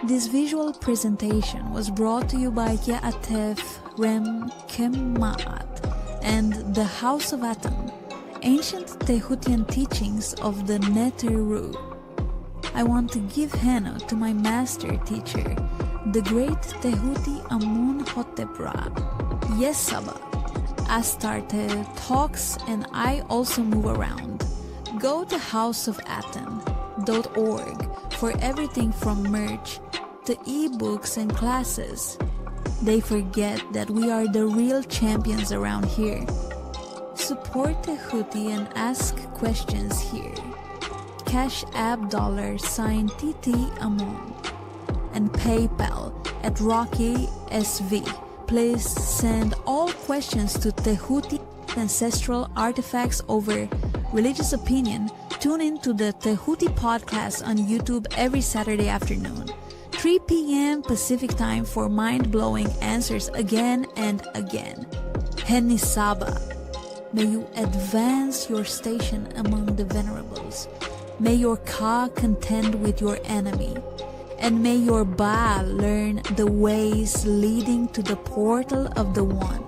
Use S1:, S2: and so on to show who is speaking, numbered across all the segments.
S1: This visual presentation was brought to you by MAAT and the House of ATTON, ancient Tehutian teachings of the Neteru. I want to give Heno to my master teacher, the great Tehuti Amun Hotepra. Yes, SABA. Astarte talks and I also move around. Go to houseofatton.org for everything from merch to ebooks and classes. They forget that we are the real champions around here. Support Tehuti and ask questions here. Cash App $TT Amon and PayPal at Rocky SV. Please send all questions to Tehuti ancestral artifacts over religious opinion. Tune in to the Tehuti podcast on YouTube every Saturday afternoon, 3 p.m. Pacific time for mind-blowing answers again and again. Heni Saba, may you advance your station among the venerables. May your Ka contend with your enemy. And may your Ba learn the ways leading to the portal of the One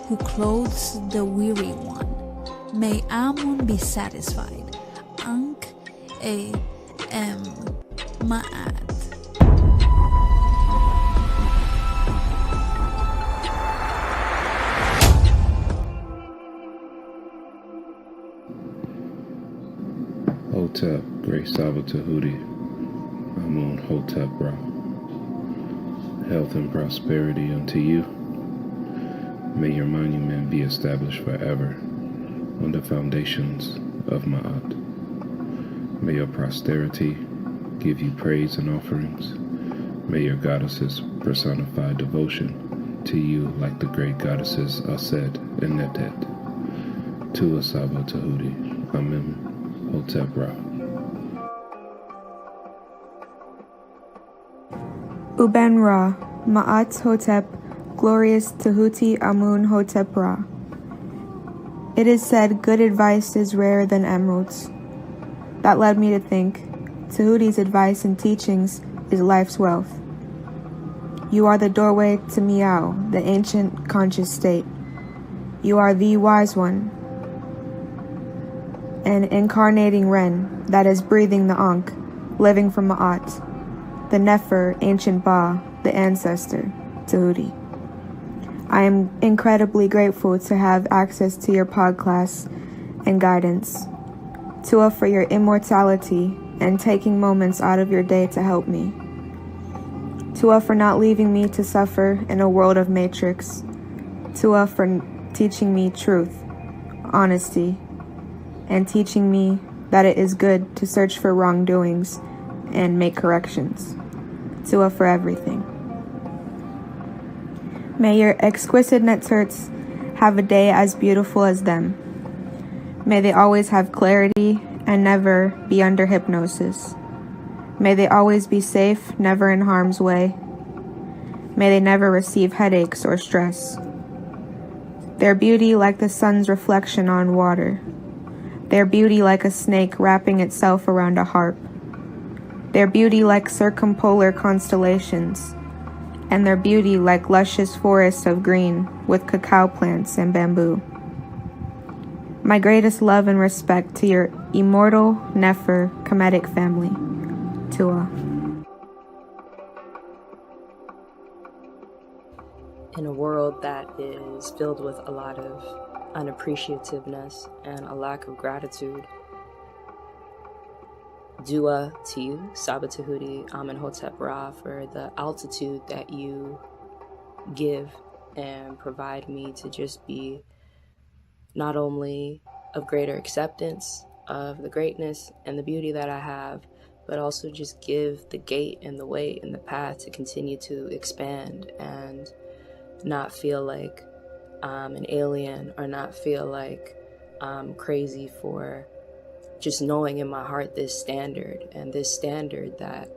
S1: who clothes the weary one. May Amun be satisfied. Ankh A M Ma'at.
S2: Hotep, Great Saba Tehuti, Amun Hotep Ra. Health and prosperity unto you. May your monument be established forever on the foundations of Ma'at. May your posterity give you praise and offerings. May your goddesses personify devotion to you like the great goddesses Aset and Netet. Tua Saba Tehuti, Amen. Hotep Ra.
S3: Uben Ra, Ma'at Hotep, Glorious Tehuti Amun Hotep Ra. It is said good advice is rarer than emeralds. That led me to think Tehuti's advice and teachings is life's wealth. You are the doorway to Miao, the ancient conscious state. You are the wise one, an incarnating Ren that is breathing the Ankh, living from Ma'at, the Nefer, ancient Ba, the ancestor, Tehuti. I am incredibly grateful to have access to your podcast and guidance. Tua for your immortality and taking moments out of your day to help me. Tua for not leaving me to suffer in a world of matrix. Tua for teaching me truth, honesty, and teaching me that it is good to search for wrongdoings and make corrections. Tua for everything. May your exquisite netterts have a day as beautiful as them. May they always have clarity and never be under hypnosis. May they always be safe, never in harm's way. May they never receive headaches or stress. Their beauty like the sun's reflection on water. Their beauty like a snake wrapping itself around a harp. Their beauty like circumpolar constellations. And their beauty like luscious forests of green with cacao plants and bamboo. My greatest love and respect to your immortal Nefer Kemetic family. Tua.
S4: In a world that is filled with a lot of unappreciativeness and a lack of gratitude, Dua to you, Saba Tehuti, Amen Hotep Ra, for the altitude that you give and provide me to just be not only of greater acceptance of the greatness and the beauty that I have, but also just give the gate and the way and the path to continue to expand and not feel like I'm an alien, or not feel like I'm crazy for just knowing in my heart this standard, and this standard that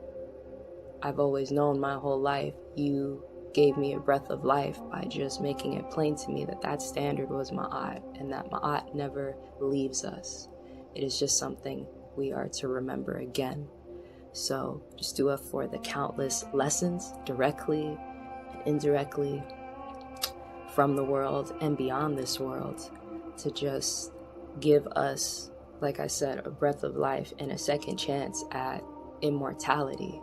S4: I've always known my whole life. You gave me a breath of life by just making it plain to me that that standard was Ma'at, and that Ma'at never leaves us. It is just something we are to remember again. So just do it for the countless lessons, directly and indirectly, from the world and beyond this world, to just give us, like I said, a breath of life and a second chance at immortality.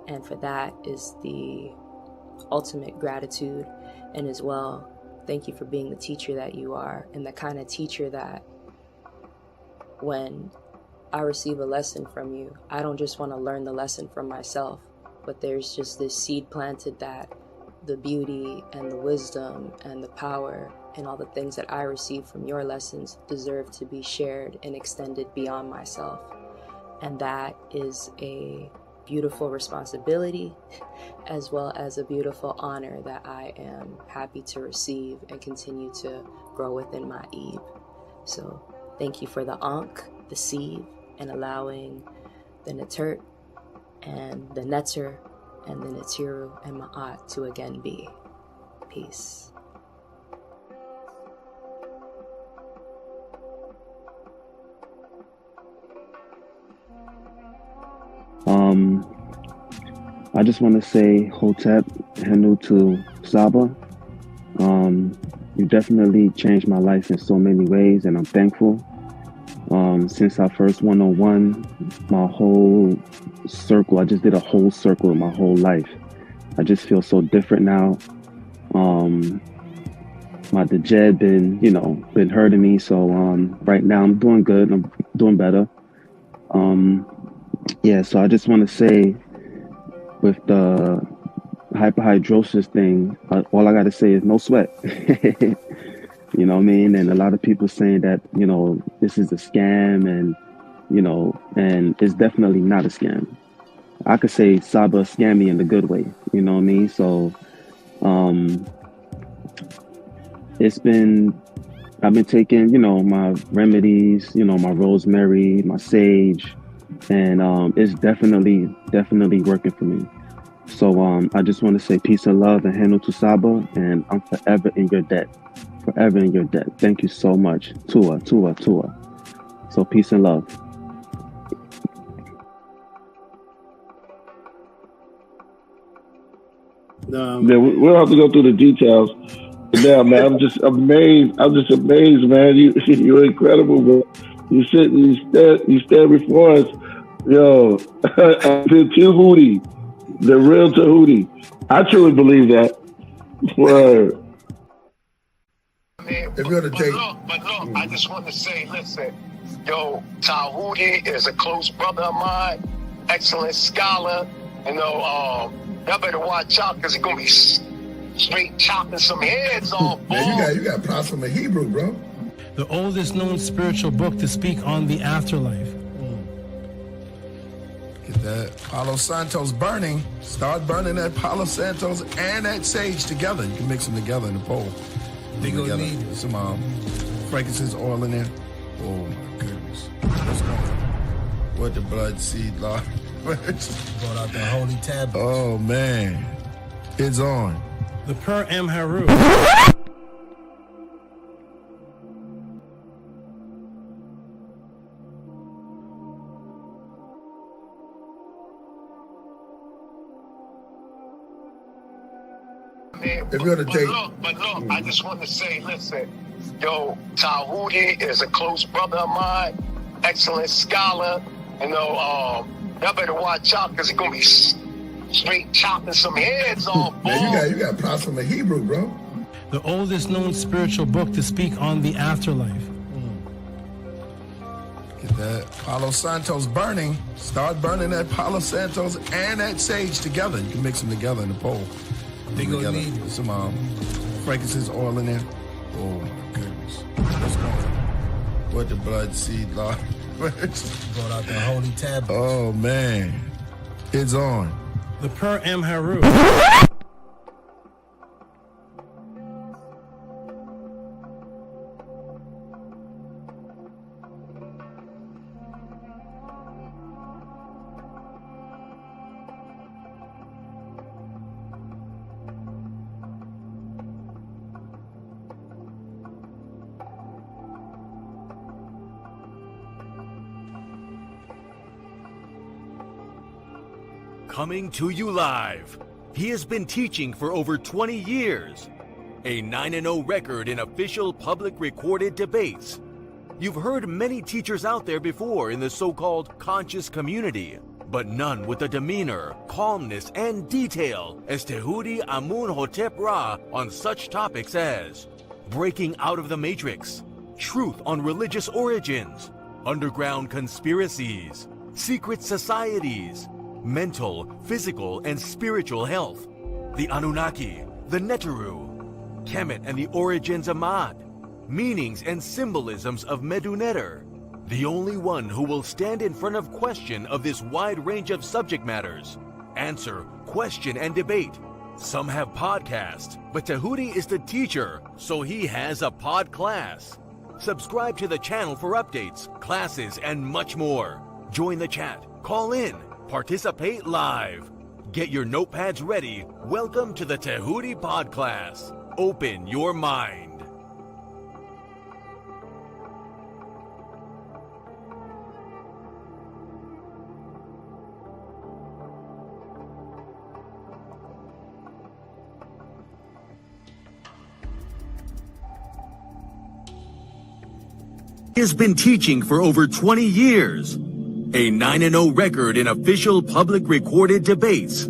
S4: And for that is the ultimate gratitude. And as well, thank you for being the teacher that you are, and the kind of teacher that when I receive a lesson from you, I don't just want to learn the lesson from myself, but there's just this seed planted that the beauty and the wisdom and the power and all the things that I receive from your lessons deserve to be shared and extended beyond myself. And that is a beautiful responsibility, as well as a beautiful honor that I am happy to receive and continue to grow within my Eve. So thank you for the Ankh, the seed, and allowing the Natert and the Netter and the Natiru and Ma'at to again be. Peace.
S5: I just want to say Hotep, Henu to SABA. You definitely changed my life in so many ways, and I'm thankful. Since our first 101, my whole circle, I just did a whole circle of my whole life. I just feel so different now. My dejed been hurting me, so right now I'm doing good. I'm doing better. Yeah, so I just want to say, with the hyperhidrosis thing, all I got to say is no sweat. You know what I mean? And a lot of people saying that, this is a scam, and, and it's definitely not a scam. I could say SABA scammed me in the good way, you know what I mean? So I've been taking, my remedies, my rosemary, my sage, and it's definitely working for me. So I just want to say peace and love and handle to SABA, and I'm forever in your debt. Forever in your debt. Thank you so much. Tua. So peace and love.
S6: Yeah, we'll have to go through the details. Now, man, I'm just amazed, man. You're incredible, bro. You stand before us. Yo, the Tehuti, the real Tehuti. I truly believe that. Word.
S7: But look, I just want to say, listen, yo, Tehuti is a close brother of mine, excellent scholar. Y'all better watch out, because he's going to be straight chopping some heads off.
S8: Man, you got possum in Hebrew, bro.
S9: The oldest known spiritual book to speak on the afterlife.
S8: Get that Palo Santos burning. Start burning that Palo Santos and that sage together. You can mix them together in the bowl.
S9: They gonna need
S8: some frankincense oil in there. Oh my goodness. What's going on? What the blood seed, Lord?
S9: brought out the holy tablets.
S8: Oh man. It's on.
S9: The Per Amharu.
S8: If you're the J.
S7: But look, I just want to say, listen, yo, Tehuti is a close brother of mine, excellent scholar. Y'all better watch out, because he's going to be straight chopping some heads off.
S8: Man, you got possum in Hebrew, bro.
S9: The oldest known spiritual book to speak on the afterlife.
S8: Get that Palo Santos burning. Start burning that Palo Santos and that sage together. You can mix them together in the bowl.
S9: They gonna need
S8: some frankincense oil in there. Oh my goodness. What's going on? support the Blood Seed Law.
S9: Brought out the holy tablets.
S8: Oh, man. It's on.
S9: The Per Amharu.
S10: Coming to you live. He has been teaching for over 20 years. A 9-0 record in official public recorded debates. You've heard many teachers out there before in the so-called conscious community, but none with the demeanor, calmness, and detail as Tehuti Amun-hotep Ra on such topics as breaking out of the matrix, truth on religious origins, underground conspiracies, secret societies, mental, physical, and spiritual health, the Anunnaki, the Neteru, Kemet and the origins of MAAT, meanings and symbolisms of Meduneter, the only one who will stand in front of question of this wide range of subject matters, answer, question, and debate. Some have podcasts, but Tehuti is the teacher, so he has a pod class. Subscribe to the channel for updates, classes, and much more. Join the chat, call in, participate live. Get your notepads ready. Welcome to the Tehuti Pod Class. Open your mind. He has been teaching for over 20 years. A 9-0 record in official public recorded debates.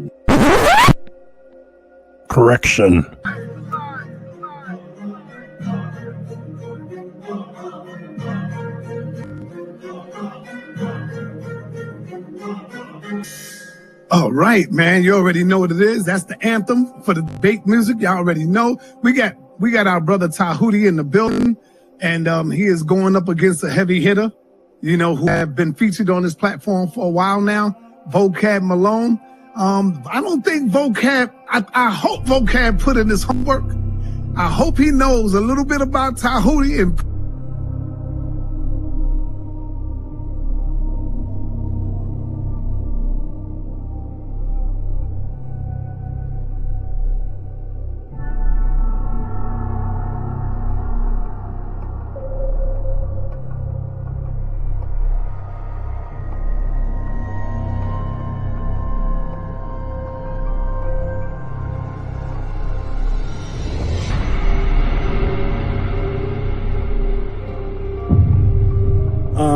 S11: Correction.
S12: All right, man. You already know what it is. That's the anthem for the debate music. Y'all already know. We got our brother Tehuti in the building, and he is going up against a heavy hitter, you know, who have been featured on this platform for a while now, Vocab Malone. I don't think Vocab, I hope Vocab put in his homework. I hope he knows a little bit about Tehuti and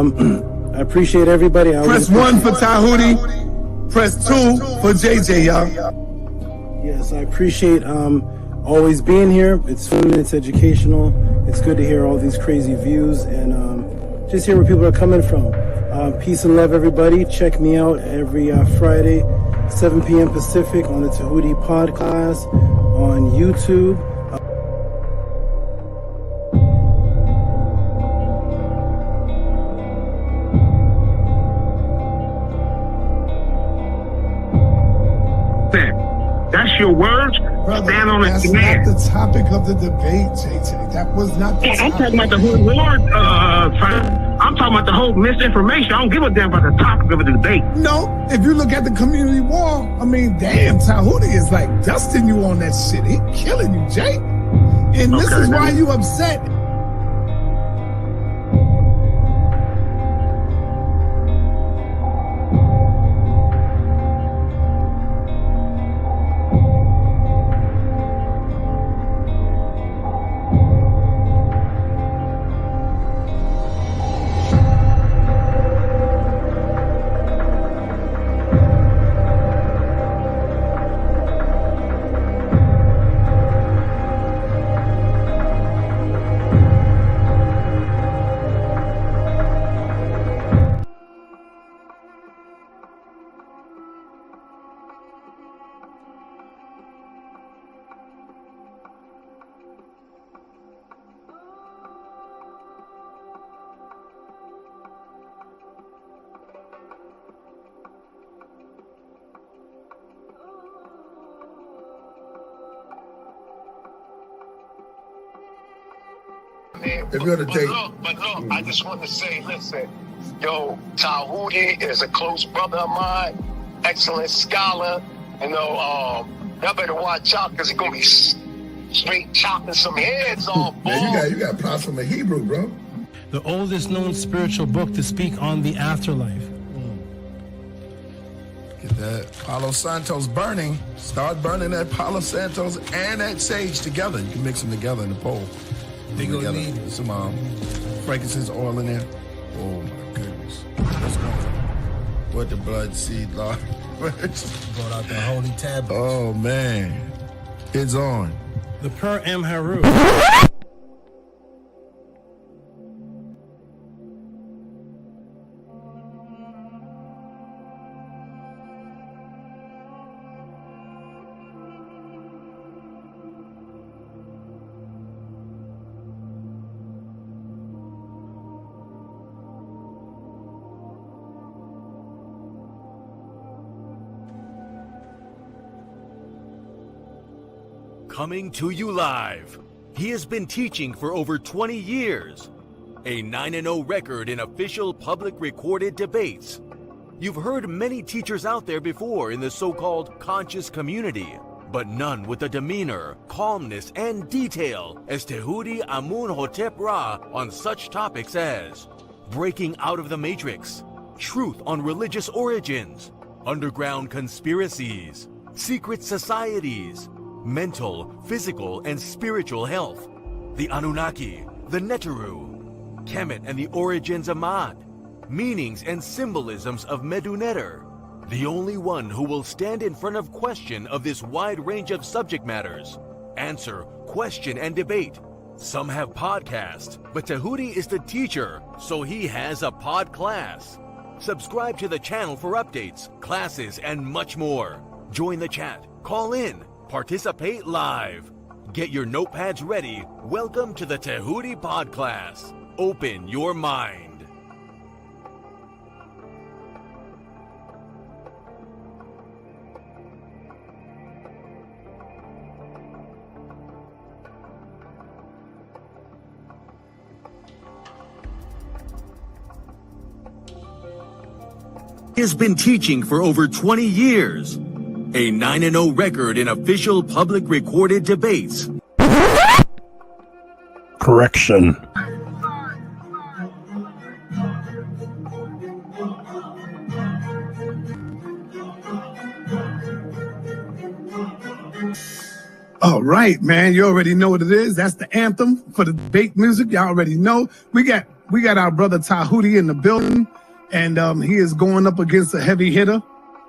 S9: I appreciate everybody.
S12: Press 1 for Tehuti. Press 2 for JJ, y'all.
S9: Yes, I appreciate always being here. It's fun, it's educational. It's good to hear all these crazy views and just hear where people are coming from. Peace and love, everybody. Check me out every Friday, 7 p.m. Pacific on the Tehuti Podcast on YouTube.
S13: That's your words.
S12: Brother,
S13: stand on
S12: that's
S13: a command.
S12: not the topic of the debate, JJ. That was not the topic.
S13: I'm talking about the whole word. I'm talking about the whole misinformation. I don't give a damn about the topic of the debate.
S12: No, if you look at the community wall, I mean, damn, Tehuti is like dusting you on that shit. He killing you, Jay. And this is why you upset.
S8: If you're gonna take,
S7: but look, I just want to say, listen, yo, Tehuti is a close brother of mine, excellent scholar. You know, y'all better watch out because he's gonna be straight chopping some heads off.
S8: Man, you got props from the Hebrew, bro.
S9: The oldest known spiritual book to speak on the afterlife.
S8: Get that Palo Santos burning. Start burning that Palo Santos and that sage together. You can mix them together in the bowl. They gonna need some frankincense oil in there. Oh my goodness. What's going on? What the blood seed, Lord?
S9: Brought out the holy tablets.
S8: Oh man. It's on.
S9: The Per Amharu.
S10: Coming to you live. He has been teaching for over 20 years. A 9-0 record in official public recorded debates. You've heard many teachers out there before in the so-called conscious community, but none with the demeanor, calmness, and detail as Tehuti Amun-hotep Ra on such topics as breaking out of the matrix, truth on religious origins, underground conspiracies, secret societies, mental, physical, and spiritual health, the Anunnaki, the Neteru, Kemet and the origins of MAAT, meanings and symbolisms of Meduneter, the only one who will stand in front of question of this wide range of subject matters, answer, question, and debate. Some have podcasts, but Tehuti is the teacher, so he has a pod class. Subscribe to the channel for updates, classes, and much more. Join the chat, call in, participate live. Get your notepads ready. Welcome to the Tehuti Pod Class. Open your mind. He has been teaching for over 20 years. A 9-0 record in official public recorded debates.
S11: Correction.
S12: All right, man. You already know what it is. That's the anthem for the debate music. Y'all already know. We got our brother Tehuti in the building, and he is going up against a heavy hitter,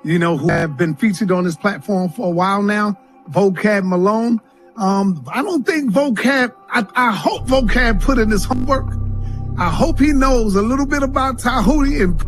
S12: you know, who have been featured on this platform for a while now, Vocab Malone. I don't think Vocab, I hope Vocab put in his homework. I hope he knows a little bit about Tehuti and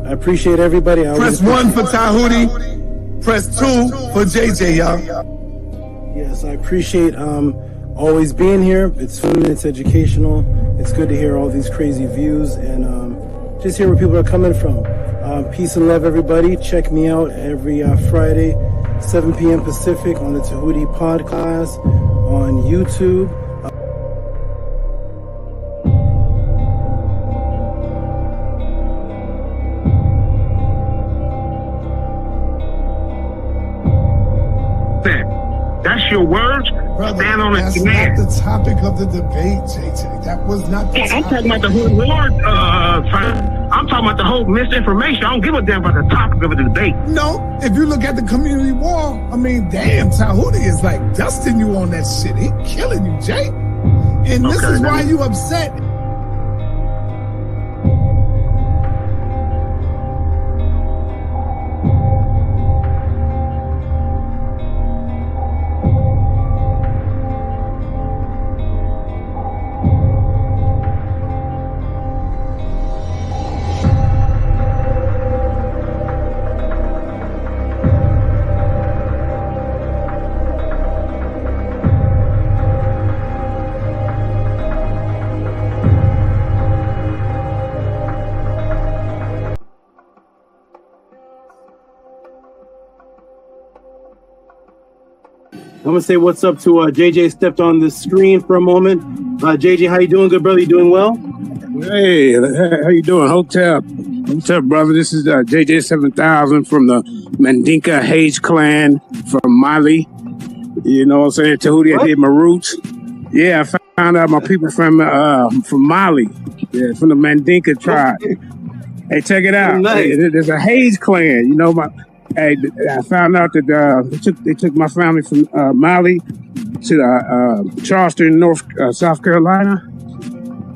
S9: I appreciate everybody.
S12: Press 1 for Tehuti. Press 2 for JJ, y'all.
S9: Yes, I appreciate always being here. It's fun, it's educational. It's good to hear all these crazy views and just hear where people are coming from. Peace and love, everybody. Check me out every Friday, 7 p.m. Pacific on the Tehuti Pod Class on YouTube.
S13: That's your words.
S12: Brother,
S13: Stand on
S12: that's
S13: it.
S12: not the topic of the debate, JJ. That was not the
S13: I'm
S12: topic.
S13: talking about the whole word. I'm talking about the whole misinformation. I don't give a damn about the topic of the debate.
S12: No, if you look at the community wall, I mean, damn, Tehuti is like dusting you on that shit. He killing you, Jay. And this is why you upset.
S9: I'm gonna say what's up to JJ. Stepped on the screen for a moment. JJ, how you doing, good brother? You doing well?
S11: Hey, how you doing? Hotep, brother. This is JJ 7000 from the Mandinka Hage clan from Mali. You know what I'm saying? Tehuti, I did my roots. Yeah, I found out my people from Mali. Yeah, from the Mandinka tribe. Hey, check it out.
S9: Nice.
S11: Hey, there's a Hage clan. You know, I found out that they took my family from Mali to Charleston, South Carolina,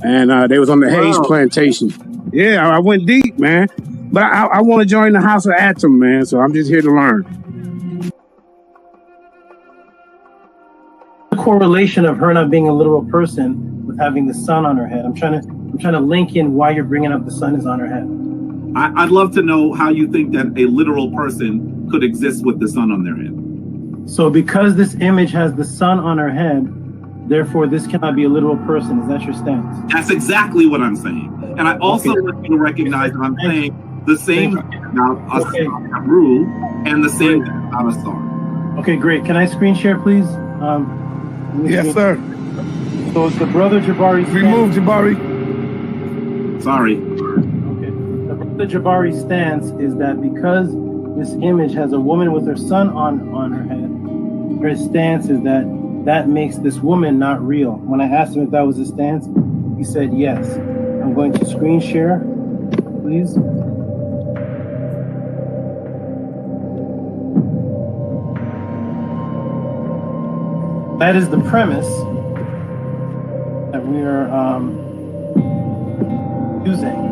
S11: and they was on the Hage plantation. Yeah, I went deep, man. But I want to join the House of ATTON, man. So I'm just here to learn.
S9: The correlation of her not being a literal person with having the sun on her head. I'm trying to link in why you're bringing up the sun is on her head.
S14: I'd love to know how you think that a literal person could exist with the sun on their head.
S9: So because this image has the sun on her head, therefore this cannot be a literal person. Is that your stance?
S14: That's exactly what I'm saying. And I also want you to recognize that I'm saying the same about a rule and the same about a star.
S9: Okay, great. Can I screen share, please?
S12: Yes, sir.
S9: So it's the brother Jabari.
S12: Remove Jabari.
S14: Sorry.
S9: The Jabari stance is that because this image has a woman with her son on her head, her stance is that makes this woman not real. When I asked him if that was his stance, he said yes. I'm going to screen share, please. That is the premise that we are using.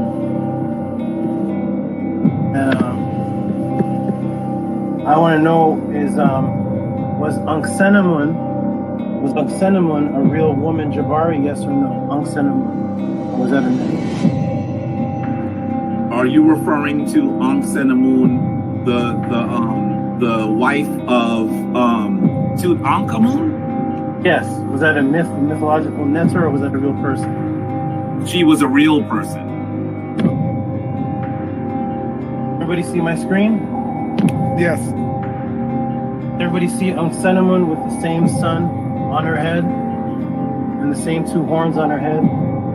S9: I want to know is was Anksenamun a real woman, Jabari? Yes or no? Anksenamun, or was that a name?
S14: Are you referring to Anksenamun, the wife of Tutankhamun?
S9: Yes. Was that a mythological netter, or was that a real person?
S14: She was a real person.
S9: Everybody see my screen?
S12: Yes.
S9: Everybody see Anksenamun with the same sun on her head and the same two horns on her head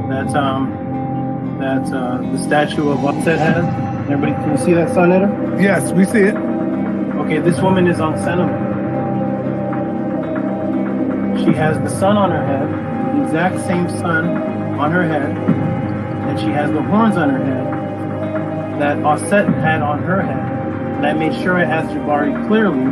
S9: that the statue of Atet has? Everybody, can you see that sun in her?
S12: Yes, we see it.
S9: Okay, this woman is Anksenamun. She has the sun on her head, the exact same sun on her head, and she has the horns on her head that Aset had on her head. And I made sure I asked Jabari clearly,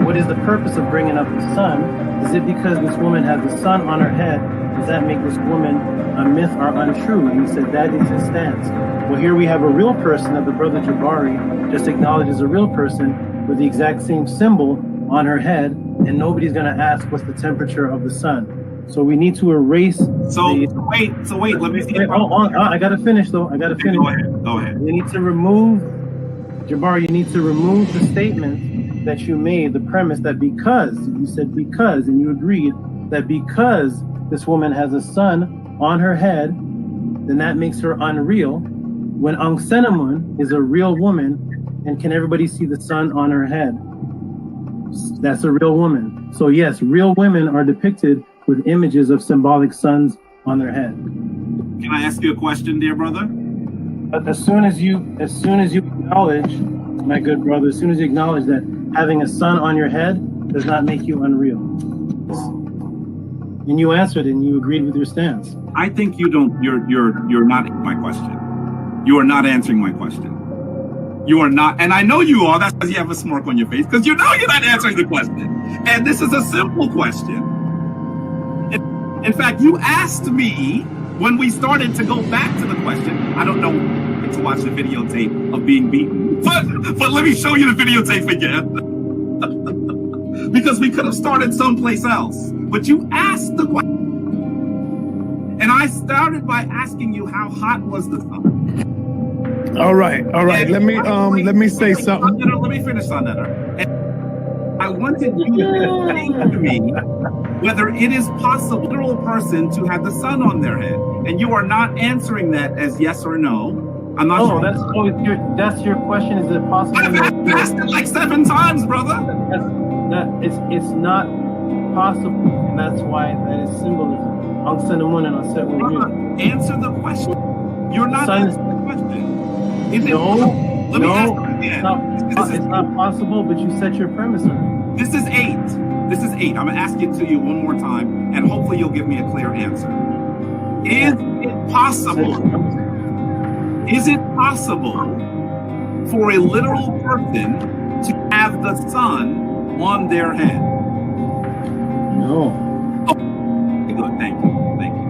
S9: what is the purpose of bringing up the sun? Is it because this woman has the sun on her head? Does that make this woman a myth or untrue? And he said that is his stance. Well, here we have a real person that the brother Jabari just acknowledged as a real person with the exact same symbol on her head, and nobody's going to ask what's the temperature of the sun. So we need to erase.
S14: Wait. Let me see.
S9: I got to finish though. I got to finish.
S14: Go ahead.
S9: We need to remove, Jabari. You need to remove the statement that you made, the premise that because you said because, and you agreed that because this woman has a sun on her head, then that makes her unreal. When Anksenamun is a real woman, and can everybody see the sun on her head? That's a real woman. So yes, real women are depicted with images of symbolic suns on their head.
S14: Can I ask you a question, dear brother?
S9: But as soon as you acknowledge, my good brother, as soon as you acknowledge that having a sun on your head does not make you unreal. And you answered and you agreed with your stance.
S14: I think you're not my question. You are not answering my question. You are not, and I know you are. That's because you have a smirk on your face, because you know you're not answering the question. And this is a simple question. In fact, you asked me when we started to go back to the question. I don't know to watch the videotape of being beaten, but let me show you the videotape again. Because we could have started someplace else. But you asked the question. And I started by asking you how hot was the sun.
S12: All right. Let me say something.
S14: Let me finish on that. I wanted you to explain to me whether it is possible for a literal person to have the sun on their head, and you are not answering that as yes or no. I'm not sure.
S9: That's your question. Is it possible?
S14: I've asked it like 7 times, brother.
S9: It's not possible, and that's why that is symbolism.
S14: Answer the question. You're not answering the question. Is it? Let me ask you again.
S9: It's not possible, but you set your premise on it.
S14: This is 8. This is 8. I'm going to ask it to you one more time, and hopefully you'll give me a clear answer. Is it possible? Is it possible for a literal person to have the sun on their head?
S12: No.
S14: Oh, good. Thank you. Thank you.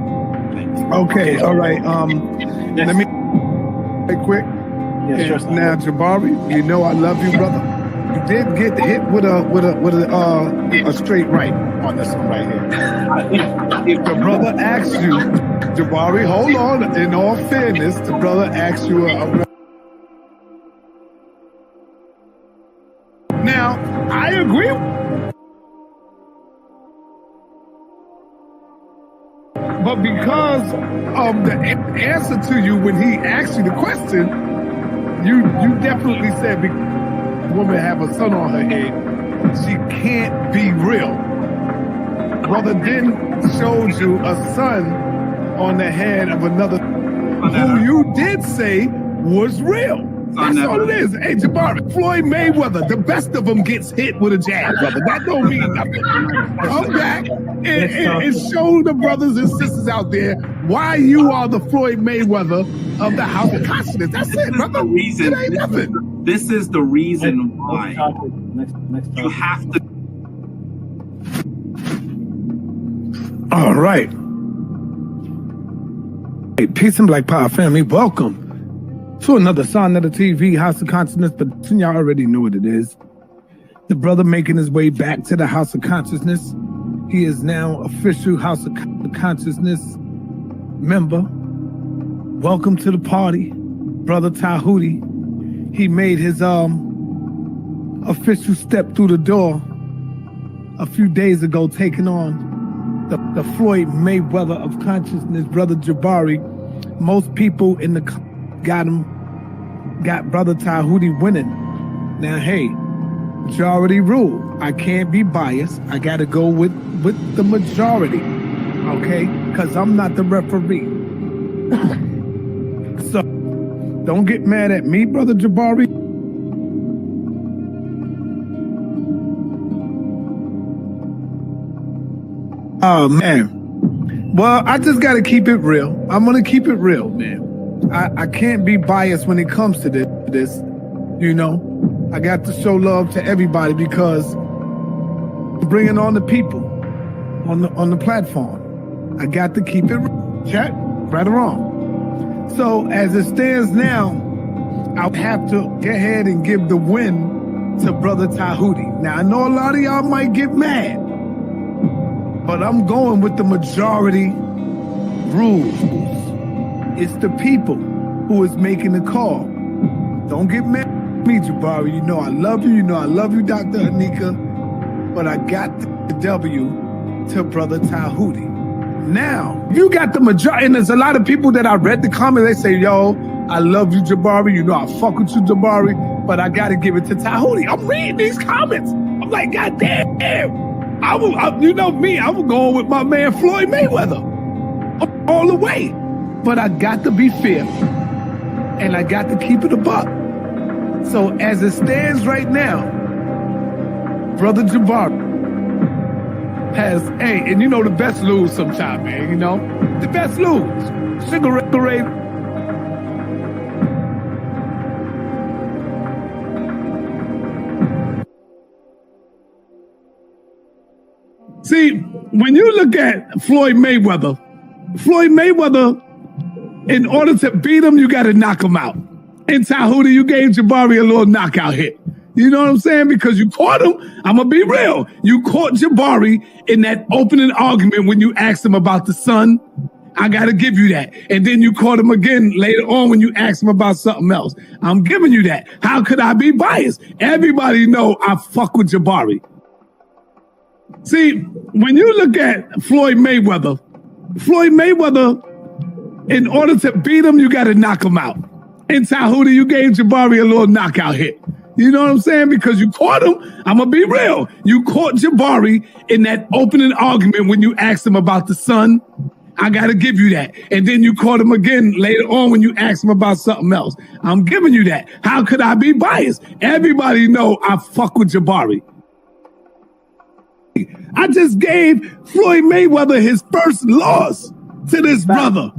S14: Thank you.
S12: Okay. All right. Let me quick.
S9: Yeah, sure.
S12: Now, Jabari, you know I love you, brother. You did get hit with a straight right on this one right here. If the brother asks you, Jabari, hold on. In all fairness, the brother asks you Now, I agree. But because of the answer to you when he asked you the question, you definitely said the woman have a sun on her head. She can't be real. Brother then showed you a sun on the head of another who you did say was real. That's all it is. Hey, Jabari, Floyd Mayweather, the best of them gets hit with a jab, brother. That don't mean nothing. Come back and show the brothers and sisters out there why you are the Floyd Mayweather of the House of Consciousness. That's it, brother. It ain't nothing.
S14: This is the reason why you have to.
S12: All right. Hey, peace and Black Power family. Welcome to another Son of the TV, House of Consciousness, but y'all already know what it is. The brother making his way back to the House of Consciousness. He is now official House of Consciousness member. Welcome to the party, Brother Tehuti. He made his official step through the door a few days ago, taking on the Floyd Mayweather of consciousness, Brother Jabari. Most people in the got Brother Tehuti winning. Now, hey, majority rule. I can't be biased. I got to go with the majority, okay? Because I'm not the referee. So, don't get mad at me, Brother Jabari. Oh, man. Well, I just got to keep it real. I'm going to keep it real, man. I can't be biased when it comes to this, you know. I got to show love to everybody because I'm bringing on the people on the platform. I got to keep it real. Check, right or wrong. So as it stands now, I'll have to go ahead and give the win to Brother Tehuti. Now, I know a lot of y'all might get mad, but I'm going with the majority rules. It's the people who is making the call. Don't get mad at me, Jabari. You know I love you. You know I love you, Dr. Anika. But I got the W to Brother Tehuti. Now, you got the majority, and there's a lot of people that I read the comments, they say, yo, I love you, Jabari. You know I fuck with you, Jabari. But I got to give it to Tehuti. I'm reading these comments. I'm like, God damn. You know me, I'm going with my man Floyd Mayweather. All the way. But I got to be fair, and I got to keep it a buck. So as it stands right now, Brother Jabari has, hey, and you know the best lose sometime, man, you know? The best lose. Cigarette. See, when you look at Floyd Mayweather, in order to beat him, you got to knock him out. In Tehuti, you gave Jabari a little knockout hit. You know what I'm saying? Because you caught him. I'm going to be real. You caught Jabari in that opening argument when you asked him about the sun. I got to give you that. And then you caught him again later on when you asked him about something else. I'm giving you that. How could I be biased? Everybody know I fuck with Jabari. See, when you look at Floyd Mayweather, in order to beat him, you got to knock him out. In Tehuti, you gave Jabari a little knockout hit. You know what I'm saying? Because you caught him. I'm going to be real. You caught Jabari in that opening argument when you asked him about the sun. I got to give you that. And then you caught him again later on when you asked him about something else. I'm giving you that. How could I be biased? Everybody know I fuck with Jabari. I just gave Floyd Mayweather his first loss to this brother.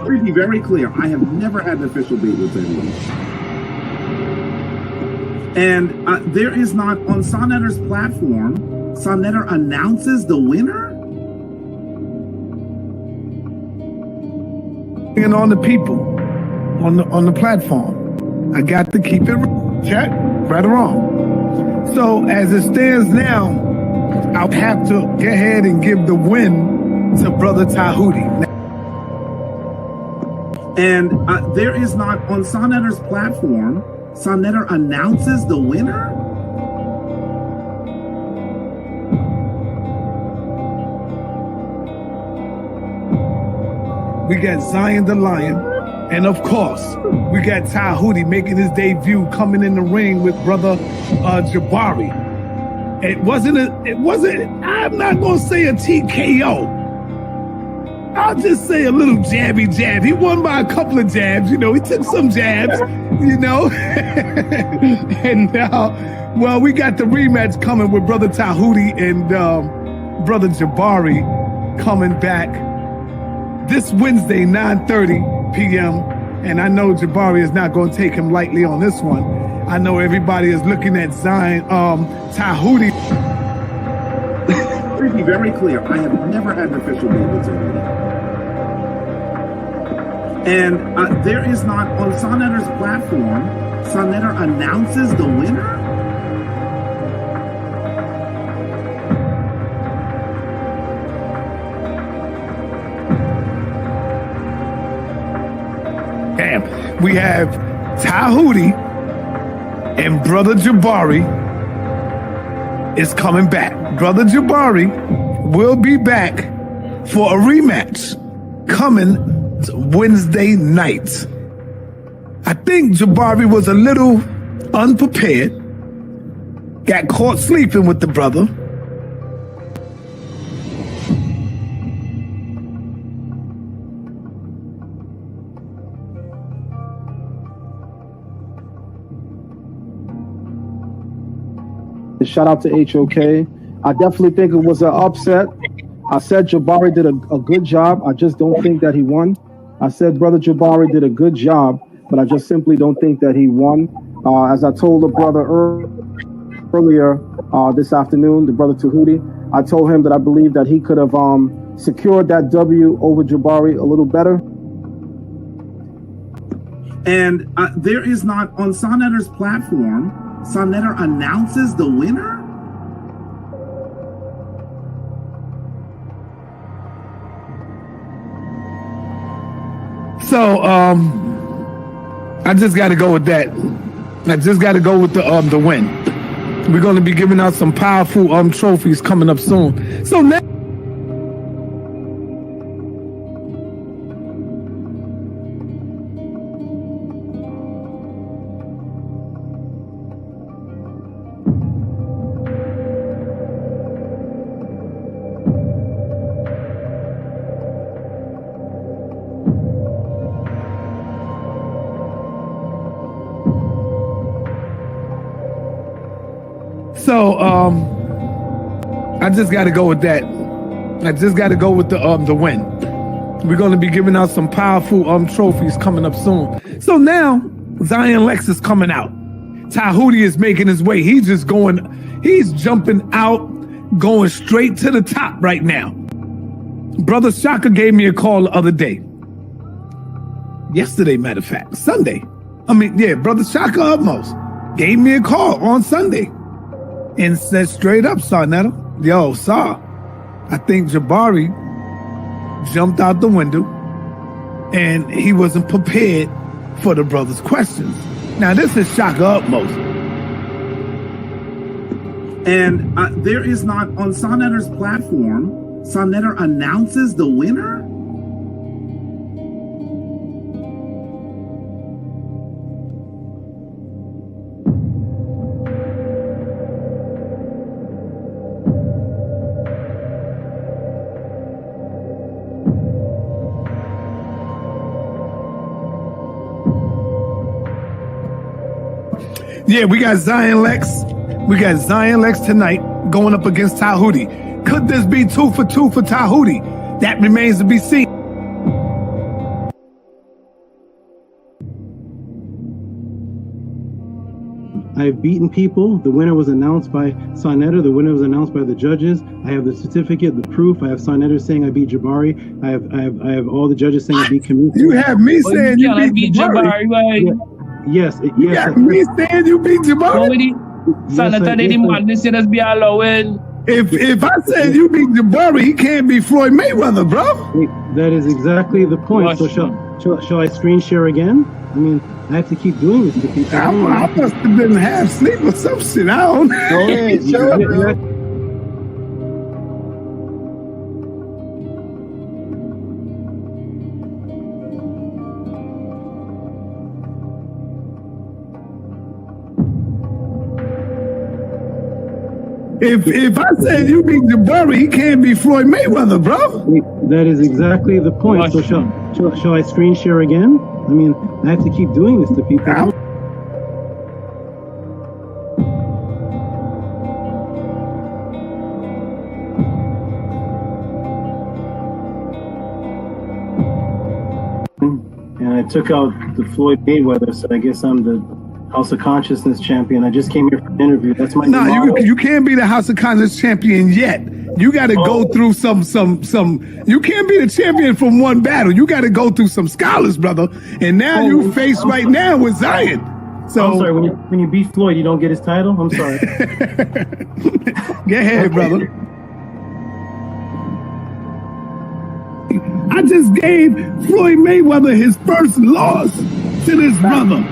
S14: To be very clear, I have never had an official date with anyone. And there is not, on Sonetter's platform, Sonetter announces the winner?
S12: And on the people, on the platform. I got to keep it check, right or wrong. So as it stands now, I'll have to go ahead and give the win to Brother Tehuti.
S14: And there is not, on Sonetter's platform, Sonetter announces the winner?
S12: We got Zion the Lion, and of course, we got Tehuti making his debut, coming in the ring with Brother Jabari. It wasn't, I'm not gonna say a TKO. I'll just say a little jabby jab. He won by a couple of jabs, you know. He took some jabs, you know. And now, well, we got the rematch coming with Brother Tehuti and Brother Jabari coming back this Wednesday, 9:30 p.m. And I know Jabari is not going to take him lightly on this one. I know everybody is looking at Zion, Tehuti.
S14: To be very clear, I have never had an official date with Tehuti. And there is not, on Sonetter's platform, Sonetter announces the winner?
S12: Damn, we have Tehuti and Brother Jabari is coming back. Brother Jabari will be back for a rematch coming Wednesday night. I think Jabari was a little unprepared, got caught sleeping with the brother.
S5: Shout out to HOK. I definitely think it was an upset. I said Jabari did a good job. I just don't think that he won. I said Brother Jabari did a good job, but I just simply don't think that he won. As I told the brother earlier this afternoon, the Brother Tehuti, I told him that I believe that he could have secured that W over Jabari a little better.
S14: And there is not, on Sonetter's platform, Sonetter announces the winner?
S12: So, I just got to go with that. I just got to go with the win. We're going to be giving out some powerful trophies coming up soon. So now. So, I just got to go with that. I just got to go with the win. We're going to be giving out some powerful trophies coming up soon. So now, Zion Lex is coming out. Tehuti is making his way. He's jumping out, going straight to the top right now. Brother Shaka gave me a call the other day. Yesterday, matter of fact, Sunday. Brother Shaka Utmost gave me a call on Sunday and said straight up, Sarnetta, yo, Sar, I think Jabari jumped out the window and he wasn't prepared for the brother's questions. Now, this is Shaka Utmost.
S14: And there is not, on Sarnetta's platform, Sarnetta announces the winner?
S12: Yeah, we got Zion Lex. We got Zion Lex tonight going up against Tehuti. Could this be 2 for 2 for Tehuti? That remains to be seen.
S9: I've beaten people. The winner was announced by Sarnetta. The winner was announced by the judges. I have the certificate, the proof. I have Sarnetta saying I beat Jabari. I have all the judges saying I beat Kemet.
S12: You have me saying you beat Jabari.
S9: Right?
S12: Yes. You got me saying you beat Jabari. If I said you beat Jabari, he can't be Floyd Mayweather, bro.
S9: That is exactly the point. So shall I screen share again? I have to keep doing this to people.
S12: I must have been half asleep or some shit. I don't know.
S9: Go ahead, show it, bro.
S12: If I said you beat Jabari, he can't be Floyd Mayweather, bro.
S9: That is exactly the point. So shall I screen share again? I have to keep doing this to people. And I took out the Floyd Mayweather, so I guess I'm the House of Consciousness champion. I just came here for an interview. That's my
S12: you can't be the House of Consciousness champion yet. You got to go through some. You can't be the champion from one battle. You got to go through some scholars, brother. And now you face right now with Zion. So
S9: I'm sorry. When you beat Floyd, you don't get his title. I'm sorry.
S12: Go ahead, brother. I just gave Floyd Mayweather his first loss to this brother.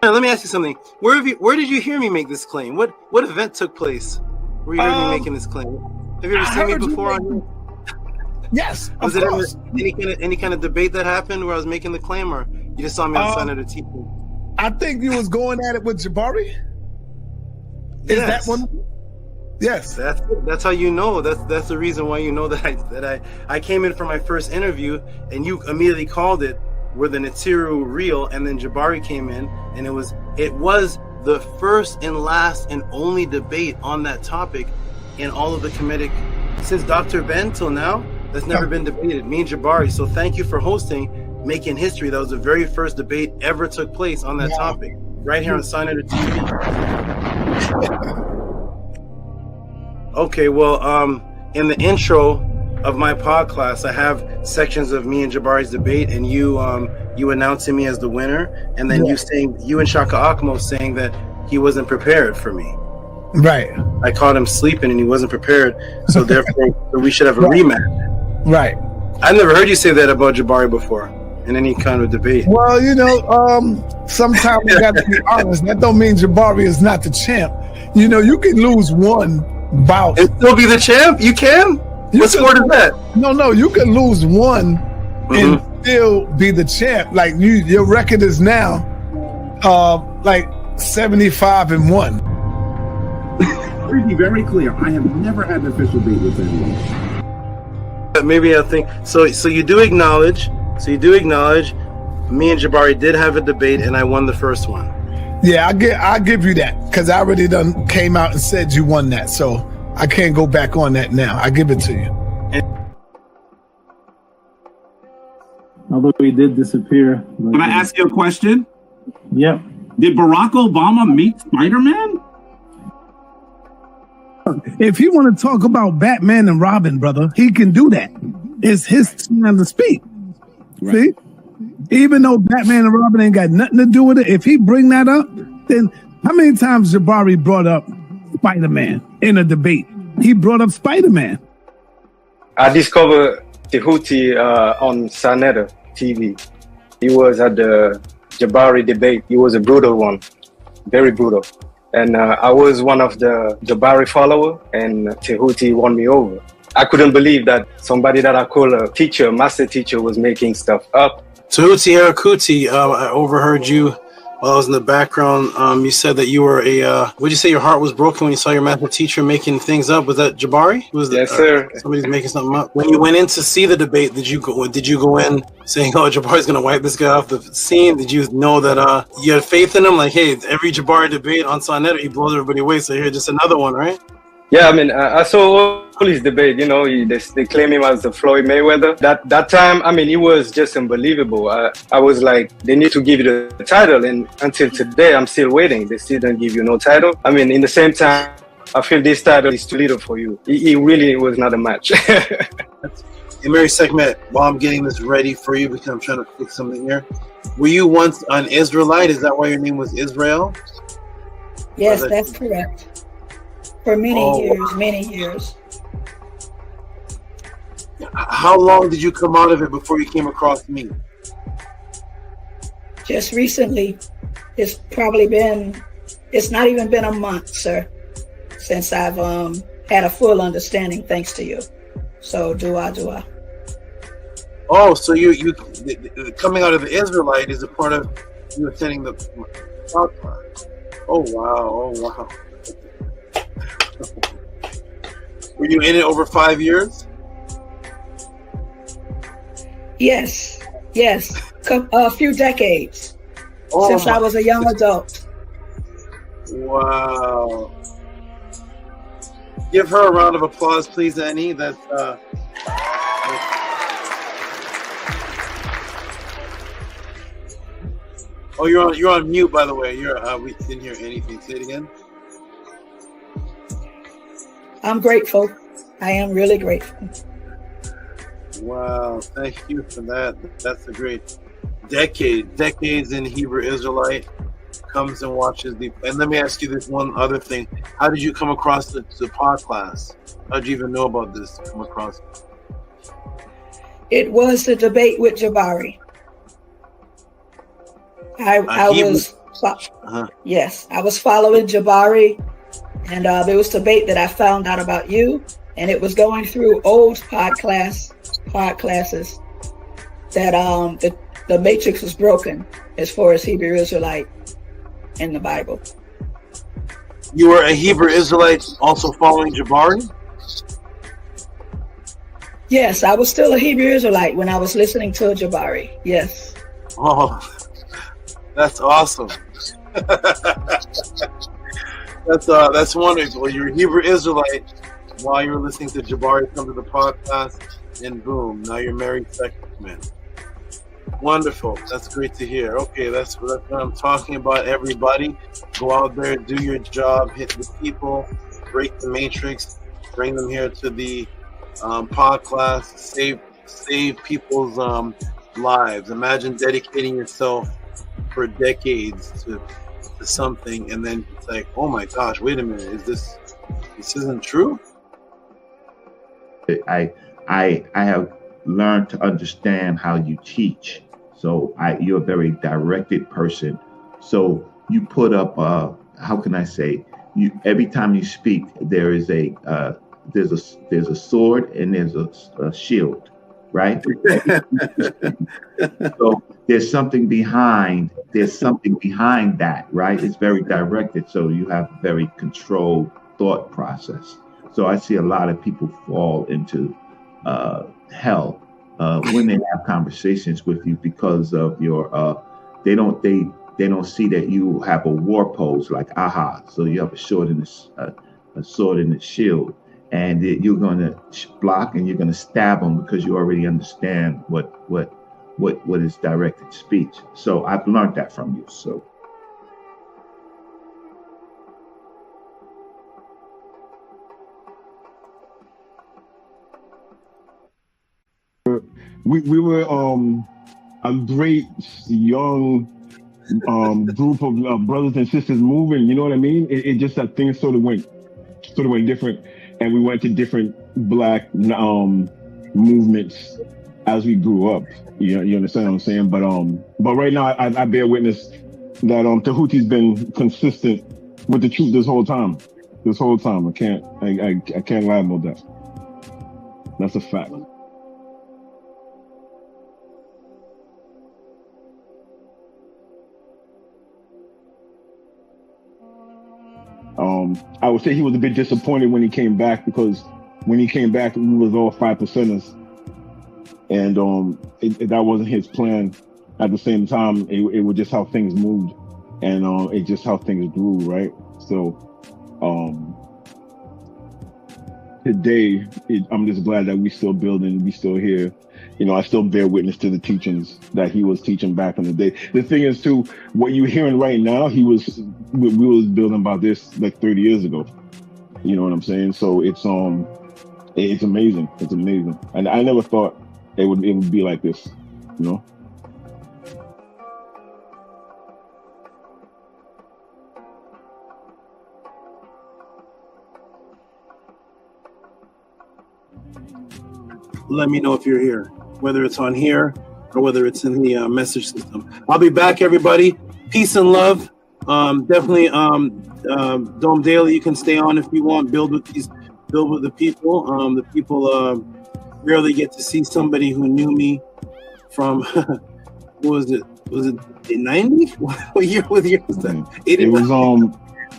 S15: Let me ask you something. Where did you hear me make this claim? What event took place where you heard me making this claim? Have you ever seen me before on here?
S12: Yes.
S15: Was it any kind of debate that happened where I was making the claim, or you just saw me on Senator TV?
S12: I think you was going at it with Jabari. Is that one? Yes.
S15: That's how you know. That's the reason why you know that I came in for my first interview and you immediately called it where the Natiru real, and then Jabari came in, and it was the first and last and only debate on that topic in all of the Kemetic since Dr. Ben till now. That's never been debated. Me and Jabari. So thank you for hosting, making history. That was the very first debate ever took place on that topic, right here on Senator TV. Okay, well, in the intro, of my pod class, I have sections of me and Jabari's debate, and you announcing me as the winner, and then you and Shaka Akmo saying that he wasn't prepared for me.
S12: Right.
S15: I caught him sleeping and he wasn't prepared, so therefore we should have a rematch.
S12: Right.
S15: I've never heard you say that about Jabari before in any kind of debate.
S12: Well, sometimes we got to be honest. That don't mean Jabari is not the champ. You can lose one bout
S15: and still be the champ. You can. What sport is that?
S12: No, you can lose one and still be the champ. Like your record is now like 75-1.
S14: Let me be very clear. I have never had an official date with anyone.
S15: Maybe I think so. You do acknowledge. Me and Jabari did have a debate, and I won the first one.
S12: Yeah, I'll give you that because I already done came out and said you won that, so I can't go back on that now. I give it to you.
S5: Although he did disappear.
S14: Can I ask you a question?
S5: Yep.
S14: Did Barack Obama meet Spider-Man?
S12: If he want to talk about Batman and Robin, brother, he can do that. It's his time to speak. Right. See? Even though Batman and Robin ain't got nothing to do with it, if he bring that up, then how many times Jabari brought up Spider-Man in a debate? He brought up Spider-Man.
S16: I discovered Tehuti on Sanetta TV. He was at the Jabari debate. He was a brutal one, very brutal. And I was one of the Jabari follower, and Tehuti won me over. I couldn't believe that somebody that I call a teacher, master teacher, was making stuff up.
S15: Tehuti Harakuti, I overheard you while I was in the background. You said that you were would you say your heart was broken when you saw your master teacher making things up? Was that Jabari?
S16: Yes, sir.
S15: Somebody's making something up. When you went in to see the debate, did you go in saying, "Oh, Jabari's gonna wipe this guy off the scene"? Did you know that you had faith in him? Like, hey, every Jabari debate on Sonetta, he blows everybody away. So here, just another one, right?
S16: Yeah, I mean, I saw all his debate. They claim him as the Floyd Mayweather. That time, I mean, it was just unbelievable. I was like, they need to give you the title, and until today, I'm still waiting. They still don't give you no title. I mean, in the same time, I feel this title is too little for you. It really was not a match.
S15: In Mary segment, while I'm getting this ready for you, because I'm trying to fix something here. Were you once an Israelite? Is that why your name was Israel?
S17: Yes, that's correct. For many years.
S15: How long did you come out of it before you came across me?
S17: Just recently. It's not even been a month, sir, since I've had a full understanding thanks to you. So do I.
S15: Oh, so you coming out of the Israelite is a part of you attending the podcast. Oh wow. Were you in it over 5 years?
S17: Yes. A few decades since I was a young adult.
S15: Wow. Give her a round of applause, please, Annie. Oh, you're on mute, by the way. We didn't hear anything. Say it again.
S17: I'm grateful. I am really grateful.
S15: Wow, thank you for that. That's a great decades in Hebrew Israelite comes and watches the. And let me ask you this one other thing: how did you come across the pod class? How did you even know about this? Come across it?
S17: It was the debate with Jabari. I was following Jabari. And there was debate that I found out about you, and it was going through old pod classes that the matrix was broken as far as Hebrew Israelite in the Bible.
S15: You were a Hebrew Israelite also following Jabari?
S17: Yes, I was still a Hebrew Israelite when I was listening to Jabari. Yes.
S15: Oh, that's awesome. That's wonderful. You're a Hebrew Israelite while you're listening to Jabari come to the podcast, and boom, now you're married man. Wonderful. That's great to hear. Okay, that's what I'm talking about. Everybody, go out there, do your job, hit the people, break the matrix, bring them here to the pod class, save people's lives. Imagine dedicating yourself for decades to something, and then it's like, oh my gosh, wait a minute, this isn't true?
S18: I have learned to understand how you teach. So you're a very directed person. So you put up, how can I say, every time you speak, there's a sword and there's a shield, right? So there's something behind that, right? It's very directed. So you have a very controlled thought process. So I see a lot of people fall into hell when they have conversations with you because of your they don't see that you have a war pose like aha. So you have a sword and a shield, and you're going to block and you're going to stab them because you already understand what is directed speech. So I've learned that from you. So.
S19: We were a great young group of brothers and sisters moving. You know what I mean? It just that things sort of went different, and we went to different black movements as we grew up. You understand what I'm saying? But right now I bear witness that Tehuti's been consistent with the truth this whole time. I can't lie about that. That's a fact. I would say he was a bit disappointed when he came back, because when he came back, we was all 5%ers, and that wasn't his plan. At the same time, it was just how things moved, and it just how things grew, right? So today, I'm just glad that we still building, we still here. I still bear witness to the teachings that he was teaching back in the day. The thing is, too, what you're hearing right now, we was building about this like 30 years ago. You know what I'm saying? So it's amazing. It's amazing, and I never thought it would be like this.
S15: Let me know if you're here, whether it's on here or whether it's in the message system. I'll be back, everybody. Peace and love. Definitely, Dome Daily, you can stay on if you want. Build with the people. The people rarely get to see somebody who knew me from, what was it? Was it 90? What year was that? 89?
S19: It was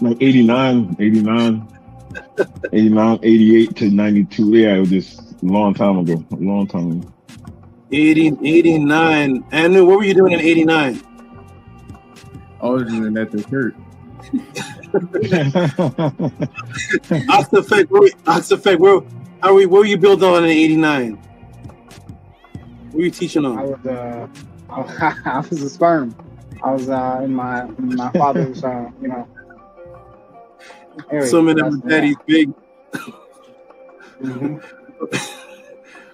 S19: like 89, 88 to 92. Yeah, it was just a long time ago.
S15: 89. Anu, what were you doing in 89?
S20: I was doing at the church.
S15: Oxafek, what were you building on in 89? What were you teaching on?
S20: I was a sperm. I was in my father's, area.
S15: Some of them daddy's big.
S20: Mm-hmm.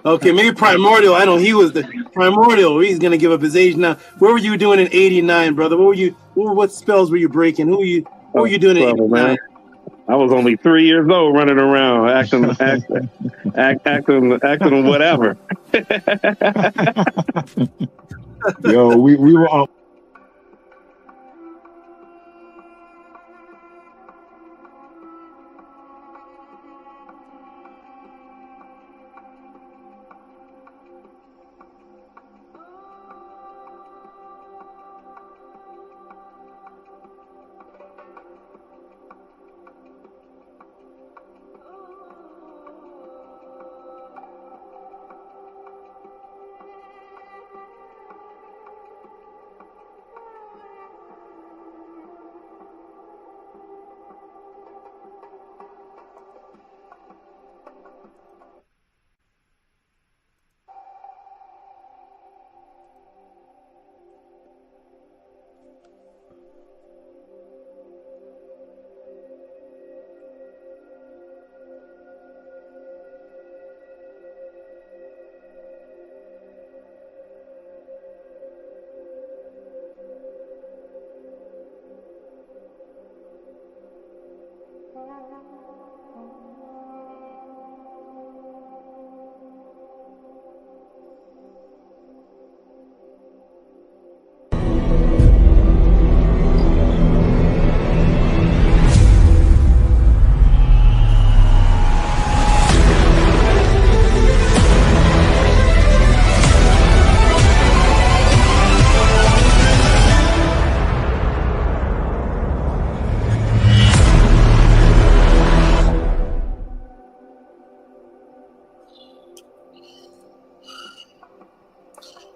S15: Okay, maybe Primordial. I know he was the Primordial. He's gonna give up his age now. What were you doing in '89, brother? What spells were you breaking? What were you doing in '89?
S6: I was only 3 years old, running around acting whatever.
S19: Yo, we were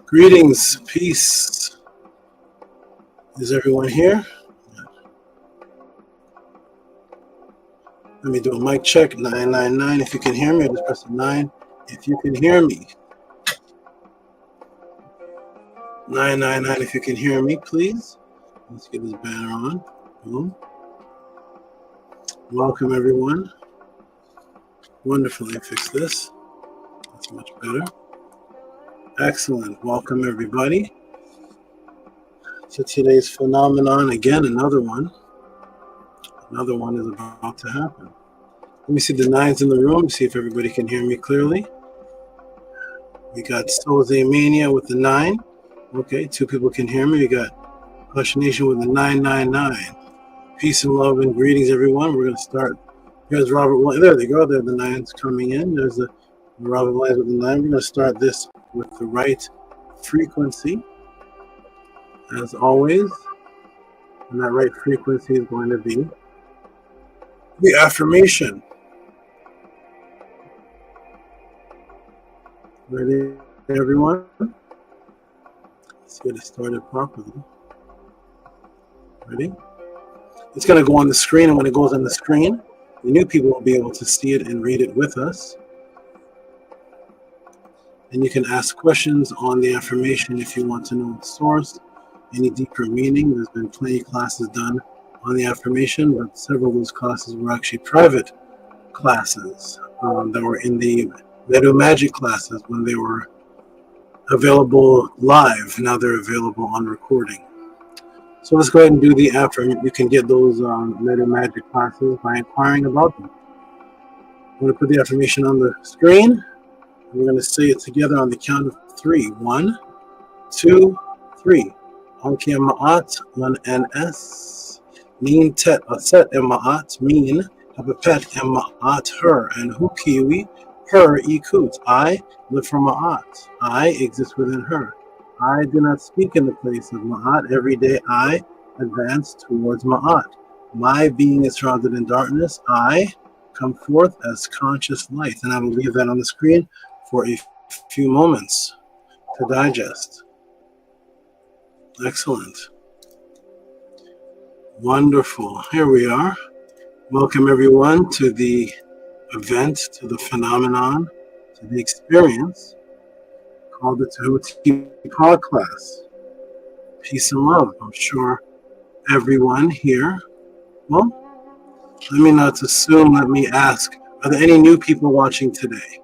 S21: Greetings, peace. Is everyone here? Let me do a mic check. 999. If you can hear me, just press a 9. If you can hear me. 999. If you can hear me, please. Let's get this banner on. Boom. Welcome, everyone. Wonderful. Let me fix this. That's much better. Excellent. Welcome, everybody, to today's phenomenon. Again, another one. Another one is about to happen. Let me see the 9s in the room, see if everybody can hear me clearly. We got Soze Mania with the 9. Okay, 2 people can hear me. We got Hush Nation with the 999. Peace and love and greetings, everyone. We're going to start. Here's Robert. There they go. There the 9s coming in. There's the Robert Wise with the 9. We're going to start this with the right frequency, as always. And that right frequency is going to be the affirmation. Ready, everyone? Let's get it started properly. Ready? It's going to go on the screen, and when it goes on the screen, the new people will be able to see it and read it with us. And you can ask questions on the affirmation if you want to know the source, any deeper meaning. There's been plenty of classes done on the affirmation, but several of those classes were actually private classes that were in the Meadow Magic classes when they were available live. Now they're available on recording. So let's go ahead and do the affirmation. You can get those Meadow Magic classes by inquiring about them. I'm going to put the affirmation on the screen. We're going to say it together on the count of 3. 1, 2, 3. Anki MAAT, man NS. Nin tet aset MAAT, mean. Hapapet MAAT, her. And hu kiwi, her ikut. I live from Ma'at. I exist within her. I do not speak in the place of Ma'at. Every day I advance towards Ma'at. My being is shrouded in darkness. I come forth as conscious light. And I will leave that on the screen for a few moments to digest. Excellent. Wonderful. Here we are. Welcome everyone to the event, to the phenomenon, to the experience called the Tehuti podcast. Peace and love. I'm sure everyone here. Well, let me not assume, let me ask, are there any new people watching today?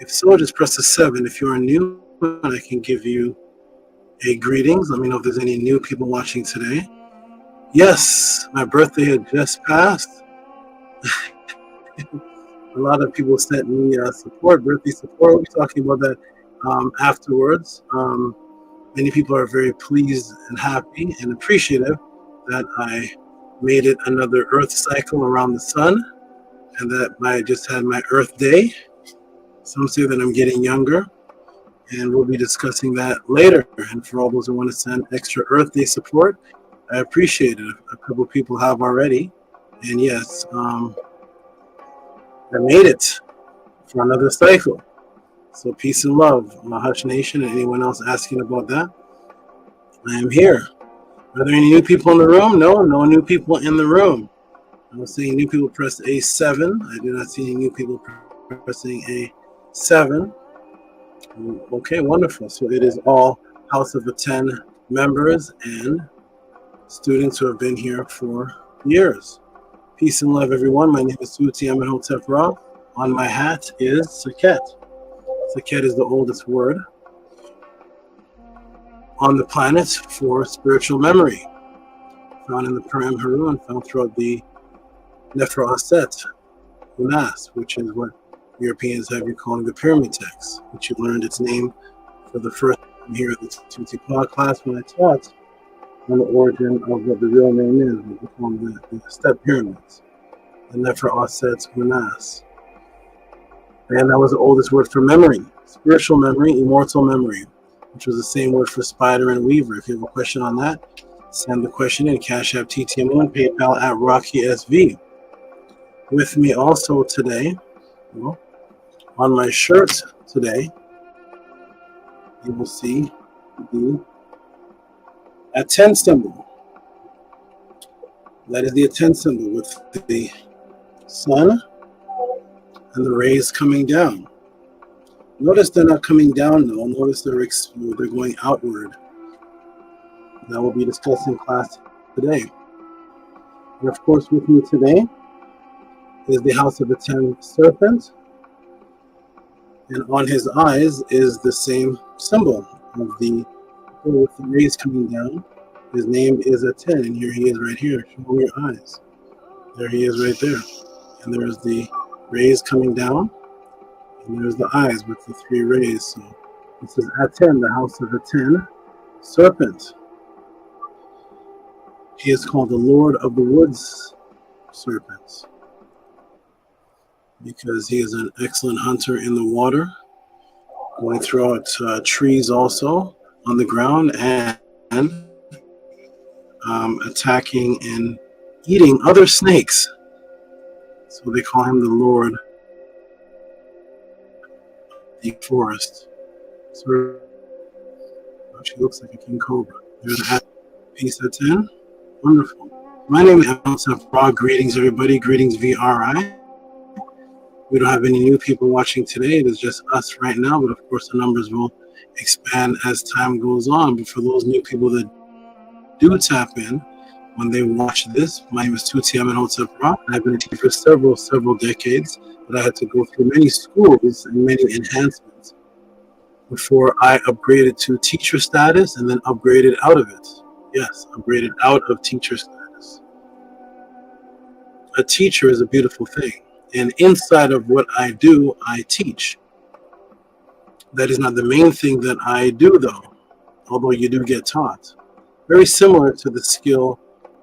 S21: If so, just press the 7. If you are new, I can give you a greetings. Let me know if there's any new people watching today. Yes, my birthday had just passed. A lot of people sent me support, birthday support. We'll be talking about that afterwards. Many people are very pleased and happy and appreciative that I made it another Earth cycle around the sun, and that I just had my Earth Day. Some say that I'm getting younger, and we'll be discussing that later. And for all those who want to send extra Earth Day support, I appreciate it. A couple people have already, and yes, I made it for another cycle. So peace and love, Hush Nation, and anyone else asking about that. I am here. Are there any new people in the room? No new people in the room. I was saying new people press A7. I do not see any new people pressing A7. Okay, wonderful. So it is all House of ATEN members and students who have been here for years. Peace and love, everyone. My name is JHUTY. I'm in Hotep Ra. On my hat is Saket. Saket is the oldest word on the planet for spiritual memory, found in the Param Haru and found throughout the Nefra Aset, Unas, which is what Europeans have you calling the pyramid text, which you learned its name for the first time here at the JHUTY Pod class when I taught on the origin of what the real name is, what we call the step pyramids, the Nefra Aset, Unas. And that was the oldest word for memory, spiritual memory, immortal memory, which was the same word for spider and weaver. If you have a question on that, send the question in. Cash App, TTMO, and PayPal at RockySV. With me also today, well, on my shirt today, you will see the ATEN symbol. That is the ATEN symbol with the sun and the rays coming down. Notice they're not coming down though. Notice they're going outward. That will be discussed in class today. And of course, with me today is the House of the 10 Serpent. And on his eyes is the same symbol of the with the rays coming down. His name is ATEN, and here he is right here. Show me your eyes. There he is right there. And there's the rays coming down. And there's the eyes with the 3 rays. So this is ATEN, the House of the 10 Serpent. He is called the Lord of the Woods Serpents because he is an excellent hunter in the water, going throughout trees also on the ground, and attacking and eating other snakes. So they call him the Lord of the Forest. So she looks like a king cobra. There's a piece of 10. Wonderful. My name is AFFIRMATION. Greetings, everybody. Greetings, VRI. We don't have any new people watching today. It is just us right now, but of course the numbers will expand as time goes on. But for those new people that do tap in when they watch this, my name is JHUTY. I'm in Hotep Ra. I've been a teacher for several decades, but I had to go through many schools and many enhancements before I upgraded to teacher status and then upgraded out of it. Yes, upgraded out of teacher status. A teacher is a beautiful thing. And inside of what I do, I teach. That is not the main thing that I do, though, although you do get taught. Very similar to the skill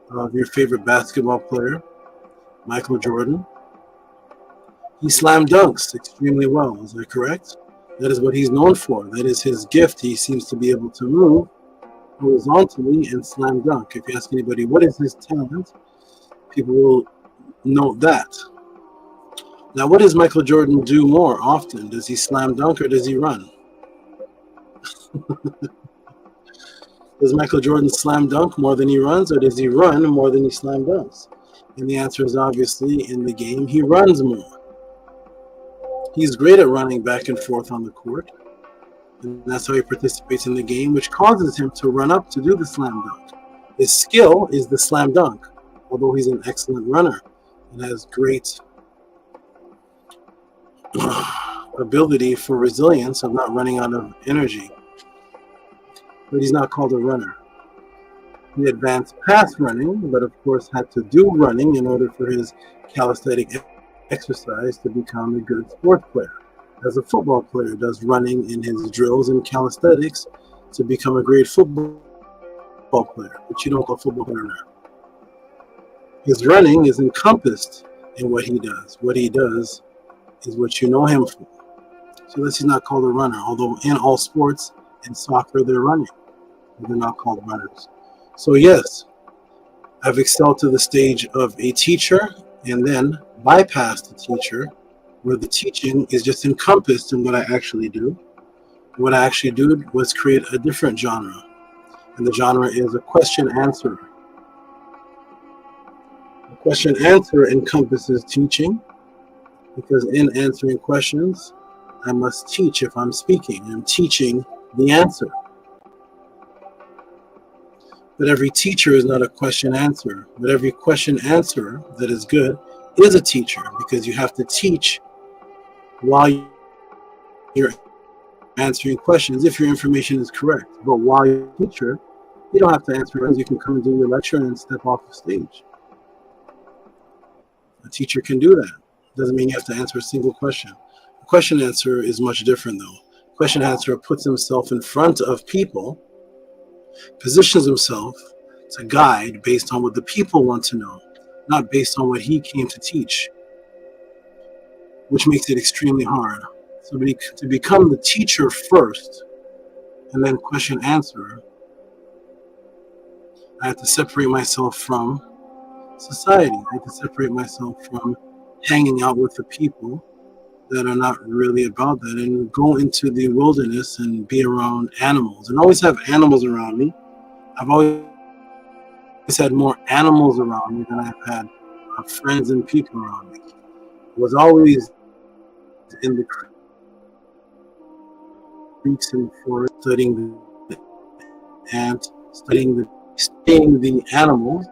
S21: of your favorite basketball player, Michael Jordan. He slam dunks extremely well, is that correct? That is what he's known for. That is his gift. He seems to be able to move horizontally and slam dunk. If you ask anybody what is his talent, people will note that. Now, what does Michael Jordan do more often? Does he slam dunk or does he run? Does Michael Jordan slam dunk more than he runs, or does he run more than he slam dunks? And the answer is obviously in the game, he runs more. He's great at running back and forth on the court. And that's how he participates in the game, which causes him to run up to do the slam dunk. His skill is the slam dunk, although he's an excellent runner and has great ability for resilience of not running out of energy. But he's not called a runner. He advanced past running, but of course had to do running in order for his calisthenic exercise to become a good sports player. As a football player does running in his drills and calisthenics to become a great football player, but you don't call football player now. His running is encompassed in what he does. What he does is what you know him for. So this is not called a runner, although in all sports and soccer they're running. They're not called runners. So yes, I've excelled to the stage of a teacher and then bypassed the teacher, where the teaching is just encompassed in what I actually do. What I actually do was create a different genre, and the genre is a question-answer. A question-answer encompasses teaching, because in answering questions, I must teach if I'm speaking. I'm teaching the answer. But every teacher is not a question-answer, but every question-answer that is good is a teacher, because you have to teach while you're answering questions if your information is correct. But while you're a teacher, you don't have to answer questions. You can come and do your lecture and step off the stage. A teacher can do that. Doesn't mean you have to answer a single question. A question answer is much different though. Question answer puts himself in front of people, positions himself to guide based on what the people want to know, not based on what he came to teach, which makes it extremely hard. So to become the teacher first and then question answer, I have to separate myself from society. I have to separate myself from hanging out with the people that are not really about that, and go into the wilderness and be around animals, and always have animals around me. I've always had more animals around me than I've had friends and people around me. I was always in the creeks and the forest, studying the ants, studying the animals,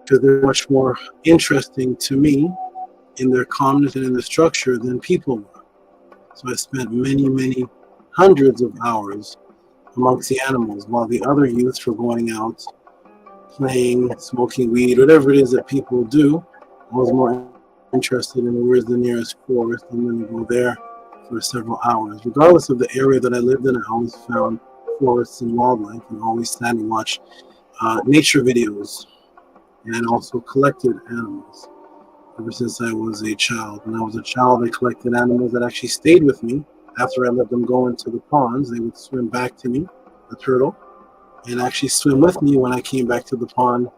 S21: because they're much more interesting to me in their calmness and in their structure than people were. So I spent many hundreds of hours amongst the animals while the other youths were going out playing, smoking weed, whatever it is that people do. I was more interested in where's the nearest forest and then go there for several hours. Regardless of the area that I lived in, I always found forests and wildlife and always sat and watched nature videos, and also collected animals ever since I was a child. When I was a child, I collected animals that actually stayed with me. After I let them go into the ponds, they would swim back to me, the turtle, and actually swim with me when I came back to the pond,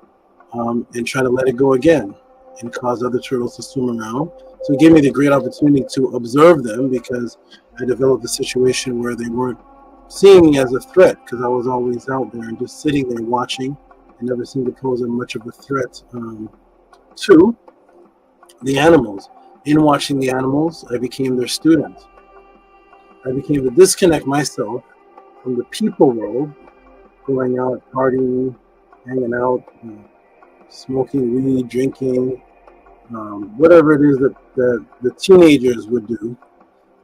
S21: and try to let it go again and cause other turtles to swim around. So it gave me the great opportunity to observe them, because I developed a situation where they weren't seeing me as a threat, because I was always out there and just sitting there watching. I never seemed to pose much of a threat to the animals. In watching the animals, I became their student. I became to disconnect myself from the people world, going out, partying, hanging out, smoking weed, drinking, whatever it is that the teenagers would do.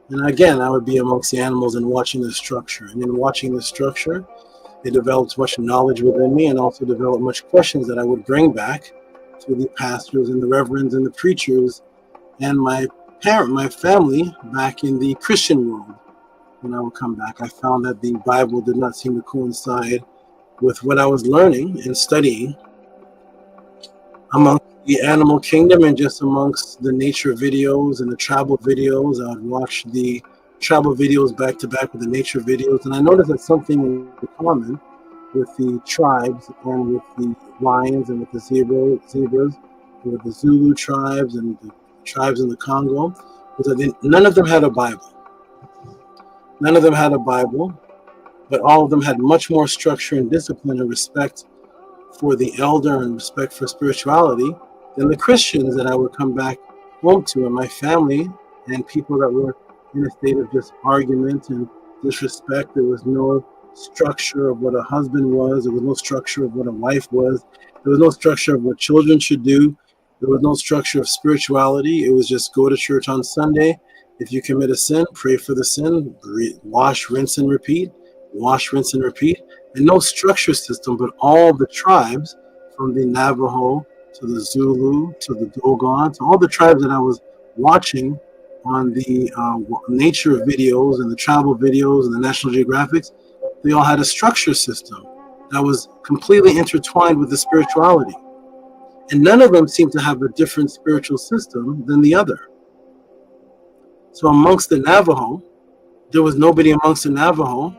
S21: And again, I would be amongst the animals and watching the structure. And in watching the structure, it developed much knowledge within me, and also developed much questions that I would bring back to the pastors and the reverends and the preachers and my family back in the Christian world. When I would come back, I found that the Bible did not seem to coincide with what I was learning and studying amongst the animal kingdom and just amongst the nature videos and the tribal videos. I would watch the tribal videos back to back with the nature videos, and I noticed that something in common with the tribes and with the lions and with the zebras, and with the Zulu tribes and the tribes in the Congo, was that none of them had a Bible. None of them had a Bible, but all of them had much more structure and discipline and respect for the elder and respect for spirituality than the Christians that I would come back home to, and my family and people that were in a state of just argument and disrespect. There was no structure of what a husband was. There was no structure of what a wife was. There was no structure of what children should do. There was no structure of spirituality. It was just go to church on Sunday. If you commit a sin, pray for the sin, wash, rinse, and repeat. Wash, rinse, and repeat. And no structure system, but all the tribes, from the Navajo to the Zulu to the Dogon, to all the tribes that I was watching on the nature videos and the travel videos and the National Geographics, they all had a structure system that was completely intertwined with the spirituality. And none of them seemed to have a different spiritual system than the other. So amongst the Navajo, there was nobody amongst the Navajo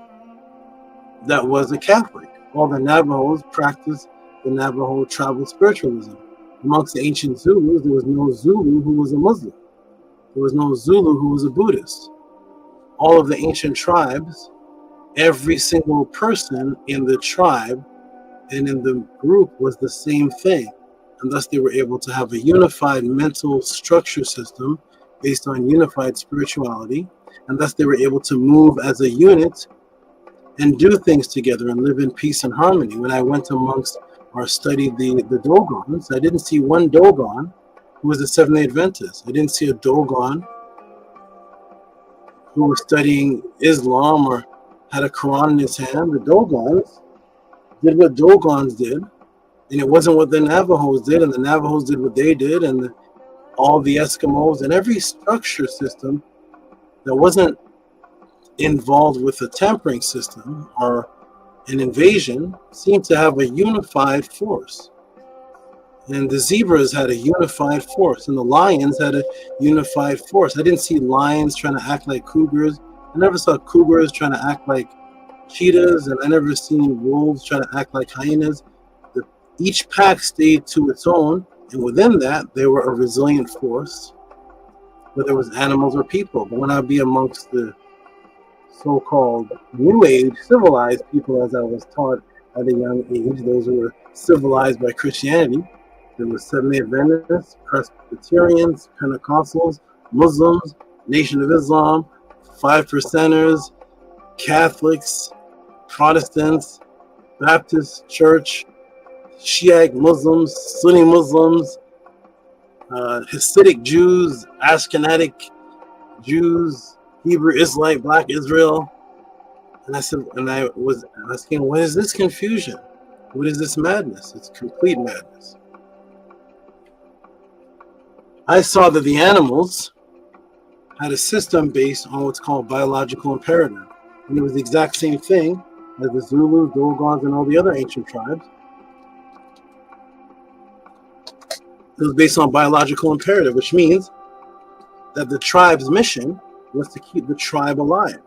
S21: that was a Catholic. All the Navajos practiced the Navajo tribal spiritualism. Amongst the ancient Zulus, there was no Zulu who was a Muslim. There was no Zulu who was a Buddhist. All of the ancient tribes, every single person in the tribe and in the group was the same thing. And thus they were able to have a unified mental structure system based on unified spirituality. And thus they were able to move as a unit and do things together and live in peace and harmony. When I went amongst or studied the Dogons, I didn't see one Dogon who was a Seventh-day Adventist. I didn't see a Dogon who was studying Islam or had a Quran in his hand. The Dogons did what Dogons did, and it wasn't what the Navajos did, and the Navajos did what they did, and all the Eskimos, and every structure system that wasn't involved with a tampering system or an invasion seemed to have a unified force. And the zebras had a unified force, and the lions had a unified force. I didn't see lions trying to act like cougars. I never saw cougars trying to act like cheetahs, and I never seen wolves trying to act like hyenas. Each pack stayed to its own, and within that, they were a resilient force. whether it was animals or people. But when I'd be amongst the so-called New Age civilized people, as I was taught at a young age, those who were civilized by Christianity, there were Seventh-day Adventists, Presbyterians, Pentecostals, Muslims, Nation of Islam, Five Percenters, Catholics, Protestants, Baptist Church, Shiite Muslims, Sunni Muslims, Hasidic Jews, Ashkenazic Jews, Hebrew Israelite, Black Israel. And I was asking, what is this confusion? What is this madness? It's complete madness. I saw that the animals had a system based on what's called biological imperative. And it was the exact same thing as the Zulus, Dogons, and all the other ancient tribes. It was based on biological imperative, which means that the tribe's mission was to keep the tribe alive,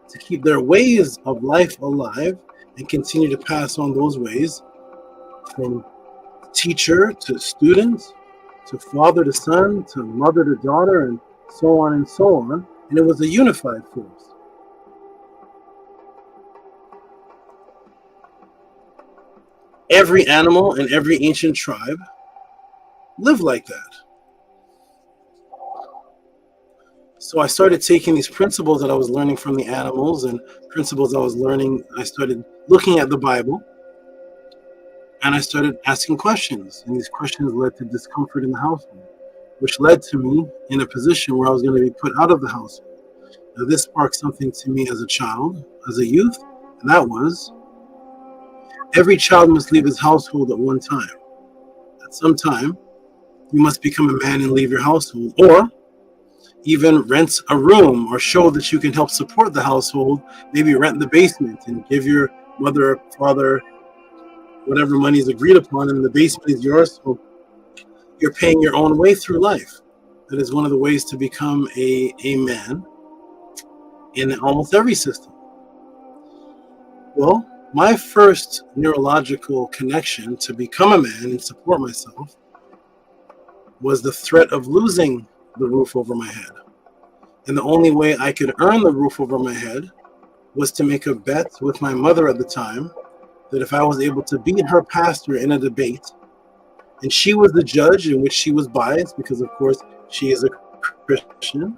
S21: to keep their ways of life alive and continue to pass on those ways from teacher to student, to father to son, to mother to daughter, and so on and so on. And it was a unified force. Every animal and every ancient tribe lived like that. So I started taking these principles that I was learning from the animals and principles I was learning. I started looking at the Bible and I started asking questions. And these questions led to discomfort in the household, which led to me in a position where I was going to be put out of the household. Now, this sparked something to me as a child, as a youth, and that was every child must leave his household at one time. At some time, you must become a man and leave your household, or even rent a room or show that you can help support the household. Maybe rent the basement and give your mother or father whatever money is agreed upon, and the basement is yours, so you're paying your own way through life. That is one of the ways to become a man in almost every system. Well, my first neurological connection to become a man and support myself was the threat of losing the roof over my head. And the only way I could earn the roof over my head was to make a bet with my mother at the time that if I was able to beat her pastor in a debate, and she was the judge in which she was biased because of course she is a Christian,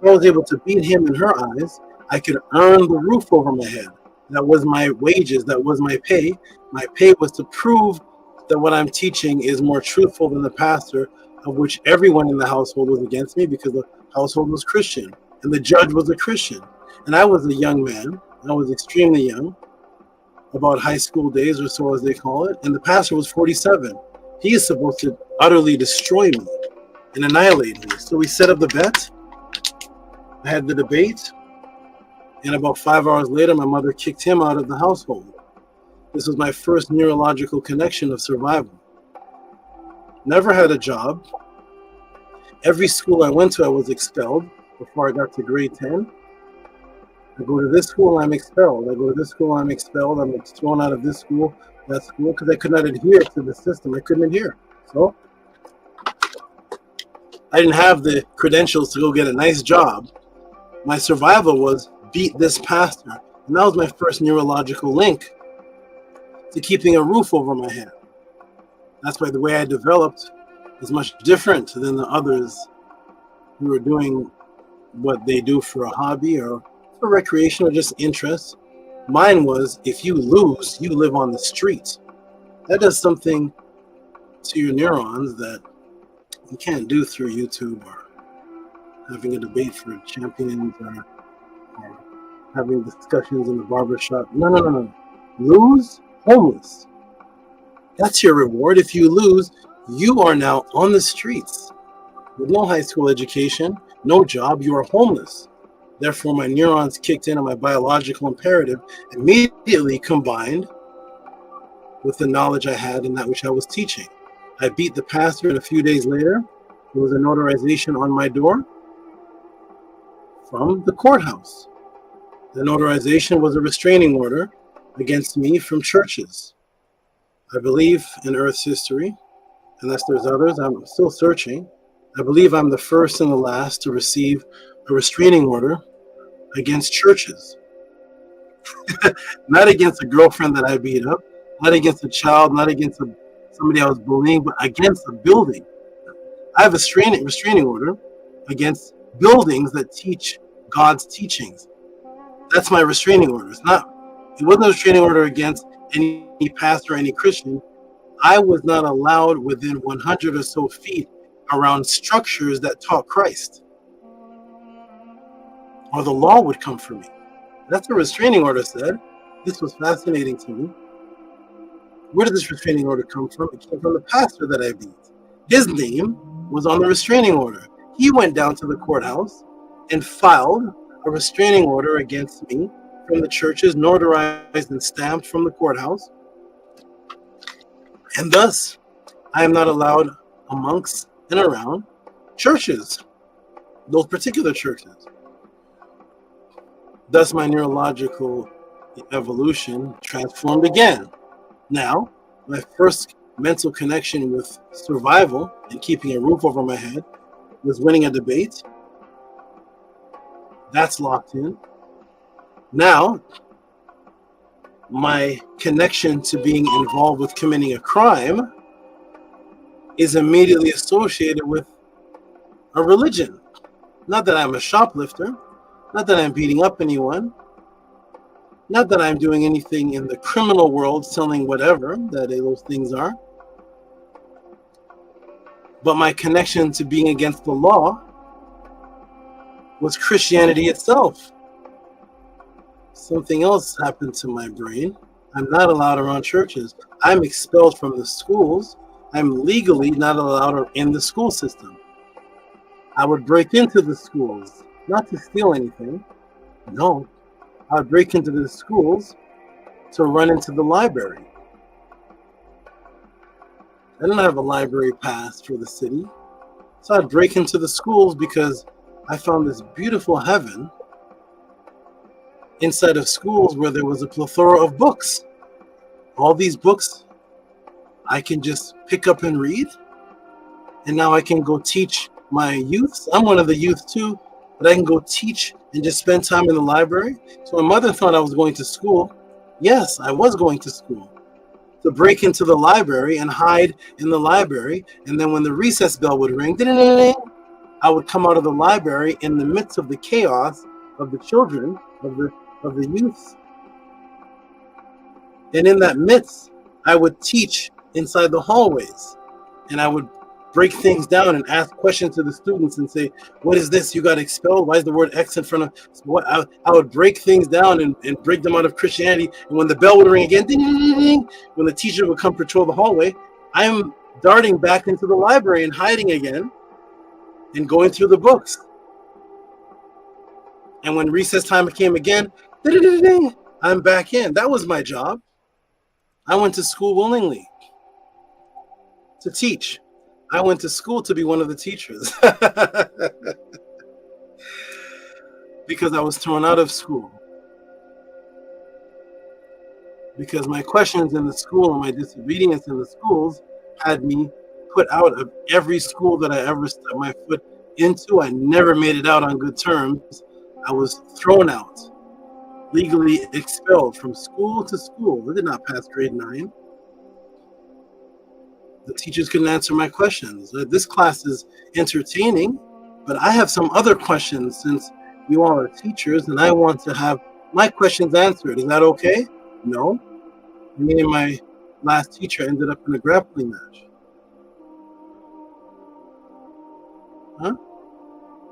S21: if I was able to beat him in her eyes, I could earn the roof over my head. That was my wages, that was my pay. My pay was to prove that what I'm teaching is more truthful than the pastor, of which everyone in the household was against me because the household was Christian and the judge was a Christian. And I was a young man. I was extremely young, about high school days or so as they call it. And the pastor was 47. He is supposed to utterly destroy me and annihilate me. So we set up the bet. I had the debate. And about 5 hours later, my mother kicked him out of the household. This was my first neurological connection of survival. Never had a job. Every school I went to, I was expelled before I got to grade 10. I go to this school, I'm expelled. I go to this school, I'm expelled. I'm thrown out of this school, that school, because I could not adhere to the system. I couldn't adhere. So I didn't have the credentials to go get a nice job. My survival was beat this pastor. And that was my first neurological link to keeping a roof over my head. That's why the way I developed is much different than the others who are doing what they do for a hobby or for recreation or just interest. Mine was, if you lose, you live on the street. That does something to your neurons that you can't do through YouTube or having a debate for champions or having discussions in the barbershop. No. Lose, homeless. That's your reward. If you lose, you are now on the streets with no high school education, no job, you are homeless. Therefore, my neurons kicked in on my biological imperative, immediately combined with the knowledge I had and that which I was teaching. I beat the pastor, and a few days later, there was a notarization on my door from the courthouse. The notarization was a restraining order against me from churches. I believe in Earth's history, unless there's others, I'm still searching. I believe I'm the first and the last to receive a restraining order against churches. Not against a girlfriend that I beat up, not against a child, not against somebody I was bullying, but against a building. I have a restraining order against buildings that teach God's teachings. That's my restraining order. It wasn't a restraining order against any pastor or any Christian. I was not allowed within 100 or so feet around structures that taught Christ, or the law would come for me. That's what a restraining order said. This was fascinating to me. Where did this restraining order come from? It came from the pastor that I beat. His name was on the restraining order. He went down to the courthouse and filed a restraining order against me from the churches, notarized and stamped from the courthouse. And thus, I am not allowed amongst and around churches, those particular churches. Thus, my neurological evolution transformed again. Now, my first mental connection with survival and keeping a roof over my head was winning a debate. That's locked in. Now, my connection to being involved with committing a crime is immediately associated with a religion. Not that I'm a shoplifter, not that I'm beating up anyone, not that I'm doing anything in the criminal world, selling whatever that those things are, but my connection to being against the law was Christianity itself. Something else happened to my brain. I'm not allowed around churches. I'm expelled from the schools. I'm legally not allowed in the school system. I would break into the schools, not to steal anything. No, I would break into the schools to run into the library. I didn't have a library pass for the city. So I'd break into the schools because I found this beautiful heaven inside of schools where there was a plethora of books. All these books I can just pick up and read. And now I can go teach my youth. I'm one of the youth too, but I can go teach and just spend time in the library. So my mother thought I was going to school. Yes, I was going to school. To break into the library and hide in the library. And then when the recess bell would ring, I would come out of the library in the midst of the chaos of the children, of the youth. And in that midst, I would teach inside the hallways. And I would break things down and ask questions to the students and say, what is this? You got expelled? Why is the word X in front of what? I would break things down and break them out of Christianity. And when the bell would ring again, ding, ding, ding, ding, when the teacher would come patrol the hallway, I'm darting back into the library and hiding again and going through the books. And when recess time came again, ding, ding, ding, ding, I'm back in. That was my job. I went to school willingly to teach. I went to school to be one of the teachers because I was thrown out of school. Because my questions in the school and my disobedience in the schools had me put out of every school that I ever stepped my foot into. I never made it out on good terms. I was thrown out, legally expelled from school to school. I did not pass grade 9. The teachers couldn't answer my questions. This class is entertaining, but I have some other questions since you all are teachers and I want to have my questions answered. Is that okay? No. Me and my last teacher ended up in a grappling match. Huh?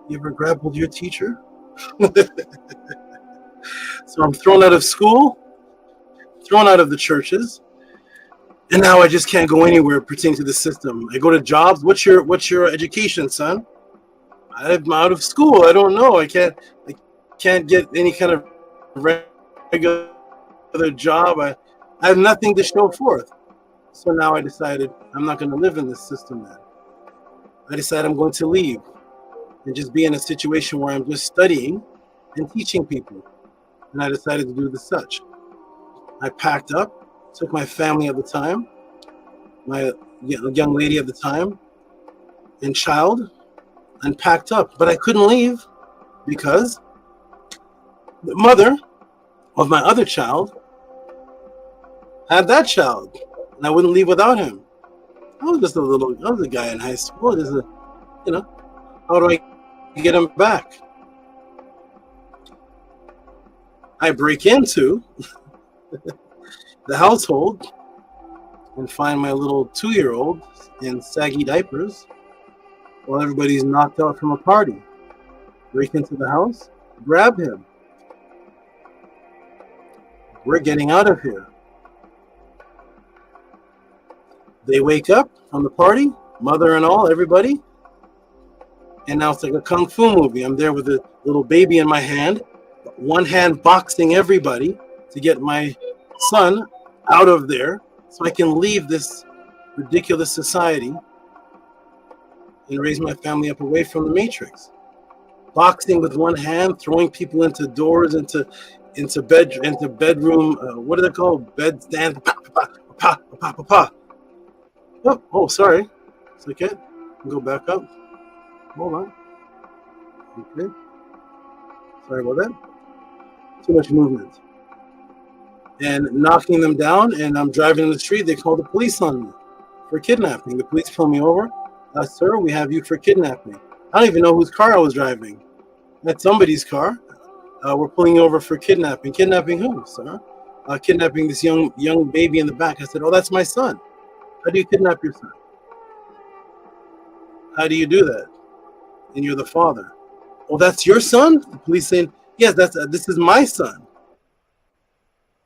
S21: You ever grappled your teacher? So I'm thrown out of school, thrown out of the churches. And now I just can't go anywhere pertaining to the system. I go to jobs. What's your education, son? I'm out of school. I don't know. I can't get any kind of regular job. I have nothing to show forth. So now I decided I'm not going to live in this system then. I decided I'm going to leave and just be in a situation where I'm just studying and teaching people. And I decided to do the such. I packed up. Took my family at the time, my young lady at the time, and child, and packed up, but I couldn't leave because the mother of my other child had that child, and I wouldn't leave without him. I was a guy in high school. How do I get him back? I break into the household and find my little 2-year-old in saggy diapers while everybody's knocked out from a party. Break into the house, grab him. We're getting out of here. They wake up from the party, mother and all, everybody. And now it's like a kung fu movie. I'm there with a little baby in my hand, one hand boxing everybody to get my son out of there so I can leave this ridiculous society and raise my family up away from the matrix. Boxing with one hand, throwing people into doors, into bedroom, what are they called? Bed stand. Oh, sorry. It's okay. Go back up. Hold on. Okay. Sorry about that. Too much movement. And knocking them down, and I'm driving in the street. They call the police on me for kidnapping. The police pull me over. Sir, we have you for kidnapping. I don't even know whose car I was driving. That's somebody's car. We're pulling you over for kidnapping. Kidnapping who, sir? Kidnapping this young baby in the back. I said, oh, that's my son. How do you kidnap your son? How do you do that? And you're the father. Oh, that's your son? The police saying, yes, this is my son.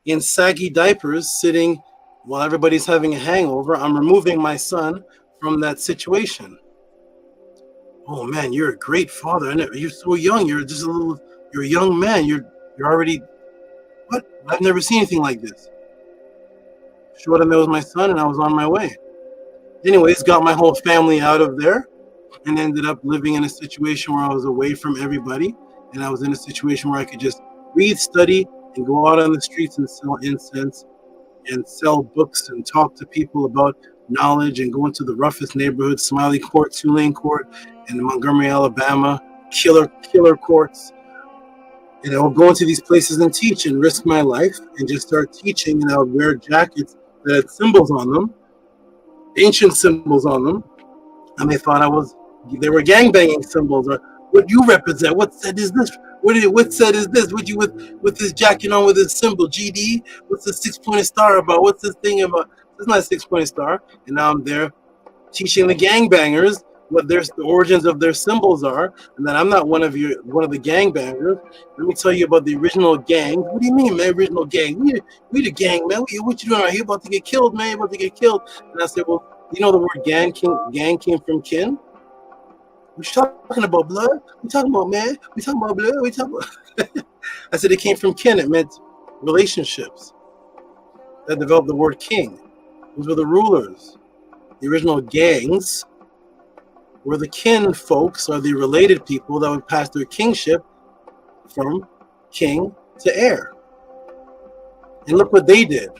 S21: In saggy diapers, sitting while everybody's having a hangover. I'm removing my son from that situation. Oh man, you're a great father. You're so young. You're a young man. You're already, what? I've never seen anything like this. Showed him it was my son, and I was on my way. Anyways, got my whole family out of there and ended up living in a situation where I was away from everybody. And I was in a situation where I could just read, study, and go out on the streets and sell incense and sell books and talk to people about knowledge and go into the roughest neighborhoods, Smiley Court, Tulane Court, and Montgomery, Alabama, killer courts. And I would go into these places and teach and risk my life and just start teaching. And I would wear jackets that had symbols on them, ancient symbols on them. And they thought they were gangbanging symbols. Or what you represent? What set is this? What set is this? What you with this jacket on with this symbol? GD? What's this 6-pointed star about? What's this thing about? It's not a 6-pointed star. And now I'm there teaching the gangbangers what the origins of their symbols are, and that I'm not one of the gangbangers. Let me tell you about the original gang. What do you mean, man? Original gang? We the gang, man. What you doing right here? About to get killed, man. About to get killed. And I said, well, you know the word gang came from kin. What you talking about, blood? We talking about, man? We talking about blood? We talking about? I said it came from kin. It meant relationships. That developed the word king. Those were the rulers. The original gangs were the kin folks, or the related people that would pass their kingship from king to heir. And look what they did.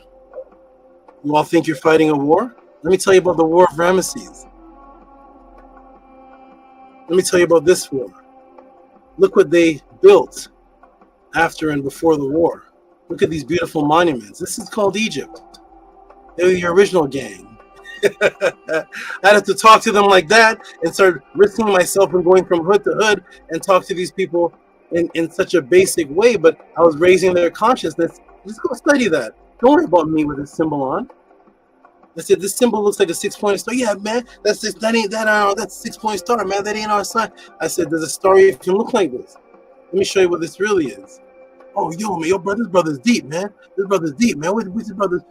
S21: You all think you're fighting a war? Let me tell you about the War of Ramesses. Let me tell you about this war. Look what they built after and before the war. Look at these beautiful monuments. This is called Egypt. They were the original gang. I had to talk to them like that and start risking myself and going from hood to hood and talk to these people in such a basic way, but I was raising their consciousness. Just go study that. Don't worry about me with this symbol on. I said, this symbol looks like a 6-pointed star. Yeah, man, that's a 6-point star, man. That ain't our sign. I said, there's a star it can look like this. Let me show you what this really is. Oh, yo, man, this brother's deep, man. This brother's deep, man. What's this brother's?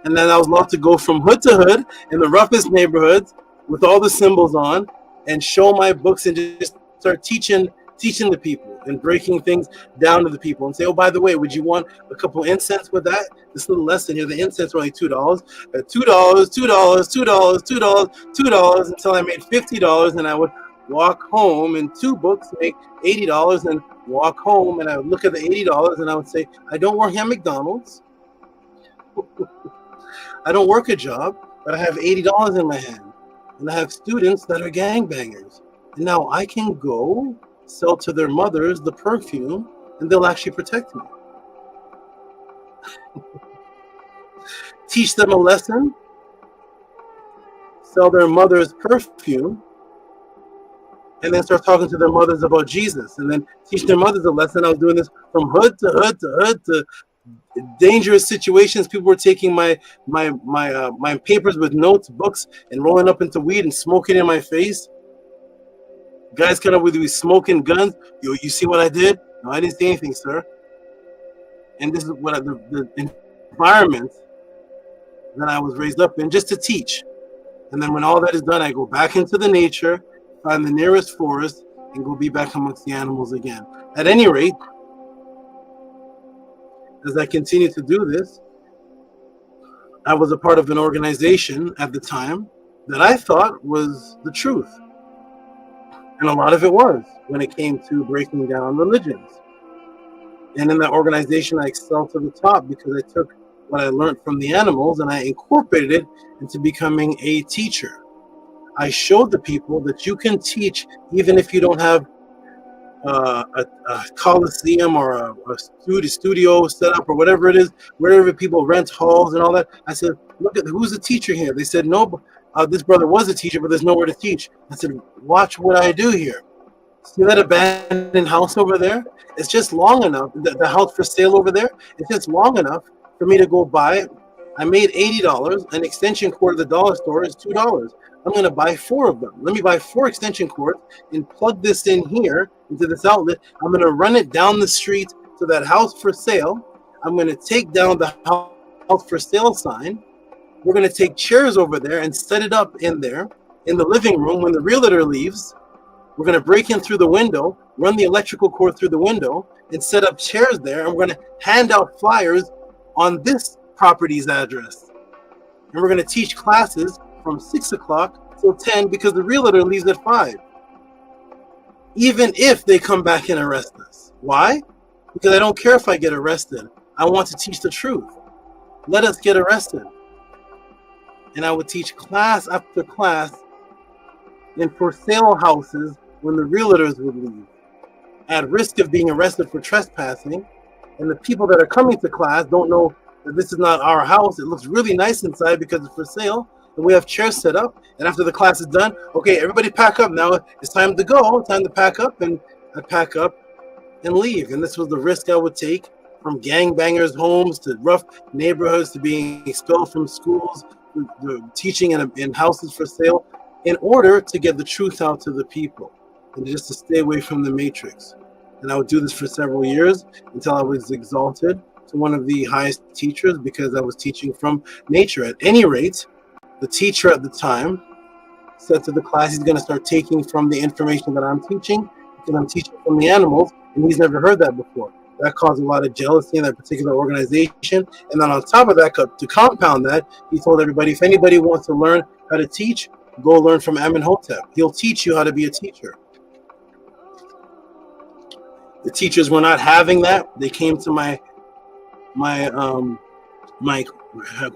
S21: And then I was allowed to go from hood to hood in the roughest neighborhoods with all the symbols on and show my books and just start teaching the people and breaking things down to the people and say, oh, by the way, would you want a couple incense with that? This little lesson here, the incense were like $2. $2 until I made $50, and I would walk home and 2 books make $80 and walk home, and I would look at the $80 and I would say, I don't work at McDonald's. I don't work a job, but I have $80 in my hand. And I have students that are gangbangers. And now I can go sell to their mothers the perfume, and they'll actually protect me. Teach them a lesson, sell their mothers perfume, and then start talking to their mothers about Jesus, and then teach their mothers a lesson. I was doing this from hood to hood to hood to dangerous situations. People were taking my papers with notes, books, and rolling up into weed and smoking in my face. Guys kind of with these smoking guns. You see what I did? No, I didn't see anything, sir. And this is what the environment that I was raised up in, just to teach. And then when all that is done, I go back into the nature, find the nearest forest, and go be back amongst the animals again. At any rate, as I continue to do this, I was a part of an organization at the time that I thought was the truth. And a lot of it was when it came to breaking down religions. And in that organization, I excelled to the top because I took what I learned from the animals and I incorporated it into becoming a teacher. I showed the people that you can teach even if you don't have a coliseum or a studio set up or whatever it is, wherever people rent halls and all that. I said, look at who's the teacher here. They said, no, this brother was a teacher, but there's nowhere to teach. I said, watch what I do here. See that abandoned house over there? It's just long enough, the house for sale over there, it's just long enough for me to go buy it. I made $80. An extension cord at the dollar store is $2. I'm going to buy 4 of them. Let me buy 4 extension cords and plug this in here into this outlet. I'm going to run it down the street to that house for sale. I'm going to take down the house for sale sign. We're going to take chairs over there and set it up in there in the living room. When the realtor leaves, we're going to break in through the window, run the electrical cord through the window, and set up chairs there. And we're going to hand out flyers on this property's address. And we're going to teach classes from 6 o'clock till 10 because the realtor leaves at 5. Even if they come back and arrest us. Why? Because I don't care if I get arrested. I want to teach the truth. Let us get arrested. And I would teach class after class in for sale houses when the realtors would leave, at risk of being arrested for trespassing. And the people that are coming to class don't know that this is not our house. It looks really nice inside because it's for sale. And we have chairs set up. And after the class is done, okay, everybody pack up. Now it's time to go. It's time to pack up. And I pack up and leave. And this was the risk I would take, from gangbangers' homes to rough neighborhoods to being expelled from schools, to teaching in houses for sale, in order to get the truth out to the people and just to stay away from the matrix. And I would do this for several years until I was exalted to one of the highest teachers because I was teaching from nature. At any rate, the teacher at the time said to the class he's going to start taking from the information that I'm teaching because I'm teaching from the animals, and he's never heard that before. That caused a lot of jealousy in that particular organization. And then on top of that, to compound that, he told everybody, if anybody wants to learn how to teach, go learn from Amenhotep. He'll teach you how to be a teacher. The teachers were not having that. They came to my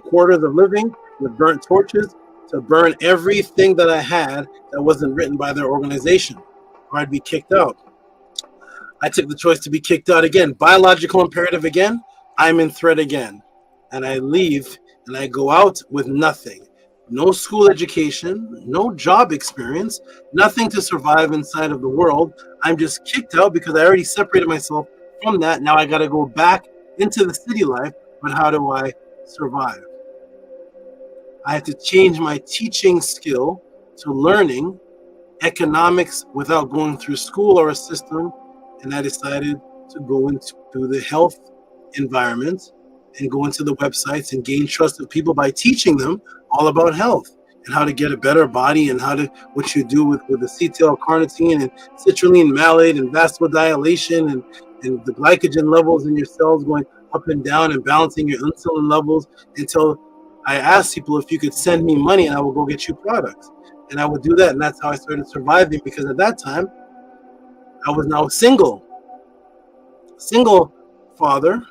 S21: quarters of living with burnt torches to burn everything that I had that wasn't written by their organization, or I'd be kicked out. I took the choice to be kicked out again. Biological imperative again. I'm in threat again. And I leave and I go out with nothing. No school education, no job experience, nothing to survive inside of the world. I'm just kicked out because I already separated myself from that. Now I got to go back into the city life, but how do I survive? I have to change my teaching skill to learning economics without going through school or a system. And I decided to go into the health environment and go into the websites and gain trust of people by teaching them all about health and how to get a better body and what you do with the acetyl-carnitine and citrulline malate and vasodilation and the glycogen levels in your cells going up and down and balancing your insulin levels, until I asked people if you could send me money and I will go get you products. And I would do that, and that's how I started surviving, because at that time I was now single father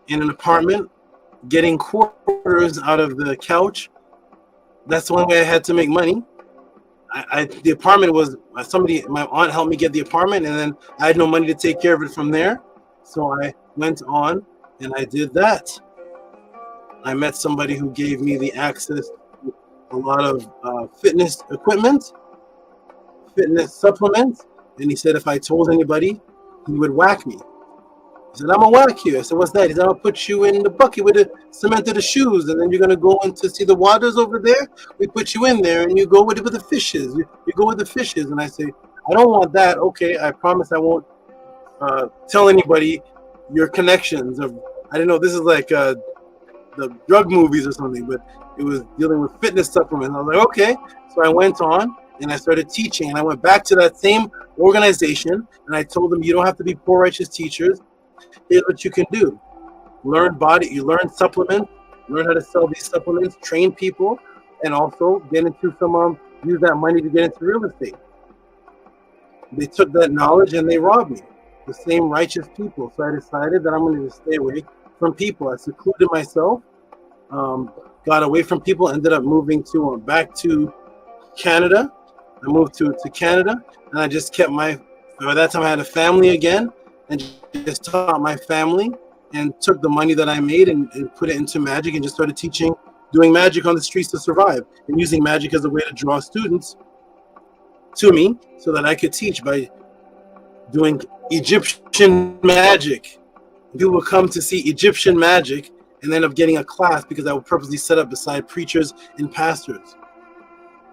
S21: in an apartment, getting quarters out of the couch. That's the only way I had to make money. the apartment was my aunt helped me get the apartment, and then I had no money to take care of it from there. So I went on and I did that. I met somebody who gave me the access to a lot of fitness equipment, fitness supplements, and he said if I told anybody, he would whack me. He said, I'm gonna whack you. I said, what's that? He said, I'll put you in the bucket with the cement of the shoes, and then you're gonna go in to see the waters over there. We put you in there, and you go with the fishes. You go with the fishes. And I say, I don't want that. Okay, I promise I won't tell anybody your connections. I didn't know this is like the drug movies or something, but it was dealing with fitness supplements. I was like, okay. So I went on and I started teaching, and I went back to that same organization, and I told them, you don't have to be poor righteous teachers. Here's what you can do. Learn supplements, learn how to sell these supplements, train people, and also get into use that money to get into real estate. They took that knowledge and they robbed me. The same righteous people. So I decided that I'm going to stay away from people. I secluded myself, got away from people, ended up moving back to Canada. I moved to Canada, and I just kept by that time I had a family again, and just taught my family and took the money that I made and put it into magic and just started teaching, doing magic on the streets to survive, and using magic as a way to draw students to me so that I could teach by doing Egyptian magic. People would come to see Egyptian magic and end up getting a class because I would purposely set up beside preachers and pastors.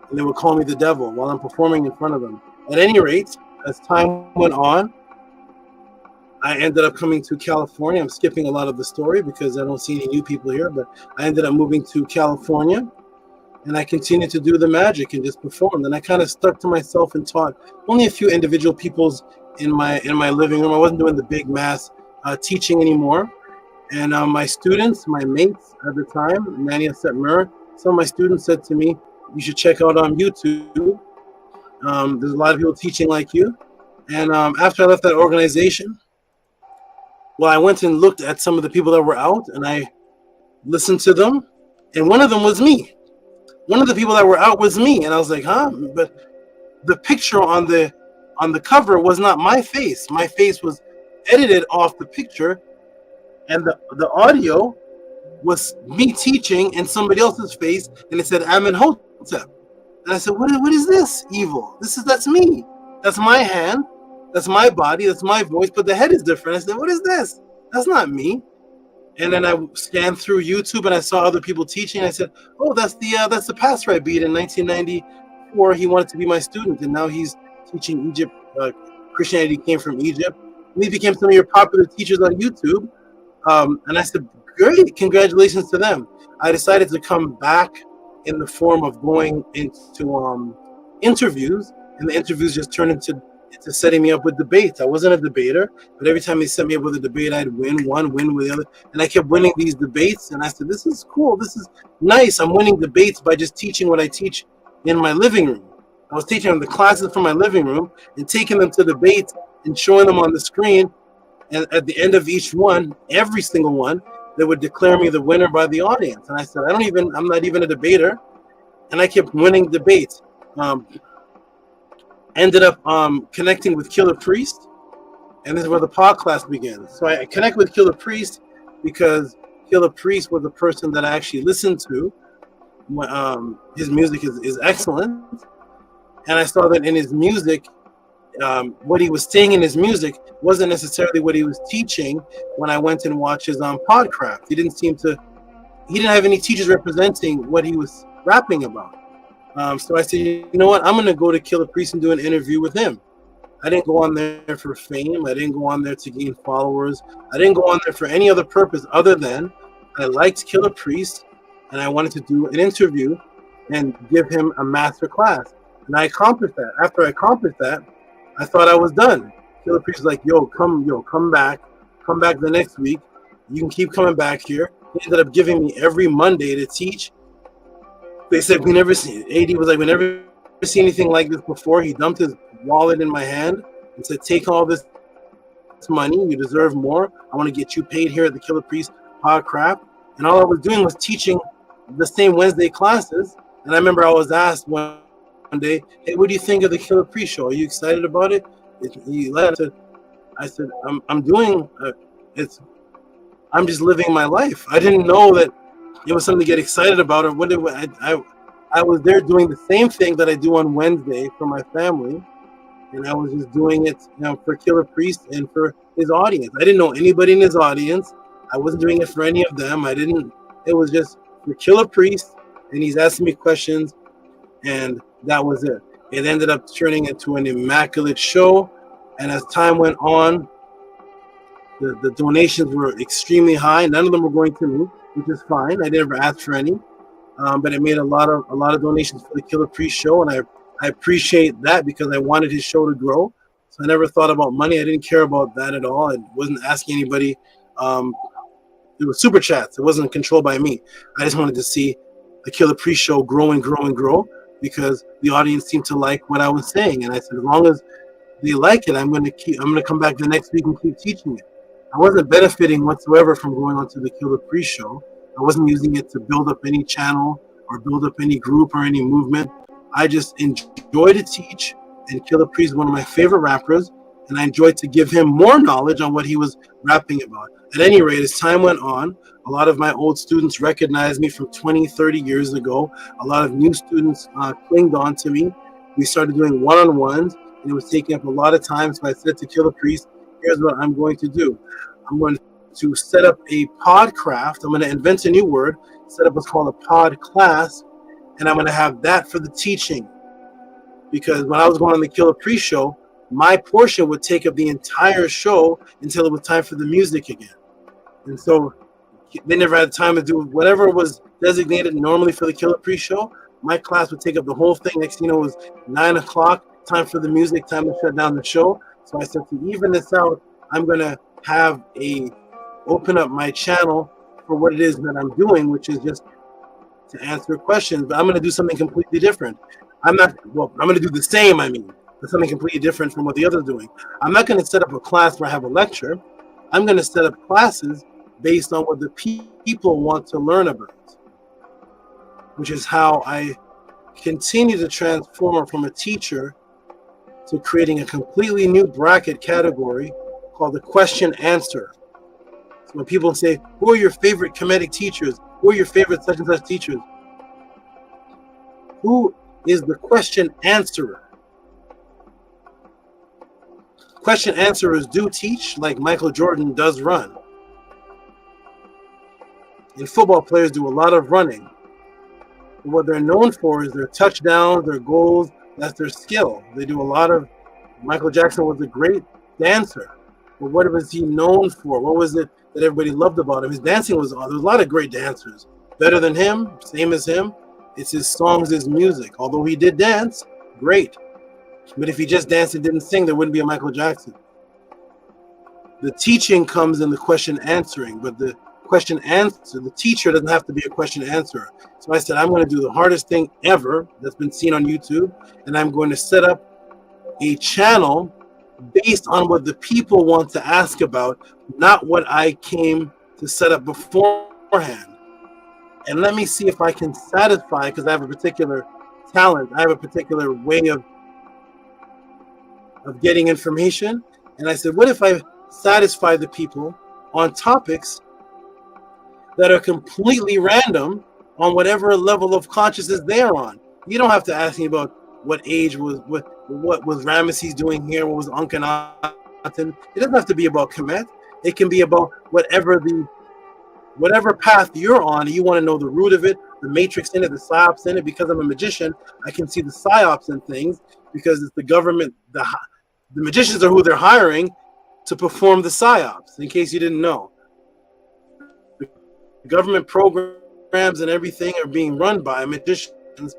S21: And they would call me the devil while I'm performing in front of them. At any rate, as time went on, I ended up coming to California. I'm skipping a lot of the story because I don't see any new people here, but I ended up moving to California, and I continued to do the magic and just perform. And I kind of stuck to myself and taught only a few individual peoples in my living room. I wasn't doing the big mass teaching anymore. And my students, my mates at the time, Nania Setmer, some of my students said to me, you should check out on YouTube. There's a lot of people teaching like you. And after I left that organization, well, I went and looked at some of the people that were out, and I listened to them, and one of them was me. One of the people that were out was me, and I was like, huh? But the picture on the cover was not my face. My face was edited off the picture, and the audio was me teaching and somebody else's face, and it said Amenhotep. And I said, what is this evil? That's me. That's my hand. That's my body. That's my voice. But the head is different. I said, what is this? That's not me. And then I scanned through YouTube and I saw other people teaching. I said, oh, that's the pastor I beat in 1994. He wanted to be my student, and now he's teaching Egypt. Christianity came from Egypt. And he became some of your popular teachers on YouTube. And I said, great, congratulations to them. I decided to come back in the form of going into interviews, and the interviews just turned into setting me up with debates. I wasn't a debater, but every time they set me up with a debate, I'd win one, win with the other, and I kept winning these debates. And I said, this is cool, this is nice. I'm winning debates by just teaching what I teach in my living room. I was teaching them the classes from my living room and taking them to debates and showing them on the screen. And at the end of each one, every single one, they would declare me the winner by the audience. And I said, I'm not even a debater. And I kept winning debates. Ended up connecting with Killer Priest, and this is where the pod class began. So I connect with Killer Priest because Killer Priest was the person that I actually listened to. His music is excellent, and I saw that in his music, what he was saying in his music wasn't necessarily what he was teaching. When I went and watched his Podcraft, he didn't have any teachers representing what he was rapping about. So I said, you know what? I'm going to go to Killer Priest and do an interview with him. I didn't go on there for fame. I didn't go on there to gain followers. I didn't go on there for any other purpose other than I liked Killer Priest, and I wanted to do an interview and give him a master class. And I accomplished that. After I accomplished that, I thought I was done. Killer Priest was like, come back the next week. You can keep coming back here. He ended up giving me every Monday to teach. They said, AD was like, we never seen anything like this before. He dumped his wallet in my hand and said, take all this money. You deserve more. I want to get you paid here at the Killer Priest Podcraft. And all I was doing was teaching the same Wednesday classes. And I remember I was asked one day, hey, what do you think of the Killer Pre-Show? Are you excited about it? He laughed. I said, I'm doing, I'm just living my life. I didn't know that it was something to get excited about, or what. I was there doing the same thing that I do on Wednesday for my family, and I was just doing it, for Killer Priest and for his audience. I didn't know anybody in his audience. I wasn't doing it for any of them. It was just for Killer Priest, and he's asking me questions, and that was it. It ended up turning into an immaculate show, and as time went on, the donations were extremely high. None of them were going to me, which is fine. I never asked for any, but it made a lot of donations for the Killer Priest show, and I appreciate that because I wanted his show to grow. So I never thought about money. I didn't care about that at all. I wasn't asking anybody. It was super chats. It wasn't controlled by me. I just wanted to see the Killer Priest show grow and grow and grow because the audience seemed to like what I was saying. And I said, as long as they like it, I'm going to come back the next week and keep teaching it. I wasn't benefiting whatsoever from going on to the Killer Priest show. I wasn't using it to build up any channel or build up any group or any movement. I just enjoy to teach, and Killer Priest is one of my favorite rappers, and I enjoyed to give him more knowledge on what he was rapping about. At any rate, as time went on, a lot of my old students recognized me from 20, 30 years ago. A lot of new students clinged on to me. We started doing one-on-ones, and it was taking up a lot of time, so I said to Killer Priest, here's what I'm going to do. I'm going to set up a podcraft. I'm going to invent a new word, set up what's called a pod class, and I'm going to have that for the teaching. Because when I was going on the Killer Priest show, my portion would take up the entire show until it was time for the music again. And so they never had time to do whatever was designated normally for the Killer Priest show. My class would take up the whole thing. Next thing you know, it was 9 o'clock, time for the music, time to shut down the show. So I said, to even this out, I'm going to have open up my channel for what it is that I'm doing, which is just to answer questions, but I'm going to do something completely different. I'm going to do the same, but something completely different from what the others are doing. I'm not going to set up a class where I have a lecture. I'm going to set up classes based on what the people want to learn about, which is how I continue to transform from a teacher to creating a completely new bracket category called the question answer. So when people say, who are your favorite Kemetic teachers? Who are your favorite such and such teachers? Who is the question answerer? Question answerers do teach, like Michael Jordan does run. And football players do a lot of running. And what they're known for is their touchdowns, their goals. That's their skill. They do a lot of. Michael Jackson was a great dancer, but what was he known for? What was it that everybody loved about him? His dancing was. There was a lot of great dancers, better than him, same as him. It's his songs, his music. Although he did dance, great. But if he just danced and didn't sing, there wouldn't be a Michael Jackson. The teaching comes in the question answering, but the question answer, the teacher doesn't have to be a question answerer. So I said, I'm going to do the hardest thing ever that's been seen on YouTube, and I'm going to set up a channel based on what the people want to ask about, not what I came to set up beforehand. And let me see if I can satisfy, because I have a particular talent, I have a particular way of getting information. And I said, what if I satisfy the people on topics that are completely random on whatever level of consciousness they're on? You don't have to ask me about what age was, what was Ramesses doing here, what was Akhenaten. It doesn't have to be about Kemet. It can be about whatever path you're on. You want to know the root of it, the matrix in it, the psyops in it. Because I'm a magician, I can see the psyops in things, because it's the government. The magicians are who they're hiring to perform the psyops, in case you didn't know. The government programs and everything are being run by magicians,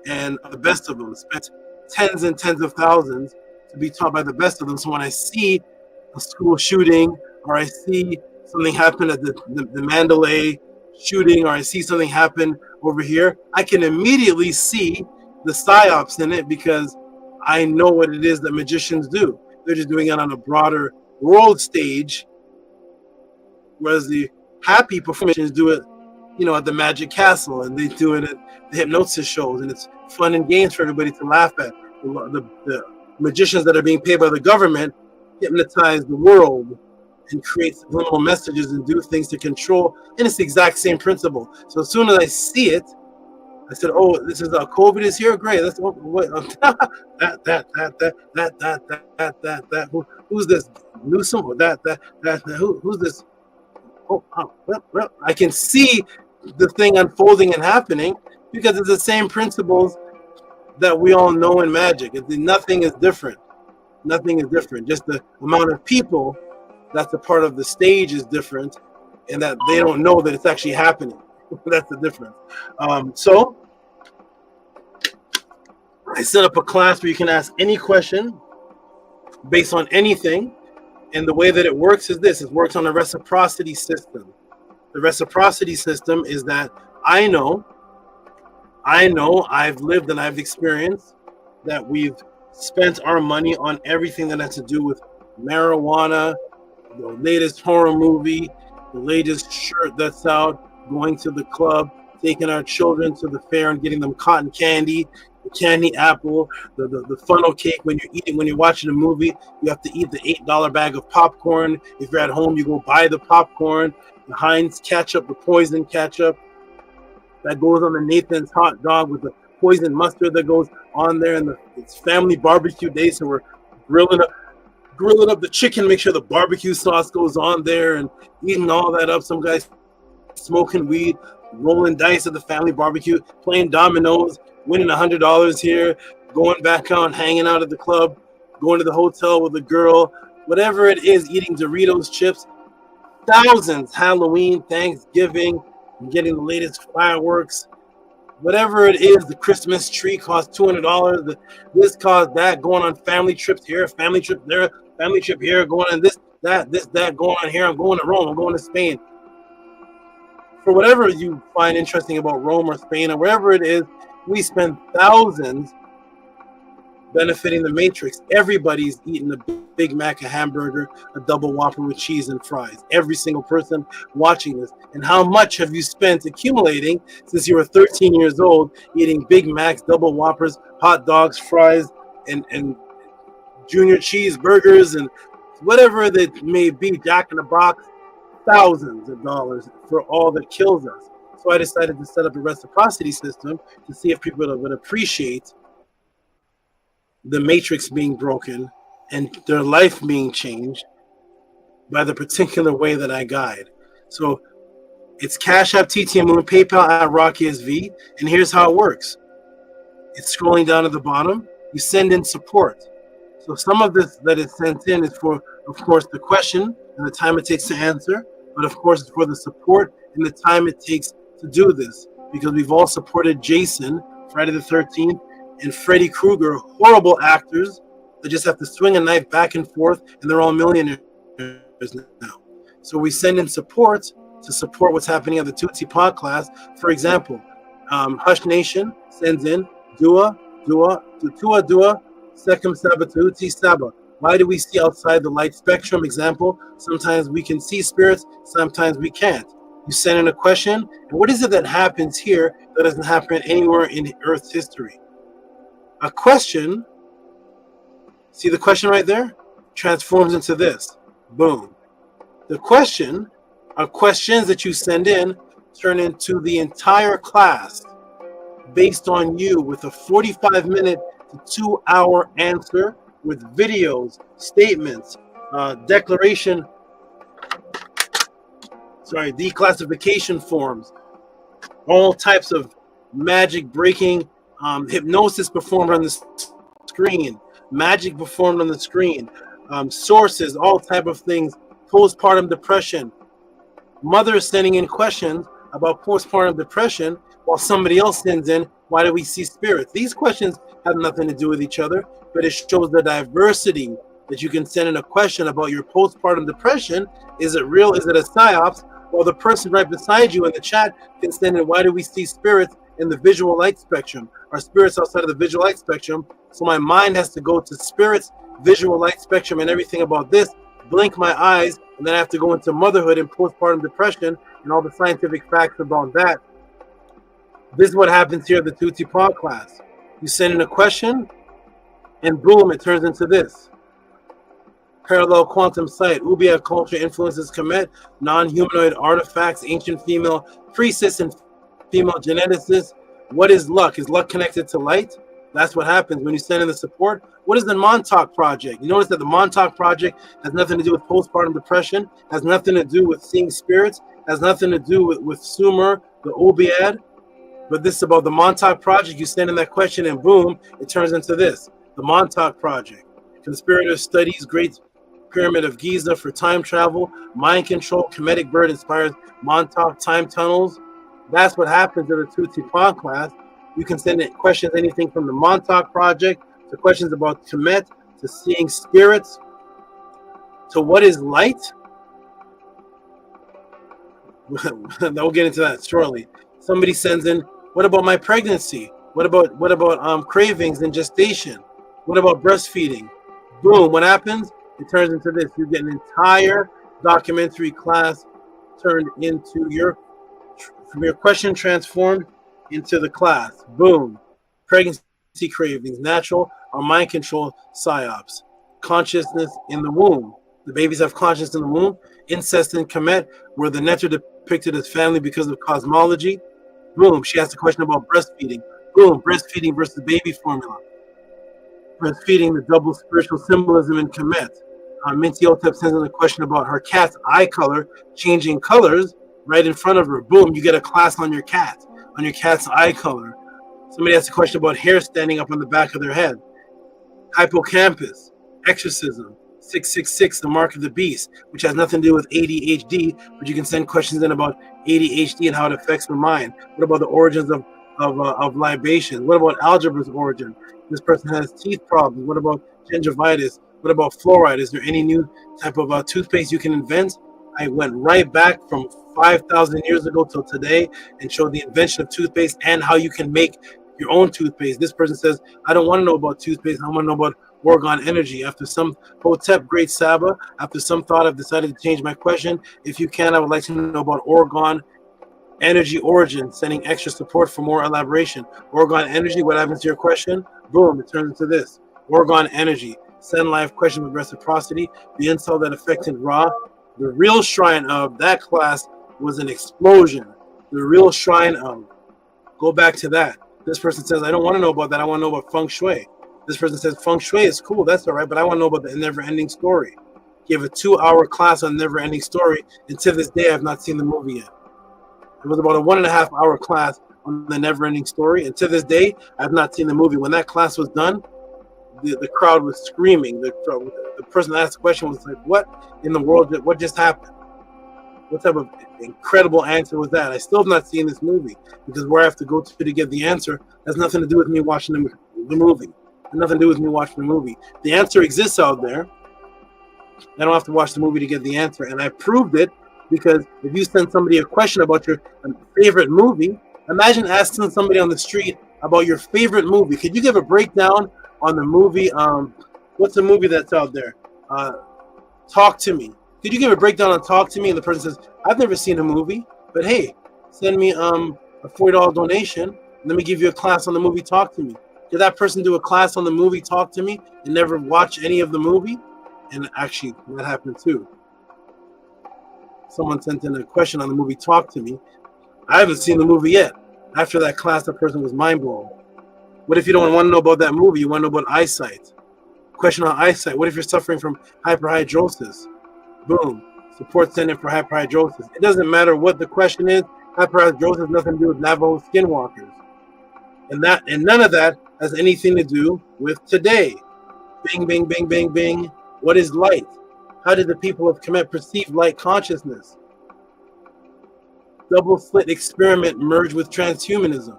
S21: and the best of them spent tens and tens of thousands to be taught by the best of them. So when I see a school shooting, or I see something happen at the Mandalay shooting, or I see something happen over here, I can immediately see the psyops in it, because I know what it is that magicians do. They're just doing it on a broader world stage, whereas the happy performers do it, at the Magic Castle, and they do it at the hypnosis shows, and it's fun and games for everybody to laugh at. The magicians that are being paid by the government hypnotize the world and create subliminal messages and do things to control. And it's the exact same principle. So as soon as I see it, I said, "Oh, this is COVID is here. Great. That's what that. Who's this? Newsom or that? Who's this? Oh, well, I can see the thing unfolding and happening because it's the same principles that we all know in magic. Nothing is different. Nothing is different. Just the amount of people that's a part of the stage is different, and that they don't know that it's actually happening. That's the difference. So I set up a class where you can ask any question based on anything. And the way that it works is this. It works on a reciprocity system. The reciprocity system is that I know, I've lived and I've experienced that we've spent our money on everything that has to do with marijuana, the latest horror movie, the latest shirt that's out, going to the club, taking our children to the fair and getting them cotton candy, the candy apple, the funnel cake. When you're watching a movie, you have to eat the $8 bag of popcorn. If you're at home, you go buy the popcorn, the Heinz ketchup, the poison ketchup that goes on the Nathan's hot dog with the poison mustard that goes on there, and it's family barbecue day, so we're grilling up the chicken, make sure the barbecue sauce goes on there, and eating all that up. Some guys smoking weed, rolling dice at the family barbecue, playing dominoes, winning $100 here, going back out, hanging out at the club, going to the hotel with a girl, whatever it is, eating Doritos chips, thousands, Halloween, Thanksgiving, getting the latest fireworks, whatever it is. The Christmas tree costs $200. This costs that. Going on family trips here, family trip there, family trip here. Going on this, that. Going on here. I'm going to Rome. I'm going to Spain. For whatever you find interesting about Rome or Spain or wherever it is, we spend thousands benefiting the matrix. Everybody's eating a Big Mac, a hamburger, a double Whopper with cheese and fries. Every single person watching this. And how much have you spent accumulating since you were 13 years old, eating Big Macs, double Whoppers, hot dogs, fries, and junior cheeseburgers, and whatever that may be, Jack in the Box, thousands of dollars for all that kills us. So I decided to set up a reciprocity system to see if people would appreciate the matrix being broken and their life being changed by the particular way that I guide. So it's Cash App, TTM Moon, PayPal at RockySV, and here's how it works. It's scrolling down at the bottom. You send in support. So some of this that is sent in is for, of course, the question and the time it takes to answer, but of course it's for the support and the time it takes to do this, because we've all supported Jason, Friday the 13th, and Freddy Krueger, horrible actors that just have to swing a knife back and forth, and they're all millionaires now. So we send in support to support what's happening at the Tutsi Pod class. For example, Hush Nation sends in Dua, Sekum Saba, Tehuti Saba. Why do we see outside the light spectrum? Example, sometimes we can see spirits, sometimes we can't. You send in a question, and what is it that happens here that doesn't happen anywhere in Earth's history? A question, see the question right there? Transforms into this. Boom. The question, are questions that you send in, turn into the entire class based on you with a 45-minute to 2-hour answer with videos, statements, declassification forms, all types of magic breaking, hypnosis performed on the screen, magic performed on the screen, sources, all type of things, postpartum depression. Mothers sending in questions about postpartum depression while somebody else sends in, why do we see spirits? These questions have nothing to do with each other, but it shows the diversity that you can send in a question about your postpartum depression. Is it real? Is it a psyops? While the person right beside you in the chat can send in, why do we see spirits in the visual light spectrum? Are spirits outside of the visual light spectrum? So my mind has to go to spirits, visual light spectrum, and everything about this, blink my eyes, and then I have to go into motherhood and postpartum depression and all the scientific facts about that. This is what happens here at the Tutsi Pod class. You send in a question, and boom, it turns into this. Parallel quantum site. Ubia culture influences Kemet, non-humanoid artifacts, ancient female priestess and female geneticist. What is luck? Is luck connected to light? That's what happens when you send in the support. What is the Montauk Project? You notice that the Montauk Project has nothing to do with postpartum depression, has nothing to do with seeing spirits, has nothing to do with Sumer, the Obiad. But this is about the Montauk Project. You send in that question and boom, it turns into this. The Montauk Project. Conspirator studies Great Pyramid of Giza for time travel. Mind control. Kemetic bird inspires Montauk time tunnels. That's what happens in the Tutipon class. You can send in questions, anything from the Montauk Project to questions about Kemet, to seeing spirits, to what is light. We'll get into that shortly. Somebody sends in, what about my pregnancy? What about cravings and gestation? What about breastfeeding? Boom, what happens? It turns into this. You get an entire documentary class turned into your question transformed into the class. Boom. Pregnancy cravings, natural or mind control psyops. Consciousness in the womb. The babies have consciousness in the womb. Incest in Kemet, where the Nets are depicted as family because of cosmology. Boom. She asked a question about breastfeeding. Boom. Breastfeeding versus baby formula. Breastfeeding, the double spiritual symbolism in Kemet. Minty Otep sends in a question about her cat's eye color changing colors right in front of her. Boom. You get a class on your cat, on your cat's eye color. Somebody asked a question about hair standing up on the back of their head. Hippocampus, exorcism, 666, the mark of the beast, which has nothing to do with ADHD, but you can send questions in about ADHD and how it affects the mind. What about the origins of libation? What about algebra's origin? This person has teeth problems. What about gingivitis? What about fluoride? Is there any new type of toothpaste you can invent? I went right back from 5,000 years ago till today and showed the invention of toothpaste and how you can make your own toothpaste. This person says, I don't want to know about toothpaste. I want to know about Orgon energy. After some Hotep, great SABA, after some thought, I've decided to change my question. If you can, I would like to know about Orgon energy origin, sending extra support for more elaboration. Orgon energy, what happens to your question? Boom, it turns into this. Orgon energy, send live question with reciprocity, the insult that affected Ra. The real shrine of that class was an explosion. The real shrine of, go back to that. This person says, I don't want to know about that. I want to know about feng shui. This person says, feng shui is cool. That's all right. But I want to know about the never-ending story. Give a 2-hour class on never-ending story. And to this day, I have not seen the movie yet. It was about a 1.5-hour class on the never-ending story. And to this day, I have not seen the movie. When that class was done, the crowd was screaming. The person that asked the question was like, what in the world, what just happened? What type of incredible answer was that? I still have not seen this movie because where I have to go to get the answer has nothing to do with me watching the movie. It has nothing to do with me watching the movie. The answer exists out there. I don't have to watch the movie to get the answer. And I proved it because if you send somebody a question about your favorite movie, imagine asking somebody on the street about your favorite movie. Could you give a breakdown on the movie? What's the movie that's out there? Talk to Me. Could you give a breakdown on Talk to Me? And the person says, I've never seen a movie, but hey, send me a $40 donation. Let me give you a class on the movie Talk to Me. Did that person do a class on the movie Talk to Me and never watch any of the movie? And actually, that happened too. Someone sent in a question on the movie Talk to Me. I haven't seen the movie yet. After that class, the person was mind blown. What if you don't want to know about that movie? You want to know about eyesight. Question on eyesight. What if you're suffering from hyperhidrosis? Boom. Support sent in for hyperhidrosis. It doesn't matter what the question is. Hyperhidrosis has nothing to do with Navajo skinwalkers. And none of that has anything to do with today. Bing, bing, bing, bing, bing. What is light? How did the people of Kemet perceive light consciousness? Double slit experiment merged with transhumanism.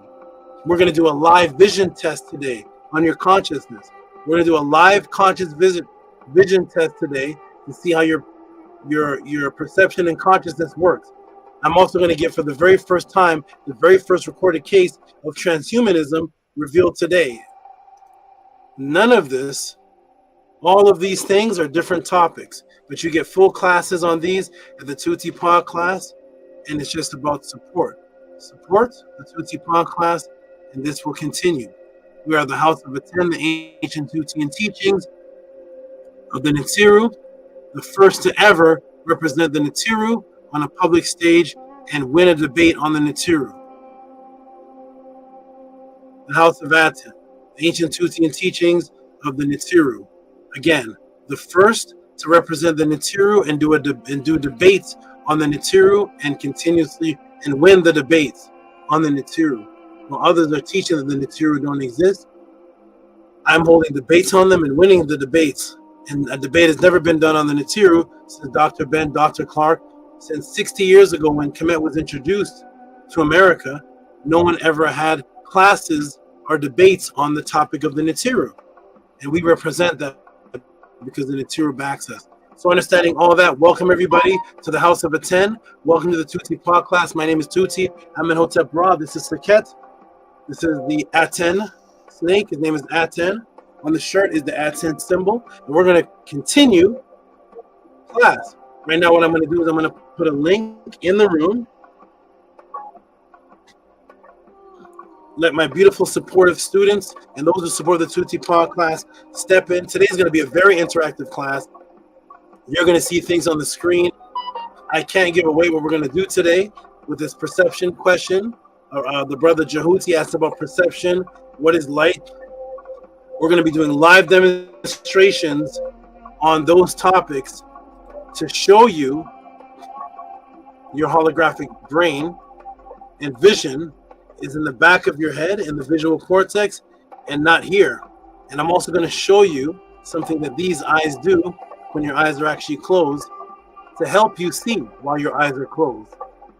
S21: We're going to do a live vision test today on your consciousness. We're going to do a live conscious vision test today to see how your perception and consciousness works. I'm also going to give, for the very first time, the very first recorded case of transhumanism revealed today. None of this, all of these things are different topics, but you get full classes on these at the JHUTY Pod class, and it's just about support. Support the JHUTY Pod class, and this will continue. We are the House of ATEN, the ancient JHUTY and teachings of the Nitsiru, the first to ever represent the Nitsiru on a public stage and win a debate on the Nitsiru. The House of ATEN, the ancient JHUTY and teachings of the Nitsiru. Again, the first to represent the Nitsiru and do debates on the Nitsiru and continuously and win the debates on the Nitsiru. While others are teaching that the Nitsiru don't exist, I'm holding debates on them and winning the debates. And a debate has never been done on the Nitsiru since Dr. Ben, Dr. Clark, since 60 years ago when Kemet was introduced to America. No one ever had classes or debates on the topic of the Nitsiru. And we represent that because the Nitsiru backs us. So understanding all that, welcome everybody to the House of ATEN. Welcome to the JHUTY podcast. My name is JHUTY. I'm in Hotep Ra. This is Saket. This is the ATEN snake. His name is ATEN. On the shirt is the ATEN symbol. And we're going to continue class. Right now what I'm going to do is I'm going to put a link in the room. Let my beautiful supportive students and those who support the JHUTY podcast step in. Today's going to be a very interactive class. You're going to see things on the screen. I can't give away what we're going to do today with this perception question. The brother JHUTY asked about perception. What is light? We're going to be doing live demonstrations on those topics to show you your holographic brain and vision is in the back of your head in the visual cortex and not here. And I'm also going to show you something that these eyes do when your eyes are actually closed to help you see while your eyes are closed.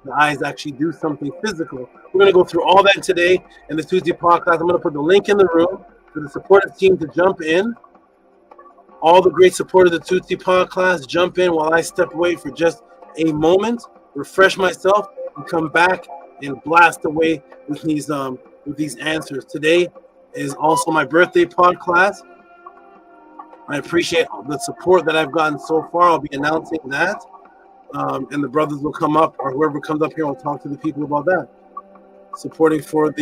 S21: The eyes actually do something physical. We're going to go through all that today in the JHUTY podcast. I'm going to put the link in the room for the supportive team to jump in. All the great supporters of the JHUTY podcast jump in while I step away for just a moment, refresh myself, and come back and blast away with these answers. Today is also my birthday pod class. I appreciate the support that I've gotten so far. I'll be announcing that. And the brothers will come up, or whoever comes up here will talk to the people about that. Supporting for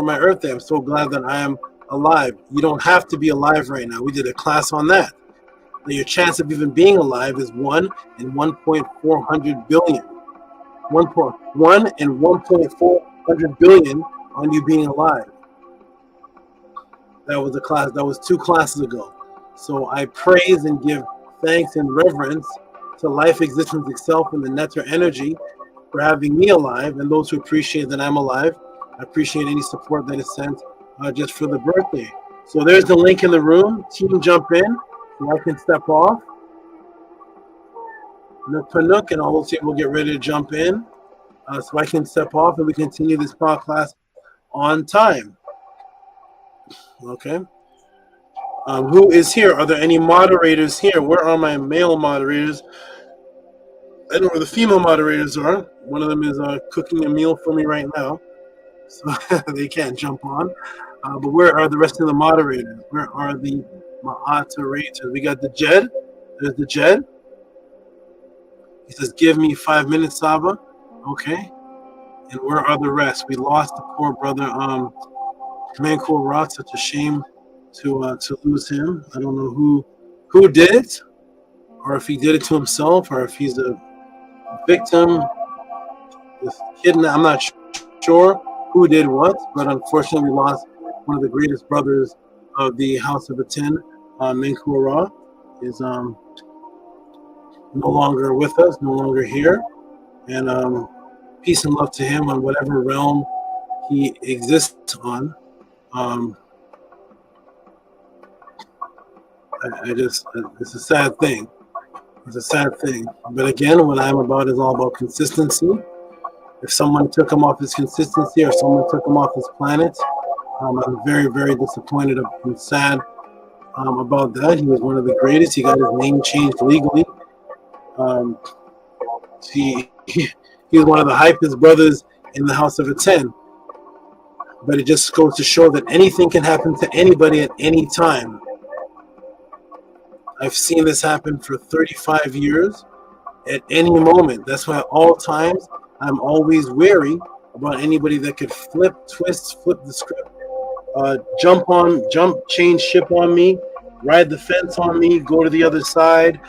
S21: my Earth Day. I'm so glad that I am alive. You don't have to be alive right now. We did a class on that. Now your chance of even being alive is 1 in 1.400 billion. 1 in 1.400 billion on you being alive. That was a class. That was 2 classes ago. So I praise and give thanks and reverence to life, existence itself, and the Netter energy for having me alive, and those who appreciate that I'm alive. I appreciate any support that is sent just for the birthday. So there's the link in the room. Team jump in so I can step off. Nook Panuk and all those people get ready to jump in so I can step off and we continue this podcast on time. Okay. Who is here? Are there any moderators here? Where are my male moderators? I don't know where the female moderators are. One of them is cooking a meal for me right now, so they can't jump on. But where are the rest of the moderators? Where are the moderators? We got the Jed. There's the Jed. He says, give me 5 minutes, Saba. Okay. And where are the rest? We lost the poor brother, Manko Rot. Such a shame to lose him. I don't know who did it, or if he did it to himself, or if he's a victim. This kidnap. I'm not sure who did what, but unfortunately we lost one of the greatest brothers of the House of ATEN. Manko Ra is no longer with us, no longer here, and peace and love to him on whatever realm he exists on. It's a sad thing. It's a sad thing. But again, what I'm about is all about consistency. If someone took him off his consistency or someone took him off his planet, I'm very, very disappointed and sad about that. He was one of the greatest. He got his name changed legally. He was one of the hypest brothers in the House of ATEN. But it just goes to show that anything can happen to anybody at any time. I've seen this happen for 35 years at any moment. That's why at all times I'm always wary about anybody that could flip the script change ship on me, ride the fence on me, go to the other side,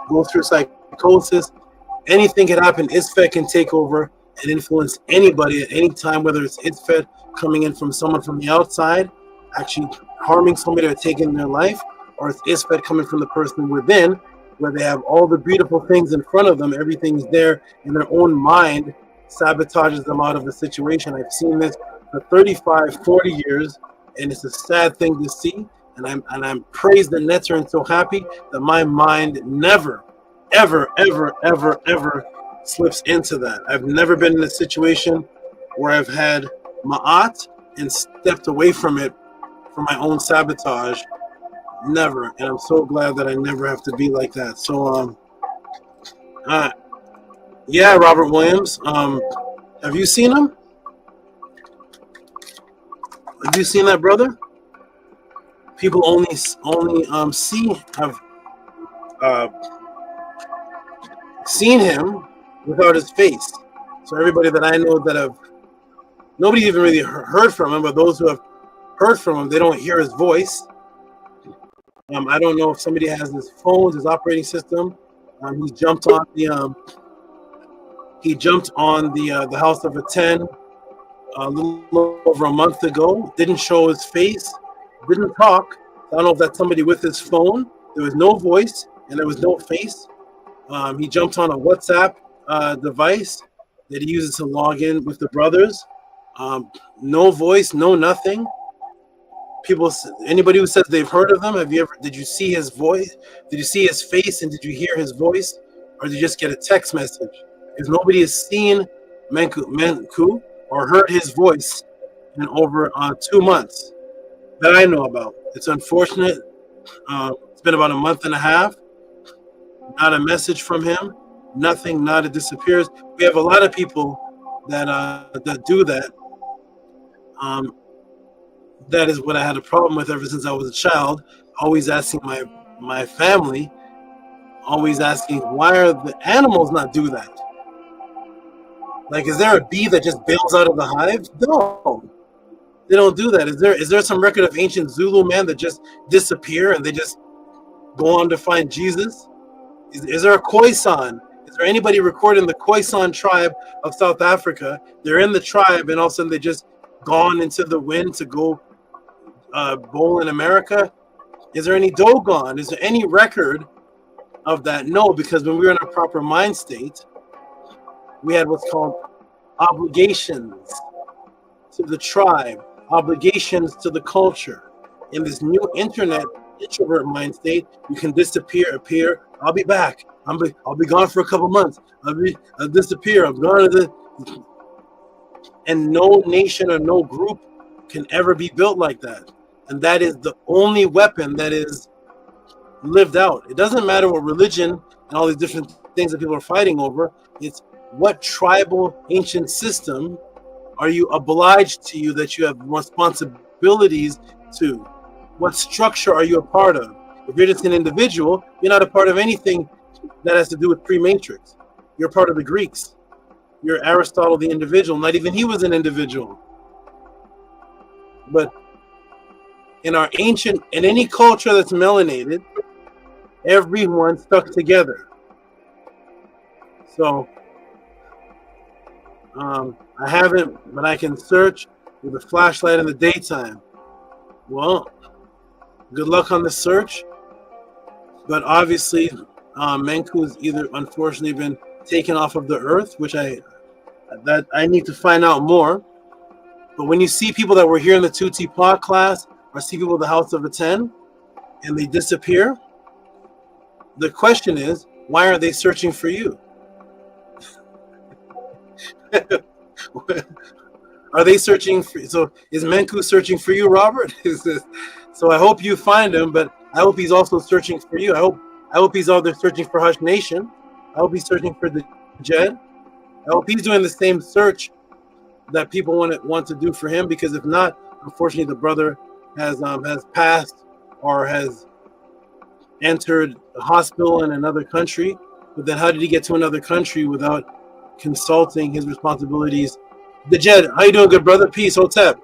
S21: go through psychosis. Anything can happen. ISFET can take over and influence anybody at any time, whether it's ISFET coming in from someone from the outside, actually harming somebody or taking their life, or it's ISFET coming from the person within, where they have all the beautiful things in front of them, everything's there, and their own mind sabotages them out of the situation. I've seen this for 35, 40 years, and it's a sad thing to see. And I'm praised and netzer and so happy that my mind never, ever, ever, ever, ever slips into that. I've never been in a situation where I've had MAAT and stepped away from it for my own sabotage. Never. And I'm so glad that I never have to be like that. So, yeah, Robert Williams. Have you seen him? Have you seen that, brother? People only have seen him without his face. So everybody that I know that have, nobody even really heard from him, but those who have heard from him, they don't hear his voice. I don't know if somebody has his phone, his operating system. He jumped on the House of ATEN a little over a month ago. Didn't show his face, didn't talk. I don't know if that's somebody with his phone. There was no voice and there was no face. He jumped on a WhatsApp device that he uses to log in with the brothers. No voice, no nothing. People, anybody who says they've heard of him, did you see his voice? Did you see his face and did you hear his voice? Or did you just get a text message? Because nobody has seen Menku or heard his voice in over 2 months that I know about. It's unfortunate. It's been about a month and a half. Not a message from him. Nothing. Not it disappears. We have a lot of people that do that. That is what I had a problem with ever since I was a child. Always asking my family, always asking, why are the animals not do that? Like, is there a bee that just bails out of the hive? No, they don't do that. Is there some record of ancient Zulu man that just disappear and they just go on to find Jesus? Is there a Khoisan? Is there anybody recording the Khoisan tribe of South Africa? They're in the tribe and all of a sudden they just gone into the wind to go bowl in America? Is there any Dogon? Is there any record of that? No, because when we were in a proper mind state, we had what's called obligations to the tribe, obligations to the culture. In this new internet introvert mind state, you can disappear, appear. I'll be back. I'll be gone for a couple months. I'll disappear. I'm gone to the. And no nation or no group can ever be built like that. And that is the only weapon that is lived out. It doesn't matter what religion and all these different things that people are fighting over. It's what tribal ancient system are you obliged to you that you have responsibilities to? What structure are you a part of? If you're just an individual, you're not a part of anything that has to do with pre-matrix. You're part of the Greeks. You're Aristotle, the individual. Not even he was an individual. But in our ancient, in any culture that's melanated, everyone stuck together. So, I haven't, but I can search with a flashlight in the daytime. Well, good luck on the search. But obviously, Menku's either unfortunately been taken off of the earth, which I need to find out more. But when you see people that were here in the JHUTY pod class, or see people in the House of ATEN, and they disappear, the question is, why aren't they searching for you? Are they searching for? So is Menku searching for you, Robert? So I hope you find him, but I hope he's also searching for you. I hope he's out there searching for Hush Nation. I hope he's searching for the Jed. I hope he's doing the same search that people want to do for him, because if not, unfortunately, the brother has passed or has entered a hospital in another country. But then how did he get to another country without consulting his responsibilities? The Jed, how you doing, good brother? Peace, Hotep.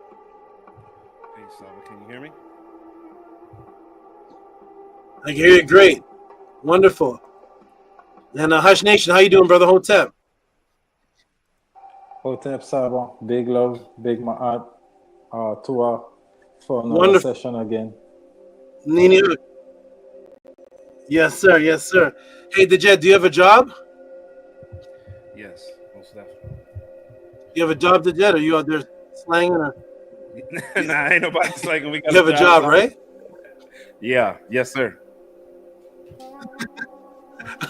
S21: I can hear you great. Wonderful. And Hush Nation, how you doing, brother Hotep?
S1: Hotep SABA, big love, big MAAT, Tua for another
S21: Wonderful.
S1: session again.
S21: Nini. Yes, sir. Yes, sir. Hey, Dejed, do you have a job?
S22: Yes, most definitely.
S21: You have a job, Dejed, or you out there slanging? Or...
S22: Nah, ain't nobody slanging. We got
S21: You have a job, right?
S22: Yeah. Yes, sir.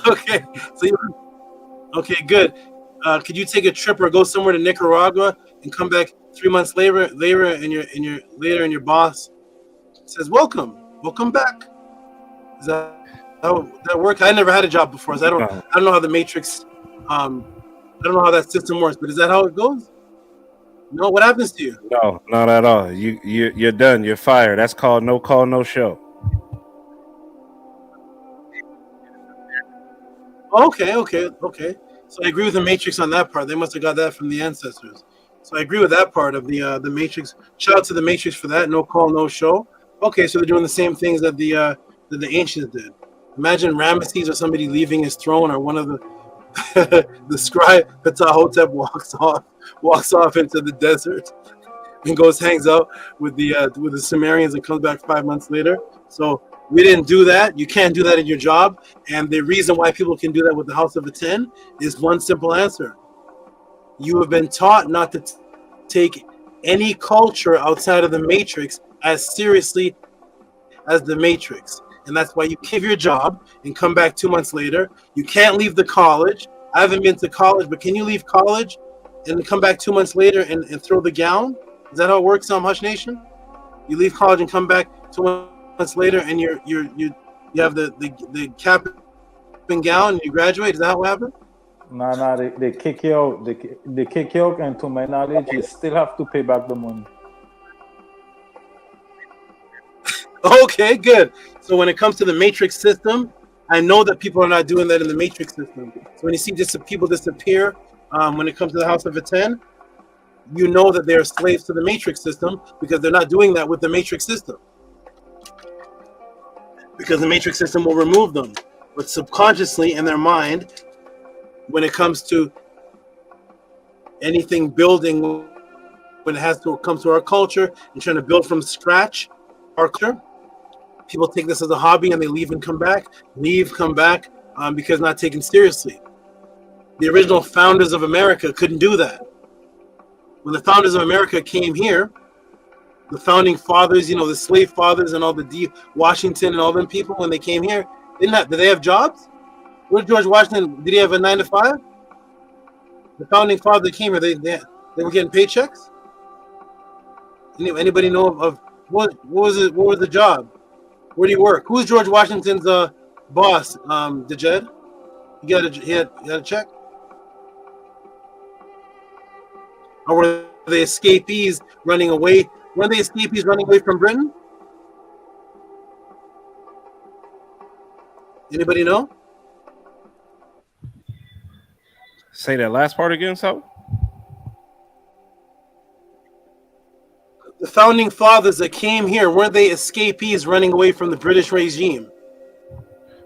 S21: Okay. Okay, good. Could you take a trip or go somewhere to Nicaragua and come back 3 months later, and your boss says, "Welcome back." Is that how that works? I never had a job before, so I don't know how the Matrix. I don't know how that system works, but is that how it goes? No, what happens to you?
S22: No, not at all. You're done. You're fired. That's called no call, no show.
S21: Okay. So I agree with the Matrix on that part. They must have got that from the ancestors. So I agree with that part of the Matrix. Shout out to the Matrix for that. No call, no show. Okay, so they're doing the same things that the ancients did. Imagine Ramesses or somebody leaving his throne, or one of the scribe Ptahhotep walks off into the desert and hangs out with the Sumerians and comes back 5 months later. So we didn't do that. You can't do that in your job. And the reason why people can do that with the House of ATEN is one simple answer. You have been taught not to take any culture outside of the Matrix as seriously as the Matrix. And that's why you give your job and come back 2 months later. You can't leave the college. I haven't been to college, but can you leave college and come back 2 months later and throw the gown? Is that how it works on Hush Nation? You leave college and come back 2 months later and you have the cap and gown and you graduate. Is that how it happened?
S1: Nah, they kick you out. They kick you out, and to my knowledge, you still have to pay back the money.
S21: Okay, good. So when it comes to the Matrix system, I know that people are not doing that in the Matrix system. So when you see people disappear, when it comes to the House of ATEN, you know that they're slaves to the Matrix system because they're not doing that with the Matrix system. Because the Matrix system will remove them. But subconsciously in their mind, when it comes to anything building, when it has to come to our culture and trying to build from scratch our culture, people take this as a hobby and they leave and come back, because not taken seriously. The original founders of America couldn't do that. When the founders of America came here, the founding fathers, the slave fathers and all the Washington and all them people, when they came here, did they have jobs? Where George Washington, did he have a 9 to 5? The founding father that came here, they were getting paychecks? Anybody know of what was the job? Where do you work? Who's George Washington's boss? Dejed? He had a check? Or were they escapees running away? Were they escapees running away from Britain? Anybody know?
S22: Say that last part again, so?
S21: The founding fathers that came here, weren't they escapees running away from the British regime?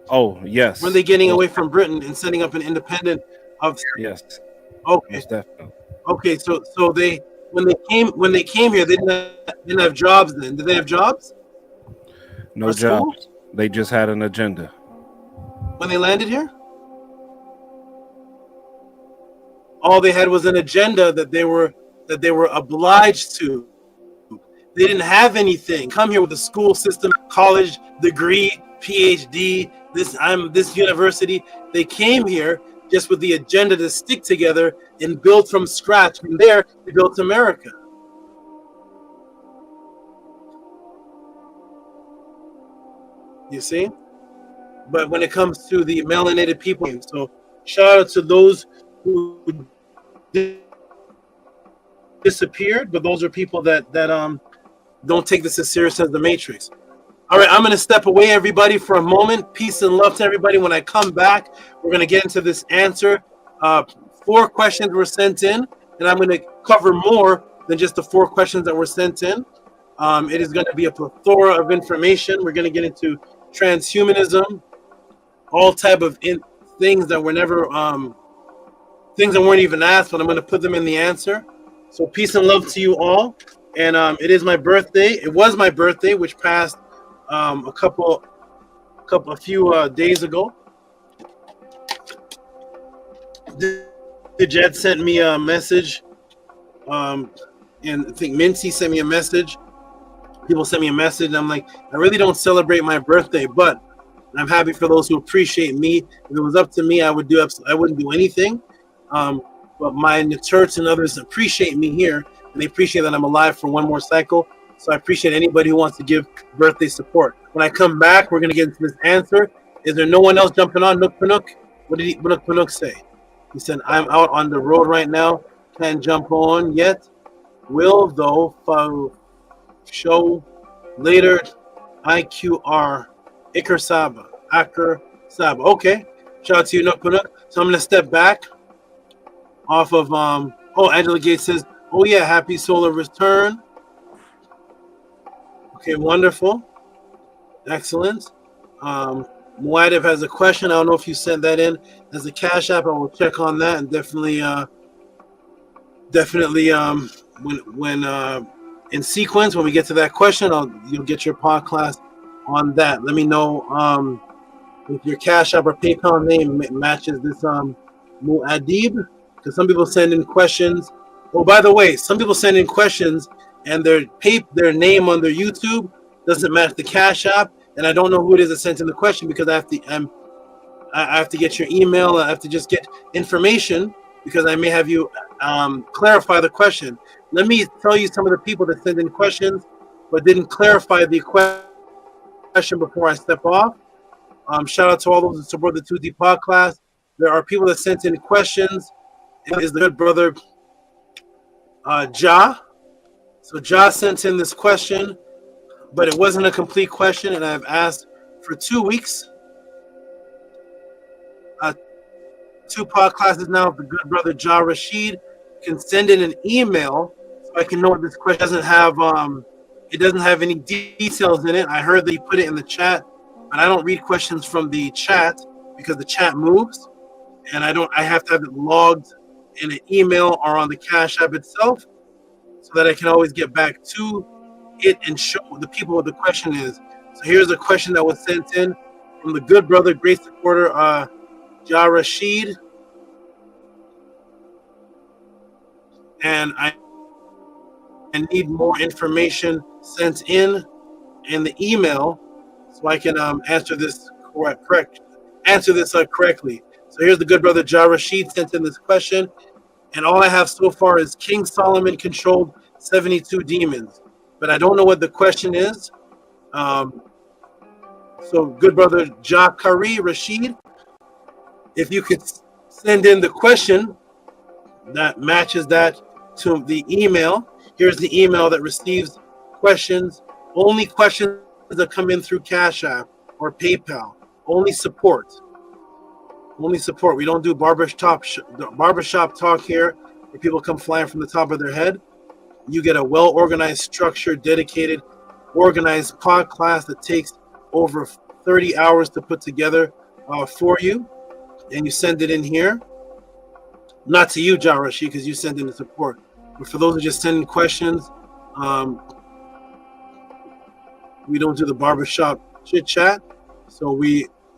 S22: Oh, yes.
S21: Weren't they getting away from Britain and setting up an independent of?
S22: Yes.
S21: Okay.
S22: Most definitely.
S21: Okay, so they when they came here, they didn't have jobs then. Did they have jobs?
S22: No jobs. They just had an agenda.
S21: When they landed here? All they had was an agenda that they were obliged to. They didn't have anything. Come here with a school system, college degree, PhD, this university. They came here just with the agenda to stick together and build from scratch. From there, they built America. You see? But when it comes to the melanated people, so shout out to those who disappeared, but those are people that don't take this as serious as the Matrix. All right, I'm going to step away, everybody, for a moment. Peace and love to everybody. When I come back, we're going to get into this answer. 4 questions were sent in, and I'm going to cover more than just the 4 questions that were sent in. It is going to be a plethora of information. We're going to get into transhumanism, all type of things that were never things that weren't even asked, but I'm going to put them in the answer. So peace and love to you all. And it is my birthday. It was my birthday, which passed a few days ago. The Jet sent me a message, and I think Mincy sent me a message. People sent me a message, and I'm like, I really don't celebrate my birthday, but I'm happy for those who appreciate me. If it was up to me, I wouldn't do anything. But my church and others appreciate me here, and they appreciate that I'm alive for one more cycle. So I appreciate anybody who wants to give birthday support. When I come back, we're going to get into this answer. Is there no one else jumping on? Nook Panook? What did Nook Panook say? He said, I'm out on the road right now. Can't jump on yet. Will, though, show later. IQR. Iker Saba. Aker Saba. Okay. Shout out to you, Nook Panook. So I'm going to step back off of, Angela Gates says, oh yeah, happy solar return. Okay, wonderful. Excellent. Muad'Dib has a question. I don't know if you sent that in as a Cash App. I will check on that, and definitely when in sequence, when we get to that question, you'll get your podcast on that. Let me know if your Cash App or PayPal name matches this Muad'Dib, because some people send in questions. Oh, by the way, some people send in questions and their name on their YouTube doesn't match the Cash App, and I don't know who it is that sent in the question because I have to get your email. I have to just get information because I may have you clarify the question. Let me tell you some of the people that sent in questions but didn't clarify the question before I step off. Shout out to all those who support the 2D podcast. There are people that sent in questions. It is the good brother Ja. So Ja sent in this question, but it wasn't a complete question, and I've asked for 2 weeks. 2 podcasts now. The good brother Ja Rashid can send in an email so I can know what this question doesn't have. It doesn't have any details in it. I heard that he put it in the chat, but I don't read questions from the chat because the chat moves, and I have to have it logged in an email or on the Cash App itself, so that I can always get back to it and show the people what the question is. So here's a question that was sent in from the good brother, great supporter, Ja Rashid. And I need more information sent in the email so I can answer this correctly. So here's the good brother Ja Rashid sent in this question, and all I have so far is King Solomon controlled 72 demons, but I don't know what the question is. So good brother Jakari Rashid, if you could send in the question that matches that to the email. Here's the email that receives questions. Only questions that come in through Cash App or PayPal. Only support. Only support. We don't do barbershop talk here where people come flying from the top of their head. You get a well-organized, structured, dedicated, organized podcast that takes over 30 hours to put together for you, and you send it in here. Not to you, Ja Rashid, because you send in the support. But for those who just send in questions, we don't do the barbershop chit-chat. So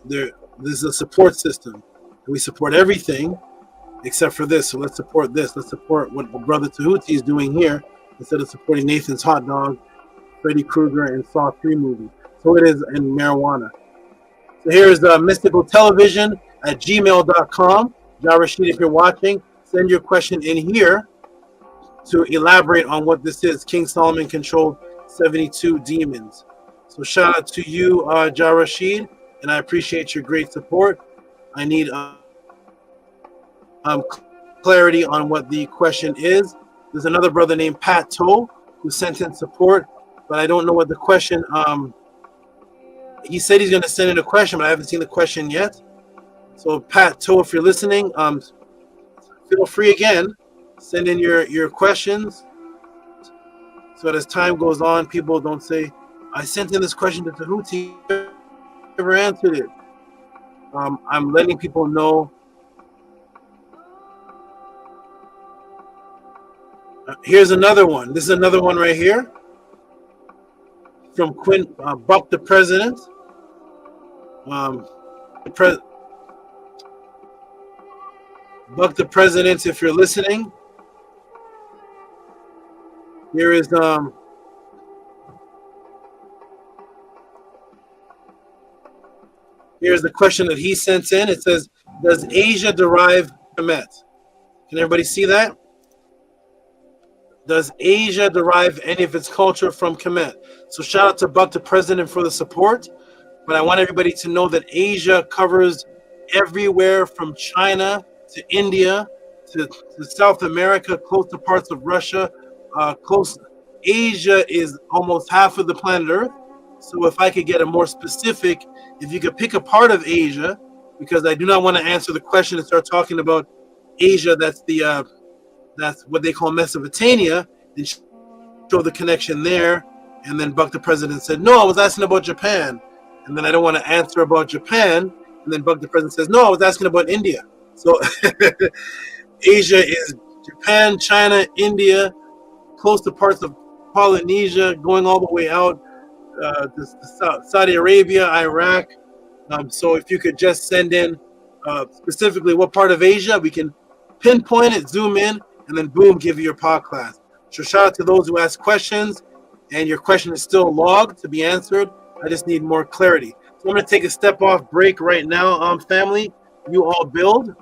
S21: this is a support system. We support everything except for this. So let's support this. Let's support what Brother Tehuti is doing here instead of supporting Nathan's Hot Dog, Freddy Krueger, and Saw 3 movie. So it is in marijuana. So here's Mystical Television at gmail.com. Ja Rashid, if you're watching, send your question in here to elaborate on what this is. King Solomon controlled 72 demons. So shout out to you, Ja Rashid, and I appreciate your great support. I need clarity on what the question is. There's another brother named Pat Toe who sent in support, but I don't know what the question. He said he's going to send in a question, but I haven't seen the question yet. So Pat Toe, if you're listening, feel free again. Send in your questions. So that as time goes on, people don't say, I sent in this question to Tehuti. never answered it. I'm letting people know. Here's another one. This is another one right here from Quinn Buck the President. Buck the President, if you're listening, here is here's the question that he sent in. It says, "Does Asia derive Kemet?" Can everybody see that? Does Asia derive any of its culture from Kemet? So shout out to Buck the President for the support. But I want everybody to know that Asia covers everywhere from China to India to South America, close to parts of Russia. Asia is almost half of the planet Earth. So if I could get a more specific, if you could pick a part of Asia, because I do not want to answer the question and start talking about Asia, that's what they call Mesopotamia, and show the connection there. And then Buck the President said, "No, I was asking about Japan." And then I don't want to answer about Japan. And then Buck the President says, "No, I was asking about India." So Asia is Japan, China, India, close to parts of Polynesia, going all the way out to Saudi Arabia, Iraq. So if you could just send in specifically what part of Asia, we can pinpoint it, zoom in, and then boom, give you your podcast. So shout out to those who ask questions, and your question is still logged to be answered. I just need more clarity. So I'm going to take a step off break right now. Family, you all build.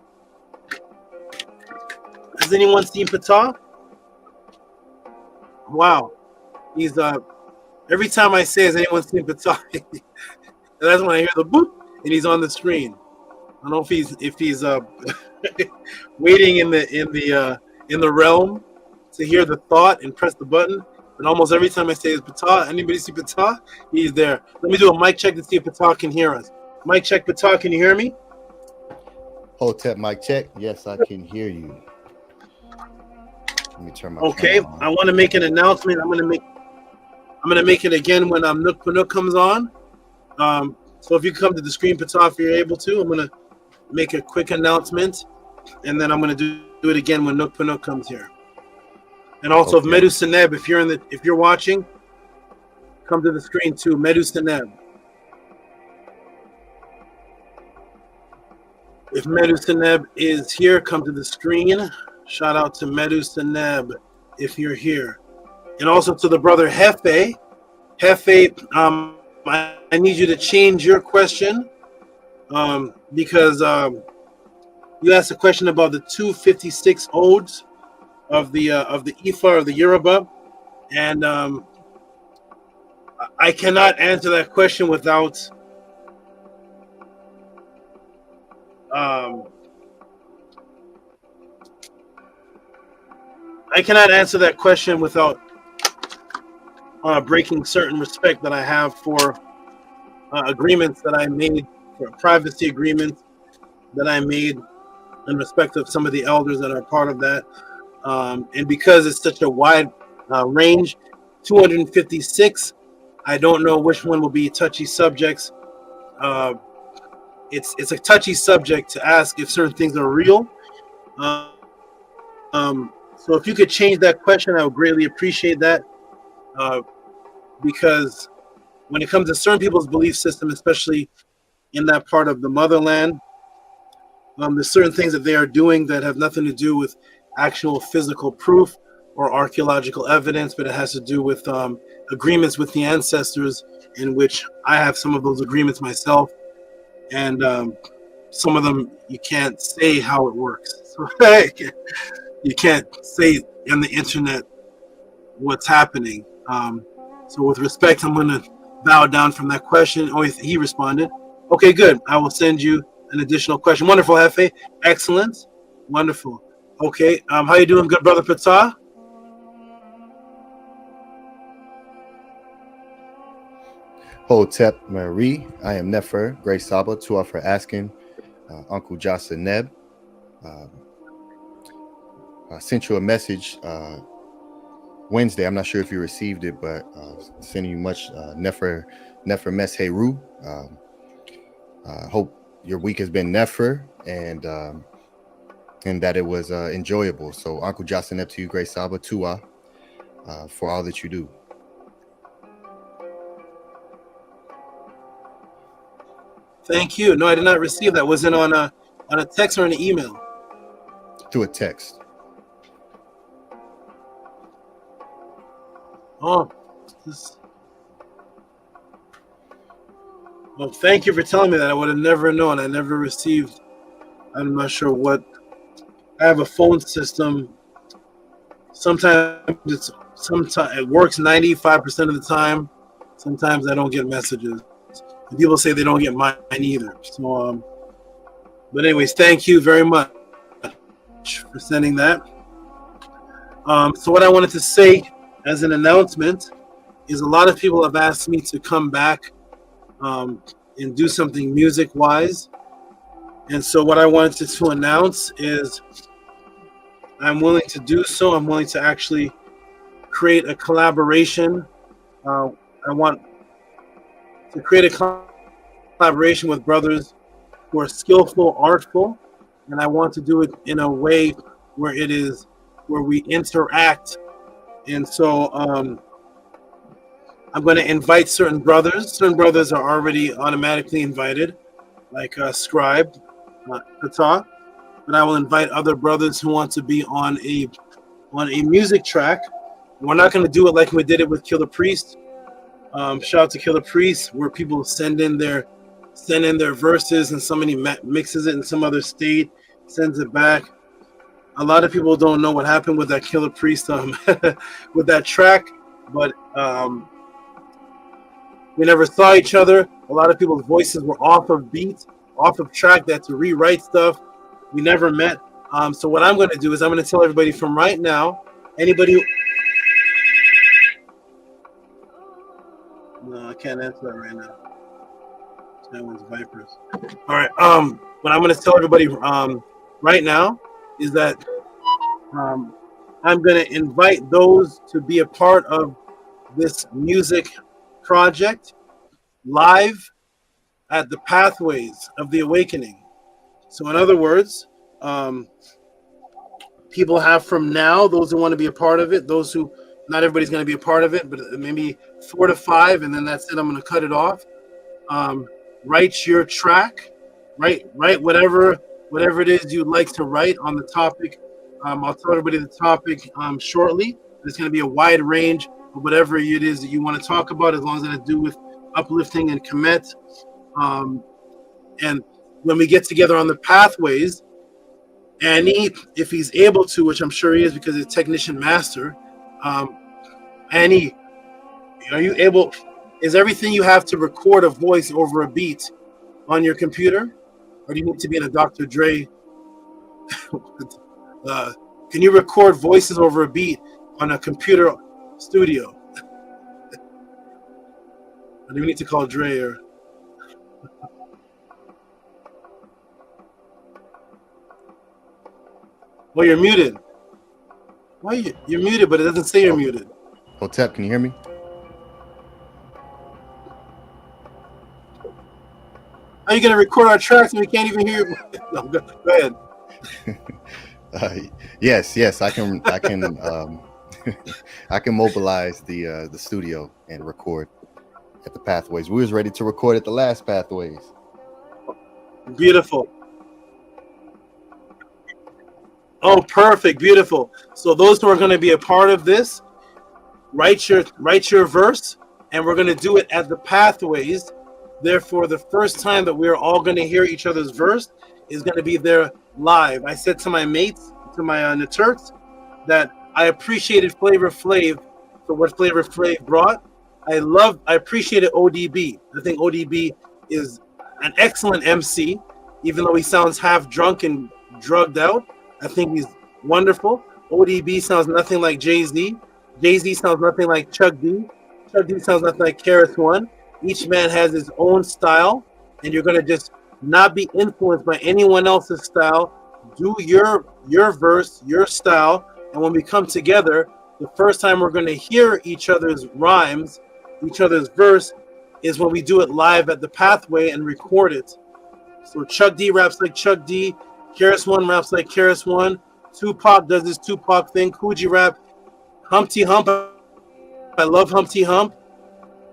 S21: Has anyone seen Ptah? Wow. He's every time I say, "Has anyone seen Ptah?" That's when I hear the boop, and he's on the screen. I don't know if he's waiting in the realm to hear the thought and press the button. And almost every time I say, "Is Ptah?" Anybody see Ptah? He's there. Let me do a mic check to see if Ptah can hear us. Mic check, Ptah, can you hear me?
S2: Hotep, mic check. Yes, I can hear you. Let me turn my
S21: camera on. I want to make an announcement. I'm gonna make it again when Nook Panook comes on. So if you come to the screen, Ptah, if you're able to, I'm gonna make a quick announcement, and then I'm gonna do it again when Nook Panook comes here. And also, if Medu Seneb, if you're watching, come to the screen too. Medu Seneb. If Medu Seneb is here, come to the screen. Shout out to Medu Seneb if you're here. And also to the brother Hefe. Hefe, I need you to change your question because you asked a question about the 256 odes of the Ifa or the Yoruba, and I cannot answer that question without breaking certain respect that I have for agreements that I made, for privacy agreements that I made in respect of some of the elders that are part of that. And because it's such a wide range, 256, I don't know which one will be touchy subjects. It's a touchy subject to ask if certain things are real. So if you could change that question, I would greatly appreciate that. Because when it comes to certain people's belief system, especially in that part of the motherland, there's certain things that they are doing that have nothing to do with actual physical proof or archaeological evidence, but it has to do with agreements with the ancestors, in which I have some of those agreements myself, and some of them you can't say how it works. So you can't say on the internet what's happening. So with respect, I'm going to bow down from that question. Oh, he responded. Okay, good. I will send you an additional question. Wonderful, Hefe. Excellent. Wonderful. Okay. How you doing, good brother Ptah?
S2: Hotep Marie, I am Nefer, Grace Saba, Tua for asking, Uncle Jasa Neb. I sent you a message Wednesday. I'm not sure if you received it, but sending you much Nefer Mes Heru. Hope your week has been nefer and that it was enjoyable. So Uncle Jocelyn, up to you, Great Saba, Tua, for all that you do.
S21: Thank you. No, I did not receive that. Was it on a text or an email?
S2: To a text.
S21: Oh, well, thank you for telling me that. I would have never known. I never received. I'm not sure what. I have a phone system. Sometimes it works 95% of the time. Sometimes I don't get messages. And people say they don't get mine either. So, but anyways, thank you very much for sending that. So what I wanted to say as an announcement is a lot of people have asked me to come back and do something music-wise. And so what I wanted to announce is I'm willing to do so. I'm willing to actually create a collaboration. I want to create a collaboration with brothers who are skillful, artful, and I want to do it in a way where we interact. And so I'm going to invite certain brothers. Certain brothers are already automatically invited, like Scribe, Pata. But I will invite other brothers who want to be on a music track. We're not going to do it like we did it with Killer Priest. Shout out to Killer Priest, where people send in their verses and somebody mixes it in some other state, sends it back. A lot of people don't know what happened with that Killer Priest with that track, but we never saw each other. A lot of people's voices were off of beat, off of track. They had to rewrite stuff. We never met. So what I'm going to do is I'm going to tell everybody from right now, anybody. No, I can't answer that right now. That one's Vipers. All right. What I'm going to tell everybody right now is that I'm going to invite those to be a part of this music project live at the Pathways of the Awakening. So in other words, people have from now, those who want to be a part of it, those who, not everybody's going to be a part of it, but maybe 4 to 5, and then that's it. I'm going to cut it off. Write your track, write whatever it is you'd like to write on the topic. I'll tell everybody the topic shortly. There's going to be a wide range of whatever it is that you want to talk about, as long as it has to do with uplifting and Kemet. And when we get together on the Pathways, Annie, if he's able to, which I'm sure he is because he's technician master, Annie, are you able? Is everything you have to record a voice over a beat on your computer, or do you need to be in a Dr. Dre? Can you record voices over a beat on a computer studio? Or do you need to call Dre? Or well, you're muted. Why you're muted, but it doesn't say you're muted.
S2: Hotep, can you hear me?
S21: How are you going to record our tracks and we can't even hear? No, go ahead.
S2: Yes, I can I can mobilize the studio and record at the Pathways. We was ready to record at the last Pathways.
S21: Beautiful. Oh, perfect, beautiful. So those who are going to be a part of this, write your verse, and we're going to do it at the Pathways. Therefore, the first time that we're all going to hear each other's verse is going to be there live. I said to my mates, to my Turks, that I appreciated Flavor Flav for what Flavor Flav brought. I appreciated ODB. I think ODB is an excellent MC, even though he sounds half drunk and drugged out. I think he's wonderful. ODB sounds nothing like Jay-Z. Jay-Z sounds nothing like Chuck D. Chuck D sounds nothing like Karis One. Each man has his own style, and you're going to just not be influenced by anyone else's style. Do your verse, your style, and when we come together, the first time we're going to hear each other's rhymes, each other's verse, is when we do it live at the Pathway and record it. So Chuck D raps like Chuck D. Karis One raps like Karis One. Tupac does this Tupac thing. Coogee rap. Humpty Hump. I love Humpty Hump.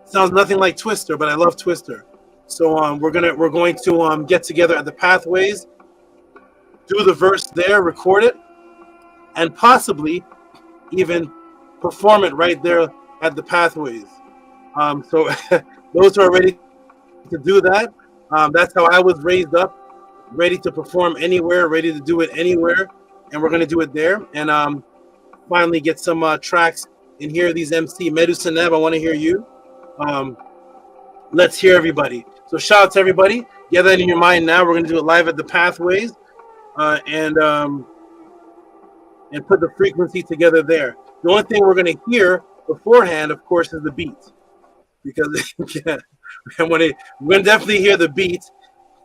S21: Sounds nothing like Twister, but I love Twister. So we're going to get together at the Pathways, do the verse there, record it, and possibly even perform it right there at the Pathways. So those who are ready to do that, that's how I was raised up, ready to perform anywhere, ready to do it anywhere, and we're going to do it there. And finally get some tracks and hear these MC. Medusa Neb, I want to hear you. Let's hear everybody. So shout out to everybody. Get that in your mind now. We're going to do it live at the Pathways and put the frequency together there. The only thing we're going to hear beforehand, of course, is the beat. Because yeah, we're going to definitely hear the beat.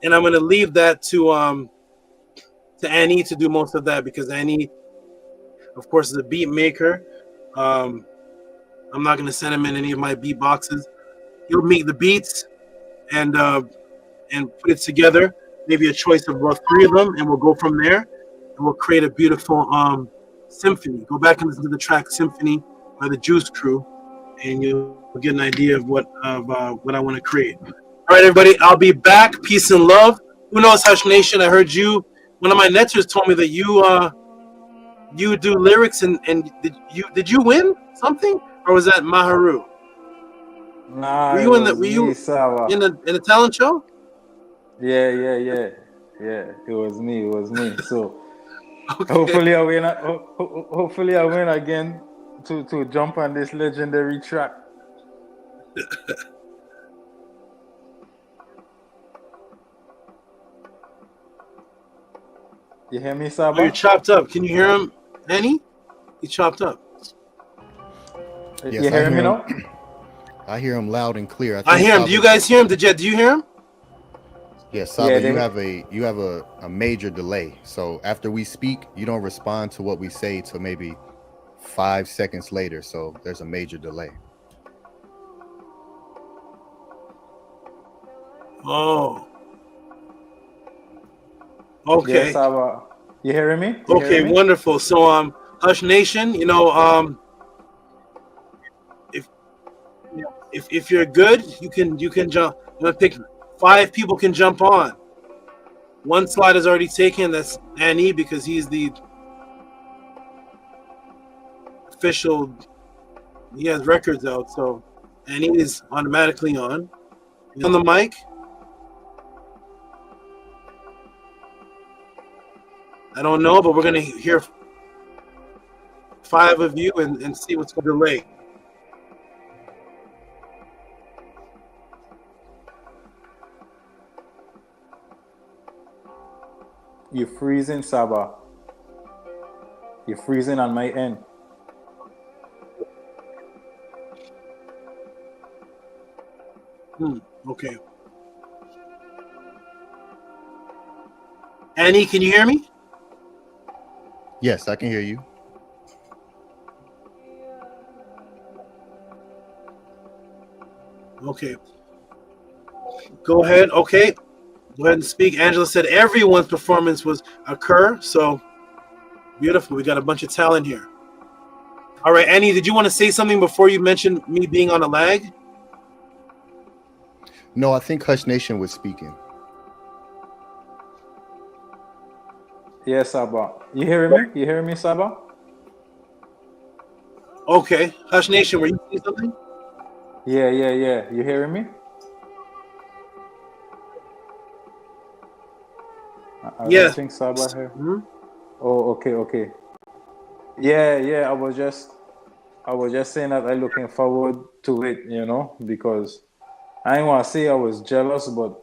S21: And I'm going to leave that to Annie to do most of that, because Annie, of course, is a beat maker. I'm not going to send him in any of my beat boxes. He'll make the beats and put it together. Maybe a choice of about 3 of them, and we'll go from there. And we'll create a beautiful symphony. Go back and listen to the track "Symphony" by the Juice Crew, and you'll get an idea of what I want to create. All right, everybody. I'll be back. Peace and love. Who knows, Hush Nation? I heard you. One of my netters told me that you do lyrics, and did you win something, or was that Maharu?
S1: Nah,
S21: were you in the talent show?
S1: Yeah. It was me. So okay. Hopefully I win again to jump on this legendary track. You hear me, Saba?
S21: Oh, you're chopped up. Can you hear him, Annie? He's chopped up.
S2: Yes,
S1: you hear me now?
S2: I hear him loud and clear.
S21: I hear him. Do you guys hear him? Do you hear him?
S2: Yes, Saba, you have a major delay. So after we speak, you don't respond to what we say till maybe 5 seconds later. So there's a major delay.
S21: Oh. Okay.
S1: Yes, Saba. You hearing me?
S21: Okay, wonderful. So Hush Nation, if you're good, you can jump. Pick 5 people can jump on. One slot is already taken. That's Annie, because he's the official. He has records out, so Annie is automatically on. On the mic. I don't know, but we're gonna hear 5 of you and see what's going to delay.
S1: You're freezing, Saba. You're freezing on my end.
S21: Okay. Annie, can you hear me?
S2: Yes, I can hear you.
S21: Okay. Go ahead. Okay. Go ahead and speak. Angela said everyone's performance was occur. So beautiful. We got a bunch of talent here. All right, Annie, did you want to say something before you mentioned me being on a lag?
S2: No, I think Hush Nation was speaking.
S1: Yes, Saba. You hearing me? You hearing me, Saba?
S21: Okay. Hush Nation, were you saying something?
S1: Yeah. You hearing me? I
S21: Yes.
S1: don't think Saba here. Oh, okay. Yeah. I was just saying that I'm looking forward to it, because I didn't want to say I was jealous, but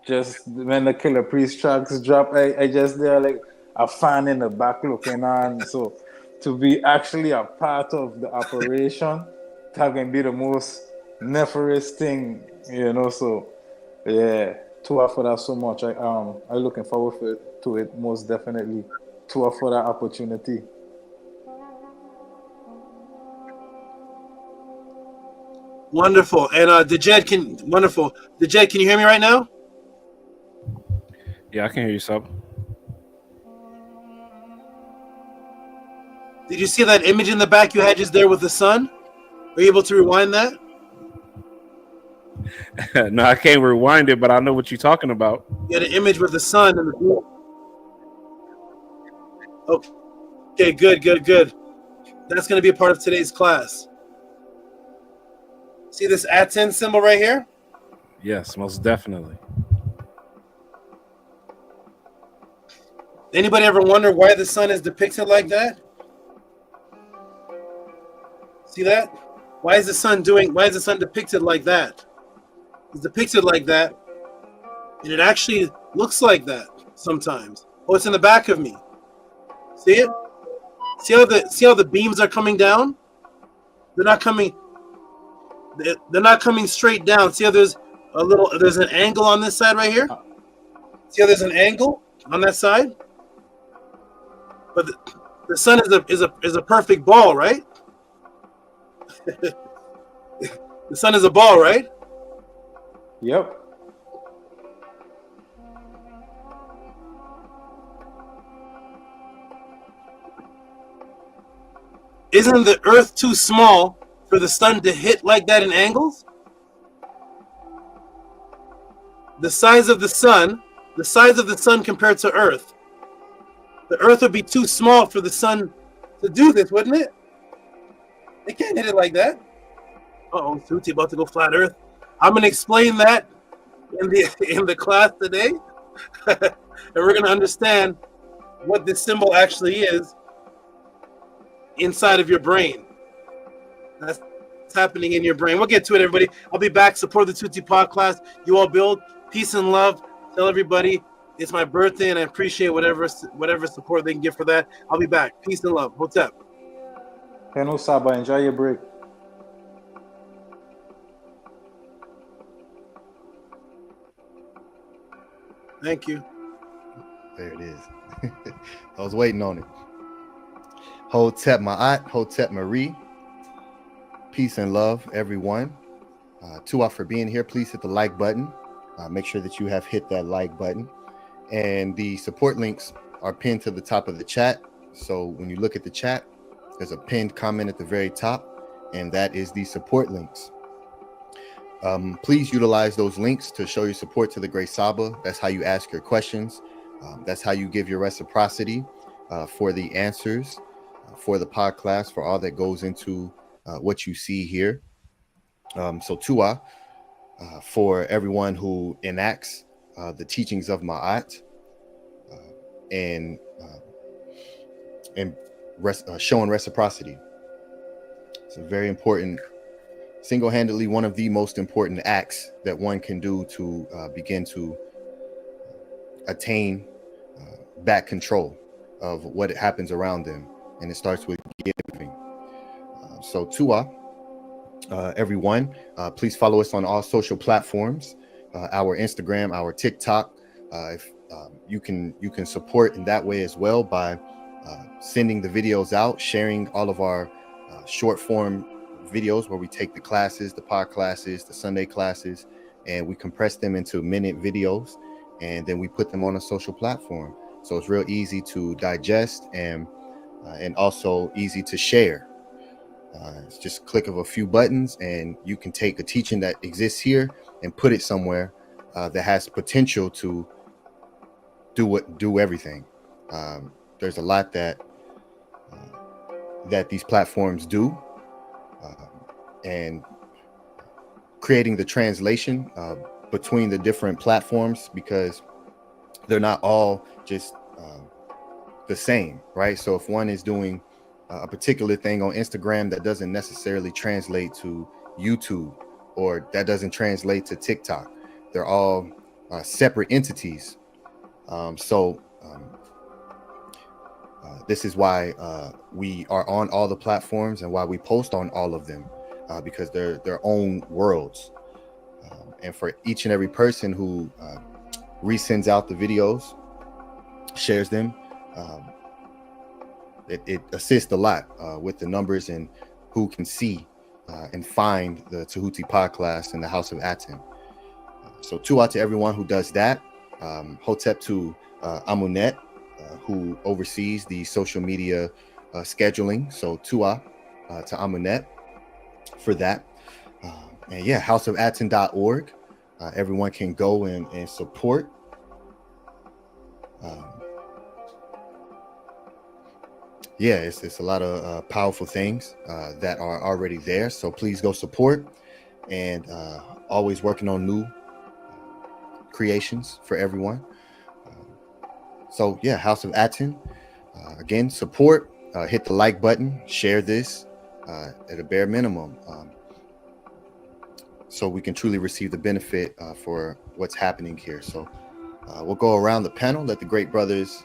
S1: just when the Killer Priest tracks drop, I just there like a fan in the back looking on. So to be actually a part of the operation, that can be the most nefarious thing, So yeah, Tua for that so much. I'm looking forward to it most definitely. Tua for that opportunity.
S21: Wonderful. And Dejed, can you hear me right now?
S22: Yeah, I can hear you, Sub.
S21: Did you see that image in the back you had just there with the sun? Are you able to rewind that?
S22: No, I can't rewind it, but I know what you're talking about.
S21: You had an image with the sun and the blue. Okay, good. That's going to be a part of today's class. See this ATEN symbol right here?
S22: Yes, most definitely.
S21: Anybody ever wonder why the sun is depicted like that? See that? Why is the sun depicted like that? It's depicted like that, and it actually looks like that sometimes. Oh, it's in the back of me. See it? See how the beams are coming down? They're not coming straight down. See how there's an angle on this side right here? See how there's an angle on that side? But the sun is a perfect ball, right? The sun is a ball, right?
S1: Yep.
S21: Isn't the earth too small for the sun to hit like that in angles? The size of the sun compared to earth. The earth would be too small for the sun to do this, wouldn't it? They can't hit it like that. Uh-oh, JHUTY about to go flat earth. I'm going to explain that in the class today. And we're going to understand what this symbol actually is inside of your brain. That's happening in your brain. We'll get to it, everybody. I'll be back. Support the JHUTY pod class. You all build peace and love. Tell everybody it's my birthday and I appreciate whatever support they can give for that. I'll be back. Peace and love. Hotep.
S1: Hello, SABA. Enjoy your break.
S21: Thank you.
S2: There it is. I was waiting on it. Hotep MAAT, Hotep Marie. Peace and love, everyone. Tuwa for being here. Please hit the like button. Make sure that you have hit that like button. And the support links are pinned to the top of the chat. So when you look at the chat, there's a pinned comment at the very top, and that is the support links. Please utilize those links to show your support to the Great SABA. That's how you ask your questions. That's how you give your reciprocity for the answers, for the pod class, for all that goes into what you see here. So Tuwa, for everyone who enacts the teachings of MAAT and showing reciprocity. It's a very important, single-handedly one of the most important acts that one can do to begin to attain back control of what happens around them. And it starts with giving. So Tuwa, everyone, please follow us on all social platforms, our Instagram, our TikTok. If you can support in that way as well by sending the videos out, sharing all of our short form videos where we take the classes, the pod classes, the Sunday classes, and we compress them into minute videos, and then we put them on a social platform. So it's real easy to digest and also easy to share. It's just a click of a few buttons, and you can take a teaching that exists here and put it somewhere that has potential to do everything. There's a lot that these platforms do, and creating the translation between the different platforms, because they're not all just the same, right? So if one is doing a particular thing on Instagram that doesn't necessarily translate to YouTube, or that doesn't translate to TikTok, they're all separate entities. This is why we are on all the platforms and why we post on all of them, because they're their own worlds. And for each and every person who resends out the videos, shares them, it assists a lot with the numbers and who can see and find the Tehuti pod class in the House of ATTON. So Tuwa to everyone who does that. Hotep to Amunet, who oversees the social media scheduling. So Tua to Amunet for that. And yeah, houseofatton.org. Everyone can go and support. Yeah, it's a lot of powerful things that are already there. So please go support, and always working on new creations for everyone. So yeah, House of Atton. Again, support. Hit the like button. Share this at a bare minimum, so we can truly receive the benefit for what's happening here. So we'll go around the panel, let the great brothers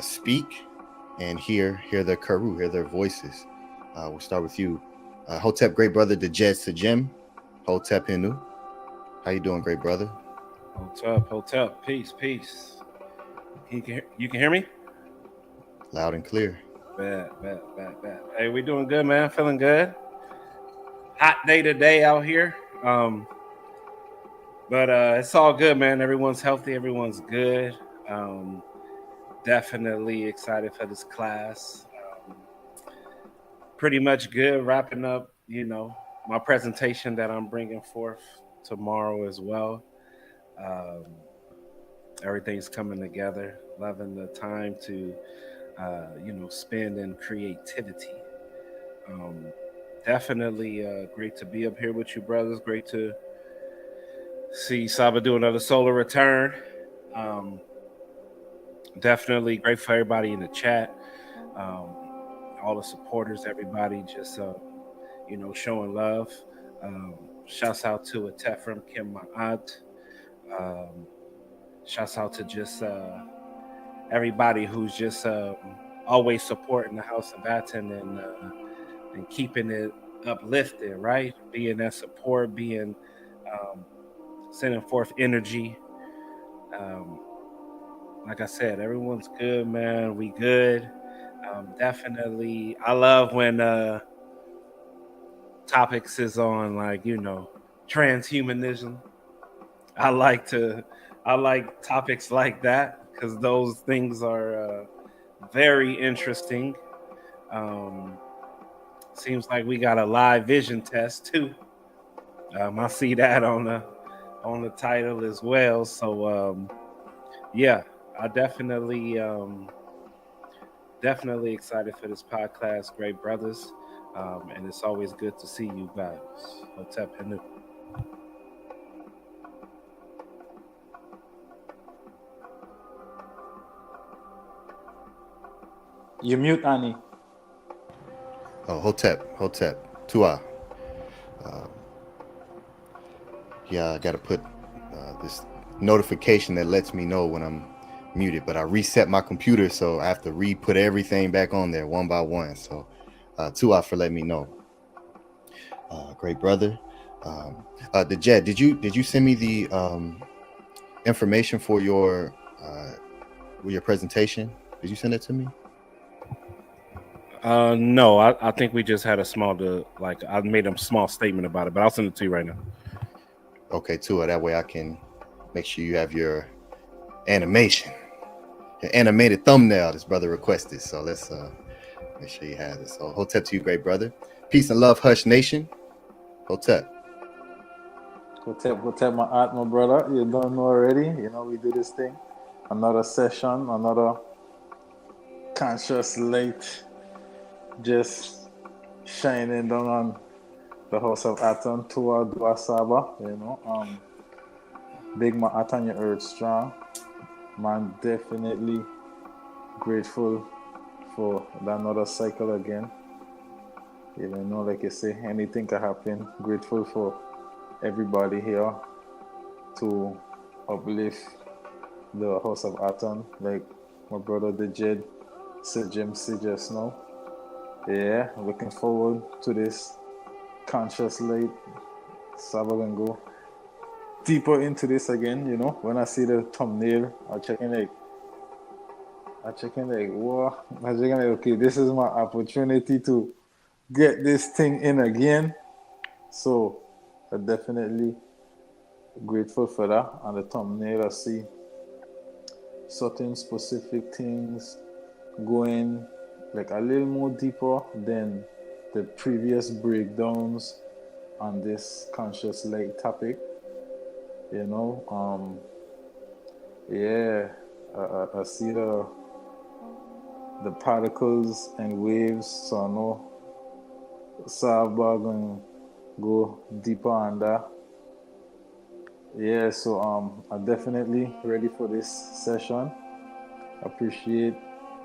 S2: speak, and hear their karu, hear their voices. We'll start with you, Hotep, great brother, Dejed Sajem, Hotep Hinu. How you doing, great brother?
S22: Hotep, peace. You can hear me?
S2: Loud and clear.
S22: Bad. Hey, we doing good, man. Feeling good. Hot day today out here. But it's all good, man. Everyone's healthy. Everyone's good. Definitely excited for this class. Pretty much good. Wrapping up, my presentation that I'm bringing forth tomorrow as well. Everything's coming together. Loving the time to, spend in creativity. Definitely great to be up here with you, brothers. Great to see SABA do another solar return. Definitely great for everybody in the chat. All the supporters, everybody just, showing love. Shouts out to Atefram Kim MAAT. Shouts out to just everybody who's just always supporting the House of Atton and keeping it uplifted, right? Being that support, being sending forth energy. Like I said, everyone's good, man. We good. Definitely. I love when topics is on transhumanism. I like topics like that because those things are very interesting. Seems like we got a live vision test too. I see that on the title as well. So yeah, I definitely excited for this podcast, great brothers, and it's always good to see you guys. Hotep Hinu.
S1: You mute, Annie.
S2: Oh, Hotep, Tua. Yeah, I gotta put this notification that lets me know when I'm muted, but I reset my computer, so I have to re-put everything back on there one by one. So Tua for letting me know. Great brother. Dejed, did you send me the information for your presentation? Did you send it to me?
S22: No, I think we just had I made a small statement about it, but I'll send it to you right now.
S2: Okay, Tua, that way I can make sure you have your animation, your animated thumbnail this brother requested. So let's make sure you have this. So Hotep to you, great brother. Peace and love, Hush Nation. Hotep,
S1: my art, my brother. You don't know already. We do this thing. Another session, another conscious light just shining down on the House of Atton toward SABA. Big MAAT on your earth strong. Man, definitely grateful for another cycle again. Like you say, anything can happen. Grateful for everybody here to uplift the House of Atton, like my brother Dejed Sajem said just now. Yeah, looking forward to this conscious light. SABA can go deeper into this again. When I see the thumbnail, I'm checking whoa. I'm checking okay, this is my opportunity to get this thing in again. So I'm definitely grateful for that. On the thumbnail, I see certain specific things, going like a little more deeper than the previous breakdowns on this conscious light topic. You know, yeah, I see the particles and waves, so I know SABA gonna go deeper on that. Yeah, so I'm definitely ready for this session. Appreciate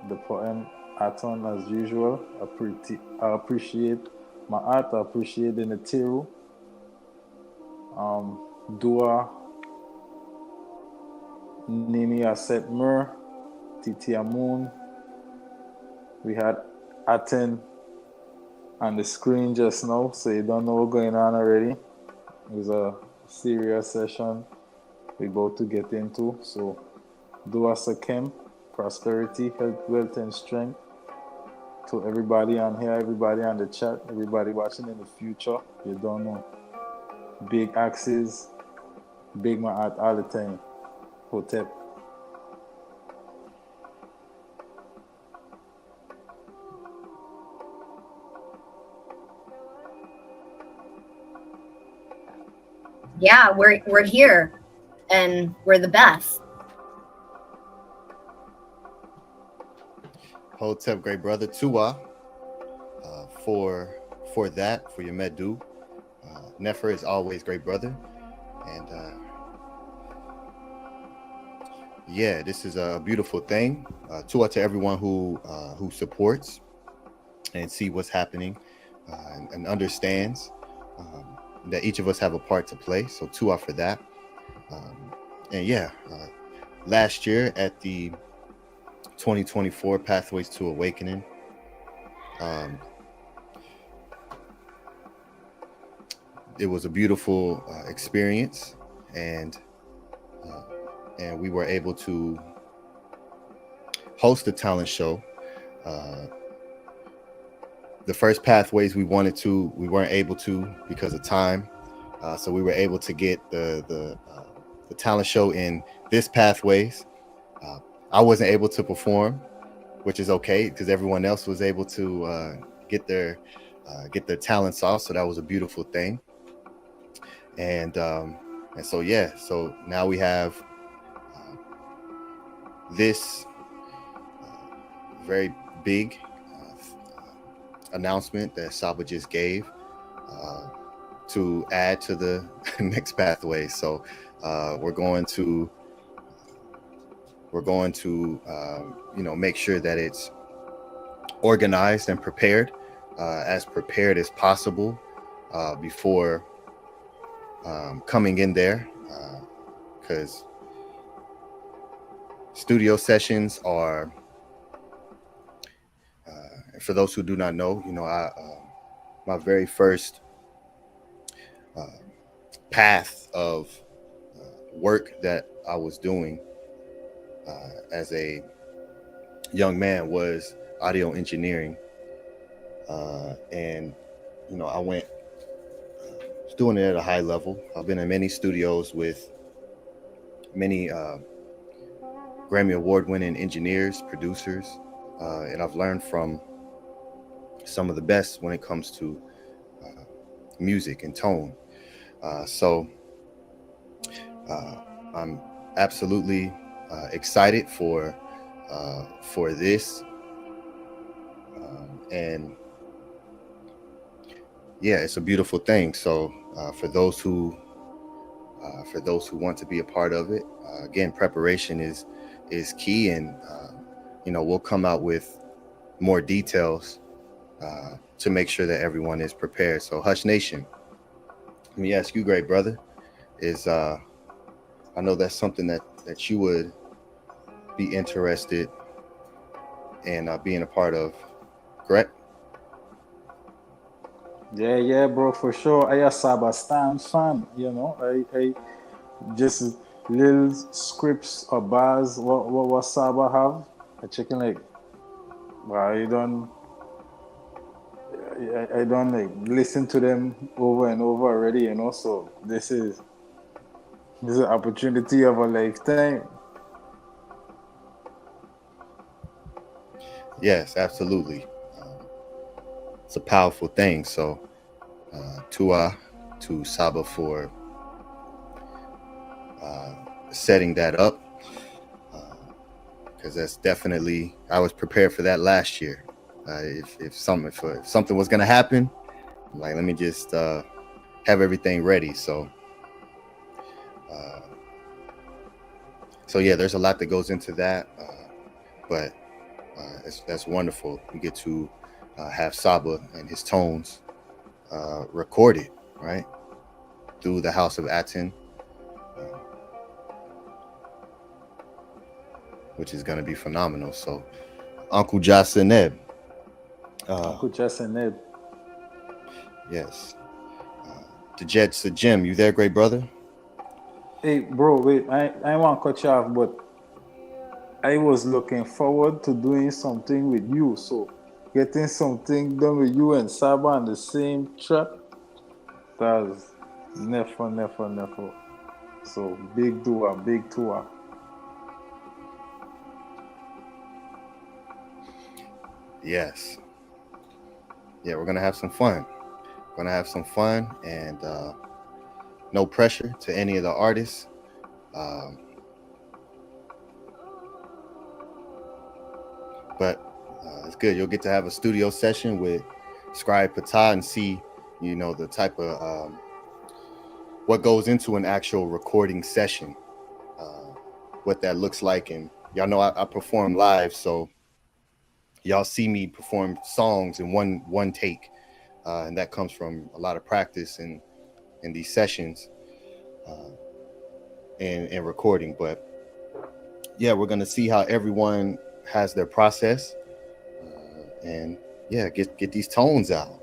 S1: the poem ATTON as usual. I appreciate MAAT. I appreciate the Natiru. Dua Nini Aset Mur, Titi Amun. We had ATEN on the screen just now, so you don't know what's going on already. It was a serious session we're about to get into. So Dua Sakem, prosperity, health, wealth, and strength to everybody on here, everybody on the chat, everybody watching in the future. You don't know. Big axes, big Ma'at all the time. Hotep.
S3: Yeah, we're here and we're the best.
S2: Hotep, great brother. Tua, for that, for your Medu. Nefer is always great brother. And yeah, this is a beautiful thing. Tua to everyone who supports and see what's happening and understands that each of us have a part to play. So Tua for that. And yeah, last year at the 2024 Pathways to Awakening, it was a beautiful experience, and we were able to host a talent show. The first Pathways we wanted to, we weren't able to because of time, so we were able to get the talent show in this Pathways. I wasn't able to perform, which is okay because everyone else was able to get their talents off. So that was a beautiful thing. And so yeah, so now we have this very big announcement that SABA just gave to add to the next pathway. So we're going to make sure that it's organized and prepared as possible before coming in there, because studio sessions are, for those who do not know, my very first path of work that I was doing as a young man was audio engineering, and I was doing it at a high level. I've been in many studios with many Grammy Award-winning engineers, producers, and I've learned from some of the best when it comes to music and tone. So I'm absolutely excited for this, and yeah, it's a beautiful thing. So for those who want to be a part of it, again, preparation is key, and we'll come out with more details to make sure that everyone is prepared. So Hush Nation, let me ask you, great brother, is I know that's something that you would be interested in being a part of, correct?
S1: Yeah, bro, for sure. I a SABA stand fan, I just little scripts or bars what SABA have. I checking like, well, I don't like listen to them over and over already, so this is an opportunity of a lifetime.
S2: Yes, absolutely. It's a powerful thing. So Tua to Saba for setting that up, because that's definitely, I was prepared for that last year. If something was going to happen, like, let me just have everything ready. So yeah, there's a lot that goes into that, but that's wonderful. We get to have Saba and his tones recorded, right, through the House of ATTON, which is going to be phenomenal. So Uncle Jaseneb.
S1: Uncle Jaseneb.
S2: Yes. The Jets, the Jim, you there, great brother?
S1: Hey, bro, wait, I want to cut you off, but I was looking forward to doing something with you. So getting something done with you and Saba on the same track, that's never. So big tour.
S2: Yes. Yeah, we're going to have some fun. And no pressure to any of the artists. But it's good. You'll get to have a studio session with Scribe Patah and see, the type of what goes into an actual recording session, what that looks like. And y'all know I perform live, so y'all see me perform songs in one take, and that comes from a lot of practice in these sessions and recording. But yeah, we're gonna see how everyone has their process, and yeah, get these tones out,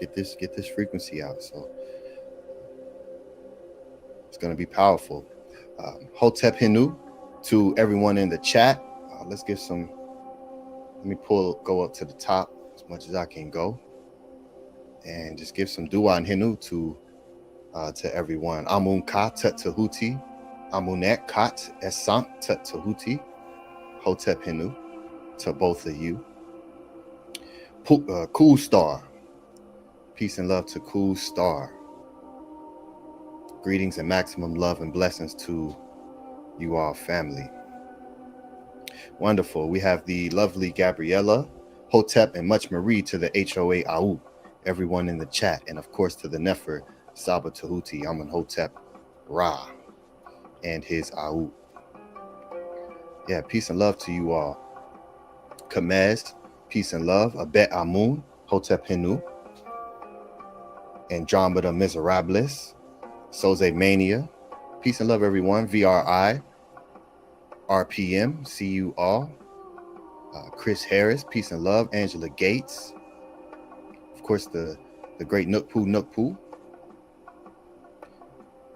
S2: get this frequency out. So it's gonna be powerful. Hotep Hinu to everyone in the chat. Let's give some. Let me go up to the top as much as I can go, and just give some dua and hinu to everyone. Amun ka tut Tehuti, Amunet kat esant tut Tehuti, Hotep Hinu to both of you. Cool Star, peace and love to Cool Star. Greetings and maximum love and blessings to you all, family. Wonderful. We have the lovely Gabriella, Hotep, and much Marie to the HOA AU, everyone in the chat, and of course to the Nefer, Saba Tehuti, Amun Hotep, Ra, and his AU. Yeah, peace and love to you all. Kamez, peace and love. Abet Amun, Hotep Hinu, Andromeda Miserables, Soze Mania, peace and love, everyone. VRI, RPM, see you all. Chris Harris, peace and love. Angela Gates, of course, the great Nukpu.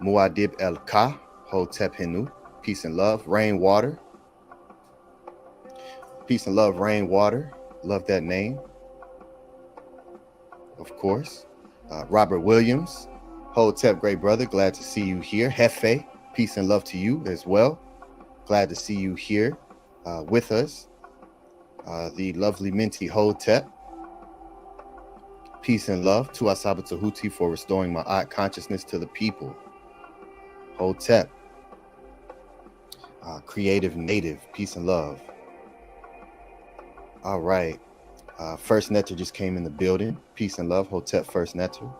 S2: Muad'Dib El Ka, Hotep Hinu, peace and love. Rainwater, peace and love. Rainwater, love that name. Of course, Robert Williams, Hotep, great brother, glad to see you here. Hefe, peace and love to you as well. Glad to see you here with us. The lovely Minty Hotep, peace and love to Saba Tehuti for restoring MAAT consciousness to the people. Hotep, creative native, peace and love. All right, First Netter just came in the building. Peace and love, Hotep First Netter.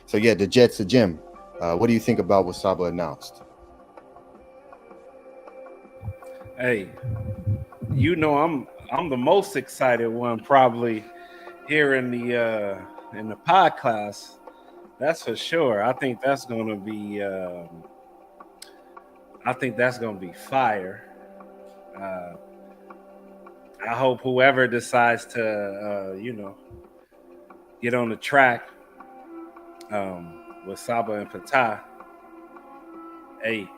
S2: So yeah, the Jets, the Jim. What do you think about what Saba announced?
S22: Hey, I'm the most excited one probably here in the podcast. That's for sure. I think that's gonna be fire. I hope whoever decides to get on the track with Saba and Patah, hey,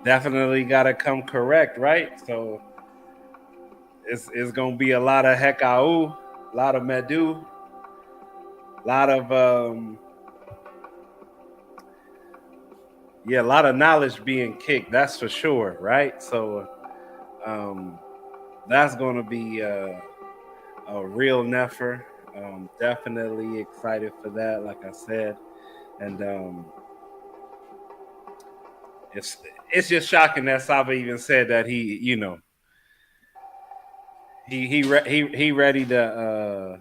S22: definitely gotta come correct, right? So it's gonna be a lot of Hekau, a lot of Medu, a lot of a lot of knowledge being kicked, that's for sure, right? So that's going to be a real Nefer. Definitely excited for that, like I said. And it's just shocking that Saba even said that he, you know, he ready to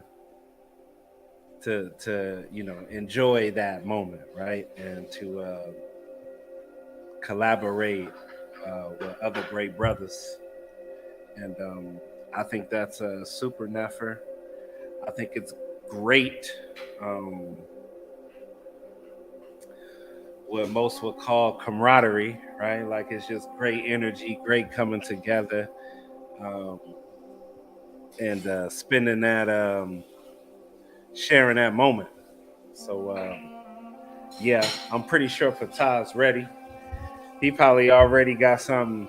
S22: you know, enjoy that moment, right, and to collaborate with other great brothers. And I think that's a super Nefer. I think it's great. What most would call camaraderie, right? Like it's just great energy, great coming together, and spending that, sharing that moment. So yeah, I'm pretty sure Fatah's ready. He probably already got something.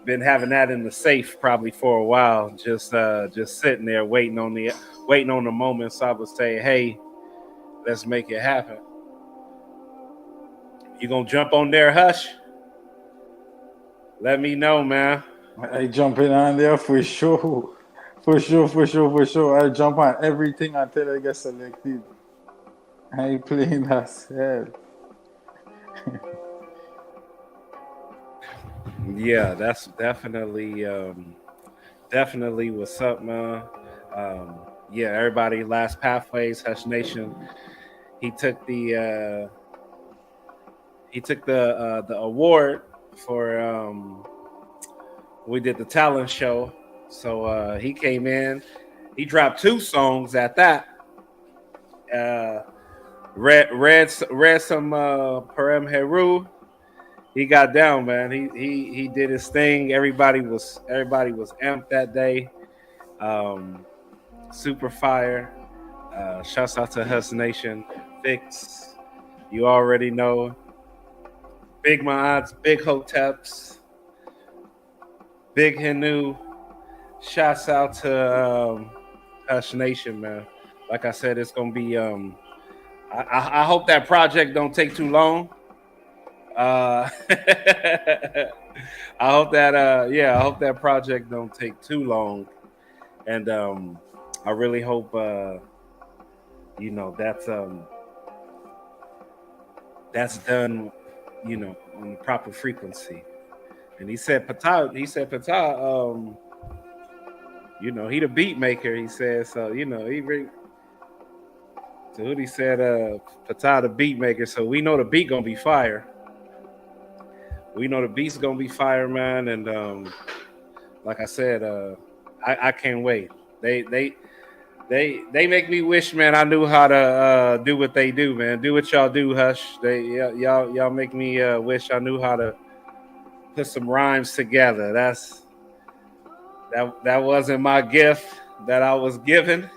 S22: Been having that in the safe probably for a while, just sitting there waiting on the moment. So I would say, hey, let's make it happen. You gonna jump on there, Hush? Let me know, man.
S1: I jumping on there for sure. For sure. I jump on everything until I get selected. I ain't playing that hell.
S22: Yeah, that's definitely what's up, man. Yeah, everybody, Last Pathways, Hush Nation. He took the award for we did the talent show. So he came in, he dropped 2 songs at that. Read some Parem Heru. He got down, man. He did his thing. Everybody was amped that day. Super fire. Shouts out to Hus Nation. Fix. You already know. Big MAATs, Big Hoteps, Big Henu. Shouts out to Hush Nation, man. Like I said, it's gonna be I hope that project don't take too long. I hope that project don't take too long. And I really hope you know, that's done, you know, on the proper frequency. And he said Patah, you know, he the beat maker, he said. So, you know, Tehuti said Patah the beat maker, so we know the beat gonna be fire. We know the beat's gonna be fire, man. And like I said, I can't wait. They make me wish, man, I knew how to do what they do, man. Do what y'all do, Hush. Y'all make me wish I knew how to put some rhymes together. That wasn't my gift that I was given.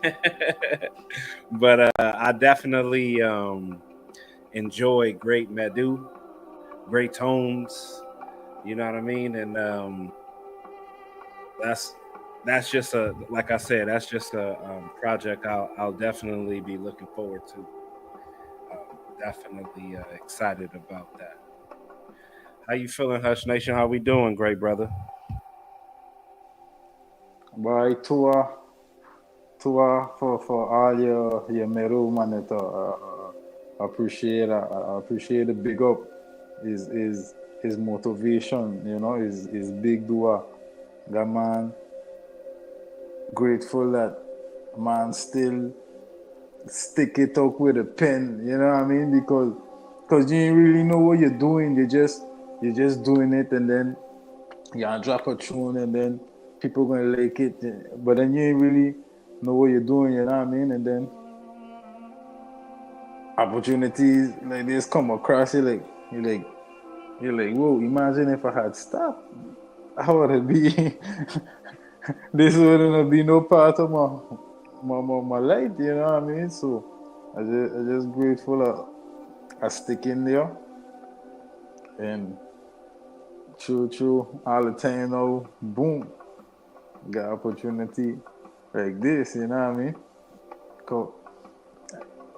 S22: But I definitely enjoy great Medu, great tones, you know what I mean? And that's just like I said, that's just a project I'll definitely be looking forward to. Definitely excited about that. How you feeling, Hush Nation? How we doing, great brother?
S1: Boy, tour for all your Meru, man. I appreciate the big up. His motivation, you know, is big dua. That man, grateful that man still stick it out with a pen, you know what I mean? Because you ain't really know what you're doing. You're just doing it, and then you drop a tune, and then people gonna like it. But then you ain't really know what you're doing, you know what I mean? And then opportunities like this come across you, you're like, whoa, imagine if I had stopped. How would it be? This wouldn't be no part of my life, you know what I mean? So I just grateful I stick in there, and true all the time now, boom, got opportunity like this, you know what I mean? Cause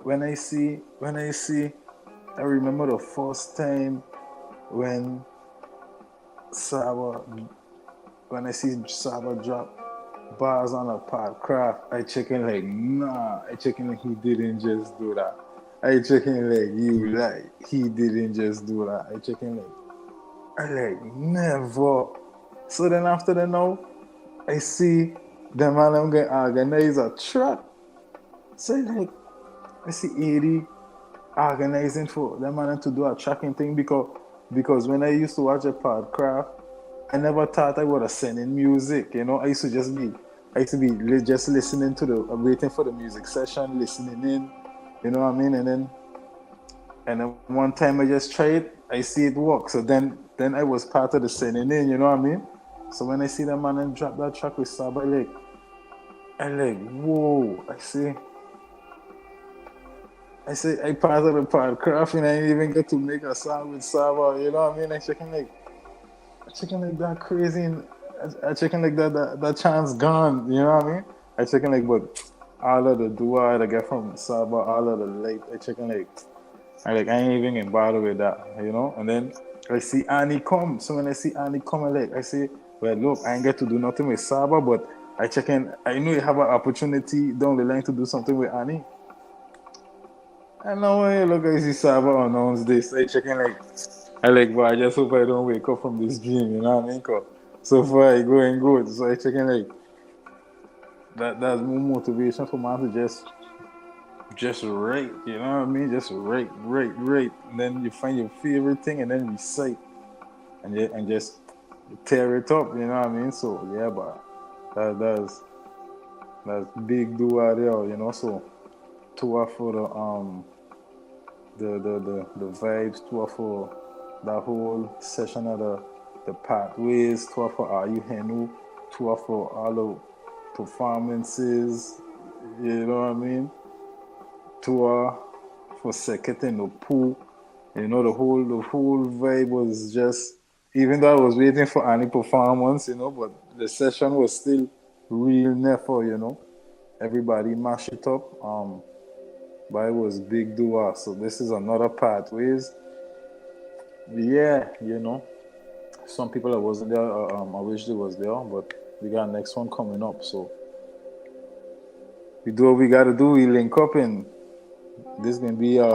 S1: when I see, I remember the first time when SABA when I see Saba drop bars on a part craft, I checking like, nah, I checking like he didn't just do that. I checking like he didn't just do that. I checking like, I like never. So then after that now, I see the man I'm gonna organize a track. So like, I see 80 organizing for the man to do a tracking thing because when I used to watch a podcast, I never thought I would have sent in music. You know, I used to be just listening to waiting for the music session, listening in. You know what I mean? And then one time I just tried it, I see it work. So then I was part of the sending in. You know what I mean? So when I see the man and drop that track with Saba, I like, whoa! I say I part of the podcast and I didn't even get to make a song with Saba. You know what I mean? I checking like that crazy. And I checking like that chance gone. You know what I mean? I checking like, but all of the duo I get from Saba, all of the late, I checking like, I ain't even getting bothered with that. You know? And then I see Annie come. So when I see Annie come, I say, well, look, I ain't get to do nothing with Saba, but I know you have an opportunity down the line to do something with Annie. And now when you look, I see Saba announce this. I checking but I just hope I don't wake up from this dream, you know what I mean? Cause so far I go and good. So I checking that's more motivation for man to just write, you know what I mean? Just write. And then you find your favorite thing and then recite and just tear it up, you know what I mean? So yeah, but that's big do out there, you know. So tour for the vibes, tour for that whole session of the pathways, tour for AKHU, tour for all the performances, you know what I mean? Tour for Sekete no Pool, you know, the whole vibe was just, even though I was waiting for any performance, you know, but the session was still real never, you know. Everybody mash it up. But it was big duo. So this is another pathways. Yeah, you know. Some people that wasn't there, I wish they was there, but we got next one coming up. So we do what we gotta do. We link up and this gonna be a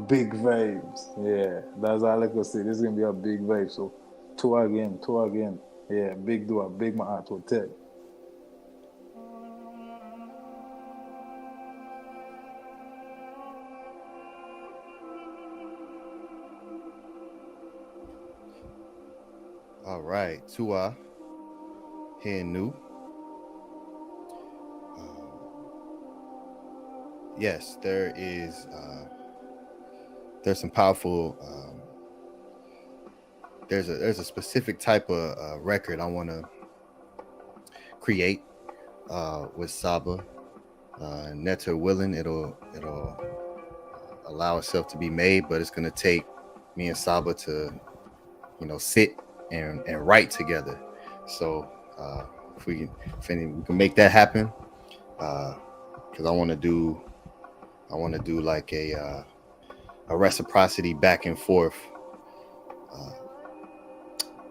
S1: big vibes. Yeah, that's all I can say. This is gonna be a big vibe. So tour again. Yeah, big duo, big MAAT hotel.
S2: All right, Tua Henu. Yes, there's some powerful. There's a specific type of record I want to create with Saba. Netta willing, it'll allow itself to be made, but it's gonna take me and Saba to, you know, sit and write together. So if we can make that happen, because I want to do like a reciprocity back and forth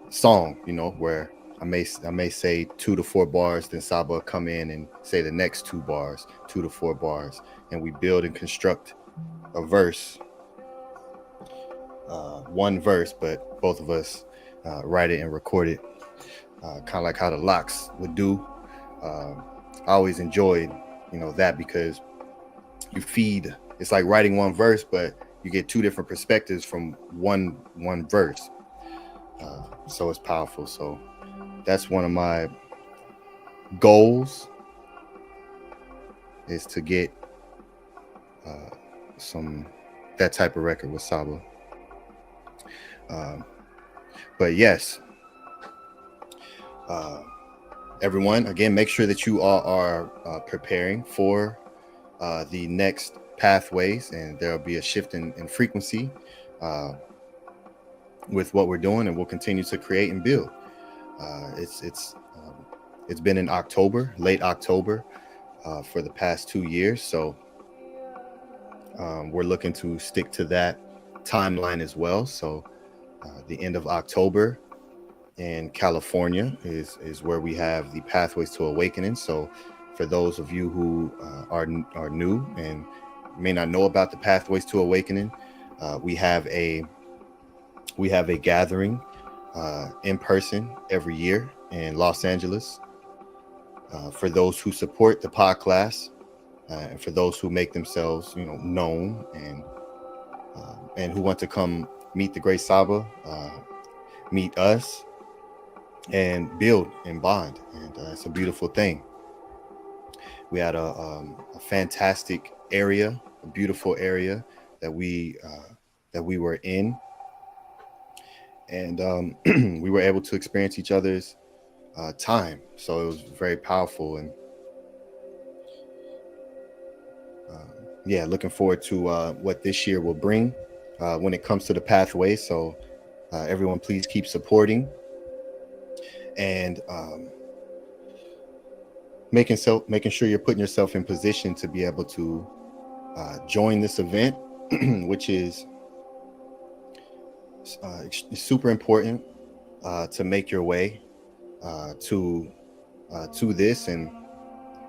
S2: song, you know, where I may say 2 to 4 bars, then Saba come in and say the next 2 bars, 2 to 4 bars, and we build and construct a verse, one verse, but both of us write it and record it, kind of like how the Locks would do. I always enjoyed, you know, that because you feed. It's like writing one verse, but you get 2 different perspectives from one verse. So it's powerful. So that's one of my goals, is to get that type of record with Saba. But yes, everyone, again, make sure that you all are preparing for the next pathways, and there'll be a shift in frequency with what we're doing, and we'll continue to create and build. It's been in October, late October, for the past 2 years, so we're looking to stick to that timeline as well. So the end of October, in California is where we have the Pathways to Awakening. So for those of you who are new and may not know about the Pathways to Awakening, we have a gathering in person every year in Los Angeles for those who support the pod class and for those who make themselves known and who want to come meet the great SABA, meet us, and build and bond. And it's a beautiful thing. We had a fantastic area, a beautiful area that we were in, and we were able to experience each other's time. So it was very powerful, and yeah, looking forward to what this year will bring when it comes to the pathway. So everyone, please keep supporting and making sure you're putting yourself in position to be able to join this event, which is super important to make your way to this. And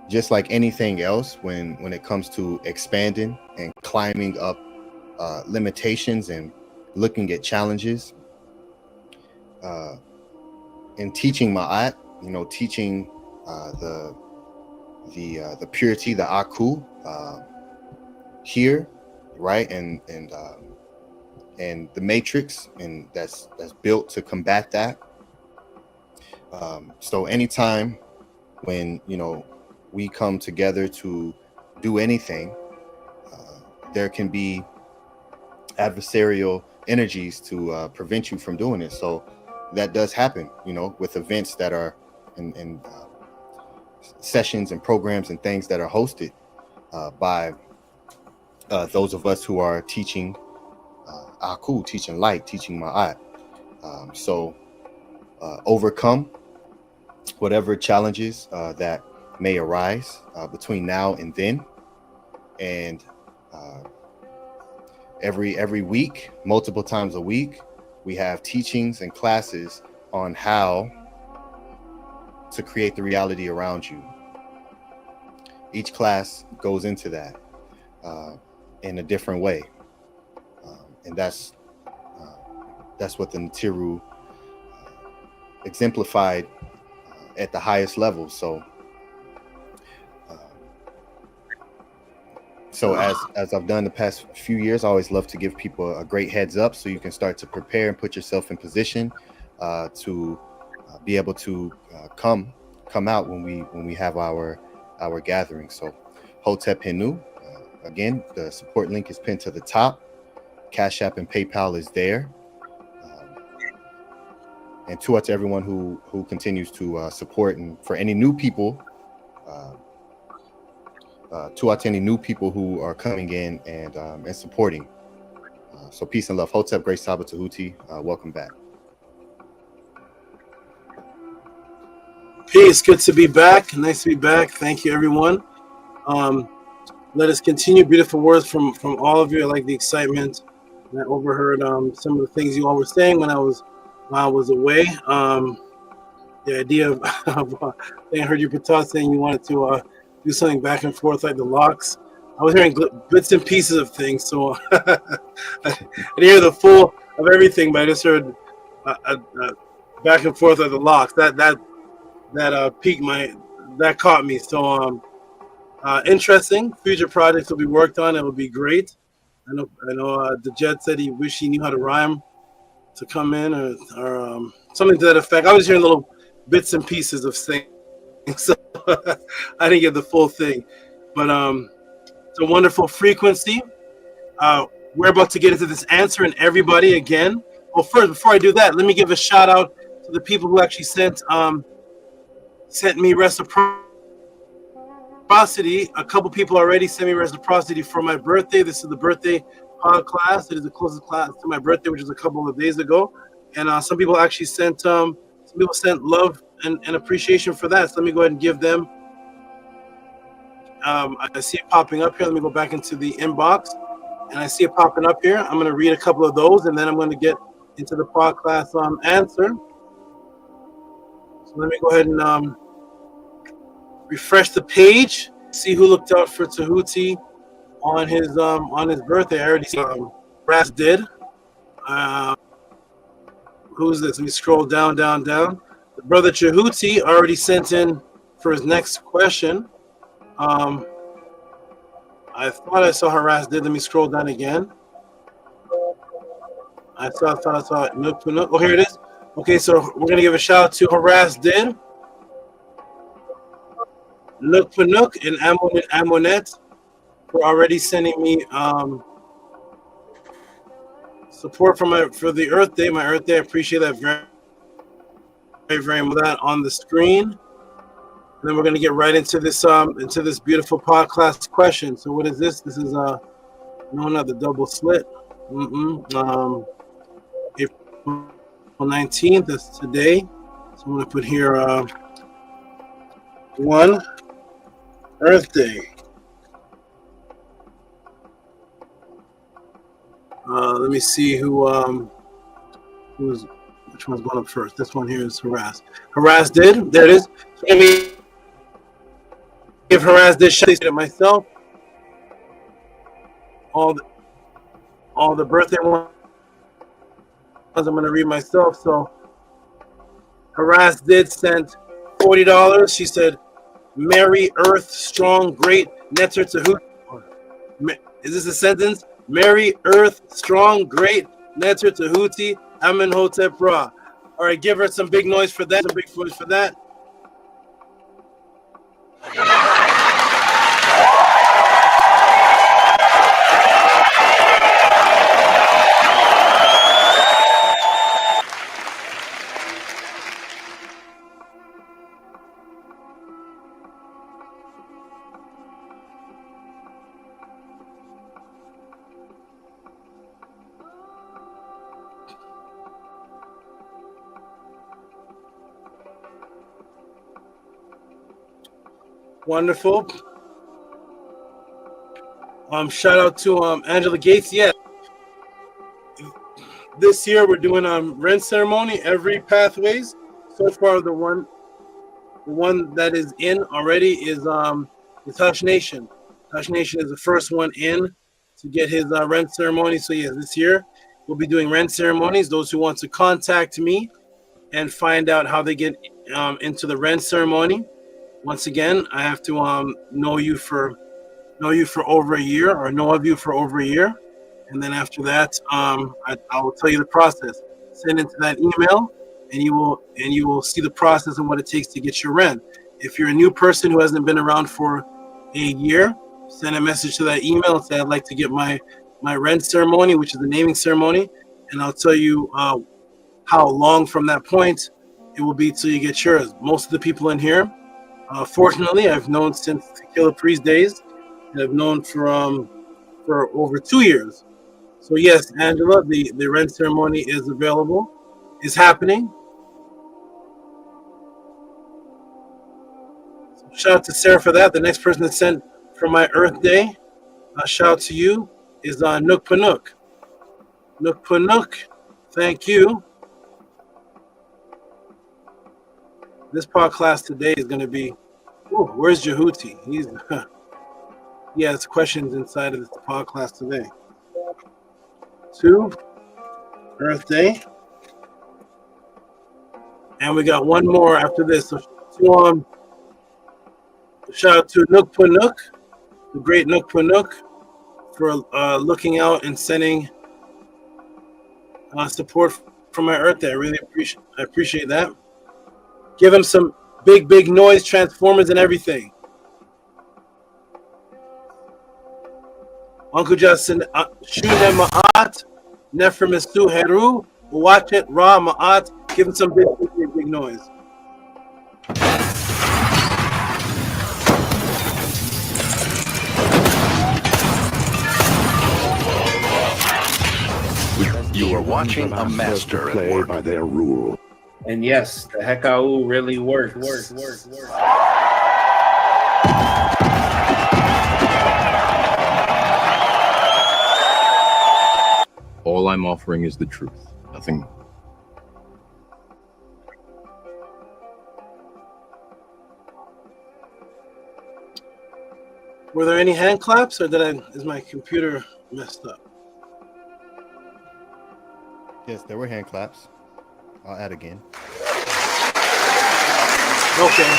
S2: just like anything else, when it comes to expanding and climbing up limitations and looking at challenges, in teaching MAAT, teaching the purity, the AKHU here, right, and the matrix, and that's built to combat that. So anytime when we come together to do anything, there can be adversarial energies to prevent you from doing it. So that does happen, with events that are in sessions and programs and things that are hosted by those of us who are teaching AKHU, teaching light, teaching MAAT. So overcome whatever challenges that may arise between now and then. And every week, multiple times a week, we have teachings and classes on how to create the reality around you. Each class goes into that in a different way, and that's what the Natiru exemplified at the highest level. So as I've done the past few years, I always love to give people a great heads up so you can start to prepare and put yourself in position to be able to come out when we have our gathering. So Hotep Henu, again, the support link is pinned to the top. Cash App and PayPal is there. And to everyone who continues to support, and for any new people, to any new people who are coming in and supporting. So peace and love. Hotep, great SABA Tehuti. Welcome back.
S21: Peace. Good to be back. Nice to be back. Thank you, everyone. Let us continue. Beautiful words from all of you. I like the excitement. I overheard some of the things you all were saying when I was away. The idea of I heard you, Patah, saying you wanted to do something back and forth like the locks. I was hearing bits and pieces of things, so I didn't hear the full of everything, but I just heard back and forth like the locks. That piqued that caught me. So interesting. Future projects will be worked on. It will be great. I know. The Jet said he wished he knew how to rhyme to come in, or something to that effect. I was hearing little bits and pieces of things, so I didn't get the full thing. But it's a wonderful frequency. We're about to get into this answer, and everybody again. Well, first, before I do that, let me give a shout out to the people who actually sent me reciprocity. A couple people already sent me reciprocity for my birthday. This is the birthday class. It is the closest class to my birthday, which was a couple of days ago. And some people actually sent love and appreciation for that. So let me go ahead and give them. I see it popping up here. Let me go back into the inbox, and I see it popping up here. I'm going to read a couple of those, and then I'm going to get into the pod class answer. let me go ahead and refresh the page. See who looked out for Tehuti on his birthday. I already Ras did. Who's this? Let me scroll down. The brother JHUTY already sent in for his next question. I thought I saw Harass did. Let me scroll down again. I saw it. Nook. Oh, here it is. Okay, so we're gonna give a shout out to Harass did, Nook, and Amonet for already sending me support for the Earth Day. My Earth Day. I appreciate that very much. That on the screen. And then we're gonna get right into this beautiful podcast question. So what is this? This is no, not the double slit. April 19th. That's today. So I'm gonna put here one Earth Day. Let me see which one's going up first. This one here is Harass. Harass did. There it is. So let me give Harass this shout out myself. All the birthday ones I'm gonna read myself. So Harass did send $40. She said, "Merry Earth, strong, great, Netter Tehuti." Is this a sentence? Merry Earth, strong, great, Netter Tehuti, Amenhotep Ra. All right, give her some big noise for that. Some big noise for that. Wonderful. Shout out to Angela Gates. Yeah. This year we're doing rent ceremony every pathways. So far the one that is in already is Hush Nation. Hush Nation is the first one in to get his rent ceremony. So yeah, this year we'll be doing rent ceremonies. Those who want to contact me and find out how they get into the rent ceremony. Once again, I have to know you for over a year, or know of you for over a year, and then after that, I will tell you the process. Send it to that email, and you will see the process and what it takes to get your rent. If you're a new person who hasn't been around for a year, send a message to that email and say, "I'd like to get my rent ceremony," which is the naming ceremony, and I'll tell you how long from that point it will be till you get yours. Most of the people in here, fortunately, I've known since Killer Priest days, and I've known for over 2 years. So yes, Angela, the rent ceremony is available, is happening. So shout out to Sarah for that. The next person that sent for my Earth Day, shout out to you, is Nook Panook. Nook Panook, thank you. This part class today is going to be, where's JHUTY? He has questions inside of this pod class today. 2, Earth Day. And we got one more after this. So shout out to Nook Panook, the great Nook Panook, for looking out and sending support for my Earth Day. I appreciate that. Give him some big noise, transformers and everything. Uncle Justin, Shune Ma'at, Nefremistu Heru, watch it, Ra Ma'at. Give him some big noise.
S4: You are watching a master at work by their rule.
S22: And yes, the HEKAU really works.
S7: All I'm offering is the truth, nothing more.
S21: Were there any hand claps, or is my computer messed up?
S2: Yes, there were hand claps. I'll add again.
S21: Okay.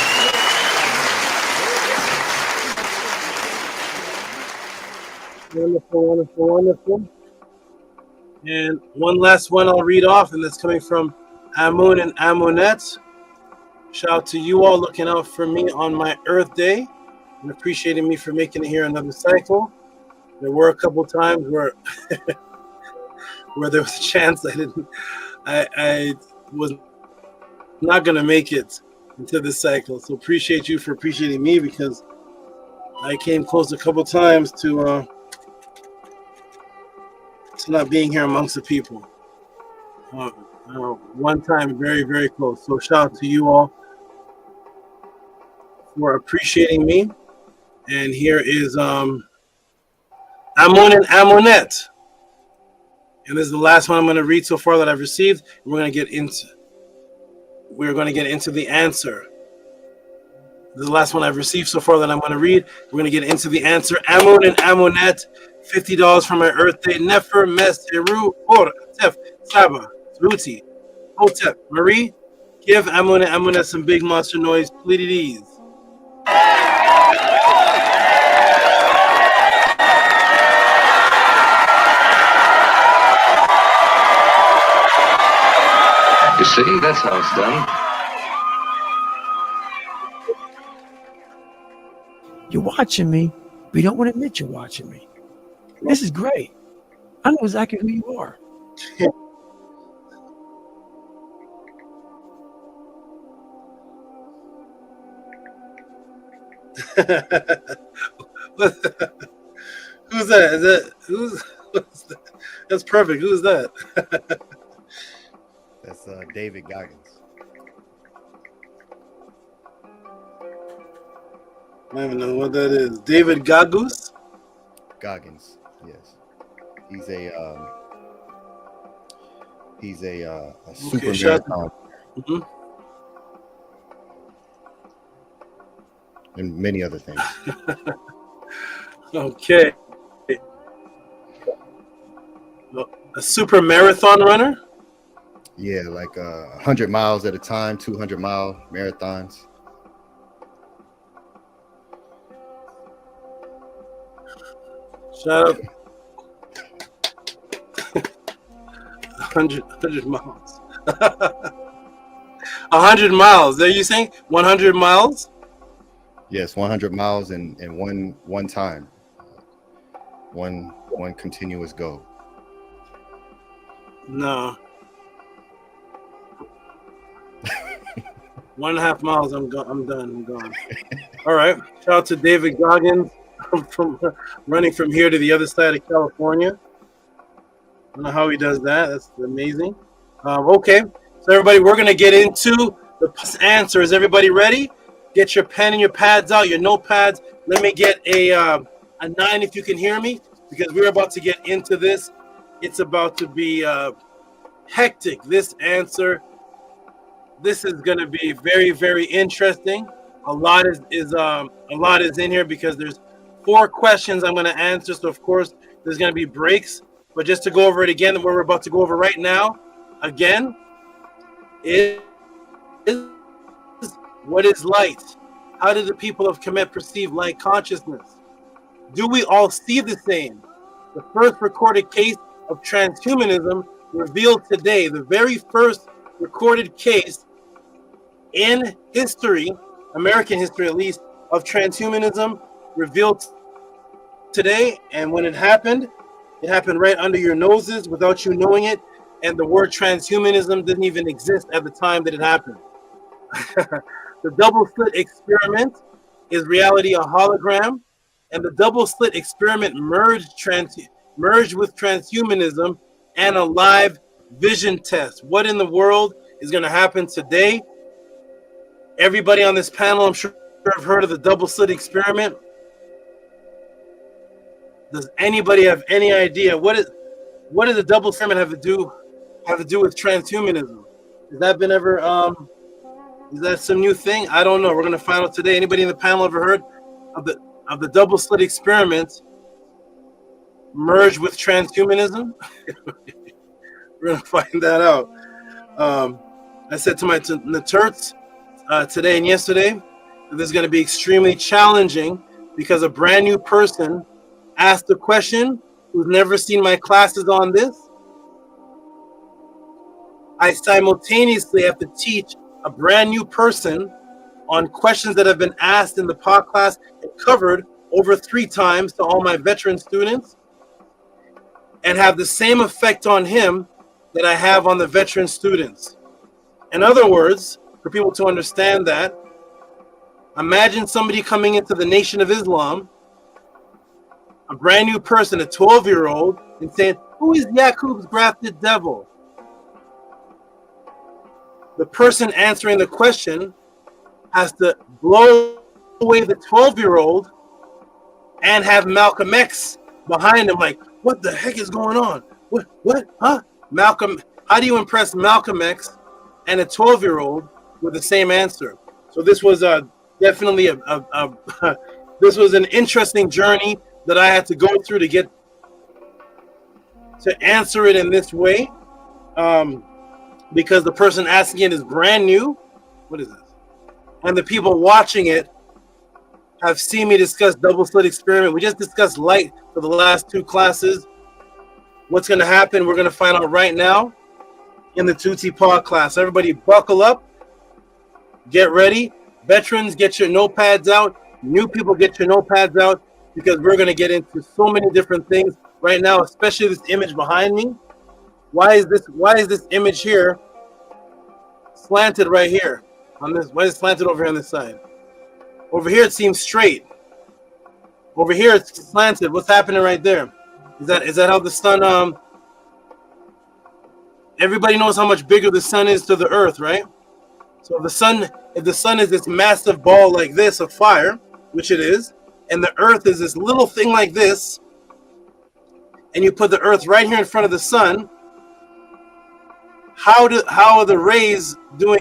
S21: Wonderful, wonderful, wonderful. And one last one I'll read off, and that's coming from Amun and Amunet. Shout out to you all looking out for me on my Earth Day and appreciating me for making it here another cycle. There were a couple times where where there was a chance I was not gonna make it into this cycle. So appreciate you for appreciating me, because I came close a couple times to not being here amongst the people. One time, very, very close. So shout out to you all for appreciating me. And here is Amun and Amunet. And this is the last one I'm going to read so far that I've received. And we're going to get into the answer. This is the last one I've received so far that I'm going to read. We're going to get into the answer. Amun and Amunet, $50 for my Earth Day. Nefer, Mes, Eru, Or, Tef, Saba, JHUTY, Hotep, Marie. Give Amun and Amunet some big monster noise, please.
S4: You see, that's how it's done.
S7: You're watching me, but you don't want to admit you're watching me. This is great. I know exactly who you are.
S21: Who's that? Who's that? That's perfect. Who's that?
S2: That's David Goggins.
S21: I don't even know what that is. David Goggins?
S2: Goggins, yes. He's a super marathon.
S21: Mm-hmm.
S2: And many other things.
S21: Okay. A super marathon runner?
S2: Yeah, like 100 miles at a time, 200-mile marathons.
S21: Shut up. 100 miles. 100 miles. Are you saying 100 miles?
S2: Yes, 100 miles in one time. One continuous go.
S21: No. 1.5 miles. I'm done. I'm gone. All right. Shout out to David Goggins from running from here to the other side of California. I don't know how he does that. That's amazing. Okay. So everybody, we're gonna get into the answers. Everybody ready? Get your pen and your pads out, your notepads. Let me get a 9 if you can hear me, because we're about to get into this. It's about to be hectic. This answer. This is going to be very, very interesting. A lot is in here because there's 4 questions I'm going to answer. So of course there's going to be breaks. But just to go over it again, what we're about to go over right now, again, is what is light? How do the people of Kemet perceive light consciousness? Do we all see the same? The first recorded case of transhumanism revealed today, the very first recorded case in history, American history at least, of transhumanism revealed today. And when it happened right under your noses without you knowing it. And the word transhumanism didn't even exist at the time that it happened. The double slit experiment is reality a hologram, and the double slit experiment merged with transhumanism and a live vision test. What in the world is going to happen today? Everybody on this panel, I'm sure, have heard of the double slit experiment. Does anybody have any idea what does the double experiment have to do with transhumanism? Has that been ever is that some new thing? I don't know. We're gonna find out today. Anybody in the panel ever heard of of the double slit experiment merged with transhumanism? We're gonna find that out. I said to my Naturts today and yesterday that this is gonna be extremely challenging because a brand new person asked a question who's never seen my classes on this. I simultaneously have to teach a brand new person on questions that have been asked in the pod class and covered over 3 times to all my veteran students, and have the same effect on him that I have on the veteran students. In other words, for people to understand that, imagine somebody coming into the Nation of Islam, a brand new person, a 12-year-old, and saying, "Who is Yaqub's grafted devil?" The person answering the question has to blow away the 12-year-old and have Malcolm X behind him, like, what the heck is going on? What? Huh? Malcolm, how do you impress Malcolm X and a 12-year-old with the same answer? So this was definitely this was an interesting journey that I had to go through to get to answer it in this way. Because the person asking it is brand new. What is this? And the people watching it have seen me discuss double slit experiment. We just discussed light for the last 2 classes. What's going to happen, we're going to find out right now in the JHUTY pod class. Everybody buckle up. Get ready. Veterans, get your notepads out. New people, get your notepads out, because we're going to get into so many different things right now, especially this image behind me. Why is this image here slanted right here on this? Why is it slanted over here on this side? Over here it seems straight. Over here it's slanted. What's happening right there? Is that how the sun? Everybody knows how much bigger the sun is to the earth, right? So if the sun is this massive ball like this of fire, which it is, and the earth is this little thing like this, and you put the earth right here in front of the sun, how are the rays doing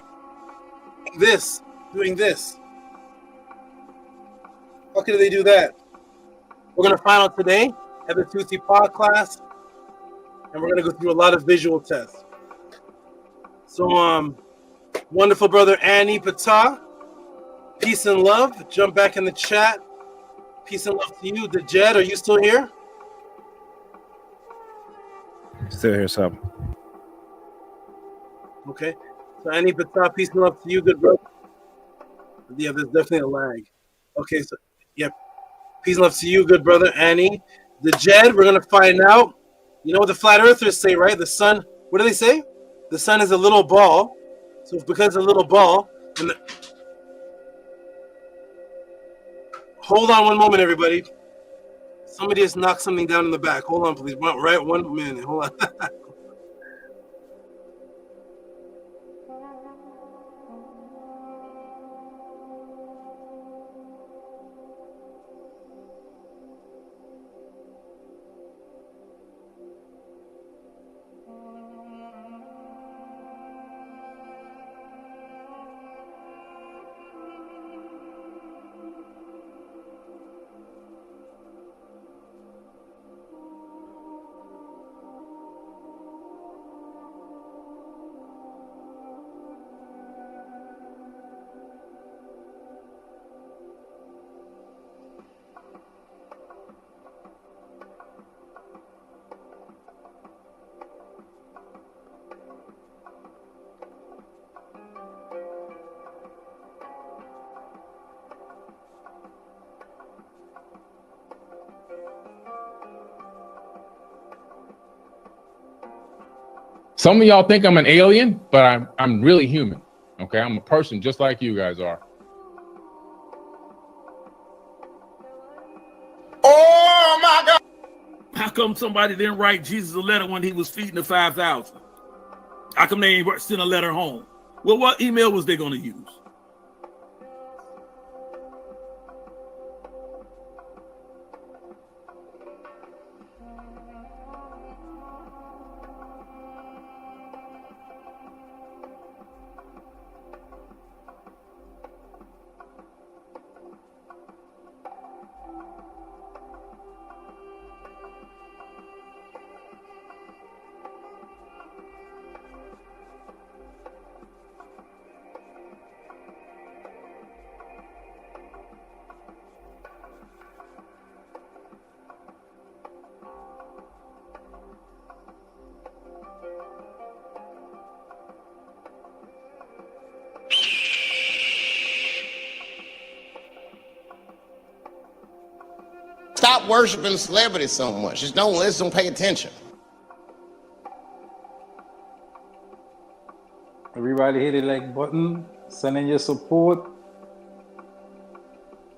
S21: this? How can they do that? We're going to find out today at the JHUTY pod class, and we're going to go through a lot of visual tests. So, wonderful brother Annie Patah, peace and love. Jump back in the chat. Peace and love to you. The Jed, are you still here?
S22: Still here, Sab.
S21: Okay. So Annie Patah, peace and love to you, good brother. Yeah, there's definitely a lag. Okay, so yep. Peace and love to you, good brother Annie. The Jed, we're gonna find out. You know what the flat earthers say, right? The sun, what do they say? The sun is a little ball. So because it's a little ball, and hold on one moment, everybody. Somebody just knocked something down in the back. Hold on, please. Right, 1 minute. Hold on.
S8: Some of y'all think I'm an alien, but I'm really human. Okay, I'm a person just like you guys are.
S10: Oh my God! How come somebody didn't write Jesus a letter when he was feeding the 5,000? How come they ain't sent a letter home? Well, what email was they going to use?
S11: stop worshiping celebrities so much. Just don't listen, pay attention.
S1: Everybody hit the like button. Send in your support.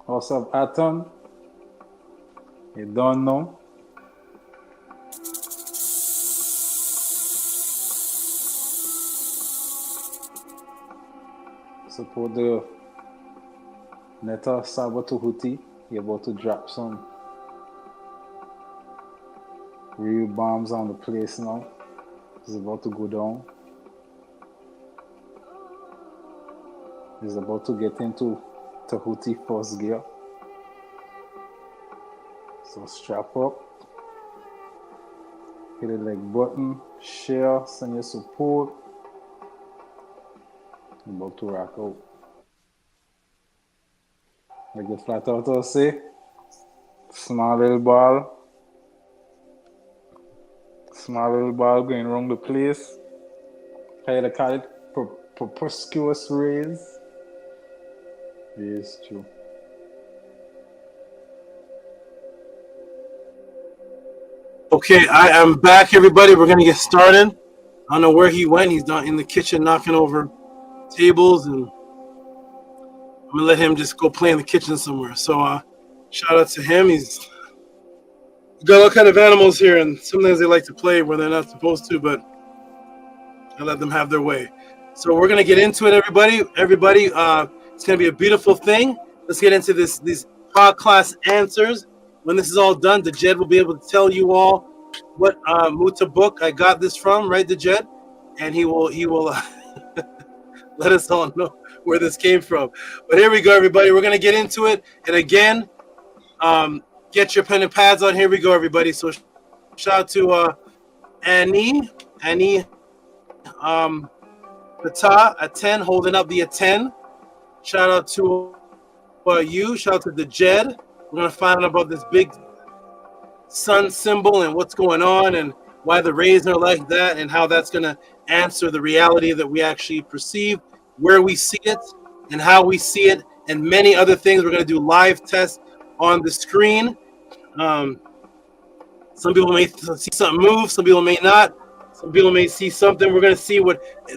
S1: House of ATTON. You don't know. Support the Neta SABA Tehuti. You're about to drop some real bombs on the place now. It's about to go down. It's about to get into Tehuti first gear. So strap up. Hit the like button. Share. Send your support. About to rock out. Like the flat outer say, small little ball going around the place. How you call it? Propusculous rays. Yes, true.
S21: Okay, I am back, everybody. We're gonna get started. I don't know where he went. He's not in the kitchen knocking over tables, and I'm gonna let him just go play in the kitchen somewhere. So shout out to him. He's got all kind of animals here, and sometimes they like to play where they're not supposed to, but I let them have their way. So we're gonna get into it, everybody. It's gonna be a beautiful thing. Let's get into these class answers. When this is all done, the Jed will be able to tell you all what Muta book I got this from, right, the Jed? And he will let us all know where this came from. But here we go, everybody. We're gonna get into it. And again, get your pen and pads on. Here we go, everybody. So shout out to Annie, Pata at 10, holding up the ATEN. Shout out to you. Shout out to the Jed. We're gonna find out about this big sun symbol and what's going on and why the rays are like that and how that's gonna answer the reality that we actually perceive, where we see it and how we see it, and many other things. We're gonna do live tests on the screen. Some people may see something move, some people may not. Some people may see something. We're gonna see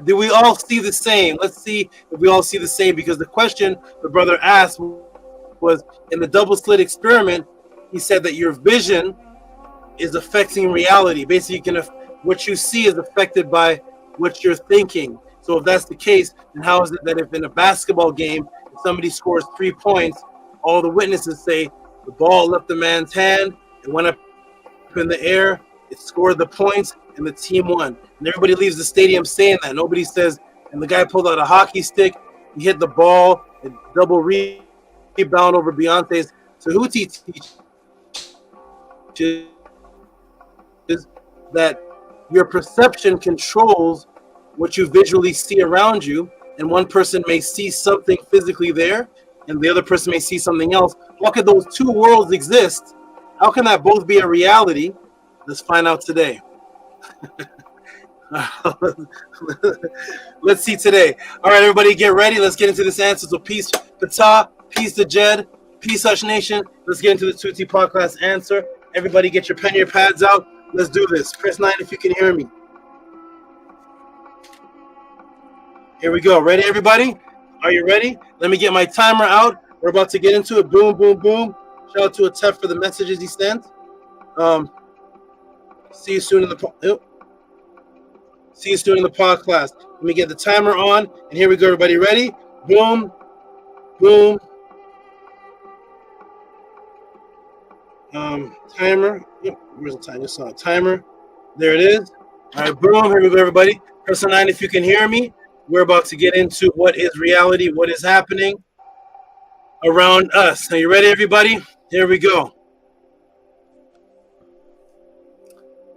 S21: do we all see the same? Let's see if we all see the same, because the question the brother asked was, in the double slit experiment, he said that your vision is affecting reality. Basically, what you see is affected by what you're thinking. So if that's the case, then how is it that if in a basketball game, if somebody scores 3 points, all the witnesses say the ball left the man's hand, it went up in the air, it scored the points, and the team won. And everybody leaves the stadium saying that. Nobody says, and the guy pulled out a hockey stick, he hit the ball, and double rebound over Beyonce's Tehuti teaches that your perception controls what you visually see around you, and one person may see something physically there, and the other person may see something else. How could those two worlds exist? How can that both be a reality? Let's find out today. Let's see today. All right, everybody, get ready. Let's get into this answer. So peace, Pata, peace to Jed, peace, Hush Nation. Let's get into the JHUTY podcast answer. Everybody, get your pen, your pads out. Let's do this. Press 9 if you can hear me. Here we go. Ready, everybody? Are you ready? Let me get my timer out. We're about to get into it. Boom, boom, boom. Shout out to Atef for the messages he sent. See you soon in the See you soon in the podcast. Let me get the timer on, and here we go, everybody. Ready? Boom, boom. Timer. Yep, where's the time? Just saw a timer. There it is. All right, boom. Here we go, everybody. Press 9 if you can hear me. We're about to get into what is reality, what is happening around us. Are you ready, everybody? Here we go.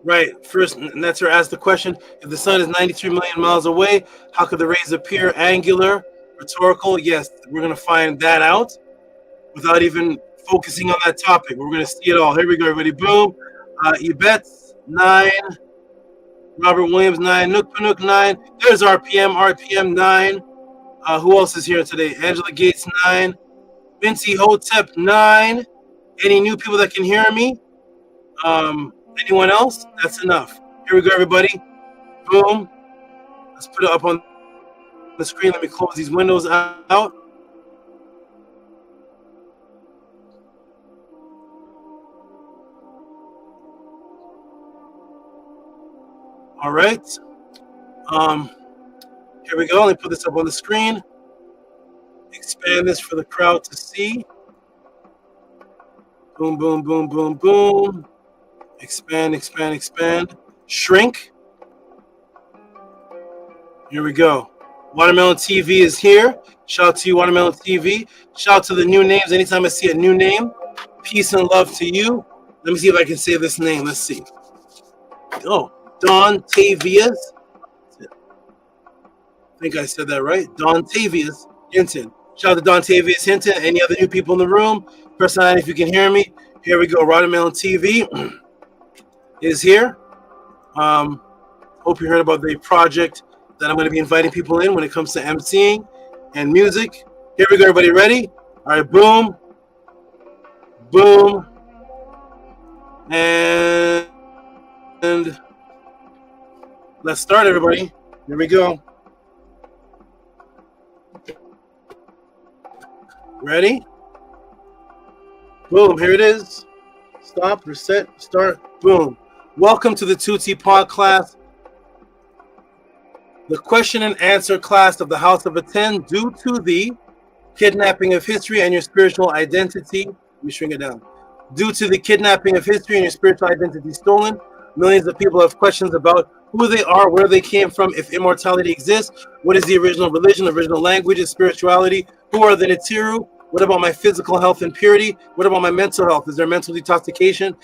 S21: Right. First, Netzer asked the question, if the sun is 93 million miles away, how could the rays appear? Angular, rhetorical? Yes, we're going to find that out without even focusing on that topic. We're going to see it all. Here we go, everybody. Boom. Ebets, 9. Robert Williams, 9. Nook Panook, 9. There's RPM, 9. Who else is here today? Angela Gates, 9. Vinci Hotep, 9. Any new people that can hear me? Anyone else? That's enough. Here we go, everybody. Boom. Let's put it up on the screen. Let me close these windows out. All right. Here we go. Let me put this up on the screen. Expand this for the crowd to see. Boom, boom, boom, boom, boom. Expand, expand, expand. Shrink. Here we go. Watermelon TV is here. Shout out to you, Watermelon TV. Shout out to the new names. Anytime I see a new name, peace and love to you. Let me see if I can say this name. Let's see. Oh, Don Tavius. I think I said that right. Don Tavius Hinton. Shout out to Don Tavius Hinton. Any other new people in the room? Press 9 if you can hear me. Here we go. Watermelon TV is here. Hope you heard about the project that I'm going to be inviting people in when it comes to emceeing and music. Here we go, everybody. Ready? All right, boom. Boom. And let's start, everybody. Here we go. Ready? Boom, here it is. Stop, reset, start, boom. Welcome to the JHUTY podcast, the question and answer class of the House of ATTON due to the kidnapping of history and your spiritual identity. Let me shrink it down. Due to the kidnapping of history and your spiritual identity stolen, millions of people have questions about who they are, where they came from, if immortality exists, what is the original religion, original languages, spirituality, who are the Natiru, what about my physical health and purity, what about my mental health, is there mental detoxification,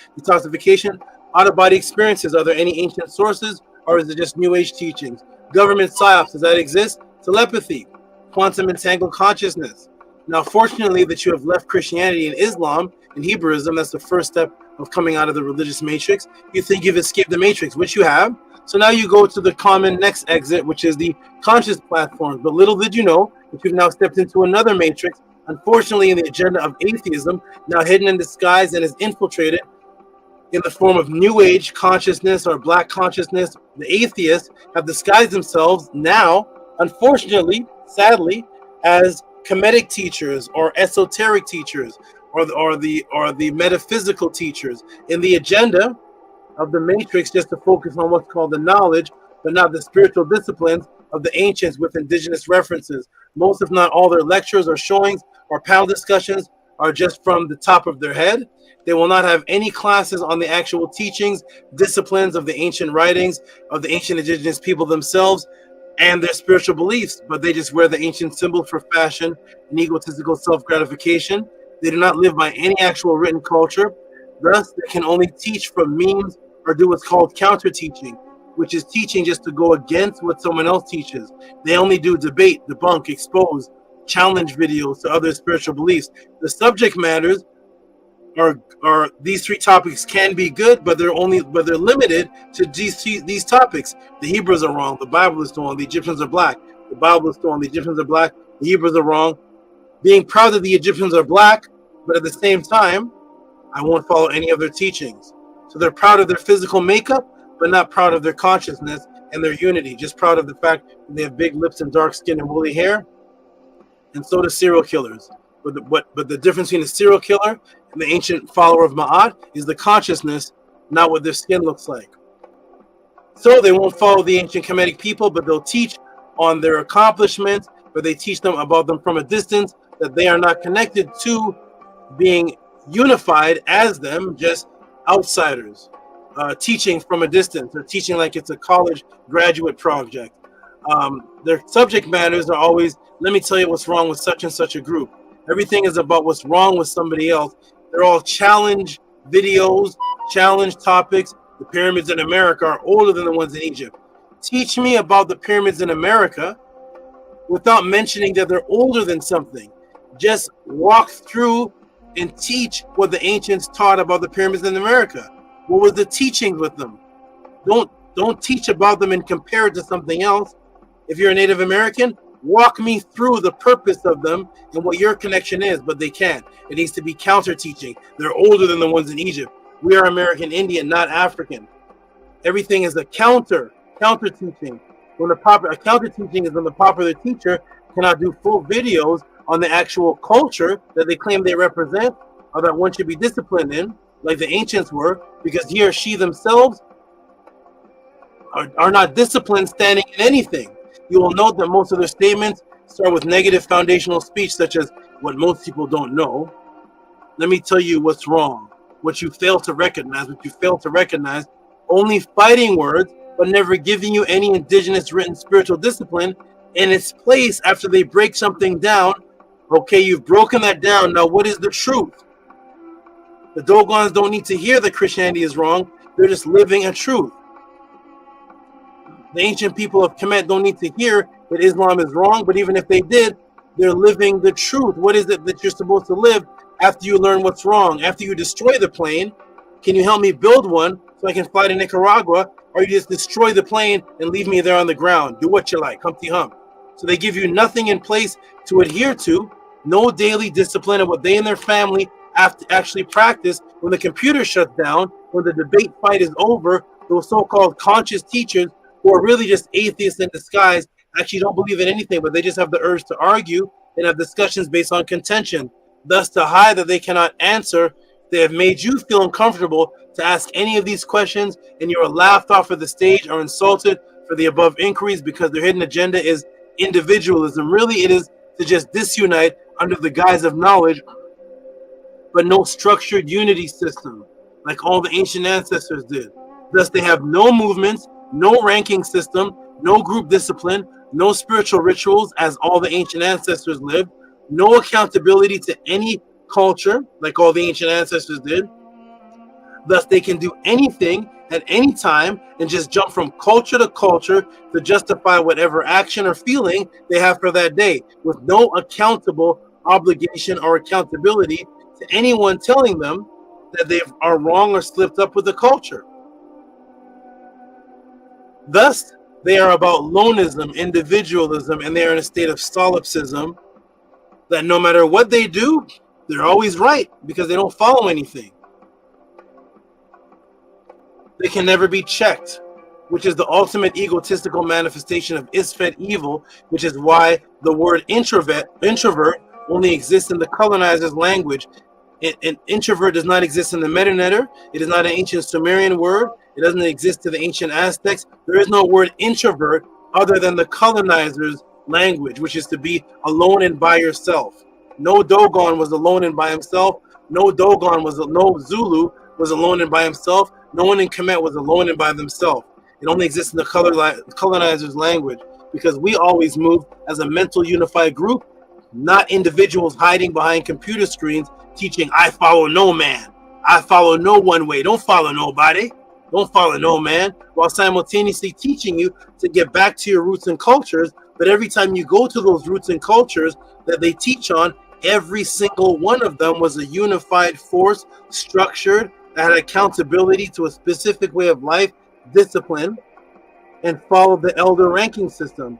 S21: out-of-body experiences, are there any ancient sources, or is it just new age teachings? Government psyops, does that exist? Telepathy, quantum entangled consciousness. Now, fortunately that you have left Christianity and Islam and Hebrewism, that's the first step of coming out of the religious matrix. You think you've escaped the matrix, which you have. So now you go to the common next exit, which is the conscious platform. But little did you know that you've now stepped into another matrix, unfortunately in the agenda of atheism, now hidden in disguise and is infiltrated in the form of new age consciousness or black consciousness. The atheists have disguised themselves now, unfortunately, sadly, as Kemetic teachers or esoteric teachers or the metaphysical teachers in the agenda of the matrix, just to focus on what's called the knowledge, but not the spiritual disciplines of the ancients with indigenous references. Most, if not all, their lectures or showings or panel discussions are just from the top of their head. They will not have any classes on the actual teachings, disciplines of the ancient writings of the ancient indigenous people themselves and their spiritual beliefs, but they just wear the ancient symbols for fashion and egotistical self-gratification. They do not live by any actual written culture. Thus, they can only teach from memes or do what's called counter-teaching, which is teaching just to go against what someone else teaches. They only do debate, debunk, expose, challenge videos to other spiritual beliefs. The subject matters are these three topics can be good, but they're limited to these topics. The Hebrews are wrong. The Bible is wrong. The Egyptians are black. The Bible is wrong. The Egyptians are black. The Hebrews are wrong. Being proud that the Egyptians are black, but at the same time, I won't follow any of their teachings. So they're proud of their physical makeup, but not proud of their consciousness and their unity. Just proud of the fact that they have big lips and dark skin and woolly hair. And so do serial killers. But the difference between a serial killer and the ancient follower of Ma'at is the consciousness, not what their skin looks like. So they won't follow the ancient Kemetic people, but they'll teach on their accomplishments, but they teach them about them from a distance, that they are not connected to being unified as them, just outsiders, teaching from a distance, or teaching like it's a college graduate project. Their subject matters are always, let me tell you what's wrong with such and such a group. Everything is about what's wrong with somebody else. They're all challenge videos, challenge topics. The pyramids in America are older than the ones in Egypt. Teach me about the pyramids in America without mentioning that they're older than something. Just walk through and teach what the ancients taught about the pyramids in America. What was the teachings with them? Don't teach about them and compare it to something else. If you're a Native American, Walk me through the purpose of them and what your connection is, but they can't. It needs to be counter teaching. They're older than the ones in Egypt. We are American Indian, not African. Everything is a counter teaching. When a counter teaching is when the popular teacher cannot do full videos on the actual culture that they claim they represent or that one should be disciplined in, like the ancients were, because he or she themselves are not disciplined standing in anything. You will note that most of their statements start with negative foundational speech, such as what most people don't know. Let me tell you what's wrong, what you fail to recognize, only fighting words, but never giving you any indigenous written spiritual discipline in its place after they break something down. Okay, you've broken that down. Now, what is the truth? The Dogons don't need to hear that Christianity is wrong. They're just living a truth. The ancient people of Kemet don't need to hear that Islam is wrong, but even if they did, they're living the truth. What is it that you're supposed to live after you learn what's wrong? After you destroy the plane, can you help me build one so I can fly to Nicaragua? Or you just destroy the plane and leave me there on the ground? Do what you like, Humpty Hump. So they give you nothing in place to adhere to, no daily discipline of what they and their family have to actually practice. When the computer shuts down, when the debate fight is over, those so-called conscious teachers who are really just atheists in disguise actually don't believe in anything, but they just have the urge to argue and have discussions based on contention. Thus, to hide that they cannot answer, they have made you feel uncomfortable to ask any of these questions, and you are laughed off of the stage or insulted for the above inquiries because their hidden agenda is individualism. Really, it is to just disunite under the guise of knowledge, but no structured unity system like all the ancient ancestors did. Thus, they have no movements, no ranking system, no group discipline, no spiritual rituals as all the ancient ancestors lived, no accountability to any culture like all the ancient ancestors did. Thus, they can do anything at any time and just jump from culture to culture to justify whatever action or feeling they have for that day, with no accountable obligation or accountability to anyone telling them that they are wrong or slipped up with the culture. Thus, they are about loneism, individualism, and they are in a state of solipsism that no matter what they do, they're always right because they don't follow anything. They can never be checked, which is the ultimate egotistical manifestation of Isfet evil, which is why the word introvert only exists in the colonizer's language. An introvert does not exist in the Metanetter. It is not an ancient Sumerian word. It doesn't exist to the ancient Aztecs. There is no word introvert other than the colonizer's language, which is to be alone and by yourself. No Dogon was alone and by himself. No Zulu was alone and by himself. No one in Kemet was alone and by themselves. It only exists in the colonizer's language because we always move as a mental unified group, not individuals hiding behind computer screens teaching, I follow no man. I follow no one way. Don't follow nobody. Don't follow no man, while simultaneously teaching you to get back to your roots and cultures. But every time you go to those roots and cultures that they teach on, every single one of them was a unified force, structured, that had accountability to a specific way of life, discipline, and followed the elder ranking system.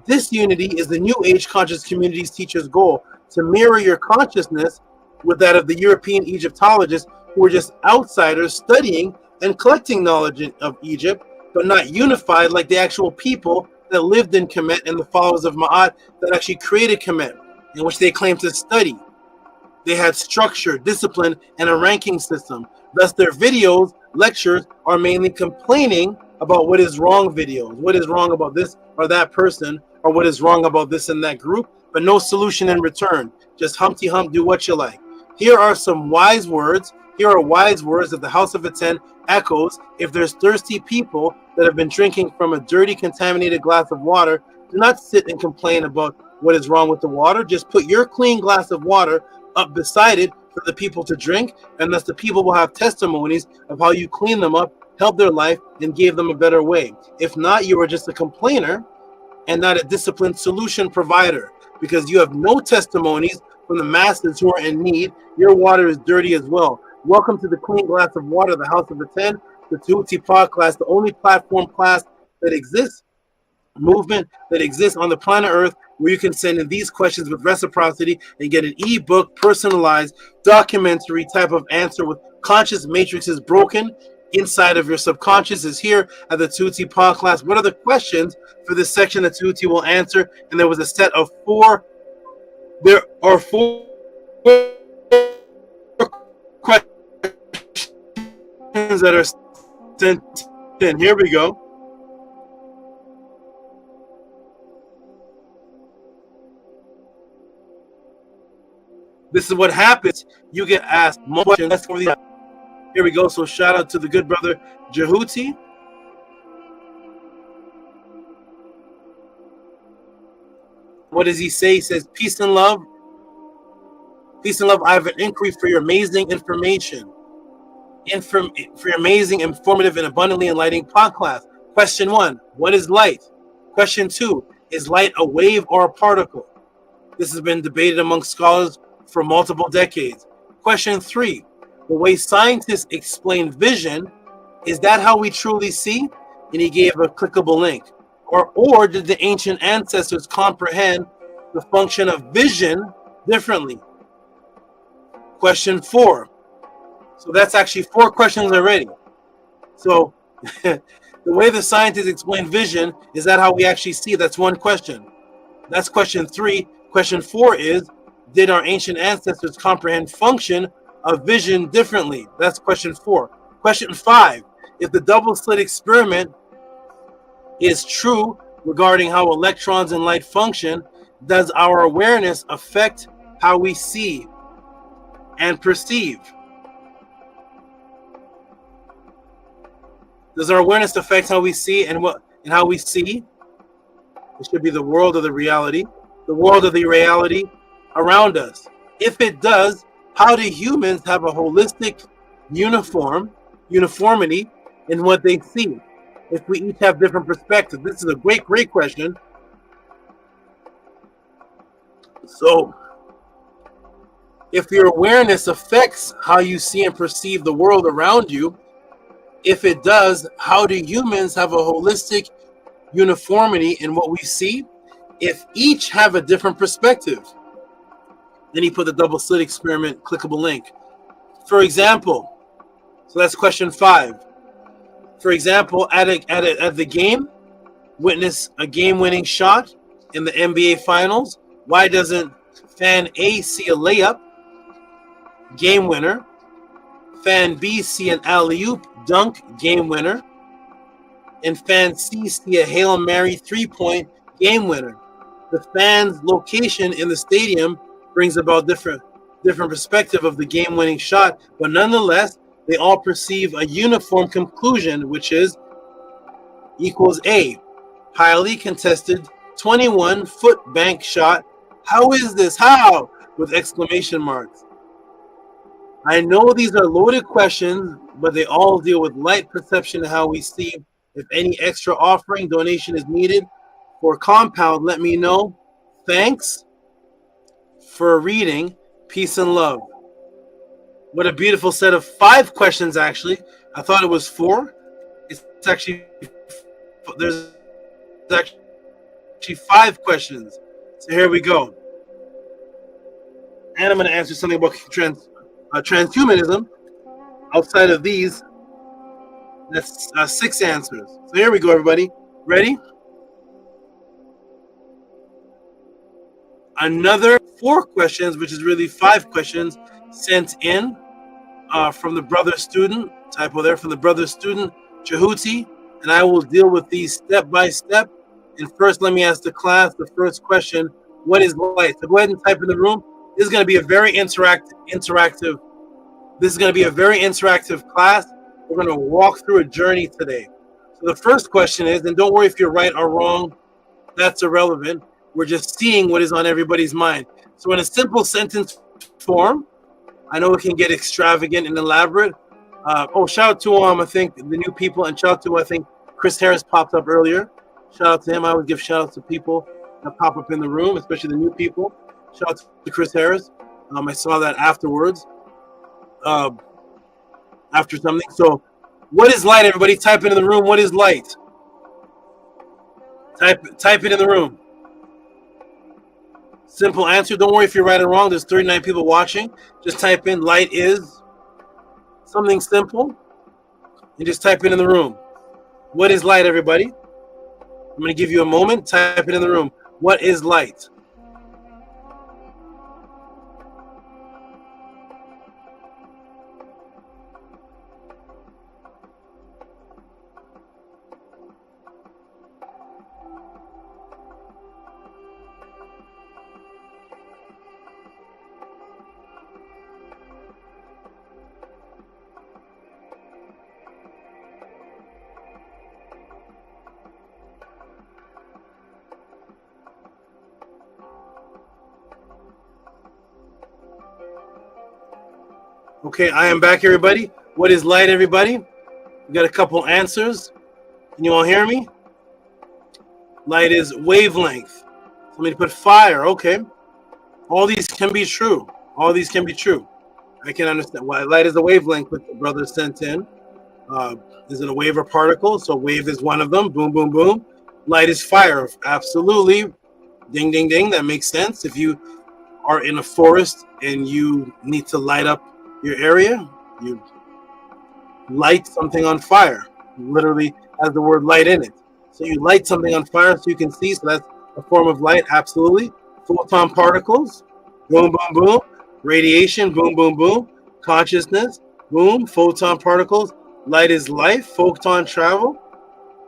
S21: This unity is the New Age conscious community's teacher's goal, to mirror your consciousness with that of the European Egyptologists who were just outsiders studying and collecting knowledge of Egypt, but not unified like the actual people that lived in Kemet and the followers of Ma'at that actually created Kemet, in which they claimed to study. They had structure, discipline, and a ranking system. Thus, their videos, lectures, are mainly complaining about what is wrong videos, what is wrong about this or that person, or what is wrong about this and that group, but no solution in return. Just Humpty Hump, do what you like. Here are some wise words. Here are wise words that the House of ATTON echoes. If there's thirsty people that have been drinking from a dirty, contaminated glass of water, do not sit and complain about what is wrong with the water. Just put your clean glass of water up beside it for the people to drink, and thus the people will have testimonies of how you clean them up, helped their life, and gave them a better way. If not, you are just a complainer and not a disciplined solution provider, because you have no testimonies from the masses who are in need. Your water is dirty as well. Welcome to the Clean Glass of Water, the House of ATTON, the Tehuti podcast, the only platform class that exists movement that exists on the planet Earth, where you can send in these questions with reciprocity and get an ebook, personalized, documentary type of answer with conscious matrices broken inside of your subconscious is here at the Tehuti podcast. What are the questions for this section that Tehuti will answer? And there was a set of four. There are four questions that are sent in. Here we go. This is what happens. You get asked more questions. Here we go. So shout out to the good brother JHUTY. What does he say? He says, peace and love. Peace and love. I have an inquiry for your amazing information. For your amazing, informative, and abundantly enlightening podcast. Question 1, what is light? Question 2, is light a wave or a particle? This has been debated among scholars for multiple decades. Question 3, the way scientists explain vision, is that how we truly see? And he gave a clickable link. Or did the ancient ancestors comprehend the function of vision differently? Question 4. So that's actually 4 questions already. So the way the scientists explain vision, is that how we actually see? That's 1 question. That's question 3. Question 4 is, did our ancient ancestors comprehend function of vision differently? That's question 4. Question 5, if the double slit experiment is true regarding how electrons and light function, does our awareness affect how we see and perceive? Does our awareness affect how we see and how we see? It should be the world of the reality around us. If it does, how do humans have a holistic uniformity in what they see? If we each have different perspectives. This is a great question. So, if your awareness affects how you see and perceive the world around you, if it does, how do humans have a holistic uniformity in what we see if each have a different perspective? Then he put the double slit experiment clickable link. For example, so that's question 5. For example, at the game, witness a game-winning shot in the NBA Finals. Why doesn't fan A see a layup, game winner? Fan B see an alley-oop, dunk, game winner? And fan C see a Hail Mary 3-point, game winner? The fan's location in the stadium brings about different perspective of the game-winning shot, but nonetheless, they all perceive a uniform conclusion, which is equals A. Highly contested 21-foot bank shot. How is this? How? With exclamation marks. I know these are loaded questions, but they all deal with light perception and how we see. If any extra offering donation is needed for compound, let me know. Thanks for reading. Peace and love. What a beautiful set of 5 questions, actually. I thought it was 4. It's actually, there's actually 5 questions. So here we go. And I'm going to answer something about transhumanism. Outside of these, that's 6 answers. So here we go, everybody. Ready? Another 4 questions, which is really 5 questions, sent in from the brother student, typo there, from the brother student JHUTY, and I will deal with these step by step. And first, let me ask the class the first question: what is light? So go ahead and type in the room. This is going to be a very interactive. This is going to be a very interactive class. We're going to walk through a journey today. So the first question is, and don't worry if you're right or wrong, that's irrelevant. We're just seeing what is on everybody's mind. So in a simple sentence form, I know it can get extravagant and elaborate. Shout out to I think the new people, and shout out to I think Chris Harris popped up earlier. Shout out to him. I would give shout outs to people that pop up in the room, especially the new people. Shout out to Chris Harris. I saw that afterwards. After something. So what is light, everybody? Type into the room. What is light? Type it in the room. Simple answer. Don't worry if you're right or wrong. There's 39 people watching. Just type in light is something simple. And just type it in the room. What is light, everybody? I'm going to give you a moment. Type it in the room. What is light? Okay, I am back, everybody. What is light, everybody? We got a couple answers. Can you all hear me? Light is wavelength. Somebody put fire. Okay. All these can be true. All these can be true. I can understand why light is a wavelength, what the brother sent in. Is it a wave or particle? So wave is one of them. Boom, boom, boom. Light is fire. Absolutely. Ding, ding, ding. That makes sense. If you are in a forest and you need to light up your area, you light something on fire. Literally has the word light in it. So you light something on fire so you can see. So that's a form of light. Absolutely. Photon particles. Boom, boom, boom. Radiation. Boom, boom, boom. Consciousness. Boom. Photon particles. Light is life. Photon travel.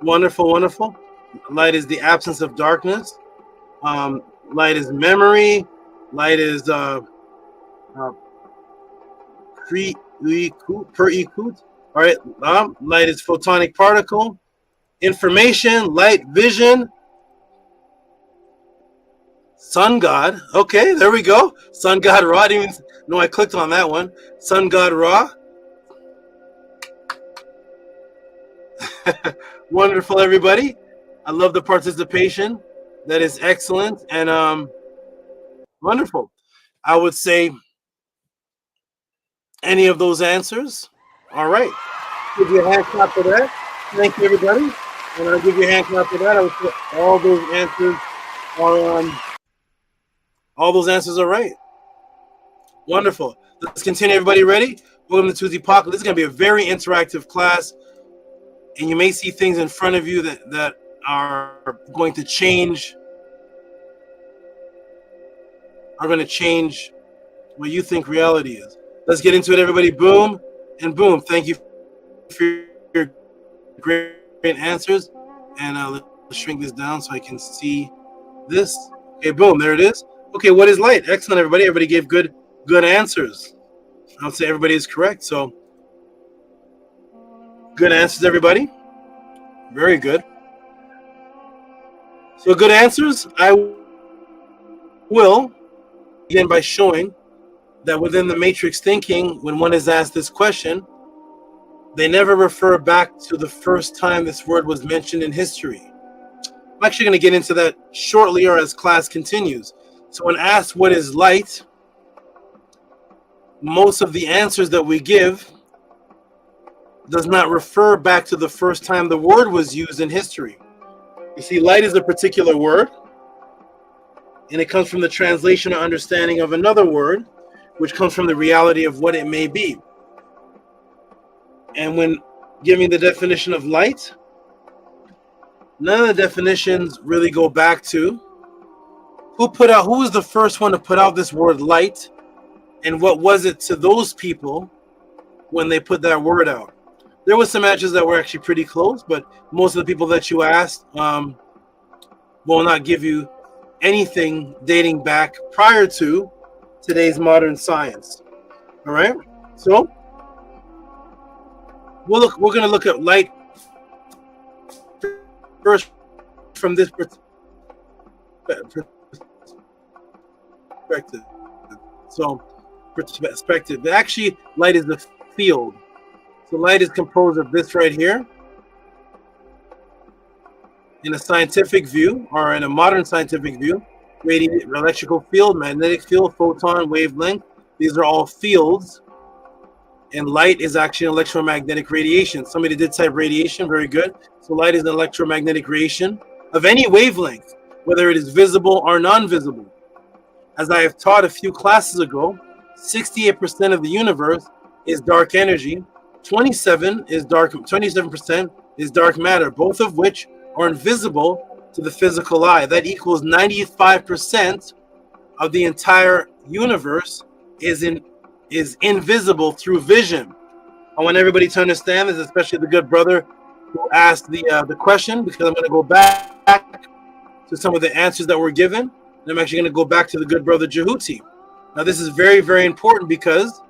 S21: Wonderful, wonderful. Light is the absence of darkness. Light is memory. Light is all right. Light is photonic particle. Information. Light, vision. Sun God. Okay, there we go. Sun God Ra. I didn't even know I clicked on that one. Sun God Ra. Wonderful, everybody. I love the participation. That is excellent and wonderful. I would say any of those answers. All right. Give you a hand clap for that. Thank you, everybody. And I'll give you a hand clap for that. I would say all those answers are right. Wonderful. Let's continue. Everybody ready? Welcome to Tuesday Pocket. This is going to be a very interactive class. And you may see things in front of you that are going to change. Are going to change what you think reality is. Let's get into it, everybody. Boom and boom. Thank you for your great answers. And let's shrink this down so I can see this. Okay, boom. There it is. Okay, what is light? Excellent, everybody. Everybody gave good answers. I would say everybody is correct. So, good answers, everybody. Very good. So, good answers. I will begin by showing that within the matrix thinking, when one is asked this question, they never refer back to the first time this word was mentioned in history. I'm actually going to get into that shortly or as class continues. So when asked what is light, most of the answers that we give does not refer back to the first time the word was used in history. You see, light is a particular word, and it comes from the translation or understanding of another word, which comes from the reality of what it may be. And when giving the definition of light, none of the definitions really go back to who was the first one to put out this word light, and what was it to those people when they put that word out. There were some matches that were actually pretty close, but most of the people that you asked will not give you anything dating back prior to today's modern science. All right, so we're going to look at light first from this perspective. So, perspective. Actually, light is the field. So, light is composed of this right here. In a scientific view, or in a modern scientific view, electrical field, magnetic field, photon, wavelength. These are all fields. And light is actually electromagnetic radiation. Somebody did type radiation. Very good. So light is an electromagnetic radiation. of any wavelength, whether it is visible or non-visible. As I have taught a few classes ago, 68% of the universe is dark energy, 27% is dark matter, both of which are invisible to the physical eye. That equals 95% of the entire universe is invisible through vision. I want everybody to understand this, especially the good brother who asked the question, because I'm going to go back to some of the answers that were given. And I'm actually going to go back to the good brother JHUTY. Now, this is very, very important because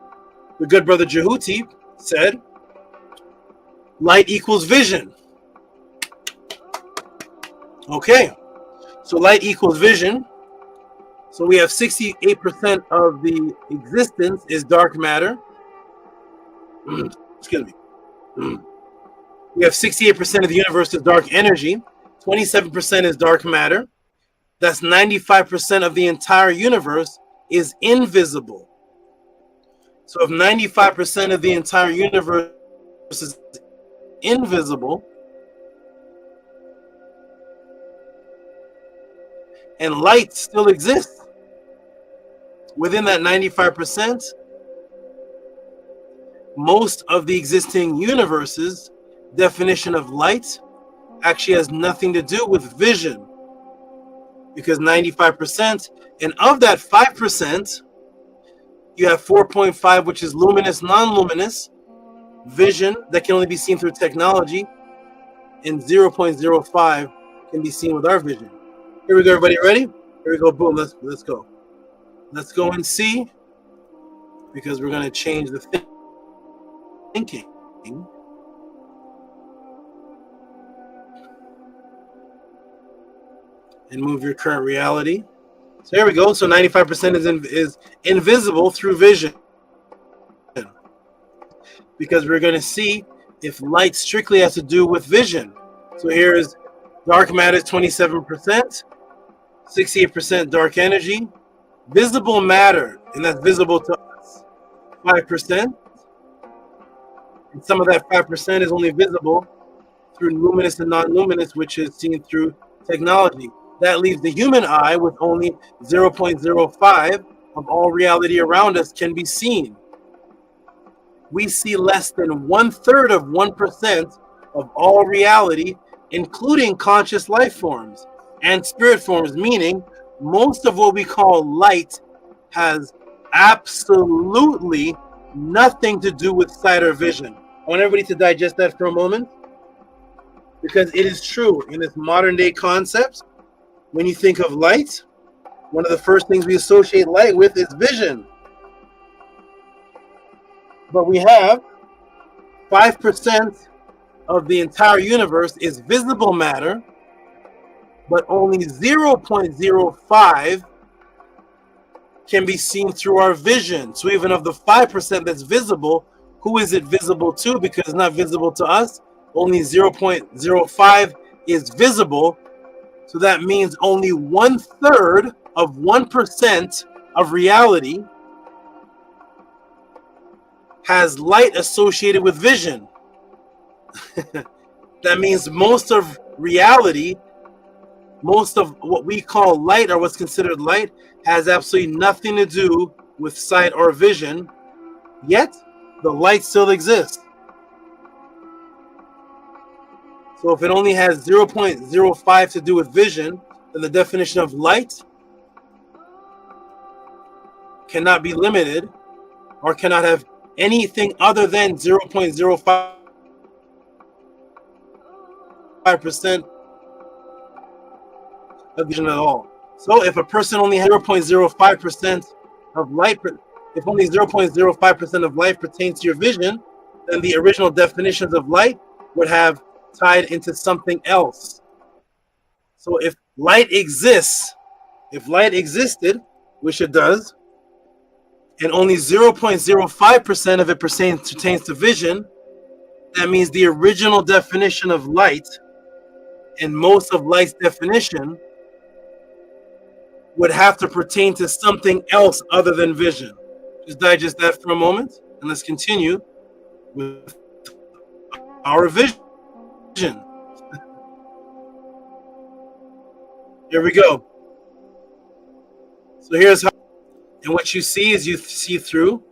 S21: the good brother JHUTY said, light equals vision. Okay, so light equals vision. So we have 68% of the existence is dark matter. Excuse me. We have 68% of the universe is dark energy. 27% is dark matter. That's 95% of the entire universe is invisible. So if 95% of the entire universe is invisible, and light still exists within that 95%, most of the existing universe's definition of light actually has nothing to do with vision, because 95%, and of that 5%, you have 4.5, which is luminous, non-luminous vision that can only be seen through technology, and 0.05 can be seen with our vision. Here we go, everybody. Ready? Here we go. Boom. Let's go. Let's go and see, because we're going to change the thinking. And move your current reality. So here we go. So 95% is invisible through vision, because we're going to see if light strictly has to do with vision. So here is dark matter, 27%, 68% dark energy, visible matter, and that's visible to us, 5%. And some of that 5% is only visible through luminous and non-luminous, which is seen through technology. That leaves the human eye with only 0.05 of all reality around us can be seen. We see less than 1/3 of 1% of all reality, including conscious life forms and spirit forms, meaning most of what we call light has absolutely nothing to do with sight or vision. I want everybody to digest that for a moment, because it is true in this modern day concepts. When you think of light, one of the first things we associate light with is vision. But we have 5% of the entire universe is visible matter, but only 0.05 can be seen through our vision. So even of the 5% that's visible, who is it visible to? Because it's not visible to us. Only 0.05 is visible. So that means only 1/3 of 1% of reality has light associated with vision. That means most of reality, most of what we call light, or what's considered light, has absolutely nothing to do with sight or vision, yet the light still exists. So if it only has 0.05 to do with vision, then the definition of light cannot be limited, or cannot have anything other than 0.05% of vision at all. So if a person only has 0.05% of light, if only 0.05% of light pertains to your vision, then the original definitions of light would have tied into something else. So if light exists, if light existed, which it does, and only 0.05% of it pertains to vision, that means the original definition of light and most of light's definition would have to pertain to something else other than vision. Just digest that for a moment, and let's continue with our vision. Here we go. So here's how, and what you see is you see through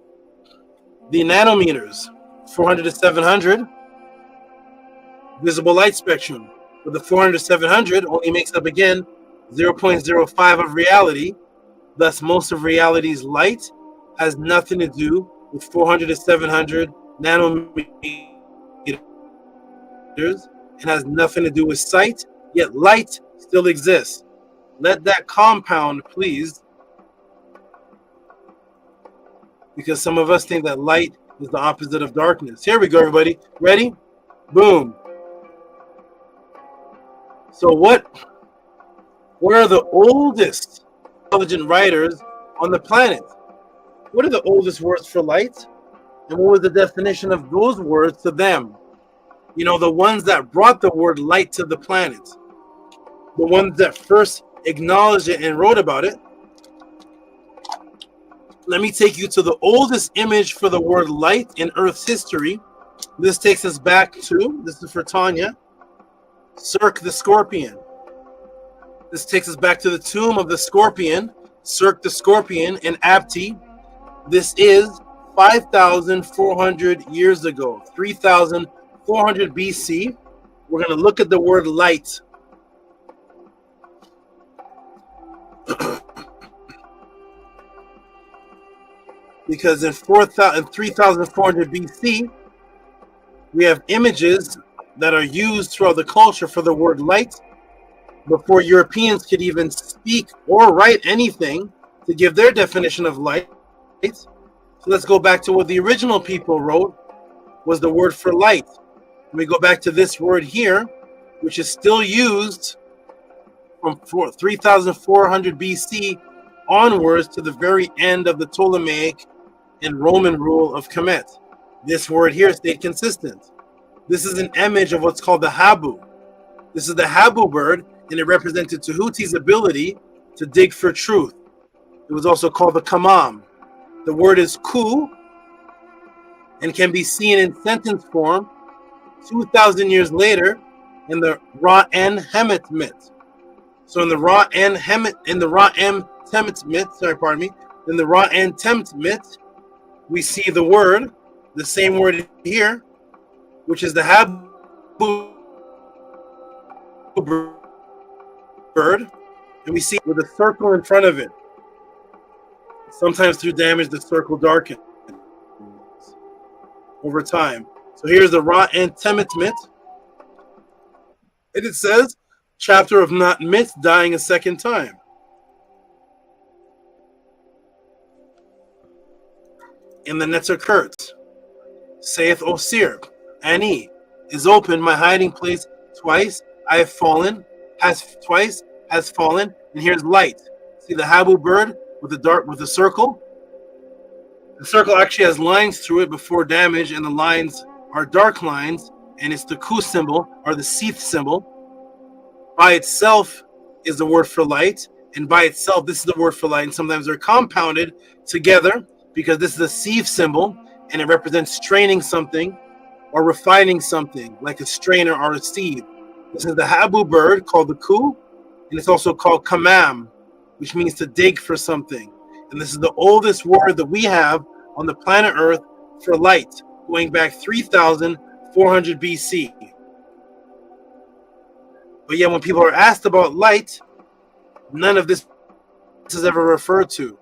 S21: the nanometers, 400 to 700 visible light spectrum. But the 400 to 700 only makes up, again, 0.05 of reality. Thus, most of reality's light has nothing to do with 400 to 700 nanometers. It has nothing to do with sight, yet light still exists. Let that compound, please, because some of us think that light is the opposite of darkness. Here we go, everybody. Ready? Boom. So what are the oldest intelligent writers on the planet? What are the oldest words for light? And what was the definition of those words to them? You know, the ones that brought the word light to the planet. The ones that first acknowledged it and wrote about it. Let me take you to the oldest image for the word light in Earth's history. This takes us back to, this is for Tanya, Cirque the Scorpion. This takes us back to the tomb of the scorpion, Cirque the Scorpion in Abti. This is 5,400 years ago, 3,400 BC. We're going to look at the word light. Because in 3,400 BC, we have images that are used throughout the culture for the word light before Europeans could even speak or write anything to give their definition of light. So let's go back to what the original people wrote was the word for light. We go back to this word here, which is still used from 3,400 BC onwards to the very end of the Ptolemaic and Roman rule of Kemet. This word here stayed consistent. This is an image of what's called the habu. This is the habu bird, and it represented Tehuti's ability to dig for truth. It was also called the kamam. The word is ku and can be seen in sentence form 2,000 years later in the Ra'en Hemet myth. So in the Ra'en Hemet, in the Ra'en Temet myth, in the Ra'en Temet myth, we see the word, the same word here, which is the habu bird, and we see it with a circle in front of it. Sometimes through damage, the circle darkens over time. So here's the Ra'en Temet myth, and it says, chapter of not myth dying a second time. In the Netzer Kurt, saith Osir, Ani is open my hiding place twice. I have fallen, has fallen, and here's light. See the habu bird with the circle? The circle actually has lines through it before damage, and the lines are dark lines, and it's the ku symbol or the seeth symbol. By itself is the word for light, and by itself, this is the word for light, and sometimes they're compounded together because this is a sieve symbol, and it represents straining something or refining something, like a strainer or a sieve. This is the habu bird called the ku, and it's also called kamam, which means to dig for something. And this is the oldest word that we have on the planet Earth for light, going back 3,400 BC. But yet when people are asked about light, none of this is ever referred to.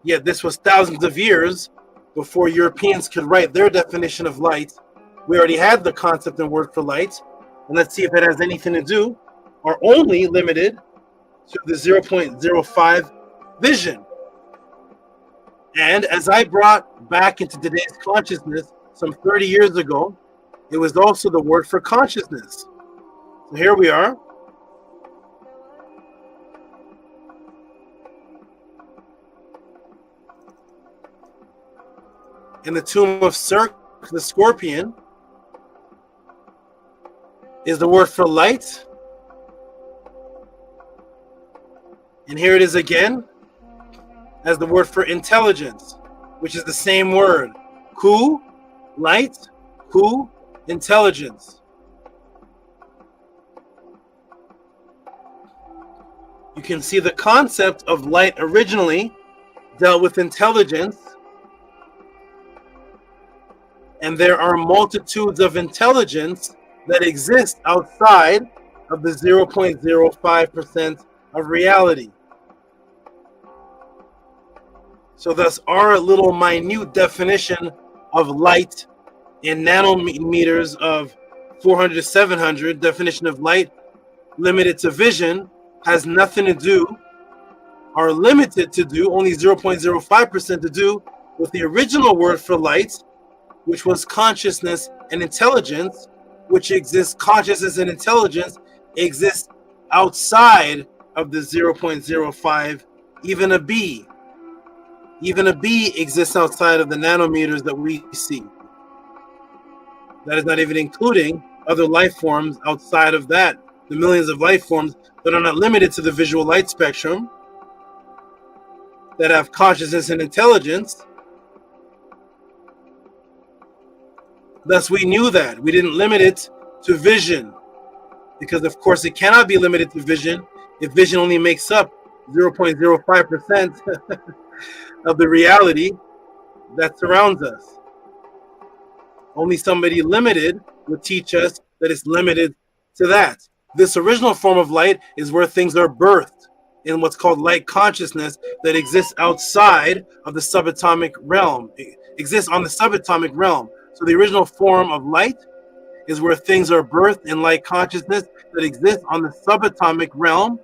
S21: Yet this was thousands of years before Europeans could write their definition of light. We already had the concept and word for light. And let's see if it has anything to do or only limited to the 0.05 vision. And as I brought back into today's consciousness some 30 years ago, it was also the word for consciousness. So here we are. In the tomb of Cirque the Scorpion is the word for light. And here it is again as the word for intelligence, which is the same word. Ku, light, ku, intelligence. you can see the concept of light originally dealt with intelligence, and there are multitudes of intelligence that exist outside of the 0.05% of reality. So thus our little minute definition of light in nanometers of 400 to 700, definition of light limited to vision, has nothing to do, or limited to do, only 0.05% to do with the original word for light, which was consciousness and intelligence, which exists, consciousness and intelligence exist outside of the 0.05, even a bee. Even a bee exists outside of the nanometers that we see. That is not even including other life forms outside of that, the millions of life forms that are not limited to the visual light spectrum, that have consciousness and intelligence. Thus, we knew that. We didn't limit it to vision, because of course it cannot be limited to vision if vision only makes up 0.05% of the reality that surrounds us. Only somebody limited would teach us that it's limited to that. This original form of light is where things are birthed in what's called light consciousness that exists outside of the subatomic realm. It exists on the subatomic realm. So the original form of light is where things are birthed in light consciousness that exists on the subatomic realm,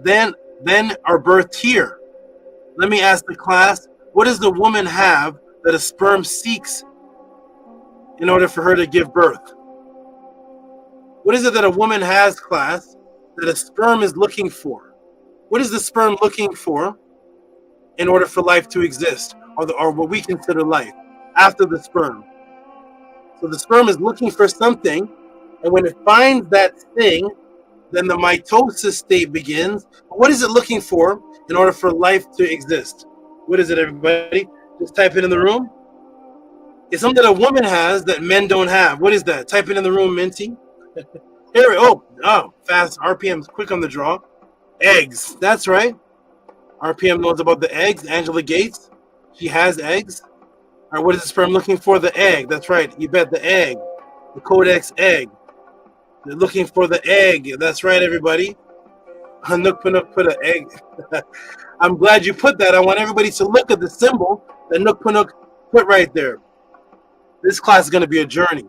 S21: then are birthed here. Let me ask the class, what does the woman have that a sperm seeks in order for her to give birth? What is it that a woman has, class, that a sperm is looking for? What is the sperm looking for in order for life to exist, or what we consider life after the sperm? So the sperm is looking for something, and when it finds that thing, then the mitosis state begins. What is it looking for in order for life to exist? What is it, everybody? Just type it in the room. It's something that a woman has that men don't have. What is that? Type it in the room, Minty. Here, oh, fast. RPM's quick on the draw. Eggs. That's right. RPM knows about the eggs. Angela Gates, she has eggs. All right, what is the sperm looking for? The egg. That's right. You bet, the egg. The codex egg. They're looking for the egg. That's right, everybody. Nook put an egg. I'm glad you put that. I want everybody to look at the symbol that Nook put right there. This class is going to be a journey.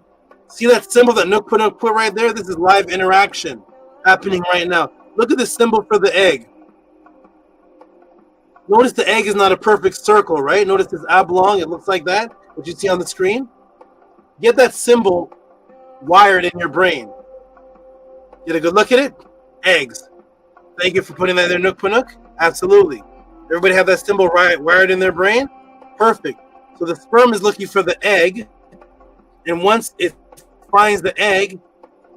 S21: See that symbol that Nook put right there? This is live interaction happening right now. Look at the symbol for the egg. Notice the egg is not a perfect circle, right? Notice this oblong. It looks like that, what you see on the screen. Get that symbol wired in your brain. Get a good look at it. Eggs. Thank you for putting that there, Nook. Absolutely. Everybody have that symbol wired in their brain? Perfect. So the sperm is looking for the egg, and once it finds the egg,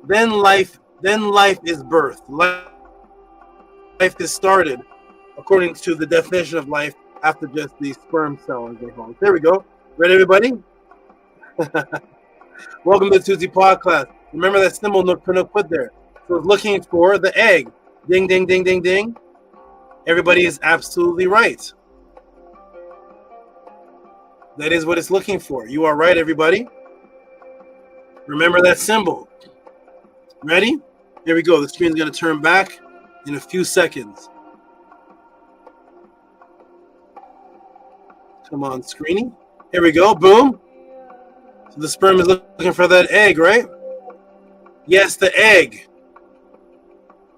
S21: then life is birthed. Life is started, according to the definition of life, after just the sperm cell and get home. There we go. Ready, everybody? Welcome to the Tuesday Pod class. Remember that symbol Nook put there. So it's looking for the egg. Ding, ding, ding, ding, ding. Everybody is absolutely right. That is what it's looking for. You are right, everybody. Remember that symbol. Ready? Here we go. The screen's going to turn back in a few seconds. Come on, screening. Here we go. Boom. So the sperm is looking for that egg, right? Yes, the egg.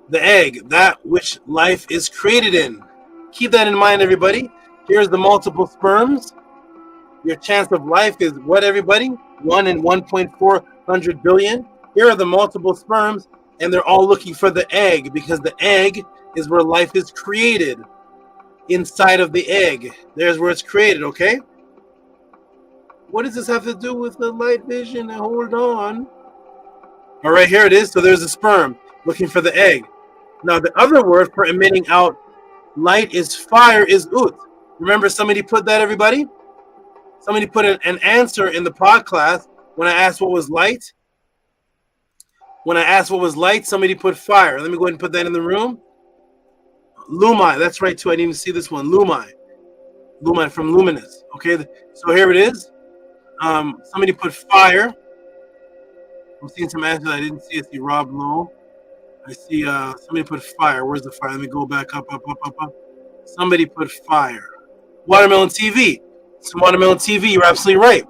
S21: The egg, that which life is created in. Keep that in mind, everybody. Here's the multiple sperms. Your chance of life is what, everybody? 1 in 1.400 billion. Here are the multiple sperms, and they're all looking for the egg, because the egg is where life is created. Inside of the egg, there's where it's created, okay? What does this have to do with the light vision? Hold on. All right, here it is. So there's a sperm looking for the egg. Now, the other word for emitting out light is fire, is ut. Remember, somebody put that, everybody? Somebody put an answer in the pod class when I asked what was light. When I asked what was light, somebody put fire. Let me go ahead and put that in the room. Lumai. That's right, too. I didn't even see this one. Lumai. Lumai from luminous. Okay, so here it is. Somebody put fire. I'm seeing some answers I didn't see. I see Rob Lowe. I see somebody put fire. Where's the fire? Let me go back up. Somebody put fire. Watermelon TV. It's Watermelon TV. You're absolutely right.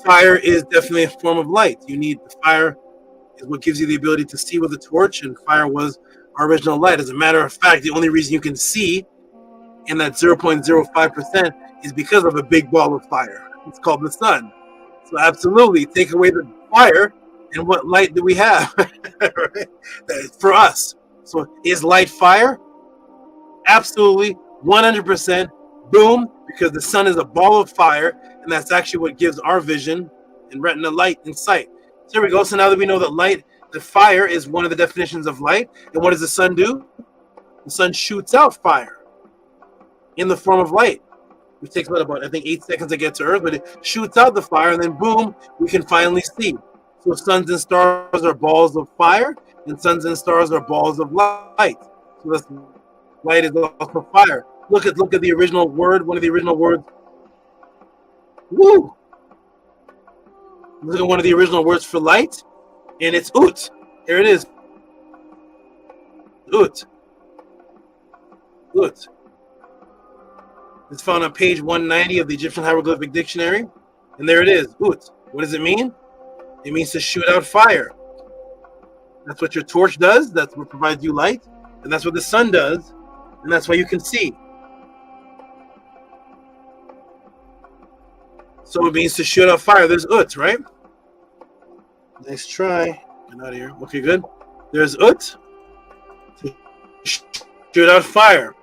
S21: Fire is definitely a form of light. You need the fire is what gives you the ability to see with a torch, and fire was our original light. As a matter of fact, the only reason you can see in that 0.05% is because of a big ball of fire. It's called the sun. So absolutely, take away the fire, and what light do we have? Right? For us. So is light fire? Absolutely, 100%. Boom, because the sun is a ball of fire, and that's actually what gives our vision and retina light in sight. So here we go. So now that we know that the fire is one of the definitions of light, and what does the sun do? The sun shoots out fire in the form of light, which takes about, I think, 8 seconds to get to Earth, but it shoots out the fire, and then boom, we can finally see. So suns and stars are balls of fire, and suns and stars are balls of light. So that's light is also fire. Look at the original word, one of the original words. Woo! Look at one of the original words for light, and it's ut. Here it is. Ut. Ut. It's found on page 190 of the Egyptian Hieroglyphic Dictionary, and there it is. Ut. What does it mean? It means to shoot out fire. That's what your torch does. That's what provides you light, and that's what the sun does, and that's why you can see. So it means to shoot out fire. There's ut, right? Nice try. Get out of here. Okay, good. There's ut. To shoot out fire.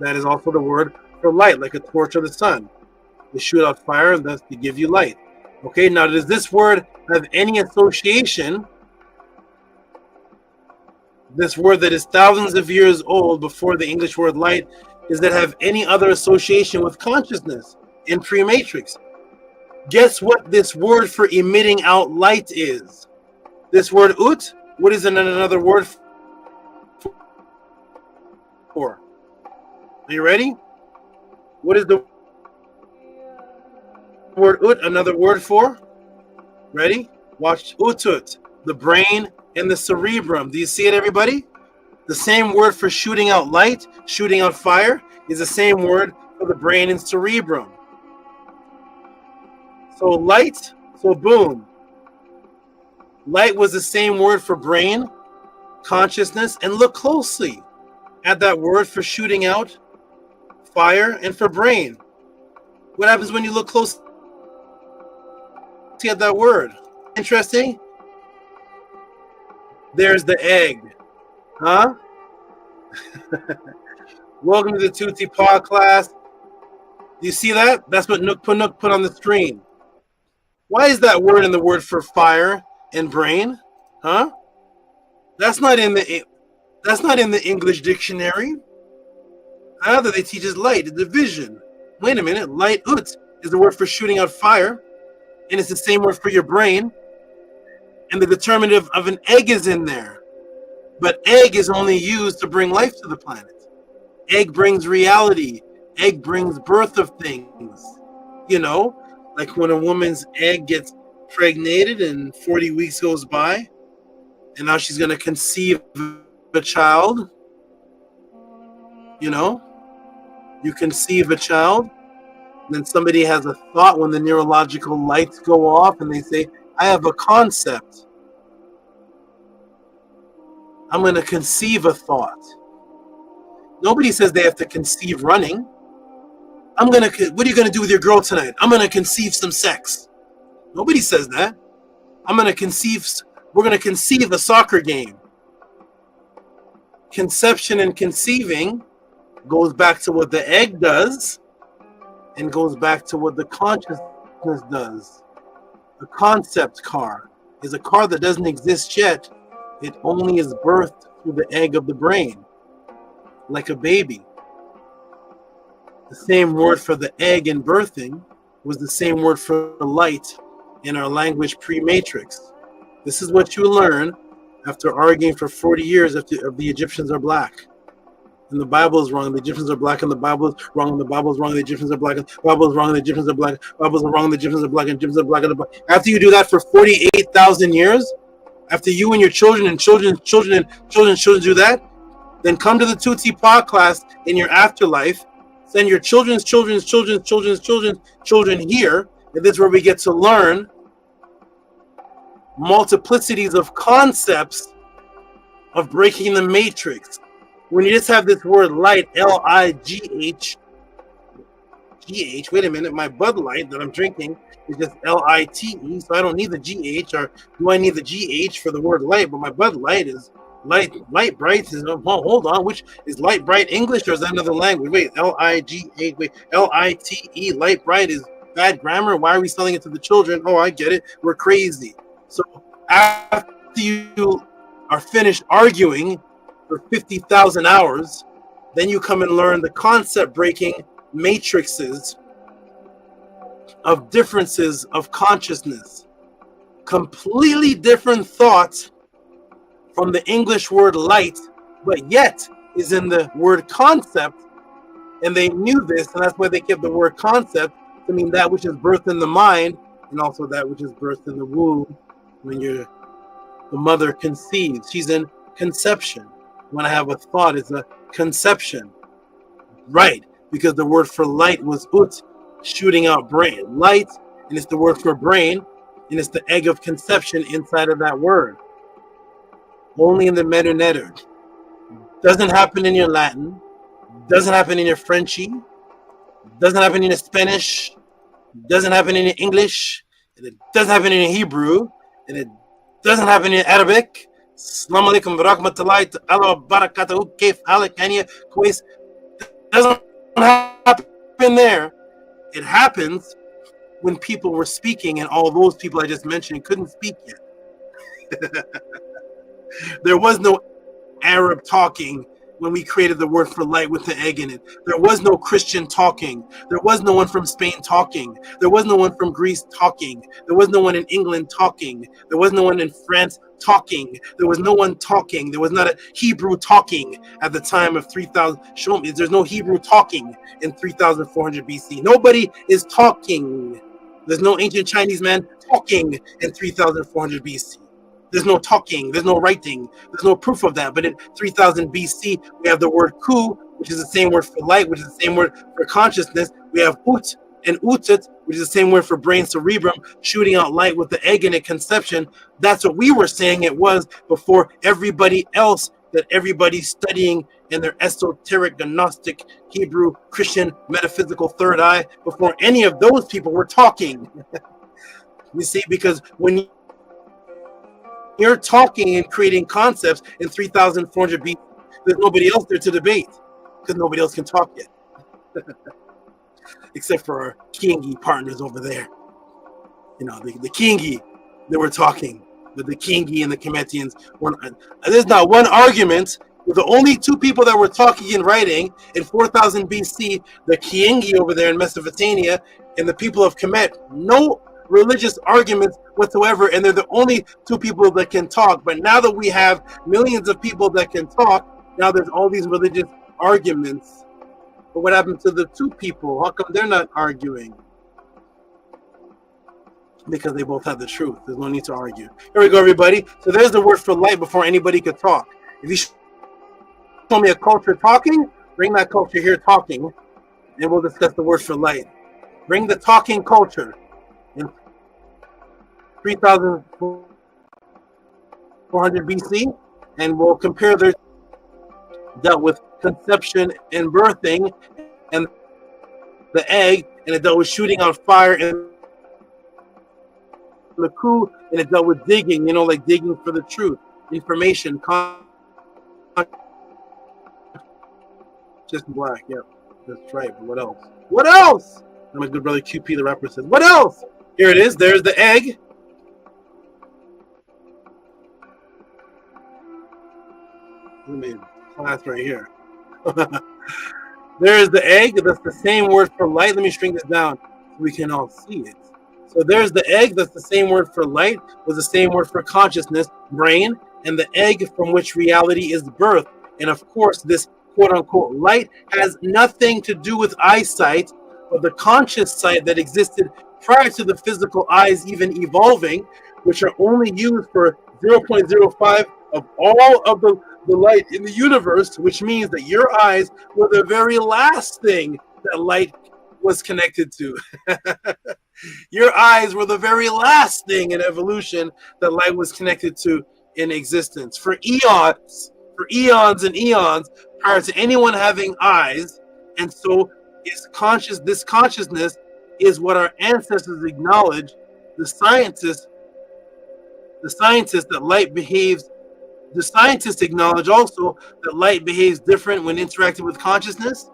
S21: That is also the word for light, like a torch of the sun. To shoot out fire, and that's to give you light. Okay, now does this word have any association? This word that is thousands of years old before the English word light, does that have any other association with consciousness in pre-matrix? Guess what this word for emitting out light is? This word ut, what is another word for? Are you ready? What is the word ut another word for? Ready? Watch. Utut, the brain and the cerebrum. Do you see it, everybody? The same word for shooting out light, shooting out fire, is the same word for the brain and cerebrum. So light, so boom. Light was the same word for brain, consciousness, and look closely at that word for shooting out fire and for brain. What happens when you look close at that word? Interesting. There's the egg. Huh? Welcome to the JHUTY pod class. Do you see that? That's what Nook put on the screen. Why is that word in the word for fire and brain? Huh? That's not in the English dictionary. Either they teach us light, the division. Wait a minute, light ut is the word for shooting out fire, and it's the same word for your brain. And the determinative of an egg is in there. But egg is only used to bring life to the planet. Egg brings reality. Egg brings birth of things. You know, like when a woman's egg gets pregnated and 40 weeks goes by, and now she's going to conceive a child. You know, you conceive a child, and then somebody has a thought when the neurological lights go off, and they say, I have a concept. I'm going to conceive a thought. Nobody says they have to conceive running. What are you going to do with your girl tonight? I'm going to conceive some sex. Nobody says that. We're going to conceive a soccer game. Conception and conceiving goes back to what the egg does and goes back to what the consciousness does. A concept car is a car that doesn't exist yet. It only is birthed through the egg of the brain, like a baby. The same word for the egg in birthing was the same word for light in our language pre-matrix. This is what you learn after arguing for 40 years if the Egyptians are black. and the Bible is wrong. The Egyptians are black, and the Bible is wrong. And the Bible is wrong. The Egyptians are black. And the Bible is wrong. And the Egyptians are black. The Bible is wrong. And the Egyptians are black. And Egyptians are black. And after you do that for 48,000 years, after you and your children and children do that, then come to the Tuti Pod class in your afterlife. Send your children's children here, and this is where we get to learn multiplicities of concepts of breaking the matrix. When you just have this word light, L-I-G-H, wait a minute, my Bud Light that I'm drinking is just L-I-T-E, so I don't need the G-H, or do I need the G-H for the word light? But my Bud Light is light bright. Is, hold on, which is light bright English, or is that another language? Wait, L-I-G-H, wait, L-I-T-E, light bright is bad grammar. Why are we selling it to the children? Oh, I get it, we're crazy. So after you are finished arguing for 50,000 hours, then you come and learn the concept breaking matrices of differences of consciousness, completely different thoughts from the English word light, but yet is in the word concept. And they knew this, and that's why they kept the word concept to mean that which is birthed in the mind, and also that which is birthed in the womb when the mother conceives. She's in conception. When I have a thought, it's a conception, right? Because the word for light was ut, shooting out brain, light, and it's the word for brain, and it's the egg of conception inside of that word. Only in the Meta-Netter. Doesn't happen in your Latin, doesn't happen in your Frenchie, doesn't happen in your Spanish, doesn't happen in your English, and it doesn't happen in your Hebrew, and it doesn't happen in Arabic. Assalamu alaikum wa rahmatullahi ta'ala wa barakatuhu, kayf halik, anya, kwais. Doesn't happen there. It happens when people were speaking, and all those people I just mentioned couldn't speak yet. There was no Arab talking when we created the word for light with the egg in it. There was no Christian talking. There was no one from Spain talking. There was no one from Greece talking. There was no one in England talking. There was no one in France talking. There was no one talking. There was not a Hebrew talking at the time of 3000. Show me, there's no Hebrew talking in 3400 BC. Nobody is talking. There's no ancient Chinese man talking in 3400 BC. There's no talking, there's no writing, there's no proof of that. But in 3000 BC, we have the word ku, which is the same word for light, which is the same word for consciousness. We have ut and utut, which is the same word for brain, cerebrum, shooting out light with the egg in it, conception. That's what we were saying it was before everybody else that everybody's studying in their esoteric, Gnostic, Hebrew, Christian, metaphysical third eye, before any of those people were talking. You see, because when you're talking and creating concepts in 3400 BC, there's nobody else there to debate because nobody else can talk yet. Except for our Kingi partners over there. You know, the Kingi, they were talking, but the Kingi and the Kemetians weren't. There's not one argument with the only two people that were talking and writing in 4000 BC, the Kingi over there in Mesopotamia and the people of Kemet. No religious arguments whatsoever, and they're the only two people that can talk. But now that we have millions of people that can talk, now there's all these religious arguments. But what happened to the two people? How come they're not arguing? Because they both have the truth. There's no need to argue. Here we go, everybody. So there's the word for light before anybody could talk. If you show me a culture talking, bring that culture here talking, and we'll discuss the word for light. Bring the talking culture. In 3400 BC, and we'll compare their dealt with conception and birthing and the egg, and it dealt with shooting out fire and the coup, and it dealt with digging, you know, like digging for the truth, information, just black. Yep, that's right. But what else? What else? And my good brother QP the rapper says, what else? Here it is. There's the egg. Class right here. There's the egg. That's the same word for light. Let me shrink this down so we can all see it. So there's the egg. That's the same word for light. Was the same word for consciousness, brain, and the egg from which reality is birth. And of course, this quote unquote light has nothing to do with eyesight, but the conscious sight that existed prior to the physical eyes even evolving, which are only used for 0.05 of all of the light in the universe, which means that your eyes were the very last thing that light was connected to. Your eyes were the very last thing in evolution that light was connected to in existence. For eons and eons, prior to anyone having eyes, and so this consciousness is what our ancestors acknowledge. The scientists that light behaves. The scientists acknowledge also that light behaves different when interacting with consciousness.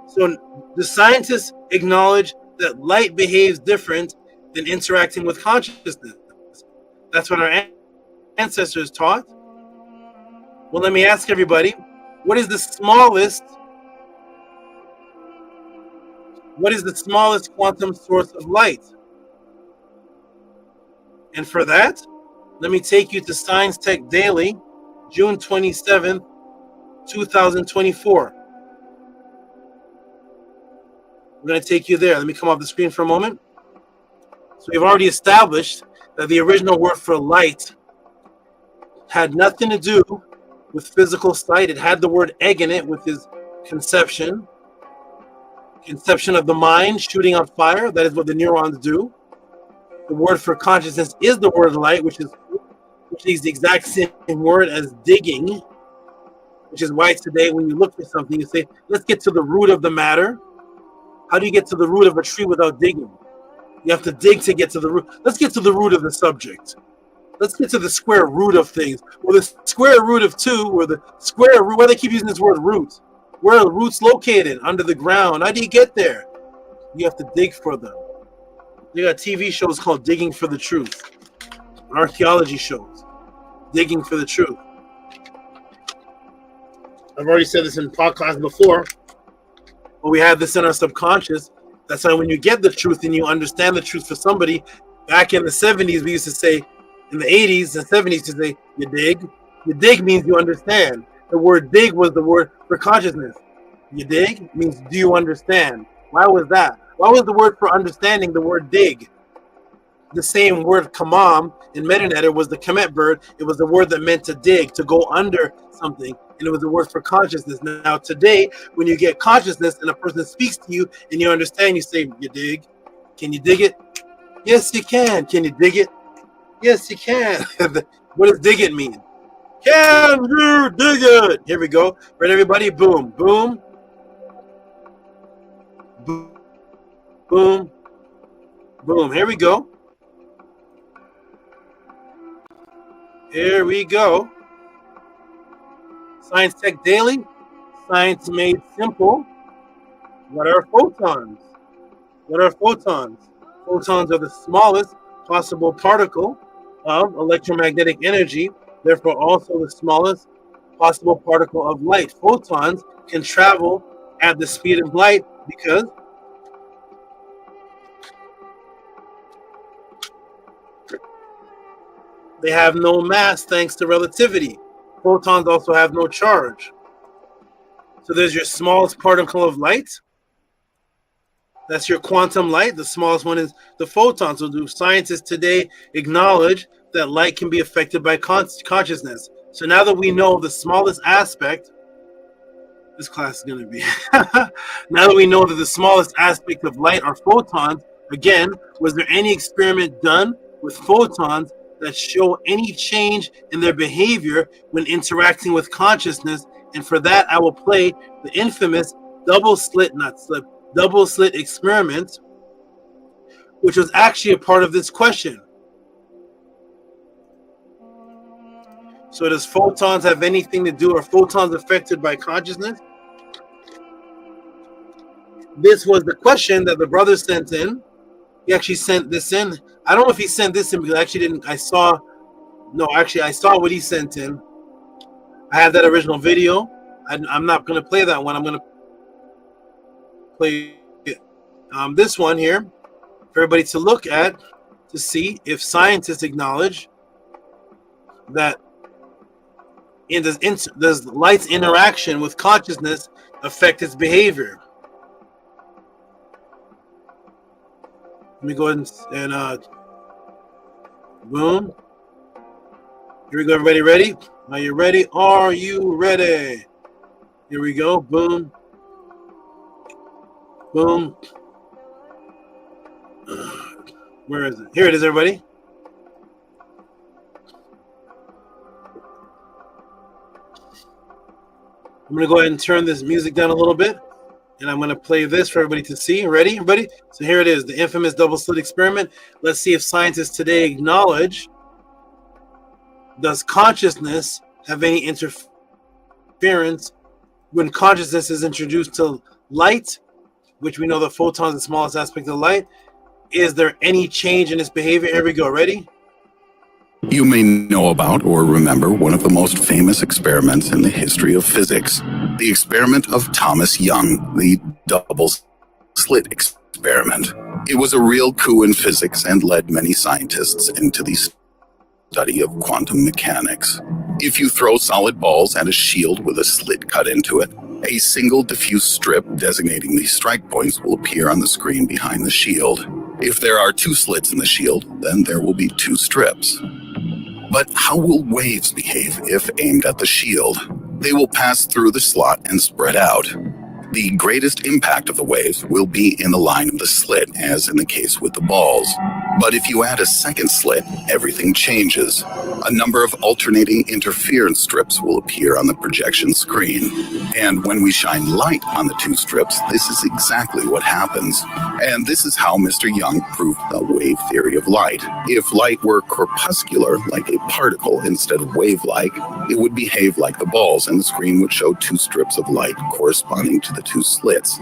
S21: So the scientists acknowledge that light behaves different than interacting with consciousness. That's what our ancestors taught. Well, let me ask everybody, what is the smallest quantum source of light? And for that, let me take you to Science Tech Daily, June 27th, 2024. We're going to take you there. Let me come off the screen for a moment. So we've already established that the original word for light had nothing to do with physical sight. It had the word egg in it with his conception of the mind shooting out fire. That is what the neurons do. The word for consciousness is the word light, which is the exact same word as digging, which is why today when you look for something, you say, let's get to the root of the matter. How do you get to the root of a tree without digging? You have to dig to get to the root. Let's get to the root of the subject. Let's get to the square root of things. Or the square root of 2, or the square root, why they keep using this word root? Where are the roots located? Under the ground. How do you get there? You have to dig for them. They got TV shows called Digging for the Truth. Archaeology shows. Digging for the truth. I've already said this in podcasts before, but we have this in our subconscious. That's why when you get the truth and you understand the truth for somebody, back in the 70s, we used to say, in the 80s and 70s, to say, you dig. You dig means you understand. The word dig was the word for consciousness. You dig means do you understand? Why was that? Why was the word for understanding the word dig? The same word kamam in Metanetter was the Kemet bird. It was the word that meant to dig, to go under something. And it was the word for consciousness. Now today, when you get consciousness and a person speaks to you and you understand, you say, you dig? Can you dig it? Yes, you can. Can you dig it? Yes, you can. What does dig it mean? Can you dig it? Here we go. Right, everybody? Boom, boom. Boom, boom, boom. Here we go. Here we go. Science Tech Daily. Science made simple. What are photons? What are photons? Photons are the smallest possible particle of electromagnetic energy, therefore also the smallest possible particle of light. Photons can travel at the speed of light because they have no mass thanks to relativity. Photons also have no charge. So there's your smallest particle of light. That's your quantum light. The smallest one is the photon. So do scientists today acknowledge that light can be affected by consciousness? So now that we know the smallest aspect, this class is going to be, now that we know that the smallest aspect of light are photons, again, was there any experiment done with photons that show any change in their behavior when interacting with consciousness? And for that, I will play the infamous double slit experiment, which was actually a part of this question. So does photons have anything to do, or photons affected by consciousness? This was the question that the brother sent in. He actually sent this in. I don't know if he sent this in because I actually didn't. I saw what he sent in. I have that original video. I'm not going to play that one. I'm going to play this one here for everybody to look at to see if scientists acknowledge that does light's interaction with consciousness affect its behavior? Let me go ahead and boom. Here we go, everybody ready? Are you ready? Are you ready? Here we go. Boom. Boom. Where is it? Here it is, everybody. I'm going to go ahead and turn this music down a little bit. And I'm going to play this for everybody to see. Ready, everybody? So here it is, the infamous double slit experiment. Let's see if scientists today acknowledge, does consciousness have any interference when consciousness is introduced to light, which we know the photon is the smallest aspect of light? Is there any change in its behavior? Here we go. Ready?
S4: You may know about or remember one of the most famous experiments in the history of physics, the experiment of Thomas Young, the double slit experiment. It was a real coup in physics and led many scientists into the study of quantum mechanics. If you throw solid balls at a shield with a slit cut into it, a single diffuse strip designating the strike points will appear on the screen behind the shield. If there are two slits in the shield, then there will be two strips. But how will waves behave if aimed at the shield? They will pass through the slot and spread out. The greatest impact of the waves will be in the line of the slit, as in the case with the balls. But if you add a second slit, everything changes. A number of alternating interference strips will appear on the projection screen. And when we shine light on the two strips, this is exactly what happens. And this is how Mr. Young proved the wave theory of light. If light were corpuscular, like a particle, instead of wave-like, it would behave like the balls, and the screen would show two strips of light corresponding to the two slits.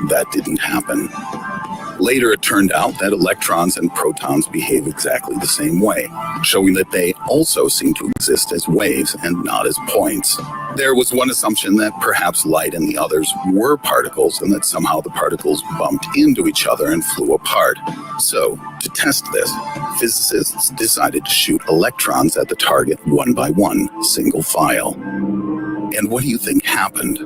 S4: That didn't happen. Later, it turned out that electrons and protons behave exactly the same way, showing that they also seem to exist as waves and not as points. There was one assumption that perhaps light and the others were particles, and that somehow the particles bumped into each other and flew apart. So, to test this, physicists decided to shoot electrons at the target one by one, single file. And what do you think happened?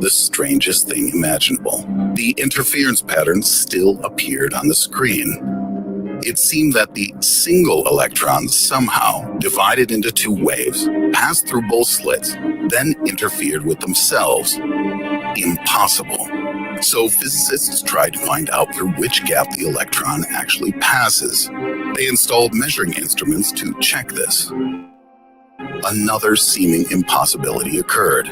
S4: The strangest thing imaginable. The interference pattern still appeared on the screen. It seemed that the single electrons somehow divided into two waves, passed through both slits, then interfered with themselves. Impossible. So physicists tried to find out through which gap the electron actually passes. They installed measuring instruments to check this. Another seeming impossibility occurred.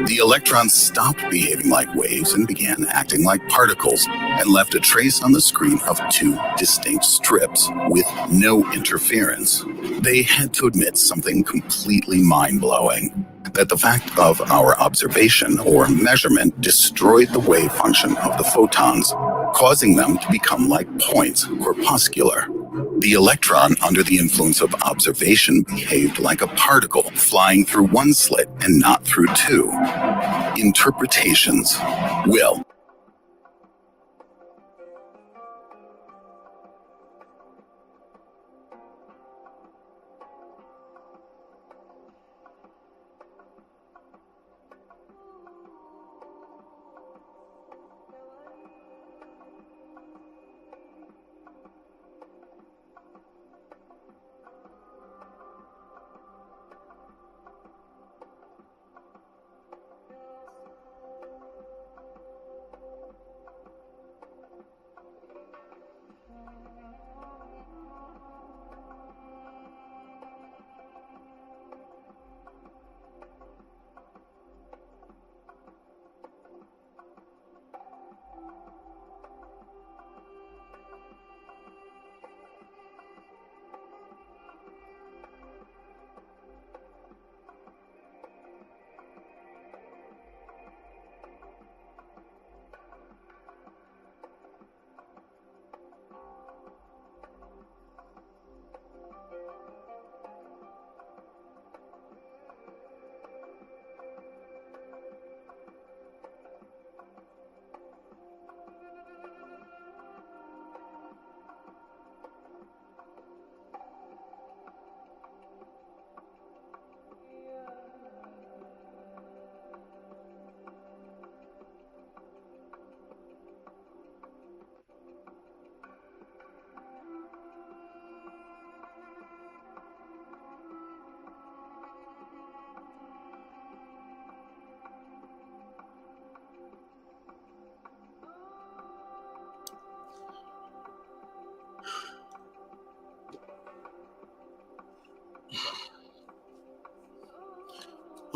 S4: The electrons stopped behaving like waves and began acting like particles, and left a trace on the screen of two distinct strips with no interference. They had to admit something completely mind-blowing, that the fact of our observation or measurement destroyed the wave function of the photons, causing them to become like points, corpuscular. The electron, under the influence of observation, behaved like a particle, flying through one slit and not through two. Interpretations will.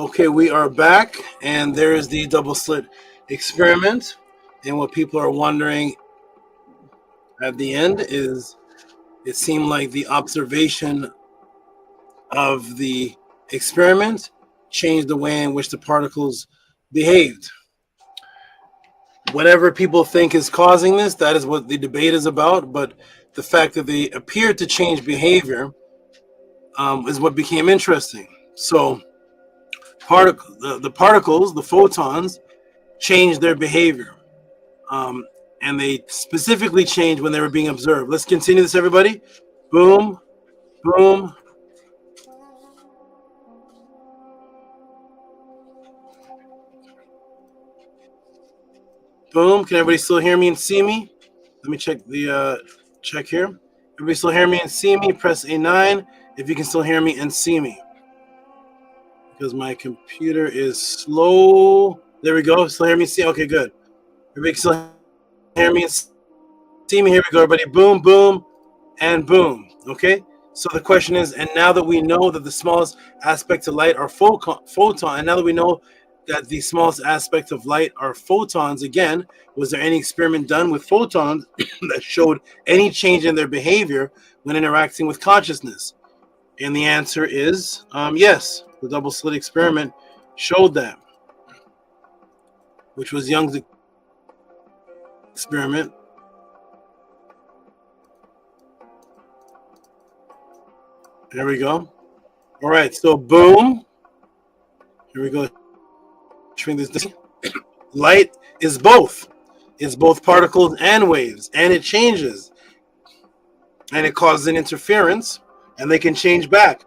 S21: Okay, we are back, and there's the double slit experiment. And what people are wondering at the end is, it seemed like the observation of the experiment changed the way in which the particles behaved. Whatever people think is causing this, that is what the debate is about. But the fact that they appeared to change behavior is what became interesting. So the particles, the photons, changed their behavior. And they specifically changed when they were being observed. Let's continue this, everybody. Boom, boom. Boom. Can everybody still hear me and see me? Let me check the check here. Everybody still hear me and see me? Press A9 if you can still hear me and see me. Because my computer is slow. There we go. Still hear me and see? Okay, good. Everybody can still hear me and see me? Here we go, everybody. Boom, boom, and boom. Okay? So the question is, and now that we know that the smallest aspect of light are photon, and now that we know that the smallest aspect of light are photons, again, was there any experiment done with photons that showed any change in their behavior when interacting with consciousness? And the answer is yes. The double slit experiment showed that, which was Young's experiment. There we go. All right, so boom. Here we go. This light is both. It's both particles and waves, and it changes. And it causes an interference, and they can change back.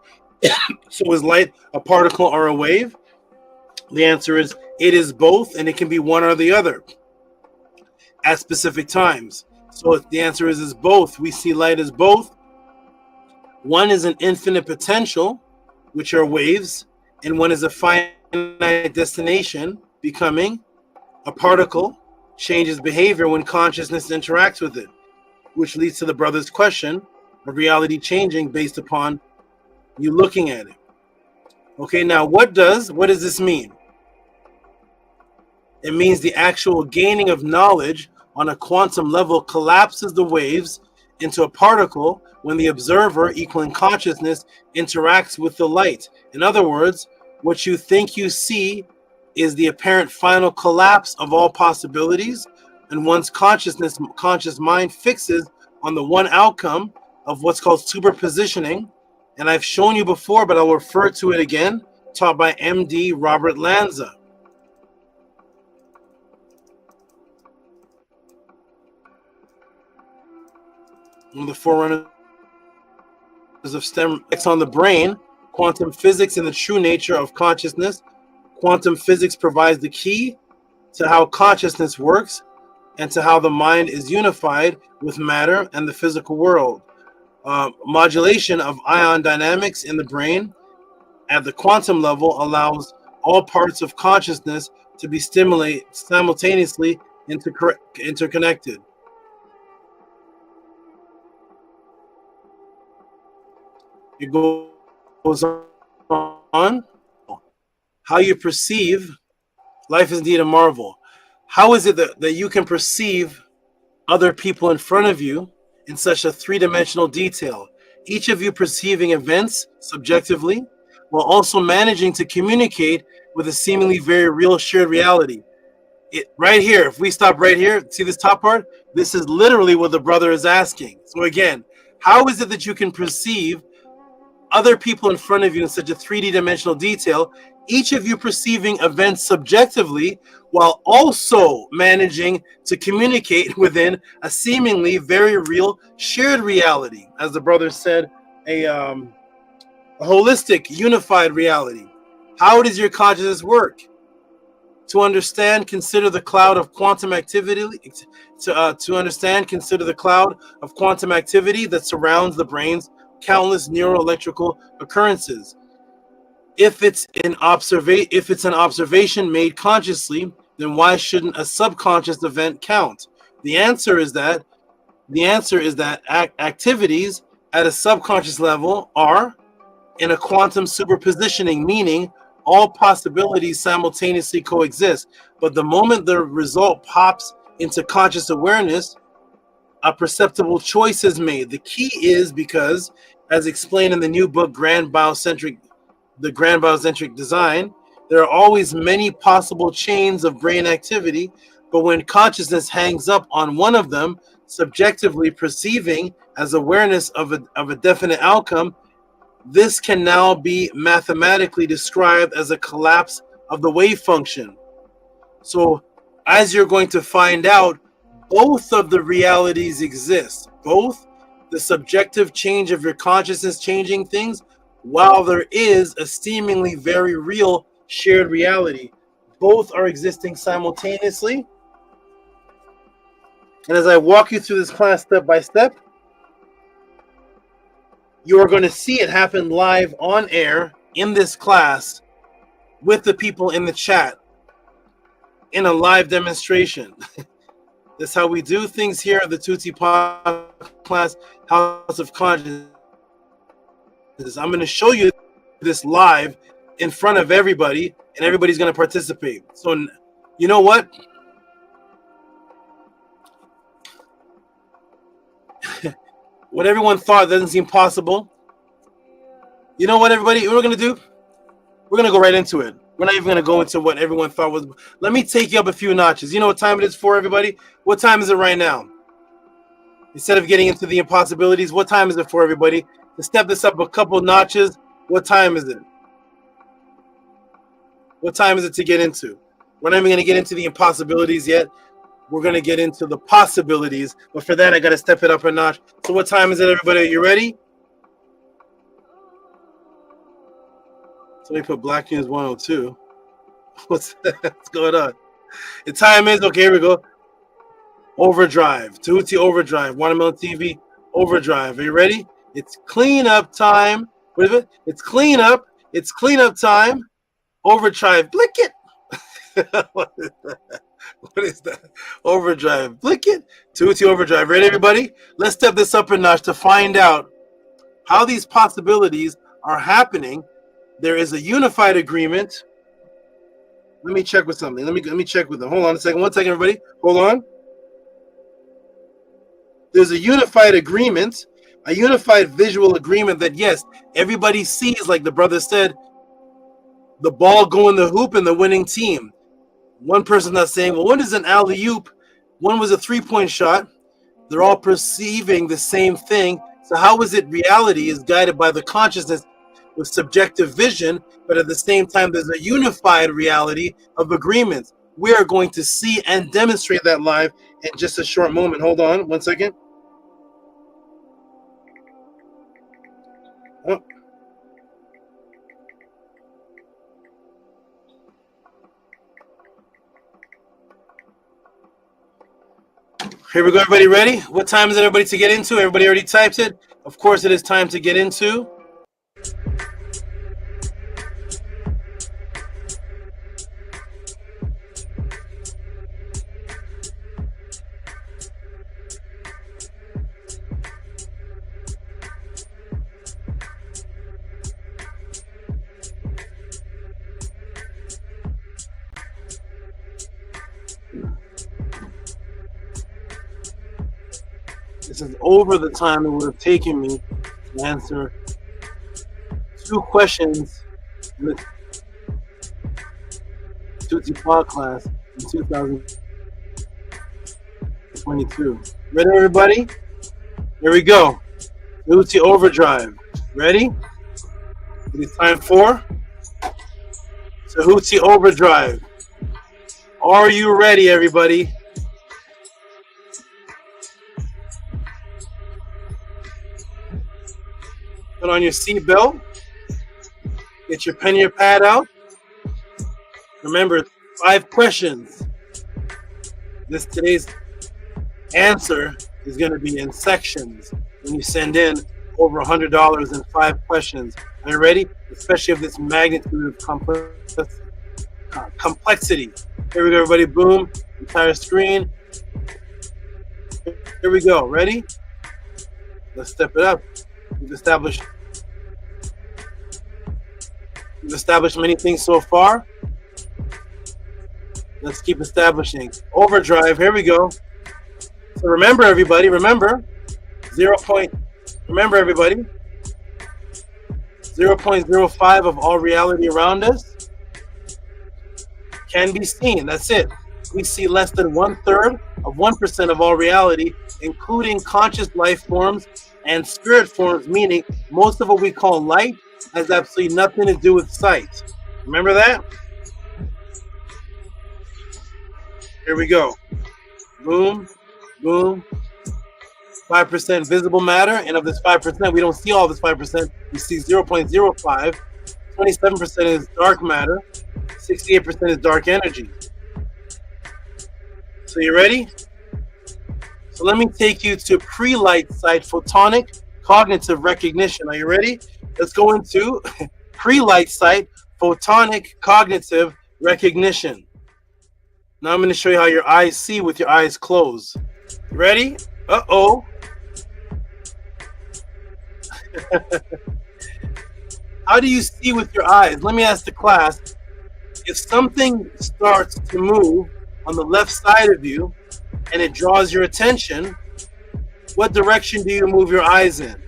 S21: So is light a particle or a wave? The answer is it is both, and it can be one or the other at specific times. So the answer is both. We see light as both. One is an infinite potential, which are waves, and one is a finite destination, becoming a particle, changes behavior when consciousness interacts with it, which leads to the brother's question of reality changing based upon you looking at it. Okay, now what does this mean? It means the actual gaining of knowledge on a quantum level collapses the waves into a particle when the observer, equaling consciousness, interacts with the light. In other words, what you think you see is the apparent final collapse of all possibilities, and one's conscious mind fixes on the one outcome of what's called superpositioning. And I've shown you before, but I'll refer to it again, taught by MD Robert Lanza. One of the forerunners of STEM on the brain, quantum physics and the true nature of consciousness. Quantum physics provides the key to how consciousness works and to how the mind is unified with matter and the physical world. Modulation of ion dynamics in the brain at the quantum level allows all parts of consciousness to be stimulated simultaneously interconnected. It goes on. How you perceive life is indeed a marvel. How is it that you can perceive other people in front of you in such a three-dimensional detail, each of you perceiving events subjectively while also managing to communicate with a seemingly very real shared reality? Right here, if we stop right here, see this top part? This is literally what the brother is asking. So again, how is it that you can perceive other people in front of you in such a 3D dimensional detail, each of you perceiving events subjectively while also managing to communicate within a seemingly very real shared reality? As the brother said, a holistic, unified reality. How does your consciousness work? To understand, consider the cloud of quantum activity. To understand, consider the cloud of quantum activity that surrounds the brain's countless neuroelectrical occurrences. If it's an observation made consciously, then why shouldn't a subconscious event count? The answer is that activities at a subconscious level are in a quantum superpositioning, meaning all possibilities simultaneously coexist. But the moment the result pops into conscious awareness, a perceptible choice is made. The key is because, as explained in the new book, The Grand Biocentric Design, there are always many possible chains of brain activity, but when consciousness hangs up on one of them, subjectively perceiving as awareness of a definite outcome, this can now be mathematically described as a collapse of the wave function. So, as you're going to find out, both of the realities exist. Both the subjective change of your consciousness changing things, while there is a seemingly very real shared reality. Both are existing simultaneously. And as I walk you through this class step by step, you are going to see it happen live on air in this class with the people in the chat in a live demonstration. That's how we do things here at the JHUTY class, House of Consciousness. I'm going to show you this live in front of everybody, and everybody's going to participate. So, you know what? What everyone thought doesn't seem possible. You know what, everybody? What we're going to do? We're going to go right into it. We're not even going to go into what everyone thought was. Let me take you up a few notches. You know what time it is for, everybody? What time is it right now? Instead of getting into the impossibilities, what time is it for, everybody? To step this up a couple notches, what time is it? What time is it to get into? We're not even going to get into the impossibilities yet. We're going to get into the possibilities. But for that, I got to step it up a notch. So what time is it, everybody? Are you ready? Somebody put Black News 102. What's going on? The time is, okay, here we go. Overdrive. JHUTY Overdrive. Watermelon TV Overdrive. Are you ready? It's cleanup time. What is it? It's cleanup. It's cleanup time. Overdrive. Blick it. What is that? What is that? Overdrive. Blick it. JHUTY Overdrive. Ready, everybody? Let's step this up a notch to find out how these possibilities are happening. There is a unified agreement. Let me check with something. Let me check with them. Hold on a second. 1 second, everybody. Hold on. There's a unified agreement, a unified visual agreement that, yes, everybody sees, like the brother said, the ball go in the hoop and the winning team. One person not saying, well, one is an alley-oop, one was a three-point shot. They're all perceiving the same thing. So how is it reality is guided by the consciousness with subjective vision, but at the same time, there's a unified reality of agreements. We are going to see and demonstrate that live in just a short moment. Hold on 1 second. Oh. Here we go, everybody ready? What time is it, everybody, to get into? Everybody already typed it? Of course, it is time to get into. This is over the time it would have taken me to answer 2 questions in the JHUTY pod class in 2022. Ready, everybody? Here we go. JHUTY Overdrive. Ready? It is time for JHUTY Overdrive. Are you ready, everybody? Put on your seatbelt. Get your pen and your pad out. Remember, 5 questions. Today's answer is going to be in sections when you send in over $100 in 5 questions. Are you ready? Especially of this magnitude of complexity. Here we go, everybody. Boom. Entire screen. Here we go. Ready? Let's step it up. We've established We've established many things so far. Let's keep establishing. Overdrive, here we go. So remember, everybody, remember, remember, everybody, 0.05 of all reality around us can be seen. That's it. We see less than 1/3 of 1% of all reality, including conscious life forms and spirit forms, meaning most of what we call light has absolutely nothing to do with sight. Remember that? Here we go. Boom, boom. 5% visible matter, and of this 5%, we don't see all this 5%. We see 0.05. 27% is dark matter. 68% is dark energy. So you ready? So let me take you to pre-light site photonic cognitive recognition. Are you ready? Let's go into pre-light site photonic cognitive recognition. Now I'm going to show you how your eyes see with your eyes closed. Ready? Uh-oh. How do you see with your eyes? Let me ask the class. If something starts to move on the left side of you and it draws your attention, what direction do you move your eyes in?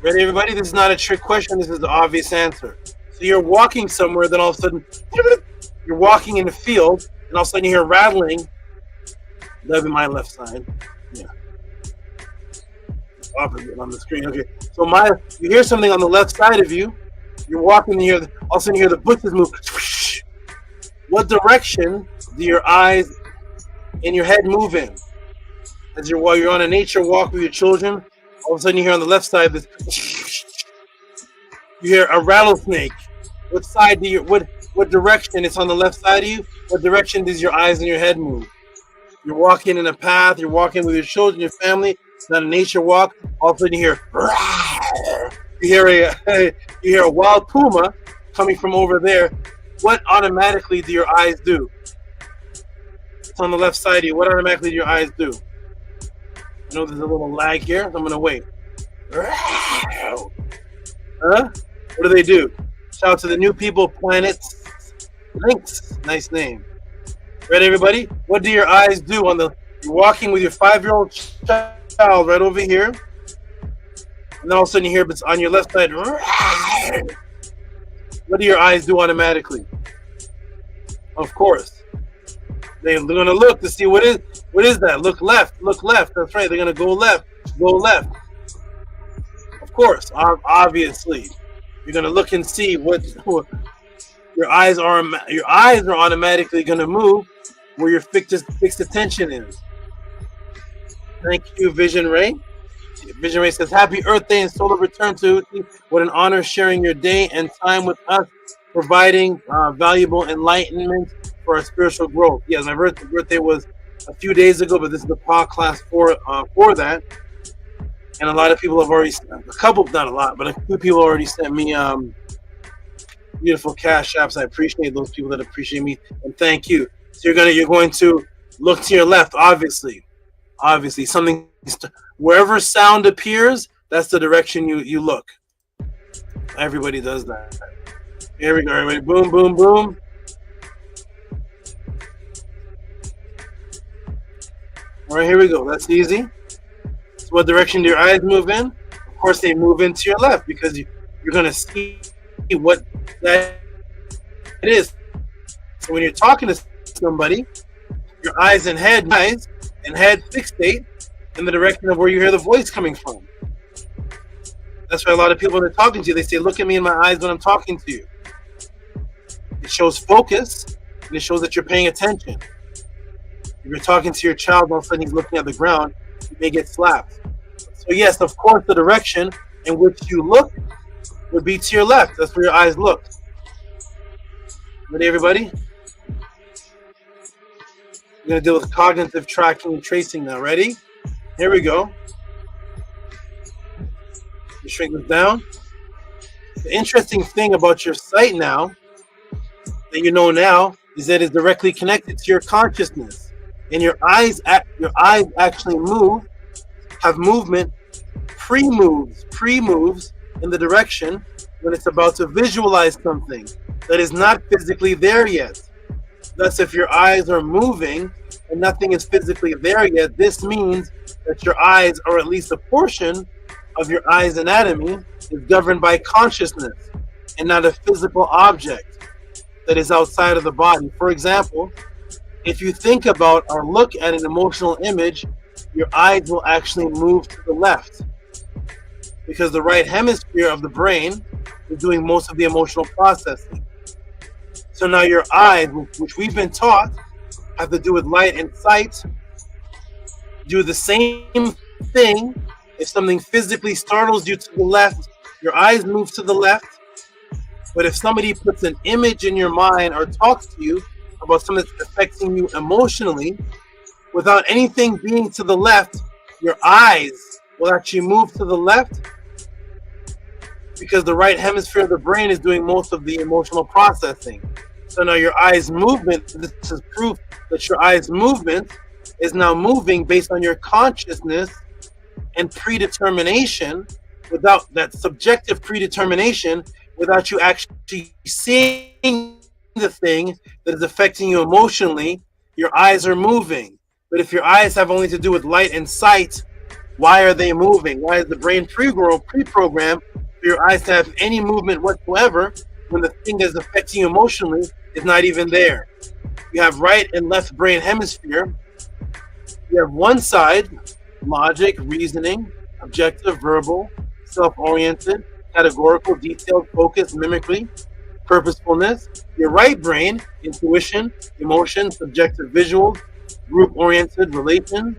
S21: Ready, everybody? This is not a trick question. This is the obvious answer. So you're walking somewhere, then all of a sudden, you're walking in a field, and all of a sudden you hear rattling. That'd be my left side. Yeah. Opposite on the screen. Okay. So you hear something on the left side of you. You're walking, and all of a sudden you hear the bushes move. What direction do your eyes and your head move in? While you're on a nature walk with your children, all of a sudden you hear on the left side this. You hear a rattlesnake. What side do what direction? It's on the left side of you. What direction does your eyes and your head move? You're walking in a path. You're walking with your children, your family. It's not a nature walk. All of a sudden you hear. You hear a wild puma coming from over there. What automatically do your eyes do? It's on the left side of you. What automatically do your eyes do? I know there's a little lag here, so I'm going to wait. Huh? What do? Shout out to the new people, Planets Links. Nice name. Ready, everybody? What do your eyes do you're walking with your 5-year-old child right over here, and then all of a sudden you hear it's on your left side. What do your eyes do automatically? Of course, they're going to look to see what is that. Look left. That's right. They're going to go left. Of course, obviously, you're going to look and see what your eyes are. Your eyes are automatically going to move where your fixed attention is. Thank you, Vision Ray. Vision Ray says, "Happy Earth Day and solar return to Tehuti. What an honor sharing your day and time with us, providing valuable enlightenment for our spiritual growth." Yes, my birthday was a few days ago, but this is the podcast for that. And a lot of people have already, not a lot, but a few people already sent me beautiful cash apps. I appreciate those people that appreciate me, and thank you. So you're going to look to your left, obviously something. Wherever sound appears, that's the direction you look. Everybody does that. Here we go, everybody. Boom, boom, boom. All right, here we go. That's easy. So what direction do your eyes move in? Of course, they move into your left because you're going to see what that it is. So when you're talking to somebody, your eyes and head fixate in the direction of where you hear the voice coming from. That's why a lot of people, when they're talking to you, they say, "Look at me in my eyes when I'm talking to you." It shows focus, and it shows that you're paying attention. If you're talking to your child, all of a sudden he's looking at the ground, you may get slapped. So yes, of course, the direction in which you look would be to your left. That's where your eyes look. Ready, everybody? We're going to deal with cognitive tracking and tracing now. Ready? Here we go. You shrink this down. The interesting thing about your sight now, that you know now, is that it's directly connected to your consciousness. And your eyes actually have movement pre-moves in the direction when it's about to visualize something that is not physically there yet. Thus, if your eyes are moving and nothing is physically there yet, this means that your eyes, or at least a portion of your eye's anatomy, is governed by consciousness and not a physical object that is outside of the body. For example, if you think about or look at an emotional image, your eyes will actually move to the left because the right hemisphere of the brain is doing most of the emotional processing. So now your eyes, which we've been taught have to do with light and sight, do the same thing. If something physically startles you to the left, your eyes move to the left. But if somebody puts an image in your mind or talks to you about something that's affecting you emotionally, without anything being to the left, your eyes will actually move to the left because the right hemisphere of the brain is doing most of the emotional processing. So now your eyes movement, this is proof that your eyes movement is now moving based on your consciousness and predetermination, without that subjective predetermination, without you actually seeing the thing that is affecting you emotionally. Your eyes are moving. But if your eyes have only to do with light and sight, why are they moving? Why is the brain pre-programmed for your eyes to have any movement whatsoever when the thing that is affecting you emotionally is not even there? You have right and left brain hemisphere. You have one side, logic, reasoning, objective, verbal, self-oriented, categorical, detailed, focused, mimicry, purposefulness. Your right brain, intuition, emotion, subjective visuals, group-oriented, relation,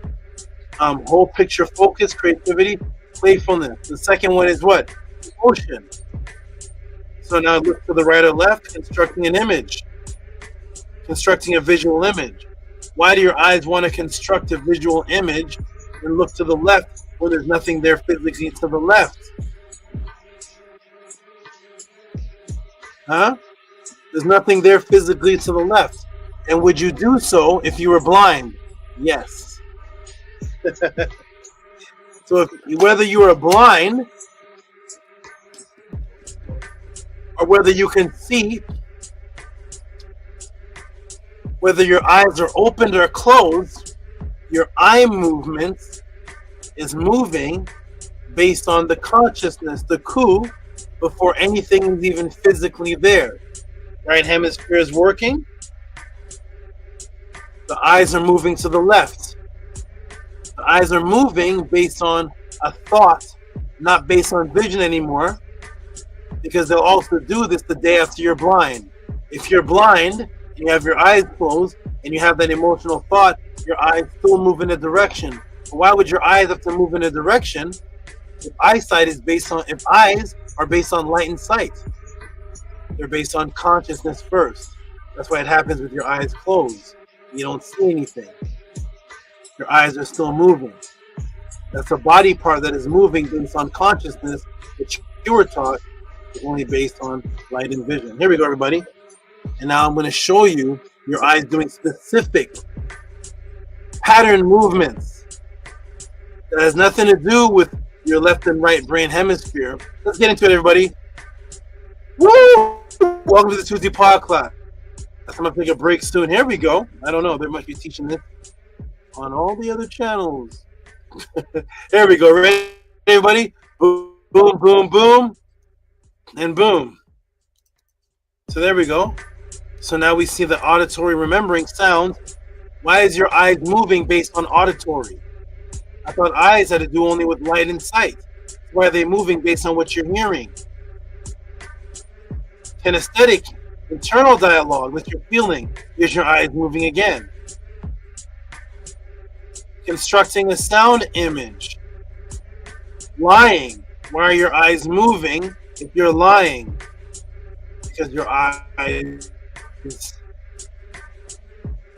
S21: whole picture focus, creativity, playfulness. The second one is what? Emotion. So now look to the right or left, constructing an image, constructing a visual image. Why do your eyes want to construct a visual image and look to the left when there's nothing there physically to the left? Huh? There's nothing there physically to the left. And would you do so if you were blind? Yes. So whether you are blind or whether you can see, whether your eyes are opened or closed, your eye movement is moving based on the consciousness, the coup, before anything is even physically there. Right hemisphere is working. The eyes are moving to the left. The eyes are moving based on a thought, not based on vision anymore, because they'll also do this the day after you're blind. If you're blind and you have your eyes closed and you have that emotional thought, your eyes still move in a direction. Why would your eyes have to move in a direction if eyesight is based on, if eyes are based on light and sight? They're based on consciousness first. That's why it happens with your eyes closed. You don't see anything. Your eyes are still moving. That's a body part that is moving based on consciousness, which you were taught is only based on light and vision. Here we go, everybody. And now I'm going to show you your eyes doing specific pattern movements that has nothing to do with your left and right brain hemisphere. Let's get into it, everybody. Woo! Welcome to the Tuesday podcast. I'm going to take a break soon. Here we go. I don't know. They must be teaching this on all the other channels. Here we go. Ready, everybody? Boom, boom, boom, boom, and boom. So there we go. So now we see the auditory remembering sounds. Why is your eyes moving based on auditory? I thought eyes had to do only with light and sight. Why are they moving based on what you're hearing? Kinesthetic, internal dialogue with your feeling. Is your eyes moving again? Constructing a sound image. Lying. Why are your eyes moving if you're lying? Because your eyes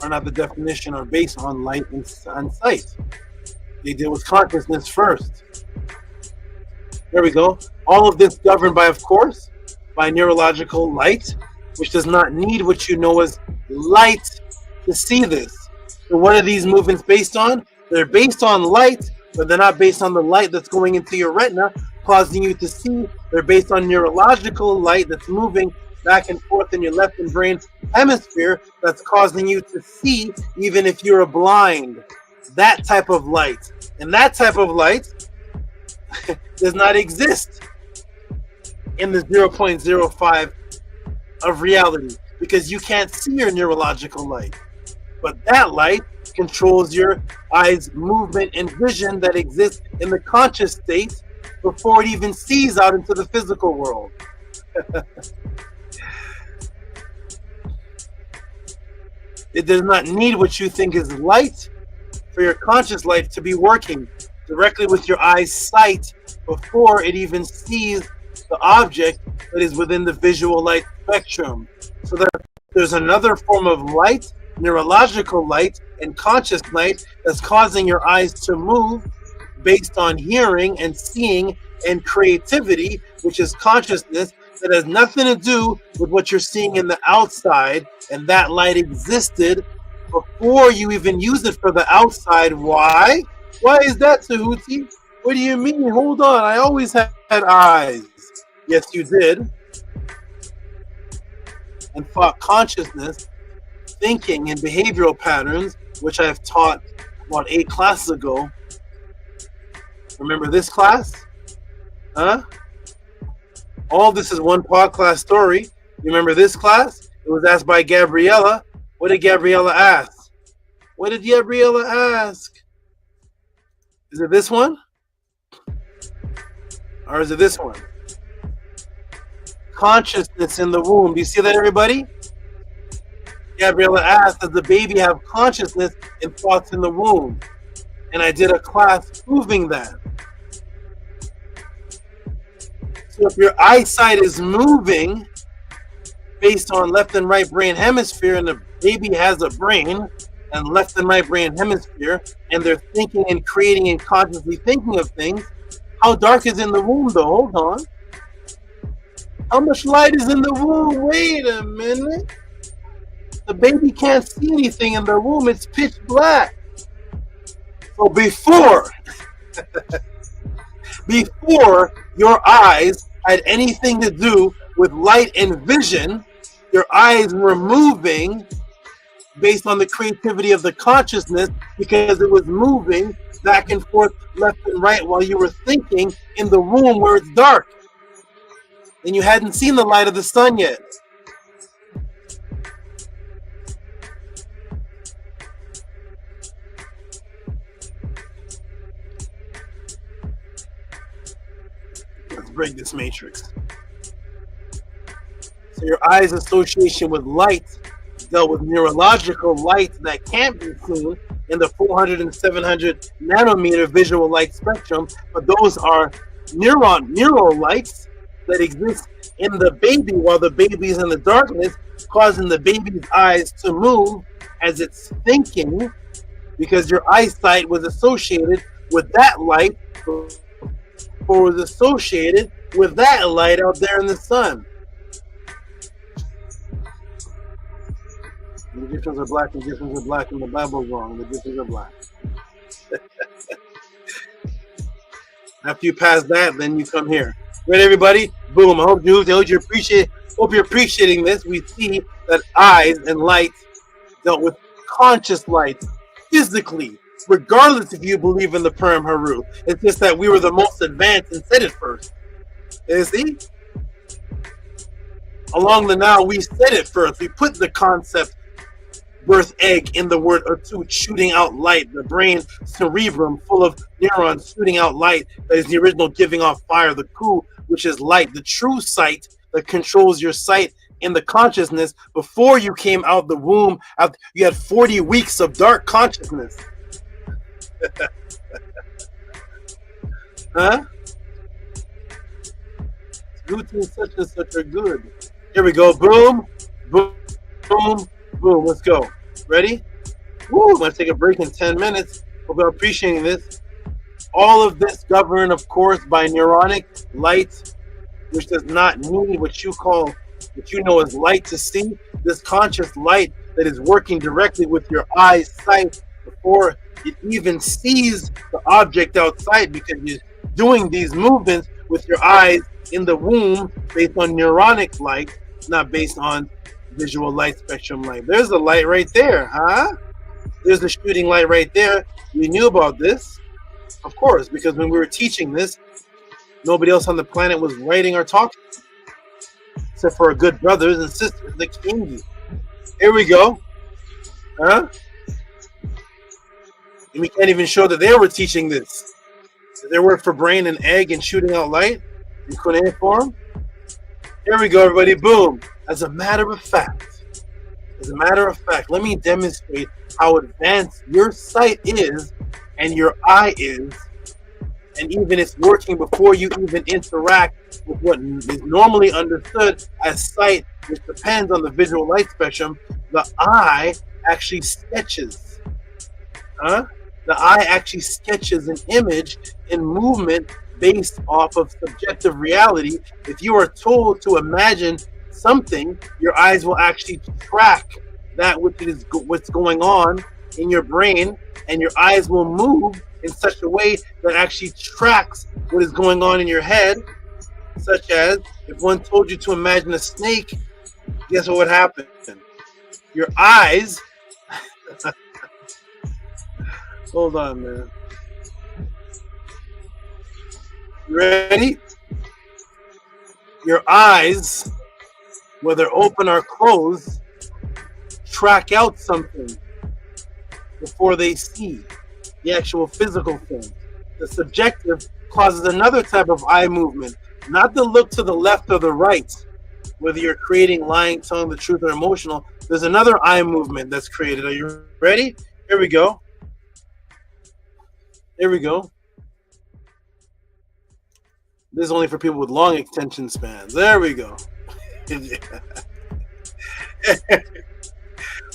S21: are not the definition, are based on light and sight. They deal with consciousness first. There we go. All of this governed by, of course, by neurological light, which does not need what you know as light to see this. So what are these movements based on? They're based on light, but they're not based on the light that's going into your retina, causing you to see. They're based on neurological light that's moving back and forth in your left and brain hemisphere that's causing you to see even if you're blind. That type of light. And that type of light does not exist in the 0.05 of reality because you can't see your neurological light. But that light controls your eyes' movement and vision that exists in the conscious state before it even sees out into the physical world. It does not need what you think is light for your conscious light to be working directly with your eye's sight before it even sees the object that is within the visual light spectrum. So that there's another form of light, neurological light and conscious light, that's causing your eyes to move based on hearing and seeing and creativity, which is consciousness, that has nothing to do with what you're seeing in the outside. And that light existed before you even use it for the outside. Why? Why is that, Tehuti? What do you mean? Hold on, I always had eyes. Yes, you did. And thought consciousness, thinking, and behavioral patterns, which I've taught about 8 classes ago. Remember this class? Huh? All this is one podcast story. You remember this class? It was asked by Gabriella. What did Gabriella ask? What did Gabriella ask? Is it this one? Or is it this one? Consciousness in the womb. Do you see that, everybody? Gabriella asked, does the baby have consciousness and thoughts in the womb? And I did a class proving that. So if your eyesight is moving based on left and right brain hemisphere, and the baby has a brain and left and right brain hemisphere, and they're thinking and creating and consciously thinking of things, how dark is in the womb though? Hold on. How much light is in the womb? Wait a minute. The baby can't see anything in the womb. It's pitch black. So before your eyes had anything to do with light and vision, your eyes were moving based on the creativity of the consciousness because it was moving back and forth, left and right, while you were thinking in the womb where it's dark. And you hadn't seen the light of the sun yet. Let's break this matrix. So your eye's association with light dealt with neurological light that can't be seen in the 400 and 700 nanometer visual light spectrum, but those are neural lights that exist in the baby while the baby is in the darkness, causing the baby's eyes to move as it's thinking, because your eyesight was associated with that light, or was associated with that light out there in the sun. The Egyptians are black, the Egyptians are black, and the Bible's wrong. The Egyptians are black. After you pass that, then you come here. Right, everybody? Boom. I hope you're appreciating this. We see that eyes and light dealt with conscious light physically, regardless if you believe in the Purim Haru. It's just that we were the most advanced and said it first. You see? Along the Nile, we said it first. We put the concept birth egg in the word atut, shooting out light, the brain cerebrum full of neurons shooting out light. That is the original giving off fire, the ku, which is light, the true sight that controls your sight in the consciousness. Before you came out the womb, you had 40 weeks of dark consciousness. Huh? Routine such and such are good. Here we go. Boom, boom, boom, boom. Let's go. Ready? Woo, I'm going to take a break in 10 minutes. Hope you're appreciating this. All of this governed, of course, by neuronic light, which does not need what you know as light to see. This conscious light that is working directly with your eyes' sight before it even sees the object outside, because you're doing these movements with your eyes in the womb based on neuronic light, not based on visual light spectrum light. There's a light right there, huh? There's a shooting light right there. We knew about this, of course, because when we were teaching this, nobody else on the planet was writing or talking, except for our good brothers and sisters, the Kingi. Here we go. Huh? And we can't even show that they were teaching this. Their word for brain and egg and shooting out light in cuneiform. Here we go, everybody. Boom. As a matter of fact, let me demonstrate how advanced your sight is and your eye is, and even it's working before you even interact with what is normally understood as sight, which depends on the visual light spectrum. The eye actually sketches. The eye actually sketches an image in movement based off of subjective reality. If you are told to imagine something, your eyes will actually track that which is what's going on in your brain, and your eyes will move in such a way that actually tracks what is going on in your head. Such as, if one told you to imagine a snake, guess what would happen? Your eyes hold on, man. You ready? Your eyes, whether open or closed, track out something before they see the actual physical thing. The subjective causes another type of eye movement, not the look to the left or the right, whether you're creating lying, telling the truth, or emotional. There's another eye movement that's created. Are you ready? Here we go. Here we go. This is only for people with long attention spans. There we go.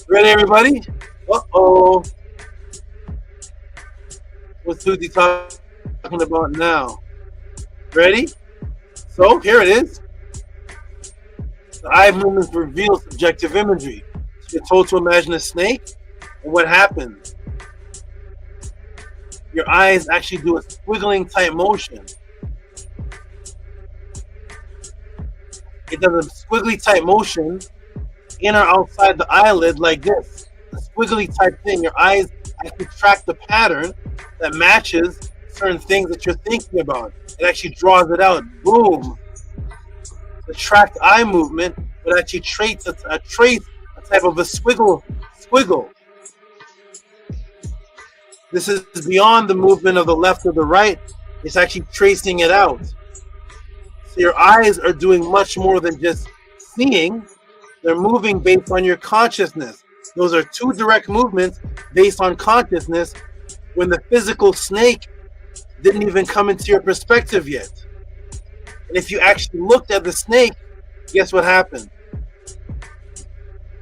S21: Ready, everybody? Uh-oh. What's JHUTY talking about now? Ready? So, here it is. The eye movements reveal subjective imagery. So you're told to imagine a snake, and what happens? Your eyes actually do a squiggling type motion. It does a squiggly type motion in or outside the eyelid like this. A squiggly type thing. Your eyes actually track the pattern that matches certain things that you're thinking about. It actually draws it out. Boom. The tracked eye movement would actually trace a type of a squiggle. This is beyond the movement of the left or the right. It's actually tracing it out. So your eyes are doing much more than just seeing. They're moving based on your consciousness. Those are two direct movements based on consciousness when the physical snake didn't even come into your perspective yet. And if you actually looked at the snake, guess what happened?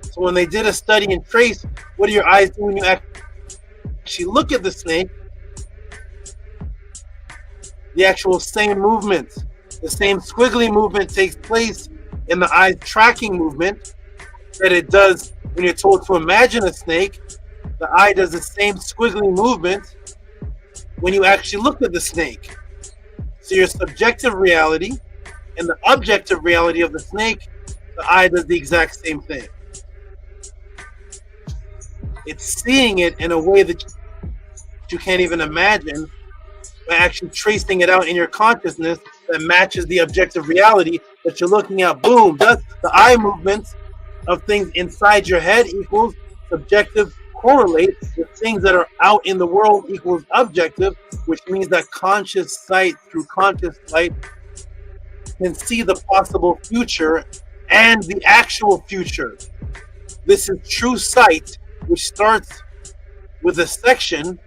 S21: So when they did a study in trace, what do your eyes do when you actually look at the snake? The actual same movement, the same squiggly movement takes place in the eye's tracking movement that it does when you're told to imagine a snake. The eye does the same squiggly movement when you actually look at the snake. So your subjective reality and the objective reality of the snake, the eye does the exact same thing. It's seeing it in a way that you can't even imagine by actually tracing it out in your consciousness that matches the objective reality that you're looking at. Boom. Thus, the eye movements of things inside your head equals subjective correlate with things that are out in the world equals objective, which means that conscious sight through conscious light can see the possible future and the actual future. This is true sight, which starts with a section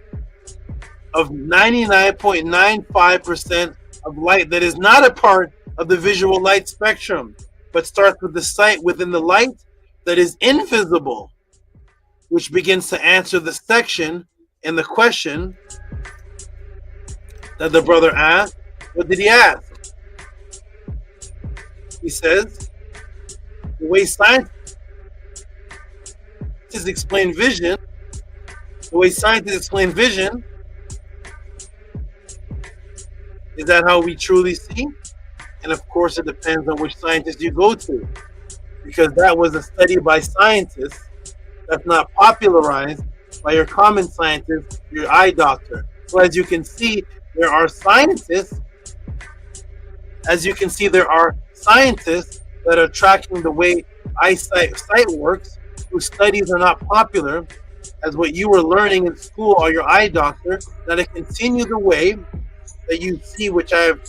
S21: of 99.95% of light that is not a part of the visual light spectrum, but starts with the sight within the light that is invisible, which begins to answer the section and the question that the brother asked. What did he ask? He says, the way scientists explain vision The way scientists explain vision, is that how we truly see? And of course, it depends on which scientist you go to, because that was a study by scientists that's not popularized by your common scientist, your eye doctor. So as you can see, there are scientists. As you can see, there are scientists that are tracking the way sight works, whose studies are not popular, as what you were learning in school or your eye doctor, that it continue the way that you see, which I've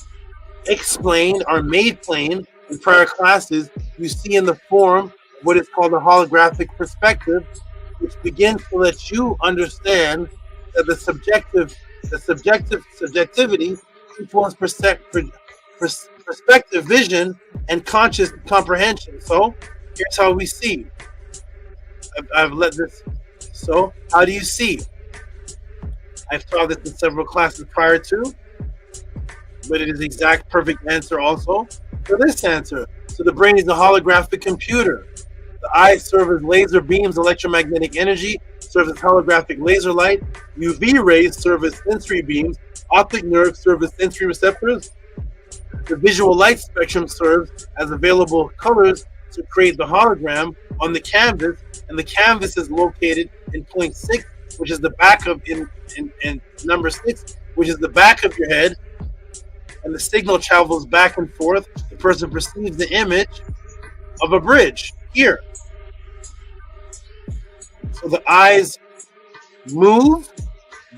S21: explained or made plain in prior classes. You see in the form of what is called a holographic perspective, which begins to let you understand that the subjectivity equals perspective, vision, and conscious comprehension. So here's how we see. I've let this. So how do you see? I've taught this in several classes prior to, but it is the exact perfect answer also for this answer. So the brain is a holographic computer. The eyes serve as laser beams, electromagnetic energy serves as holographic laser light. UV rays serve as sensory beams. Optic nerves serve as sensory receptors. The visual light spectrum serves as available colors to create the hologram on the canvas, and the canvas is located in point 6, which is the back of in number 6, which is the back of your head, and the signal travels back and forth. The person perceives the image of a bridge here. So the eyes move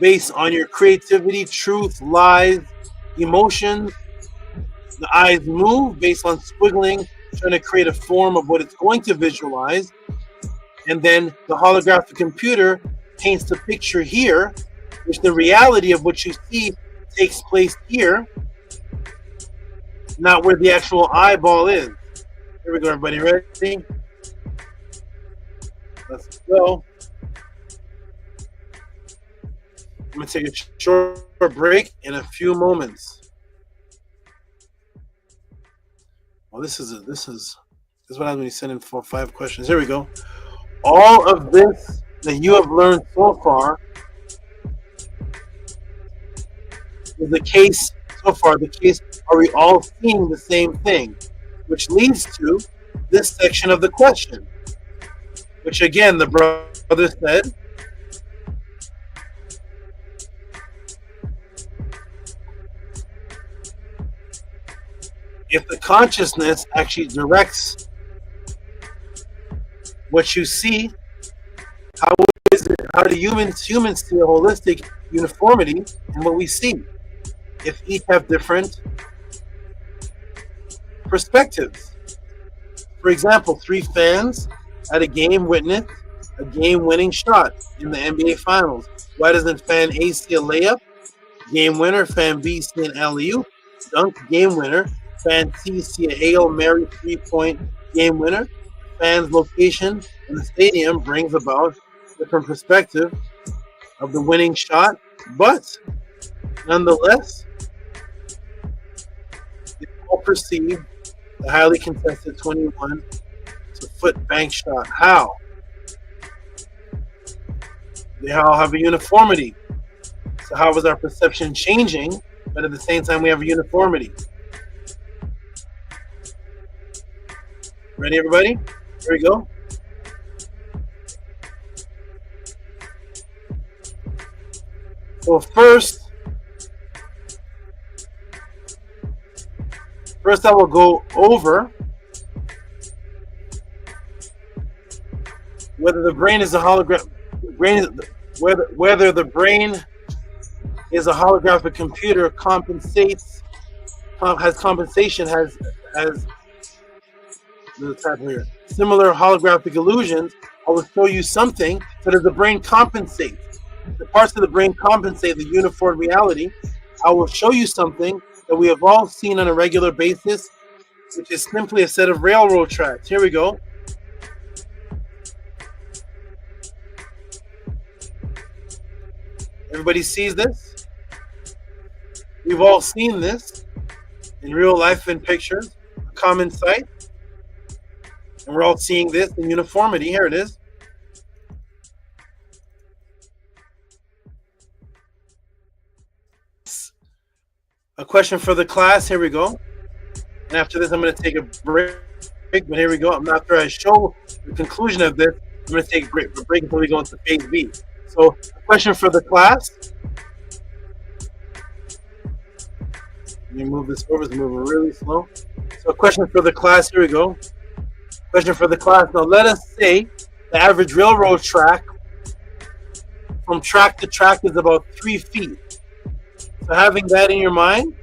S21: based on your creativity, truth, lies, emotions. The eyes move based on squiggling, trying to create a form of what it's going to visualize. And then the holographic computer paints the picture here, which the reality of what you see takes place here, not where the actual eyeball is. Here we go, everybody. Ready? Let's go. I'm going to take a short break in a few moments. Well, this is what happens when you send in 4 or 5 questions. Here we go. All of this that you have learned so far is the case so far. The case, are we all seeing the same thing? Which leads to this section of the question, which again, the brother said, if the consciousness actually directs what you see, how do humans see a holistic uniformity in what we see if each have different perspectives? For example, 3 fans at a game witnessed a game-winning shot in the NBA Finals. Why doesn't fan A see a layup, game winner? Fan B see an alley-oop, dunk, game winner? Fan C see a Hail Mary 3-point game winner? Fans' location in the stadium brings about different perspective of the winning shot, but nonetheless, they all perceive the highly contested 21-foot bank shot. How? They all have a uniformity. So how is our perception changing, but at the same time we have a uniformity? Ready, everybody? Here we go. So first I will go over whether the brain is a hologram. Whether the brain is a holographic computer has similar holographic illusions. I will show you something so that the brain compensates. The parts of the brain compensate the uniform reality. I will show you something that we have all seen on a regular basis, which is simply a set of railroad tracks. Here we go. Everybody sees this? We've all seen this in real life in pictures, a common sight. And we're all seeing this in uniformity. Here it is. A question for the class. Here we go. And after this, I'm going to take a break. But here we go. After I show the conclusion of this, I'm going to take a break until we go into phase B. So, a question for the class. Let me move this over. It's moving really slow. So, a question for the class. Here we go. Question for the class. Now, let us say the average railroad track from track to track is about 3 feet. So, having that in your mind,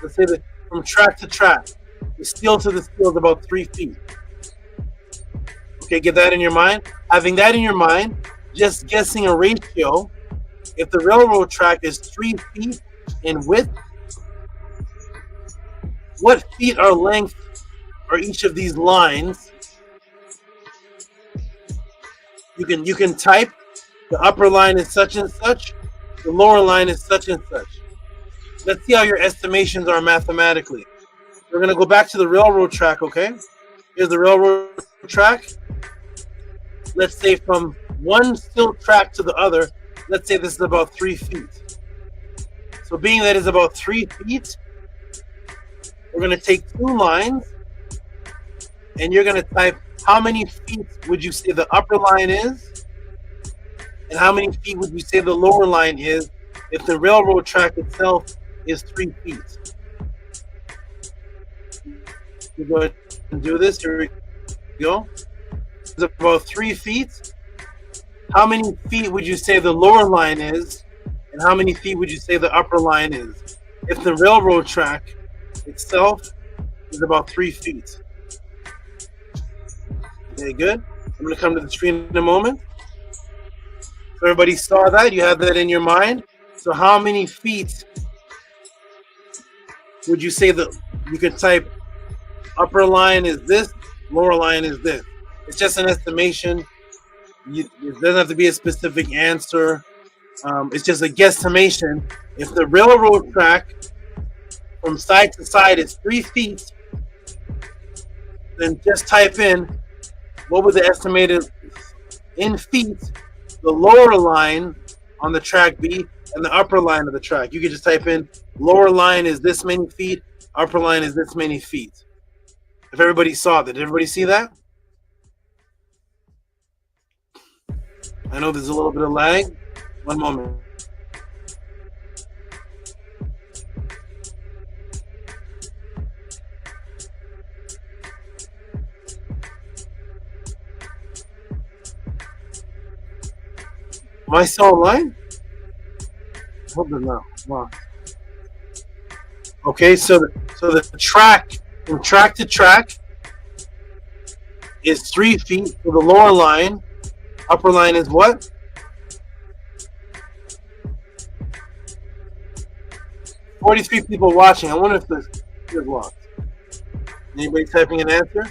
S21: let's say that from track to track, the steel to the steel is about 3 feet. Okay, get that in your mind. Having that in your mind, just guessing a ratio, if the railroad track is 3 feet in width, what feet or length are each of these lines? You can type the upper line is such and such, the lower line is such and such. Let's see how your estimations are mathematically. We're going to go back to the railroad track, okay? Here's the railroad track. Let's say from one steel track to the other, let's say this is about 3 feet. So being that is about 3 feet, we're going to take 2 lines, and you're going to type how many feet would you say the upper line is, and how many feet would you say the lower line is if the railroad track itself is 3 feet. We'll go ahead and do this. Here we go. It's about 3 feet. How many feet would you say the lower line is, and how many feet would you say the upper line is if the railroad track itself is about 3 feet? Okay, good. I'm going to come to the screen in a moment. So everybody saw that. You have that in your mind. So how many feet would you say that you could type upper line is this, lower line is this? It's just an estimation. It doesn't have to be a specific answer. It's just a guesstimation. If the railroad track from side to side is 3 feet, then just type in what would the estimated in feet the lower line on the track be and the upper line of the track. You could just type in lower line is this many feet, upper line is this many feet. If everybody saw that, did everybody see that? I know there's a little bit of lag. One moment. Am I still online? Hold on now. Come on. Okay, so the track from track to track is 3 feet for the lower line. Upper line is what? $43 people watching. I wonder if this is locked. Anybody typing an answer?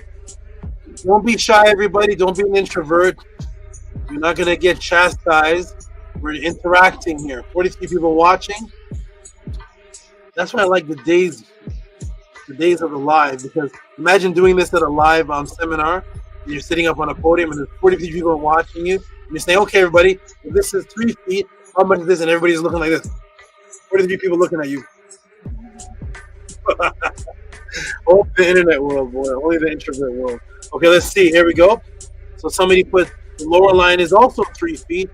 S21: Don't be shy, everybody. Don't be an introvert. You're not going to get chastised. We're interacting here. 43 people watching. That's why I like the days of the live, because imagine doing this at a live seminar. And you're sitting up on a podium and there's 43 people watching you. And you're saying, okay, everybody, if this is 3 feet, how much is this? And everybody's looking like this. 43 people looking at you. Only the internet world, boy. Only the introvert world. Okay, let's see. Here we go. So somebody put the lower line is also 3 feet.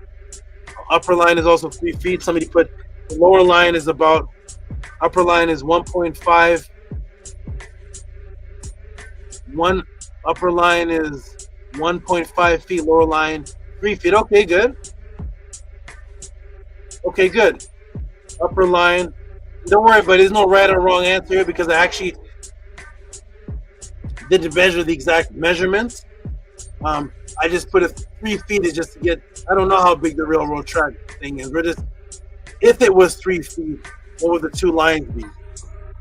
S21: Upper line is also 3 feet. Somebody put the lower line is about, upper line is 1.5. Upper line is 1.5 feet. Lower line 3 feet. Okay, good. Okay, good. Upper line. Don't worry, but there's no right or wrong answer here because I actually didn't measure the exact measurements. I just put it 3 feet is just to get, I don't know how big the railroad track thing is. We're just, if it was 3 feet, what would the 2 lines be? Don't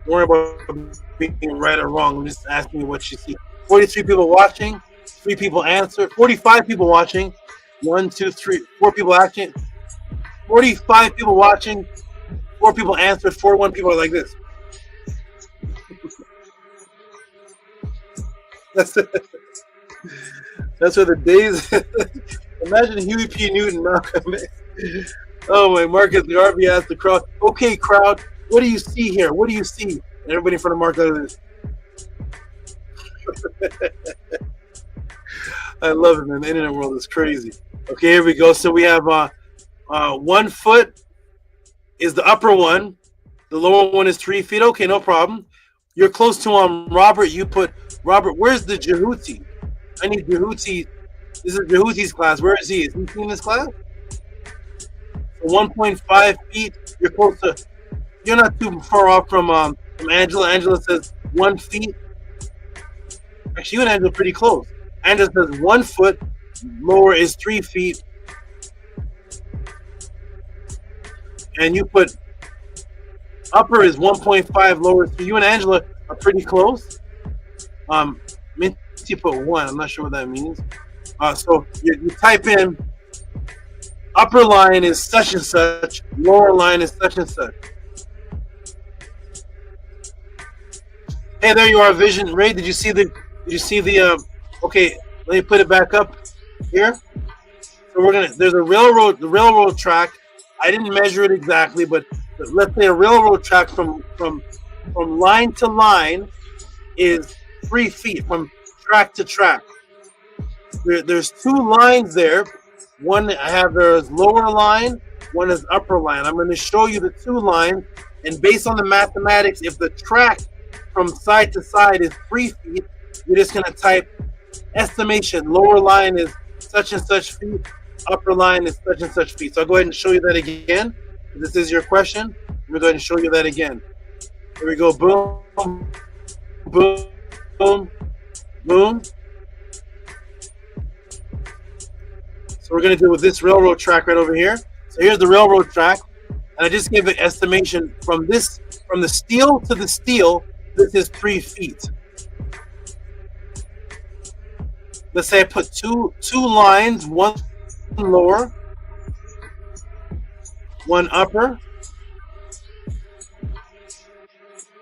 S21: worry about being right or wrong. I'm just asking you what you see. 43 people watching, 3 people answered, 45 people watching, 1, 2, 3, 4 people acting, 45 people watching, 4 people answered, 41 people are like this. That's where the days. Imagine Huey P. Newton, Malcolm X. Oh my, Marcus Garvey asked the crowd. Okay, crowd, What do you see here? What do you see? And everybody in front of Mark does this. I love it, man. The internet world is crazy. Okay, here we go. So we have 1 foot is the upper one. The lower one is 3 feet. Okay, no problem. You're close to Robert. You put Robert. Where's the JHUTY? I need JHUTY. This is JHUTY's class. Where is he? Is he in this class? So 1.5 feet. You're close to. You're not too far off from Angela. Angela says 1 feet. Actually, you and Angela are pretty close. Angela says 1 foot. Lower is 3 feet. And you put upper is 1.5, lower. So you and Angela are pretty close. Minty put 1. I'm not sure what that means. So you type in upper line is such and such, lower line is such and such. Hey, there you are, Vision Ray. Did you see the? Okay, let me put it back up here. So we're gonna. There's a railroad track. I didn't measure it exactly, but let's say a railroad track from line to line is 3 feet from track to track. There's 2 lines there. One there's lower line, one is upper line. I'm going to show you the 2 lines, and based on the mathematics, if the track from side to side is 3 feet, you're just going to type estimation. Lower line is such and such feet, upper line is such and such feet. So I'll go ahead and show you that again. This is your question. We'll go ahead and show you that again. Here we go. Boom, boom, boom, boom. So we're going to do with this railroad track right over here. So here's the railroad track. And I just gave an estimation from the steel to the steel, this is 3 feet. Let's say I put two lines, one lower, one upper.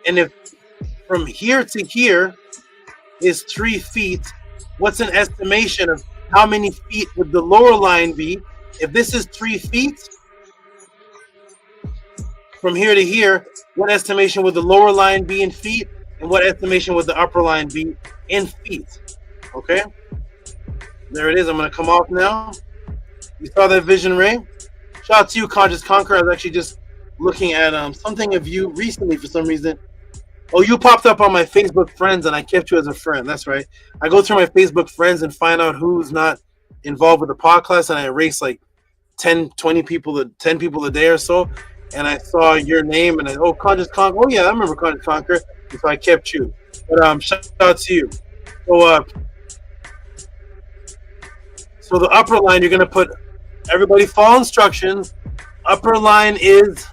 S21: And if from here to here is 3 feet, what's an estimation of how many feet would the lower line be? If this is 3 feet, from here to here, what estimation would the lower line be in feet? And what estimation would the upper line be in feet? Okay? There it is. I'm going to come off now. You saw that Vision Ray? Shout out to you, Conscious Conqueror. I was actually just looking at something of you recently for some reason. Oh, you popped up on my Facebook friends, and I kept you as a friend. That's right. I go through my Facebook friends and find out who's not involved with the podcast, and I erase like 10 people a day or so. And I saw your name, and Conscious Conqueror. Oh, yeah, I remember Conscious Conqueror. So I kept you. But shout out to you. So the upper line, you're going to put, everybody follow instructions. Upper line is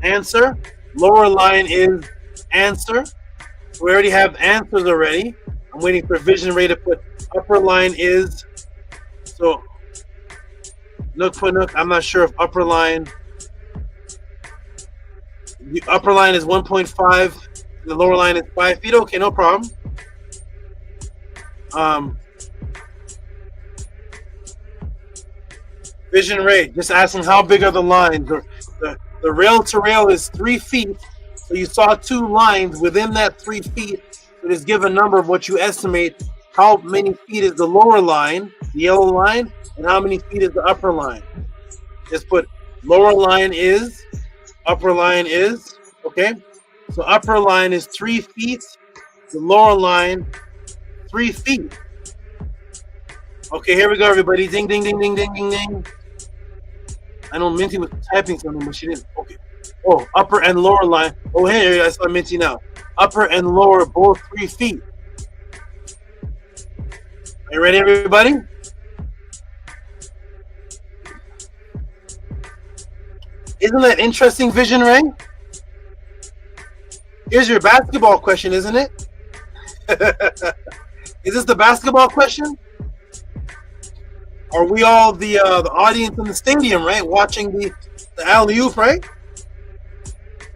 S21: answer. Lower line is answer. We already have answers already. I'm waiting for Vision Ray to put upper line is. So Nook for Nook, I'm not sure if upper line. The upper line is 1.5. The lower line is 5 feet. Okay, no problem. Vision Ray, just asking how big are the lines? The rail to rail is 3 feet. So you saw 2 lines within that 3 feet. So just give a number of what you estimate. How many feet is the lower line, the yellow line, and how many feet is the upper line? Just put lower line is, upper line is. Okay. So upper line is 3 feet. The lower line, 3 feet. Okay, here we go, everybody. Ding, ding, ding, ding, ding, ding, ding. I know Minty was typing something, but she didn't. Okay. Oh, upper and lower line. Oh, hey, I saw Minty now. Upper and lower, both 3 feet. Are you ready, everybody? Isn't that interesting, Vision Ray? Here's your basketball question, isn't it? Is this the basketball question? Are we all the audience in the stadium, right? Watching the alley-oop, right?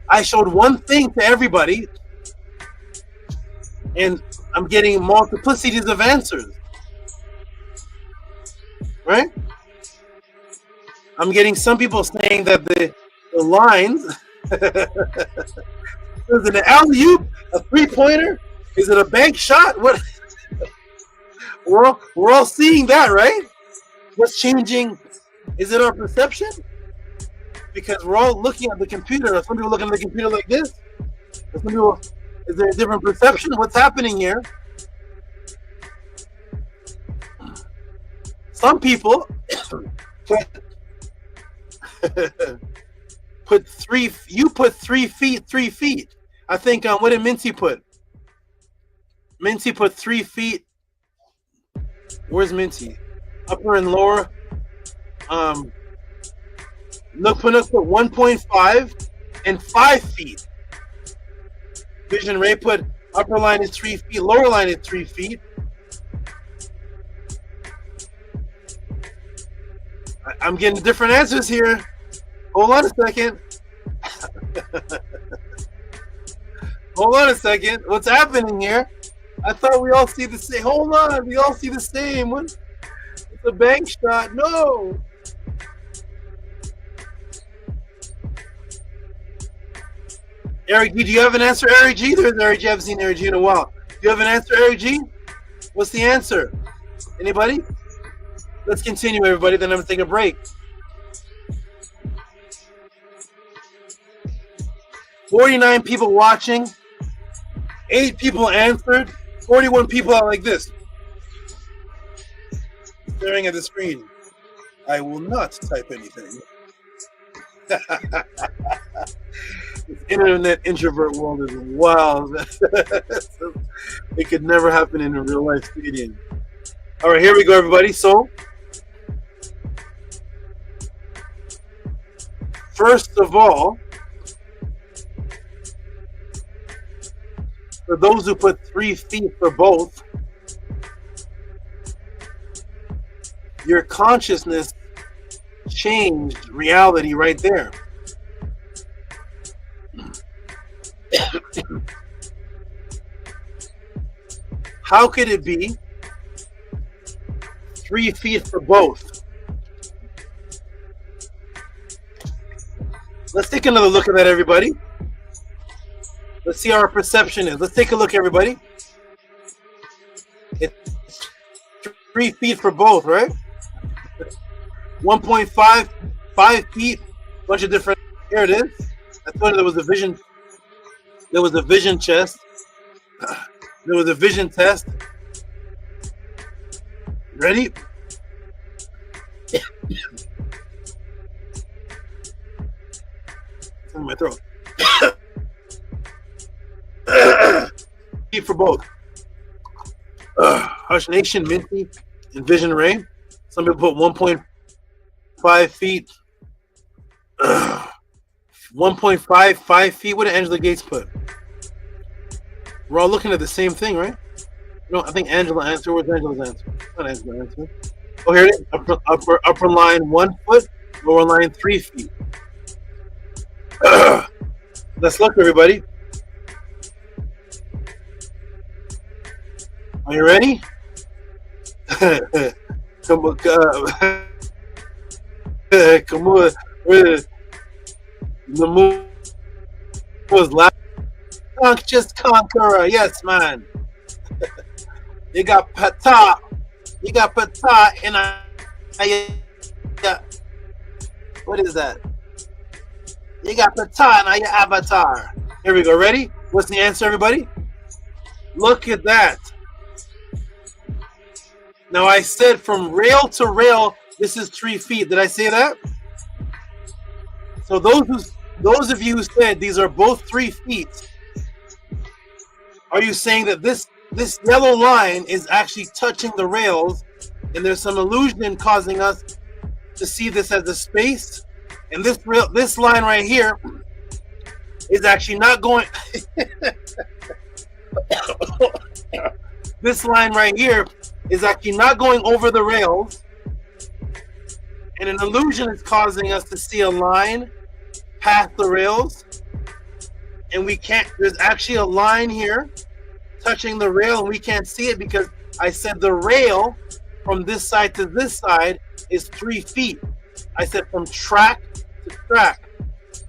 S21: I showed one thing to everybody, and I'm getting multiplicities of answers, right? I'm getting some people saying that the lines, Is it an alley-oop? A three-pointer? Is it a bank shot? What? We're all seeing that, right? What's changing? Is it our perception? Because we're all looking at the computer. Some people looking at the computer like this. Some people, is there a different perception? What's happening here? Some people put 3. You put 3 feet. 3 feet. I think. What did Minty put? Minty put 3 feet. Where's Minty? Upper and lower. Look put 1.5 and 5 feet. Vision Ray put upper line is 3 feet, lower line is 3 feet. I'm getting different answers here. Hold on a second. Hold on a second. What's happening here? I thought we all see the same. Hold on. We all see the same. What? It's a bank shot. No. Eric G, do you have an answer, Eric G? There's Eric G. I haven't seen Eric G in a while. Do you have an answer, Eric G? What's the answer? Anybody? Let's continue, everybody. Then I'm going to take a break. 49 people watching. 8 people answered. 41 people are like this, staring at the screen. I will not type anything. This internet introvert world is wild. It could never happen in a real life stadium. All right, here we go, everybody. So, first of all, for those who put 3 feet for both, your consciousness changed reality right there. How could it be 3 feet for both? Let's take another look at that, everybody. Let's see how our perception is. Let's take a look, everybody. It's 3 feet for both, right? 1.5, 5 feet, bunch of different. Here it is. I thought there was a vision. There was a vision chest. There was a vision test. Ready? It's in my throat. For both. Hush Nation, Minty, and Vision Ray. Some people put 1.5 feet. 1.5, 5 feet. What did Angela Gates put? We're all looking at the same thing, right? No, I think Angela answered. Where's Angela's answer? Not Angela's answer. Oh, here it is. Upper line 1 foot, lower line 3 feet. Let's look, everybody. Are you ready? Come on. Come on. The move was loud. Just conqueror. Yes, man. You got Pata. You got Pata in a. What is that? You got Pata in your avatar. Here we go. Ready? What's the answer, everybody? Look at that. Now I said from rail to rail, this is 3 feet. Did I say that? So those of you who said these are both 3 feet, are you saying that this yellow line is actually touching the rails, and there's some illusion causing us to see this as a space, and this line right here is actually not going. This line right here is actually not going over the rails, and an illusion is causing us to see a line past the rails, and we can't. There's actually a line here touching the rail, and we can't see it because I said the rail from this side to this side is 3 feet. I said from track to track.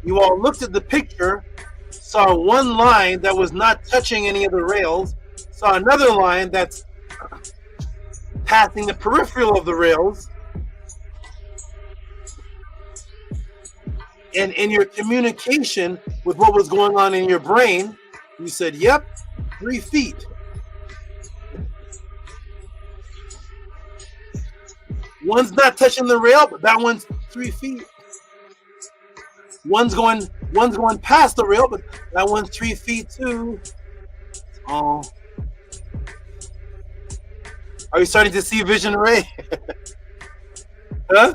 S21: You all looked at the picture, saw one line that was not touching any of the rails, saw another line that's passing the peripheral of the rails, and in your communication with what was going on in your brain, you said, yep, 3 feet. One's not touching the rail, but that one's 3 feet. One's going past the rail, but that one's 3 feet too. Oh. Are you starting to see vision, Ray? Huh?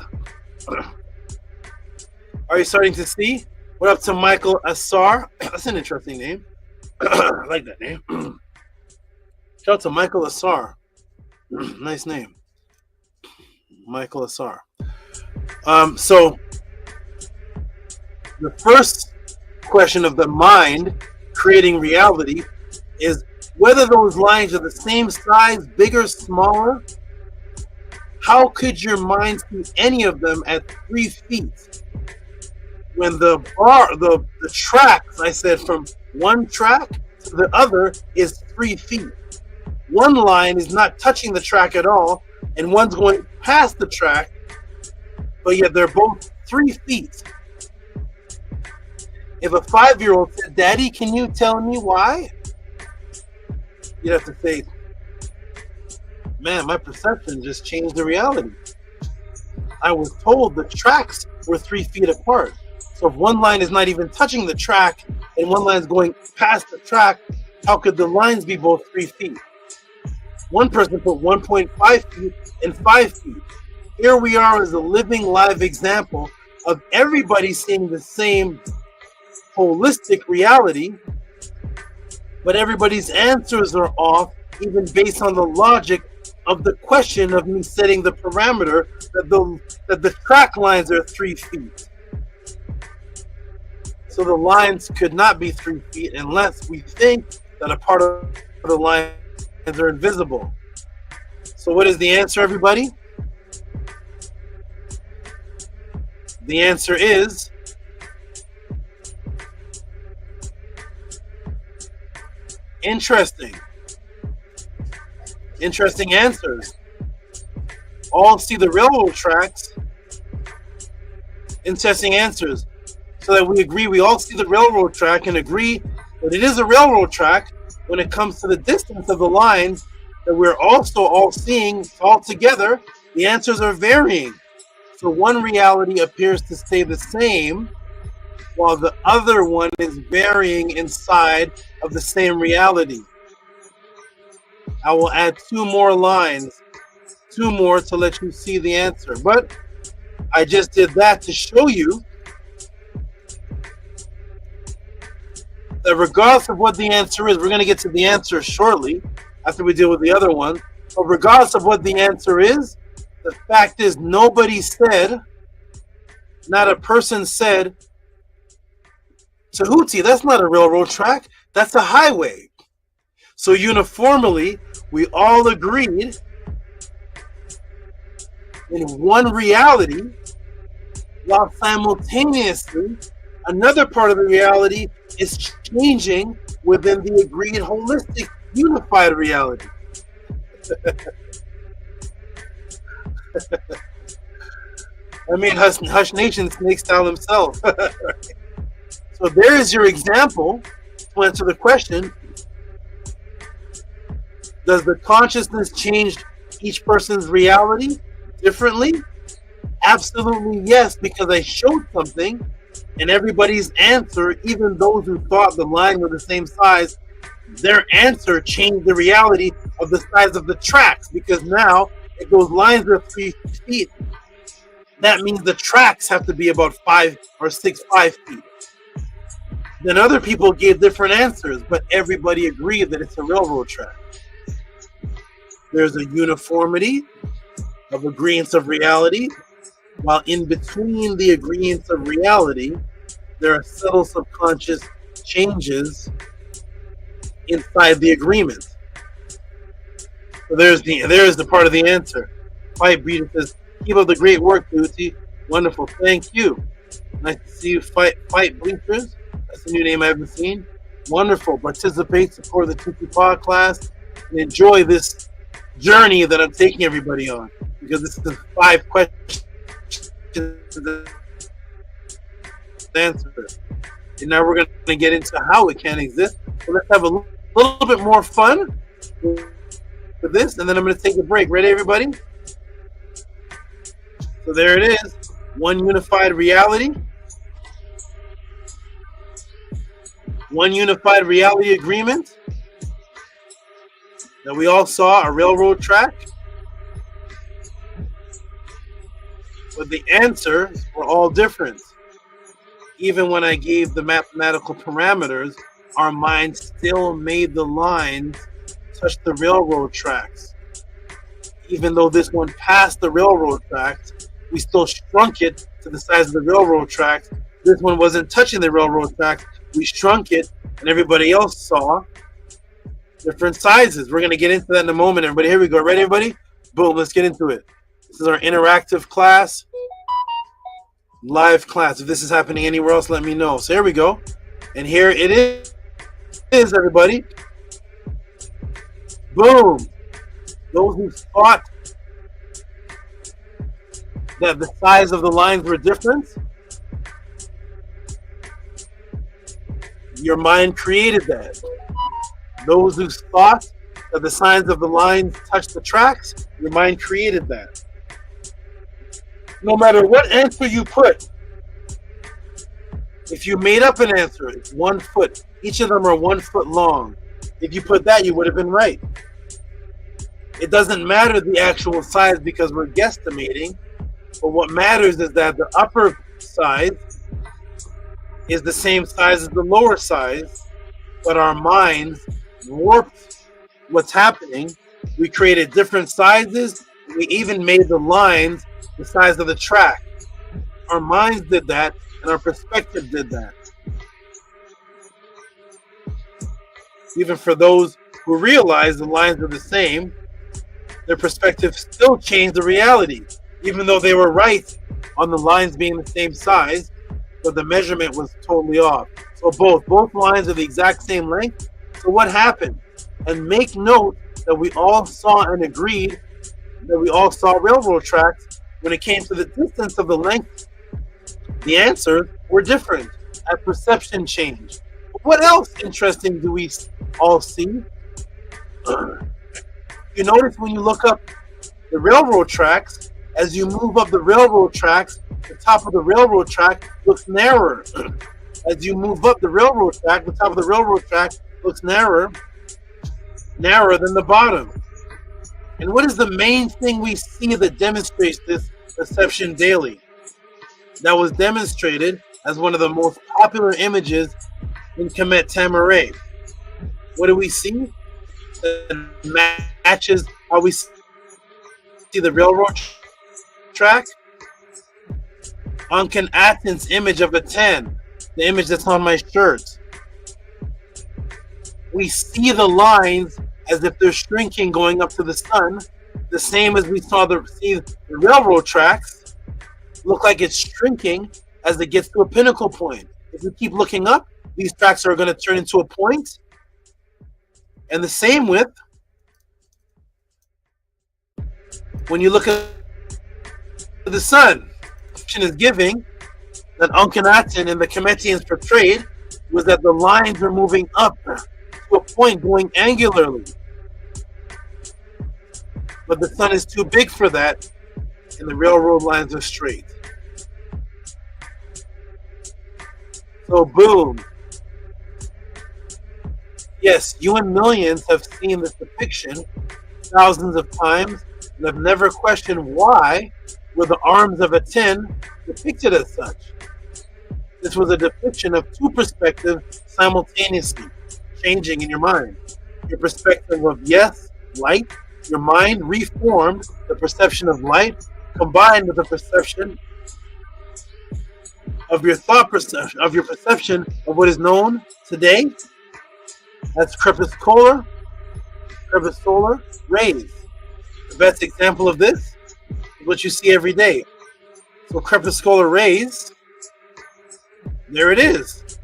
S21: Are you starting to see? What up to Michael Assar? That's an interesting name. I like that name. Shout out to Michael Assar. Nice name. Michael Assar. So the first question of the mind creating reality is whether those lines are the same size, bigger, smaller. How could your mind see any of them at 3 feet? When the tracks, I said from one track to the other is 3 feet. One line is not touching the track at all, and one's going past the track, but yet they're both 3 feet. If a 5-year-old said, "Daddy, can you tell me why?" You'd have to say, "Man, my perception just changed the reality. I was told the tracks were 3 feet apart. So if one line is not even touching the track and one line is going past the track, how could the lines be both 3 feet?" One person put 1.5 feet and 5 feet. Here we are as a living live example of everybody seeing the same holistic reality, but everybody's answers are off, even based on the logic of the question of me setting the parameter that the track lines are 3 feet. So the lines could not be 3 feet unless we think that a part of the lines are invisible. So what is the answer, everybody? The answer is interesting. Interesting answers. All see the railroad tracks. Interesting answers. So that we agree, we all see the railroad track and agree that it is a railroad track. When it comes to the distance of the lines that we're also all seeing all together, the answers are varying. So one reality appears to stay the same, while the other one is varying inside of the same reality. I will add 2 more lines, 2 more to let you see the answer. But I just did that to show you that regardless of what the answer is, we're going to get to the answer shortly after we deal with the other one. But regardless of what the answer is, the fact is nobody said, not a person said, "Tehuti, that's not a railroad track, that's a highway." So uniformly, we all agreed in one reality, while simultaneously another part of the reality is changing within the agreed holistic unified reality. I mean, Hush Nation snake style himself. So there is your example to answer the question. Does the consciousness change each person's reality differently? Absolutely yes, because I showed something and everybody's answer, even those who thought the line was the same size, their answer changed the reality of the size of the tracks, because now if those lines are 3 feet, that means the tracks have to be about 5 or 6, 5 feet. Then other people gave different answers, but everybody agreed that it's a railroad track. There's a uniformity of agreements of reality, while in between the agreements of reality, there are subtle subconscious changes inside the agreement. So there's the part of the answer. Fight Breeder says, "Keep up the great work, Lucy. Wonderful, thank you." Nice to see you. Fight Bleachers. That's a new name I haven't seen. Wonderful. Participate, support the Tutu Pod class, and enjoy this journey that I'm taking everybody on, because this is 5 questions to answer. And now we're going to get into how it can exist. So let's have a little bit more fun with this, and then I'm going to take a break. Ready, everybody? So there it is. One unified reality. One unified reality agreement that we all saw, a railroad track. But the answers were all different. Even when I gave the mathematical parameters, our mind still made the lines touch the railroad tracks. Even though this one passed the railroad tracks, we still shrunk it to the size of the railroad tracks. This one wasn't touching the railroad tracks. We shrunk it, and everybody else saw different sizes. We're going to get into that in a moment, everybody. Here we go. Ready, everybody? Boom, let's get into it. This is our interactive class, live class. If this is happening anywhere else, let me know. So here we go. And here it is, everybody. Boom. Those who thought that the size of the lines were different, your mind created that. Those who thought that the signs of the lines touched the tracks, your mind created that. No matter what answer you put, if you made up an answer, it's 1 foot. Each of them are 1 foot long. If you put that, you would have been right. It doesn't matter the actual size because we're guesstimating, but what matters is that the upper size is the same size as the lower size, but our minds warped what's happening. We created different sizes. We even made the lines the size of the track. Our minds did that, and our perspective did that. Even for those who realize the lines are the same, their perspective still changed the reality, even though they were right on the lines being the same size, but the measurement was totally off. So both lines are the exact same length. So what happened? And make note that we all saw and agreed that we all saw railroad tracks. When it came to the distance of the length, the answers were different as perception changed. What else interesting do we all see? You notice when you look up the railroad tracks, as you move up the railroad tracks, the top of the railroad track looks narrower. As you move up the railroad track, the top of the railroad track looks narrower than the bottom. And what is the main thing we see that demonstrates this perception daily? That was demonstrated as one of the most popular images in Kemet Tamaray. What do we see? That matches how we see the railroad track. Uncle Atten's image of ATEN, the image that's on my shirt. We see the lines as if they're shrinking going up to the sun, the same as we saw the railroad tracks look like it's shrinking as it gets to a pinnacle point. If we keep looking up, these tracks are going to turn into a point. And the same with when you look at the sun. Is giving that Akhenaten and the Kemetians portrayed was that the lines are moving up to a point going angularly. But the sun is too big for that, and the railroad lines are straight. So boom. Yes, you and millions have seen this depiction thousands of times and have never questioned why were the arms of ATEN depicted as such. This was a depiction of two perspectives simultaneously changing in your mind. Your perspective of yes, light, your mind reformed the perception of light combined with the perception of your thought perception, of your perception of what is known today as crepuscular rays. The best example of this is what you see every day. So crepuscular rays There it is.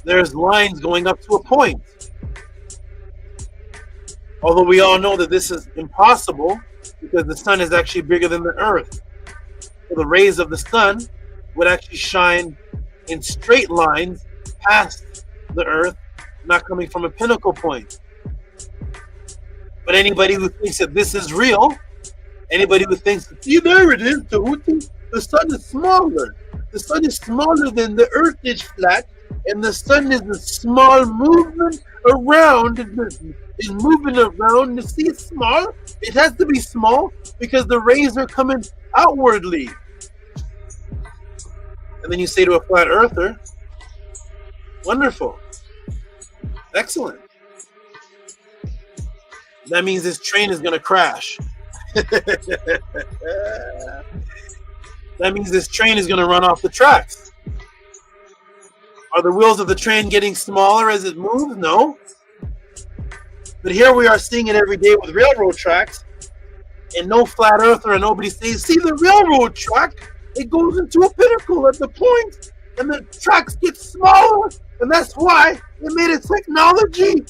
S21: There's lines going up to a point. Although we all know that this is impossible because the sun is actually bigger than the earth. So the rays of the sun would actually shine in straight lines past the earth, not coming from a pinnacle point. But anybody who thinks that this is real, anybody who thinks, see, there it is, Tehuti, the sun is smaller. The sun is smaller than the earth is flat, and the sun is a small movement around. Is moving around. You see it's small? It has to be small because the rays are coming outwardly. And then you say to a flat earther, wonderful. Excellent. That means this train is going to crash. That means this train is going to run off the tracks. Are the wheels of the train getting smaller as it moves? No. But here we are seeing it every day with railroad tracks, and no flat earther and nobody says, see the railroad track, it goes into a pinnacle at the point, and the tracks get smaller, and that's why they made a technology.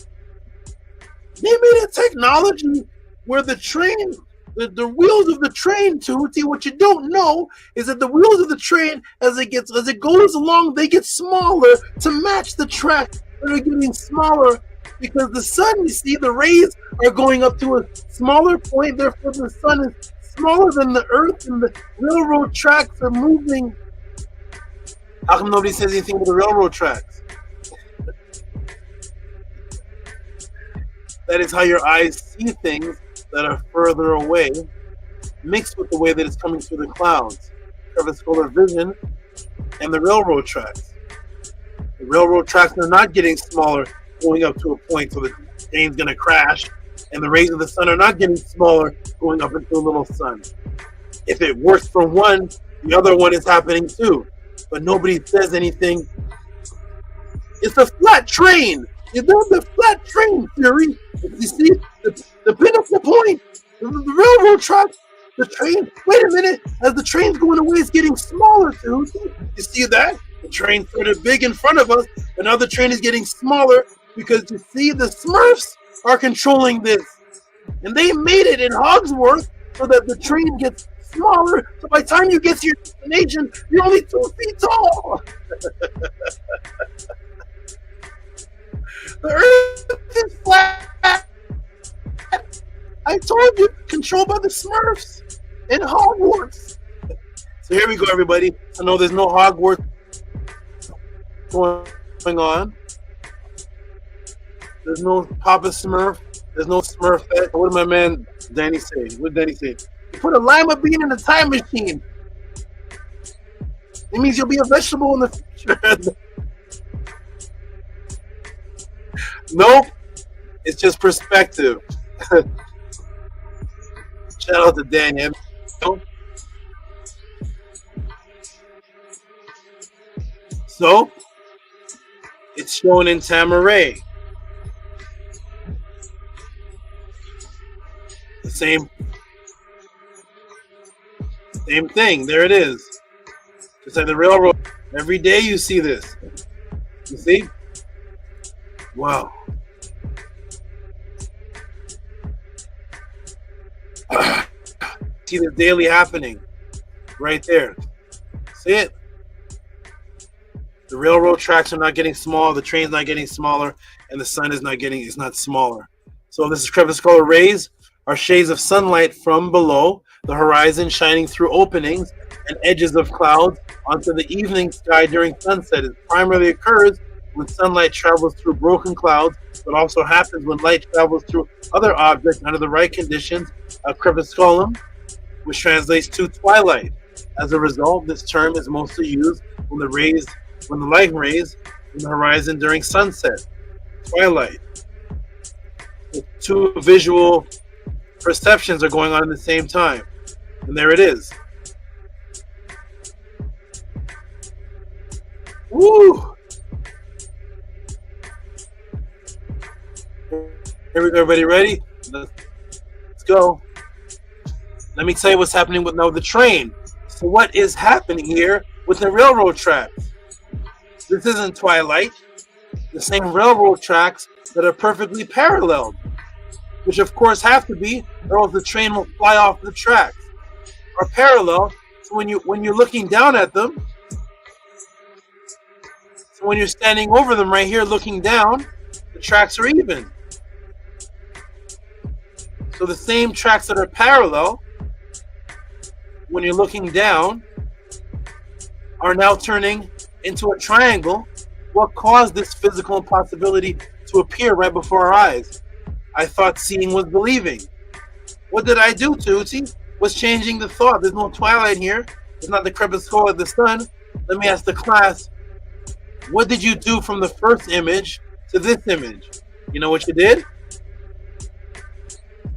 S21: They made a technology where the train, the wheels of the train, Tehuti, what you don't know is that the wheels of the train, as it goes along, they get smaller to match the tracks that are getting smaller. Because the sun, you see, the rays are going up to a smaller point, therefore the sun is smaller than the earth, and the railroad tracks are moving. How come nobody says anything about the railroad tracks? That is how your eyes see things that are further away, mixed with the way that it's coming through the clouds. Crepuscular vision and the railroad tracks. The railroad tracks are not getting smaller, going up to a point so the train's going to crash, and the rays of the sun are not getting smaller going up into a little sun. If it works for one, the other one is happening too, but nobody says anything. It's a flat train. You know the flat train theory. You see the pinnacle point, the railroad track, the train. Wait a minute, as the train's going away, it's getting smaller too. You see that? The train's sort of big in front of us, but now the train is getting smaller. Because you see, the Smurfs are controlling this. And they made it in Hogsworth so that the train gets smaller. So by the time you get to your destination, you're only 2 feet tall. The earth is flat. I told you, controlled by the Smurfs in Hogwarts. So here we go, everybody. I know there's no Hogwarts going on. There's no Papa Smurf. There's no Smurfette. What did my man Danny say? What did Danny say? You put a lima bean in a time machine. It means you'll be a vegetable in the future. Nope. It's just perspective. Shout out to Danny. So, it's shown in Tamaray. The same thing. There it is. Just like the railroad. Every day you see this. You see? Wow. See this daily happening right there. See it? The railroad tracks are not getting smaller, the train's not getting smaller, and the sun is not smaller. So this is crepuscular rays are shades of sunlight from below the horizon shining through openings and edges of clouds onto the evening sky during sunset. It primarily occurs when sunlight travels through broken clouds, but also happens when light travels through other objects under the right conditions of crepusculum, which translates to twilight. As a result, this term is mostly used when the light rays from the horizon during sunset, twilight. The two visual perceptions are going on at the same time. And there it is. Woo! Here we go, everybody ready? Let's go. Let me tell you what's happening with now the train. So what is happening here with the railroad tracks. This isn't Twilight. The same railroad tracks that are perfectly parallel, which of course have to be, or else the train will fly off the tracks, are parallel. So when you're looking down at them, so when you're standing over them right here looking down, the tracks are even. So the same tracks that are parallel, when you're looking down, are now turning into a triangle. What caused this physical impossibility to appear right before our eyes? I thought seeing was believing. What did I do, Tehuti? What's changing the thought? There's no twilight here. It's not the crepuscule of the sun. Let me ask the class, what did you do from the first image to this image? You know what you did?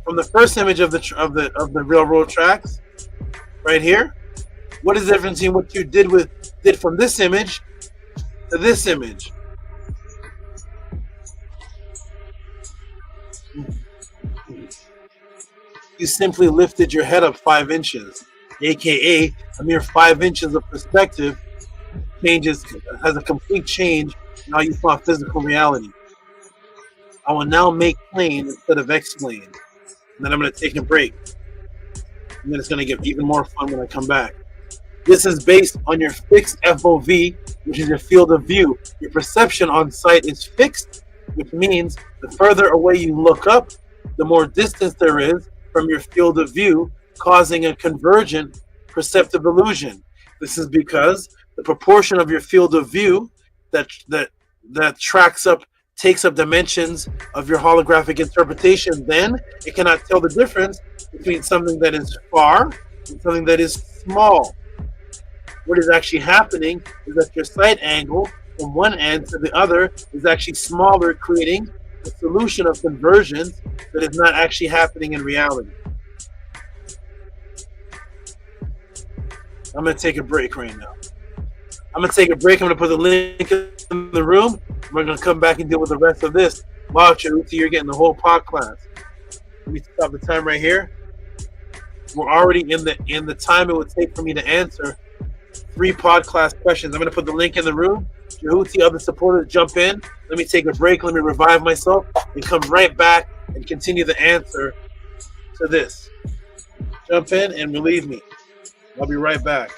S21: From the first image of the railroad tracks, right here. What is the difference in what you did from this image to this image? You simply lifted your head up 5 inches, aka a mere 5 inches of perspective has a complete change in how you saw physical reality. I will now make plain instead of explain. And then I'm going to take a break. And then it's going to get even more fun when I come back. This is based on your fixed FOV, which is your field of view. Your perception on sight is fixed, which means the further away you look up, the more distance there is from your field of view, causing a convergent perceptive illusion. This is because the proportion of your field of view that takes up dimensions of your holographic interpretation, then it cannot tell the difference between something that is far and something that is small. What is actually happening is that your sight angle from one end to the other is actually smaller, creating a solution of convergence that is not actually happening in reality. I'm going to take a break right now. I'm going to take a break. I'm going to put the link in the room. We're going to come back and deal with the rest of this. Wow, JHUTY, you're getting the whole pod class. Let me stop the time right here. We're already in the time it would take for me to answer 3 pod class questions. I'm going to put the link in the room. JHUTY, other supporters, jump in. Let me take a break. Let me revive myself and come right back and continue the answer to this. Jump in and relieve me. I'll be right back.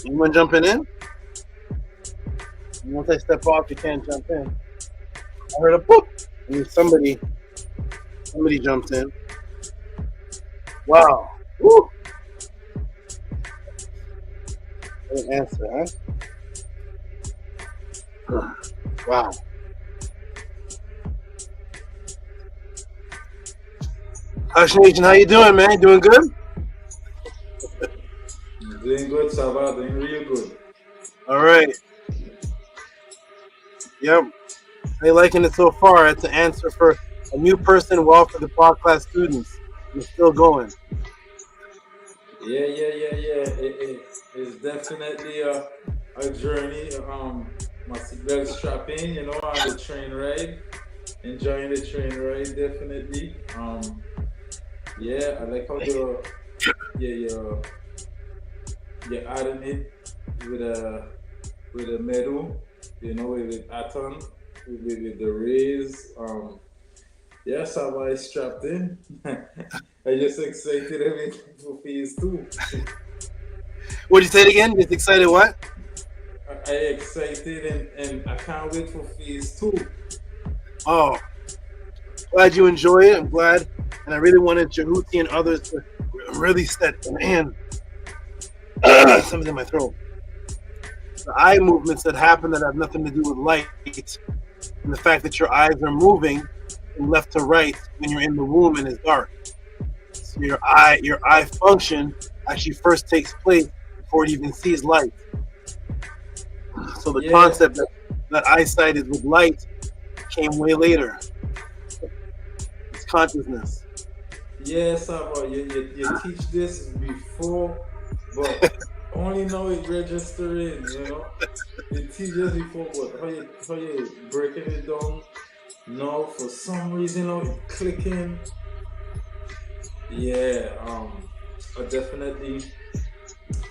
S21: Anyone jumping in? Once I step off, you can't jump in. I heard a boop. I mean, somebody jumped in. Wow. Woo. Good answer, huh? Wow. Nation, how you doing, man? Doing good?
S1: Doing good, SABA. Doing real good.
S21: All right. Yep. How you liking it so far? It's an answer for a new person, well, for the pod class students. We're still going.
S1: Yeah. It's definitely a journey. My seatbelt strapping, you know, on the train ride. Enjoying the train ride, definitely. Yeah, I like how you're adding it with a medal, you know, with ATTON, with the rays. Yeah, SABA is strapped in. I just excited a bit for phase 2.
S21: What did you say it again? Just excited what?
S1: I excited and I can't wait for phase 2.
S21: Oh, glad you enjoy it. I'm glad, and I really wanted JHUTY and others to really set something in my throat. The eye movements that happen that have nothing to do with light, and the fact that your eyes are moving from left to right when you're in the womb and it's dark. So your eye function actually first takes place before it even sees light. So the concept that eyesight is with light came way later. It's consciousness.
S1: Yes, Saba, you teach this before, but only now it registering, you know. You teach this before, but how you breaking it down now for some reason now it clicking. Yeah, I definitely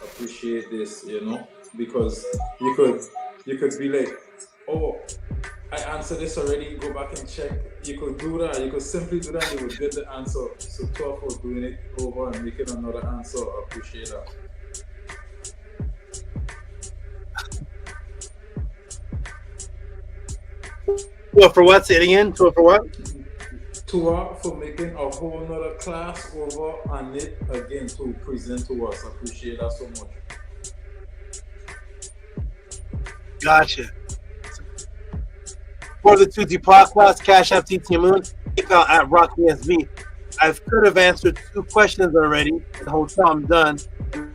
S1: appreciate this, you know, because you could be like, oh, I answered this already, go back and check. You could do that, you could simply do that, you would get the answer. So talk for doing it over and making another answer. I appreciate that.
S21: Well, for what? Say it again. For what?
S1: For making a whole nother class over on it again to present to us. I appreciate that so much.
S21: Gotcha. For the Tutti podcast, Cash App TT Moon, PayPal at RockESV. I could have answered 2 questions already. The whole time I'm done. And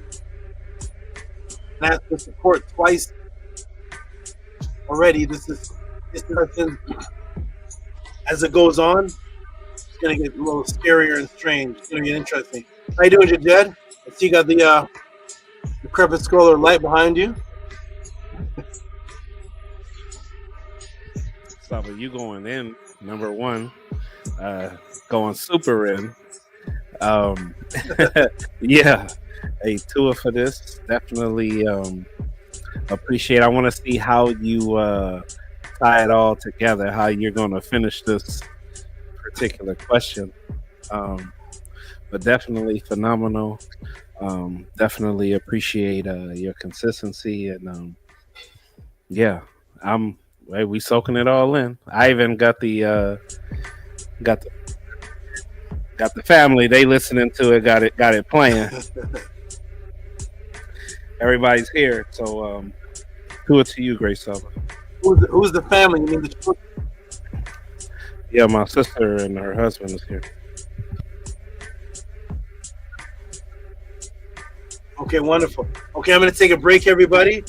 S21: asked for support twice already. This question, as it goes on, it's gonna get a little scarier and strange. It's gonna get interesting. How you doing, Jed? I see you got the crepuscular light behind you.
S22: Saba, you going in, number one, going super in. Yeah, hey, Tua for this. Definitely appreciate. I want to see how you tie it all together, how you're going to finish this particular question. But definitely phenomenal. Definitely appreciate your consistency, and we soaking it all in. I even got the family. They listening to it. Got it playing. Everybody's here. So do it to you, Grace Saba.
S21: Who's the family? You mean the children?
S22: Yeah, my sister and her husband is here.
S21: Okay, wonderful. Okay, I'm going to take a break, everybody.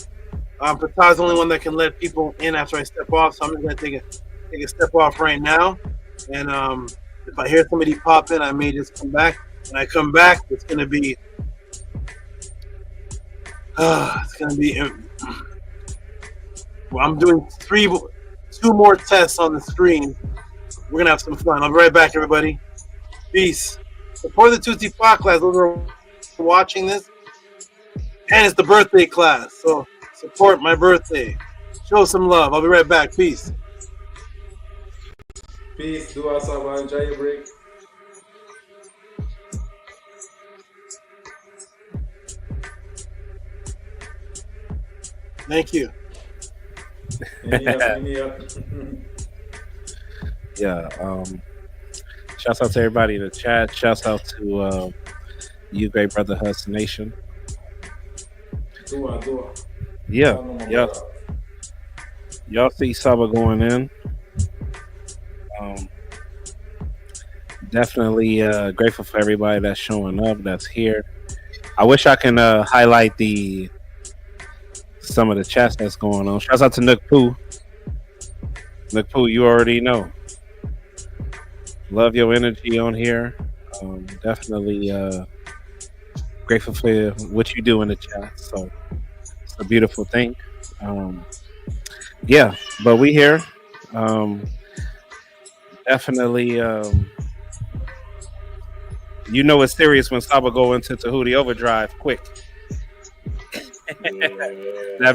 S21: Patah's the only one that can let people in after I step off, so I'm just going to take a step off right now. And if I hear somebody pop in, I may just come back. When I come back, it's going to be well, I'm doing 2 more tests on the screen. We're going to have some fun. I'll be right back, everybody. Peace. Support the Tutti podcast. Those who are watching this. And it's the birthday class, so support my birthday. Show some love. I'll be right back. Peace.
S1: Peace. Do us about enjoy your break.
S21: Thank you.
S22: Yeah. Shouts out to everybody in the chat. Shouts out to you, Great Brother Hudson Nation. Yeah. Y'all see Saba going in. Definitely grateful for everybody that's showing up, that's here. I wish I can highlight some of the chats that's going on. Shouts out to Nook Poo. Nook Poo, you already know. Love your energy on here. Definitely grateful for what you do in the chat. So it's a beautiful thing. Yeah, but we here. Definitely, you know it's serious when Saba go into Tehuti Overdrive quick. That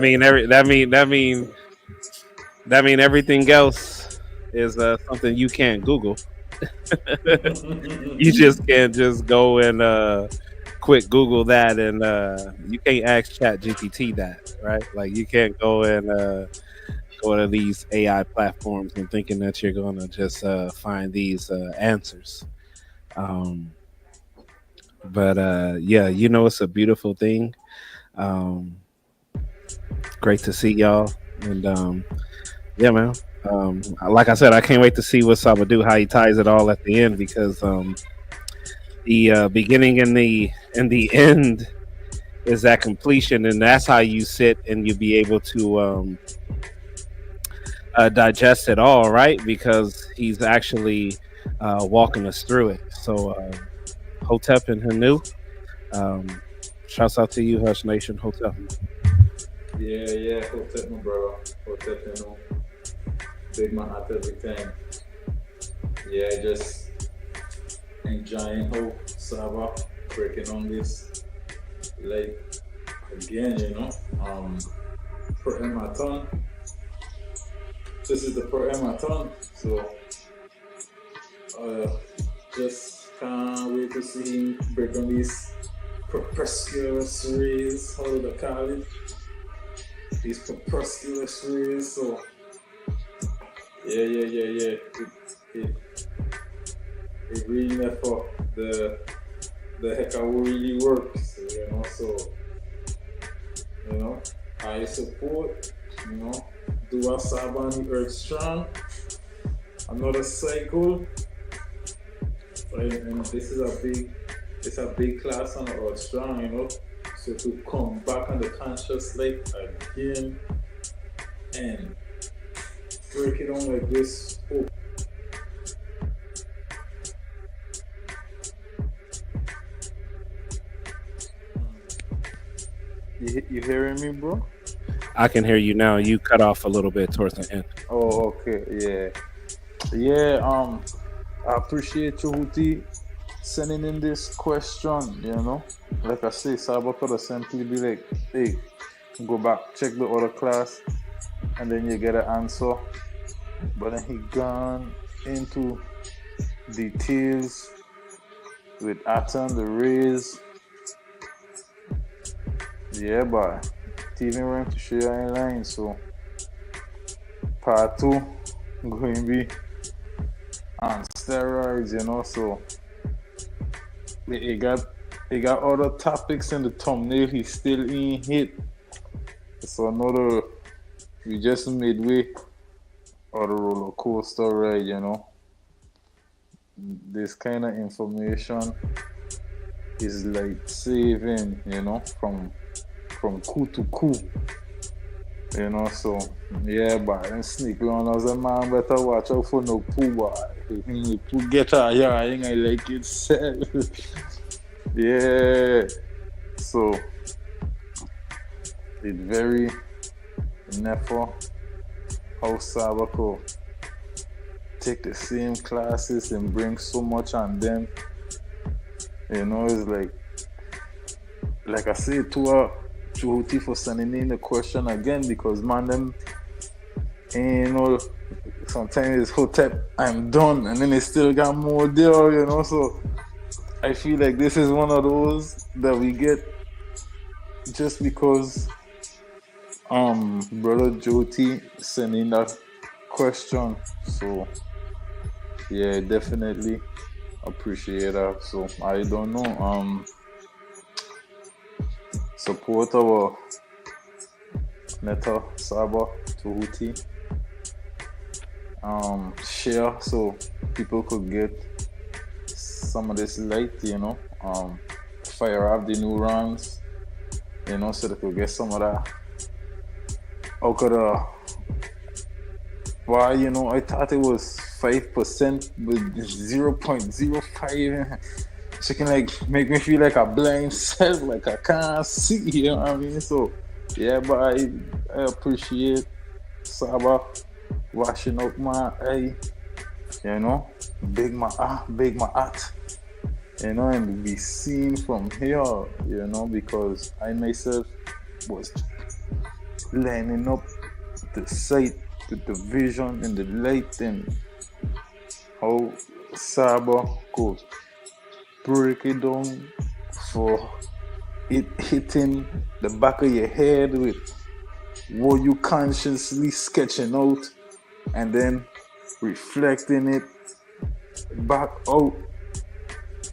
S22: mean everything else is something you can't Google. You just can't just go and quick Google that, and you can't ask Chat GPT that, right? Like you can't go and go to these AI platforms and thinking that you're gonna just find these answers. But yeah, you know it's a beautiful thing. Great to see y'all, and yeah, man. Like I said, I can't wait to see what Saba do, how he ties it all at the end, because the beginning and the end is that completion, and that's how you sit and you be able to digest it all, right? Because he's actually walking us through it. So Hotep and Hanu, shouts out to you, Hush Nation. Hotep.
S1: Yeah, Hotep, my brother. Hotep, you know, big man at everything. Yeah, just enjoying how SABA breaking on this, like, again, you know, per ATTON. This is the per ATTON, so just can't wait to see him break on these preposterous rays, how do they call it? These preposterous rays, so yeah. It really for the HECAHU really works, you know, so, you know, I support, you know, do a SABA on the earth strong, another cycle, and this is a big class on the earth strong, you know, so to come back on the conscious light again and break it on like this. You hearing me, bro?
S22: I can hear you now. You cut off a little bit towards the end.
S1: Oh, okay, yeah. I appreciate JHUTY sending in this question. You know, like I say, SABA could have simply be like, "Hey, go back, check the other class, and then you get an answer." But then he gone into details with ATTON, the rays. Yeah, but TV room to share in line, so part 2 going to be on steroids, you know, so he got other topics in the thumbnail he still ain't hit. So another, we just midway of the roller coaster ride, you know. This kind of information is like saving, you know, from coup to coup, you know, so yeah, but and sneak around as a man better watch out for no poo boy. Poo get a hearing, I like it said. Yeah, so it very never how SABA could take the same classes and bring so much on them, you know. It's like I said to JHUTY for sending in the question again, because man, them, you know, sometimes it's Hotep, I'm done, and then they still got more there, you know. So I feel like this is one of those that we get just because brother JHUTY sending that question. So yeah, definitely appreciate that. So I don't know, support our Meta SABA JHUTY, share so people could get some of this light, you know, fire up the neurons, you know, so they could get some of that. How could why, you know, I thought it was 5% with 0.05. She can like make me feel like a blind self, like I can't see, you know what I mean? So yeah, but I appreciate SABA washing up my eye, you know, big MAAT, you know, and be seen from here, you know, because I myself was lining up the sight with the vision and the light and how SABA could break it down for it hitting the back of your head with what you consciously sketching out and then reflecting it back out.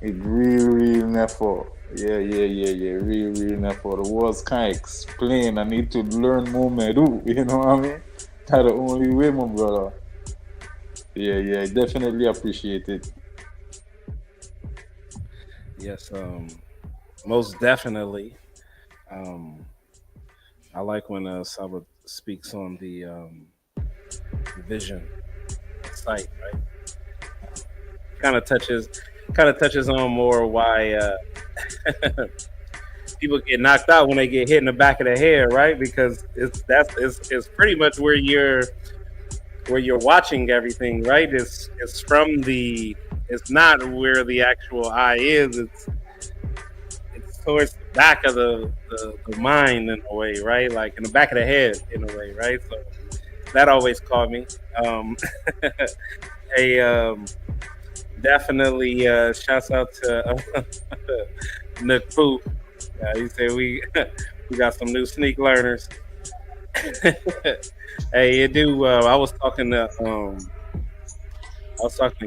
S1: It really never, really never. The words can't explain. I need to learn more Medu, you know what I mean? That's the only way, my brother. Yeah, definitely appreciate it.
S22: Yes, most definitely. I like when Saba speaks on the vision, sight, right? Kind of touches on more why people get knocked out when they get hit in the back of the head, right? Because it's pretty much where you're watching everything, right? It's not where the actual eye is. It's towards the back of the mind in a way, right? Like in the back of the head in a way, right? So that always caught me. Definitely shouts out to Nick Pooh. He said we got some new sneak learners. Hey, you do. I was talking to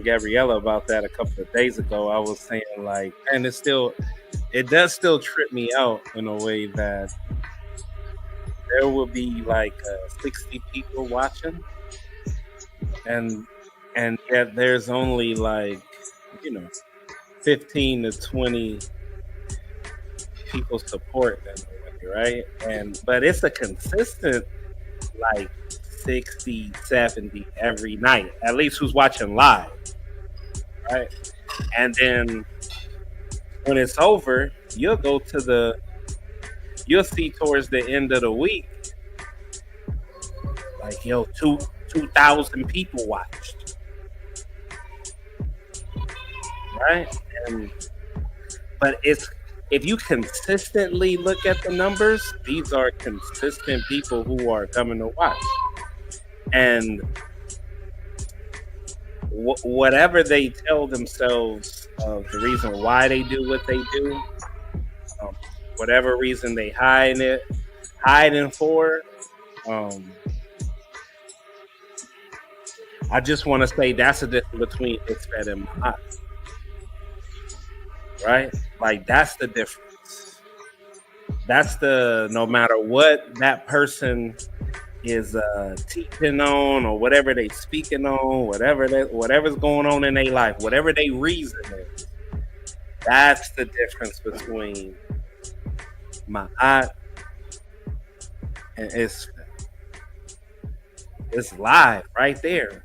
S22: Gabriella about that a couple of days ago. I was saying like, and it does still trip me out in a way that there will be like 60 people watching, and yet there's only like 15 to 20 people support them, right? But it's a consistent like 60, 70 every night, at least who's watching live, right? And then when it's over, you'll see towards the end of the week, like 2,000 people watched, right? But if you consistently look at the numbers, these are consistent people who are coming to watch. And whatever they tell themselves of the reason why they do what they do, whatever reason they hiding for, I just want to say that's the difference between ISFET and MAAT. Right? Like that's the difference. That's no matter what that person is teaching on or whatever they speaking on, whatever's going on in their life, whatever they reason is, that's the difference between MAAT and ISFET. It's live right there,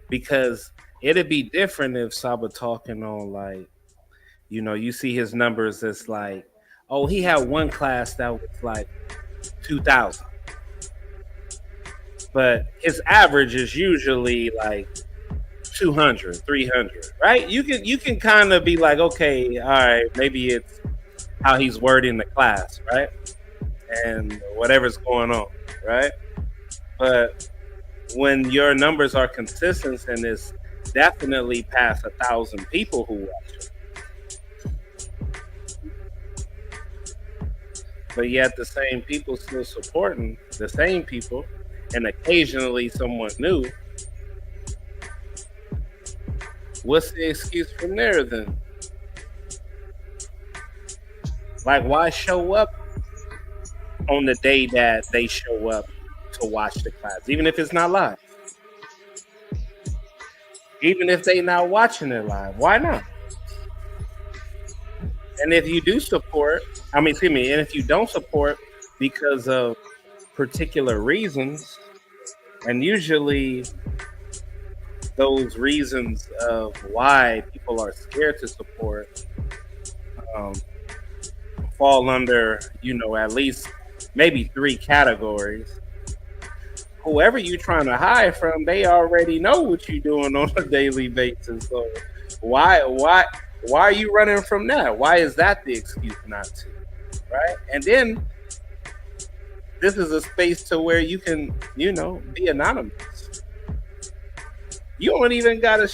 S22: because it'd be different if Saba talking on like, you see his numbers. It's like, oh, he had one class that was like 2,000, but his average is usually like 200, 300, right? You can kind of be like, okay, all right, maybe it's how he's wording the class, right? And whatever's going on, right? But when your numbers are consistent and it's definitely past 1,000 people who watch it, but yet the same people still supporting the same people, and occasionally someone new. What's the excuse from there then? Like, why show up on the day that they show up to watch the class, even if it's not live? Even if they not watching it live, why not? And if you do support, and if you don't support because of particular reasons, and usually those reasons of why people are scared to support fall under, at least maybe 3 categories. Whoever you're trying to hide from, they already know what you're doing on a daily basis. So why are you running from that? Why is that the excuse not to? Right? And then this is a space to where you can, be anonymous. You don't even gotta,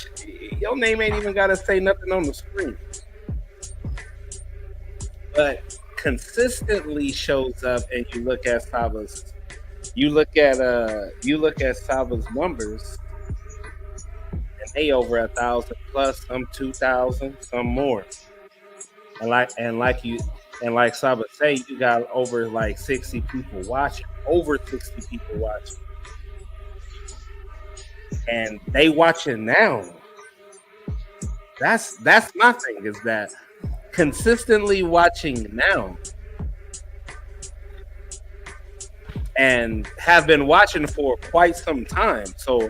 S22: your name ain't even gotta say nothing on the screen. But consistently shows up, and you look at Saba's numbers, and they over 1,000 plus, some 2,000, some more. And like Saba say, you got over like 60 people watching, and they watching now. That's my thing, is that consistently watching now and have been watching for quite some time. So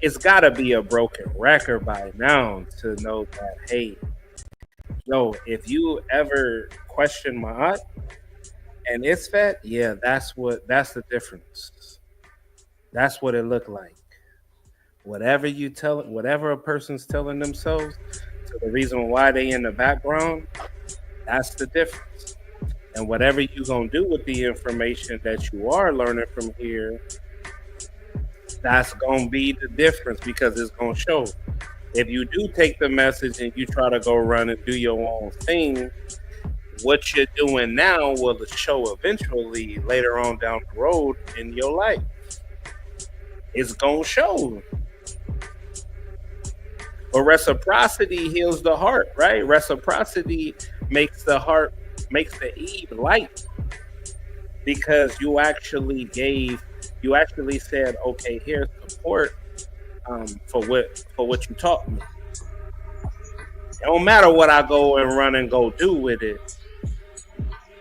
S22: it's got to be a broken record by now to know that, hey, yo, if you ever question MAAT and ISFET, yeah, that's the difference. That's what it looked like. Whatever a person's telling themselves, so the reason why they in the background, that's the difference. And whatever you gonna do with the information that you are learning from here, that's gonna be the difference, because it's gonna show. If you do take the message and you try to go run and do your own thing, what you're doing now will show eventually later on down the road in your life. It's gonna show. But reciprocity heals the heart, right? Reciprocity makes the Eve light, because you actually said, okay, here's support for what you taught me. It don't matter what I go and run and go do with it.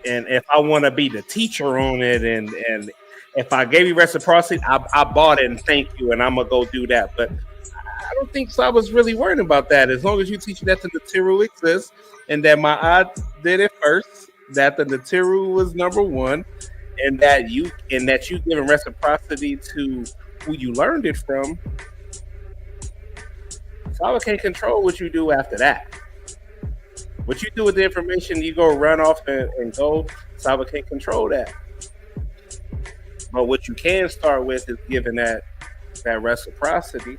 S22: And if I want to be the teacher on it, and if I gave you reciprocity, I bought it and thank you, and I'm gonna go do that. But I don't think SABA was really worried about that. As long as you teach that the Natiru exists, and that MAAT did it first, that the Natiru was number one, and that you giving reciprocity to who you learned it from, SABA can't control what you do after that. What you do with the information, you go run off and go, SABA can't control that. But what you can start with is giving that reciprocity,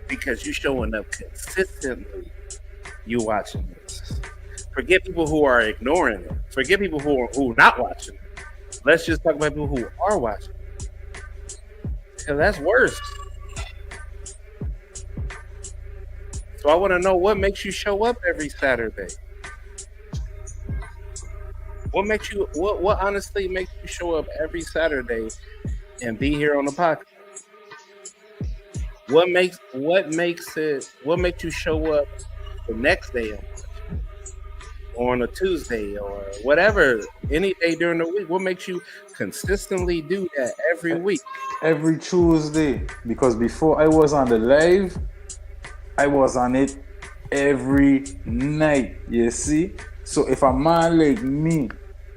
S22: because you showing up consistently. You watching this. Forget people who are ignoring it. Forget people who are not watching it. Let's just talk about people who are watching it, because that's worse. So I want to know, what makes you show up every Saturday? What honestly makes you show up every Saturday and be here on the podcast? What makes you show up the next day or on a Tuesday or whatever, any day during the week? What makes you consistently do that every week?
S1: Every Tuesday, because before I was on the live, I was on it every night, you see? So if a man like me,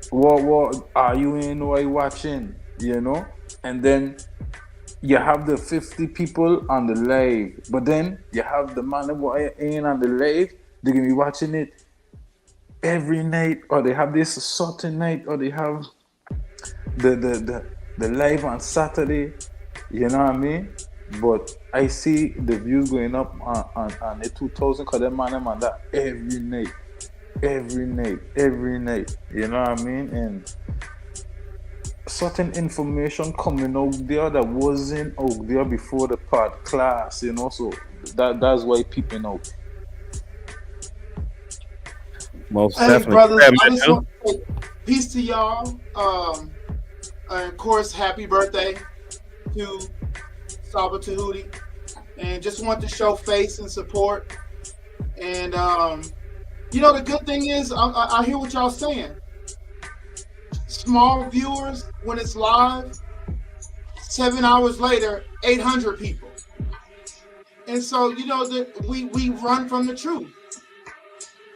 S1: what are you in, or are you watching, you know? And then you have the 50 people on the live, but then you have the man who ain't on the live, they're gonna be watching it every night, or they have this certain night, or they have the live on Saturday, you know what I mean? But I see the views going up on the 2000, because them man on that every night, you know what I mean? And certain information coming out there that wasn't out there before the part class, you know, so that's why peeping out.
S22: Most
S9: Hey,
S22: definitely.
S9: brothers,
S22: Yeah,
S9: I
S22: man,
S9: just want to say peace to y'all. And of course, happy birthday to SABA Tehuti. And just want to show face and support. And, you know, the good thing is, I hear what y'all saying. Small viewers when it's live, 7 hours later, 800 people. And so, you know, that we run from the truth.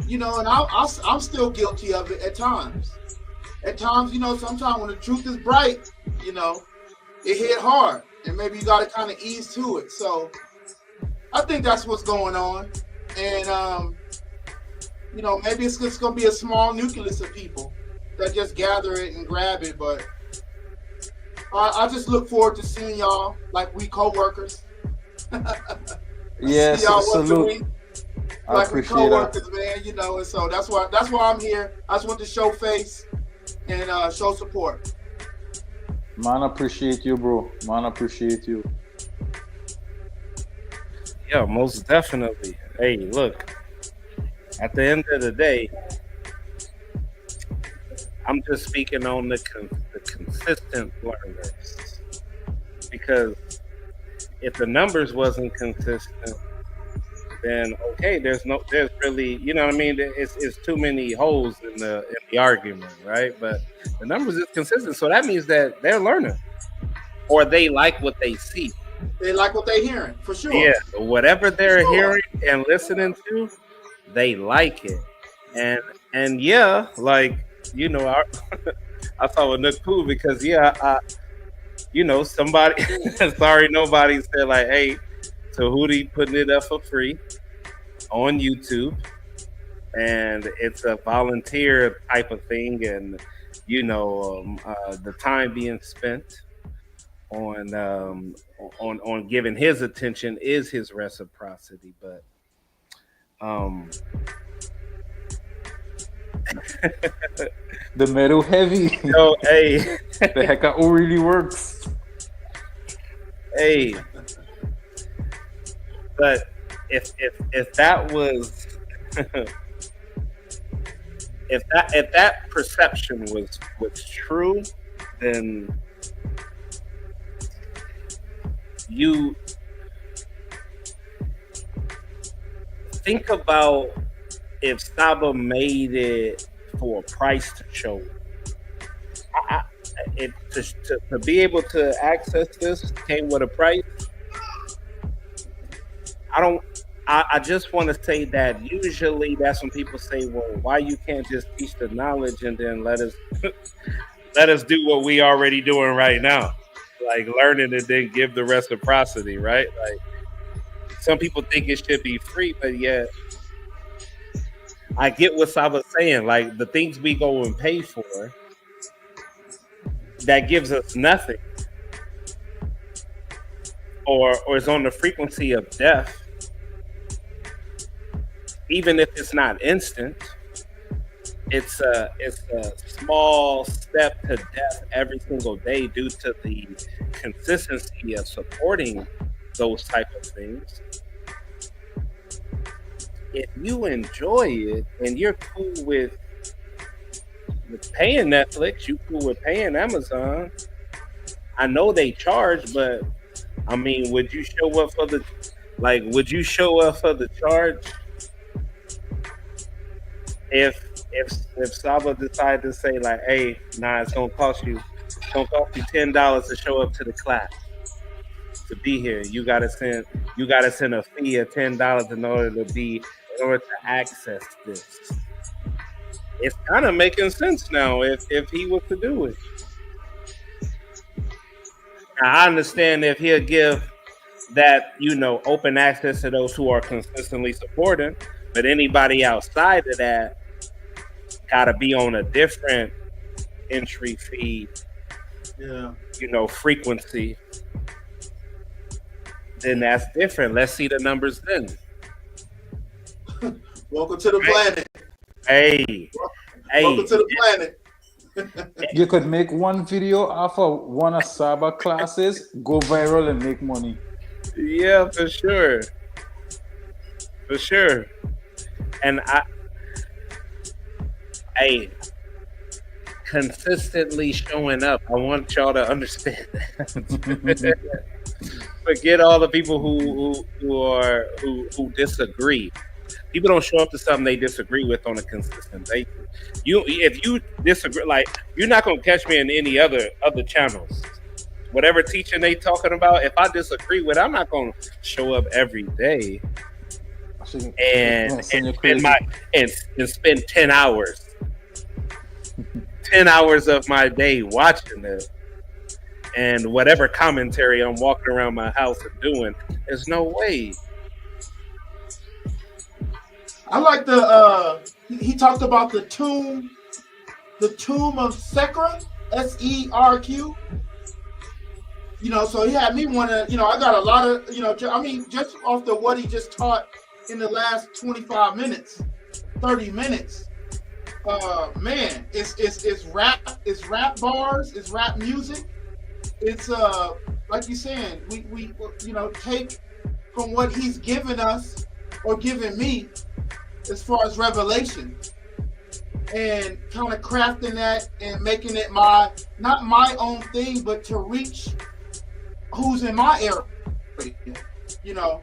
S9: You know, and I'm still guilty of it at times. At times, you know, sometimes when the truth is bright, you know, it hit hard, and maybe you got to kind of ease to it. So I think that's what's going on. And, you know, maybe it's just going to be a small nucleus of people that just gather it and grab it. But I just look forward to seeing y'all, like we co-workers.
S1: Yes, salute. I
S9: Like we
S1: appreciate that.
S9: co-workers, man, you know, and so that's why I'm here. I just want to show face and show support.
S1: Man, appreciate you, bro. Man, appreciate you.
S22: Yeah, most definitely. Hey, look, at the end of the day, I'm just speaking on the consistent learners, because if the numbers wasn't consistent, then okay, there's really, you know what I mean? It's too many holes in the argument, right? But the numbers is consistent, so that means that they're learning, or they like what they see.
S9: They like what they're hearing, for sure.
S22: Yeah, whatever they're hearing and listening to, they like it, and yeah, like, you know, I saw a Nook Poo because you know, somebody, sorry, nobody said like, hey, Tehuti putting it up for free on YouTube, and it's a volunteer type of thing, and you know, the time being spent on giving his attention is his reciprocity, but
S1: the metal heavy.
S22: Yo, hey,
S1: the HECAU really works.
S22: Hey, but if that was if that perception was true, then you think about if SABA made it for a price to show. To be able to access this came with a price. I just want to say that usually that's when people say, well, why you can't just teach the knowledge and then let us do what we already doing right now, like learning and then give the reciprocity, right? Like some people think it should be free, but yet I get what Saba's saying. Like the things we go and pay for, that gives us nothing, or is on the frequency of death. Even if it's not instant, it's a small step to death every single day due to the consistency of supporting those type of things. If you enjoy it and you're cool with paying Netflix, you cool with paying Amazon. I know they charge, but I mean, would you show up for the charge? If Saba decided to say like, hey, nah, it's gonna cost you $10 to show up to the class. To be here, you gotta send a fee of $10 in order to access this. It's kind of making sense now if he was to do it. Now, I understand if he'll give that, you know, open access to those who are consistently supporting, but anybody outside of that gotta be on a different entry fee, you know, frequency. Then that's different. Let's see the numbers then.
S9: Welcome to the planet.
S22: Hey.
S9: Welcome to the planet.
S1: You could make one video off of one of SABA classes, go viral and make money.
S22: Yeah, for sure. For sure. And consistently showing up. I want y'all to understand that. Forget all the people who disagree. People don't show up to something they disagree with on a consistent basis. If you disagree, like, you're not gonna catch me in any other channels. Whatever teaching they talking about, if I disagree with, I'm not gonna show up every day and spend 10 hours. 10 hours of my day watching it, and whatever commentary I'm walking around my house and doing, there's no way.
S9: I like he talked about the tomb of Sekra, S-E-R-Q. You know, so he had me wanna, you know, I got a lot of, you know, I mean, just off the what he just taught in the last 25 minutes, 30 minutes. Man, it's rap bars, it's rap music. It's like you're saying, we you know, take from what he's given us or given me as far as revelation, and kind of crafting that and making it not my own thing, but to reach who's in my area, you know.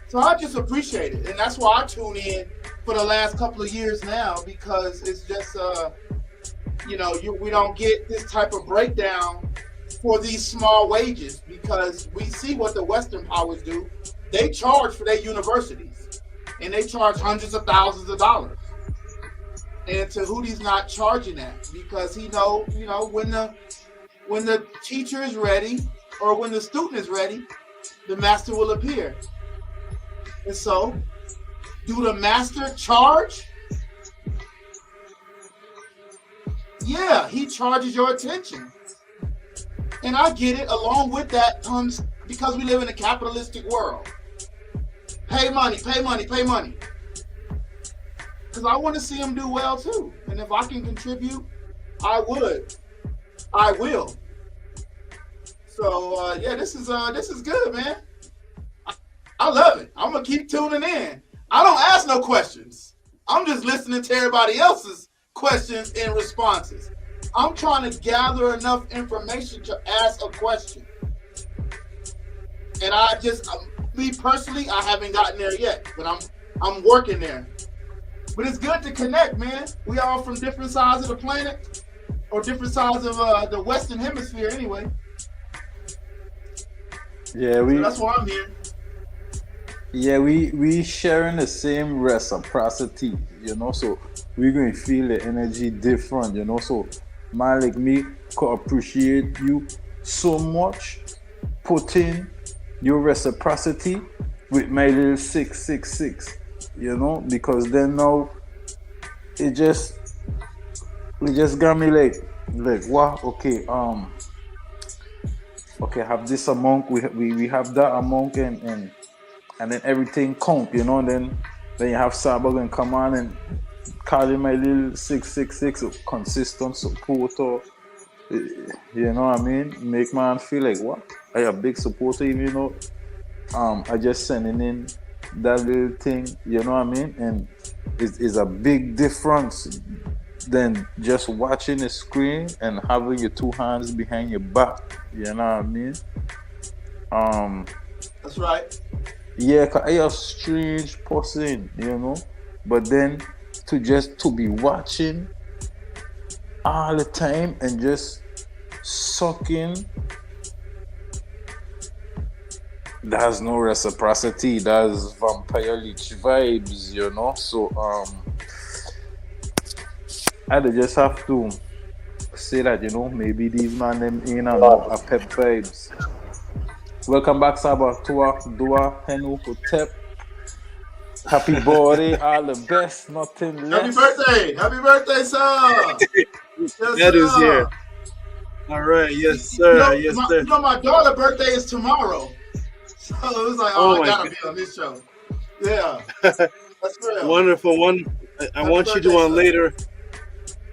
S9: So I just appreciate it, and that's why I tune in for the last couple of years now, because it's just you know, we don't get this type of breakdown for these small wages, because we see what the Western powers do. They charge for their universities, and they charge hundreds of thousands of dollars. And Tehuti's not charging that, because he know, you know, when the teacher is ready or when the student is ready, the master will appear. And so, do the master charge? Yeah, he charges your attention. And I get it. Along with that comes, because we live in a capitalistic world. Pay money, pay money, pay money. Because I want to see him do well too. And if I can contribute, I would. I will. So yeah, this is good, man. I love it. I'm gonna keep tuning in. I don't ask no questions. I'm just listening to everybody else's questions and responses. I'm trying to gather enough information to ask a question. And I just, me personally, I haven't gotten there yet, but I'm working there. But it's good to connect, man. We all from different sides of the planet, or different sides of the Western Hemisphere, anyway.
S1: Yeah,
S9: So that's why I'm here.
S1: Yeah, we sharing the same reciprocity, you know, so we're going to feel the energy different, you know. So man like me could appreciate you so much putting your reciprocity with my little 666, you know, because then now it just got me like wow, okay, have this amount, we have that amount, and then everything count, you know. And then you have SABA going to come on and call him my little 666 consistent supporter. You know what I mean? Make man feel like, what? I a big supporter, even though I just sending in that little thing, you know what I mean? And it's a big difference than just watching the screen and having your two hands behind your back. You know what I mean?
S9: That's right.
S1: Yeah, cause I a strange person, you know. But then to be watching all the time and just sucking, there's no reciprocity. That's vampire leech vibes, you know. So I just have to say that, you know, maybe these man them in and out a pep vibes. Welcome back, Saba. Tua, Dua, Henu, Hotep. Happy birthday, all the best, nothing less.
S9: Happy birthday, sir. Yes,
S15: That is
S9: sir.
S15: here. All right, yes, sir. Yes, sir.
S9: You know, my daughter's birthday is tomorrow. So it was like,
S15: Oh,
S9: I
S15: my
S9: gotta be on this show. Yeah. That's real.
S15: Wonderful. I want you to later.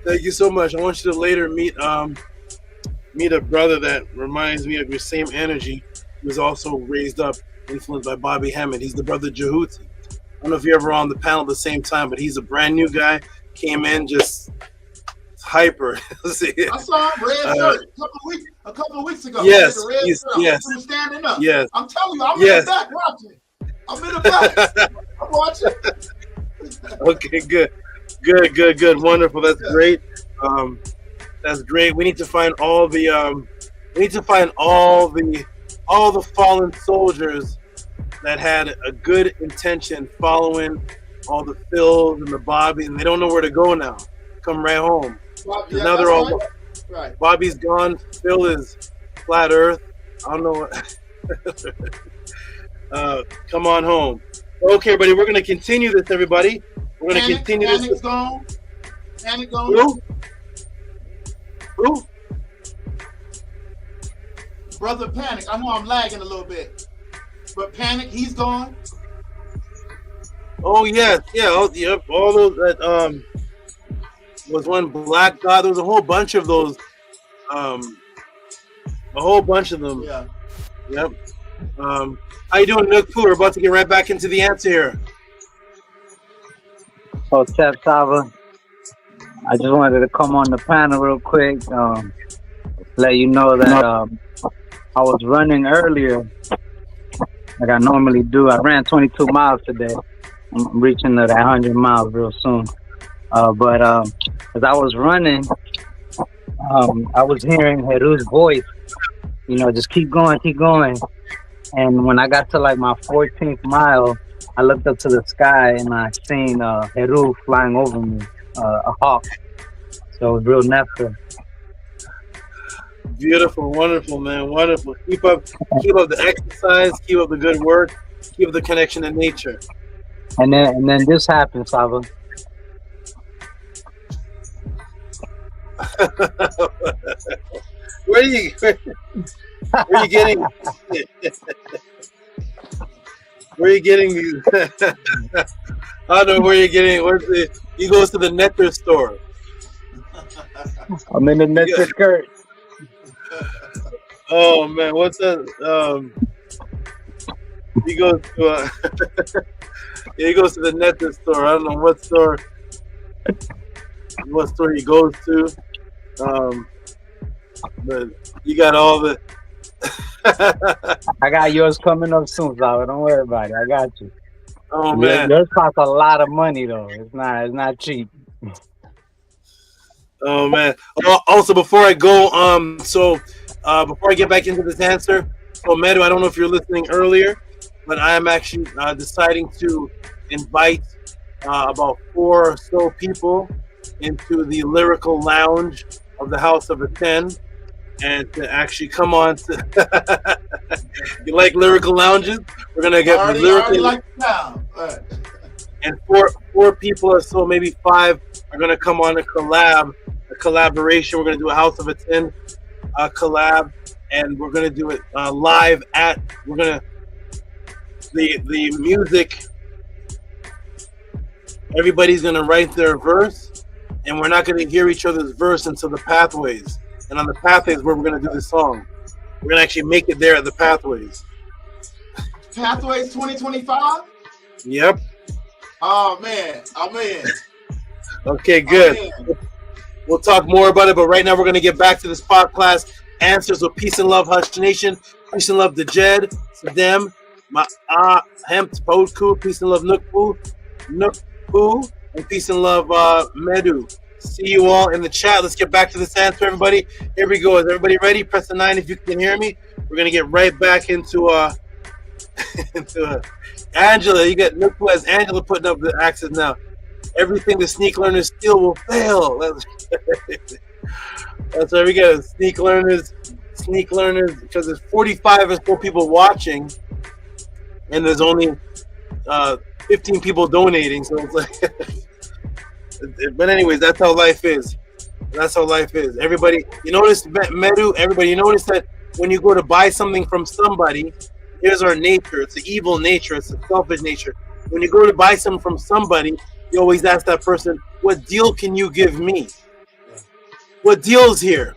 S15: Thank you so much. I want you to later meet a brother that reminds me of your same energy. He was also raised up, influenced by Bobby Hammond. He's the brother JHUTY. I don't know if you're ever on the panel at the same time, but he's a brand new guy. Came in just hyper.
S9: I saw him red shirt a couple of weeks ago.
S15: Yes,
S9: He had a red shirt.
S15: yes.
S9: He was standing up.
S15: Yes.
S9: I'm telling you, I'm
S15: Yes.
S9: in the back watching. I'm in the back. I'm watching.
S15: Okay, good, wonderful. That's great. That's great. We need to find all the fallen soldiers that had a good intention following all the Phils and the Bobby, and they don't know where to go now. Come right home.
S9: Yeah,
S15: Now they're all
S9: right.
S15: Bobby's gone. Phil is flat Earth. I don't know what. Come on home. Okay, buddy. We're gonna continue this, everybody. We're gonna continue this.
S9: Panic's gone. Panic gone.
S15: Who?
S9: Brother Panic. I know I'm lagging a little bit, but Panic, he's gone.
S15: Oh yes, yeah. Yep. All those that was one Black God. There was a whole bunch of those. A whole bunch of them.
S9: Yeah.
S15: Yep. How you doing, Nook Poo? We're about to get right back into the answer here.
S5: Oh, Chef Saba. I just wanted to come on the panel real quick. Let you know that I was running earlier like I normally do. I ran 22 miles today. I'm reaching to that 100 miles real soon. But as I was running, I was hearing Heru's voice, you know, just keep going, keep going. And when I got to like my 14th mile, I looked up to the sky and I seen Heru flying over me, a hawk. So it was real nectar.
S21: Beautiful, wonderful, man, wonderful. Keep up the exercise, keep up the good work, keep up the connection to nature.
S5: And then this happened, Saba.
S21: Where are you getting where are you getting these? I don't know where you're getting. He goes to the nectar store.
S5: I'm in the nectar skirt.
S21: Oh man, what's that? He goes to he goes to the nectar store. I don't know what store he goes to. But you got all the
S5: I got yours coming up soon, Saba. Don't worry about it. I got you.
S21: Oh man,
S5: yours costs a lot of money though. It's not cheap.
S21: oh man. Also, before I go, before I get back into this answer, so Medu, I don't know if you're listening earlier, but I am actually deciding to invite about 4 or so people into the lyrical lounge of the House of ATEN, and to actually come on to you like lyrical lounges? We're gonna get lyrical
S9: like now.
S21: And four people or so, maybe 5, are gonna come on a collaboration. We're gonna do a House of ATEN collab, and we're gonna do it live at. We're gonna the music. Everybody's gonna write their verse, and we're not gonna hear each other's verse until the pathways. And on the pathways where we're gonna do the song, we're gonna actually make it there at the pathways.
S9: Pathways 2025.
S21: Yep.
S9: Oh man, I'm in.
S21: Okay, good. We'll talk more about it, but right now we're gonna get back to this podcast answers with peace and love, Hush Nation. Peace and love, Dejed, Sadem, Hemp, Podku, peace and love, Nukpu, and peace and love, Medu. See you all in the chat. Let's get back to this answer, everybody. Here we go. Is everybody ready? Press the 9 if you can hear me. We're gonna get right back into Angela. You got Nukpu as Angela putting up the axes now. Everything the sneak learners steal will fail. That's why we got sneak learners, because there's 45 or so people watching, and there's only 15 people donating. So it's like, but anyways, that's how life is. That's how life is. Everybody, you notice, Medu, everybody, you notice that when you go to buy something from somebody, here's our nature. It's the evil nature. It's the selfish nature. When you go to buy something from somebody, you always ask that person, what deal can you give me? What deal's here?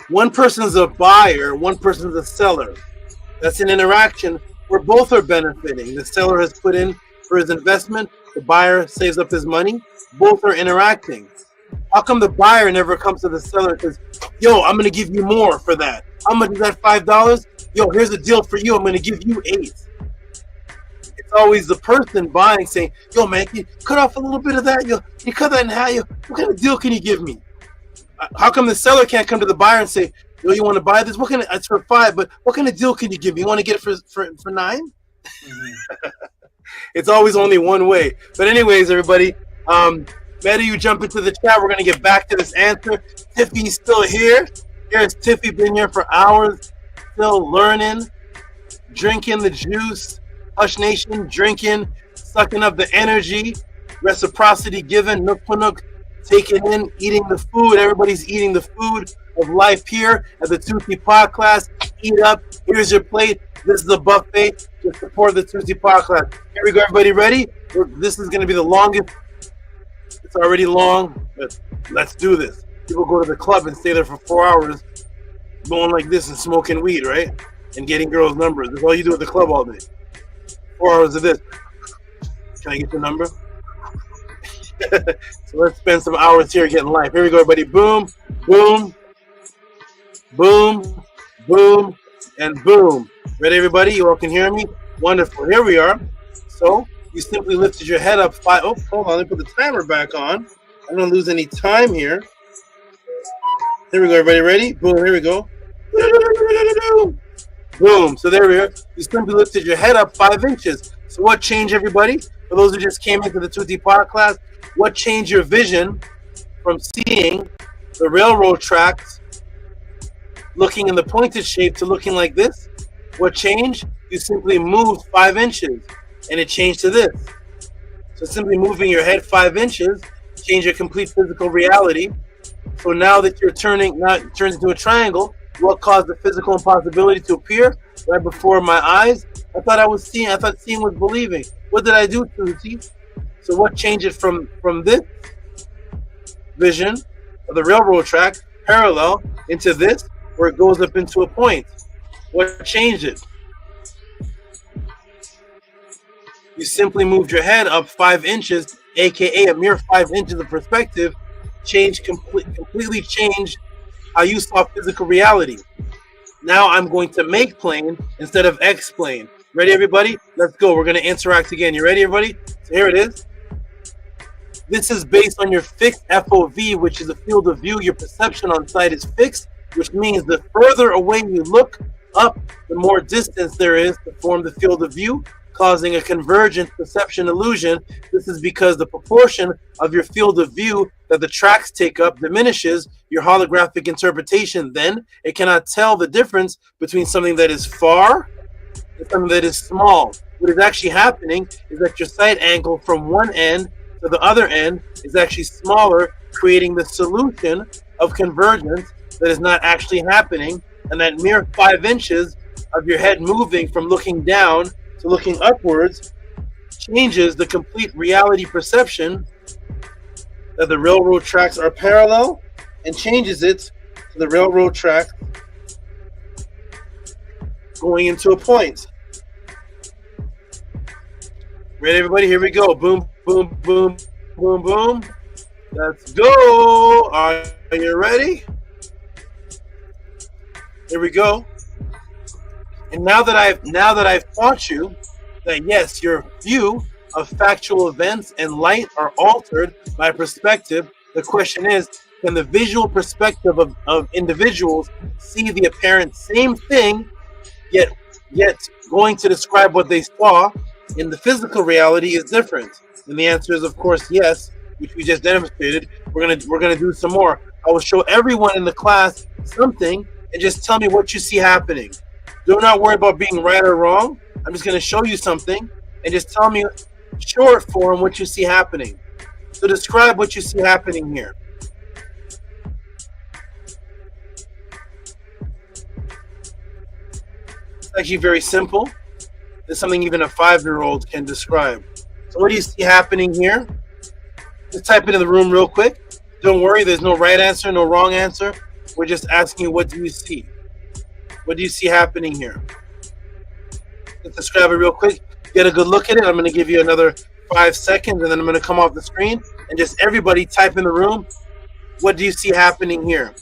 S21: One person's a buyer, one person's a seller. That's an interaction where both are benefiting. The seller has put in for his investment, the buyer saves up his money, both are interacting. How come the buyer never comes to the seller and says, yo, I'm gonna give you more for that? How much is that, $5? Yo, here's a deal for you, I'm gonna give you 8. It's always the person buying saying, yo man, can you cut off a little bit of that? Yo, can you cut that in half? Yo, what kind of deal can you give me? How come the seller can't come to the buyer and say, yo, you want to buy this? What kind of, it's for 5, but what kind of deal can you give me? You want to get it for 9? Mm-hmm. It's always only one way. But anyways, everybody, better you jump into the chat. We're going to get back to this answer. Tiffy's still here. Here's Tiffy, been here for hours, still learning, drinking the juice. Hush Nation, drinking, sucking up the energy, reciprocity given, nook punuk, taking in, eating the food. Everybody's eating the food of life here at the JHUTY podcast. Eat up. Here's your plate. This is the buffet. Just support the JHUTY podcast. Here we go, everybody. Ready? This is going to be the longest. It's already long, but let's do this. People go to the club and stay there for 4 hours going like this and smoking weed, right? And getting girls' numbers. That's all you do at the club all day. 4 hours of this. Can I get your number? So let's spend some hours here getting life. Here we go, everybody. Boom, boom, boom, boom,
S15: and boom. Ready, everybody? You all can hear me? Wonderful. Here we are. So you simply lifted your head up 5. Oh, hold on. Let me put the timer back on. I don't lose any time here. Here we go. Everybody ready? Boom. Here we go. Boom. So there we are. You simply lifted your head up 5 inches. So what changed, everybody? For those who just came into the JHUTY Pod class, what changed your vision from seeing the railroad tracks looking in the pointed shape to looking like this? What changed? You simply moved 5 inches and it changed to this. So simply moving your head 5 inches changed your complete physical reality. So now that you're turning, now it turns into a triangle, what caused the physical impossibility to appear right before my eyes? I thought seeing was believing. What did I do, Tehuti? So what changed it from this vision of the railroad track parallel into this, where it goes up into a point? What changed it? You simply moved your head up 5 inches, aka a mere 5 inches of perspective, completely changed how you saw physical reality. Now I'm going to make plane instead of explain. Ready, everybody? Let's go. We're going to interact again. You ready, everybody? So here it is. This is based on your fixed FOV, which is a field of view. Your perception on sight is fixed, which means the further away you look up, the more distance there is to form the field of view, causing a convergent perception illusion. This is because the proportion of your field of view that the tracks take up diminishes your holographic interpretation. Then it cannot tell the difference between something that is far and something that is small. What is actually happening is that your sight angle from one end to the other end is actually smaller, creating the solution of convergence that is not actually happening, and that mere 5 inches of your head moving from looking down to looking upwards changes the complete reality perception that the railroad tracks are parallel, and changes it to the railroad track going into a point. Ready, everybody? Here we go. Boom, boom, boom, boom, boom. Let's go. Are you ready? Here we go. And now that I've taught you that yes, your view of factual events and light are altered by perspective, the question is, can the visual perspective of individuals see the apparent same thing, yet going to describe what they saw in the physical reality is different? And the answer is, of course, yes, which we just demonstrated. We're gonna do some more. I will show everyone in the class something and just tell me what you see happening. Do not worry about being right or wrong. I'm just gonna show you something and just tell me short form what you see happening. So describe what you see happening here. It's actually very simple. It's something even a 5-year-old can describe. So what do you see happening here? Just type it in the room real quick. Don't worry, there's no right answer, no wrong answer. We're just asking you, what do you see? What do you see happening here? Let's describe it real quick. Get a good look at it. I'm going to give you another 5 seconds, and then I'm going to come off the screen. And just everybody type in the room, what do you see happening here?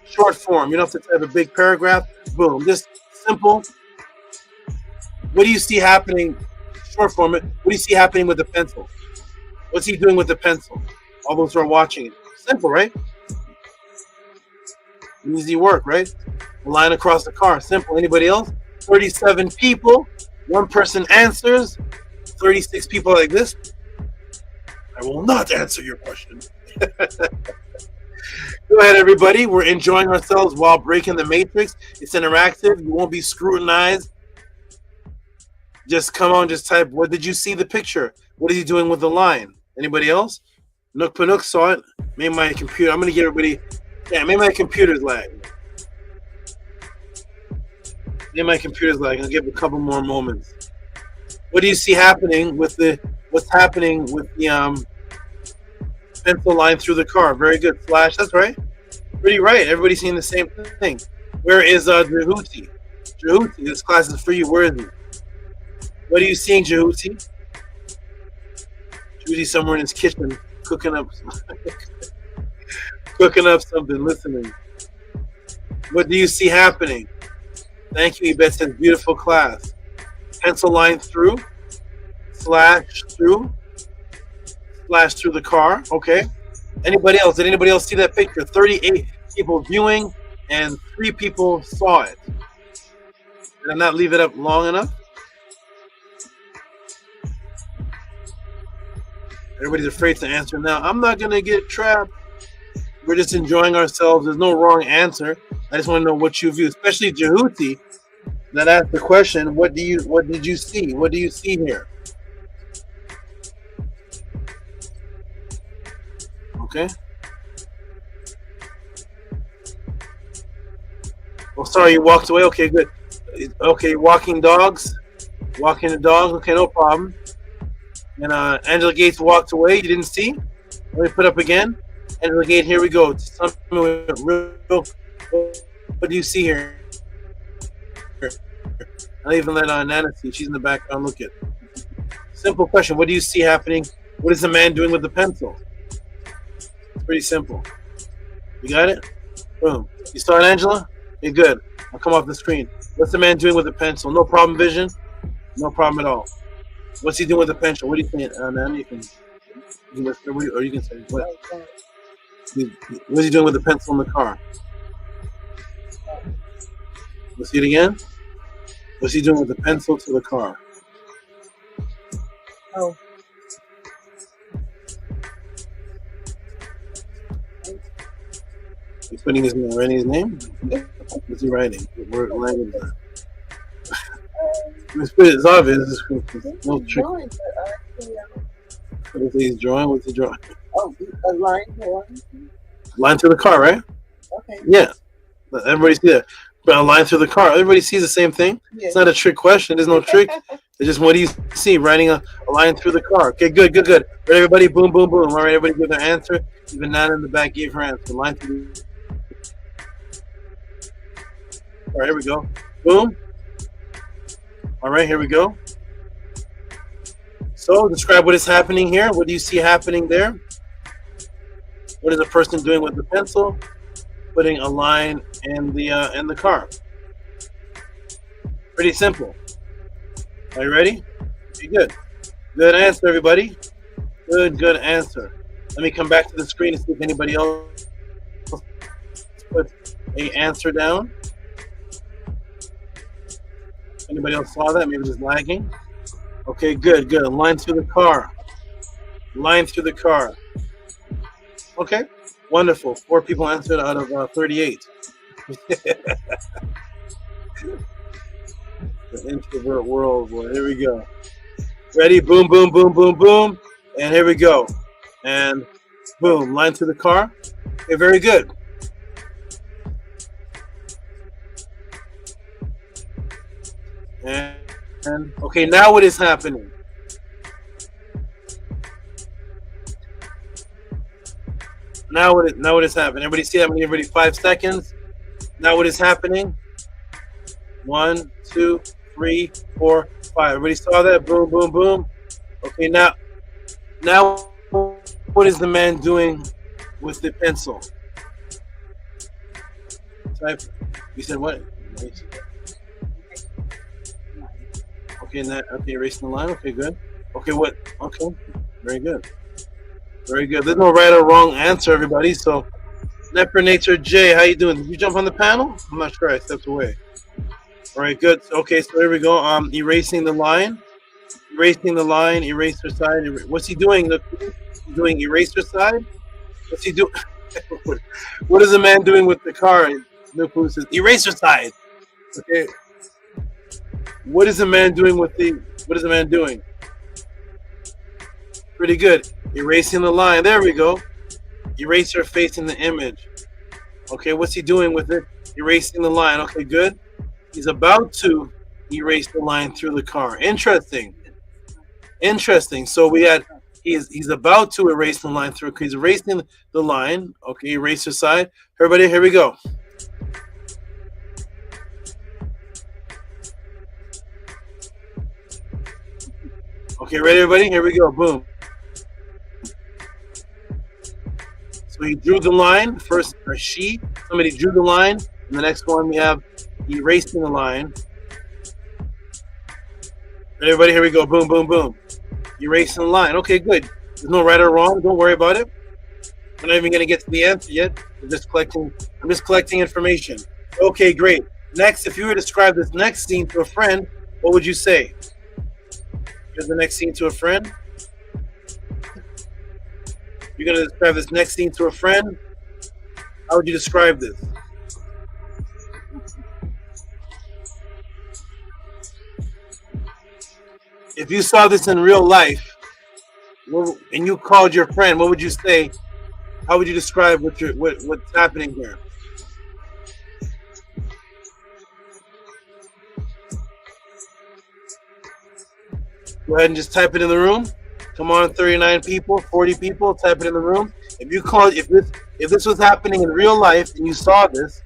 S15: Short form. You don't have to type a big paragraph. Boom. Just simple. What do you see happening? Short form. What do you see happening with the pencil? What's he doing with the pencil? All those who are watching it. Simple, right? Easy work, right? A line across the car. Simple. Anybody else? 37 people. One person answers. 36 people like this. I will not answer your question. Go ahead, everybody. We're enjoying ourselves while breaking the matrix. It's interactive. You won't be scrutinized. Just come on, just type, what did you see the picture? What is he doing with the line? Anybody else? Nook Panook saw it. Made my computer. I'm going to get everybody. Yeah, made my computer's lag. Made my computer's lag. I'll give it a couple more moments. What do you see happening with the, what's happening with the pencil line through the car? Very good. Flash. That's right. Pretty right. Everybody's seeing the same thing. Where is JHUTY? JHUTY, this class is for you. Where is he? What are you seeing, JHUTY? JHUTY somewhere in his kitchen cooking up something, listening. What do you see happening?
S21: Thank you, Yvette says, beautiful class. Pencil line through, slash through the car. Okay. Anybody else? Did anybody else see that picture? 38 people viewing and 3 people saw it. Did I not leave it up long enough? Everybody's afraid to answer now. I'm not going to get trapped. We're just enjoying ourselves. There's no wrong answer. I just want to know what you view, especially JHUTY that asked the question, what did you see? What do you see here? Okay. Oh, sorry, you walked away. Okay, good. Okay, walking dogs. Walking the dogs. Okay, no problem. And Angela Gates walked away. You didn't see? Let me put up again. Angela Gates, here we go. What do you see here? I'll even let Nana see. She's in the background. Look at. Simple question. What do you see happening? What is the man doing with the pencil? It's pretty simple. You got it? Boom. You saw it, Angela? Okay, good. I'll come off the screen. What's the man doing with the pencil? No problem, Vision? No problem at all. What's he doing with the pencil? What do you think, Nana? You can whisper, or you can say, what? What's he doing with the pencil in the car? Let's see it again. What's he doing with the pencil to the car?
S13: Oh.
S21: He's putting his name, writing his name? What's he writing? What language is that? It's obvious. It's no trick. What is he drawing? What's he drawing?
S13: Oh, a line drawing.
S21: Line through the car, right?
S13: Okay.
S21: Yeah. Everybody see that. A line through the car. Everybody sees the same thing.
S13: Yeah.
S21: It's not a trick question. There's no trick. It's just what do you see? Writing a line through the car. Okay, good. Right, everybody, boom, boom, boom. All right, everybody give their answer. Even Nana in the back gave her answer. Line through. All right, here we go. Boom. All right, here we go. So describe what is happening here. What do you see happening there? What is the person doing with the pencil? Putting a line in the car. Pretty simple. Are you ready? Okay, good. Good answer, everybody. Good answer. Let me come back to the screen and see if anybody else put an answer down. Anybody else saw that? Maybe just lagging. Okay, good. Line through the car. Line through the car. Okay, wonderful. 4 people answered out of 38. The introvert world, boy. Here we go. Ready? Boom, boom, boom, boom, boom. And here we go. And boom, line through the car. Okay, very good. And okay, now what is happening? Now what is happening? Everybody see that? Everybody 5 seconds. Now what is happening? 1, 2, 3, 4, 5. Everybody saw that? Boom, boom, boom. Okay, now what is the man doing with the pencil? Type. You said what? Okay, erasing the line. Okay, good. Okay, what? Okay, very good. Very good. There's no right or wrong answer, everybody. So, Leper Nature J, how you doing? Did you jump on the panel? I'm not sure. I stepped away. All right, good. Okay, so here we go. Erasing the line. Erasing the line. Eraser side. What's he doing? He's doing eraser side. What's he doing? What is the man doing with the car? Nupu says eraser side. Okay. What is the man doing with the? What is the man doing? Pretty good. Erasing the line. There we go. Eraser facing the image. Okay, what's he doing with it? Erasing the line. Okay, good. He's about to erase the line through the car. Interesting. So we had he's about to erase the line through. He's erasing the line. Okay, eraser side. Everybody, here we go. Okay, ready, everybody? Here we go. Boom. So he drew the line first, or somebody drew the line. And the next one we have
S15: erasing the line. Everybody, here we go. Boom, boom, boom. Erasing the line. Okay, good. There's no right or wrong. Don't worry about it. We're not even going to get to the answer yet. I'm just collecting information. Okay, great. Next, if you were to describe this next scene to a friend, what would you say? Here's the next scene to a friend. You're going to describe this next scene to a friend. How would you describe this? If you saw this in real life and you called your friend, what would you say? How would you describe what's happening here? Go ahead and just type it in the room. Come on, 39 people, 40 people, type it in the room. If this was happening in real life and you saw this,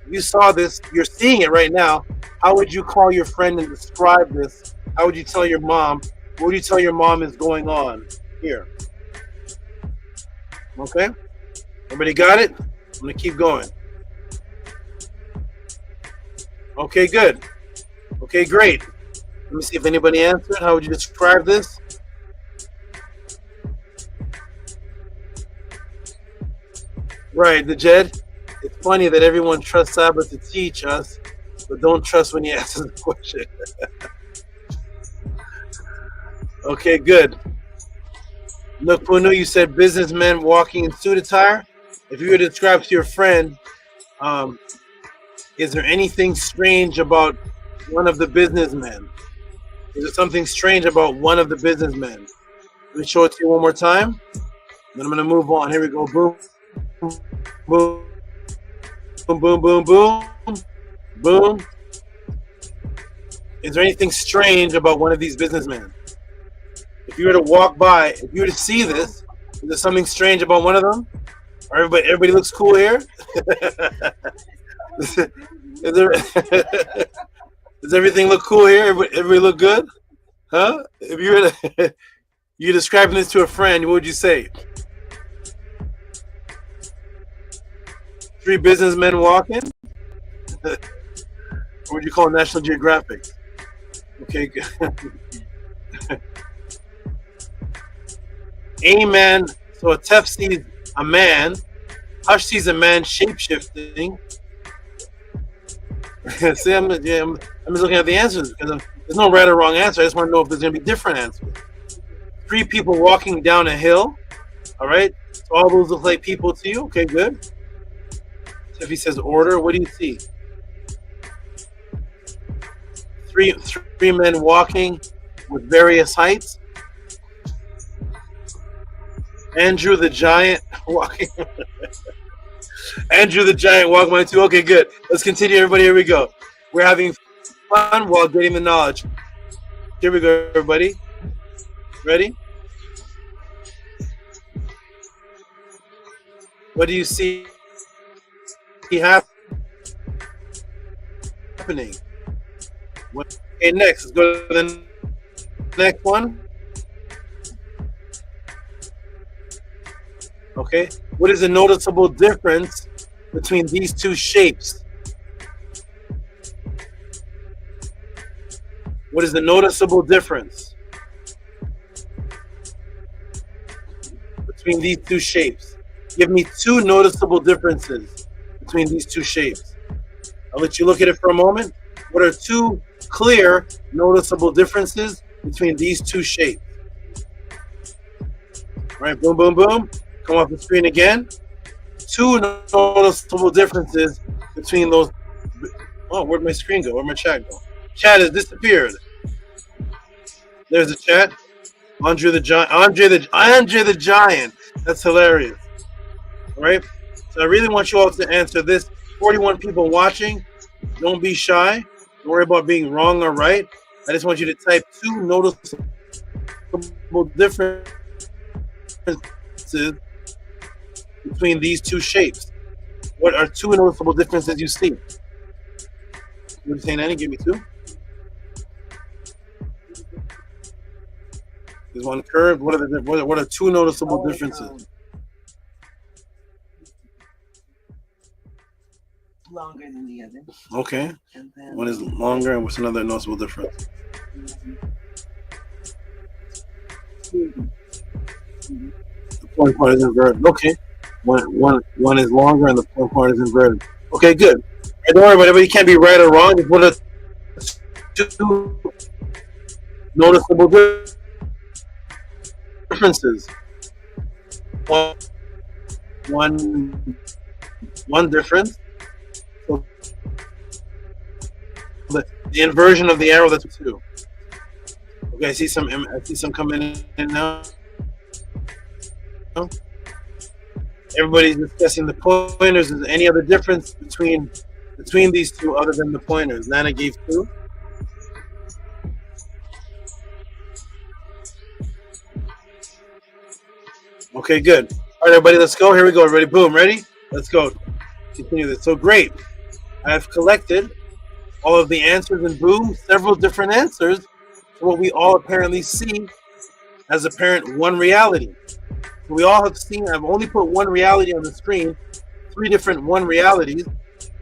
S15: you're seeing it right now. How would you call your friend and describe this? How would you tell your mom? What would you tell your mom is going on here? Okay? Everybody got it? I'm gonna keep going. Okay, good. Okay, great. Let me see if anybody answered. How would you describe this? Right, the Jed. It's funny that everyone trusts SABA to teach us, but don't trust when he asks the question. Okay, good. Look, Punu, you said businessmen walking in suit attire. If you were to describe to your friend, is there anything strange about one of the businessmen? Is there something strange about one of the businessmen? Let me show it to you one more time. Then I'm going to move on. Here we go. Boom, boom, boom, boom, boom, boom, boom. Is there anything strange about one of these businessmen? If you were to walk by, if you were to see this, is there something strange about one of them? Or everybody looks cool here? Does everything look cool here? Everybody look good? Huh? If you were to, you're describing this to a friend, what would you say? 3 businessmen walking? What would you call National Geographic? Okay, good. A man, so a Tef sees a man, Hush sees a man shape-shifting. See, I'm just looking at the answers because there's no right or wrong answer. I just want to know if there's going to be different answers. 3 people walking down a hill. All right. So all those look like people to you. Okay, good. So if he says order, what do you see? Three men walking with various heights. Andrew the Giant walking. Andrew the Giant walking by 2. Okay, good. Let's continue, everybody. Here we go. We're having fun while getting the knowledge. Here we go, everybody. Ready? What do you see happening? Okay, next. Let's go to the next one. Okay, what is the noticeable difference between these 2 shapes? What is the noticeable difference between these 2 shapes? Give me 2 noticeable differences between these 2 shapes. I'll let you look at it for a moment. What are 2 clear, noticeable differences between these 2 shapes? All right, boom, boom, boom. Come off the screen again. 2 noticeable differences between those. Oh, where'd my screen go? Where'd my chat go? Chat has disappeared. There's the chat. Andre the Giant. That's hilarious. All right. So I really want you all to answer this. 41 people watching. Don't be shy. Don't worry about being wrong or right. I just want you to type 2 noticeable differences between these 2 shapes. What are 2 noticeable differences you see? What are you saying, Annie? Give me 2. There's one curved. What are 2 noticeable differences?
S13: longer than the other.
S21: Okay.
S13: And then,
S21: One is longer, and what's another noticeable difference? The point part is inverted. Okay. One is longer, and the point part is inverted. Okay, good. Hey, don't worry about it. You can't be right or wrong. Just what are two noticeable differences? One difference. So the inversion of the arrow, that's two. Okay, I see some coming in now. Everybody's discussing the pointers. Is there any other difference between these two other than the pointers? Nana gave two. Okay, good. All right, everybody, let's go. Here we go. Everybody, boom, ready? Let's go. Continue this. So great. I've collected all of the answers, and boom, several different answers to what we all apparently see as apparent one reality. So we all have seen, I've only put one reality on the screen, 3 different one realities,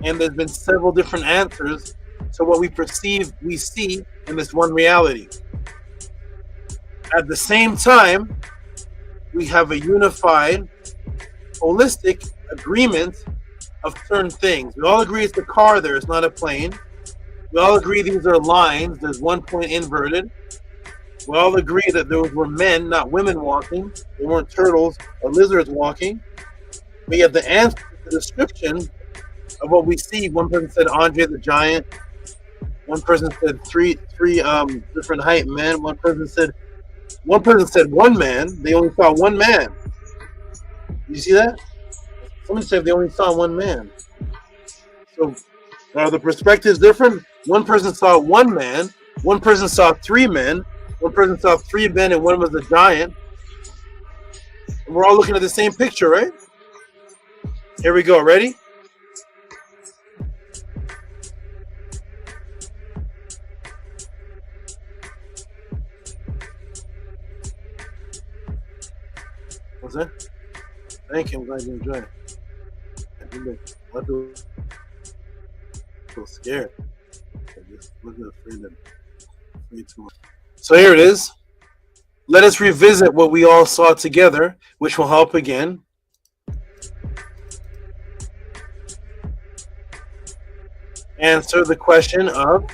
S21: and there's been several different answers to what we perceive, we see in this one reality. At the same time, we have a unified, holistic agreement of certain things. We all agree it's a car there, it's not a plane. We all agree these are lines, there's one point inverted. We all agree that those were men, not women walking. They weren't turtles or lizards walking. We have the answer, the description of what we see. One person said Andre the Giant. One person said three different height men. One person said one man. They only saw one man. You see that? Somebody said they only saw one man. So are the perspectives different? One person saw one man. One person saw 3 men. One person saw 3 men, and one was a giant. And we're all looking at the same picture, right? Here we go. Ready? What's that? Thank you. I'm glad you enjoy it. I feel scared. I just looking afraid too much. So here it is. Let us revisit what we all saw together, which will help again. Answer the question of,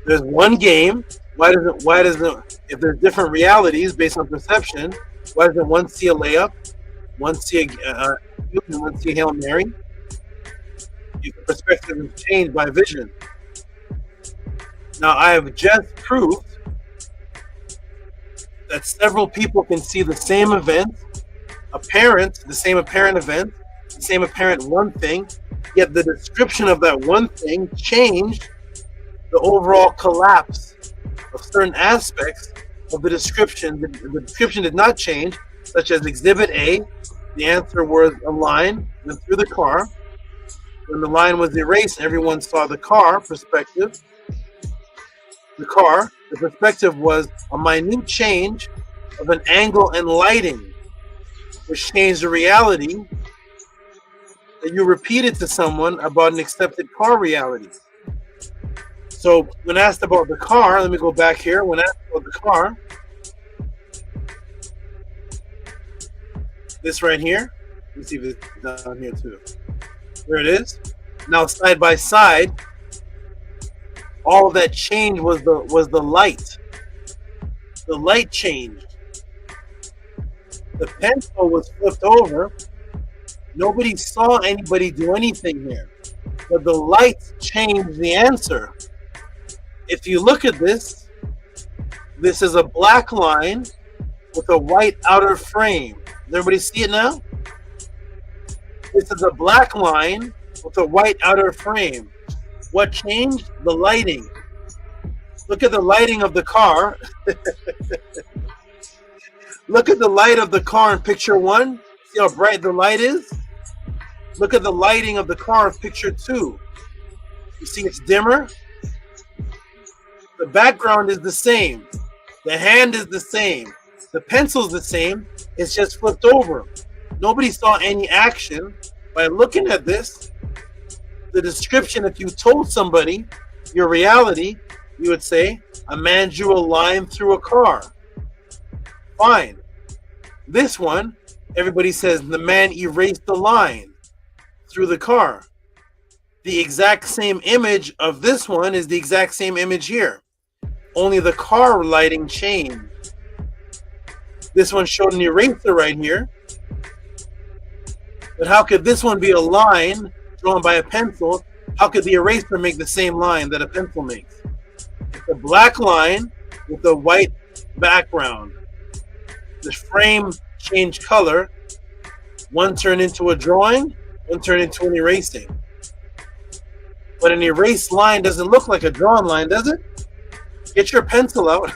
S21: there's one game. Why does it, if there's different realities based on perception, why doesn't one see a layup, one see a one see a Hail Mary? Your perspective is changed by vision. Now I have just proved that several people can see the same event, the same apparent event, the same apparent one thing, yet the description of that one thing changed the overall collapse of certain aspects of the description. The description did not change, such as Exhibit A, the answer was a line went through the car. When the line was erased, everyone saw the car perspective. The perspective was a minute change of an angle and lighting, which changed the reality that you repeated to someone about an accepted car reality. So when asked about the car, let me go back here. When asked about the car, this right here, let me see if it's down here too. There it is. Now side by side, all of that change was the light. The light changed. The pencil was flipped over. Nobody saw anybody do anything here, but the lights changed the answer. If you look at this, this is a black line with a white outer frame. Does everybody see it now? This is a black line with a white outer frame. What changed? The lighting. Look at the lighting of the car. Look at the light of the car in picture 1. See how bright the light is? Look at the lighting of the car in picture 2. You see it's dimmer? The background is the same. The hand is the same. The pencil's the same. It's just flipped over. Nobody saw any action. By looking at this,
S9: the description, if you told somebody your reality, you would say, a man drew a line through a car. Fine. This one, everybody says the man erased the line through the car. The exact same image of this one is the exact same image here. Only the car lighting changed. This one showed an eraser right here. But how could this one be a line drawn by a pencil? How could the eraser make the same line that a pencil makes? It's a black line with a white background. The frame changed color. One turned into a drawing, one turned into an erasing. But an erased line doesn't look like a drawn line, does it? Get your pencil out.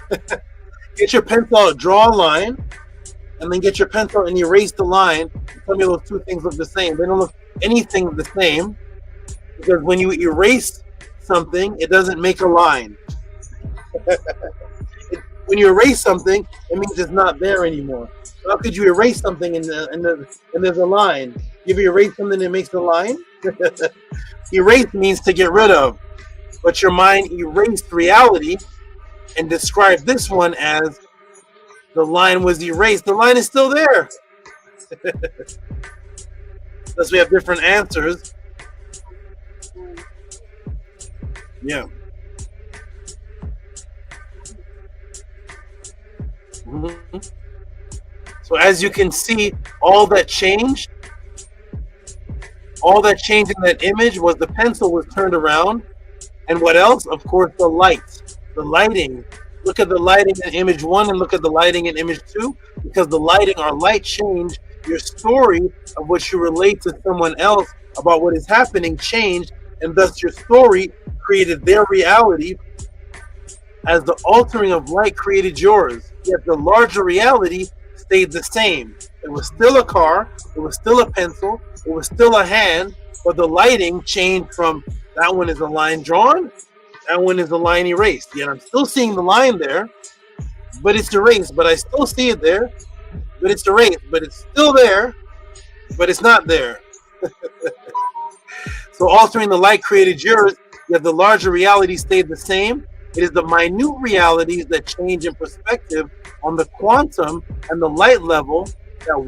S9: Get your pencil out, draw a line, and then get your pencil and erase the line. Tell me those two things look the same. They don't look anything the same, because when you erase something, it doesn't make a line. When you erase something, it means it's not there anymore. So how could you erase something and there's a line? If you erase something that makes a line? Erase means to get rid of. But your mind erased reality and described this one as the line was erased. The line is still there. Unless we have different answers. Yeah. Mm-hmm. So as you can see, all that changed in that image was the pencil was turned around. And what else? Of course, the light, the lighting. Look at the lighting in image 1 and look at the lighting in image 2, because the lighting or light change, your story of what you relate to someone else about what is happening changed, and thus your story created their reality as the altering of light created yours. Yet the larger reality stayed the same. It was still a car, it was still a pencil, it was still a hand, but the lighting changed from that one is a line drawn, that one is a line erased. Yet I'm still seeing the line there, but it's erased, but I still see it there, but it's erased, but it's still there, but it's not there. So altering the light created yours, yet the larger reality stayed the same. It is the minute realities that change in perspective on the quantum and the light level that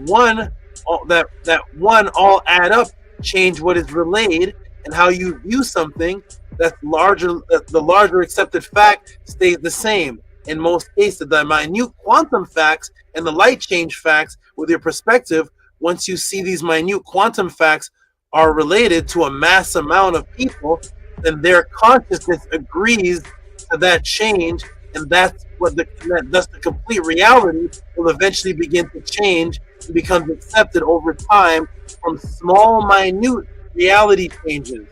S9: one all add up, change what is relayed, and how you view something that's larger. The larger accepted fact stays the same. In most cases, the minute quantum facts and the light change facts with your perspective, once you see these minute quantum facts are related to a mass amount of people, then their consciousness agrees to that change, and that's thus the complete reality will eventually begin to change and becomes accepted over time from small, minute reality changes.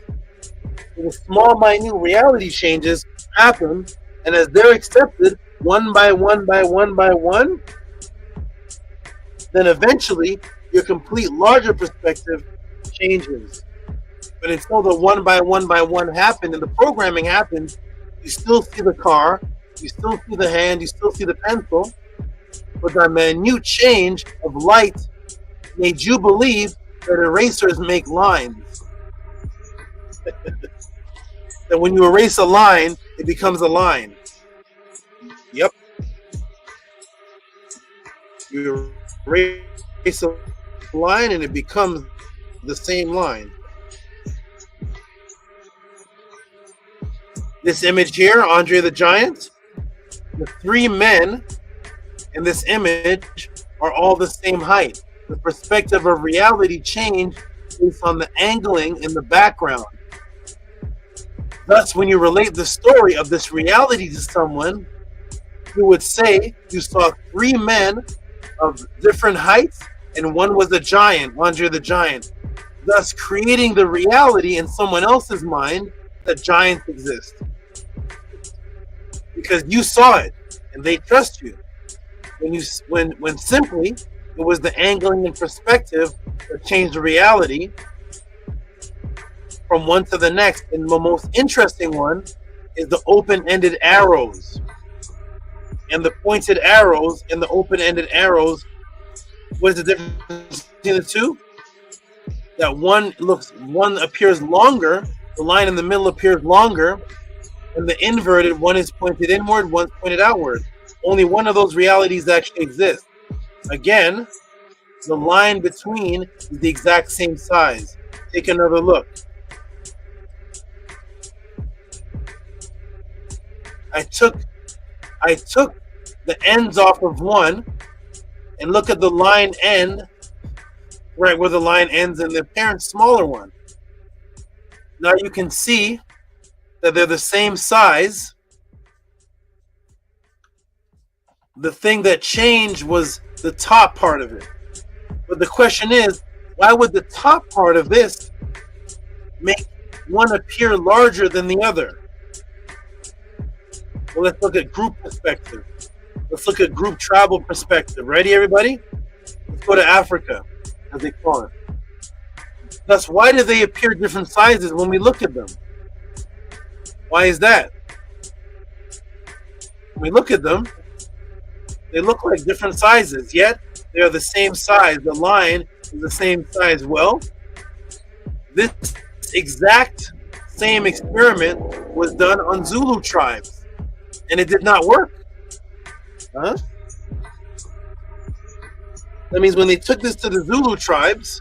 S9: So the small, minute reality changes happen, and as they're accepted one by one by one by one, then eventually your complete larger perspective changes. But until the one by one happened and the programming happens, you still see the car, you still see the hand, you still see the pencil, but the minute change of light made you believe that erasers make lines. That when you erase a line, it becomes a line. Yep. You erase a line and it becomes the same line. This image here, Andre the Giant, the three men in this image are all the same height. The perspective of reality changed based on the angling in the background. Thus, when you relate the story of this reality to someone, you would say you saw three men of different heights and one was a giant, Andre the Giant, thus creating the reality in someone else's mind that giants exist. Because you saw it and they trust you. When simply it was the angling and perspective that changed the reality from one to the next. And the most interesting one is the open-ended arrows. And the pointed arrows and the open-ended arrows, what is the difference between the two? That one appears longer
S15: the line in the middle appears longer, and the inverted, one is pointed inward, one's pointed outward. Only one of those realities actually exists. Again, the line between is the exact same size. Take another look. I took the ends off of one, and look at the line end, right where the line ends in the parent smaller one. Now you can see that they're the same size. The thing that changed was the top part of it. But the question is, why would the top part of this make one appear larger than the other? Well, let's look at group perspective. Let's look at group travel perspective. Ready, everybody? Let's go to Africa, as they call it. Thus, why do they appear different sizes when we look at them? Why is that? When we look at them, they look like different sizes, yet they are the same size. The line is the same size. Well, this exact same experiment was done on Zulu tribes, and it did not work. Huh? That means when they took this to the Zulu tribes,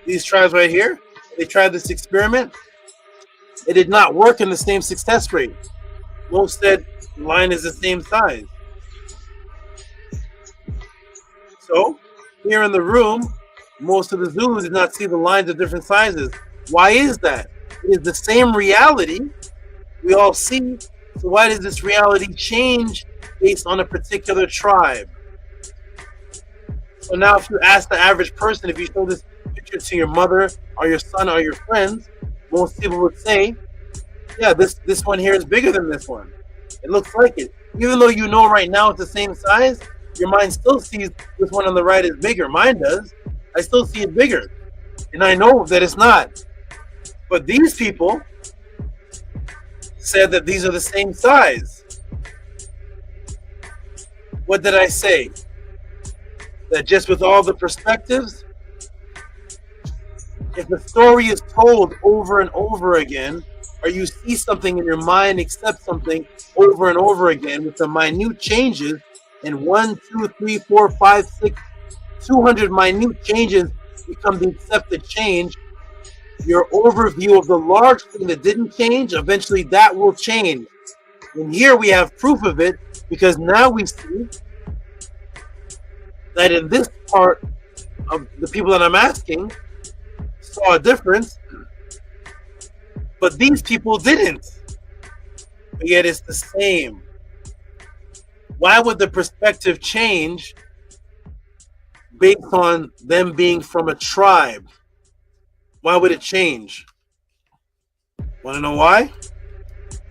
S15: these tribes right here, they tried this experiment, it did not work in the same success rate. Most said the line is the same size. So, here in the room, most of the Zulus did not see the lines of different sizes. Why is that? It is the same reality we all see. So why does this reality change based on a particular tribe? So now if you ask the average person, if you show this picture to your mother or your son or your friends, most people would say, yeah, this one here is bigger than this one. It looks like it. Even though you know right now it's the same size, your mind still sees this one on the right is bigger. Mine does. I still see it bigger. And I know that it's not. But these people said that these are the same size. What did I say? That just with all the perspectives, if the story is told over and over again, or you see something in your mind, accept something over and over again with the minute changes, and 1, 2, 3, 4, 5, 6, 200 minute changes become the accepted change, your overview of the large thing that didn't change, eventually that will change. And here we have proof of it, because now we see that in this part of the people that I'm asking saw a difference, but these people didn't. But yet it's the same. Why would the perspective change based on them being from a tribe? Why would it change? Want to know why?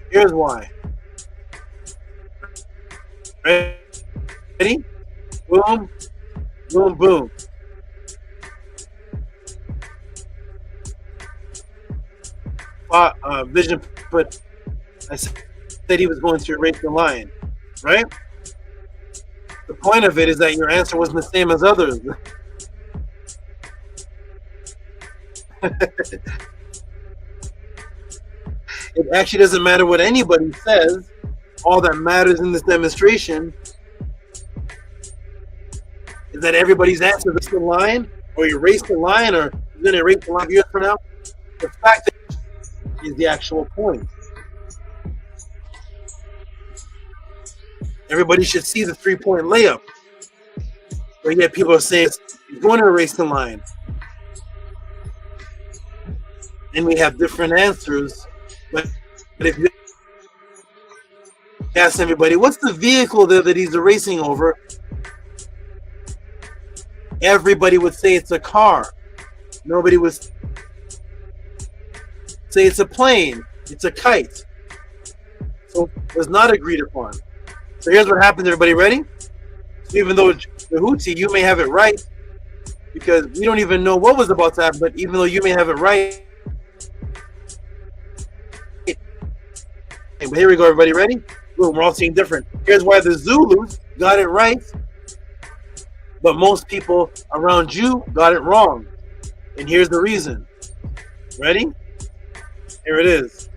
S15: Here's why. Ready? Boom, boom, boom. Vision put, I said he was going to erase the line, right? The point of it is that your answer wasn't the same as others. It actually doesn't matter what anybody says. All that matters in this demonstration is that everybody's answer is the line, or erase the line, or you're going to erase the line years from now. The fact is the actual point. Everybody should see the 3-point layup. But yet people are saying you're going to erase the line. And we have different answers. But if you ask everybody, what's the vehicle there that he's erasing over? Everybody would say it's a car. Nobody would say it's a plane. It's a kite. So it was not agreed upon. So here's what happens, everybody. Ready? So even though it's JHUTY, you may have it right, because we don't even know what was about to happen, but even though you may have it right. But here we go, everybody. Ready? Boom, we're all seeing different. Here's why the Zulus got it right, but most people around you got it wrong. And here's the reason. Ready?
S21: Here it is.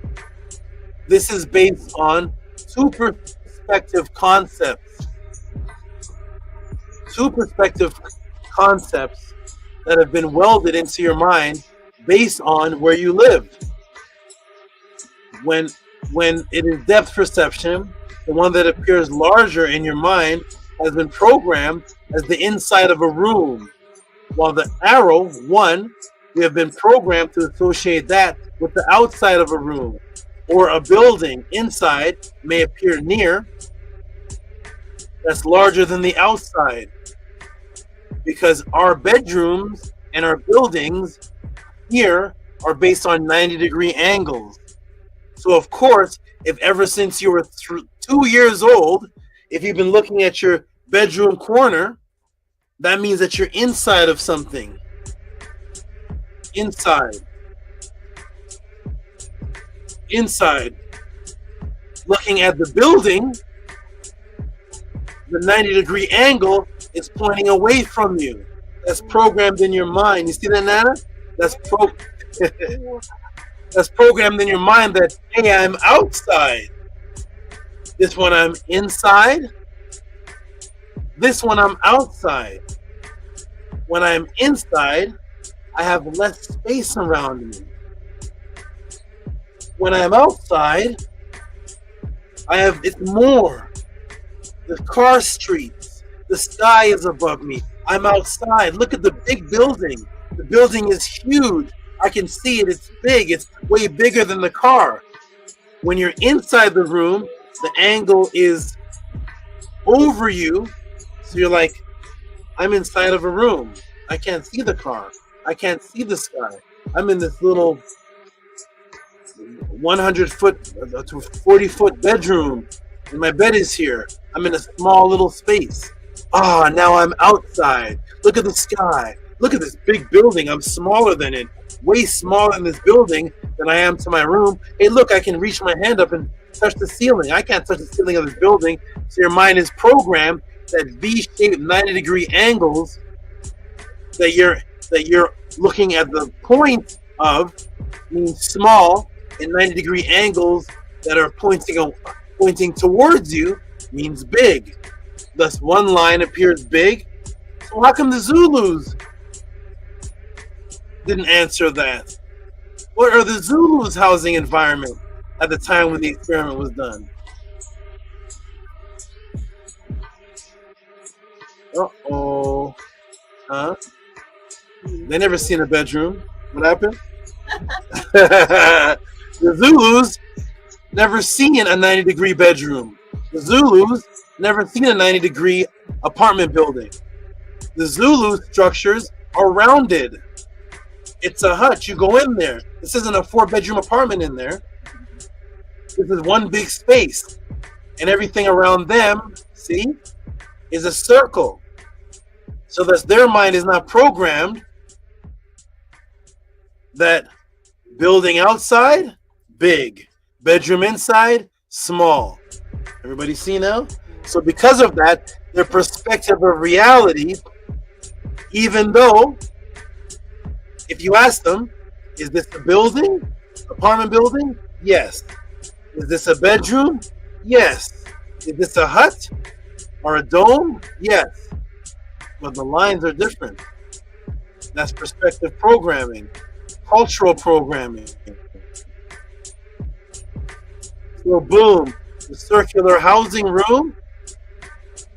S21: This is based on two perspective concepts. Two perspective concepts that have been welded into your mind based on where you live. When it is depth perception, the one that appears larger in your mind has been programmed as the inside of a room, while the arrow, 1, we have been programmed to associate that with the outside of a room, or a building inside may appear near, that's larger than the outside. Because our bedrooms and our buildings here are based on 90-degree angles. So of course, if ever since you were 2 years old, if you've been looking at your bedroom corner, that means that you're inside of something. Inside. Looking at the building, the 90-degree angle is pointing away from you. That's programmed in your mind. You see that, Nana? That's programmed in your mind that, hey, I'm outside. This one I'm inside. This one I'm outside. When I'm inside, I have less space around me. When I'm outside, it's more. The car streets, the sky is above me. I'm outside. Look at the big building. The building is huge. I can see it. It's big. It's way bigger than the car. When you're inside the room, the angle is over you. So you're like, I'm inside of a room. I can't see the car. I can't see the sky. I'm in this little 100-foot to 40-foot bedroom, and my bed is here. I'm in a small little space. Now I'm outside. Look at the sky. Look at this big building. I'm smaller than it. Way smaller in this building than I am to my room. Hey, look, I can reach my hand up and touch the ceiling. I can't touch the ceiling of this building. So your mind is programmed that V-shaped 90-degree angles that you're looking at the point of means small, and 90-degree angles that are pointing towards you means big. Thus, one line appears big. So how come the Zulus didn't answer that? What are the Zulus' housing environment at the time when the experiment was done? Uh-oh. Huh? They never seen a bedroom. What happened? The Zulus never seen a 90-degree bedroom. The Zulus never seen a 90-degree apartment building. The Zulu structures are rounded. It's a hut. You go in there. This isn't a 4-bedroom apartment in there. This is one big space. And everything around them, see, is a circle. So that their mind is not programmed that building outside, big. Bedroom inside, small. Everybody see now? So because of that, their perspective of reality, even though, if you ask them, is this a building? Apartment building? Yes. Is this a bedroom? Yes. Is this a hut or a dome? Yes. But the lines are different. That's perspective programming, cultural programming. So boom, the circular housing room,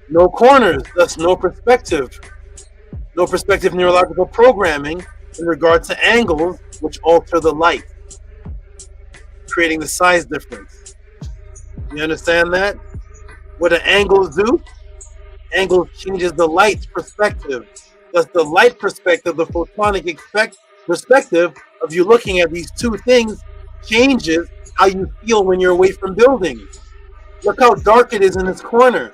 S21: no corners, thus no perspective. No perspective neurological programming in regard to angles which alter the light, creating the size difference. You understand that? What do angles do? Angles changes the light perspective. Thus the light perspective, the photonic perspective of you looking at these two things changes how you feel when you're away from buildings. Look how dark it is in this corner.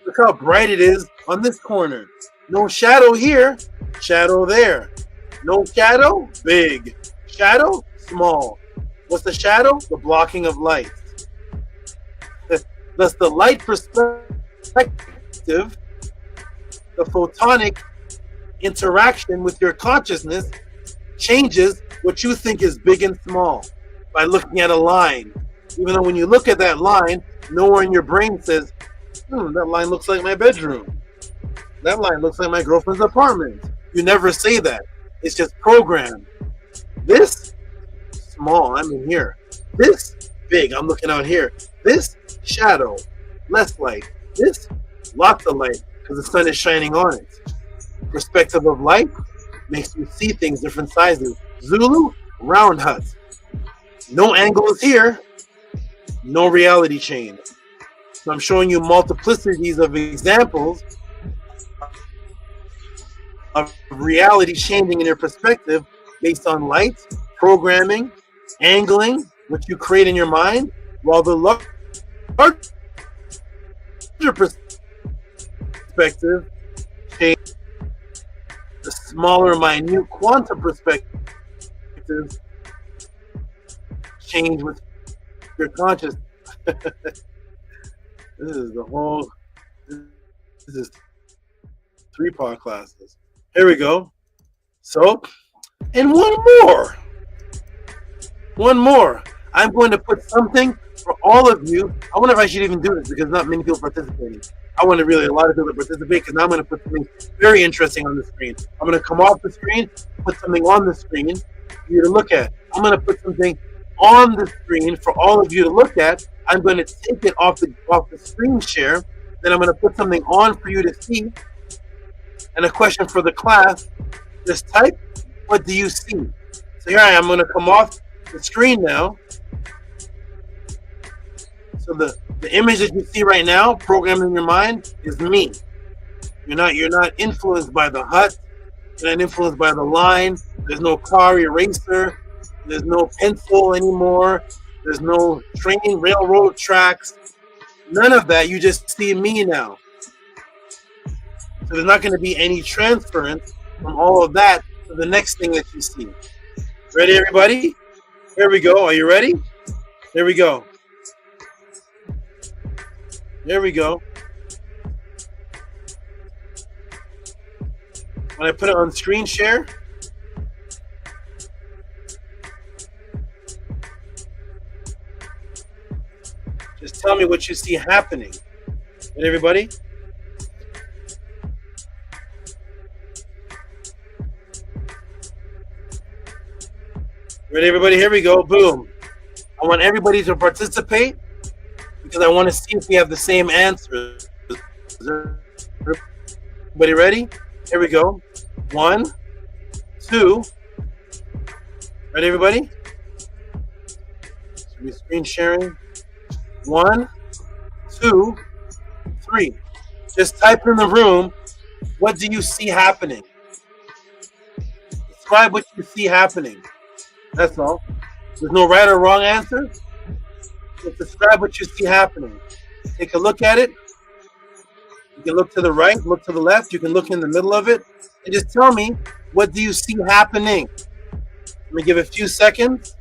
S21: Look how bright it is on this corner. No shadow here, shadow there. No shadow, big. Shadow, small. What's the shadow? The blocking of light. Thus the light perspective, the photonic interaction with your consciousness changes what you think is big and small.
S9: by looking at a line. Even though when you look at that line, nowhere in your brain says, that line looks like my bedroom. That line looks like my girlfriend's apartment. You never say that. It's just programmed. This, small, I'm in here. This, big, I'm looking out here. This, shadow, less light. This, lots of light, because the sun is shining on it. Perspective of light makes you see things different sizes. Zulu, round hut. No angles here, no reality chain. So I'm showing you multiplicities of examples of reality changing in your perspective based on light, programming, angling, what you create in your mind, while the larger perspective change, the smaller, minute quantum perspective change with your conscious. This is the whole. This is 3-part classes. Here we go. So, and one more. I'm going to put something for all of you. I wonder if I should even do this because not many people participating. I want to really a lot of people to participate because now I'm going to put something very interesting on the screen. I'm going to come off the screen, put something on the screen for you to look at. I'm going to put something on the screen for all of you to look at. I'm going to take it off the screen share. Then I'm going to put something on for you to see. And a question for the class. Just type, what do you see? So here I am. I'm going to come off the screen now. So the image that you see right now, programmed in your mind, is me. You're not influenced by the hut. You're not influenced by the line. There's no car eraser. There's no pencil anymore. There's no train, railroad tracks. None of that. You just see me now. So there's not going to be any transference from all of that to the next thing that you see. Ready, everybody? Here we go. Are you ready? Here we go. There we go. When I put it on screen share, just tell me what you see happening. Right, everybody? Ready, everybody? Here we go. Boom. I want everybody to participate because I want to see if we have the same answers. Everybody ready? Here we go. 1, 2. Ready, everybody? Should be screen sharing. 1, 2, 3. Just type in the room, what do you see happening? Describe what you see happening. That's all. There's no right or wrong answer. Just describe what you see happening. Take a look at it. You can look to the right, look to the left. You can look in the middle of it. And just tell me, what do you see happening? Let me give a few seconds.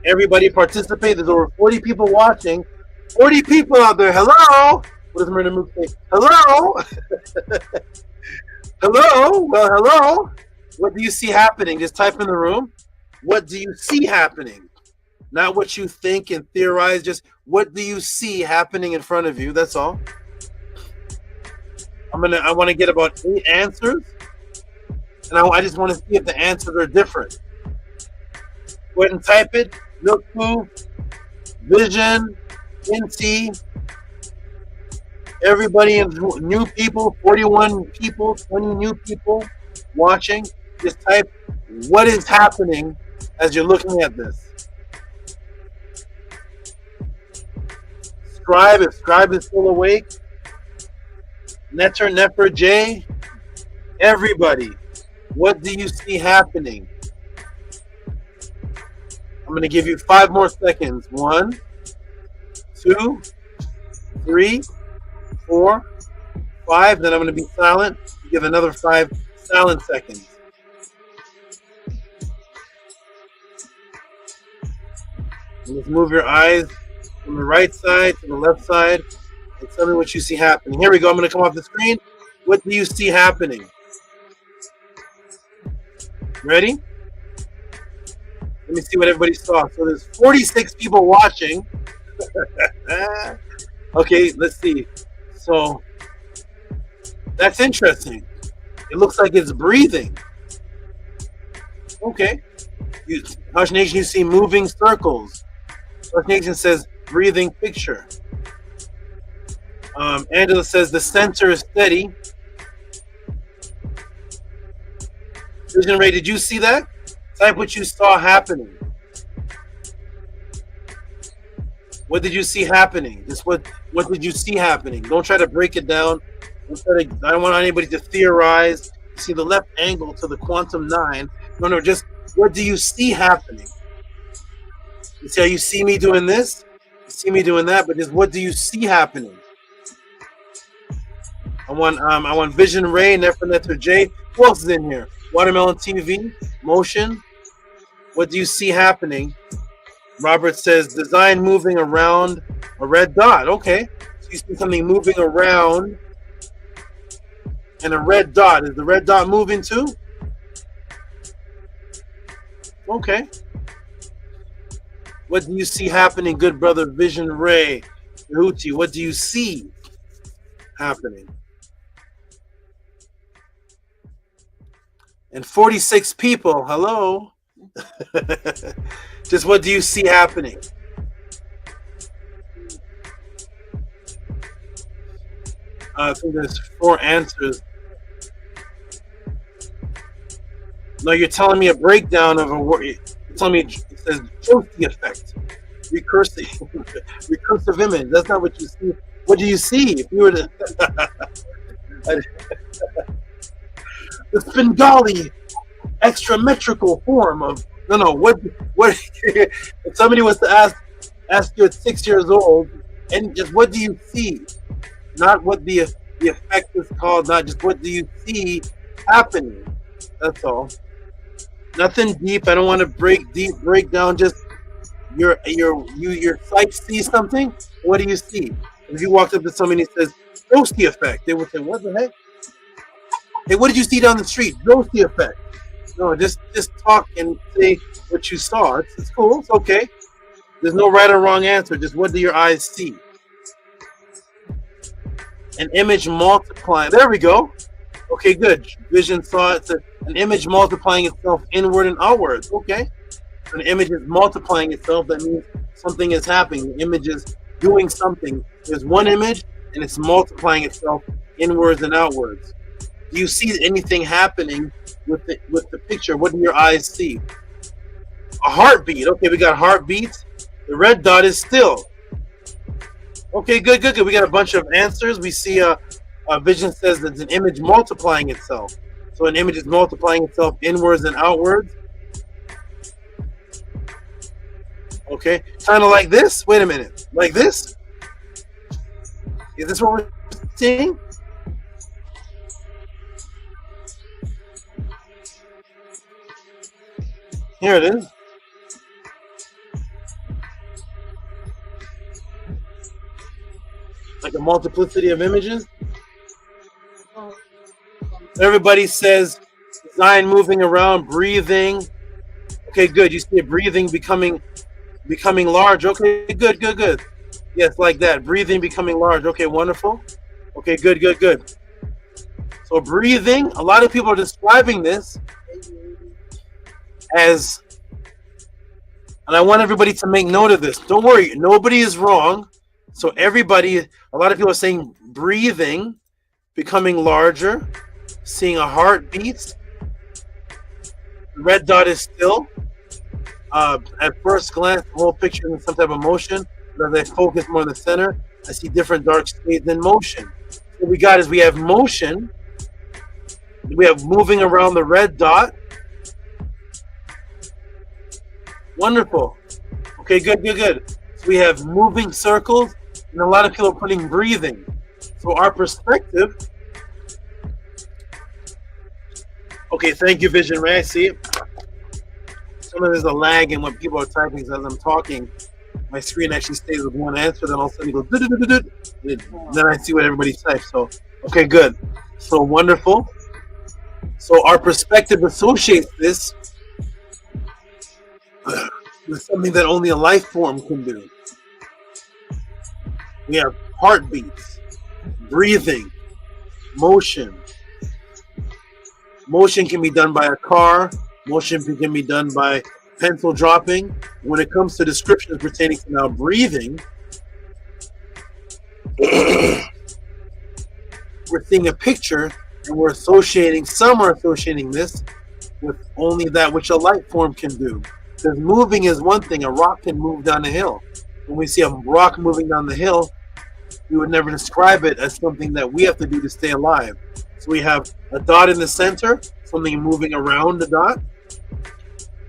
S9: Everybody participate. There's over 40 people watching. 40 people out there. Hello? What does Myrna Mook say? Hello? Hello? Well, hello? What do you see happening? Just type in the room. What do you see happening? Not what you think and theorize. Just what do you see happening in front of you? That's all. I want to get about 8 answers. And I just want to see if the answers are different. Go ahead and type it. Milk Food, Vision, NT, everybody, new people, 41 people, 20 new people watching. Just type what is happening as you're looking at this. Scribe, if Scribe is still awake. Nefer J, everybody, what do you see happening? I'm going to give you 5 more seconds. 1, 2, 3, 4, 5. Then I'm going to be silent. Give another 5 silent seconds. And just move your eyes from the right side to the left side and tell me what you see happening. Here we go. I'm going to come off the screen. What do you see happening? Ready? Let
S21: Let me see what everybody saw. So there's 46 people watching. Okay, let's see. So that's interesting. It looks like it's breathing. Okay. Hush Nation, you see moving circles. Hush Nation says breathing picture. Angela says the center is steady. Vision Ray, did you see that? Type what you saw happening. What did you see happening? Just what did you see happening? Don't try to break it down. I don't want anybody to theorize. See the left angle to the quantum 9. No, just what do you see happening? You see how you see me doing this? You see me doing that, but just what do you see happening? I want Vision Ray, Nefernetter J. Who else is in here? Watermelon TV, motion. What do you see happening? Robert says design moving around a red dot. Okay, so you see something moving around and a red dot. Is the red dot moving too? Okay. What do you see happening, good brother Vision Ray? JHUTY, what do you see happening? And 46 people, hello. Just what do you see happening? I think there's 4 answers. No, you're telling me a breakdown of a word. You're telling me it says JHUTY effect. Recursive image. That's not what you see. What do you see? If you were to the Spengali extrametrical form of what if somebody was to ask you at 6 years old, and just what do you see? Not what the effect is called, not just what do you see happening. That's all. Nothing deep. I don't want to break down just your sight sees something. What do you see? If you walked up to somebody and says JHUTY effect, they would say, what the heck? Hey, what did you see down the street? JHUTY effect. No, just talk and say what you saw. It's cool. It's okay. There's no right or wrong answer. Just what do your eyes see? An image multiplying. There we go. Okay, good. Vision saw it's an image multiplying itself inward and outwards. Okay. So an image is multiplying itself. That means something is happening. The image is doing something. There's one image and it's multiplying itself inwards and outwards. Do you see anything happening with the picture? What do your eyes see? A heartbeat. Okay, we got heartbeats. The red dot is still. Okay, good. We got a bunch of answers. We see a Vision says that it's an image multiplying itself. So an image is multiplying itself inwards and outwards. Okay, kind of like this. Wait a minute, like this. Is this what we're seeing? Here it is. Like a multiplicity of images. Everybody says design moving around, breathing. Okay, good. You see it breathing becoming large. Okay, good. Yes, like that. Breathing becoming large. Okay, wonderful. Okay, good. So breathing, a lot of people are describing this as, and I want everybody to make note of this. Don't worry, nobody is wrong. So everybody, a lot of people are saying breathing, becoming larger, seeing a heartbeat. The red dot is still. At first glance, the whole picture is in some type of motion. But as I focus more in the center, I see different dark shades in motion. What we got is we have motion. We have moving around the red dot. Wonderful. Okay, good. So we have moving circles, and a lot of people are putting breathing. So our perspective. Okay, thank you, Vision Ray. I see it. Sometimes there's a lag in what people are typing. So as I'm talking, my screen actually stays with one answer. Then all of a sudden it goes. Then I see what everybody types. So, okay, good. So wonderful. So our perspective associates this. It's something that only a life form can do. We have heartbeats, breathing, motion. Motion can be done by a car. Motion can be done by pencil dropping. When it comes to descriptions pertaining to now breathing, we're seeing a picture and we're associating, some are associating this with only that which a life form can do. Because moving is one thing, a rock can move down a hill. When we see a rock moving down the hill, we would never describe it as something that we have to do to stay alive. So we have a dot in the center, something moving around the dot.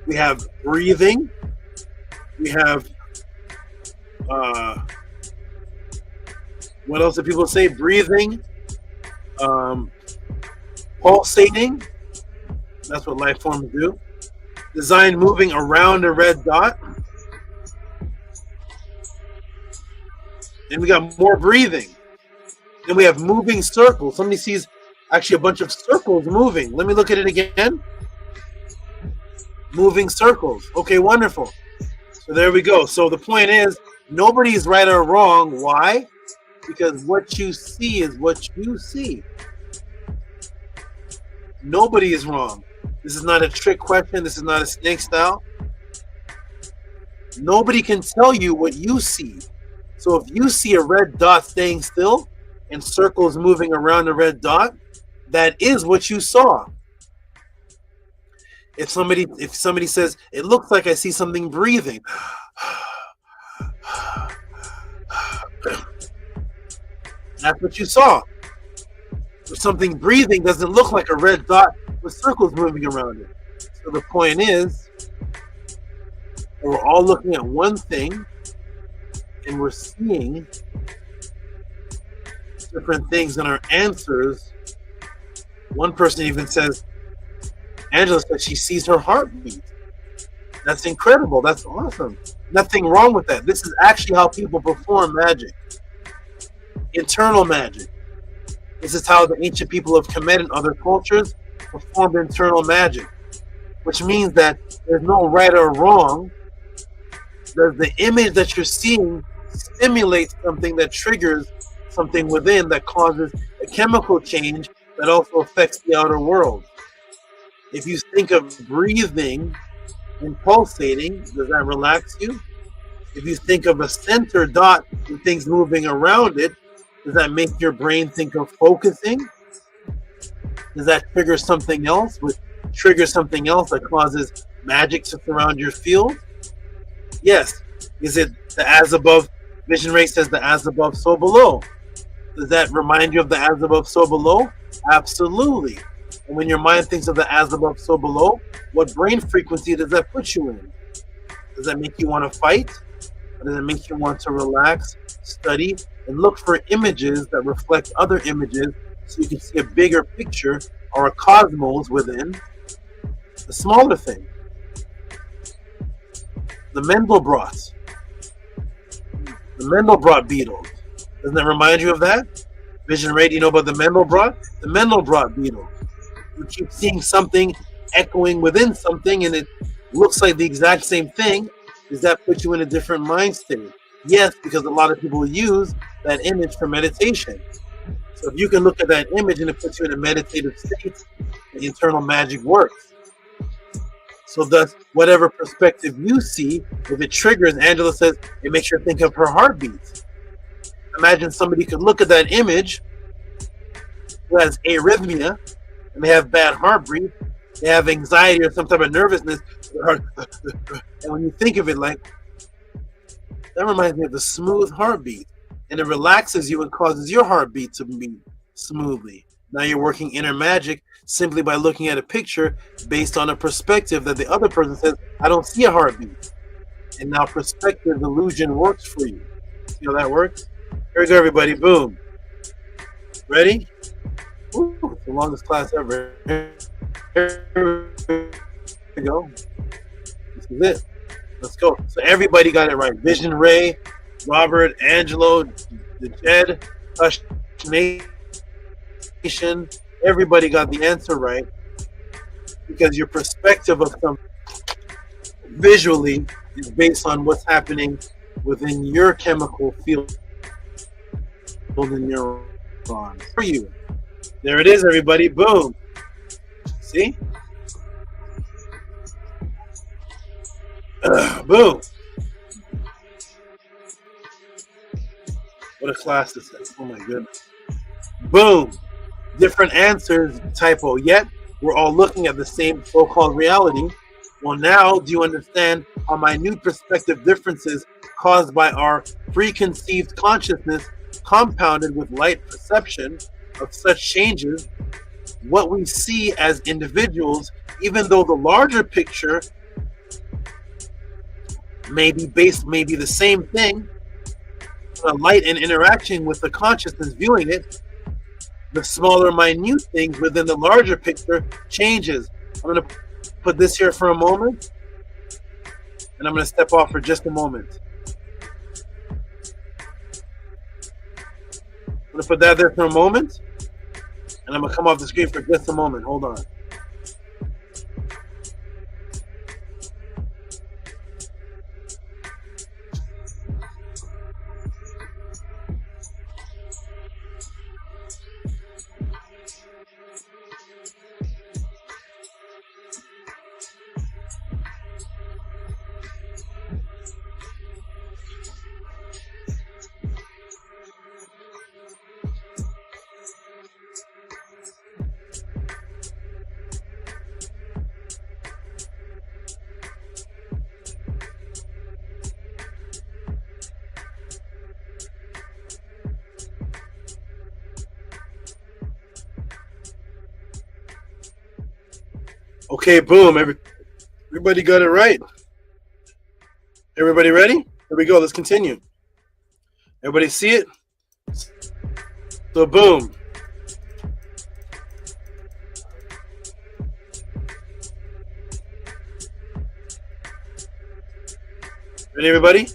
S21: We have breathing. We have, what else do people say? Breathing, pulsating. That's what life forms do. Design moving around a red dot. And we got more breathing. Then we have moving circles. Somebody sees actually a bunch of circles moving. Let me look at it again. Moving circles. Okay, wonderful. So there we go. So the point is, nobody's right or wrong. Why? Because what you see is what you see. Nobody is wrong. This is not a trick question. This is not a snake style. Nobody can tell you what you see. So if you see a red dot staying still and circles moving around the red dot, that is what you saw. If somebody says, it looks like I see something breathing, that's what you saw. If something breathing doesn't look like a red dot with circles moving around it. So the point is, we're all looking at one thing and we're seeing different things in our answers. One person even says, Angela said she sees her heartbeat. That's incredible. That's awesome. Nothing wrong with that. This is actually how people perform magic. Internal magic. This is how the ancient people of Kemet and other cultures performed internal magic, which means that there's no right or wrong. The image that you're seeing stimulates something that triggers something within that causes a chemical change that also affects the outer world. If you think of breathing and pulsating, does that relax you? If you think of a center dot and things moving around it, does that make your brain think of focusing? Does that trigger something else? Which triggers something else that causes magic to surround your field? Yes. Is it the as above? Vision Ray says the as above, so below. Does that remind you of the as above, so below? Absolutely. And when your mind thinks of the as above, so below, what brain frequency does that put you in? Does that make you want to fight? Or does it make you want to relax, study, and look for images that reflect other images so you can see a bigger picture or a cosmos within the smaller thing? The Mandelbrot. The Mandelbrot beetle. Doesn't that remind you of that? Vision Ray, do you know about the Mandelbrot? The Mandelbrot beetle. You keep seeing something echoing within something and it looks like the exact same thing. Does that put you in a different mind state? Yes, because a lot of people use that image for meditation. So if you can look at that image and it puts you in a meditative state, the internal magic works. So thus, whatever perspective you see, if it triggers, Angela says, it makes you think of her heartbeat. Imagine somebody could look at that image who has arrhythmia and they have bad heartbeat, they have anxiety or some type of nervousness, and when you think of it, like, that reminds me of the smooth heartbeat, and it relaxes you and causes your heartbeat to beat smoothly. Now you're working inner magic simply by looking at a picture based on a perspective that the other person says, I don't see a heartbeat. And now perspective illusion works for you. See how that works? Here we go, everybody. Boom. Ready? Ooh, it's the longest class ever. Here we go. This is it. Let's go. So everybody got it right. Vision Ray, Robert, Angelo, the Jed, Hush Nation. Everybody got the answer right because your perspective of something. visually is based on what's happening within your chemical field in neurons. For you, there it is, everybody. Boom. See? Boom. What a class this is. Oh my goodness. Boom. Different answers, typo. Yet, we're all looking at the same so-called reality. Well, now, do you understand how minute perspective differences caused by our preconceived consciousness compounded with light perception of such changes, what we see as individuals, even though the larger picture may be the same thing, the light and interaction with the consciousness viewing it, the smaller minute things within the larger picture changes. I'm going to put this here for a moment, and I'm going to step off for just a moment. I'm going to put that there for a moment, and I'm going to come off the screen for just a moment. Hold on. Okay, boom. Everybody got it right. Everybody ready? Here we go. Let's continue. Everybody see it? So, boom. Ready, everybody?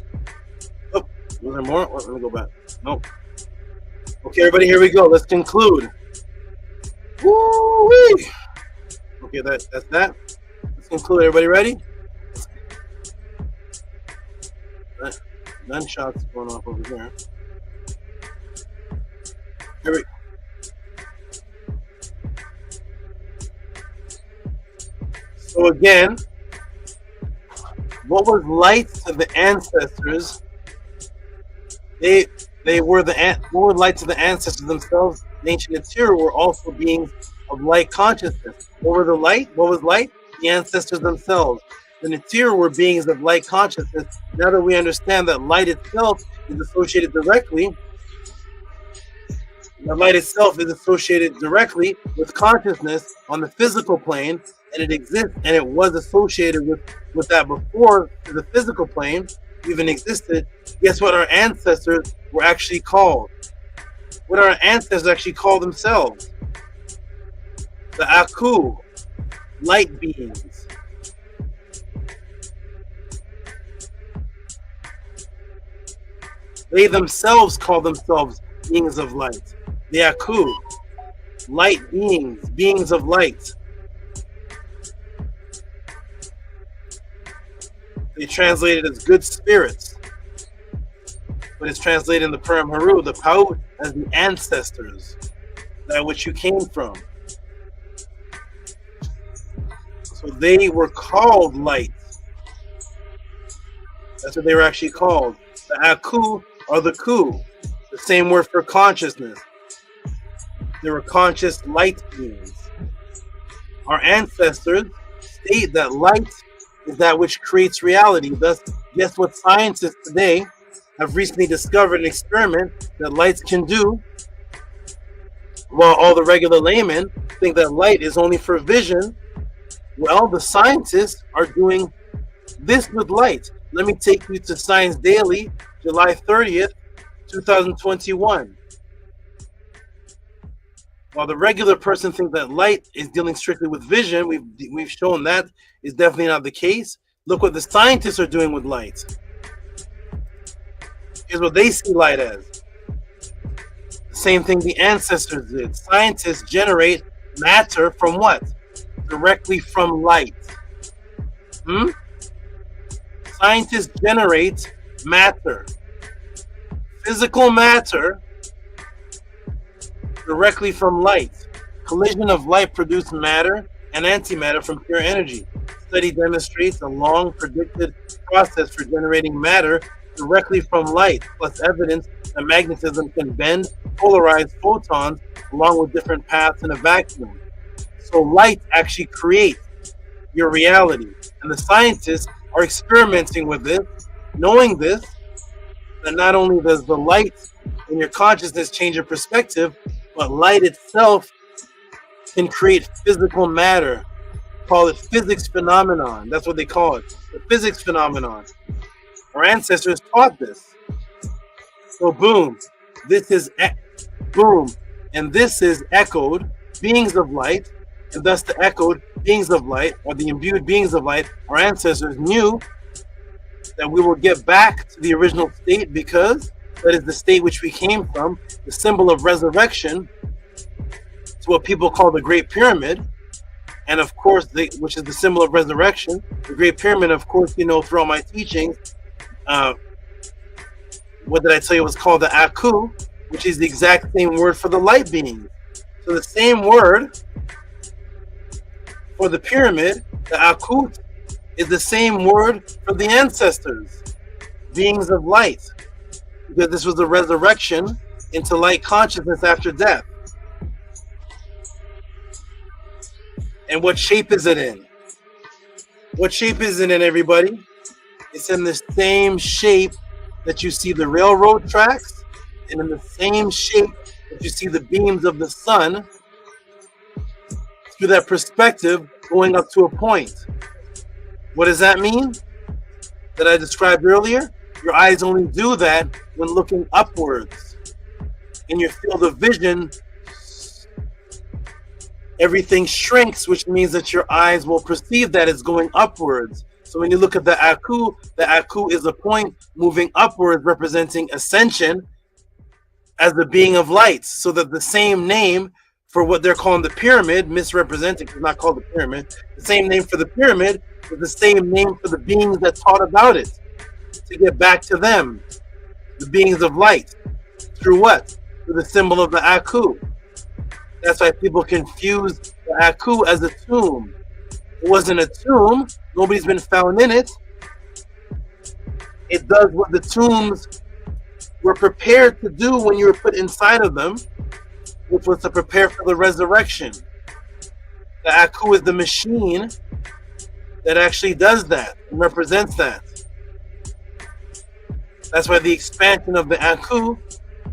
S21: Oh, was there more? Let me go back. Nope. Okay, everybody, here we go. Let's conclude. Woo-wee! Okay, that's that. Let's conclude. Everybody ready? Gunshots going off over here. Here we. So again, what was light to the ancestors? They were what were light to the ancestors themselves? The ancient Atiru were also beings of light consciousness. What were the light? What was light? The ancestors themselves. The Atiru were beings of light consciousness. Now that we understand that light itself is associated directly, the light itself is associated directly with consciousness on the physical plane, and it exists, and it was associated with that before the physical plane even existed. Guess what our ancestors were actually called? What our ancestors actually called themselves? The AKHU, light beings. They themselves call themselves beings of light. The AKHU, light beings, beings of light. They translated as good spirits, but it's translated in the Purim Haru, the Paut, as the ancestors, that which you came from. So they were called light. That's what they were actually called. The AKHU are the Khu, the same word for consciousness. They were conscious light beings. Our ancestors state that light is that which creates reality. Thus, guess what scientists today have recently discovered an experiment that lights can do, while all the regular laymen think that light is only for vision. Well, the scientists are doing this with light. Let me take you to Science Daily, July 30th, 2021. While the regular person thinks that light is dealing strictly with vision, we've shown that is definitely not the case. Look what the scientists are doing with light. Here's what they see light as. The same thing the ancestors did. Scientists generate matter from what? Directly from light.
S15: Scientists generate matter, physical matter, directly from light. Collision of light produces matter and antimatter from pure energy. Study demonstrates a long predicted process for generating matter directly from light, plus evidence that magnetism can bend polarized photons along with different paths in a vacuum. So light actually creates your reality. And the scientists are experimenting with this, knowing this, that not only does the light in your consciousness change your perspective, but light itself can create physical matter. Call it physics phenomenon. That's what they call it, the physics phenomenon. Our ancestors taught this. So boom, this is boom, and this is echoed beings of light, and thus the echoed beings of light, or the imbued beings of light. Our ancestors knew that we will get back to the original state because that is the state which we came from, the symbol of resurrection, to what people call the Great Pyramid. And of course, which is the symbol of resurrection. The Great Pyramid, of course, you know, throughout my teachings, what did I tell you was called the AKHU, which is the exact same word for the light beings. So the same word for the pyramid, the AKHU, is the same word for the ancestors, beings of light, because this was a resurrection into light consciousness after death. And what shape is it in? What shape is it in, everybody? It's in the same shape that you see the railroad tracks, and in the same shape that you see the beams of the sun, through that perspective going up to a point. What does that mean? That I described earlier? Your eyes only do that when looking upwards. In your field of vision, everything shrinks, which means that your eyes will perceive that as going upwards. So when you look at the AKHU is a point moving upwards, representing ascension as the being of light. So that the same name for what they're calling the pyramid, misrepresenting, it's not called the pyramid, the same name for the pyramid is the same name for the beings that taught about it, to get back to them, the beings of light. Through what? Through the symbol of the AKHU. That's why people confuse the AKHU as a tomb. It wasn't a tomb. Nobody's been found in it. It does what the tombs were prepared to do when you were put inside of them, which was to prepare for the resurrection. The AKHU is the machine that actually does that and represents that. That's why the expansion of the AKHU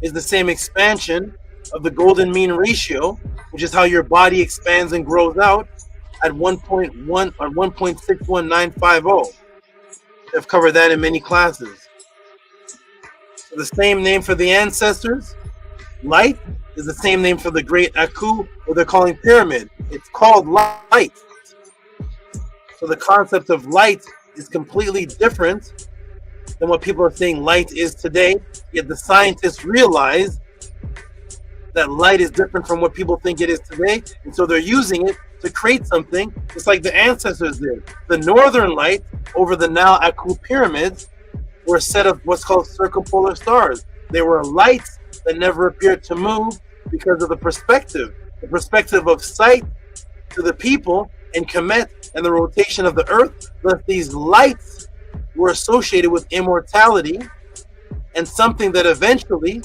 S15: is the same expansion of the golden mean ratio, which is how your body expands and grows out at 1.1 or 1.61950. I've covered that in many classes. So the same name for the ancestors, light, is the same name for the great AKHU, what they're calling pyramid. It's called light. So the concept of light is completely different than what people are saying light is today. Yet the scientists realize that light is different from what people think it is today, and so they're using it to create something just like the ancestors did. The northern light over the now AKHU pyramids were a set of what's called circumpolar stars. They were lights that never appeared to move because of the perspective of sight to the people and Kemet and the rotation of the earth. Thus these lights were associated with immortality and something that eventually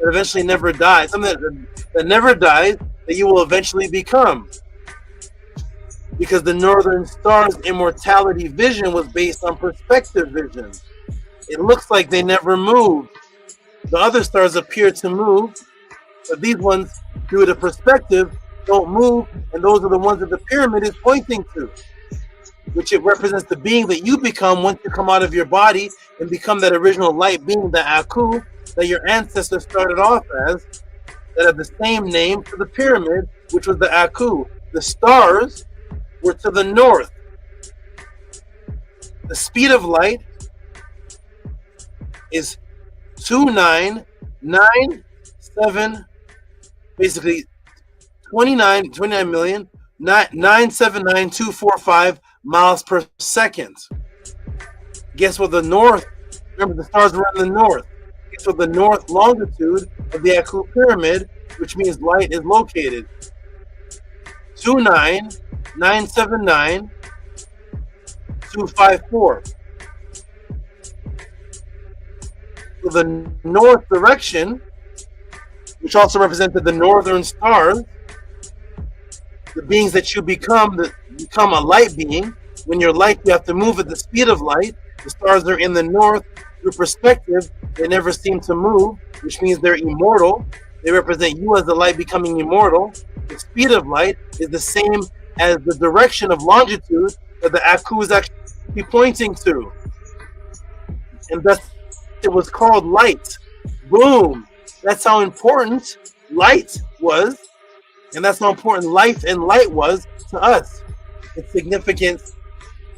S15: eventually never dies, something that never dies, that you will eventually become. Because the northern star's immortality vision was based on perspective vision. It looks like they never moved. The other stars appear to move, but these ones, due to perspective, don't move, and those are the ones that the pyramid is pointing to, which it represents the being that you become once you come out of your body and become that original light being, the AKHU, that your ancestors started off as, that have the same name for the pyramid, which was the AKHU. The stars were to the north. The speed of light is 2997, basically 29,000,000 979,245 miles per second. Guess what the north, remember the stars were in the north. Guess what the north longitude of the AKHU pyramid, which means light, is located? 29,979,254. So the north direction, which also represented the northern stars, the beings that you become a light being. When you're light, you have to move at the speed of light. The stars are in the north. Through perspective, they never seem to move, which means they're immortal. They represent you as the light becoming immortal. The speed of light is the same as the direction of longitude that the AKHU is actually pointing to. And thus it was called light. Boom. That's how important light was. And that's how important life and light was to us. Its significance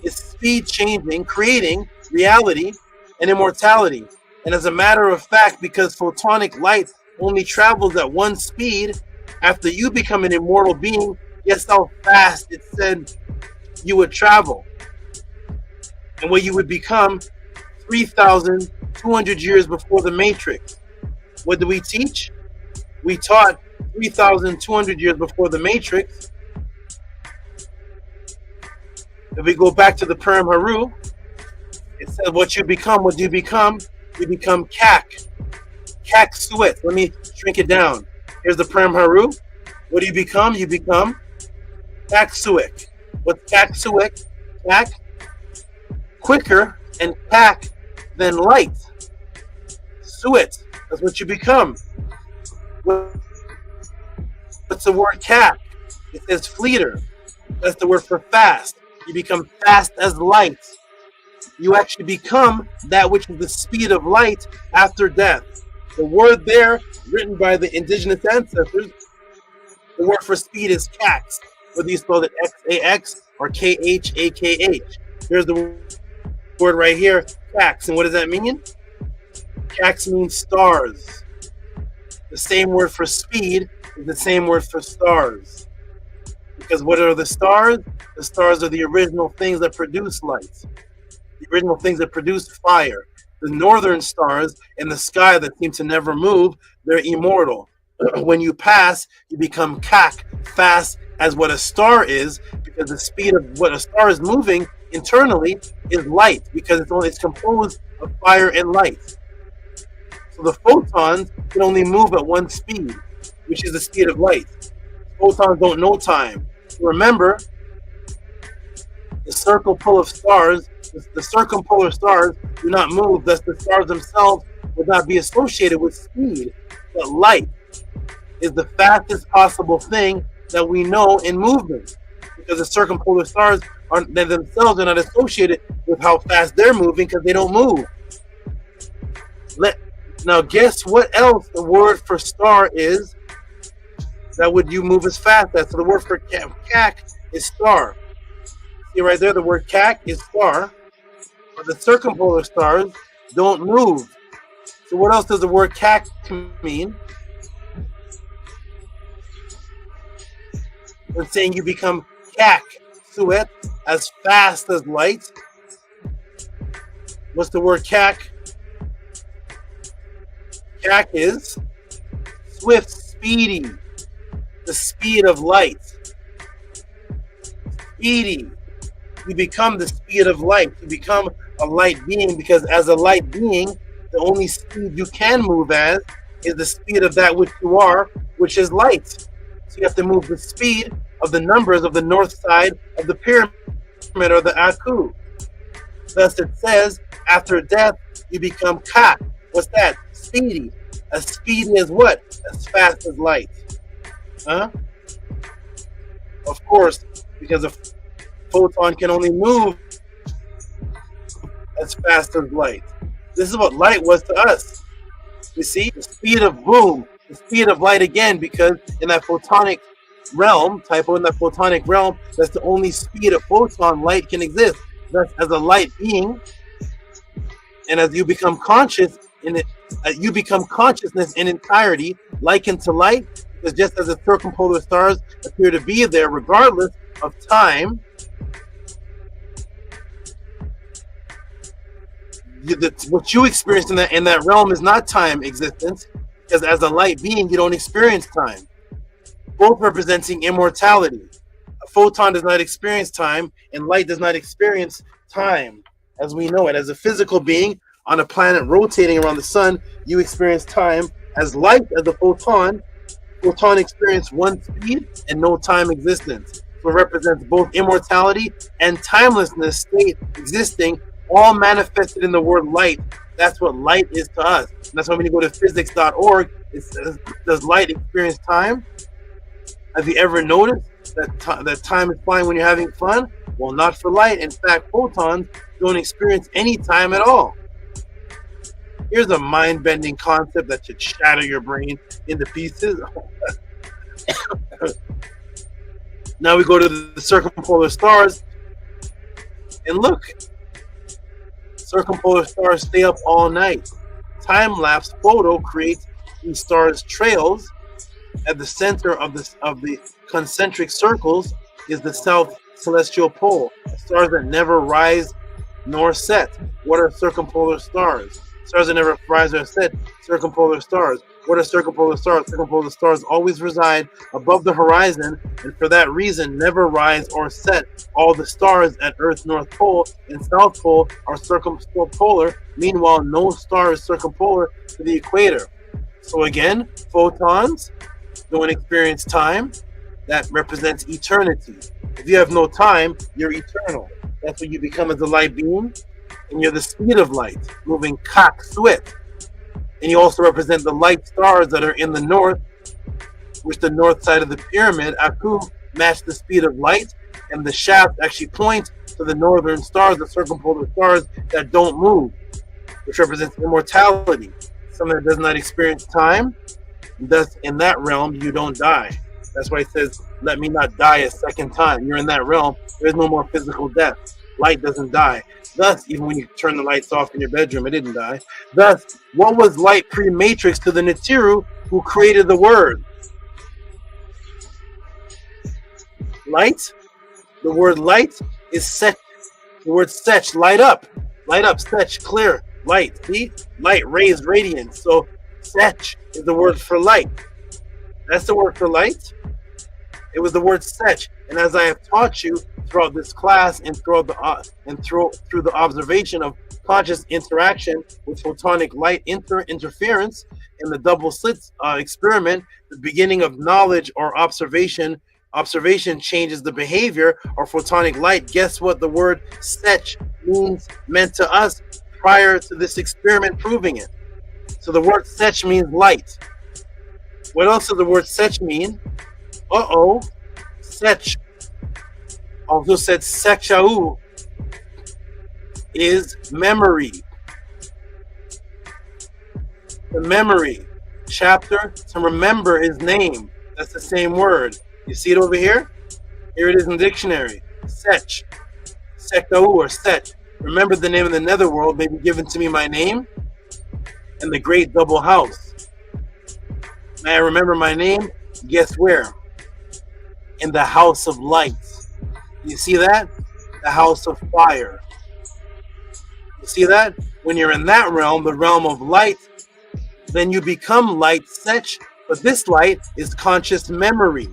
S15: is speed changing, creating reality and immortality. And as a matter of fact, because photonic light only travels at one speed, after you become an immortal being, guess how fast it said you would travel. And what you would become 3,200 years before the Matrix. What did we teach? We taught 3,200 years before the Matrix. If we go back to the Purim Haru, it says what you become, what do you become? You become Kak. Kak Suet. Let me shrink it down. Here's the Purim Haru. What do you become? You become Kak Suet. What's Kak Suet? Kak. Quicker and Kak than light. Suet. That's what you become. What's the word Kak? It says fleeter. That's the word for fast. You become fast as light. You actually become that which is the speed of light after death. The word there, written by the indigenous ancestors, the word for speed is Kax. Whether you spell it X-A-X or K-H-A-K-H. Here's the word right here, Kax. And what does that mean? Kax means stars. The same word for speed is the same word for stars. Because what are the stars? The stars are the original things that produce light. The original things that produce fire. The northern stars in the sky that seem to never move, they're immortal. When you pass, you become Kak, fast as what a star is, because the speed of what a star is moving internally is light, because it's composed of fire and light. So the photons can only move at one speed, which is the speed of light. Photons don't know time. Remember, the circle-pull of stars, the circumpolar stars do not move, thus the stars themselves would not be associated with speed. But light is the fastest possible thing that we know in movement, because the circumpolar stars they themselves are not associated with how fast they're moving because they don't move. Now guess what else the word for star is that would you move as fast as? So the word for Kak is star. See right there, the word Kak is star. But the circumpolar stars don't move. So what else does the word Kak mean? When saying you become Kak, Suet, as fast as light. What's the word Kak? Kak is swift, speedy, the speed of light. Speedy. You become the speed of light. You become a light being, because as a light being, the only speed you can move as is the speed of that which you are, which is light. So you have to move the speed of the numbers of the north side of the pyramid or the AKHU. Thus it says, after death, you become Kak. What's that? Speedy. As speedy as what? As fast as light. Huh? Of course, because a photon can only move as fast as light. This is what light was to us. You see, the speed of boom, the speed of light again, because in that photonic realm, in that photonic realm, that's the only speed a photon light can exist. Thus, as a light being, and as you become conscious in it, you become consciousness in entirety, likened to light,
S9: Because just as the circumpolar stars appear to be there regardless of time, what you experience in that realm is not time existence, because as a light being, you don't experience time. Both representing immortality. A photon does not experience time, and light does not experience time as we know it. As a physical being on a planet rotating around the sun, you experience time. As light, as a photon experience one speed and no time existence. So it represents both immortality and timelessness state existing, all manifested in the word light. That's what light is to us. And that's why when you go to physics.org, it says, does light experience time? Have you ever noticed that time is flying when you're having fun? Well, not for light. In fact, photons don't experience any time at all. Here's a mind-bending concept that should shatter your brain into pieces. Now we go to the circumpolar stars, and look, circumpolar stars stay up all night. Time-lapse photo creates these stars trails. At the center of the concentric circles is the south celestial pole, stars that never rise nor set. What are circumpolar stars? Stars that never rise or set, circumpolar stars. What are circumpolar stars? Circumpolar stars always reside above the horizon, and for that reason never rise or set. All the stars at Earth's North Pole and South Pole are circumpolar. Meanwhile, no star is circumpolar to the equator. So again, photons don't experience time. That represents eternity. If you have no time, you're eternal. That's what you become as a light being. And you're the speed of light, moving swift. And you also represent the light stars that are in the north, which the north side of the pyramid, AKHU, match the speed of light, and the shaft actually points to the northern stars, the circumpolar stars that don't move, which represents immortality, something that does not experience time. Thus, in that realm, you don't die. That's why it says, let me not die a second time. You're in that realm. There's no more physical death. Light doesn't die. Thus, even when you turn the lights off in your bedroom, it didn't die. Thus, what was light pre-matrix to the Nitiru who created the word? Light? The word light is set. The word setch, light up, setch, clear, light. See? Light, rays, radiance. So, setch is the word for light. That's the word for light. It was the word setch. And as I have taught you throughout this class and through the observation of conscious interaction with photonic light interference in the double slits experiment, the beginning of knowledge or observation changes the behavior or photonic light. Guess what the word setch meant to us prior to this experiment proving it? So the word setch means light. What else does the word setch mean? Setch, also said sekshau, is memory. The memory chapter to remember his name. That's the same word. You see it over here? Here it is in the dictionary. Setch, sekshau or setch. Remember the name of the netherworld, maybe given to me my name, and the great double house. May I remember my name? Guess where? In the house of light. You see that? The house of fire. You see that? When you're in that realm, the realm of light, then you become light setch, but this light is conscious memory.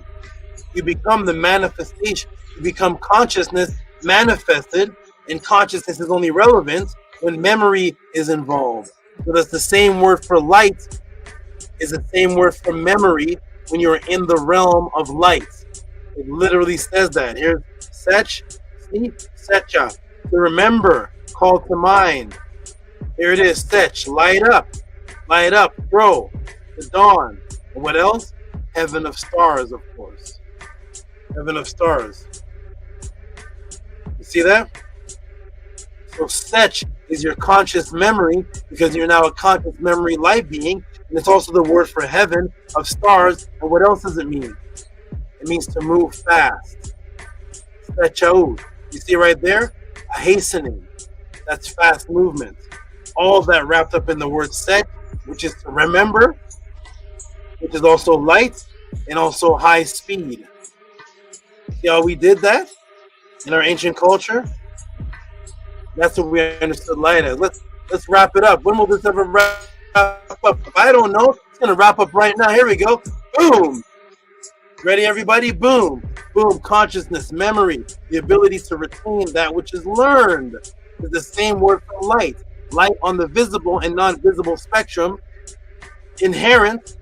S9: You become the manifestation. You become consciousness manifested, and consciousness is only relevant when memory is involved. So that's the same word for light is the same word for memory when you're in the realm of light. It literally says that. Here's setch, see? Setcha. To remember, call to mind. Here it is, setch, light up, bro, the dawn. And what else? Heaven of stars, of course. Heaven of stars. You see that? So setch is your conscious memory because you're now a conscious memory light being, and it's also the word for heaven of stars. And what else does it mean? It means to move fast. Setchau. You see right there? A hastening. That's fast movement. All of that wrapped up in the word set, which is to remember, which is also light,
S15: and also high speed. See how we did that in our ancient culture? That's what we understood light as. Let's wrap it up. When will this ever wrap up? I don't know. It's gonna wrap up right now. Here we go. Boom. Ready, everybody? Boom. Boom. Consciousness, memory, the ability to retain that which is learned is the same word for light. Light on the visible and non-visible spectrum, inherent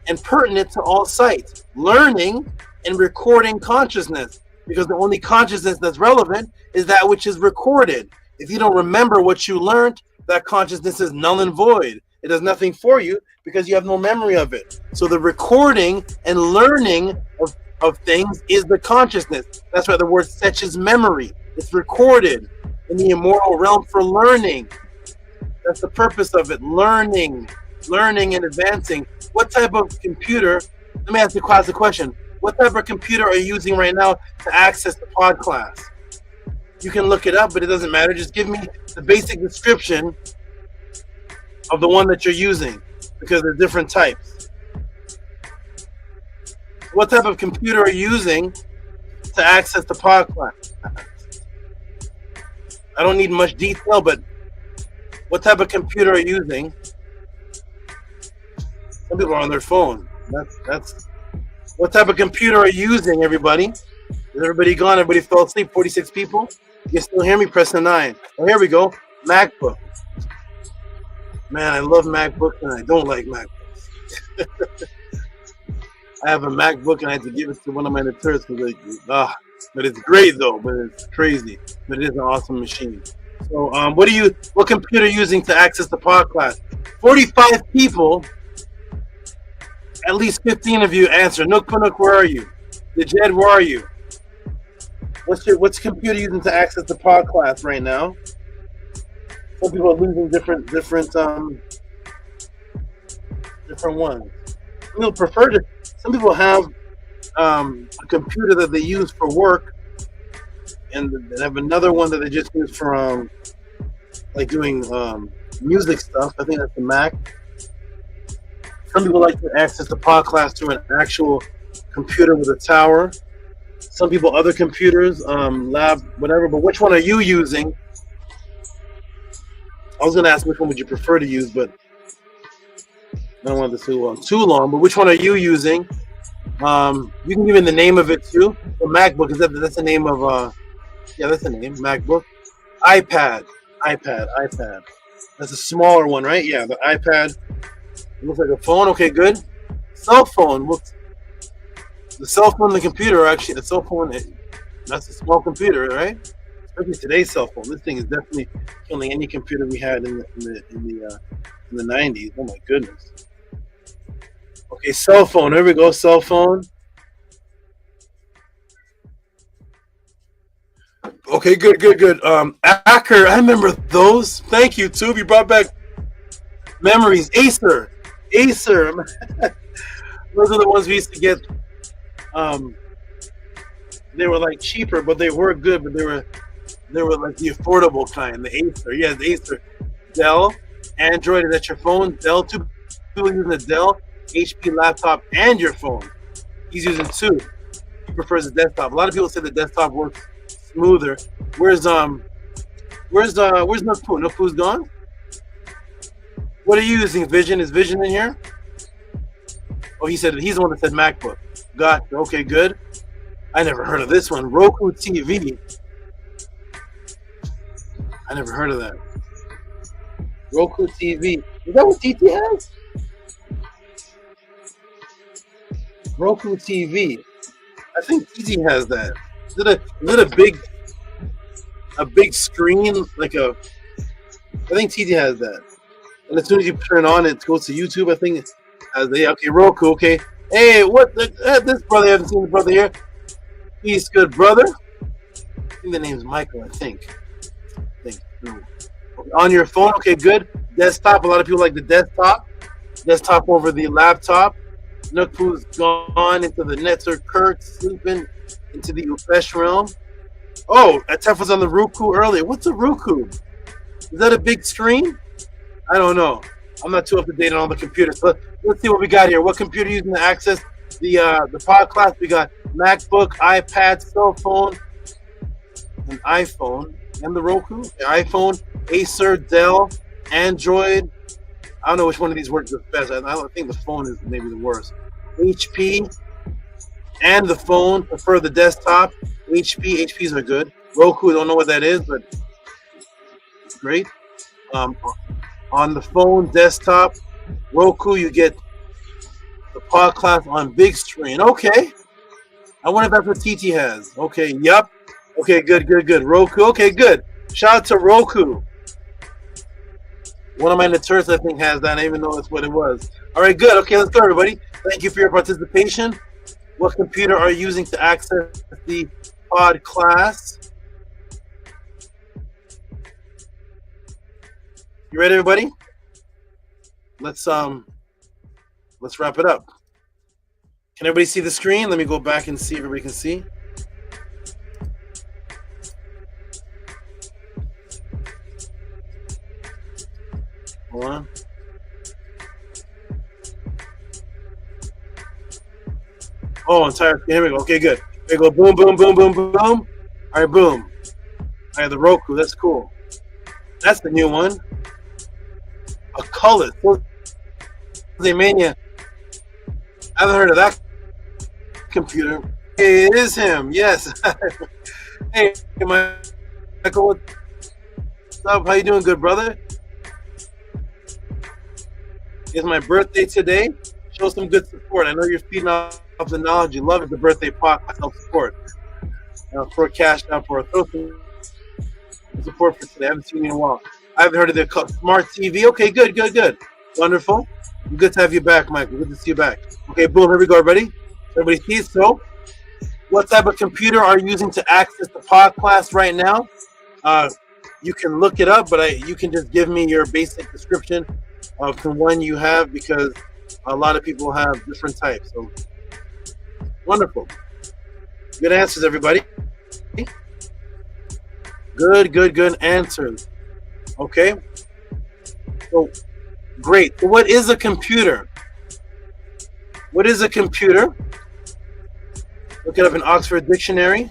S15: and pertinent to all sight. Learning and recording consciousness, because the only consciousness that's relevant is that which is recorded. If you don't remember what you learned, that consciousness is null and void. It does nothing for you because you have no memory of it. So the recording and learning of things is the consciousness. That's why the word sech is memory. It's recorded in the immortal realm for learning. That's the purpose of it. Learning and advancing. What type of computer, let me ask the class a question. What type of computer are you using right now to access the pod class? You can look it up, but it doesn't matter. Just give me the basic description of the one that you're using, because there's different types. What type of computer are you using to access the pod class? I don't need much detail, but what type of computer are you using? Some people are on their phone. That's what type of computer are you using, everybody? Is everybody gone? Everybody fell asleep? 46 people? You can still hear me? Press the 9. Oh, here we go. MacBook. Man, I love MacBooks and I don't like MacBooks. I have a MacBook and I had to give it to one of my interns because but it's great though, but it's crazy. But it is an awesome machine. So what computer are you using to access the pod class? 45 people, at least 15 of you answer. Nook Panuk, where are you? The Jed, where are you? What's computer using to access the pod class right now? Some people are using different ones. Some people have a computer that they use for work, and they have another one that they just use for like doing music stuff. I think that's the Mac. Some people like to access the pod class through an actual computer with a tower. Some people, other computers, lab, whatever. But which one are you using? I was going to ask which one would you prefer to use, but I don't want this to too long. But which one are you using? You can give me the name of it too. The MacBook, that's the name of that's the name, MacBook. iPad. That's a smaller one, right? Yeah, the iPad. It looks like a phone. Okay, good. Cell phone. The cell phone and the computer are actually, the cell phone, that's a small computer, right? Especially today's cell phone. This thing is definitely killing any computer we had in the 90s. Oh my goodness. Okay, cell phone. There we go. Cell phone. Okay, good. Acker, I remember those. Thank you, Tube. You brought back memories. Acer. Those are the ones we used to get. They were like cheaper, but they were good. But they were like the affordable kind. The Acer, yeah, the Acer. Dell, Android, is that your phone? Dell, two people using the Dell, HP laptop, and your phone. He's using two. He prefers the desktop. A lot of people say the desktop works smoother. Where's Nukpu? Nukpu's gone. What are you using? Vision? Is Vision in here? Oh, he's the one that said MacBook. Gotcha. Okay, good. I never heard of this one. Roku TV. I never heard of that. Roku TV. Is that what TT has? Roku TV. I think TT has that. Is it a big screen? I think TT has that. And as soon as you turn on, it goes to YouTube. I think okay, Roku. Okay. Hey, this brother? I haven't seen the brother here. He's good, brother. I think the name's Michael. I think. On your phone. Okay, good. Desktop. A lot of people like the desktop. Desktop over the laptop. Nukpu's gone into the Netzer. Kirk sleeping into the Ufesh realm. Oh, Atef was on the Roku earlier. What's a Roku? Is that a big screen? I don't know. I'm not too up to date on all the computers, but let's see what we got here. What computer are you using to access the pod class, we got MacBook, iPad, cell phone, an iPhone, and the Roku. The iPhone, Acer, Dell, Android. I don't know which one of these works the best. I don't think the phone is maybe the worst. HP and the phone. Prefer the desktop. HPs are good. Roku, don't know what that is, but it's great. On the phone, desktop, Roku, you get the pod class on big screen. Okay. I wonder if that's what TT has. Okay, yep. Okay, good. Roku, okay, good. Shout out to Roku. One of my Naturals, I think, has that. I didn't even know that's what it was. All right, good. Okay, let's go, everybody. Thank you for your participation. What computer are you using to access the pod class? You ready, everybody? Let's wrap it up. Can everybody see the screen? Let me go back and see if everybody can see. Hold on. Oh, entire screen. Here we go. Okay, good. Here we go. Boom, boom, boom, boom, boom, boom. All right, boom. All right, the Roku. That's cool. That's the new one. A color. Mania. I haven't heard of that computer. Hey, it is him. Yes. Hey, Michael. What's up? How you doing, good brother? It's my birthday today. Show some good support. I know you're feeding off the knowledge. You love it. The birthday podcast help support. For a cash out for a throw support for today. I haven't seen you in a while. I haven't heard of the smart TV. Okay, good. Wonderful. Good to have you back, Michael. Good to see you back. Okay, boom. Here we go, everybody. Everybody sees. So, what type of computer are you using to access the pod class right now? You can look it up, but you can just give me your basic description of the one you have, because a lot of people have different types. So, wonderful. Good answers, everybody. Good answers. Okay. So, great. So what is a computer? What is a computer? Look it up in Oxford Dictionary.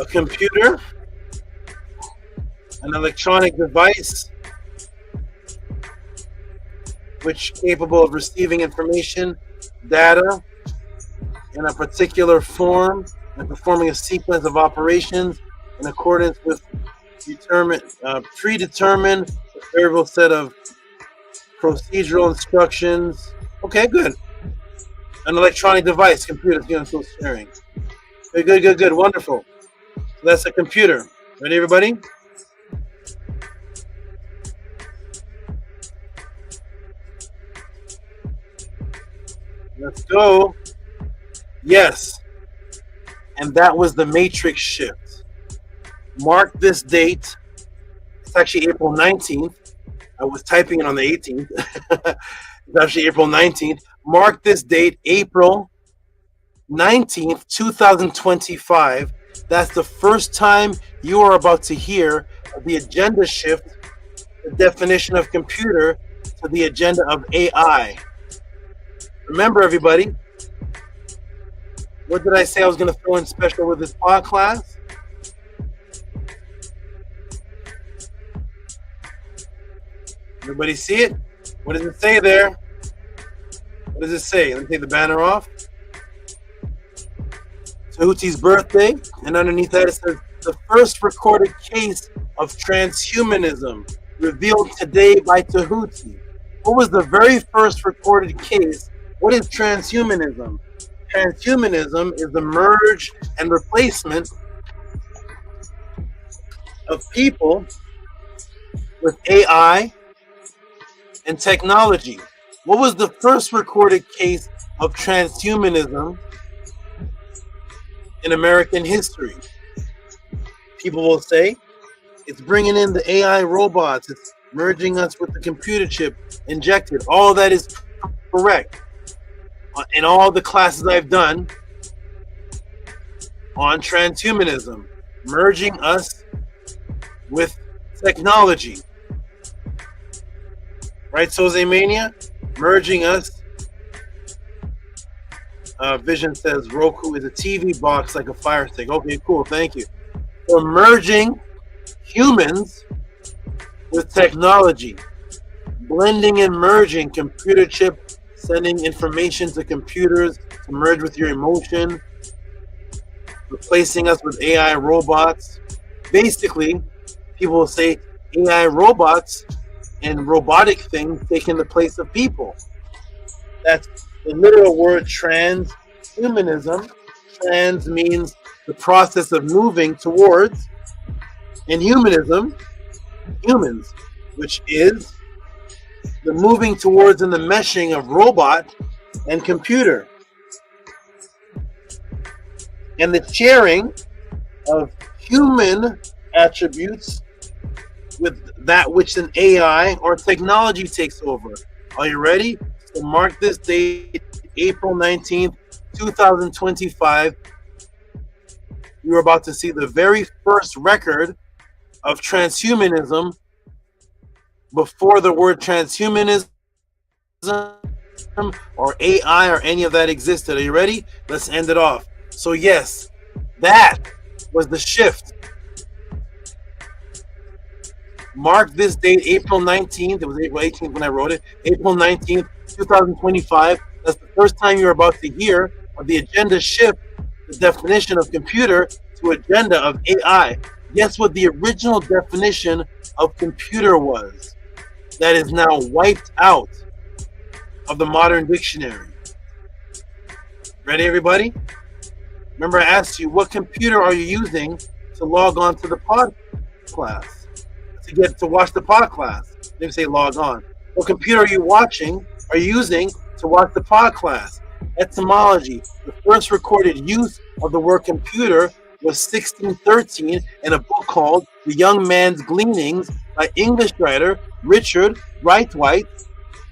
S15: A computer, an electronic device which is capable of receiving information, data, in a particular form and performing a sequence of operations in accordance with predetermined variable set of procedural instructions. Okay, good. An electronic device, computer, social sharing. Okay, good, wonderful. So that's a computer. Ready, everybody? Let's go. Yes. And that was the matrix shift. Mark this date. It's actually April 19th. I was typing it on the 18th. It's actually April 19th. Mark this date, April 19th, 2025. That's the first time you are about to hear the agenda shift, the definition of computer, to the agenda of AI. Remember, everybody, what did I say I was going to throw in special with this pod class? Everybody see it? What does it say there? What does it say? Let me take the banner off. Tehuti's birthday, and underneath that it says, the first recorded case of transhumanism revealed today by Tehuti. What was the very first recorded case? What is transhumanism? Transhumanism is the merge and replacement of people with AI and technology. What was the first recorded case of transhumanism in American history? People will say it's bringing in the AI robots, it's merging us with the computer chip injected. All that is correct. In all the classes I've done on transhumanism, merging us with technology. Right, Soze Mania? Merging us. Vision says Roku is a TV box like a Fire Stick. Okay, cool, thank you. We're merging humans with technology. Blending and merging, computer chip sending information to computers to merge with your emotion, replacing us with AI robots. Basically, people will say AI robots and robotic things taking the place of people. That's the literal word transhumanism. Trans means the process of moving towards, and humanism, humans, which is the moving towards and the meshing of robot and computer, and the sharing of human attributes with that which an AI or technology takes over. Are you ready? So mark this date, April 19th, 2025. You're about to see the very first record of transhumanism before the word transhumanism or AI or any of that existed. Are you ready? Let's end it off. So yes, that was the shift. Mark this date, April 19th. It was April 18th when I wrote it. April 19th, 2025. That's the first time you're about to hear of the agenda shift, the definition of computer to agenda of AI. Guess what the original definition of computer was? That is now wiped out of the modern dictionary. Ready, everybody? Remember I asked you, what computer are you using to log on to the pod class? To watch the pod class. They say log on. What computer are you using to watch the pod class? Etymology. The first recorded use of the word computer was 1613 in a book called The Young Man's Gleanings by English writer Richard Wright.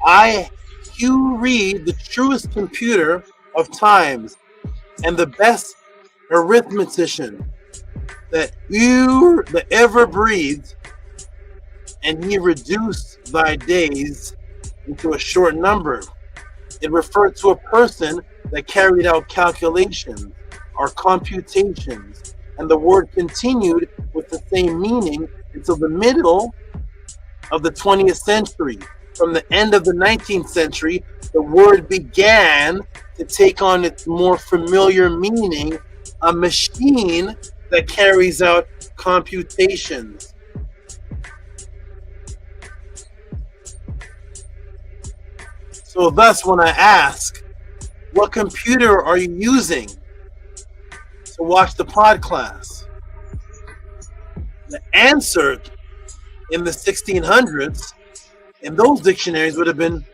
S15: I.Q. Reed, the truest computer of times and the best arithmetician that ever breathed, and he reduced thy days into a short number. It referred to a person that carried out calculations or computations, and the word continued with the same meaning until the middle of the 20th century. From the end of the 19th century, the word began to take on its more familiar meaning, a machine that carries out computations. So thus, when I ask, what computer are you using to watch the pod class? The answer in the 1600s, in those dictionaries, would have been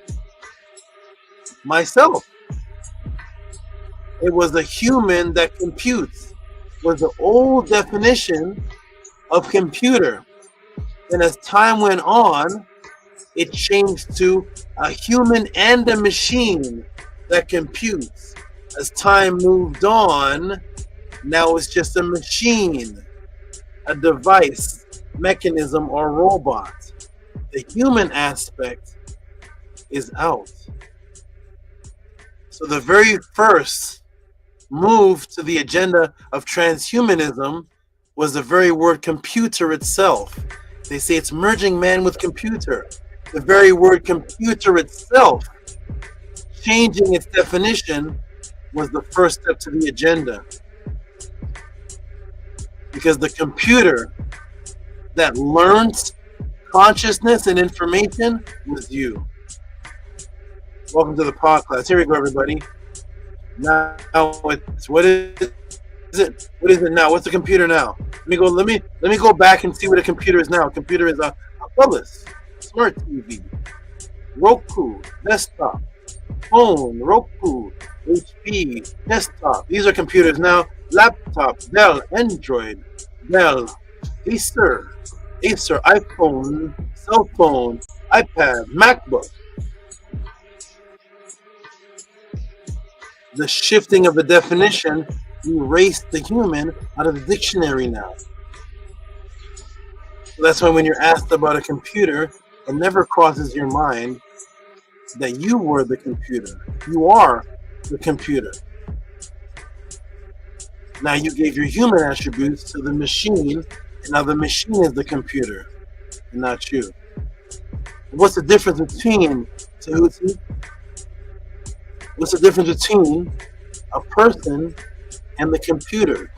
S15: myself. It was a human that computes, was the old definition of computer. And as time went on, it changed to a human and a machine that computes. As time moved on, now it's just a machine, a device, mechanism, or robot. The human aspect is out. So the very first move to the agenda of transhumanism was the very word computer itself. They say it's merging man with computer. The very word computer itself, changing its definition, was the first step to the agenda. Because the computer that learns consciousness and information was you. Welcome to the pod class. Here we go, everybody. Now, it's, what is it? What is it now? What's the computer now? Let me go back and see what a computer is now. A computer is a Oculus, smart TV, Roku, desktop, phone, Roku, HP, desktop. These are computers now. Laptop, Dell, Android, Dell, Acer, iPhone, cell phone, iPad, MacBook. The shifting of the definition erased the human out of the dictionary now. So that's why when you're asked about a computer,
S21: it never crosses your mind that you were the computer. You are the computer. Now you gave your human attributes to the machine, and now the machine is the computer, and not you. What's the difference between, Tehuti? What's the difference between a person and the computer?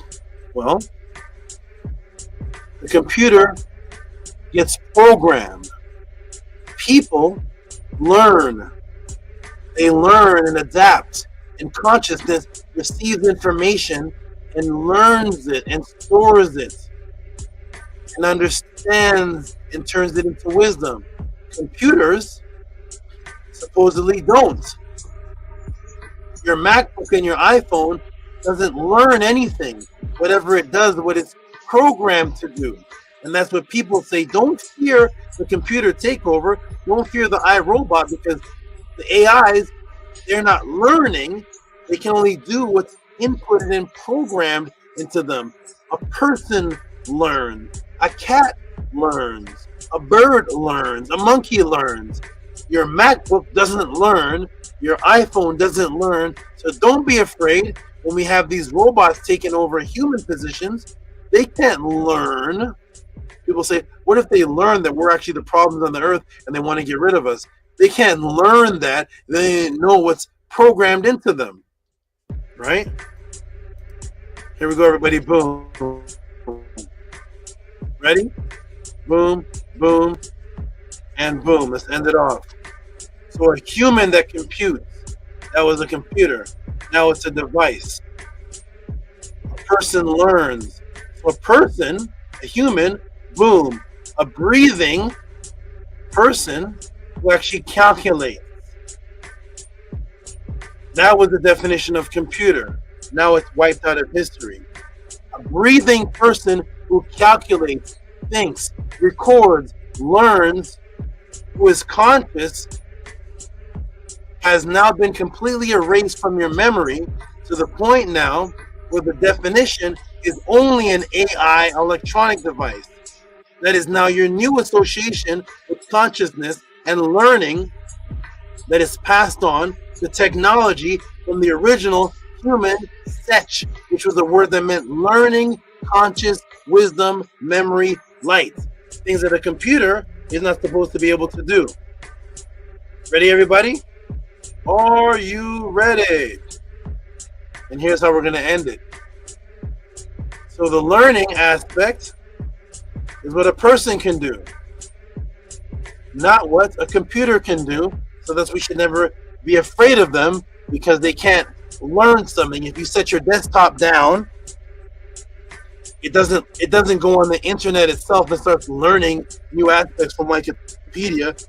S21: Well, the computer gets programmed. People learn. They learn and adapt. And consciousness receives information and learns it and stores it and understands and turns it into wisdom. Computers supposedly don't. Your MacBook and your iPhone doesn't learn anything. Whatever it does, what it's programmed to do. And that's what people say. Don't fear the computer takeover. Don't fear the iRobot, because the AIs, they're not learning. They can only do what's inputted and programmed into them. A person learns. A cat learns. A bird learns. A monkey learns. Your MacBook doesn't learn. Your iPhone doesn't learn. So don't be afraid when we have these robots taking over human positions. They can't learn. People say, what if they learn that we're actually the problems on the earth and they want to get rid of us? They can't learn that. They know what's programmed into them. Right? Here we go, everybody. Boom. Ready? Boom, boom, and boom. Let's end it off. So a human that computes, that was a computer. Now it's a device. A person learns. So a person, a human, boom, a breathing person who actually calculates. That was the definition of computer. Now it's wiped out of history. A breathing person who calculates, thinks, records, learns, who is conscious, has now been completely erased from your memory to the point now where the definition is only an AI electronic device. That is now your new association with consciousness and learning that is passed on to technology from the original human sech, which was a word that meant learning, conscious, wisdom, memory, light. Things that a computer is not supposed to be able to do. Ready, everybody? Are you ready? And here's how we're going to end it. So the learning aspect is what a person can do, not what a computer can do. So thus we should never be afraid of them because they can't learn something. If you set your desktop down, it doesn't go on the internet itself and starts learning new aspects from Wikipedia.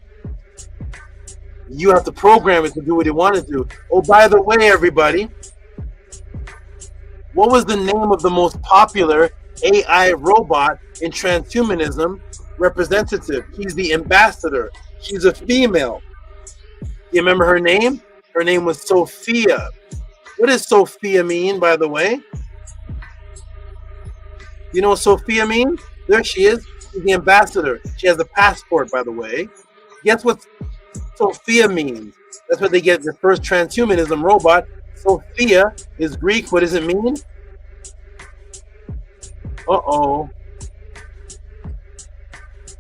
S21: You have to program it to do what you want to do. Oh, by the way, everybody, what was the name of the most popular AI robot in transhumanism representative? She's the ambassador. She's a female. You remember her name? Her name was Sophia. What does Sophia mean, by the way? You know what Sophia means? There she is. She's the ambassador. She has a passport, by the way. Guess what Sophia means? That's what they get the first transhumanism robot. Sophia is Greek. What does it mean? Uh-oh.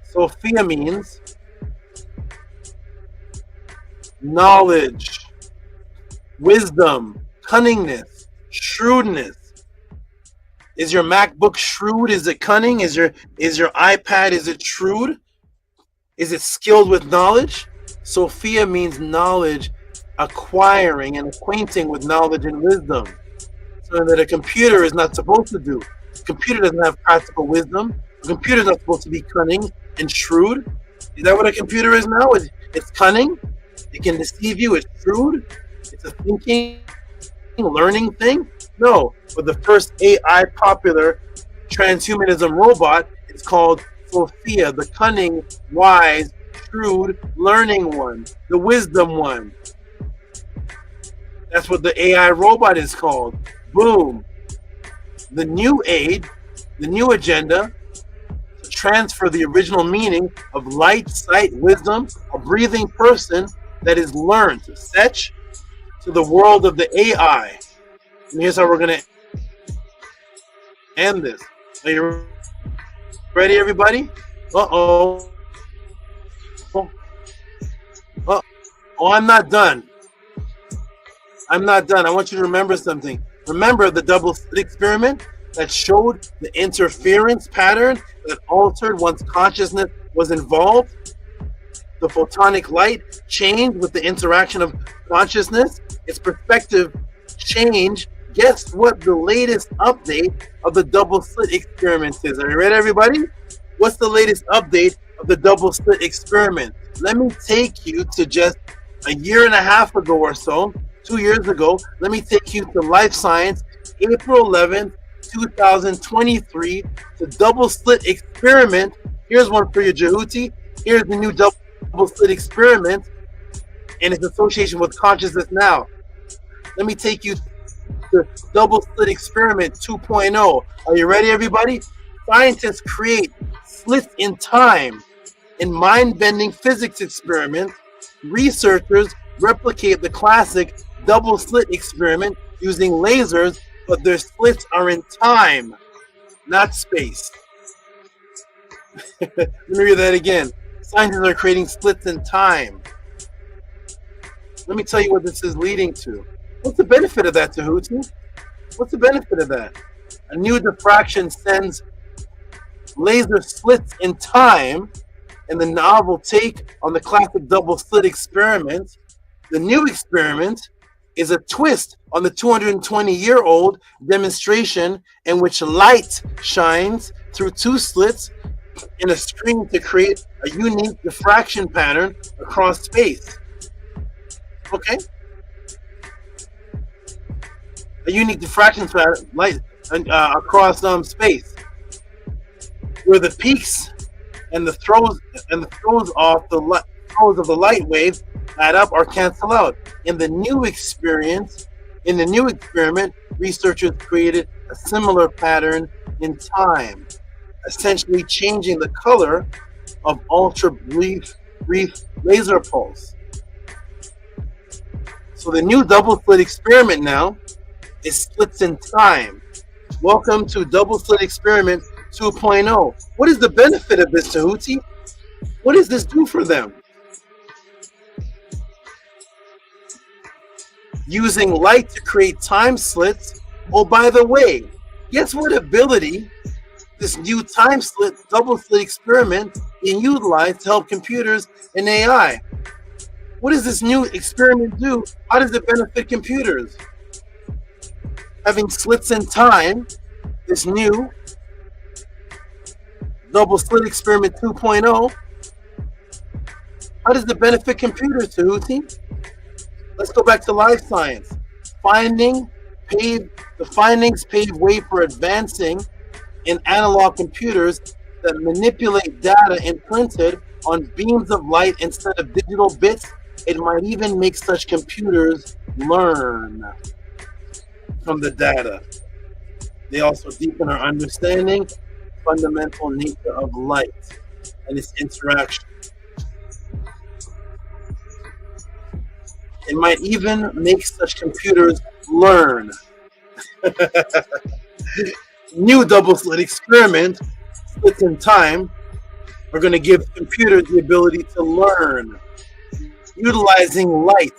S21: Sophia means knowledge, wisdom, cunningness, shrewdness. Is your MacBook shrewd? Is it cunning? Is your iPad, is it shrewd? Is it skilled with knowledge? Sophia means knowledge, acquiring and acquainting with knowledge and wisdom. So that a computer is not supposed to do. A computer doesn't have practical wisdom. A computer is not supposed to be cunning and shrewd. Is that what a computer is now? It's cunning. It can deceive you. It's shrewd. It's a thinking, learning thing. No, but the first AI popular transhumanism robot is called Sophia, the cunning, wise, shrewd, learning one, the wisdom one. That's what the AI robot is called. Boom. The new age, the new agenda, to
S9: transfer the original meaning of light, sight, wisdom, a breathing person that is learned, Setch, to the world of the AI. And here's how we're going to end this. Are you ready, everybody? Uh-oh. Oh, I'm not done. I'm not done. I want you to remember something. Remember the double slit experiment that showed the interference pattern that altered once consciousness was involved? The photonic light changed with the interaction of consciousness. Its perspective changed. Guess what the latest update of the double slit experiment is? Are you ready, everybody? What's the latest update of the double slit experiment? Let me take you to just a year and a half ago or so, 2 years ago. Let me take you to Life Science, April 11th, 2023, the double slit experiment. Here's one for you, JHUTY. Here's the new double slit experiment and its association with consciousness now. Let me take you to double slit experiment 2.0. Are you ready, everybody? Scientists create slits in time in mind-bending physics experiment. Researchers replicate the classic double slit experiment using lasers, but their slits are in time, not space. Let me read that again. Scientists are creating slits in time. Let me tell you what this is leading to. What's the benefit of that, Tehuti? What's the benefit of that? A new diffraction sends laser slits in time, and the novel take on the classic double slit experiment. The new experiment is a twist on the 220-year-old demonstration in which light shines through two slits in a screen to create a unique diffraction pattern across space. Okay? A unique diffraction pattern light across space, where the peaks and the throws off the throws of the light wave add up or cancel out. In the new experiment, researchers created a similar pattern in time, essentially changing the color of ultra brief laser pulse. So the new double slit experiment now is slits in time. Welcome to double slit experiment 2.0. What is the benefit of this, Tehuti? What does this do for them? Using light to create time slits. Oh, by the way, guess what ability this new time slit, double slit experiment being utilized to help computers and AI? What does this new experiment do? How does it benefit computers? Having slits in time, this new double slit experiment 2.0, how does it benefit computers, Tehuti? Let's go back to life science. The findings pave way for advancing in analog computers that manipulate data imprinted on beams of light instead of digital bits. It might even make such computers learn from the data. They also deepen our understanding of the fundamental nature of light and its interaction. It might even make such computers learn. New double slit experiment, slits in time, are going to give computers the ability to learn, utilizing light.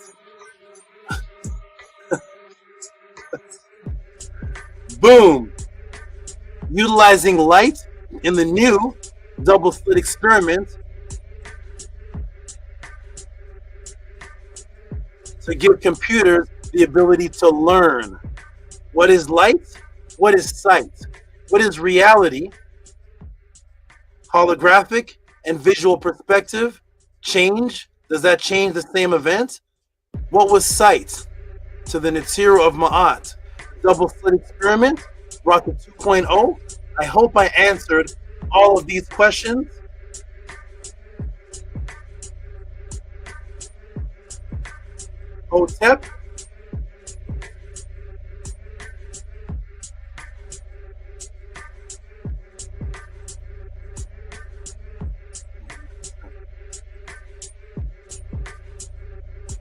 S9: Boom! Utilizing light in the new double slit experiment to give computers the ability to learn. What is light? What is sight? What is reality? Holographic and visual perspective change. Does that change the same event? What was sight to the Netiru of MAAT? Double slit experiment brought to 2.0. I hope I answered all of these questions. Hotep.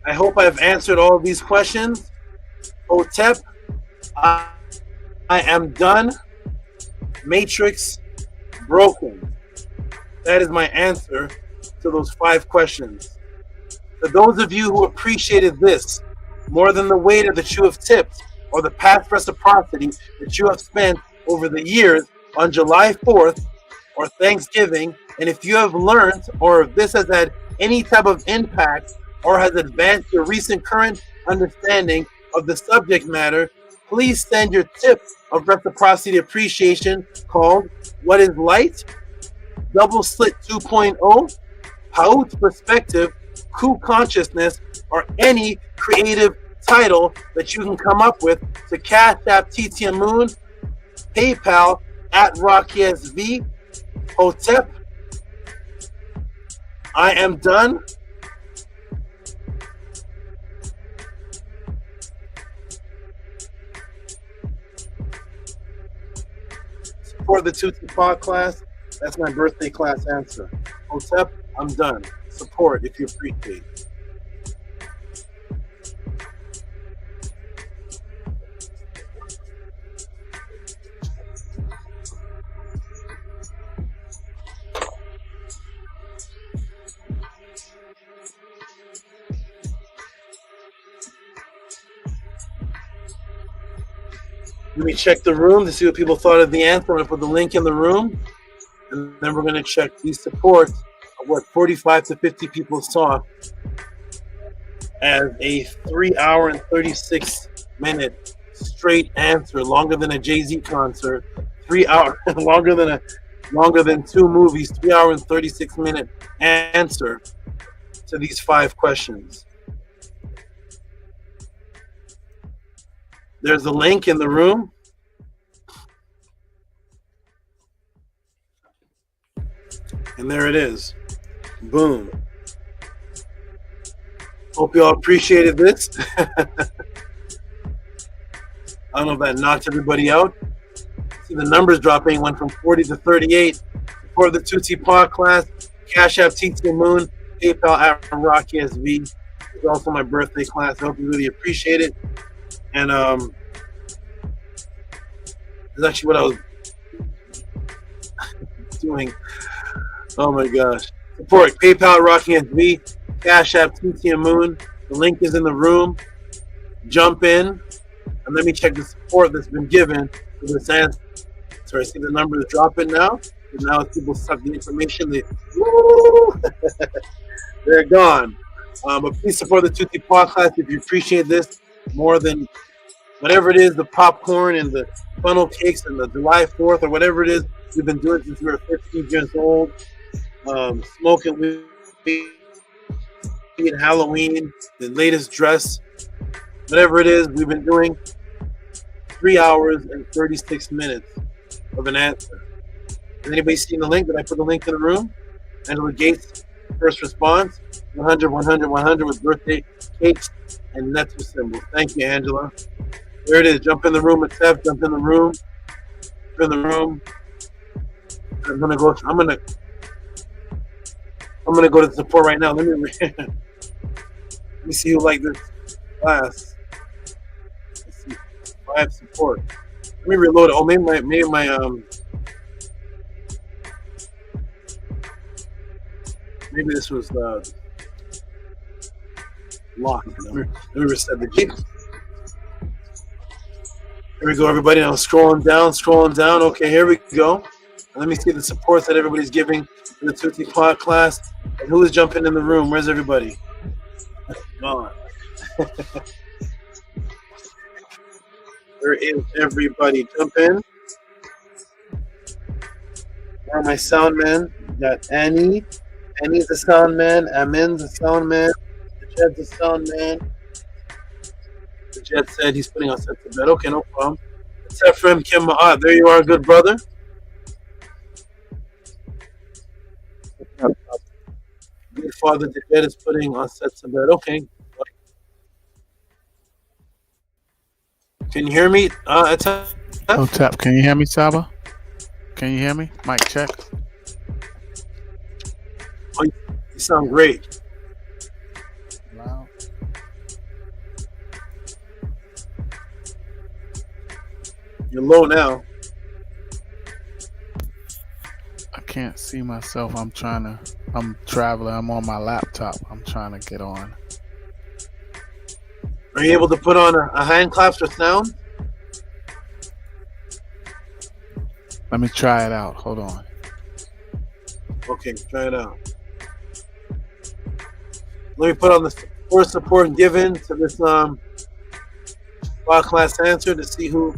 S21: I hope I've answered all of these questions. Hotep, I am done. Matrix broken. That is my answer to those 5 questions. For those of you who appreciated this more than the waiter that you have tipped or the past reciprocity that you have spent over the years on July 4th or Thanksgiving, and if you have learned or if this has had any type of impact or has advanced your recent current understanding of the subject matter, please send your tip of reciprocity appreciation called What is Light, Double Slit 2.0, Paut's Perspective, Coup Consciousness, or any creative title that you can come up with to Cash App TT Moon, PayPal at RockySV, Hotep. I am done. Support the JHUTY pod class. That's my birthday class answer. Hotep, I'm done. Support if you appreciate. Let me check the room to see what people thought of the answer. I'm going to put the link in the room, and then we're going to check the support of what 45 to 50 people saw as a 3-hour and 36-minute straight answer, longer than a Jay-Z concert, 3 hour, longer than 2 movies, 3-hour and 36-minute answer to these 5 questions. There's a link in the room. And there it is. Boom. Hope you all appreciated this. I don't know if that knocked everybody out. See the numbers dropping, went from 40 to 38. For the JHUTY pod class, Cash App TT Moon, PayPal at RockySV. It's also my birthday class. I hope you really appreciate it. And that's actually what I was doing. Oh my gosh. Support PayPal RockySV, Cash App TT Moon. The link is in the room. Jump in and let me check the support that's been given for this answer. So I see the numbers dropping now. And now as people suck the information, they're gone. But please support the JHUTY podcast if you appreciate this more than whatever it is, the popcorn and the funnel cakes and the July 4th or whatever it is we've been doing since we were 15 years old. Smoking weed, Halloween, the latest dress, whatever it is we've been doing. 3 hours and 36 minutes of an answer. Has anybody seen the link? Did I put the link in the room? Angela Gates, first response, 100, 100, 100 with birthday cakes and Netsu symbols. Thank you, Angela. There it is. Jump in the room, accept. Jump in the room. Jump in the room. I'm gonna go to the support right now. Let me see who liked this class. Let's see. 5 support. Let me reload it. Oh, maybe this was locked. Let me reset the Jeep. Here we go, everybody. Now scrolling down. Okay, here we go. Let me see the supports that everybody's giving to the JHUTY pod class. And who is jumping in the room? Where's everybody? Gone. Where is everybody? Jump in. Where are my sound men? Got Annie. Annie's the sound man. Amin's the sound man. The Jed's the sound man. The Jed said he's putting us set to bed. Okay, no problem. It's Ephraim Kim Ma'at. There you are, good brother. Good father, the Jed is putting us set to bed. Okay. Can you hear me?
S12: Hotep, can you hear me, Saba? Can you hear me? Mic check.
S21: Oh, you sound great.
S12: Loud.
S21: You're low now.
S12: I can't see myself. I'm traveling. I'm on my laptop. I'm trying to get on.
S21: Are you able to put on a hand claps for sound?
S12: Let me try it out. Hold on.
S21: Okay, try it out. Let me put on the first support given to this class answer to see who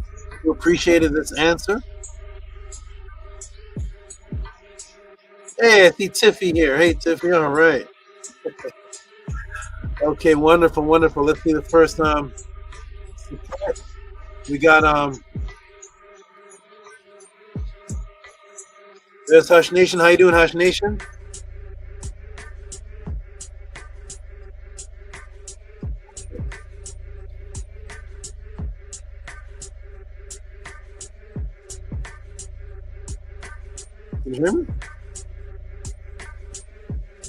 S21: appreciated this answer. Hey, I see Tiffy here. Hey, Tiffy. All right. Okay, wonderful, wonderful. Let's see the first support. We got there's Hush Nation. How you doing, Hush Nation? Can you hear me?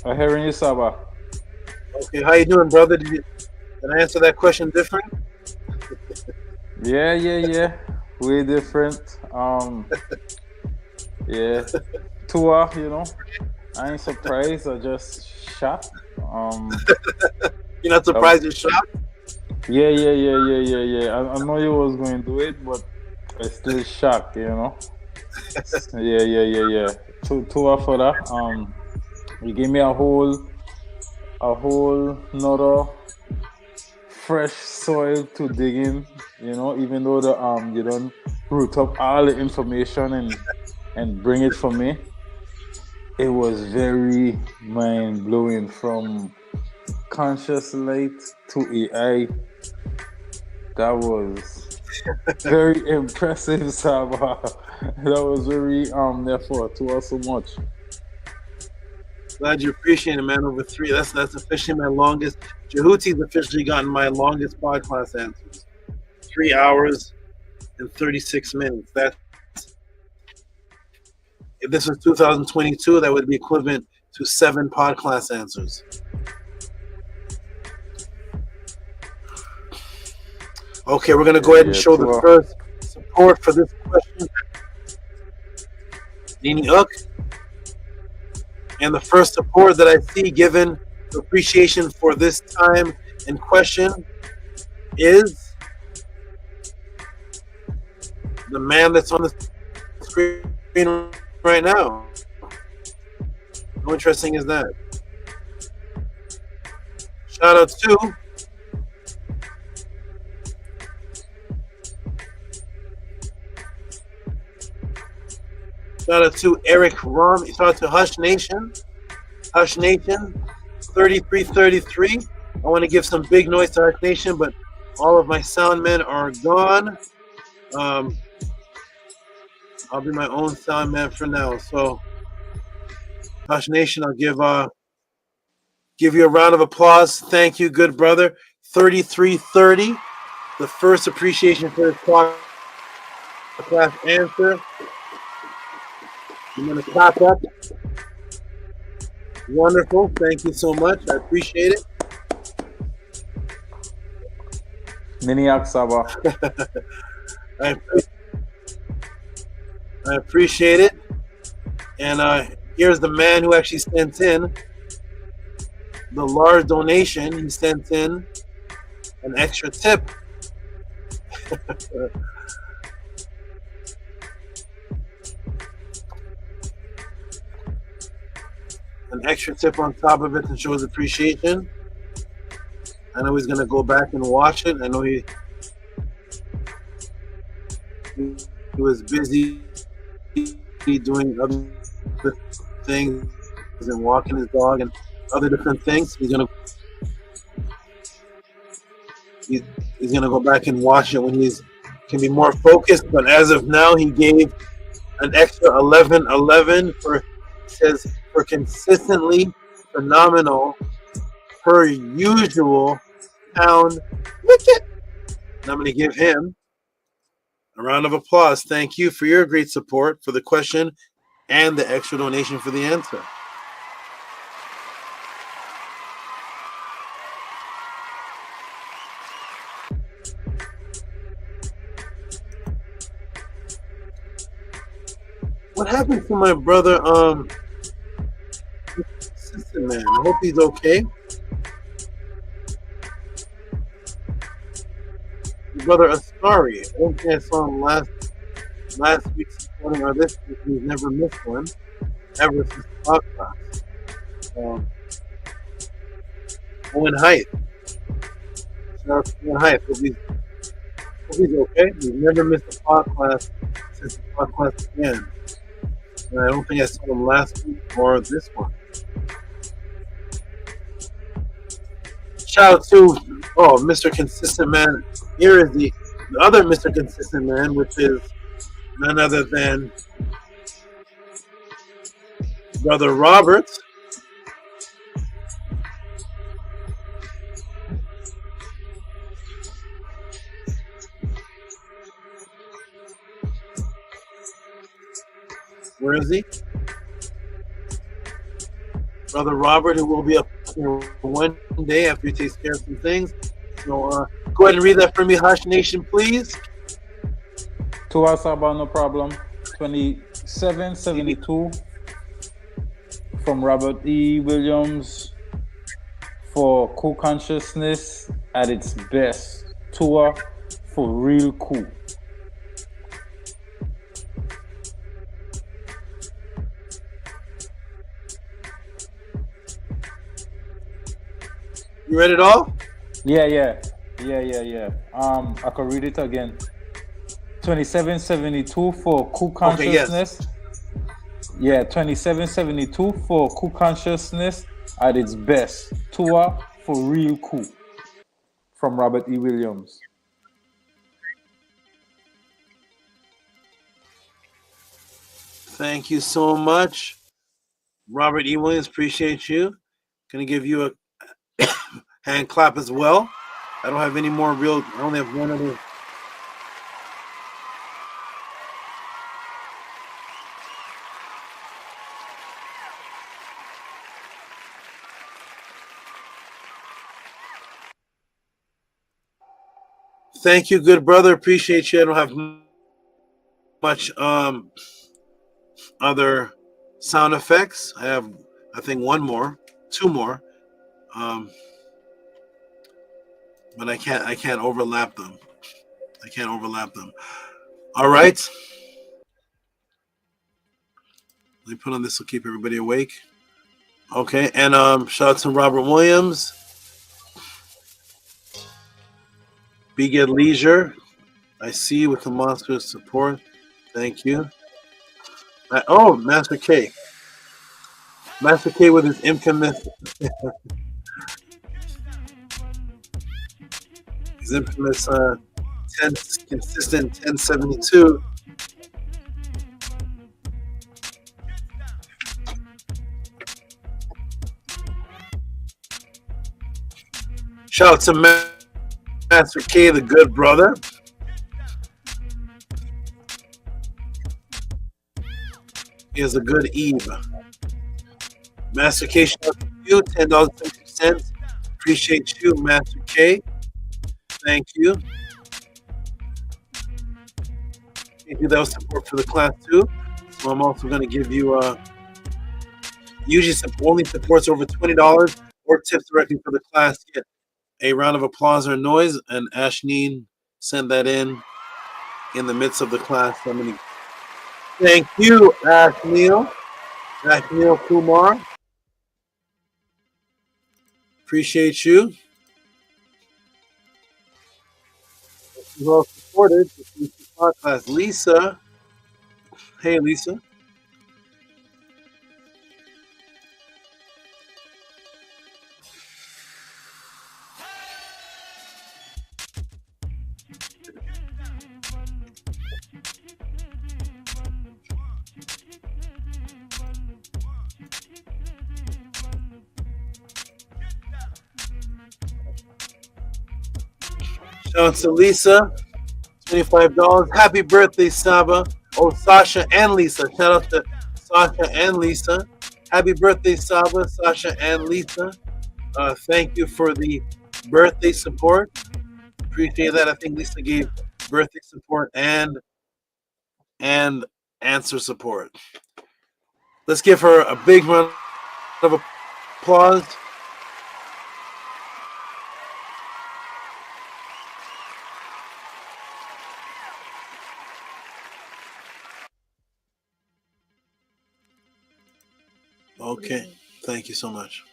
S1: I'm hearing you, Saba.
S21: Okay, how you doing, brother? Did I answer that question different?
S1: Yeah. Way different. Yeah. Tua, you know. I ain't surprised. I just shocked.
S21: You're not surprised you're shocked?
S1: Yeah. I know you was going to do it, but I still shocked, you know. Yeah. Tua for that. You gave me a whole nother fresh soil to dig in, you know, even though the you don't root up all the information and bring it for me. It was very mind blowing, from conscious light to AI. That was very impressive, Saba. That was very therefore to us so much.
S21: Glad you appreciate it, man. Over 3. That's officially my longest. JHUTY's officially gotten my longest podcast answers. 3 hours and 36 minutes. That's, if this was 2022, that would be equivalent to 7 podcast answers. Okay, we're gonna go ahead and show the first support for this question. Nini Uk. And the first support that I see given appreciation for this time in question is the man that's on the screen right now. How interesting is that? Shout out to Eric Rom. Shout out to Hush Nation. Hush Nation 3333. I want to give some big noise to Hush Nation, but all of my sound men are gone. I'll be my own sound man for now. So Hush Nation, I'll give you a round of applause. Thank you, good brother. 3330. The first appreciation for this class answer. I'm going to clap up. Wonderful. Thank you so much. I appreciate it.
S1: Niniak Saba.
S21: I appreciate it. And here's the man who actually sent in the large donation. He sent in an extra tip. An extra tip on top of it to show his appreciation. I know he's gonna go back and watch it. I know he was busy doing other things and walking his dog and other different things. He's gonna go back and watch it when he's can be more focused. But as of now, he gave an extra 1111 for consistently phenomenal per usual pound wicket. And I'm going to give him a round of applause. Thank you for your great support for the question and the extra donation for the answer. What happened to my brother? Consistent man. I hope he's okay. Your brother Ascari. I don't think I saw him last week's recording or this week. He's never missed one ever since the podcast. Owen Height. Shout out to Owen Height. Hope he's okay. He's never missed a podcast since the podcast began. And I don't think I saw him last week or this one. Shout out to Mr. Consistent Man. Here is the other Mr. Consistent Man, which is none other than Brother Robert. Where is he? Brother Robert, who will be up here one day after he takes care of some things. So go ahead and read that for me, Hush Nation, please.
S1: To us, SABA, no problem. 2772 from Robert E. Williams for cool consciousness at its best. Tour for real cool.
S21: You read it all?
S1: Yeah. I could read it again. 2772 for cool consciousness.
S21: Okay, yes.
S1: Yeah, 2772 for cool consciousness at its best. Tour for real cool. From Robert E. Williams.
S21: Thank you so much, Robert E. Williams. Appreciate you. Gonna give you a hand clap as well. I don't have any more real. I only have one other. Thank you, good brother. Appreciate you. I don't have much other sound effects. I have, I think, two more. But I can't overlap them. All right. Let me put on this to keep everybody awake. Okay, and shout out to Robert Williams. Be Get Leisure. I see you with the monster support. Thank you. Master K. Master K with his infamous his infamous 10 consistent 1072. Shout out to Master K, the good brother. He has a good Eve. Master K, shout out to you, $10.50. Appreciate you, Master K. Thank you. Thank you. That was support for the class too. So I'm also going to give you usually only supports over $20 or tips directly for the class. Get a round of applause or noise, and Ashneen send that in the midst of the class. Thank you, Ashneel Kumar. Appreciate you. Well supported the podcast, Lisa. Hey, Lisa. Shout out to Lisa, $25. Happy birthday, Saba. Oh, Sasha and Lisa. Shout out to Sasha and Lisa. Happy birthday, Saba, Sasha and Lisa. Thank you for the birthday support. Appreciate that. I think Lisa gave birthday support and answer support. Let's give her a big round of applause. Okay, thank you so much.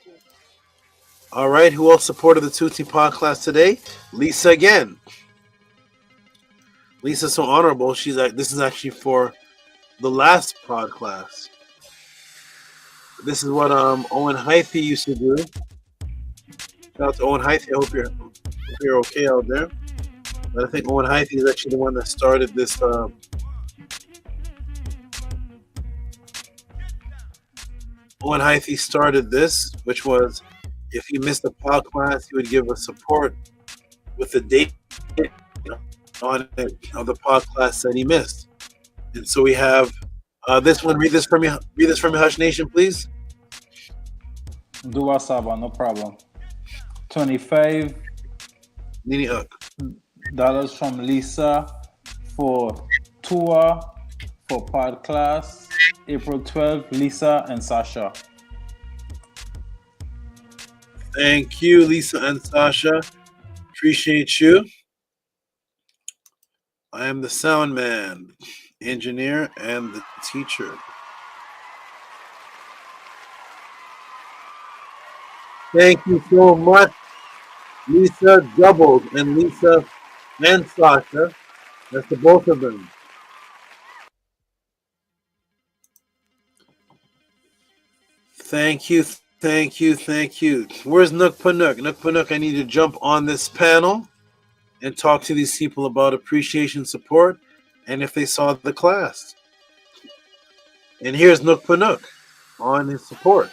S21: All right, who else supported the Tutti Pod class today? Lisa again. Lisa's so honorable. She's like, this is actually for the last pod class. This is what Owen Hythe used to do. Shout out to Owen Hythe. I hope you're okay out there. But I think Owen Hythe is actually the one that started this. Owen Hythe started this, which was if he missed a pod class, he would give a support with the date on it of the pod class that he missed. And so we have this one. Read this for me. Read this for me, Hush Nation, please.
S1: Do a SABA, no problem. $25 from Lisa for tour for pod class. April 12th, Lisa and Sasha.
S21: Thank you, Lisa and Sasha. Appreciate you. I am the sound man, engineer, and the teacher. Thank you so much, Lisa doubled, and Lisa and Sasha. That's the both of them. Thank you, thank you, thank you. Where's Nook Panook? Nook Panook, I need to jump on this panel and talk to these people about appreciation, support, and if they saw the class. And here's Nook Panook on his support.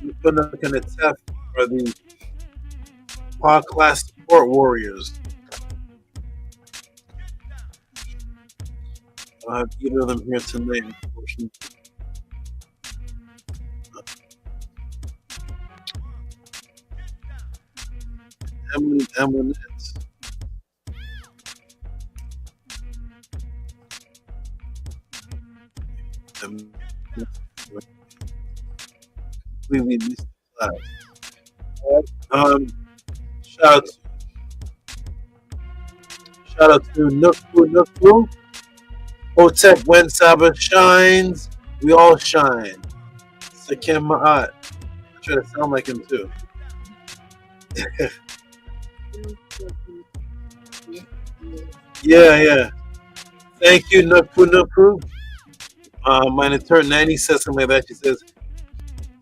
S21: Nook Panook and Atef are the pod class support warriors. I have either of them here tonight, unfortunately. Emily completely missed the class. Shout out to Nookpoo. Hotep, when Saba shines, we all shine. Sakim Ma'at. I try to sound like him too. Yeah. Thank you, Nookpoo. Mine turned 90 says something like that. She says,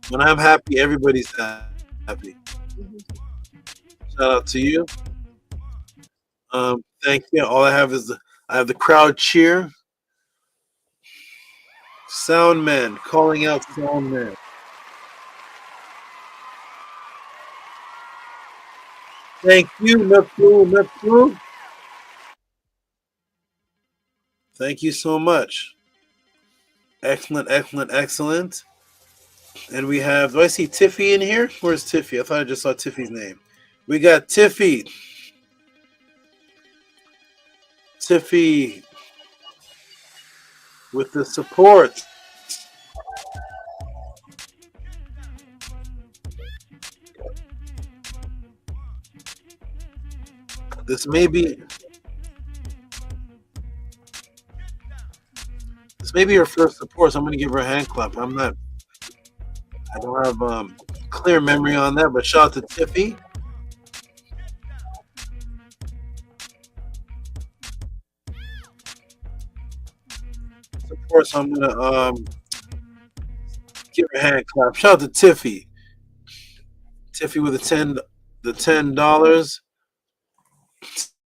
S21: when I'm happy, everybody's happy. Shout out to you. Thank you. All I have is I have the crowd cheer. Sound man, calling out sound man. Thank you, Nookpoo. Thank you so much. Excellent. And we have, do I see Tiffy in here? Where's Tiffy? I thought I just saw Tiffy's name. We got Tiffy. Tiffy with the support. This may be her first support, so I'm going to give her a hand clap. I don't have clear memory on that, but shout out to Tiffy. Support, so I'm going to give her a hand clap. Shout out to Tiffy. Tiffy with the $10.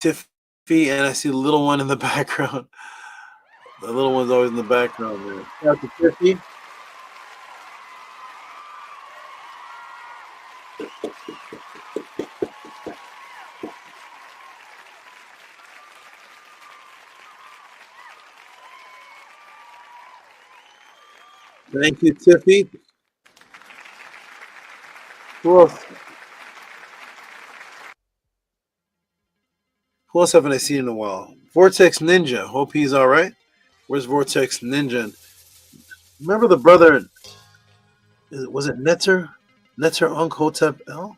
S21: Tiffy, and I see the little one in the background. The little one's always in the background there. Shout out to Tiffy. Thank you, Tiffy. Who Who else haven't I seen in a while? Vortex Ninja. Hope he's all right. Where's Vortex Ninja? Remember the brother? Was it Netter? Netter Hotep L?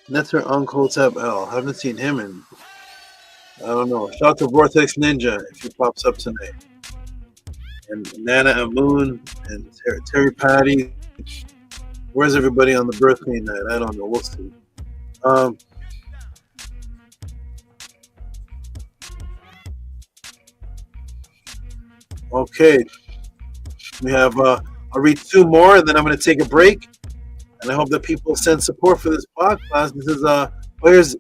S21: Netter Hotep L. Haven't seen him in, I don't know. Shout out to Vortex Ninja if he pops up tonight. And Nana Amun and Terry Patty. Where's everybody on the birthday night? I don't know. We'll see. Okay. We have, I'll read 2 more and then I'm going to take a break. And I hope that people send support for this podcast. This is, here's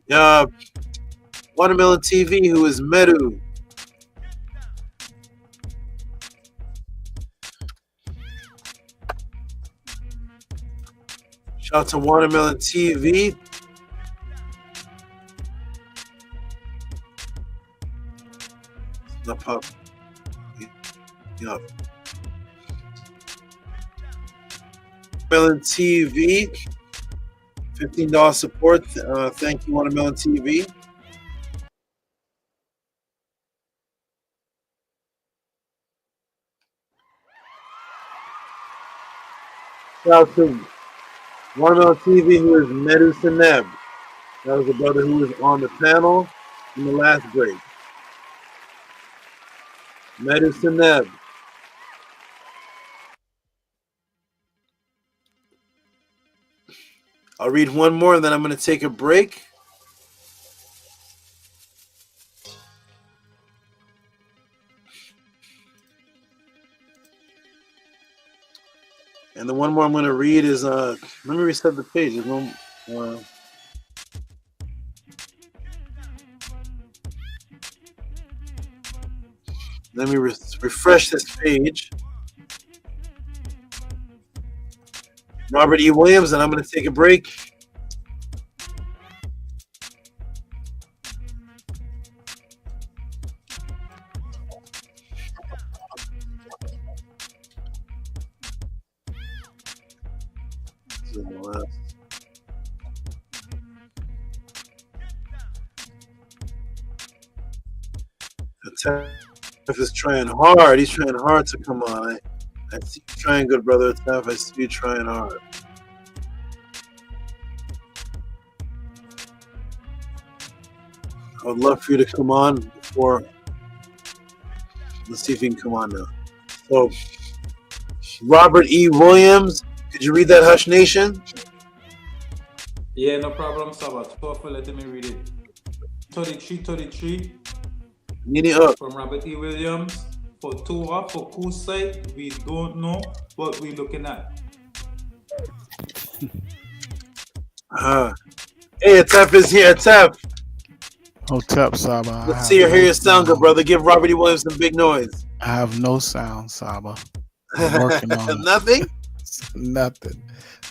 S21: Watermelon TV, who is Meru. Shout out to Watermelon TV. Not pop. Yeah. Watermelon TV. $15 support. Thank you, Watermelon TV. Shout out to Watermelon TV, who is Medu Seneb. That was the brother who was on the panel in the last break. Medu Seneb. I'll read one more and then I'm going to take a break. And the one more I'm going to read is, let me reset the page. There's no, let me refresh this page. Robert E. Williams, and I'm going to take a break. Tef is trying hard. He's trying hard to come on. I see you trying, good brother. Tef, I see you trying hard. I would love for you to come on before. Let's see if he can come on now. So, Robert E. Williams, could you read that, Hush Nation?
S1: Yeah, no problem, Sabbath. For letting me read it. 33. From Robert E. Williams. For Torah, for Kusite, we don't know what we're looking at.
S21: Hey, Tef is here. Tef.
S12: Hotep, Saba.
S21: Let's see or hear your sound, good brother. Give Robert E. Williams some big noise.
S12: I have no sound, Saba. I'm working on it.
S21: Nothing?
S12: Nothing.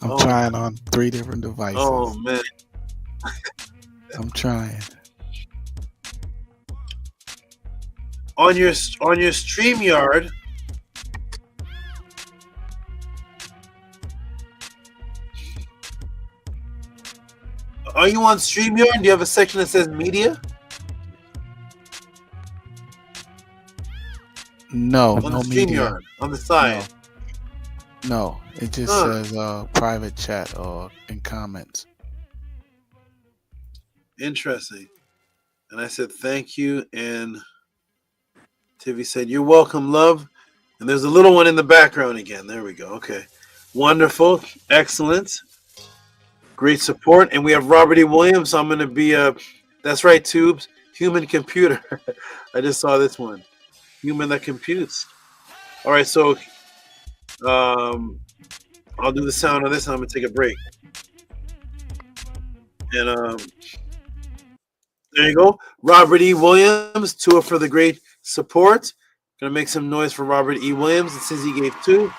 S12: I'm trying on 3 different devices.
S21: Oh, man.
S12: I'm trying.
S21: On your StreamYard, are you on StreamYard? Do you have a section that says media?
S12: No,
S21: on
S12: no
S21: the
S12: media.
S21: StreamYard, on the side.
S12: No, it just says private chat or in comments.
S21: Interesting. And I said thank you, and Tivi said, "You're welcome, love." And there's a little one in the background again. There we go. Okay. Wonderful. Excellent. Great support. And we have Robert E. Williams. So I'm going to be, that's right, Tubes. Human computer. I just saw this one. Human that computes. All right. So I'll do the sound of this and I'm going to take a break. And there you go. Robert E. Williams, tour for the great support. Gonna make some noise for Robert E. Williams. And since he gave 2.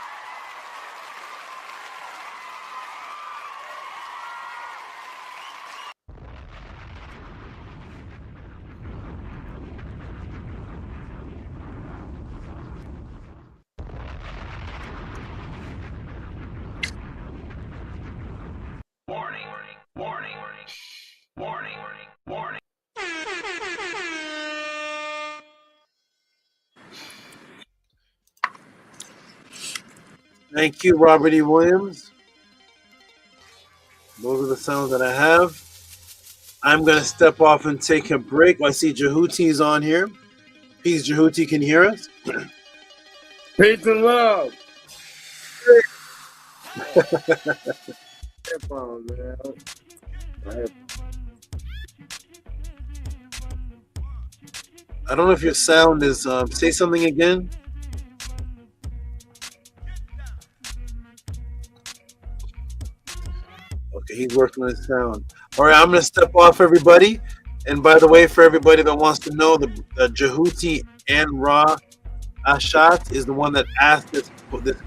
S14: Warning.
S21: Thank you, Robert E. Williams. Those are the sounds that I have. I'm going to step off and take a break. I see JHUTY's on here. Peace, JHUTY, can you hear us?
S14: Peace and love.
S21: I don't know if your sound is, say something again. Okay, he's working on his sound. All right, I'm going to step off, everybody. And by the way, for everybody that wants to know, the JHUTY and Ra AISHAT is the one that asked this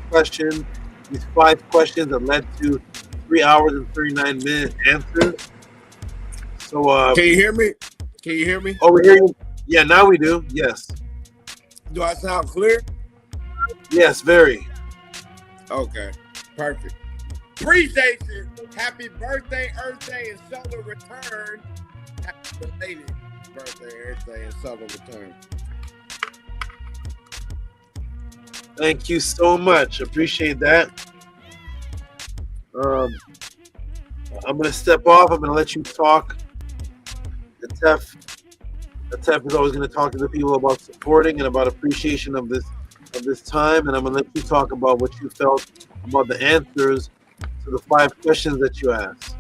S21: question, these 5 questions that led to 3 hours and 39 minute answers. So,
S14: can you hear me? Can you hear me?
S21: Oh, we hear you. Yeah, now we do. Yes.
S14: Do I sound clear?
S21: Yes, very.
S14: Okay, perfect. Appreciate you. Happy birthday, Earth Day, and solar return. Happy belated birthday, Earth Day, and solar return.
S21: Thank you so much. Appreciate that. I'm going to step off. I'm going to let you talk. The TEF is always going to talk to the people about supporting and about appreciation of this time. And I'm going to let you talk about what you felt about the answers to the 5 questions that you asked.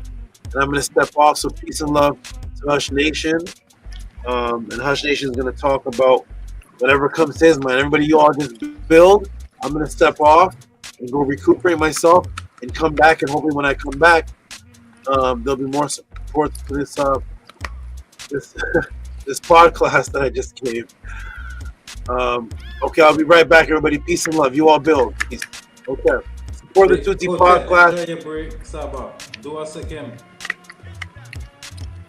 S21: And I'm going to step off. So peace and love to Hush Nation. And Hush Nation is going to talk about whatever comes to his mind. Everybody, you all just build. I'm going to step off and go recuperate myself and come back. And hopefully when I come back, there'll be more support for this this pod class that I just gave. Okay, I'll be right back, everybody. Peace and love. You all build. Peace. Okay. Support the JHUTY pod class.
S1: Enjoy your break, SABA. Do a second.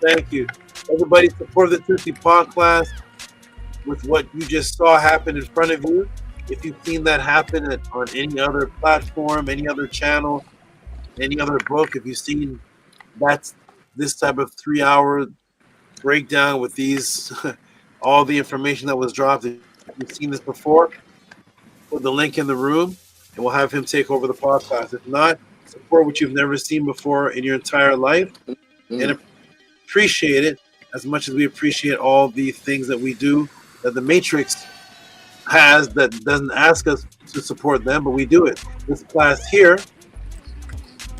S21: Thank you. Everybody support the JHUTY pod class with what you just saw happen in front of you. If you've seen that happen on any other platform, any other channel, any other book, if you've seen this type of 3-hour breakdown with these all the information that was dropped, if you've seen this before, put the link in the room and we'll have him take over the podcast. If not, support what you've never seen before in your entire life and appreciate it as much as we appreciate all the things that we do that the Matrix has that doesn't ask us to support them, but we do it. This class here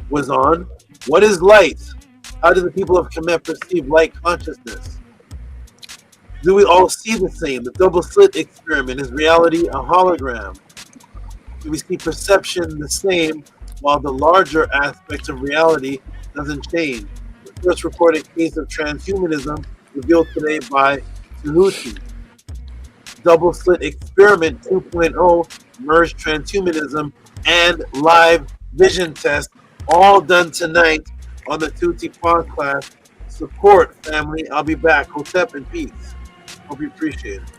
S21: was on what is light? How do the people of Kemet perceive light consciousness? Do we all see the same? The double slit experiment, is reality a hologram? Do we see perception the same while the larger aspect of reality doesn't change? The first reported case of transhumanism revealed today by Tehuti. Double slit experiment 2.0 merged transhumanism and live vision test, all done tonight on the JHUTY podcast. Support, family. I'll be back. Hotep and peace. Hope you appreciate it.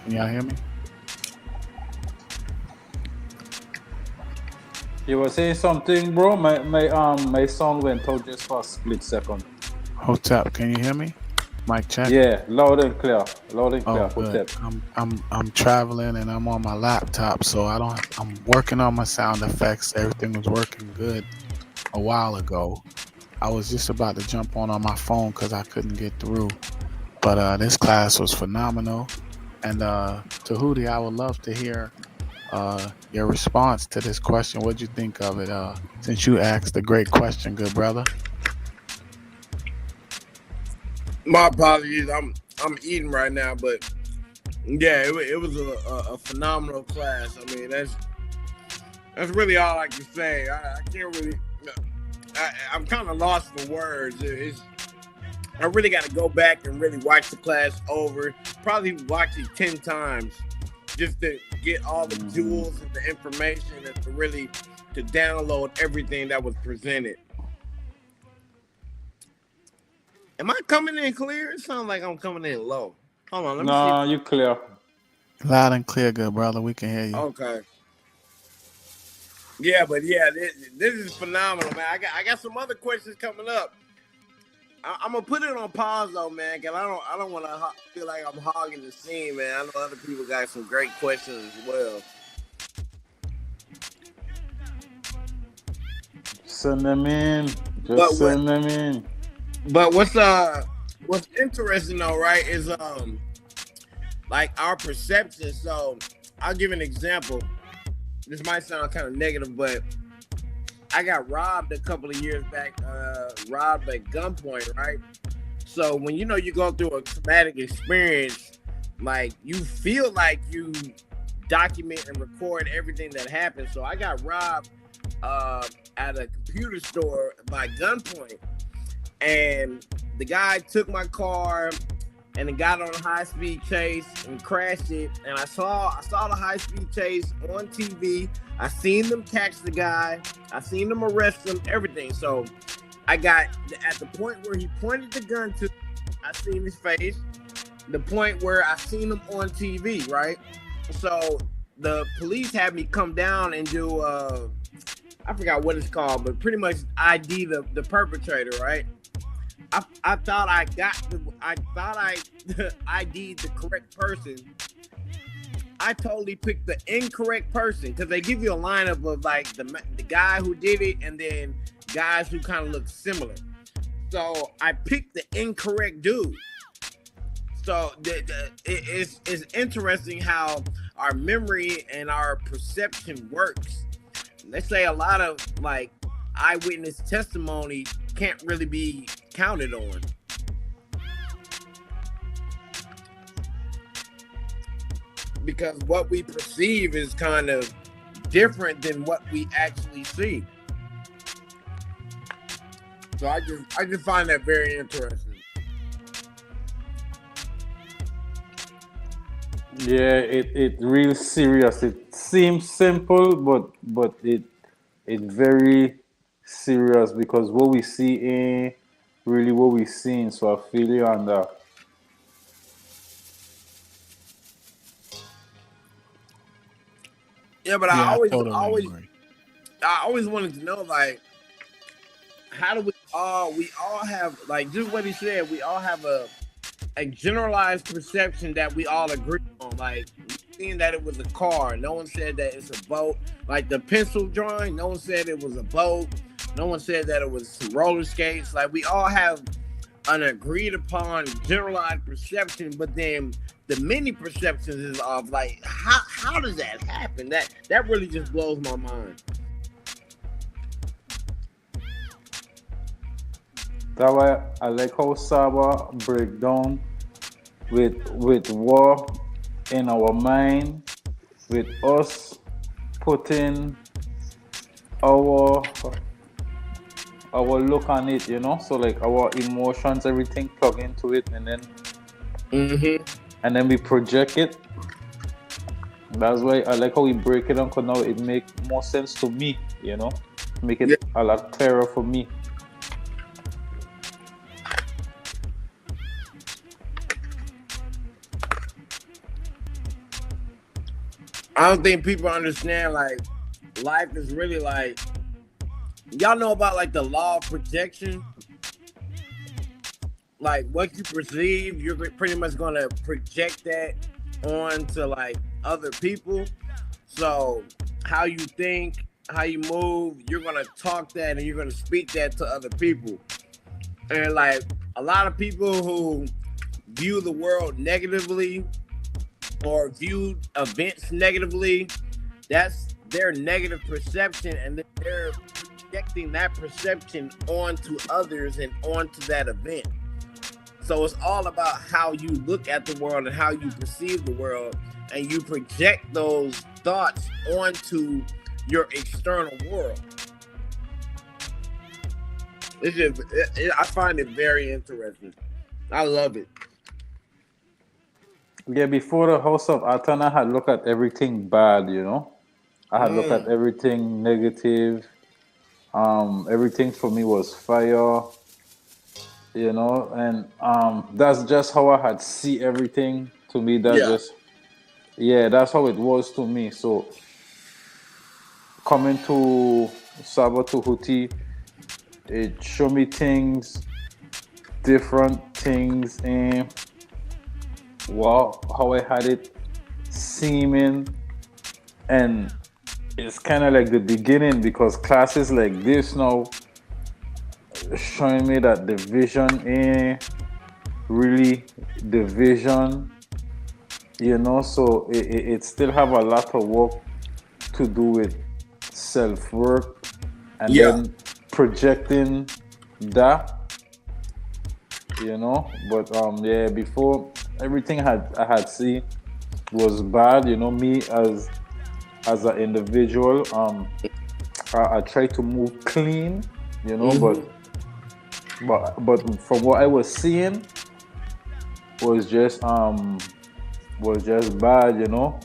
S12: Can y'all hear me?
S1: You were saying something, bro? My sound went out just for a split second.
S12: Hotep, can you hear me? Mic check.
S1: Yeah, loud and clear. Loud and clear.
S12: Oh, good. I'm traveling and I'm on my laptop, so I'm working on my sound effects. Everything was working good a while ago. I was just about to jump on my phone because I couldn't get through. But this class was phenomenal. And Tehuti, I would love to hear your response to this question. What'd you think of it? Since you asked a great question, good brother.
S14: My apologies. I'm eating right now, but yeah, it was a phenomenal class. I mean, that's really all I can say. I can't really. I'm kind of lost for words. I really got to go back and really watch the class over. Probably watch it 10 times just to get all the jewels and the information and to download everything that was presented. Am I coming in clear? It sounds like I'm coming in low. Hold on, let me see.
S1: No, you clear.
S12: Loud and clear, good brother. We can hear you.
S14: Okay. Yeah, but yeah, this is phenomenal, man. I got some other questions coming up. I'm gonna put it on pause though, man, because I don't want to feel like I'm hogging the scene, man. I know other people got some great questions as well.
S1: Send them in. Just send them in.
S14: But what's interesting though, right, is like our perception. So I'll give an example. This might sound kind of negative, but I got robbed a couple of years back, robbed at gunpoint, right? So when you go through a traumatic experience, like you feel like you document and record everything that happened. So I got robbed at a computer store by gunpoint, and the guy took my car and then got on a high-speed chase and crashed it. And I saw the high-speed chase on TV. I seen them catch the guy. I seen them arrest him, everything. So I got at the point where he pointed the gun to, I seen his face. The point where I seen him on TV, right? So the police had me come down and do, I forgot what it's called, but pretty much ID the perpetrator, right? I thought I ID'd the correct person. I totally picked the incorrect person because they give you a lineup of like the guy who did it and then guys who kind of look similar. So I picked the incorrect dude. So it's interesting how our memory and our perception works. Let's say a lot of like eyewitness testimony can't really be counted on. Because what we perceive is kind of different than what we actually see. So I just find that very interesting.
S1: Yeah, it real serious. It seems simple, but it very serious because what we see ain't really what we seen. So I feel you on that.
S14: Yeah, but I always wanted to know, like, how do we all have, like, just what he said, we all have a generalized perception that we all agree on. Like, seeing that it was a car, no one said that it's a boat. Like the pencil drawing, no one said it was a boat. No one said that it was some roller skates. Like, we all have an agreed upon generalized perception, but then the many perceptions is of like, how does that happen? That really just blows my mind.
S1: That's why I like how SABA break down with what in our mind, with us putting our look on it, you know. So like our emotions, everything plug into it, and then we project it. That's why I like how we break it down, because now it makes more sense to me, you know. Make it a lot clearer for me.
S14: I don't think people understand, like, life is really like, y'all know about like the law of projection? Like, what you perceive, you're pretty much gonna project that onto like other people. So how you think, how you move, you're gonna talk that and you're gonna speak that to other people. And like a lot of people who view the world negatively or view events negatively, that's their negative perception, and they're projecting that perception onto others and onto that event. So it's all about how you look at the world and how you perceive the world, and you project those thoughts onto your external world. It's just, I find it very interesting. I love it.
S1: Yeah, before the House of ATTON, I had looked at everything bad, you know. I had looked at everything negative. Everything for me was fire, you know, and that's just how I had see everything. To me, that's that's how it was to me. So coming to SABA Tehuti, it showed me things different things and wow, how I had it seeming, and it's kind of like the beginning because classes like this now showing me that the vision ain't really the vision, you know, so it still have a lot of work to do with self-work and then projecting that, you know. But yeah, before everything I had seen was bad, you know. Me as an individual, I try to move clean, you know, but from what I was seeing was just bad, you know.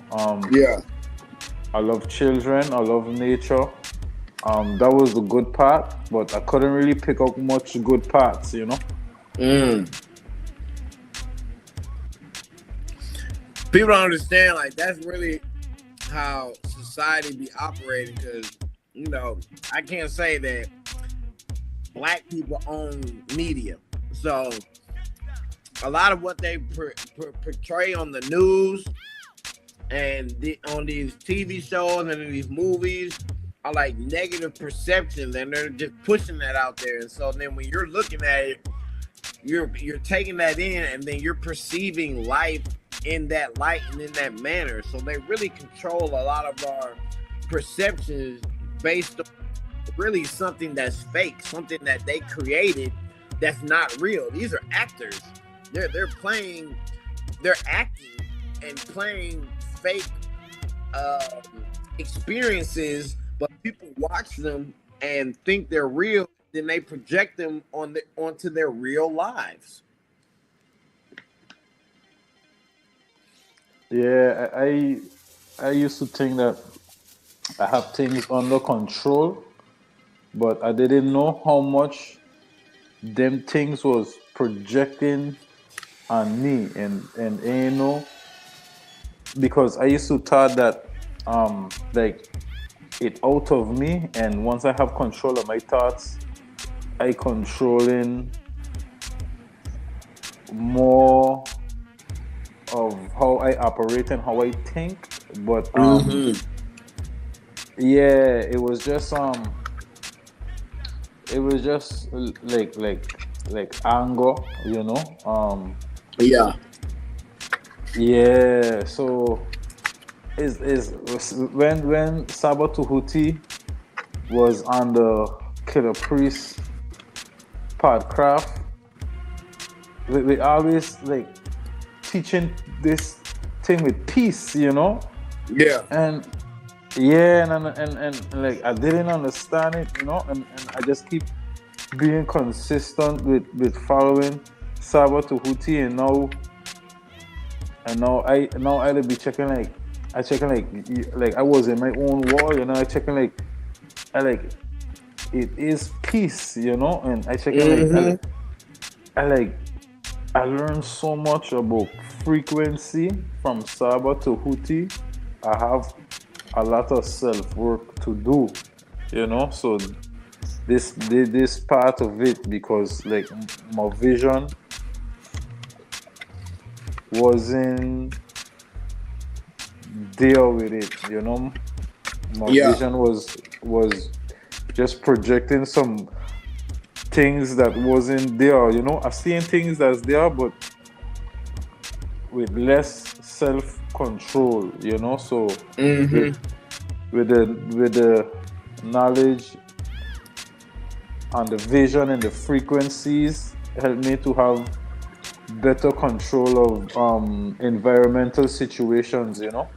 S1: I love children, I love nature. That was the good part, but I couldn't really pick up much good parts, you know.
S14: People don't understand, like, that's really how society be operating, because, you know, I can't say that black people own media. So a lot of what they portray on the news and on these TV shows and in these movies are like negative perceptions, and they're just pushing that out there. And so then when you're looking at it, you're taking that in, and then you're perceiving life in that light and in that manner. So they really control a lot of our perceptions based on really something that's fake, something that they created that's not real. These are actors. They're playing, they're acting and playing fake experiences, but people watch them and think they're real, then they project them onto their real lives.
S1: Yeah, I used to think that I have things under control, but I didn't know how much them things was projecting on me, and you know, because I used to thought that like it out of me, and once I have control of my thoughts, I controlling more of how I operate and how I think. But yeah, it was just like anger, you know. Yeah, so is when SABA Tehuti was on the Killer Priest podcast, we always like teaching this thing with peace, you know. And like I didn't understand it, you know, and I just keep being consistent with following SABA Tehuti, and now I be checking like I was in my own wall, you know. I checking like it is peace, you know, and I checking I learned so much about frequency from SABA Tehuti. I have a lot of self-work to do, you know. So this part of it, because like my vision wasn't there with it, you know. My vision was just projecting some things that wasn't there, you know. I've seen things that's there, but with less self-control, you know. So with the knowledge and the vision and the frequencies helped me to have better control of environmental situations, you know.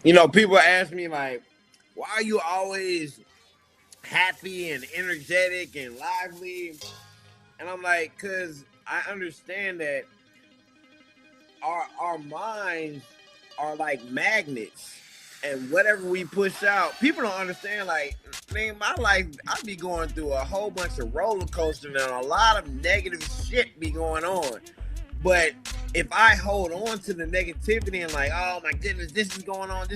S14: You know, people ask me like, why are you always happy and energetic and lively? And I'm like, because I understand that our minds are like magnets, and whatever we push out, people don't understand. Like, man, my life, I be going through a whole bunch of roller coasters, and a lot of negative shit be going on. But if I hold on to the negativity and like, oh my goodness, this is going on,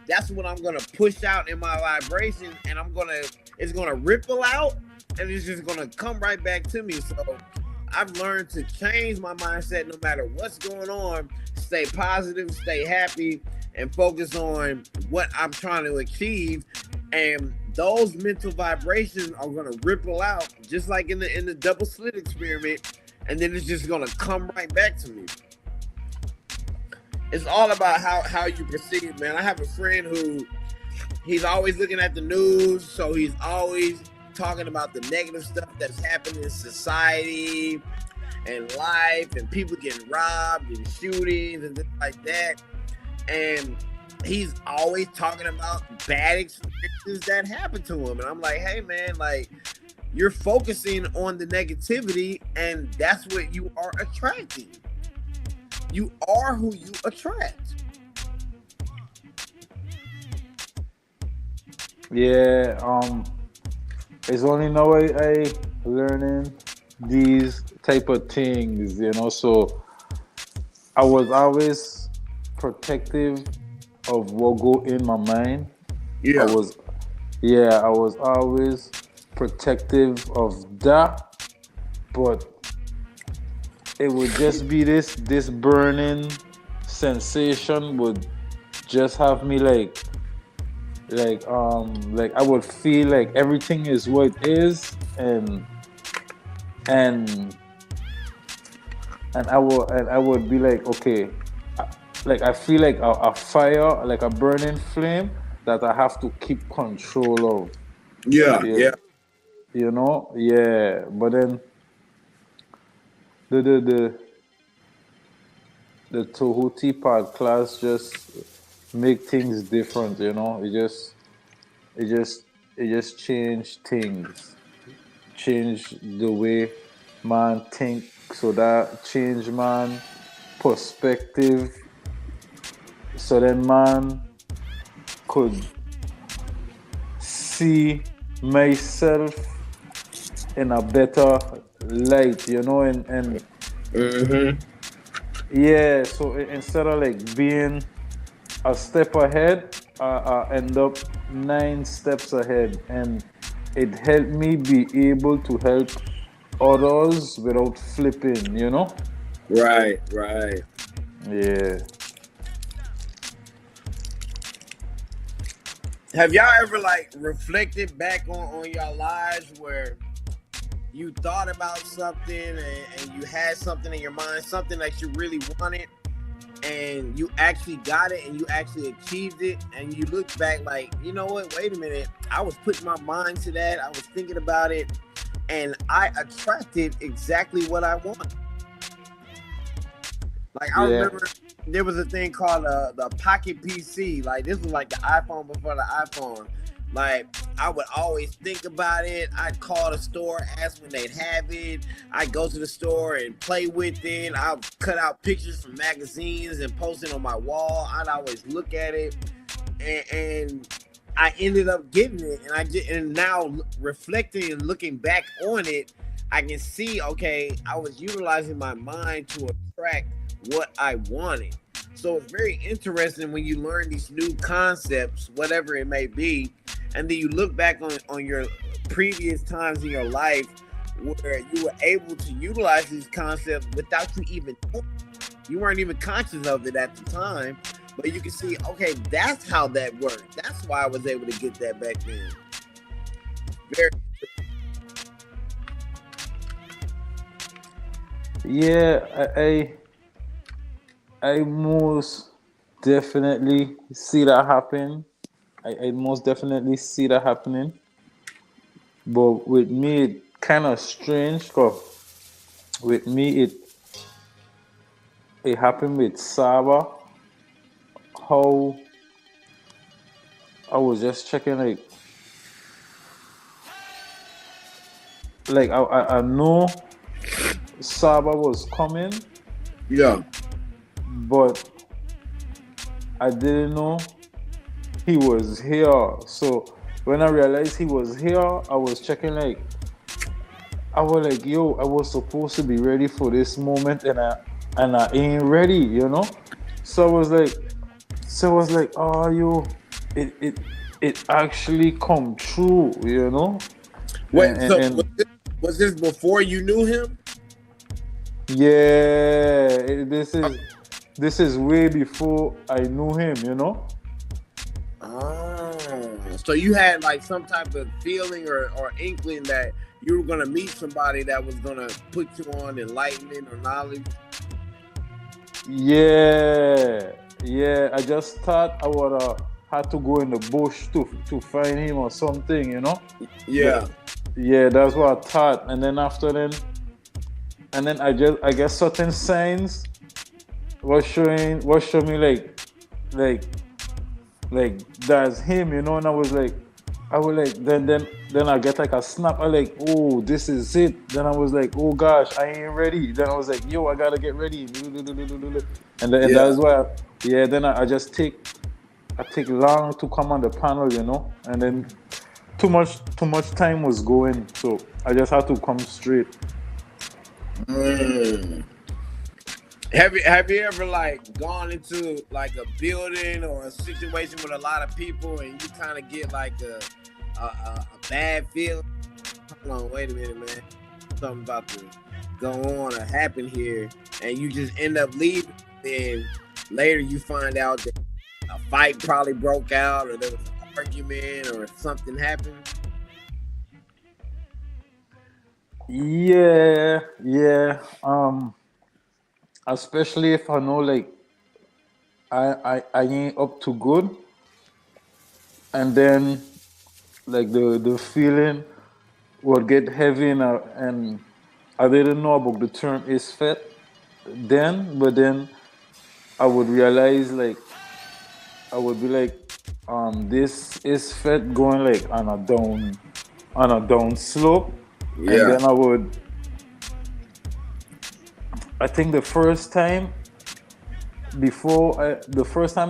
S14: that's what I'm gonna push out in my vibration, and it's gonna ripple out, and it's just gonna come right back to me. So I've learned to change my mindset no matter what's going on, stay positive, stay happy, and focus on what I'm trying to achieve. And those mental vibrations are gonna ripple out, just like in the double slit experiment, and then it's just gonna come right back to me. It's all about how you perceive, man. I have a friend who he's always looking at the news, so he's always talking about the negative stuff that's happening in society and life, and people getting robbed and shootings and things like that. And he's always talking about bad experiences that happened to him. And I'm like, hey man, like, you're focusing on the negativity, and that's what you are attracting. You are who you attract.
S1: Yeah, it's only now I learning these type of things, you know. So I was always protective of what go in my mind.
S14: Yeah.
S1: I was always protective of that, but it would just be this burning sensation would just have me like I would feel like everything is what it is, and I would be like, okay, like I feel like a fire, like a burning flame that I have to keep control of.
S14: Yeah.
S1: You know, yeah. But then the Tehuti part class just make things different, you know. It just change things, change the way man think, so that change man perspective, so then man could see myself in a better light, you know, and yeah. So instead of like being a step ahead, I end up 9 steps ahead, and it helped me be able to help others without flipping, you know.
S14: Right.
S1: Yeah.
S14: Have y'all ever like reflected back on your lives where you thought about something and you had something in your mind, something that you really wanted, and you actually got it and you actually achieved it, and you look back like, you know what, wait a minute, I was putting my mind to that, I was thinking about it, and I attracted exactly what I wanted. Like I remember there was a thing called the Pocket PC. Like this was like the iPhone before the iPhone. Like I would always think about it. I'd call the store, ask when they'd have it. I'd go to the store and play with it. I'd cut out pictures from magazines and post it on my wall. I'd always look at it, and I ended up getting it. And now reflecting and looking back on it, I can see, okay, I was utilizing my mind to attract what I wanted. So it's very interesting when you learn these new concepts, whatever it may be, and then you look back on your previous times in your life where you were able to utilize these concepts without you even knowing. You weren't even conscious of it at the time, but you can see, okay, that's how that worked. That's why I was able to get that back then. Very
S1: Yeah, I most definitely see that happen. I most definitely see that happening. But with me, it kind of strange, because with me, it happened with SABA. How I was just checking, like I know SABA was coming.
S14: Yeah.
S1: But I didn't know he was here. So when I realized he was here, I was checking, like, I was like, yo, I was supposed to be ready for this moment, and I ain't ready, you know? So I was like, oh, yo, it actually come true, you know.
S14: Wait, so was this before you knew him?
S1: Yeah, this is way before I knew him, you know.
S14: Oh, so you had like some type of feeling or inkling that you were gonna meet somebody that was gonna put you on enlightenment or knowledge?
S1: Yeah, I just thought I would had to go in the bush to find him or something, you know.
S14: Yeah.
S1: Yeah, that's what I thought. And then after then, I guess certain signs was showing me like that's him, you know. And I was like then I get like a snap. I like, oh, this is it. Then I was like, oh gosh, I ain't ready. Then I was like, yo, I gotta get ready. And that's why then I take long to come on the panel, you know. And then too much time was going, so I just had to come straight.
S14: Have you ever like gone into like a building or a situation with a lot of people and you kind of get like a bad feeling? Hold on, wait a minute, man. Something about to go on or happen here, and you just end up leaving. And later you find out that a fight probably broke out, or there was an argument, or something happened.
S1: Yeah. Especially if I know like I ain't up to good, and then like the feeling would get heavy, and I didn't know about the term ISFET then, but then I would realize like I would be like, this ISFET going like on a down slope, and then I think the first time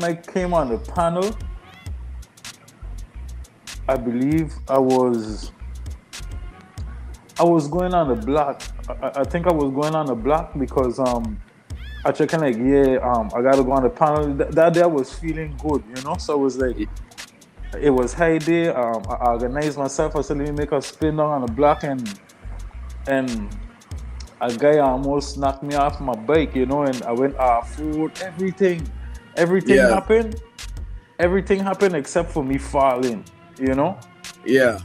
S1: I came on the panel, I believe I was going on the block. I think I was going on the block because I checking like I gotta go on the panel. That day I was feeling good, you know. So I was like, it was high day. I organized myself. I said, let me make a spin down on the block, and a guy almost knocked me off my bike, you know, and I went off-road. Everything happened. Everything happened except for me falling, you know.
S14: Yeah.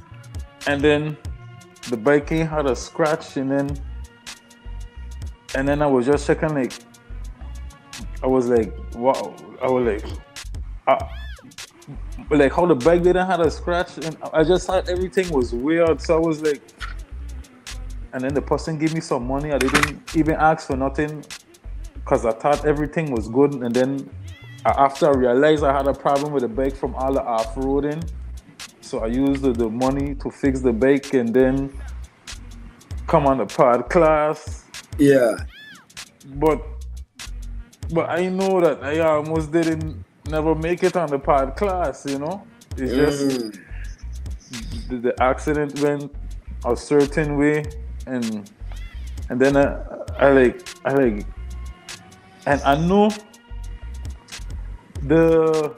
S1: And then the bike had a scratch, and then I was just checking like, I was like, wow. I was like how the bike didn't have a scratch, and I just thought everything was weird. So I was like. And then the person gave me some money. I didn't even ask for nothing because I thought everything was good. And then after I realized I had a problem with the bike from all the off-roading, so I used the money to fix the bike and then come on the pod class.
S14: Yeah.
S1: But I know that I almost never make it on the pod class, you know? It's just the accident went a certain way. And then I like, and I know the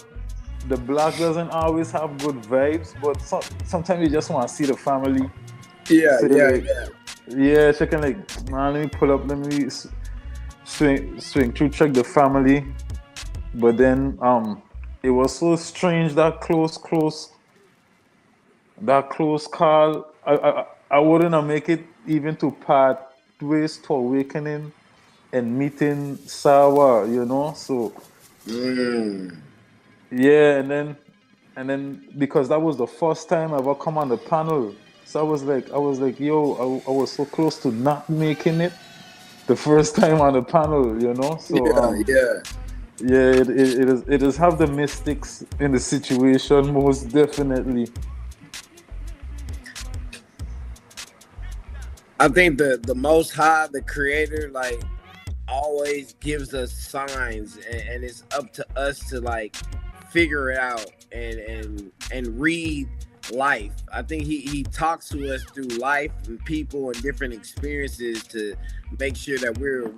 S1: block doesn't always have good vibes, but sometimes you just want to see the family.
S14: Yeah.
S1: Yeah, so I can like, man, let me pull up, let me swing through, check the family. But then it was so strange, that close call. I wouldn't have make it even to pathways to awakening and meeting SABA, you know. So yeah, and then because that was the first time I ever come on the panel, so I was like, yo, I was so close to not making it the first time on the panel, you know. So it does have the mystics in the situation, most definitely.
S14: I think the Most High, the Creator, like always gives us signs, and it's up to us to like figure it out and read life. I think he talks to us through life and people and different experiences to make sure that we're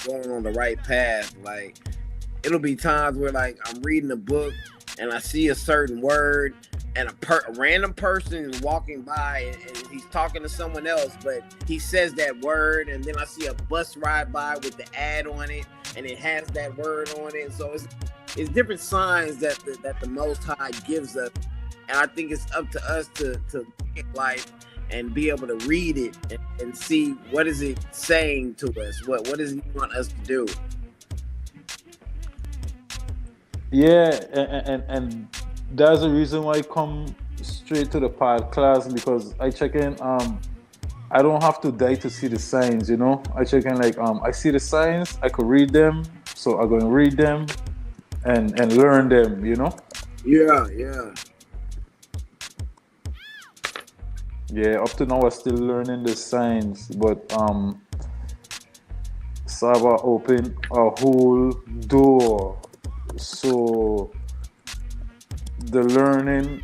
S14: going on the right path. Like it'll be times where like I'm reading a book and I see a certain word, and a random person is walking by and he's talking to someone else, but he says that word, and then I see a bus ride by with the ad on it, and it has that word on it. So it's different signs that the Most High gives us, and I think it's up to us to look at life and be able to read it and see what is it saying to us, what does He want us to do.
S1: Yeah, and that's the reason why I come straight to the pod class, because I check in. I don't have to die to see the signs, you know. I check in like I see the signs, I could read them, so I'm gonna read them and learn them, you know.
S14: Yeah.
S1: Yeah, up to now I'm still learning the signs, but SABA opened a whole door, so the learning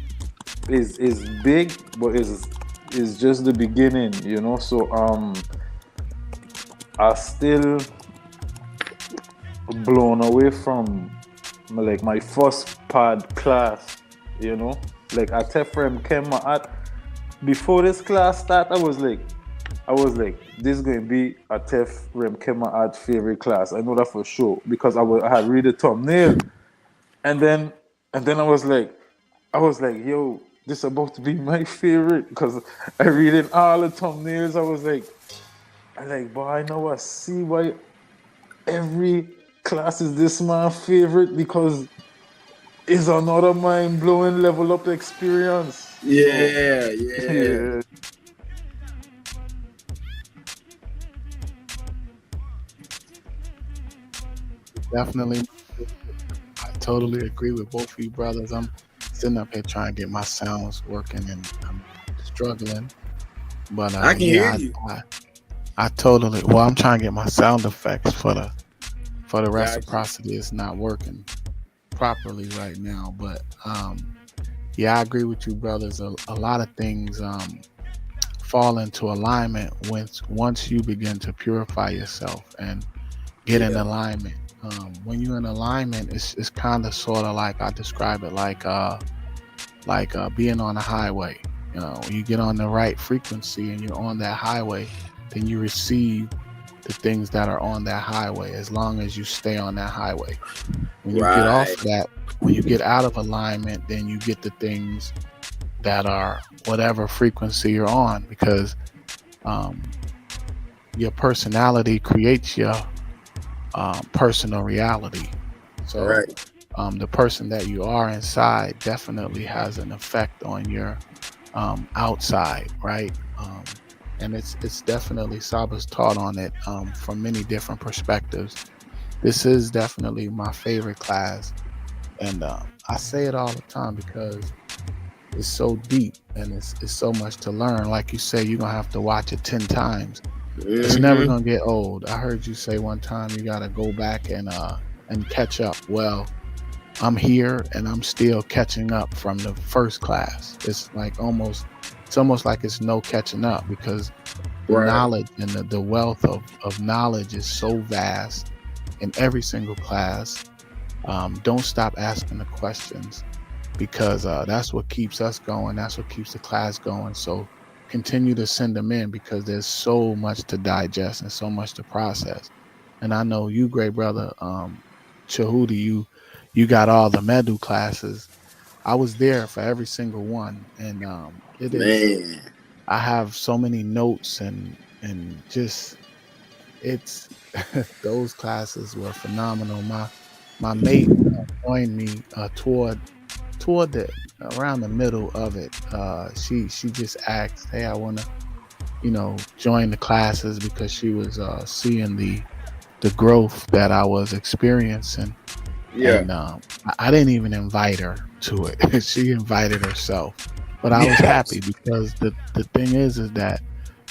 S1: is big, but is just the beginning, you know. So I still blown away from like my first pod class, you know, like at MAAT. Before this class start, I was like, this is going to be a MAAT favorite class. I know that for sure, because I had read the thumbnail, and then I was like, yo, this is about to be my favorite, because I read in all the thumbnails. I was like, boy, I know I see why every class is this my favorite, because it's another mind-blowing level up experience.
S14: Yeah.
S12: Definitely. I totally agree with both of you brothers. I'm sitting up here trying to get my sounds working, and I'm struggling. But
S14: I can hear you.
S12: I totally. Well, I'm trying to get my sound effects for the reciprocity. It's not working properly right now. But yeah, I agree with you, brothers. A lot of things fall into alignment once you begin to purify yourself and get in alignment. When you're in alignment, it's kind of sort of like, I describe it like being on a highway. You know, when you get on the right frequency and you're on that highway, then you receive the things that are on that highway, as long as you stay on that highway. When you get off that, when you get out of alignment, then you get the things that are whatever frequency you're on, because your personality creates your personal reality. So the person that you are inside definitely has an effect on your outside, right? And it's definitely, Saba's taught on it from many different perspectives. This is definitely my favorite class, and I say it all the time because it's so deep and it's so much to learn. Like you say, you're gonna have to watch it 10 times. It's never gonna get old. I heard you say one time you gotta go back and catch up. Well, I'm here and I'm still catching up from the first class. It's almost like it's no catching up, because the knowledge and the wealth of knowledge is so vast in every single class. Don't stop asking the questions, because that's what keeps us going. That's what keeps the class going. So continue to send them in, because there's so much to digest and so much to process. And I know you, great brother, JHUTY, you got all the Medu classes. I was there for every single one, and it is. I have so many notes and just it's those classes were phenomenal. My mate joined me toward the around the middle of it. She just asked, hey, I want to join the classes, because she was seeing the growth that I was experiencing. And I didn't even invite her to it. She invited herself. But I was happy, because the thing is that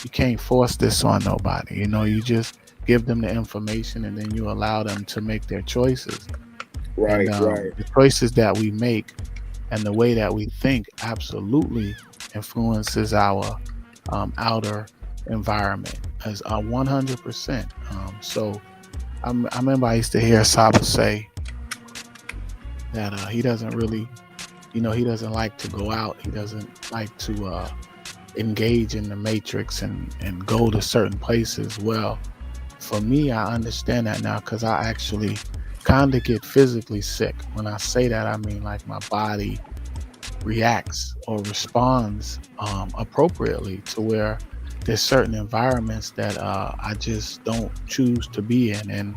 S12: you can't force this on nobody. You just give them the information, and then you allow them to make their choices.
S14: Right.
S12: The choices that we make and the way that we think absolutely influences our outer environment as 100%. So I remember I used to hear Saba say, that he doesn't really, he doesn't like to go out. He doesn't like to engage in the matrix and go to certain places. Well, for me, I understand that now because I actually kind of get physically sick. When I say that, I mean like my body reacts or responds appropriately to where there's certain environments that I just don't choose to be in, and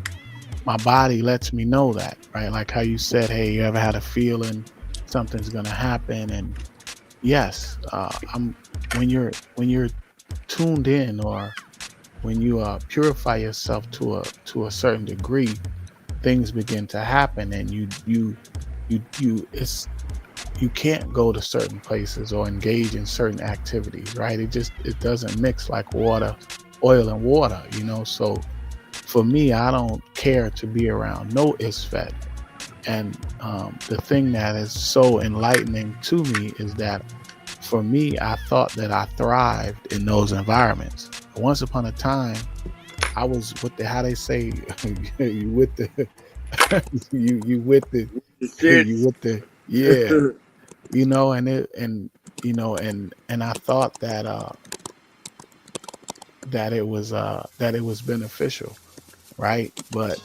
S12: my body lets me know that, right? Like how you said, hey, you ever had a feeling something's gonna happen? And yes, when you're tuned in, or when you purify yourself to a certain degree, things begin to happen, and you can't go to certain places or engage in certain activities, right? It doesn't mix like oil and water, So for me, I don't care to be around no ISFET. And the thing that is so enlightening to me is that for me, I thought that I thrived in those environments. Once upon a time, I was with the, how they say, you with the, you with the, you with the, yeah, and I thought that that it was beneficial, right? But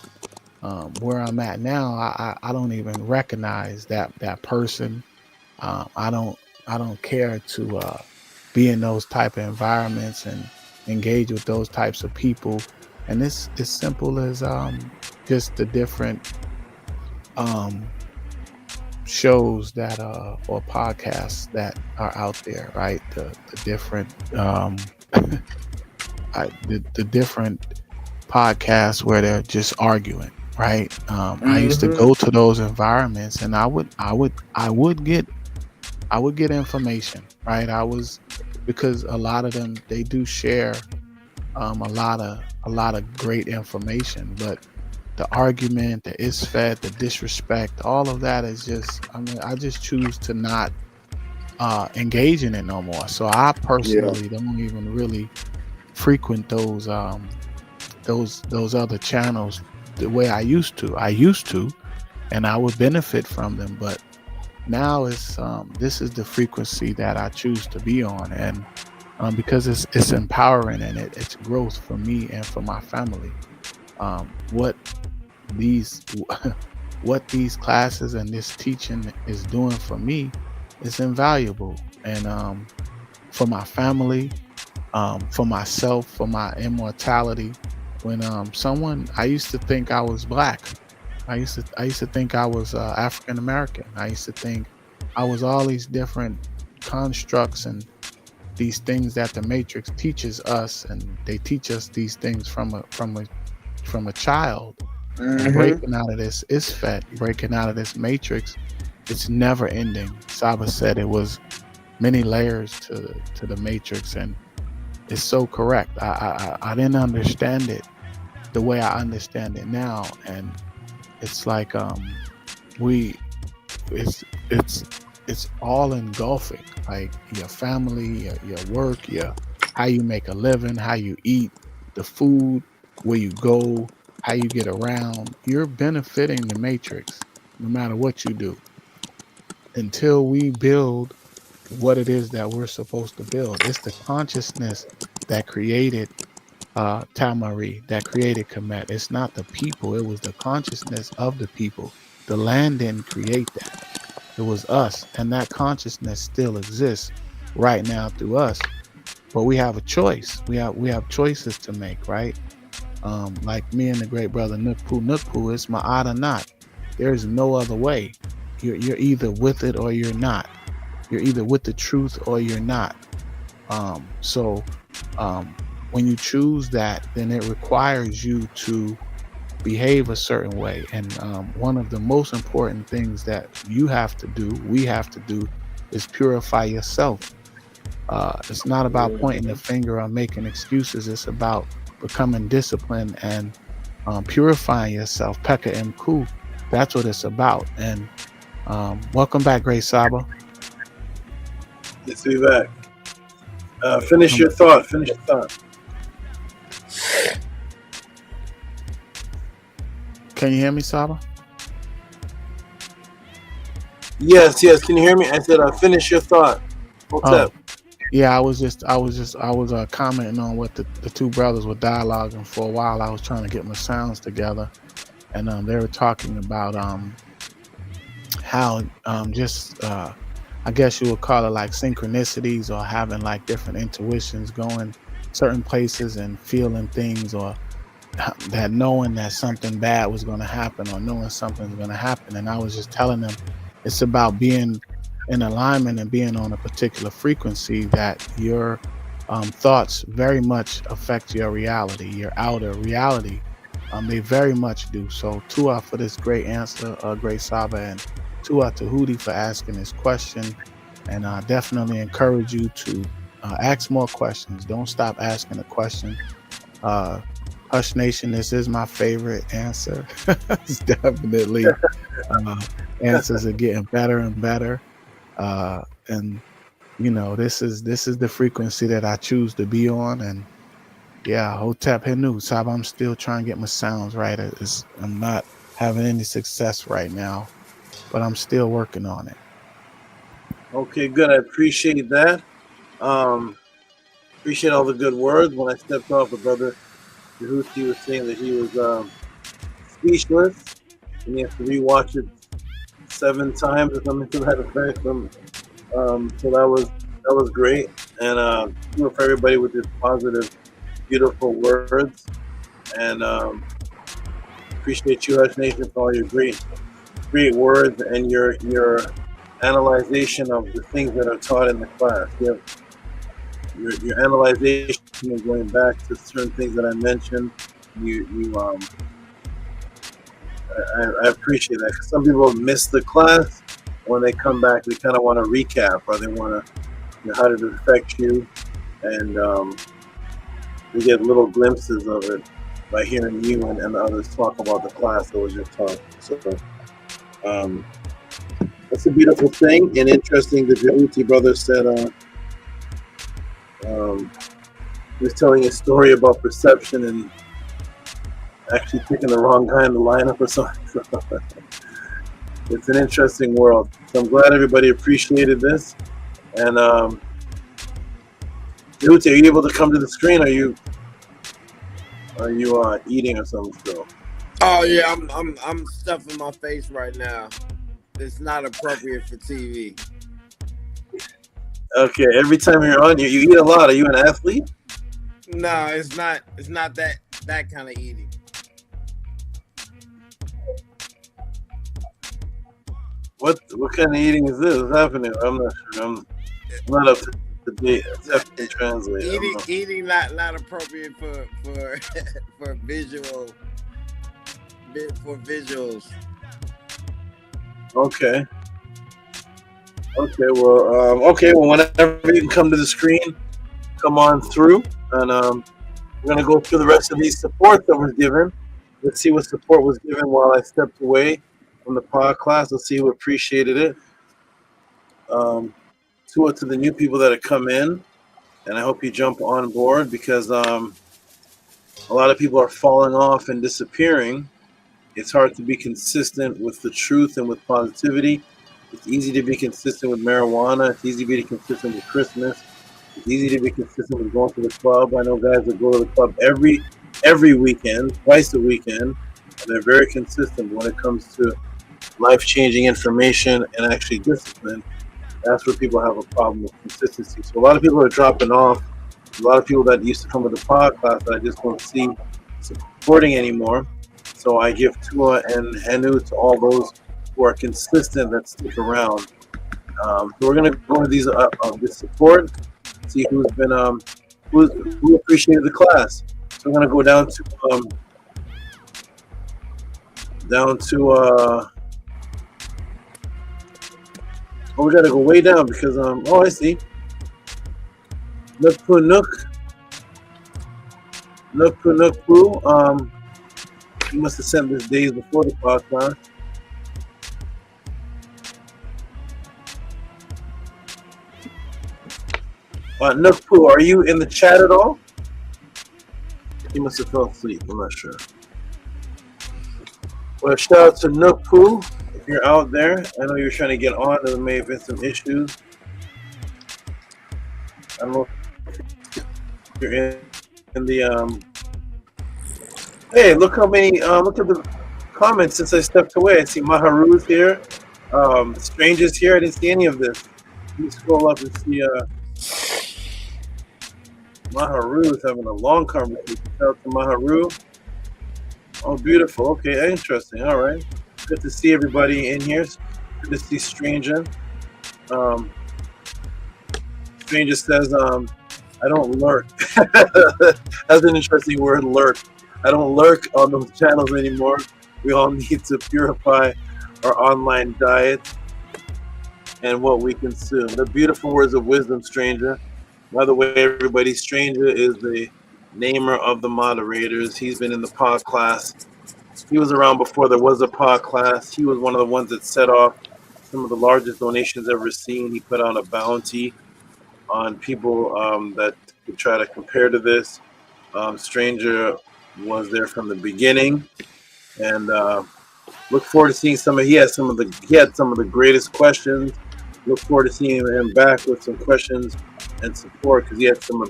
S12: where I'm at now, I don't even recognize that person. I don't care to be in those type of environments and engage with those types of people. And it's as simple as just the different shows that or podcasts that are out there, right? The different the different podcasts where they're just arguing, right? I used to go to those environments, and I would get information, right? Because a lot of them, they do share a lot of great information, but the argument, the ISFET, the disrespect, all of that is just, I just choose to not engage in it no more. So I personally don't even really frequent those other channels the way I used to, and I would benefit from them. But now this is the frequency that I choose to be on, and because it's empowering, and it's growth for me and for my family. What these classes and this teaching is doing for me is invaluable, and for my family, for myself, for my immortality. When I used to think I was black. I used to think I was African American. I used to think I was all these different constructs and these things that the Matrix teaches us, and they teach us these things from a child. And breaking out of this ISFET, breaking out of this Matrix, it's never ending. Saba said it was many layers to the Matrix, and it's so correct. I didn't understand it the way I understand it now, and it's like it's all engulfing, like your family, your work, how you make a living, how you eat, the food, where you go, how you get around. You're benefiting the Matrix no matter what you do, until we build what it is that we're supposed to build. It's the consciousness that created Tamari, that created Kemet. It's not the people. It was the consciousness of the people. The land didn't create that. It was us, and that consciousness still exists right now through us. But we have a choice. We have choices to make, right? Like me and the great brother Nukpu, it's Ma'at or not. There's no other way. You're either with it or you're not. You're either with the truth or you're not. When you choose that, then it requires you to behave a certain way. And one of the most important things that we have to do, is purify yourself. It's not about pointing the finger or making excuses. It's about becoming disciplined and purifying yourself. Pekka Mku, that's what it's about. And welcome back, Great Saba.
S21: Good to be back. Finish your thought.
S12: Can you hear me, Saba?
S21: Yes, yes. Can you hear me? I said, finish your thought. What's up?
S12: Yeah, I was commenting on what the two brothers were dialoguing for a while. I was trying to get my sounds together, and they were talking about how I guess you would call it like synchronicities, or having like different intuitions, going certain places and feeling things, or that knowing that something bad was going to happen, or knowing something's going to happen. And I was just telling them it's about being in alignment and being on a particular frequency, that your thoughts very much affect your reality, your outer reality. They very much do. So Tua for this great answer, great Saba, and Tua Tehuti for asking this question. And I definitely encourage you to ask more questions. Don't stop asking a question. Hush Nation, this is my favorite answer. It's definitely answers are getting better and better. And you know, this is the frequency that I choose to be on. And yeah, Hotep Henu, Sab, I'm still trying to get my sounds right. I'm not having any success right now, but I'm still working on it.
S21: Okay, good. I appreciate that. Appreciate all the good words. When I stepped off, the brother Tehuti was saying that he was speechless, and he has to rewatch it 7 times or something to that effect. So that was great, and for everybody with your positive, beautiful words, and appreciate you, Hush Nation, for all your great words and your analyzation of the things that are taught in the class. Your analyzation is going back to certain things that I mentioned. I appreciate that, because some people miss the class. When they come back, they kind of want to recap, or they want to, how did it affect you, and we get little glimpses of it by hearing you and others talk about the class that was just taught. So that's a beautiful thing, and interesting. The JHUTY brother said he was telling a story about perception and actually picking the wrong guy in the lineup or something. It's an interesting world. So I'm glad everybody appreciated this. And JHUTY, are you able to come to the screen? Are you eating or something still?
S14: Oh yeah, I'm stuffing my face right now. It's not appropriate for TV.
S21: Okay, every time you're on, you eat a lot. Are you an athlete?
S14: No, it's not. It's not that kind of eating.
S21: What kind of eating is this? What's happening? I'm not sure. I'm not up to date. It's have to translate.
S14: Eating not appropriate for for visuals.
S21: Okay. Well, whenever you can come to the screen, come on through, and we're gonna go through the rest of these support that was given. Let's see what support was given while I stepped away from the pod class. Let's see who appreciated it. To the new people that have come in, and I hope you jump on board, because a lot of people are falling off and disappearing. It's hard to be consistent with the truth and with positivity. It's easy to be consistent with marijuana. It's easy to be consistent with Christmas. It's easy to be consistent with going to the club. I know guys that go to the club every weekend, twice a weekend, and they're very consistent when it comes to life-changing information and actually discipline. That's where people have a problem with consistency. So a lot of people are dropping off. A lot of people that used to come to the pod class that I just don't see supporting anymore. So I give Tua and Henu to all those who are consistent that stick around. So we're gonna go over these this support, see who's been who appreciated the class. So I'm gonna go down to oh, we gotta go way down because oh, I see. Nook. You must have sent this days before the podcast. Nook Poo, are you in the chat at all? He must have fell asleep. I'm not sure. Well, shout out to Nook Poo. If you're out there. I know you're trying to get on. There may have been some issues. I don't know if you're in the Hey, look how many look at the comments since I stepped away. I see Maharu's here. Strangers here. I didn't see any of this. Let me scroll up and see Maharu is having a long conversation. Shout out to Maharu. Oh, beautiful. Okay, interesting. All right. Good to see everybody in here. Good to see Stranger. Stranger says, I don't lurk. That's an interesting word, lurk. I don't lurk on those channels anymore. We all need to purify our online diet and what we consume. The beautiful words of wisdom, Stranger. By the way, everybody, Stranger is the namer of the moderators. He's been in the pod class. He was around before there was a pod class. He was one of the ones that set off some of the largest donations ever seen. He put on a bounty on people that could try to compare to this. Stranger was there from the beginning, and look forward to seeing he had some of the greatest questions. Look forward to seeing him back with some questions and support, because he had some of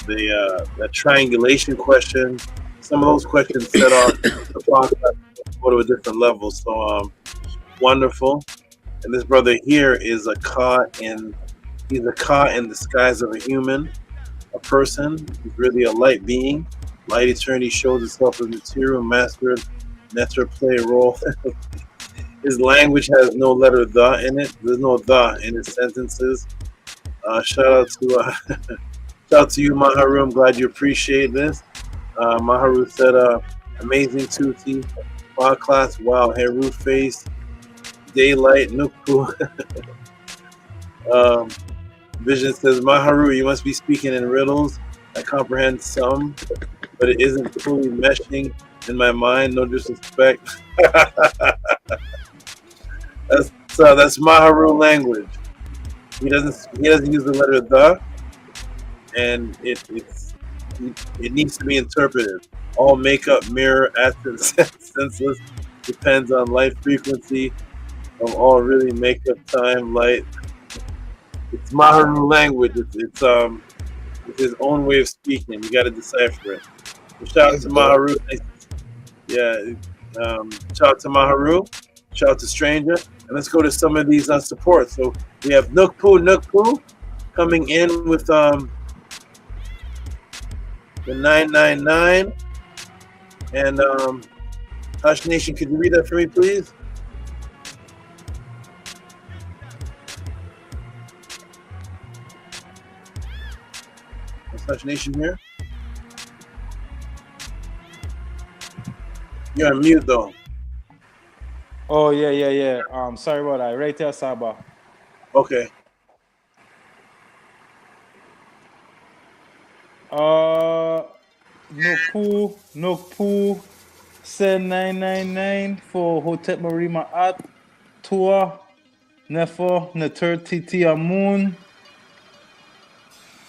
S21: the triangulation questions. Some of those questions set off the podcast to go to a different level. So wonderful. And this brother here is he's a Ka in the disguise of a human, a person. He's really a light being. Light eternity shows itself as material, master play a role. His language has no letter the in it. There's no the in his sentences. Shout out to you, Maharu. I'm glad you appreciate this. Maharu said, amazing Tuti, pod class, wow, Heru face, daylight, Nukpu. Vision says, Maharu, you must be speaking in riddles. I comprehend some, but it isn't fully meshing in my mind. No disrespect. That's Maharu language. He doesn't use the letter the, and it needs to be interpreted. All makeup, mirror, acid, senseless, depends on light frequency. Of all really makeup time, light. It's Maharu language. It's his own way of speaking. You got to decipher it. So shout out to Maharu. Yeah. Shout out to Maharu. Shout out to Stranger. And let's go to some of these support. So we have Nukpu coming in with the 999. And Hush Nation, could you read that for me, please? Is Hush Nation here? You're on mute though.
S1: Oh yeah. Sorry about that. Right there, Saba.
S21: Okay. Nokpu
S1: send 999 for Hotel Marima Art Tour. Nefo Natur Titi Amun.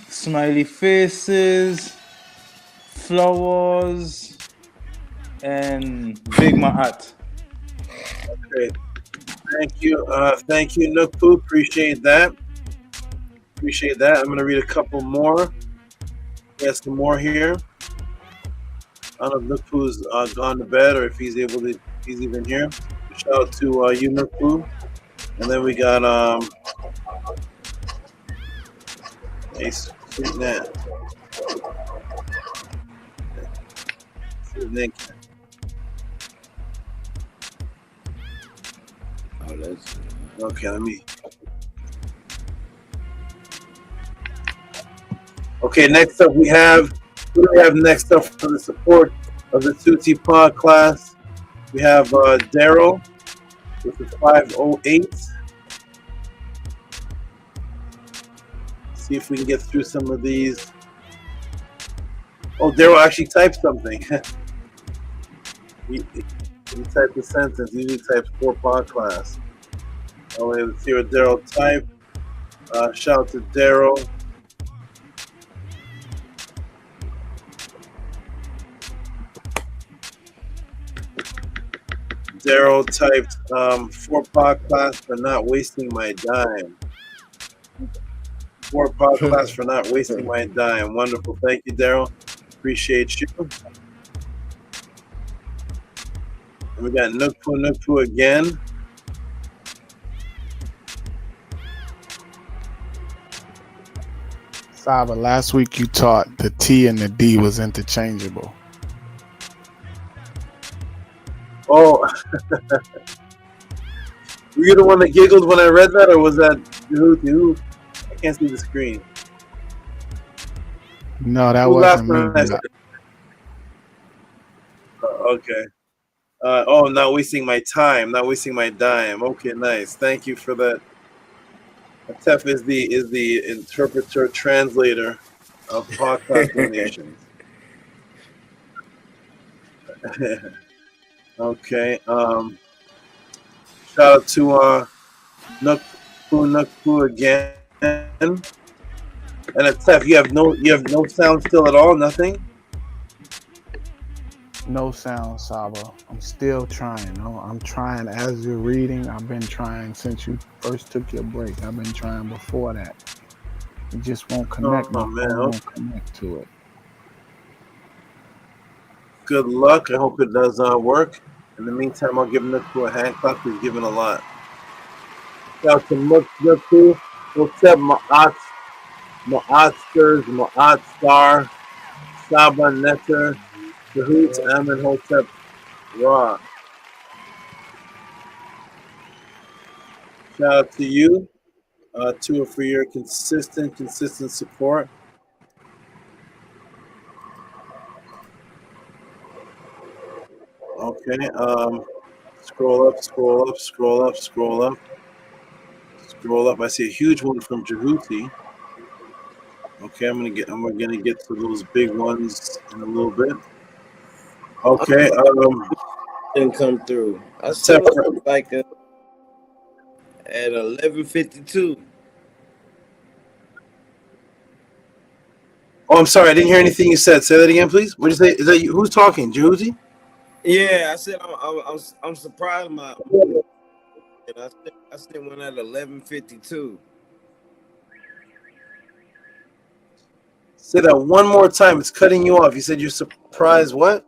S1: Smiley faces, flowers, and Big Maat.
S21: Okay. Thank you, Nukpu. Appreciate that. I'm gonna read a couple more. We have some more here. I don't know if Nukpu's gone to bed or if he's even here. Shout out to you, Nukpu. And then we got Sweet Nat. Okay, let me. Okay, next up what do we have next up for the support of the JHUTY pod class? We have Daryl with the 508. See if we can get through some of these. Oh, Daryl actually typed something. he typed a sentence. He usually types for pod class. Oh, let's hear what Daryl typed. Shout out to Daryl. Daryl typed 4-pot class for not wasting my dime. 4-pot class for not wasting my dime. Wonderful. Thank you, Daryl. Appreciate you. And we got Nookpoo again.
S12: Saba, last week you taught the T and the D was interchangeable.
S21: Oh, were you the one that giggled when I read that, or was that JHUTY? I can't see the screen.
S12: No, that
S21: Who
S12: wasn't
S21: laughed
S12: me.
S21: when I said it? Okay. Oh, not wasting my time, not wasting my dime. Okay, nice. Thank you for that. Tef is the interpreter translator of podcast donations. Okay. Shout out to Nookpoo again. And Tef, you have no sound still at all, nothing?
S12: No sound, Saba. I'm still trying. I'm trying as you're reading. I've been trying since you first took your break. I've been trying before that. It just won't connect.
S21: Oh,
S12: My
S21: man.
S12: phone won't connect to it.
S21: Good luck. I hope it does work. In the meantime, I'll give Nookpoo a hand clap. He's given a lot. Shout out to Nookpoo. What's up, Ma'atsters, Ma'at Star, Saba Netter, Tehuti, Amen Hotep, Ra. Shout out to you, Tua, for your consistent support. Okay, scroll up. I see a huge one from JHUTY. Okay, I'm gonna get to those big ones in a little bit. Okay,
S14: didn't come through. I saw it like at 11:52.
S21: Oh, I'm sorry, I didn't hear anything you said. Say that again, please. What did you say? Is that you? Who's talking? JHUTY?
S14: Yeah, I said I'm surprised. I sent one at 11:52.
S21: Say that one more time. It's cutting you off. You said you're surprised. What?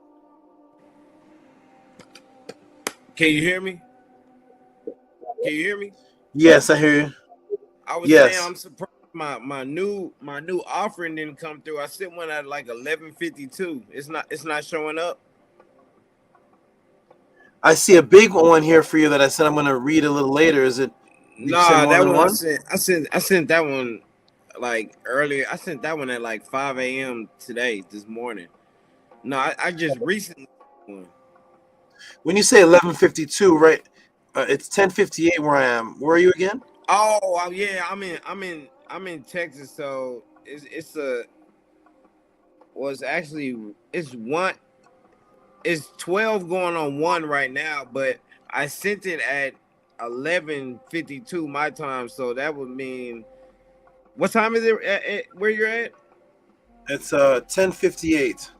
S14: Can you hear me?
S21: Yes, I hear you.
S14: I was
S21: Yes.
S14: saying I'm surprised my new offering didn't come through. I sent one at like 11:52. It's not showing up.
S21: I see a big one here for you that I said I'm going to read a little later. Is it?
S14: Nah, that one I sent that one like earlier. I sent that one at like 5 a.m. this morning. No, I just recently one.
S21: When you say 11:52, right? It's 10:58 where I am. Where are you again?
S14: Oh yeah, I'm in Texas, so it's 12 going on 1 right now, but I sent it at 11:52 my time, so that would mean what time is it at where you're at?
S21: It's 10:58.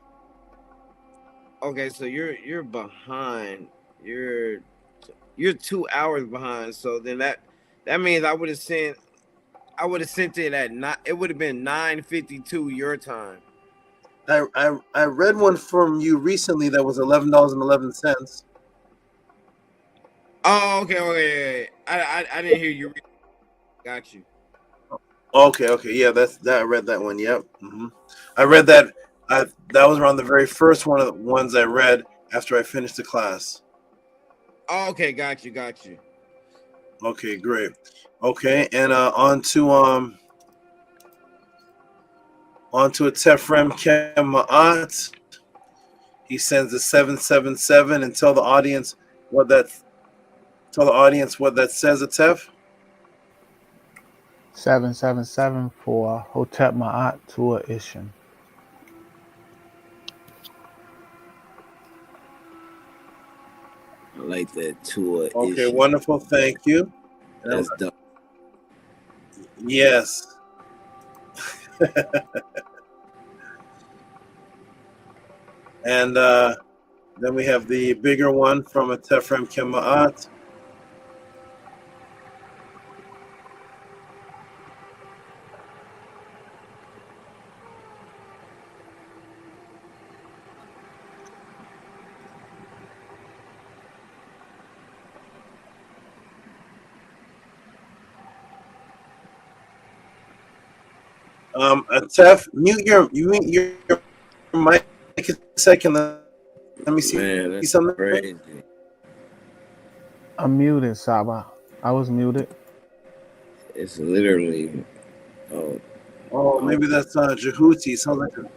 S14: Okay, so you're behind. You're 2 hours behind. So then that means I would have sent it at it would have been 9:52 your time.
S21: I read one from you recently that was $11.11.
S14: Oh, okay. I didn't hear you. Got you.
S21: Okay. Yeah, I read that one. Yep. I read that. That was around the very first one of the ones I read after I finished the class.
S14: Oh, okay, got you.
S21: Okay, great. Okay, and on to a Tefrem Maat. He sends a 777 and tell the audience what that says, a Tef.
S12: 777 for Hotep Ma'at Tua Ishin.
S14: I like that Tua.
S21: Okay, wonderful. Thank you.
S14: That's done.
S21: Yes. And Then we have the bigger one from a Tefrem Kemaat. Tef, mute your mic a second. Let me see.
S14: Man,
S21: See
S14: that's
S21: something?
S14: crazy.
S12: I'm muted, Saba. I was muted.
S14: It's literally.
S21: Oh, maybe that's JHUTY. Sounds like a.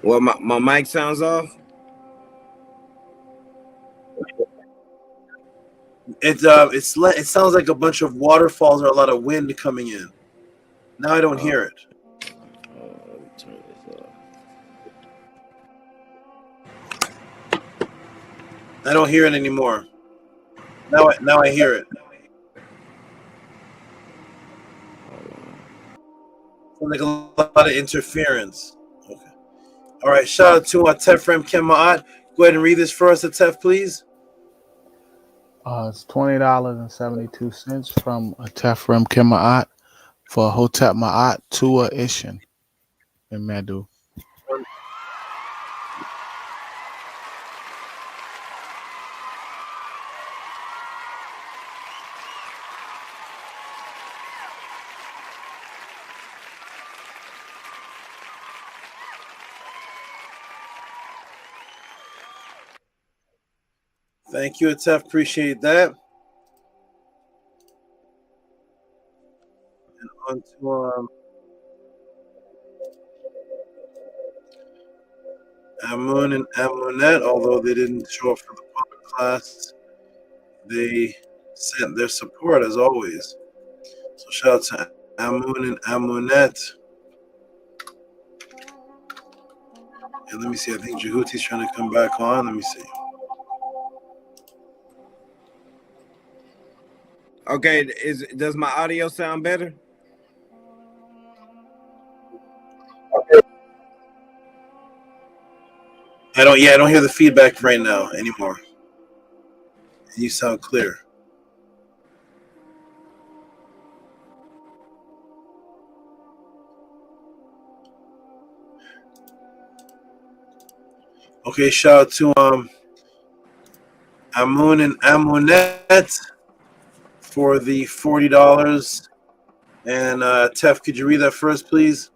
S14: Well, my mic sounds off.
S21: It sounds like a bunch of waterfalls or a lot of wind coming in. Now I don't hear it.
S14: Let me turn this off.
S21: I don't hear it anymore. Now I hear it. Sounds like a lot of interference. Okay. All right. Shout out to Tefrem Kemaat. Go ahead and read this for us, Tef, please.
S12: It's $20.72 from a Tefrem Kemaat for Hotep Ma'at Tua Ishin in Medu.
S21: Thank you, Tef. Appreciate that. And on to Amun and Amunet, although they didn't show up for the public class, they sent their support as always. So shout out to Amun and Amunet. And let me see, I think JHUTY's trying to come back on. Let me see.
S14: Okay, does my audio sound better?
S21: I don't hear the feedback right now anymore. You sound clear. Okay, shout out to Amun and Amunet for the $40. And Tef, could you read that first, please?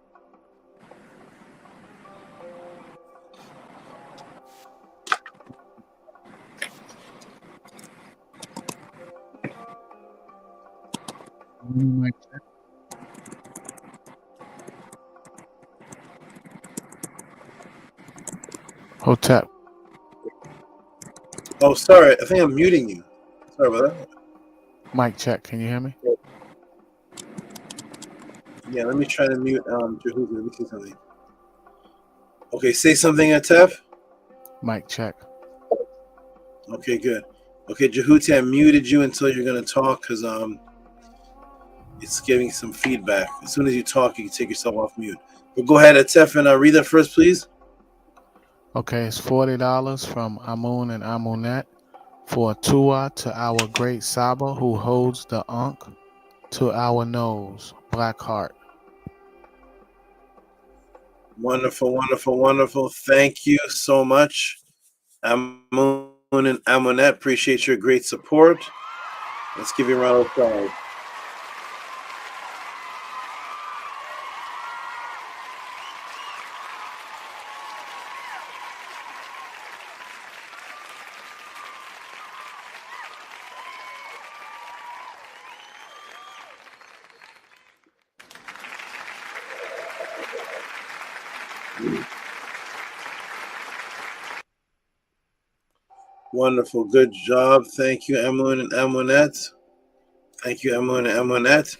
S12: Hotep.
S21: Oh, sorry. I think I'm muting you. Sorry about that.
S12: Mic check. Can you hear me?
S21: Yeah, let me try to mute JHUTY. Let me see something. Okay, say something, Tef.
S12: Mic check.
S21: Okay, good. Okay, JHUTY, I muted you until you're gonna talk because it's giving some feedback. As soon as you talk, you can take yourself off mute. But go ahead, Tef, and read that first, please.
S12: Okay, it's $40 from Amun and Amunet for a Tua to our great Saba who holds the Ankh to our nose, Black Heart.
S21: Wonderful, wonderful, wonderful. Thank you so much, Amun and Amunet. Appreciate your great support. Let's give you a round of applause. Wonderful. Good job. Thank you, Amun and Amunet. Thank you, Amun and Amunet.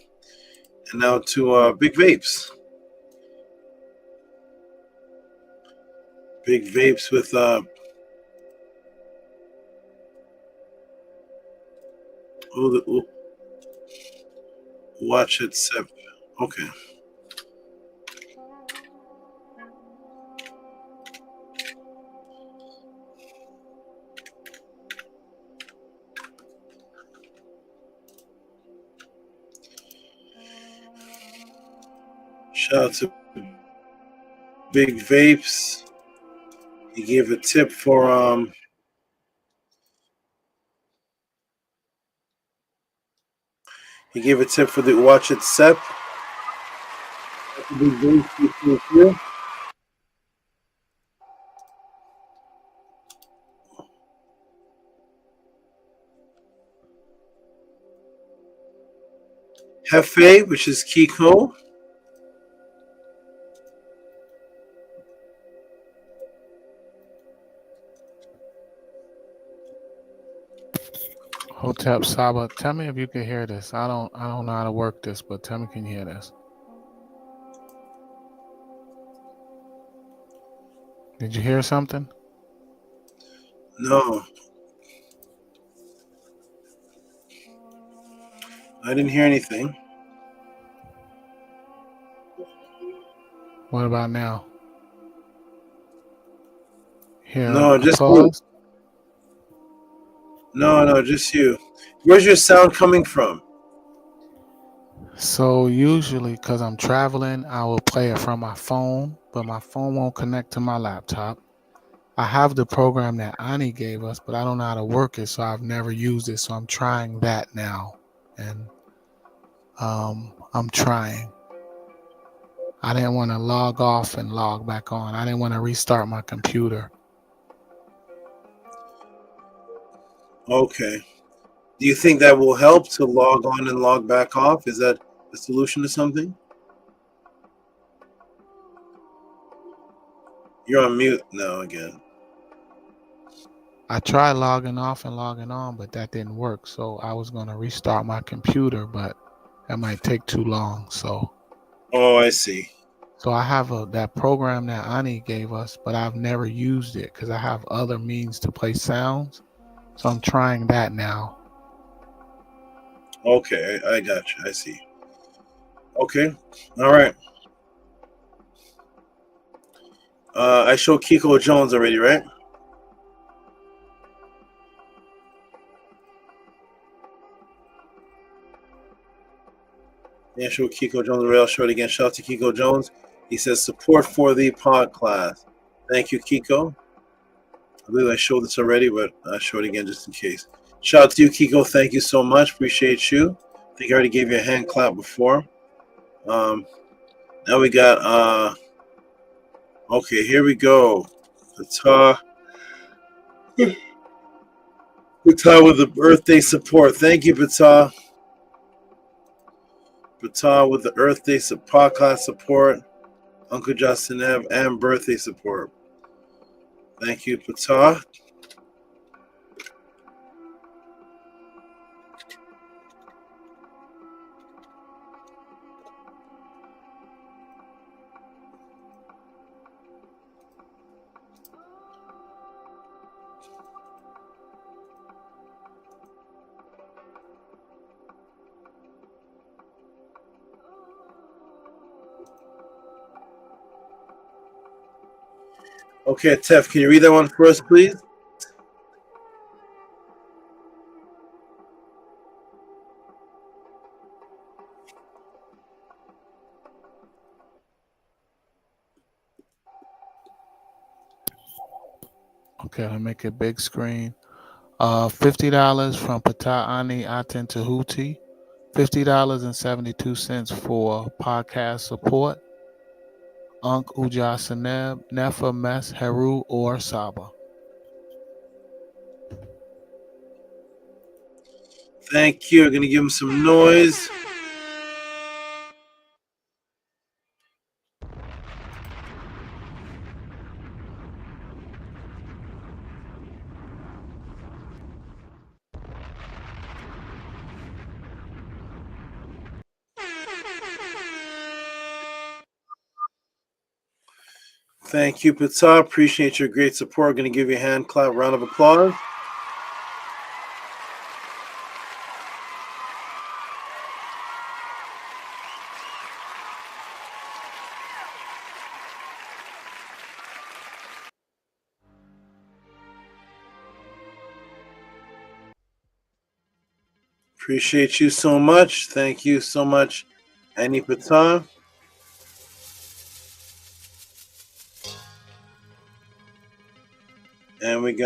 S21: And now to Big Vapes. Big Vapes with watch it sip. Okay. Shout out to Big Vapes. He gave a tip for he gave a tip for the Watch It Sep. Big Vapes here. Hefe, which is Kiko.
S12: Hotep Saba, tell me if you can hear this. I don't know how to work this, but tell me, can you hear this? Did you hear something?
S21: No. I didn't hear anything.
S12: What about now? Hear
S21: No, just you.
S12: applause?
S21: No, just you. Where's your sound coming from?
S12: So usually, because I'm traveling, I will play it from my phone, but my phone won't connect to my laptop. I have the program that Ani gave us, but I don't know how to work it, so I've never used it. So I'm trying that now, and I'm trying. I didn't want to log off and log back on. I didn't want to restart my computer.
S21: Okay. Do you think that will help to log on and log back off? Is that the solution to something? You're on mute now again.
S12: I tried logging off and logging on, but that didn't work. So I was going to restart my computer, but that might take too long. So.
S21: Oh, I see.
S12: So I have that program that Ani gave us, but I've never used it because I have other means to play sounds. So I'm trying that now.
S21: Okay, I got you. I see. Okay, all right. I showed Kiko Jones already, right? Yeah, show Kiko Jones already. I'll show it again. Shout out to Kiko Jones. He says support for the pod class. Thank you, Kiko. I believe I showed this already, but I'll show it again just in case. Shout out to you, Kiko. Thank you so much. Appreciate you. I think I already gave you a hand clap before. Now we got okay, here we go. Patah with the birthday support. Thank you, Patah. Patah with the Earth Day podcast support. Uncle Justin Ev and birthday support. Thank you, Patah. Okay, Tef, can you read that one for us, please?
S12: Okay, I'll make it big screen. $50 from Patah Ani ATEN Tehuti. $50.72 for podcast support. Unc Uja Seneb, Nefa Mes Heru or Saba.
S21: Thank you. I'm going to give him some noise. Thank you, Patah. Appreciate your great support. Going to give you a hand clap, round of applause. Appreciate you so much. Thank you so much, Annie Patah. we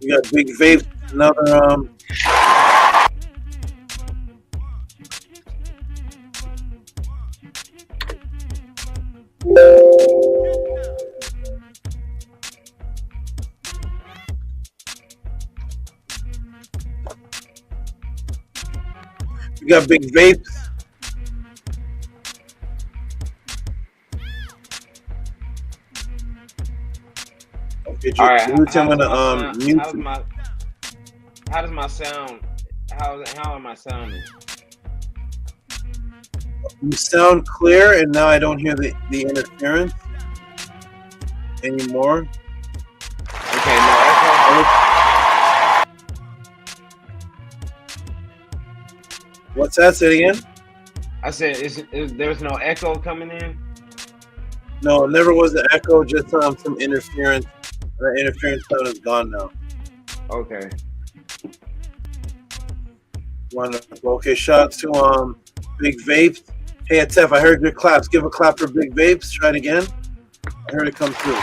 S21: got Big Vape, another we got Big Vapes. Okay,
S16: All right,
S21: I'm gonna mute.
S16: How does my sound? How am I sounding?
S21: You sound clear, and now I don't hear the interference anymore.
S16: Okay, no echo.
S21: What's that? Say it again.
S16: I said, there's no echo coming in?
S21: No, it never was an echo, just some interference. The interference sound is gone now.
S16: Okay.
S21: Wonderful. Okay, shout out to Big Vapes. Hey, Atef, I heard your claps. Give a clap for Big Vapes. Try it again. I heard it come through.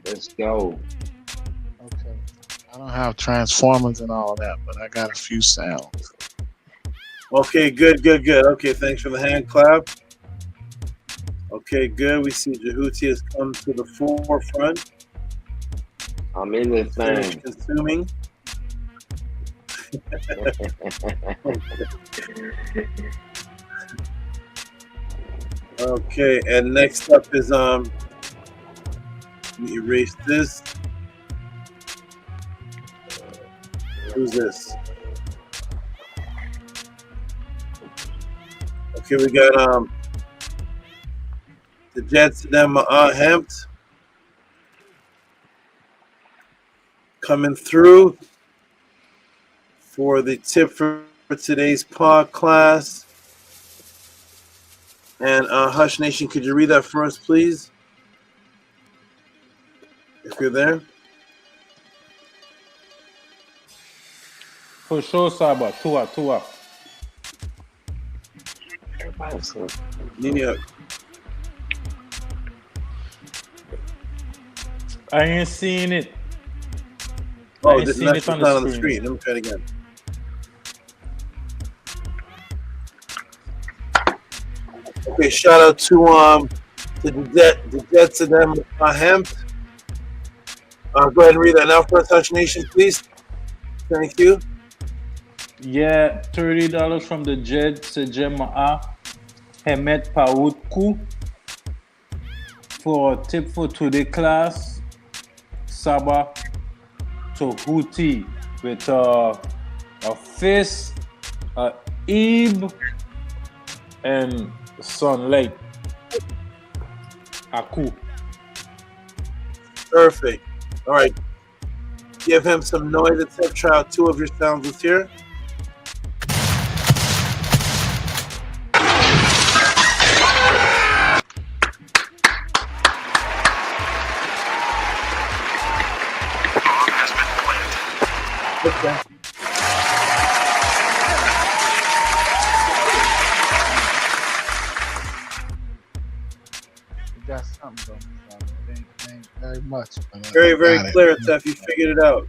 S16: Let's go.
S12: Okay. I don't have transformers and all that, but I got a few sounds.
S21: Okay, good. Okay, thanks for the hand clap. Okay, good. We see JHUTY has come to the forefront.
S16: I'm in this thing.
S21: Consuming. Okay, and next up is let me erase this. Who's this? Okay, we got the Jets them Hempt coming through for the tip for today's pod class. And Hush Nation, could you read that for us, please? If you're there.
S1: For sure, Saba. Tua.
S21: Nini,
S1: I ain't seen it.
S21: Oh, this is not on the screen. Let me try it again. Okay, shout out to the Jets and them Hemp. Go ahead and read that now for us, Hush Nation, please. Thank you.
S1: Yeah, $30 from the Jed Sejema Hemet Pautku for tip for today class. SABA Tehuti with a face, a Eve, and sunlight. Aku.
S21: Perfect. All right. Give him some noise. Let's try out two of your sounds. Let's hear. Okay.
S12: You got something though. It ain't very much. But
S21: Very clear, Tef. You figured it out.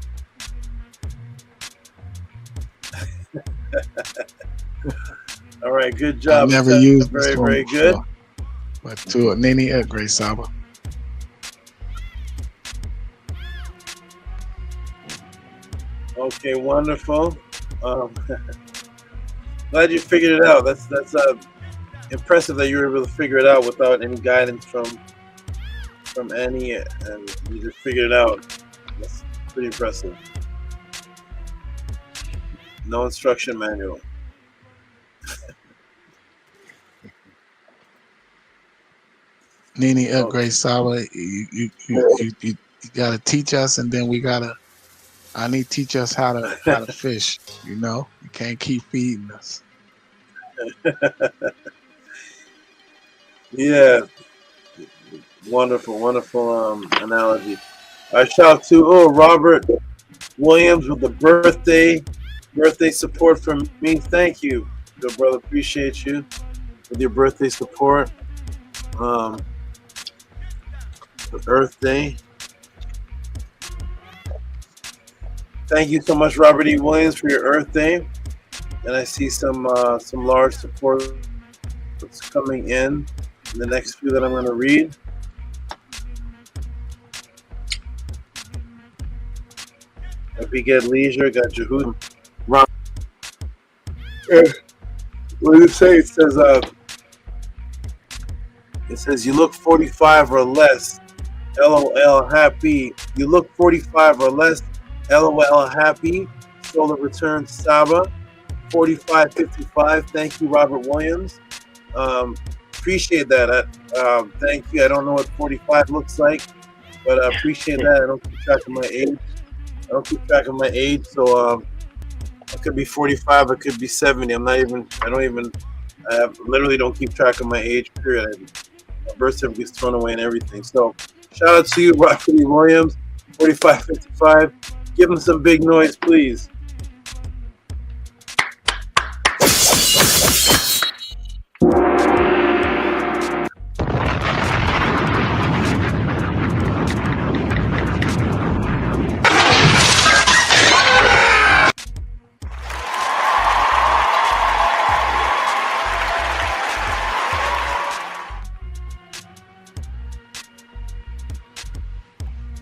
S21: All right, good job.
S12: I never
S21: Tef.
S12: used
S21: very good.
S12: Before, but to Nini a great Saba.
S21: Okay, wonderful. Glad you figured it out. That's impressive that you were able to figure it out without any guidance from any, and you just figured it out. That's pretty impressive. No instruction manual.
S12: Nini a great Saba. You gotta teach us, and then I need to teach us how to fish. You know, you can't keep feeding us.
S21: Yeah, wonderful analogy. I shout out to Robert Williams with the birthday Birthday support from me. Thank you, good brother. Appreciate you with your birthday support. For Earth Day. Thank you so much, Robert E. Williams, for your Earth Day. And I see some large support that's coming in the next few that I'm going to read. We get Leisure, got JHUTY. What does it say? It says you look 45 or less. LOL happy. You look 45 or less. LOL happy. Solar return SABA. 4555. Thank you, Robert Williams. Appreciate that. Thank you. I don't know what 45 looks like, but I appreciate that. I don't keep track of my age. So it could be 45. It could be 70. I literally don't keep track of my age, period. My birth certificate gets thrown away and everything. So shout out to you, Robert E. Williams, 4555. Give him some big noise, please.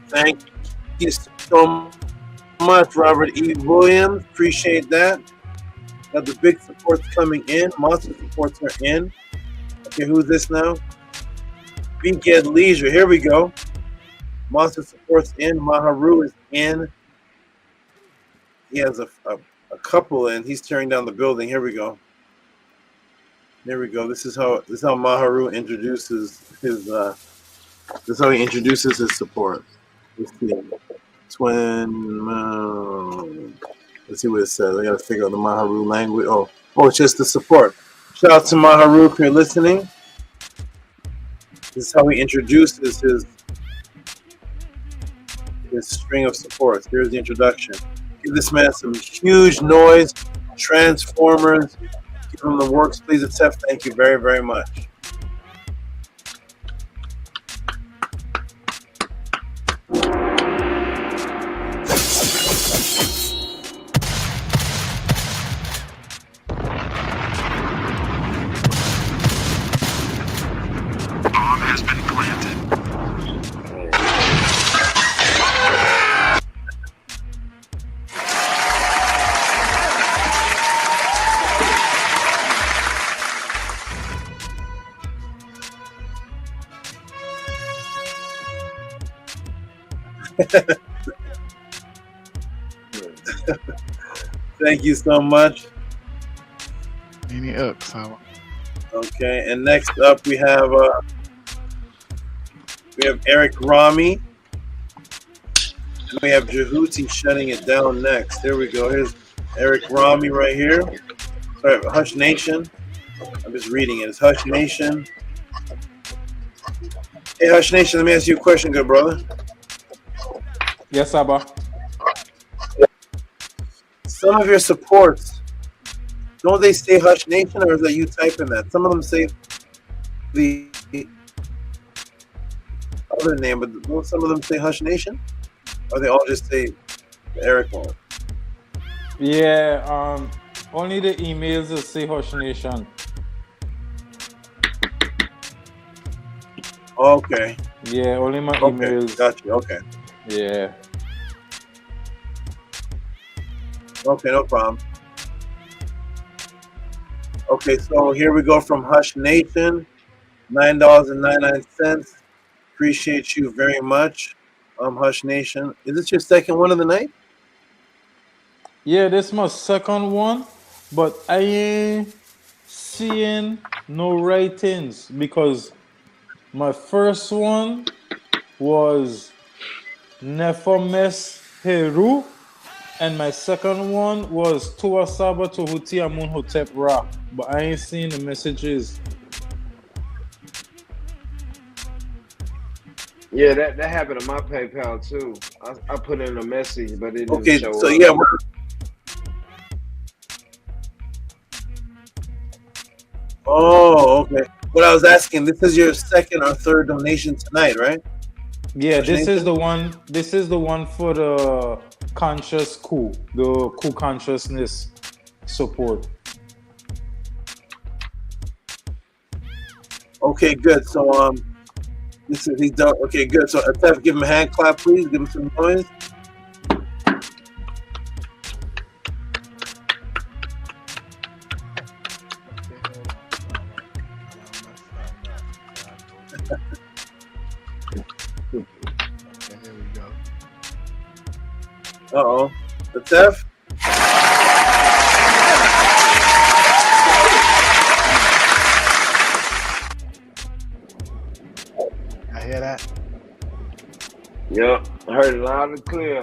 S21: Thank you so much, Robert E. Williams. Appreciate that. Got the big supports coming in. Monster supports are in. Okay, who's this now? Get Leisure. Here we go. Monster supports in. Maharu is in. He has a couple in. He's tearing down the building. Here we go. There we go. This is how Maharu introduces his. This is how he introduces his support. Let's see. Let's see what it says. I gotta figure out the Maharu language. Oh, it's just the support. Shout out to Maharu if you're listening. This is how he introduces his string of supports. Here's the introduction. Give this man some huge noise. Transformers. Give him the works, please accept. Thank you very, very much. Thank you so much. Okay, and next up we have Eric Rami, and we have JHUTY shutting it down next. There we go. Here's Eric Rami right here. Sorry, Hush Nation. I'm just reading it. It's Hush Nation. Hey, Hush Nation, let me ask you a question, good brother.
S1: Yes, SABA.
S21: Some of your supports, don't they say Hush Nation, or is that you typing that? Some of them say the other name, but don't some of them say Hush Nation? Or they all just say the Eric one?
S1: Yeah, only the emails that say Hush Nation.
S21: Okay.
S1: Yeah, only my emails.
S21: Gotcha. Okay.
S1: Yeah.
S21: Okay, no problem. Okay, so here we go from Hush Nation, $9.99. Appreciate you very much, Hush Nation. Is this your second one of the night?
S1: Yeah, this is my second one, but I ain't seeing no ratings because my first one was Nefermes Heru, and my second one was Tua Saba Tehuti Amun Hotep Ra, but I ain't seen the messages.
S16: Yeah, that happened on my PayPal too. I put in a message, but it didn't
S21: Okay,
S16: show
S21: so
S16: up.
S21: yeah, Oh, okay. What I was asking, this is your second or third donation tonight, right?
S1: Yeah, this is
S21: Nathan?
S1: the one. This is the one for the conscious coup, the coup consciousness support.
S21: Okay, good. So this is he's done. Okay, good. So Atef, give him a hand clap, please. Give him some noise. Uh-oh. Atef?
S20: I hear that.
S14: Yep, I heard it loud and clear.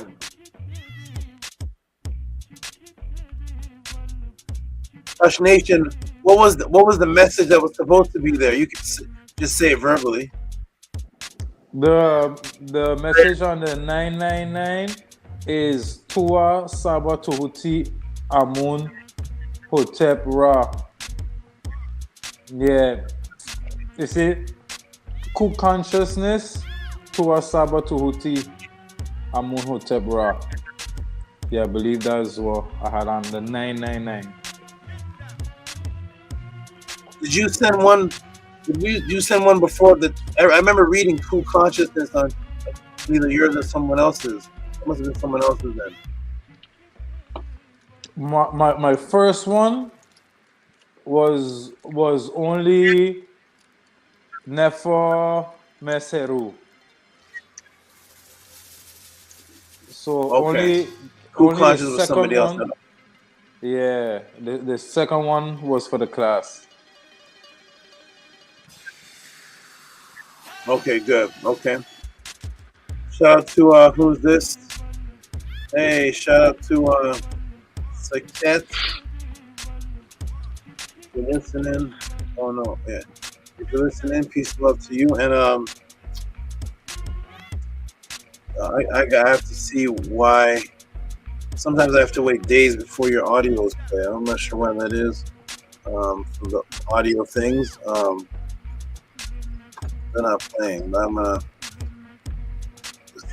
S21: Hush Nation, what was the message that was supposed to be there? You can just say it verbally.
S1: The message on the 999 is Tua Saba Tehuti Amun Hotep Ra. Yeah. You see, coup consciousness, Tua Saba Tehuti Amun Hotep Ra. Yeah, I believe that's what I had on the 999.
S21: Did you send one? Did you send one before that? I remember reading coup consciousness on either yours or someone else's. It must have been someone else's then.
S1: My first one was only Nefa Meseru. So
S21: Okay.
S1: only the
S21: conscious was
S1: second
S21: somebody else.
S1: one. Yeah, the second one was for the class.
S21: Okay, good. Okay. Shout out to who's this? Hey, shout out to Saket. If you're listening. Oh no, yeah. If you're listening, peace and love to you. And I have to see why. Sometimes I have to wait days before your audio is played. I'm not sure why that is. From the audio things. They're not playing, but I'm gonna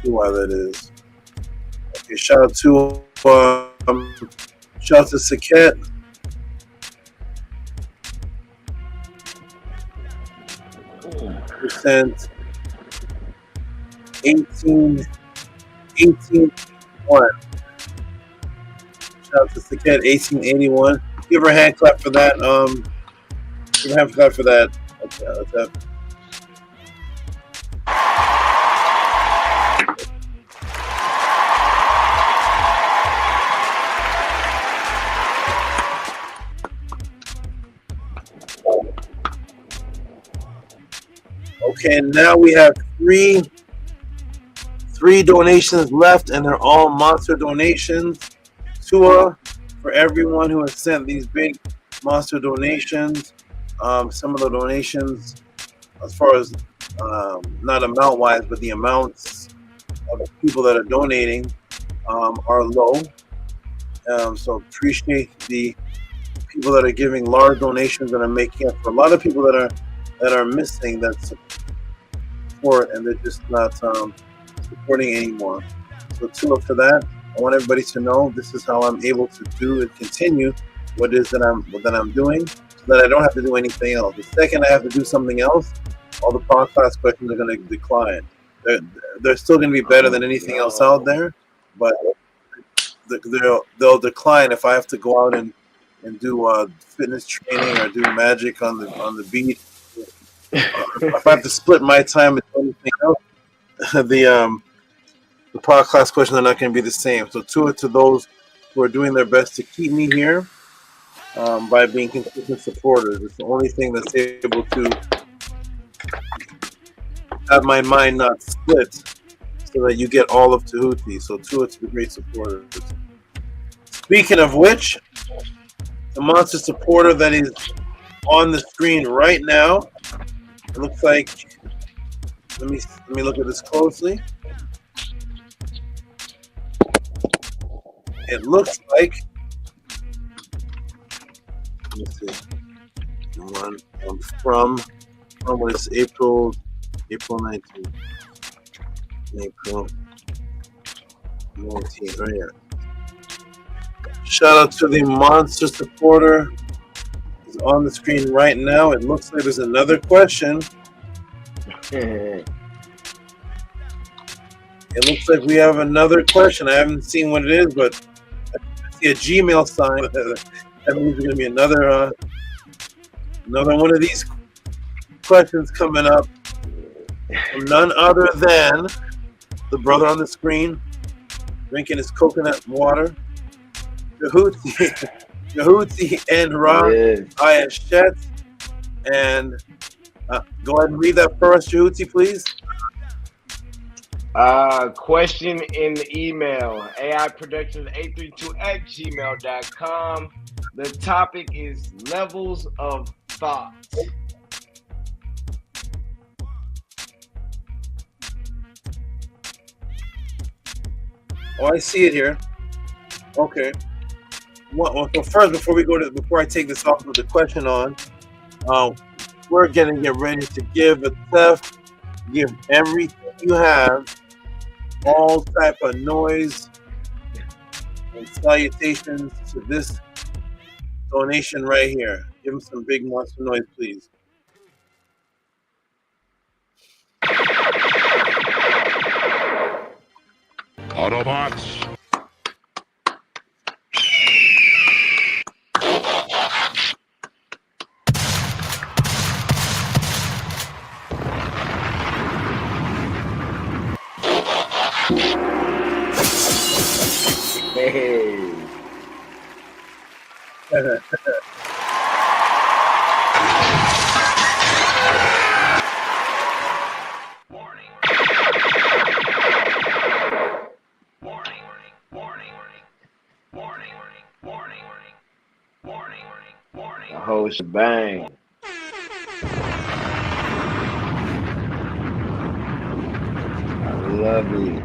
S21: see why that is. Okay, shout out to Saket. Who sent 18 1. Shout out to Saket 1881. Give her a hand clap for that. Give her a hand clap for that. Okay, that's that. Okay, now we have three donations left, and they're all monster donations. Tua for everyone who has sent these big monster donations. Some of the donations, as far as not amount wise, but the amounts of the people that are donating are low. So appreciate the people that are giving large donations and are making up for a lot of people that are missing that support, and they're just not supporting anymore. So Tua for that. I want everybody to know this is how I'm able to do and continue what it is that I'm doing, so that I don't have to do anything else. The second I have to do something else, all the podcast questions are going to decline. They're still going to be better than anything else out there, but they'll decline if I have to go out and do fitness training or do magic on the beat. If I have to split my time and do anything else, the podcast questions are not going to be the same. So to those who are doing their best to keep me here by being consistent supporters. It's the only thing that's able to have my mind not split so that you get all of Tehuti. So to the great supporters. Speaking of which, the monster supporter that is on the screen right now, it looks like, let me look at this closely. It looks like, let me see. One from was April 19th. April 19th, right here. Shout out to the monster supporter. He's on the screen right now. It looks like there's another question. It looks like we have another question. I haven't seen what it is, but I see a Gmail sign. That means there's going to be another one of these questions coming up from none other than the brother on the screen drinking his coconut water. JHUTY and Ron AISHAT. And go ahead and read that for us, JHUTY, please.
S16: Question in the email, aiproductions832@gmail.com. The topic is levels of thought.
S21: Oh, I see it here. Okay. Well, so first, before I take this off with the question on, we're gonna get ready to give everything you have, all type of noise and salutations to this donation right here. Give him some big monster noise, please.
S17: Autobots.
S16: Hey. The whole shebang. I love it.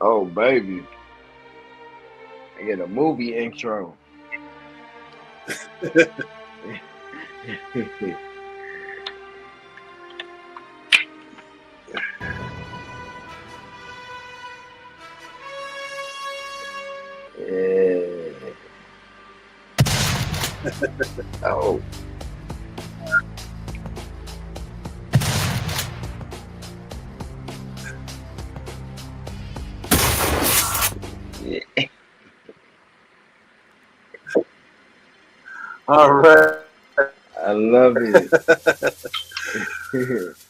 S16: Oh, baby. I get a movie intro. Yeah. Oh.
S21: All right.
S16: I love it.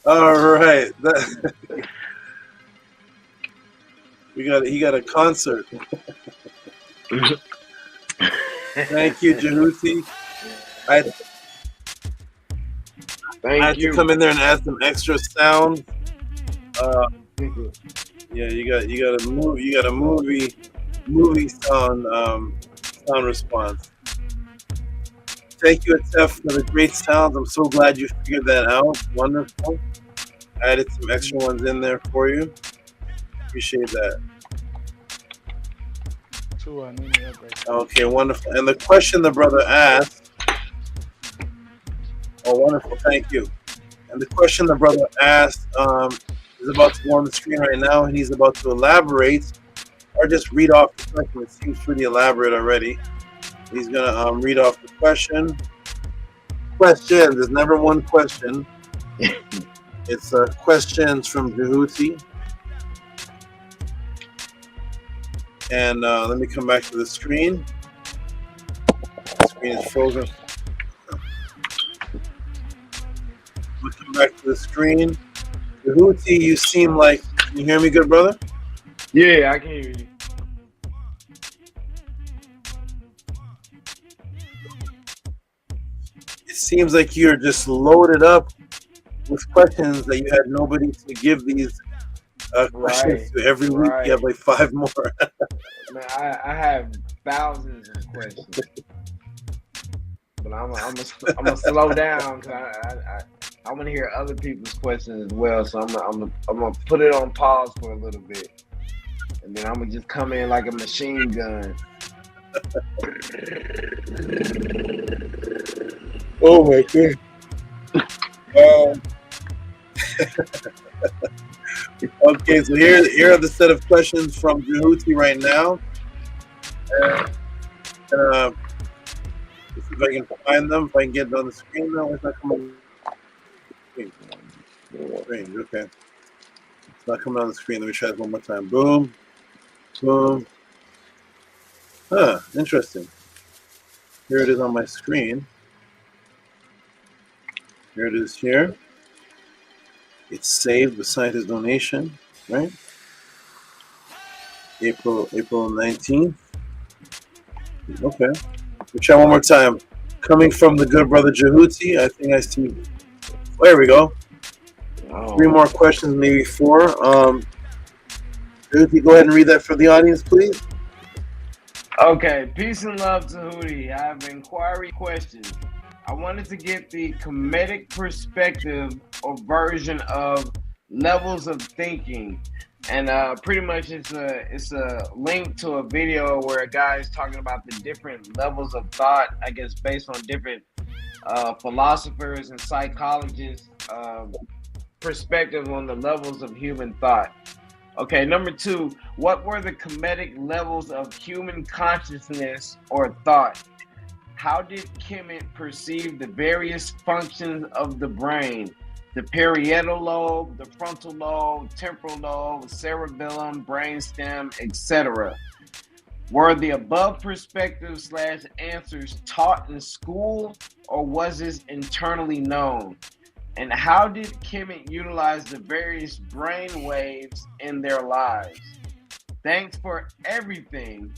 S21: All right. He got a concert. Thank you, JHUTY. I had to come in there and add some extra sound. Yeah, you got a movie sound response. Thank you, Atef, for the great sounds. I'm so glad you figured that out. Wonderful. I added some extra ones in there for you. Appreciate that. Okay, wonderful. And the question the brother asked. Oh, wonderful. Thank you. And the question the brother asked is about to go on the screen right now, and he's about to elaborate or just read off the question. It seems pretty elaborate already. He's gonna read off the question. Question. There's never one question. It's questions from JHUTY. And let me come back to the screen. The screen is frozen. Let me come back to the screen. JHUTY, you seem like. Can you hear me, good brother?
S16: Yeah, I can hear you.
S21: It seems like you're just loaded up with questions that you had nobody to give these questions to. Every week you have like 5 more.
S16: Man, I have thousands of questions. but I'm gonna slow down because I want to hear other people's questions as well. So I'm gonna put it on pause for a little bit, and then I'm gonna just come in like a machine gun.
S21: Oh my god. Okay, so here are the set of questions from JHUTY right now. Let's see if I can find them. If I can get it on the screen now, it's not coming. Strange. Okay, it's not coming on the screen. Let me try this one more time. Boom, boom. Huh, interesting. Here it is on my screen. Here it is here. It's saved with scientist donation, right? April 19th. Okay. We'll try one more time. Coming from the good brother JHUTY, I think I see. Oh, there we go.
S16: Oh.
S21: 3 more questions, maybe 4. JHUTY, go ahead and read that for the audience, please.
S16: Okay, peace and love to Hootie. I have inquiry questions. I wanted to get the Kemetic perspective or version of levels of thinking, and pretty much it's a link to a video where a guy is talking about the different levels of thought, I guess based on different philosophers and psychologists' perspective on the levels of human thought. Okay, number 2, what were the Kemetic levels of human consciousness or thought? How did Kemet perceive the various functions of the brain? The parietal lobe, the frontal lobe, temporal lobe, cerebellum, brainstem, etc. Were the above perspectives / answers taught in school, or was this internally known? And how did Kemet utilize the various brain waves in their lives? Thanks for everything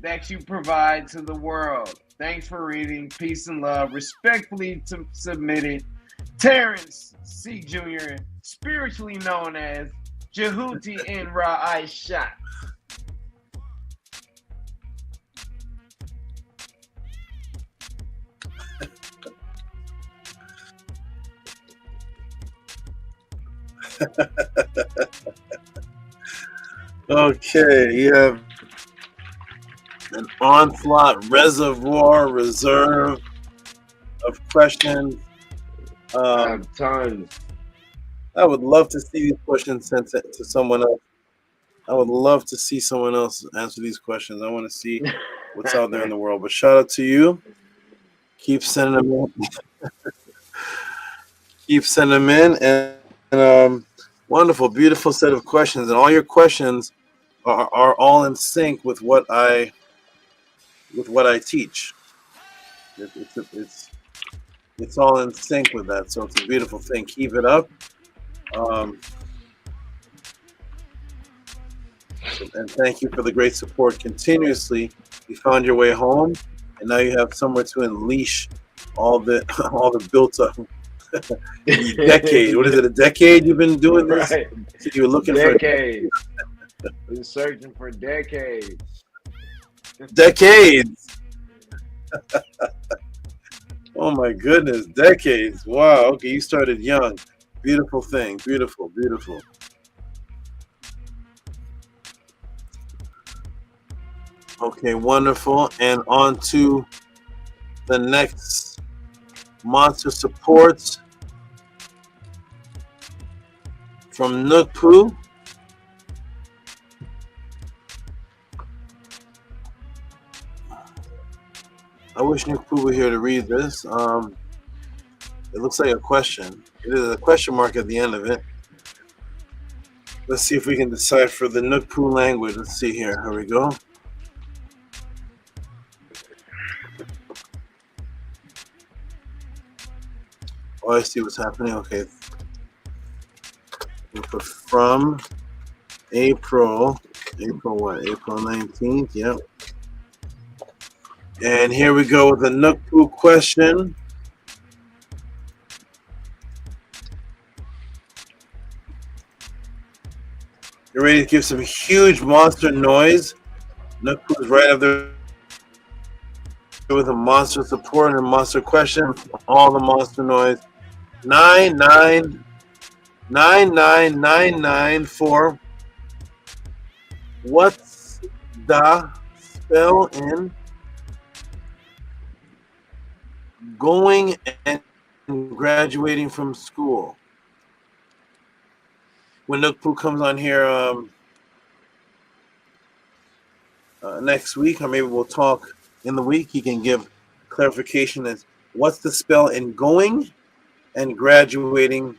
S16: that you provide to the world. Thanks for reading. Peace and love. Respectfully submitted, Terrence C. Jr., spiritually known as JHUTY Enra AISHAT.
S21: Okay, you have an onslaught reserve of questions.
S16: Tons.
S21: I would love to see these questions sent to someone else. I would love to see someone else answer these questions. I want to see what's out there in the world. But shout out to you. Keep sending them in. Keep sending them in. And wonderful, beautiful set of questions. And all your questions are all in sync with what I teach. It's all in sync with that. So it's a beautiful thing. Keep it up. And thank you for the great support continuously. You found your way home, and now you have somewhere to unleash all the built up decade. What is it? A decade you've been doing this?
S16: Right.
S21: So you were looking
S16: decades. Been searching for decades.
S21: Decades. Oh my goodness, decades. Wow. Okay, you started young. Beautiful thing. Beautiful, beautiful. Okay, wonderful. And on to the next monster supports from Nukpu. I wish Nukpu were here to read this. It looks like a question. It is a question mark at the end of it. Let's see if we can decipher the Nukpu language. Let's see here. Here we go. Oh, I see what's happening. Okay. We'll put from April what? April 19th. Yep. And here we go with a Nukpu question. You're ready to give some huge monster noise Nookpoo's right up there with a monster support and a monster question. All the monster noise. 9999994. What's the spell in going and graduating from school? When Nookpoo comes on here next week, or maybe we'll talk in the week, he can give clarification as what's the spell in going and graduating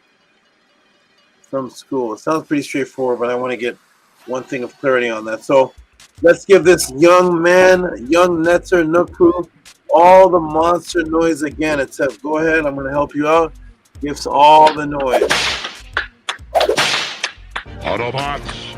S21: from school. It sounds pretty straightforward, but I want to get one thing of clarity on that. So let's give this young man, young Netzer Nookpoo, all the monster noise again. Except go ahead, I'm going to help you out. Give us all the noise.
S17: Autobots.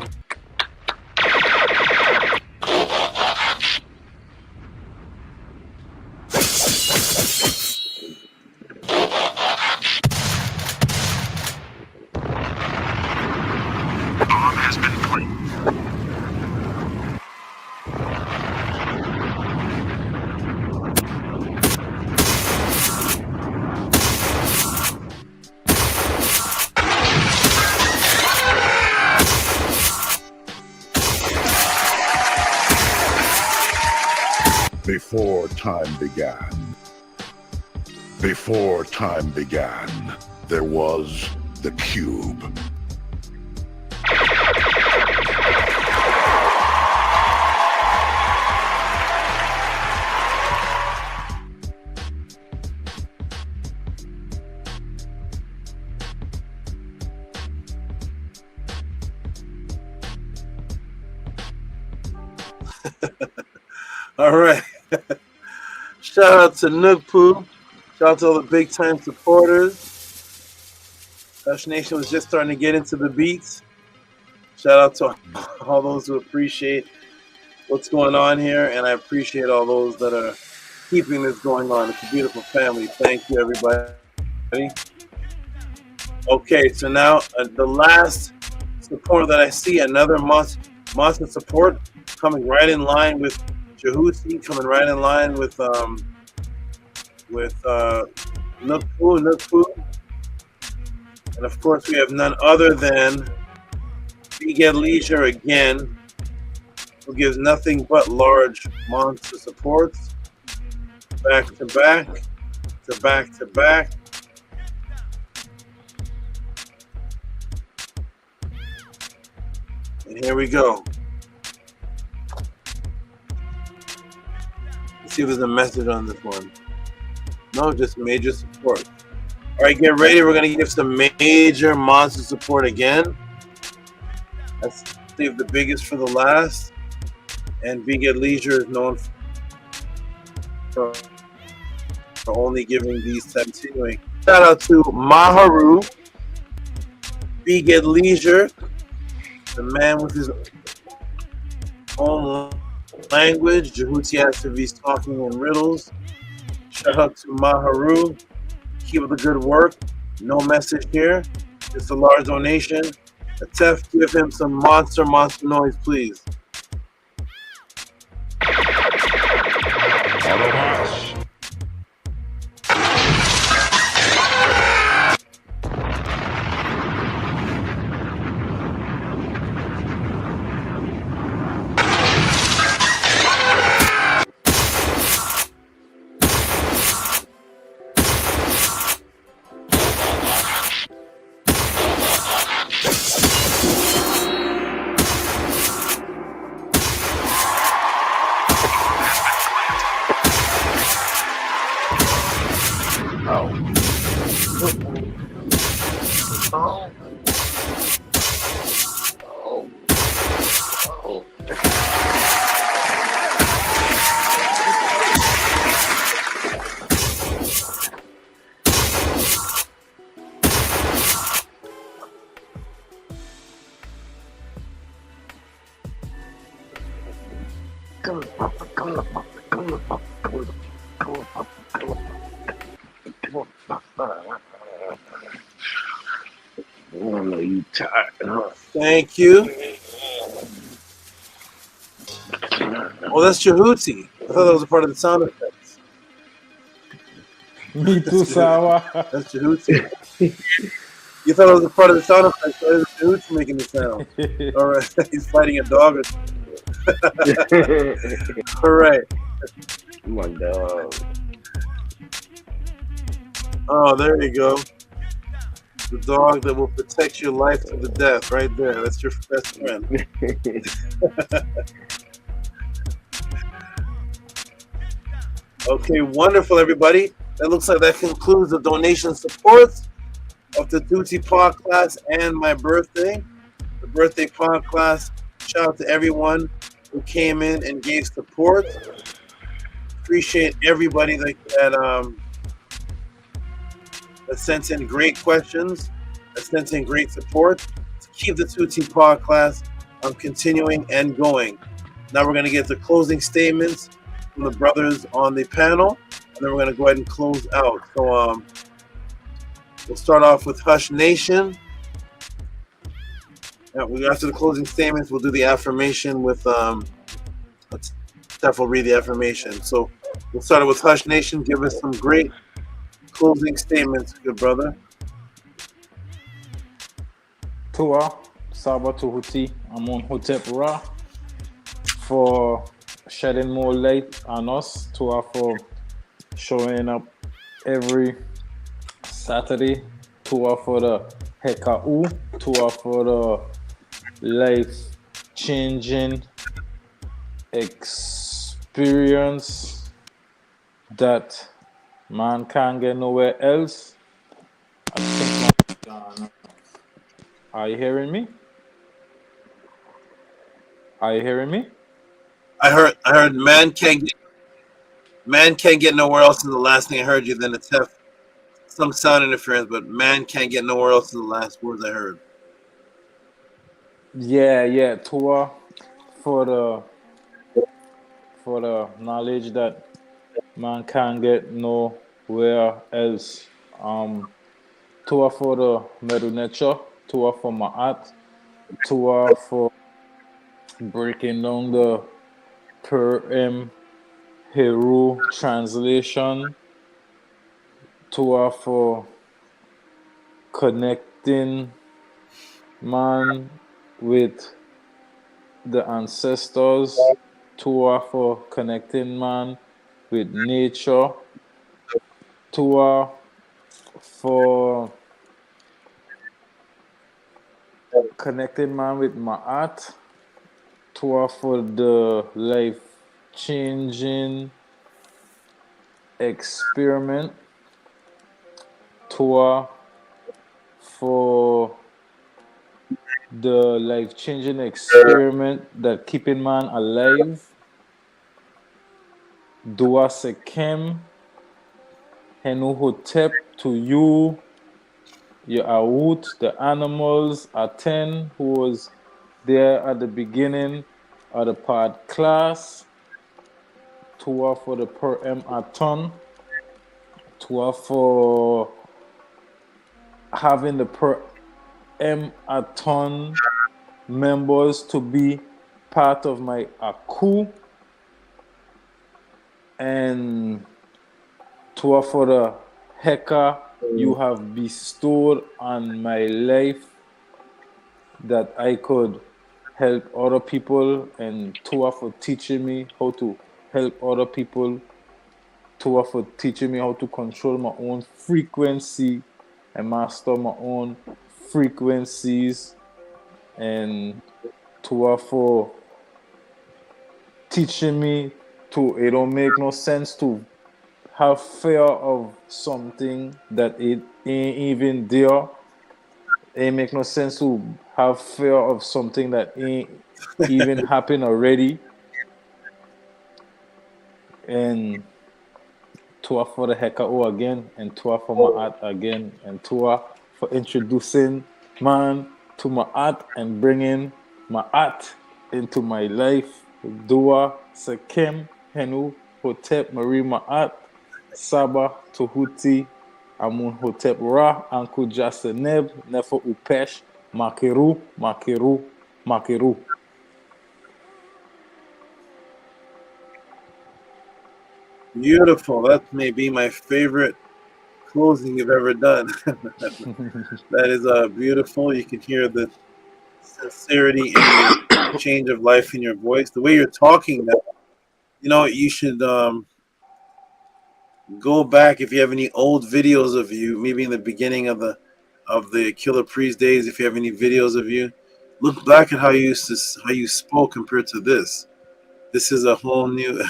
S17: Bomb has been planted.
S6: Before time began, there was the cube.
S21: All right. Shout out to Nookpoo. Shout out to all the big time supporters. Hush Nation was just starting to get into the beats. Shout out to all those who appreciate what's going on here, and I appreciate all those that are keeping this going on. It's a beautiful family. Thank you, everybody. Okay, so now the last support that I see, another monster support coming right in line with JHUTY, coming right in line with Nookpoo. And of course we have none other than Get Leisure again, who gives nothing but large monster supports. Back to back to back to back. And here we go. Let's see if there's a message on this one. No, just major support. All right, get ready. We're going to give some major monster support again. Let's save the biggest for the last. And Get Leisure is known for only giving these continuing. Shout out to Maharu, Get Leisure, the man with his own language. JHUTY has to be talking in riddles. Shout out to Maharu. Keep up the good work. No message here. Just a large donation. Atef, give him some monster noise, please.
S17: Autobots.
S21: Thank you. Oh, that's JHUTY. I thought that was a part of the sound effects.
S1: Me too, Sawa.
S21: That's JHUTY. You thought it was a part of the sound effects. That is JHUTY making the sound. All right. He's fighting a dog or something. All right.
S16: My dog.
S21: Oh, there you go. The dog that will protect your life to the death, right there. That's your best friend. Okay, wonderful, everybody. That looks like that concludes the donation support of the Duty Pod class and my birthday. The birthday pod class. Shout out to everyone who came in and gave support. Appreciate everybody that sent in great questions, that sent in great support to keep the Duty Pod class continuing and going. Now we're going to get the closing statements from the brothers on the panel, and then we're going to go ahead and close out. So we'll start off with Hush Nation. After the closing statements, we'll do the affirmation with Steph will read the affirmation. So we'll start with Hush Nation. Give us some great closing statements, good brother.
S1: Tua, Saba Tehuti, Amun Hotep Ra, for shedding more light on us. Tua for showing up every Saturday. Tua for the HEKAHU. Tua for the life-changing experience that man can't get nowhere else. I think are you hearing me? Are you hearing me?
S21: I heard man can't get nowhere else in the last thing I heard you. Then it's some sound interference, but man can't get nowhere else in the last words I heard.
S1: Yeah. Tua for the knowledge that man can't get nowhere else. Tua for the Medu Nature, Tua for MAAT, Tua for breaking down the per Heru translation, Tua for connecting man with the ancestors, Tua for connecting man with nature, Tua for connecting man with MAAT, Tua for the life-changing experiment, Tua for the life-changing experiment that keeping man alive, Dua Sekem, Henu Hotep to you, your Awut, the animals, ATEN, who was there at the beginning of the pod class, Tua for the per ATTON, Tua for having the per ATTON members to be part of my AKHU, and Tua for the Heka you have bestowed on my life that I could help other people, and Tua for teaching me how to help other people, Tua for teaching me how to control my own frequency and master my own frequencies, and Tua for teaching me to, it don't make no sense to have fear of something that it ain't even there. It make no sense to have fear of something that ain't even happened already. And Tua for the HEKAHU again, and Tua for MAAT again, and Tua for introducing man to MAAT and bringing MAAT into my life. Dua Sekem Henu Hotep Marie MAAT Saba Tehuti Amun Hotep Ra Anku Jaseneb Nefo Upesh Makeru.
S21: Beautiful. That may be my favorite closing you've ever done. That is beautiful. You can hear the sincerity in your change of life in your voice. The way you're talking now, you know, you should go back if you have any old videos of you, maybe in the beginning of the Killer Priest days. If you have any videos of you, look back at how you spoke compared to this. This is a whole new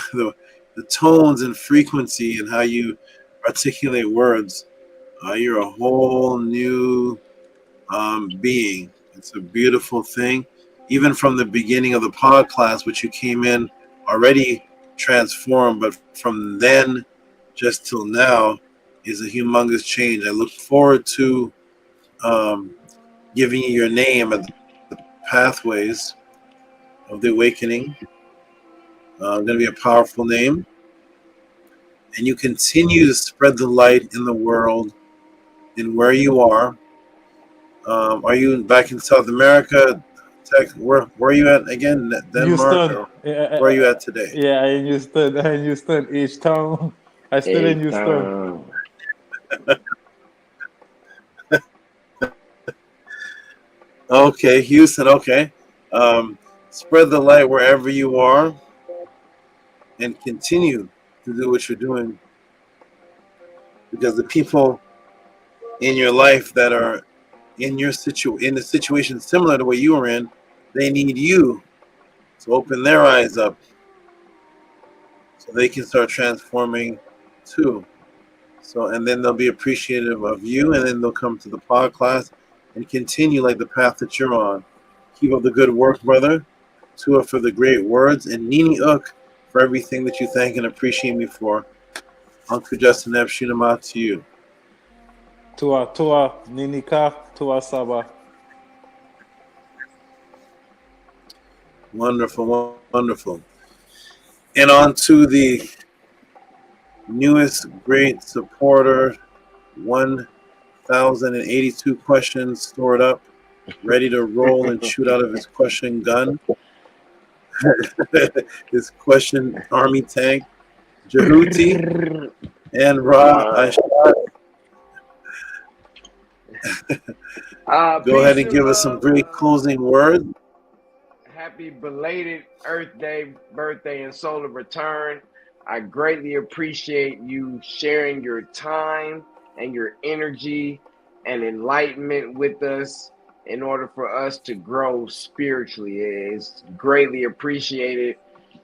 S21: the tones and frequency and how you articulate words. You're a whole new being. It's a beautiful thing. Even from the beginning of the pod class, which you came in already transformed, but from then just till now is a humongous change. I look forward to giving you your name at the pathways of the awakening. Going to be a powerful name. And you continue to spread the light in the world in where you are. Are you back in South America? Where are you at again? Denmark?
S1: Houston.
S21: Or where are you at today?
S1: Yeah, in Houston, H-Town. I still in Houston.
S21: Okay, Houston, okay. Spread the light wherever you are and continue to do what you're doing, because the people in your life that are in your in a situation similar to what you were in, they need you to open their eyes up so they can start transforming too. So, and then they'll be appreciative of you, and then they'll come to the pod class and continue like the path that you're on. Keep up the good work, brother. Tua for the great words, and Nini Uk for everything that you thank and appreciate me for. Uncle Justin F. Shinama to you.
S1: Tua, Nini Ka, Tua Saba.
S21: Wonderful, wonderful. And on to the newest great supporter, 1,082 questions stored up, ready to roll and shoot out of his question gun. His question army tank, JHUTY and AISHAT. Go ahead and give us some great closing words.
S16: Happy belated Earth Day, birthday, and solar return. I greatly appreciate you sharing your time and your energy and enlightenment with us in order for us to grow spiritually. It's greatly appreciated,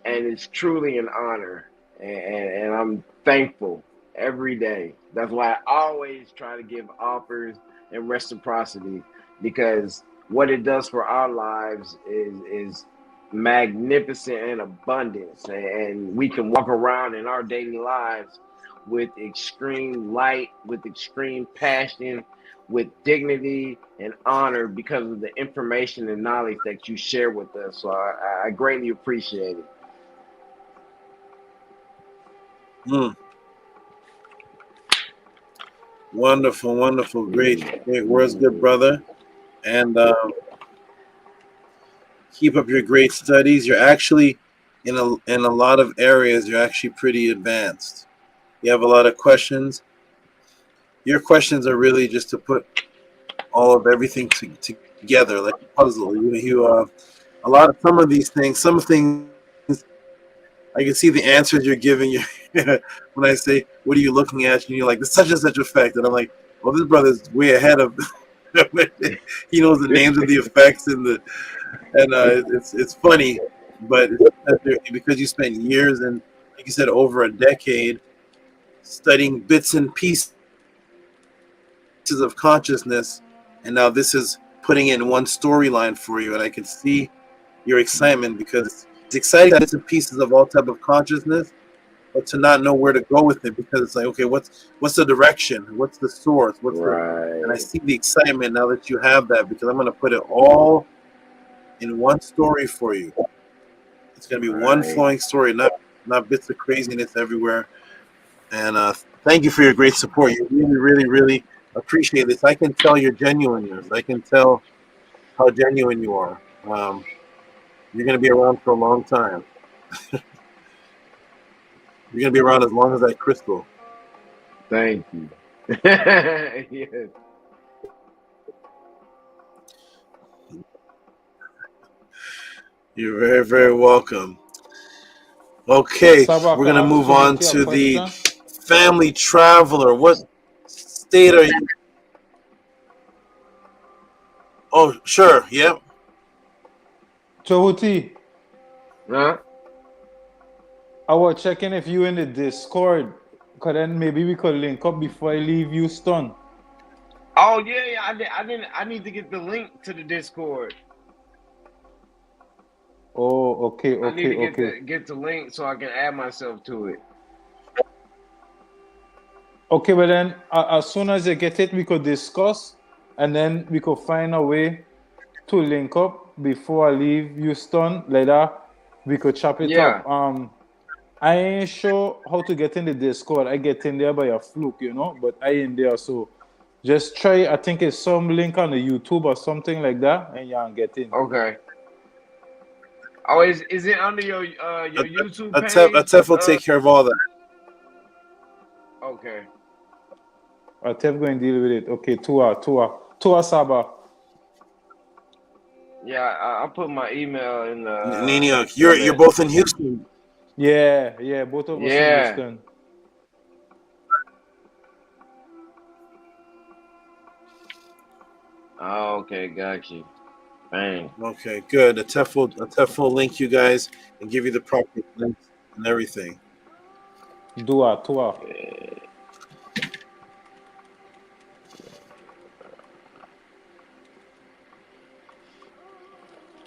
S16: and it's truly an honor. And I'm thankful every day. That's why I always try to give offers and reciprocity, because what it does for our lives is magnificent and abundance, and we can walk around in our daily lives with extreme light, with extreme passion, with dignity and honor because of the information and knowledge that you share with us. So I greatly appreciate it.
S21: Wonderful, wonderful, great words, good brother. And keep up your great studies. You're actually in a lot of areas, you're actually pretty advanced. You have a lot of questions. Your questions are really just to put all of everything together like a puzzle. Some of these things, some things I can see the answers you're giving. When I say, what are you looking at? And you're like, there's such and such effect. And I'm like, well, this brother's way ahead of he knows the names of the effects and it's funny, but because you spent years and, like you said, over a decade studying bits and pieces of consciousness, and now this is putting in one storyline for you, and I can see your excitement, because it's exciting bits and pieces of all type of consciousness, but to not know where to go with it, because it's like, okay, what's the direction, what's the source, and I see the excitement now that you have that, because I'm going to put it all in one story for you. It's going to be one flowing story, not bits of craziness everywhere. And thank you for your great support. You really, really, really appreciate this. I can tell your genuineness. I can tell how genuine you are. You're going to be around for a long time. You're gonna be around as long as that crystal.
S16: Thank you. Yes.
S21: You're very, very welcome. Okay,
S1: Sabah,
S21: we're
S1: can I
S21: gonna
S1: ask
S21: move on
S1: Tehuti a
S21: to the
S1: question?
S21: family traveler. What state are you? Oh, sure. Yep.
S1: Tehuti,
S16: Huh?
S1: I was checking if you in the Discord, cause then maybe we could link up before I leave Houston.
S16: Oh yeah, I need to get the link to the Discord.
S1: Oh, okay,
S16: I need
S1: okay,
S16: to get the link so I can add myself to it.
S1: Okay, but then as soon as you get it, we could discuss, and then we could find a way to link up before I leave Houston. Like that, we could chop it
S16: Yeah.
S1: up. I ain't sure how to get in the Discord. I get in there by a fluke, but I in there. So just try. I think it's some link on the YouTube or something like that, and you can get in.
S16: Okay. Oh, is it under your YouTube page?
S21: Atef will take care of all that.
S16: Okay.
S1: Atef going to deal with it. Okay, Tua Saba.
S16: Yeah, I'll put my email in the.
S21: Nino, you're both in Houston.
S1: Yeah, both of us in Houston.
S16: Oh, okay, got you. Bang.
S21: Okay, good. Atef will link you guys and give you the proper links and everything.
S1: Tua.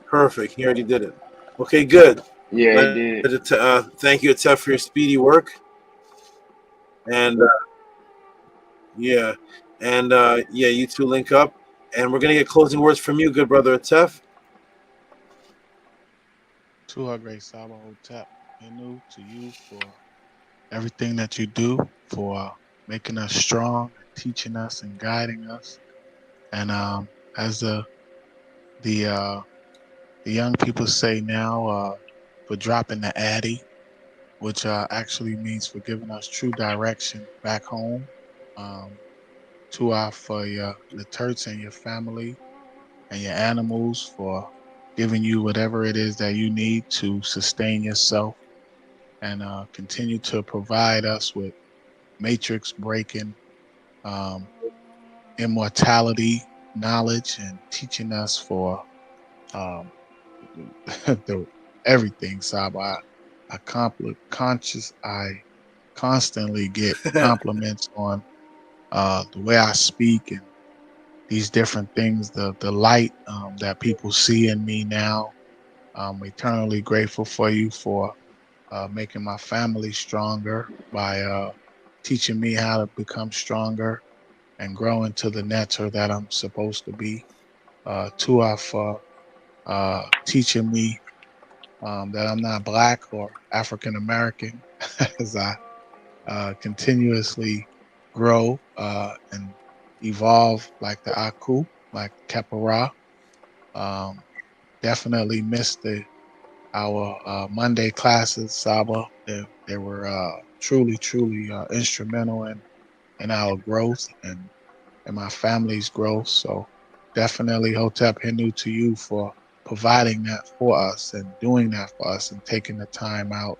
S21: Perfect. He already did it. Okay, good.
S16: Yeah, he did.
S21: Thank you, Atef, for your speedy work. And yeah, you two link up, and we're gonna get closing words from you, good brother Atef.
S12: To our great Saba Hotep, Inu, to you for everything that you do, for making us strong, teaching us and guiding us. And as the young people say now, for dropping the Addy, which actually means for giving us true direction back home. For the Turks and your family and your animals, for giving you whatever it is that you need to sustain yourself, and continue to provide us with matrix breaking immortality knowledge, and teaching us for everything, Saba. I constantly get compliments on the way I speak and these different things, the light that people see in me now. I'm eternally grateful for you for making my family stronger by teaching me how to become stronger and grow into the netter that I'm supposed to be. Tua for teaching me that I'm not Black or African American as I continuously grow and evolve like the AKHU, like Kepara. Definitely missed our Monday classes, Saba. They were truly instrumental in our growth and my family's growth. So definitely Hotep Hindu to you for providing that for us and doing that for us and taking the time out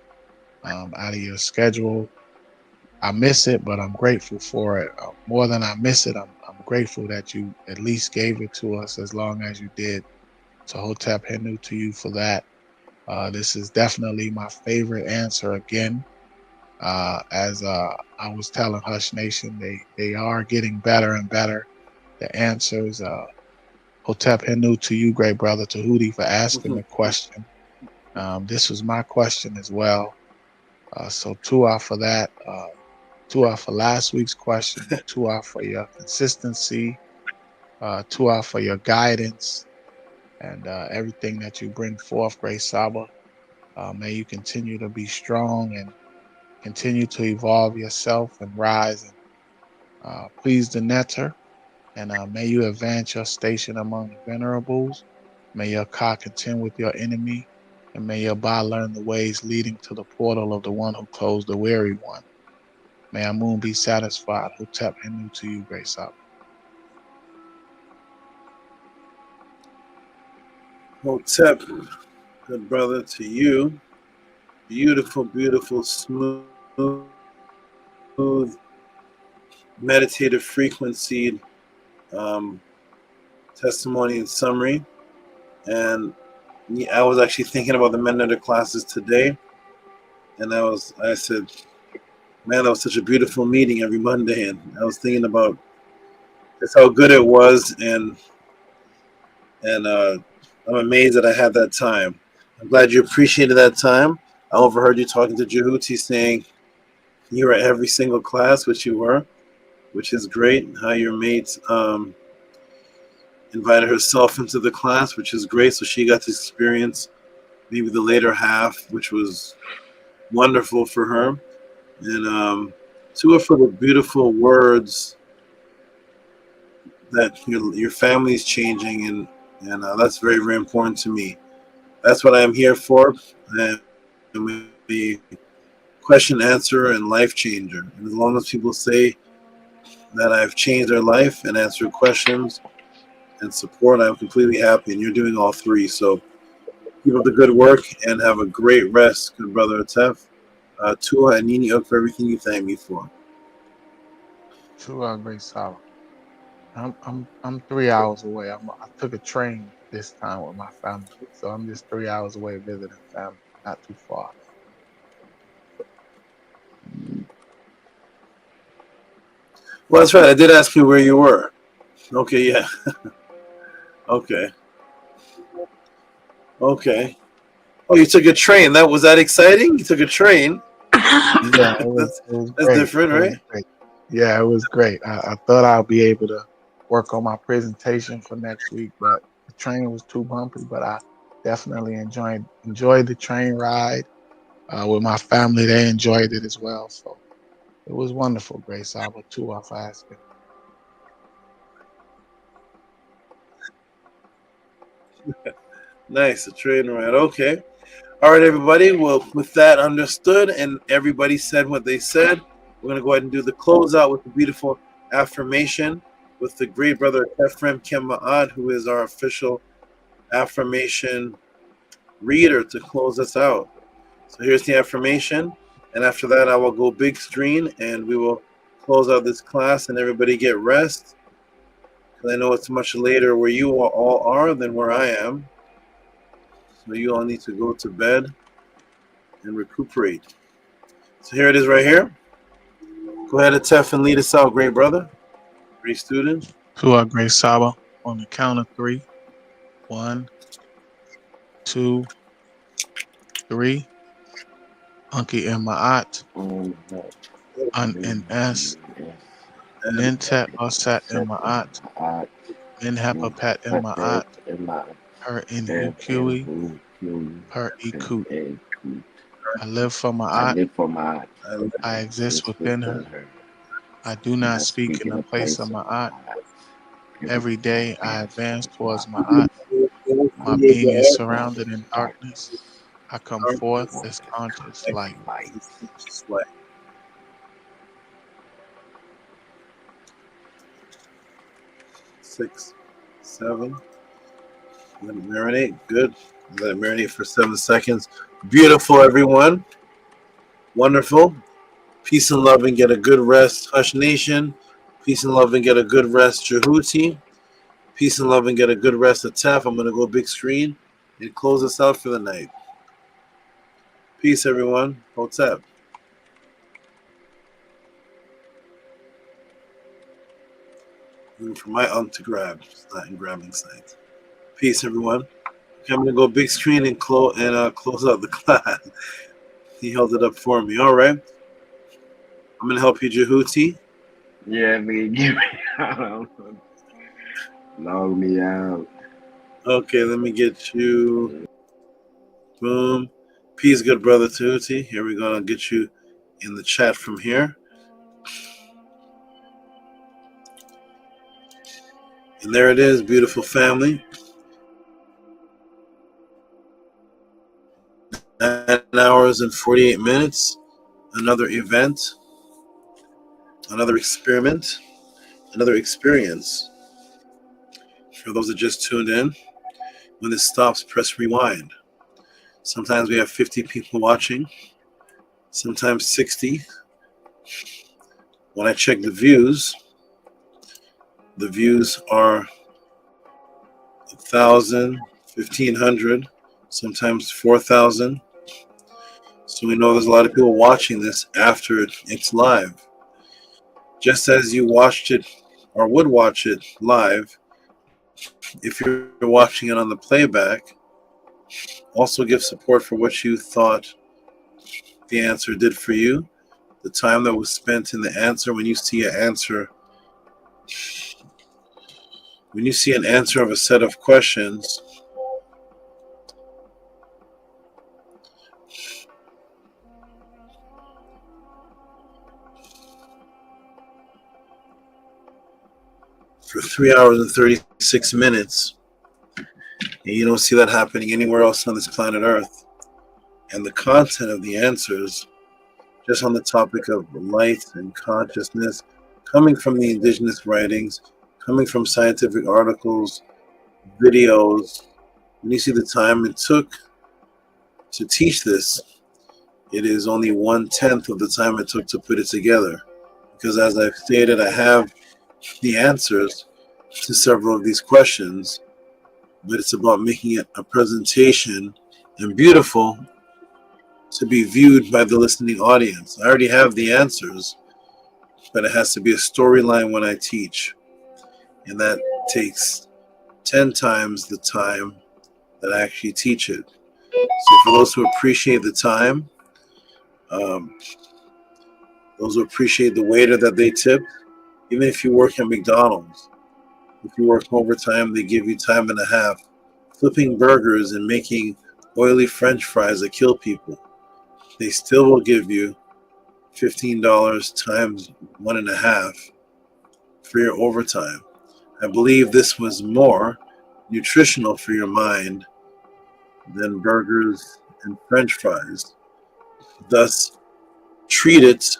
S12: of your schedule. I miss it, but I'm grateful for it. More than I miss it, I'm grateful that you at least gave it to us as long as you did. So Hotep Hindu to you for that. This is definitely my favorite answer again. As I was telling Hush Nation, they are getting better and better. The answers. Hotep Hindu to you, great brother Tehuti, for asking the question. This was my question as well. So Tua for that. Tua for last week's question. Tua for your consistency. Tua for your guidance and everything that you bring forth, great Saba. May you continue to be strong and continue to evolve yourself and rise and please the netter. And may you advance your station among the venerables. May your Ka contend with your enemy. and may your body learn the ways leading to the portal of the one who closed the weary one. May Amun be satisfied, who tap Hinu to you, Great Saba.
S21: Hotep, good brother, to you. Beautiful, beautiful, smooth, meditative frequency testimony and summary. And I was actually thinking about the Mennonite classes today, and I said, man, that was such a beautiful meeting every Monday, and I was thinking about just how good it was, and I'm amazed that I had that time. I'm glad you appreciated that time. I overheard you talking to JHUTY saying you were at every single class, which you were, which is great. How your mate invited herself into the class, which is great. So she got to experience maybe the later half, which was wonderful for her. And to her for the beautiful words that your family's changing, and that's very, very important to me. That's what I'm here for. I'm a question answer and life changer. And as long as people say that I've changed their life and answered questions and support, I'm completely happy. And you're doing all three. So keep up the good work and have a great rest, good brother Atef. Tua and Nini Uk for everything you thank me for.
S12: Tua, Great Saba. I'm 3 hours away. I took a train this time with my family, so I'm just 3 hours away visiting family. Not too far.
S21: Well, that's right. I did ask you where you were. Okay, yeah. Okay. Okay. Oh, you took a train. Was that exciting? You took a train?
S12: Yeah, it was
S21: that's
S12: great.
S21: different, right?
S12: Great. Yeah, it was great. I thought I'll be able to work on my presentation for next week, but the train was too bumpy. But I definitely enjoyed the train ride with my family. They enjoyed it as well. So it was wonderful, Great Saba. Tua for asking.
S21: Nice, a train ride. Okay. All right, everybody. Well, with that understood and everybody said what they said, we're going to go ahead and do the closeout with the beautiful affirmation with the great brother Ephraim MAAT, who is our official affirmation reader to close us out. So here's the affirmation. And after that, I will go big screen and we will close out this class and everybody get rest. Because I know it's much later where you all are than where I am. So you all need to go to bed and recuperate. So here it is right here. Go ahead, Atef, and lead us out, great brother. Great student.
S12: Tua, Great Saba, on the count of 3. 1, 2, 3. Unki and Ma'at. Un-N-S. Nintet Osat and Ma'at. Ninhapapat and Ma'at. Her in Ukui. Her Ikut. I live for Ma'at. I exist within her. I do not speak in the place of Ma'at. Every day I advance towards Ma'at. My being is surrounded in darkness. I come forth as conscious light.
S21: 6, 7. Let it marinate. Good. Let it marinate for 7 seconds. Beautiful, everyone. Wonderful. Peace and love and get a good rest, Hush Nation. Peace and love and get a good rest, JHUTY. Peace and love and get a good rest, Atef. I'm going to go big screen and close us out for the night. Peace, everyone. Hotep. Looking for my to grab. It's not in grabbing sight. Peace, everyone. Okay, I'm going to go big screen and close out the class. He held it up for me. All right. I'm going to help you, JHUTY.
S16: Yeah, man, give me out. Log me out.
S21: Okay, let me get you. Boom. Peace, good brother Tehuti. Here we go. I'll get you in the chat from here. And there it is, beautiful family. hours and 48 minutes, another event, another experiment, another experience. For those that just tuned in, when this stops, press rewind. Sometimes we have 50 people watching, sometimes 60. When I check the views are 1,000, 1,500, sometimes 4,000. So we know there's a lot of people watching this after it's live. Just as you watched it or would watch it live, if you're watching it on the playback, also give support for what you thought the answer did for you, the time that was spent in the answer. When you see an answer, of a set of questions, for 3 hours and 36 minutes, and you don't see that happening anywhere else on this planet Earth, and the content of the answers, just on the topic of light and consciousness, coming from the indigenous writings, coming from scientific articles, videos, when you see the time it took to teach this, it is only 1/10 of the time it took to put it together. Because as I've stated, I have the answers to several of these questions, but it's about making it a presentation and beautiful to be viewed by the listening audience. I already have the answers, but it has to be a storyline when I teach, and that takes 10 times the time that I actually teach it. So for those who appreciate the time, those who appreciate the waiter that they tip, even if you work at McDonald's, if you work overtime, they give you time and a half. Flipping burgers and making oily French fries that kill people, they still will give you $15 times 1.5 for your overtime. I believe this was more nutritional for your mind than burgers and French fries. Thus, treat it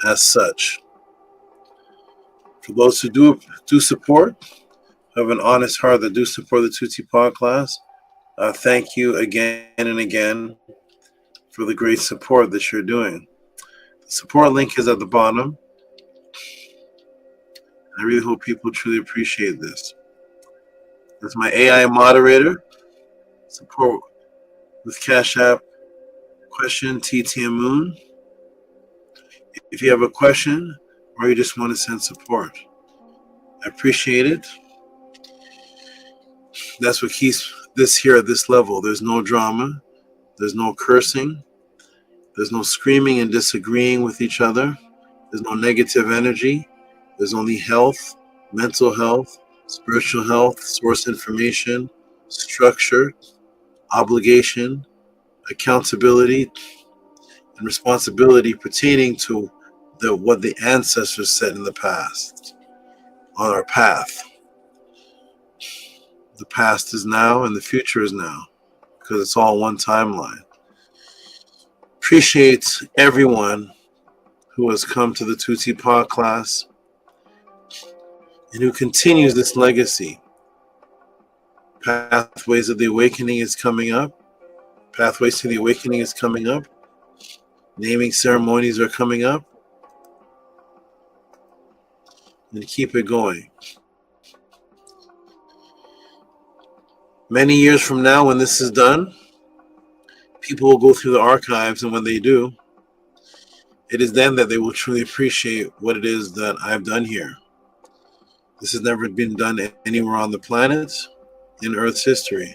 S21: as such. For those who do support, have an honest heart that do support the JHUTY podcast, thank you again and again for the great support that you're doing. The support link is at the bottom. I really hope people truly appreciate this. That's my AI moderator. Support with Cash App question TTM Moon. If you have a question or you just want to send support, I appreciate it. That's what keeps this here at this level. There's no drama. There's no cursing. There's no screaming and disagreeing with each other. There's no negative energy. There's only health, mental health, spiritual health, source information, structure, obligation, accountability, and responsibility pertaining to what the ancestors said in the past on our path. The past is now and the future is now, because it's all one timeline. Appreciate everyone who has come to the JHUTY Pod class and who continues this legacy. Pathways of the Awakening is coming up. Pathways to the Awakening is coming up. Naming ceremonies are coming up. And keep it going. Many years from now, when this is done, people will go through the archives, and when they do, it is then that they will truly appreciate what it is that I've done here. This has never been done anywhere on the planet in Earth's history.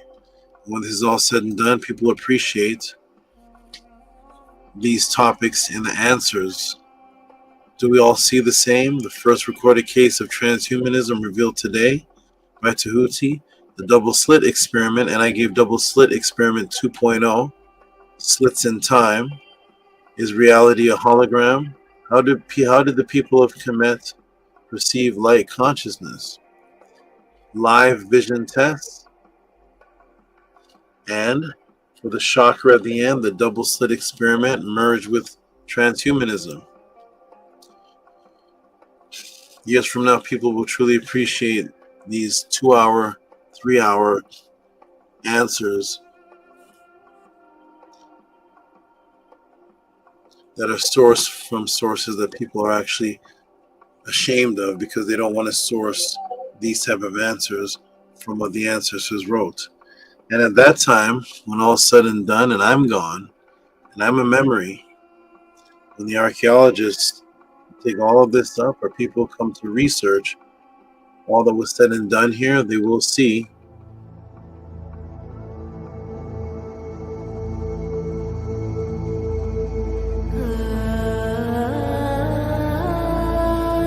S21: When this is all said and done, people appreciate these topics and the answers. Do we all see the same? The first recorded case of transhumanism revealed today by Tehuti, the double slit experiment, and I gave double slit experiment 2.0, slits in time. Is reality a hologram? How did the people of Kemet perceive light consciousness? Live vision tests and with a shocker at the end, the double slit experiment merged with transhumanism. Years from now, people will truly appreciate these 2-hour, 3-hour answers that are sourced from sources that people are actually ashamed of because they don't want to source these type of answers from what the ancestors wrote. And at that time, when all said and done and I'm gone, and I'm a memory, when the archaeologists take all of this up or people come to research all that was said and done here, they will see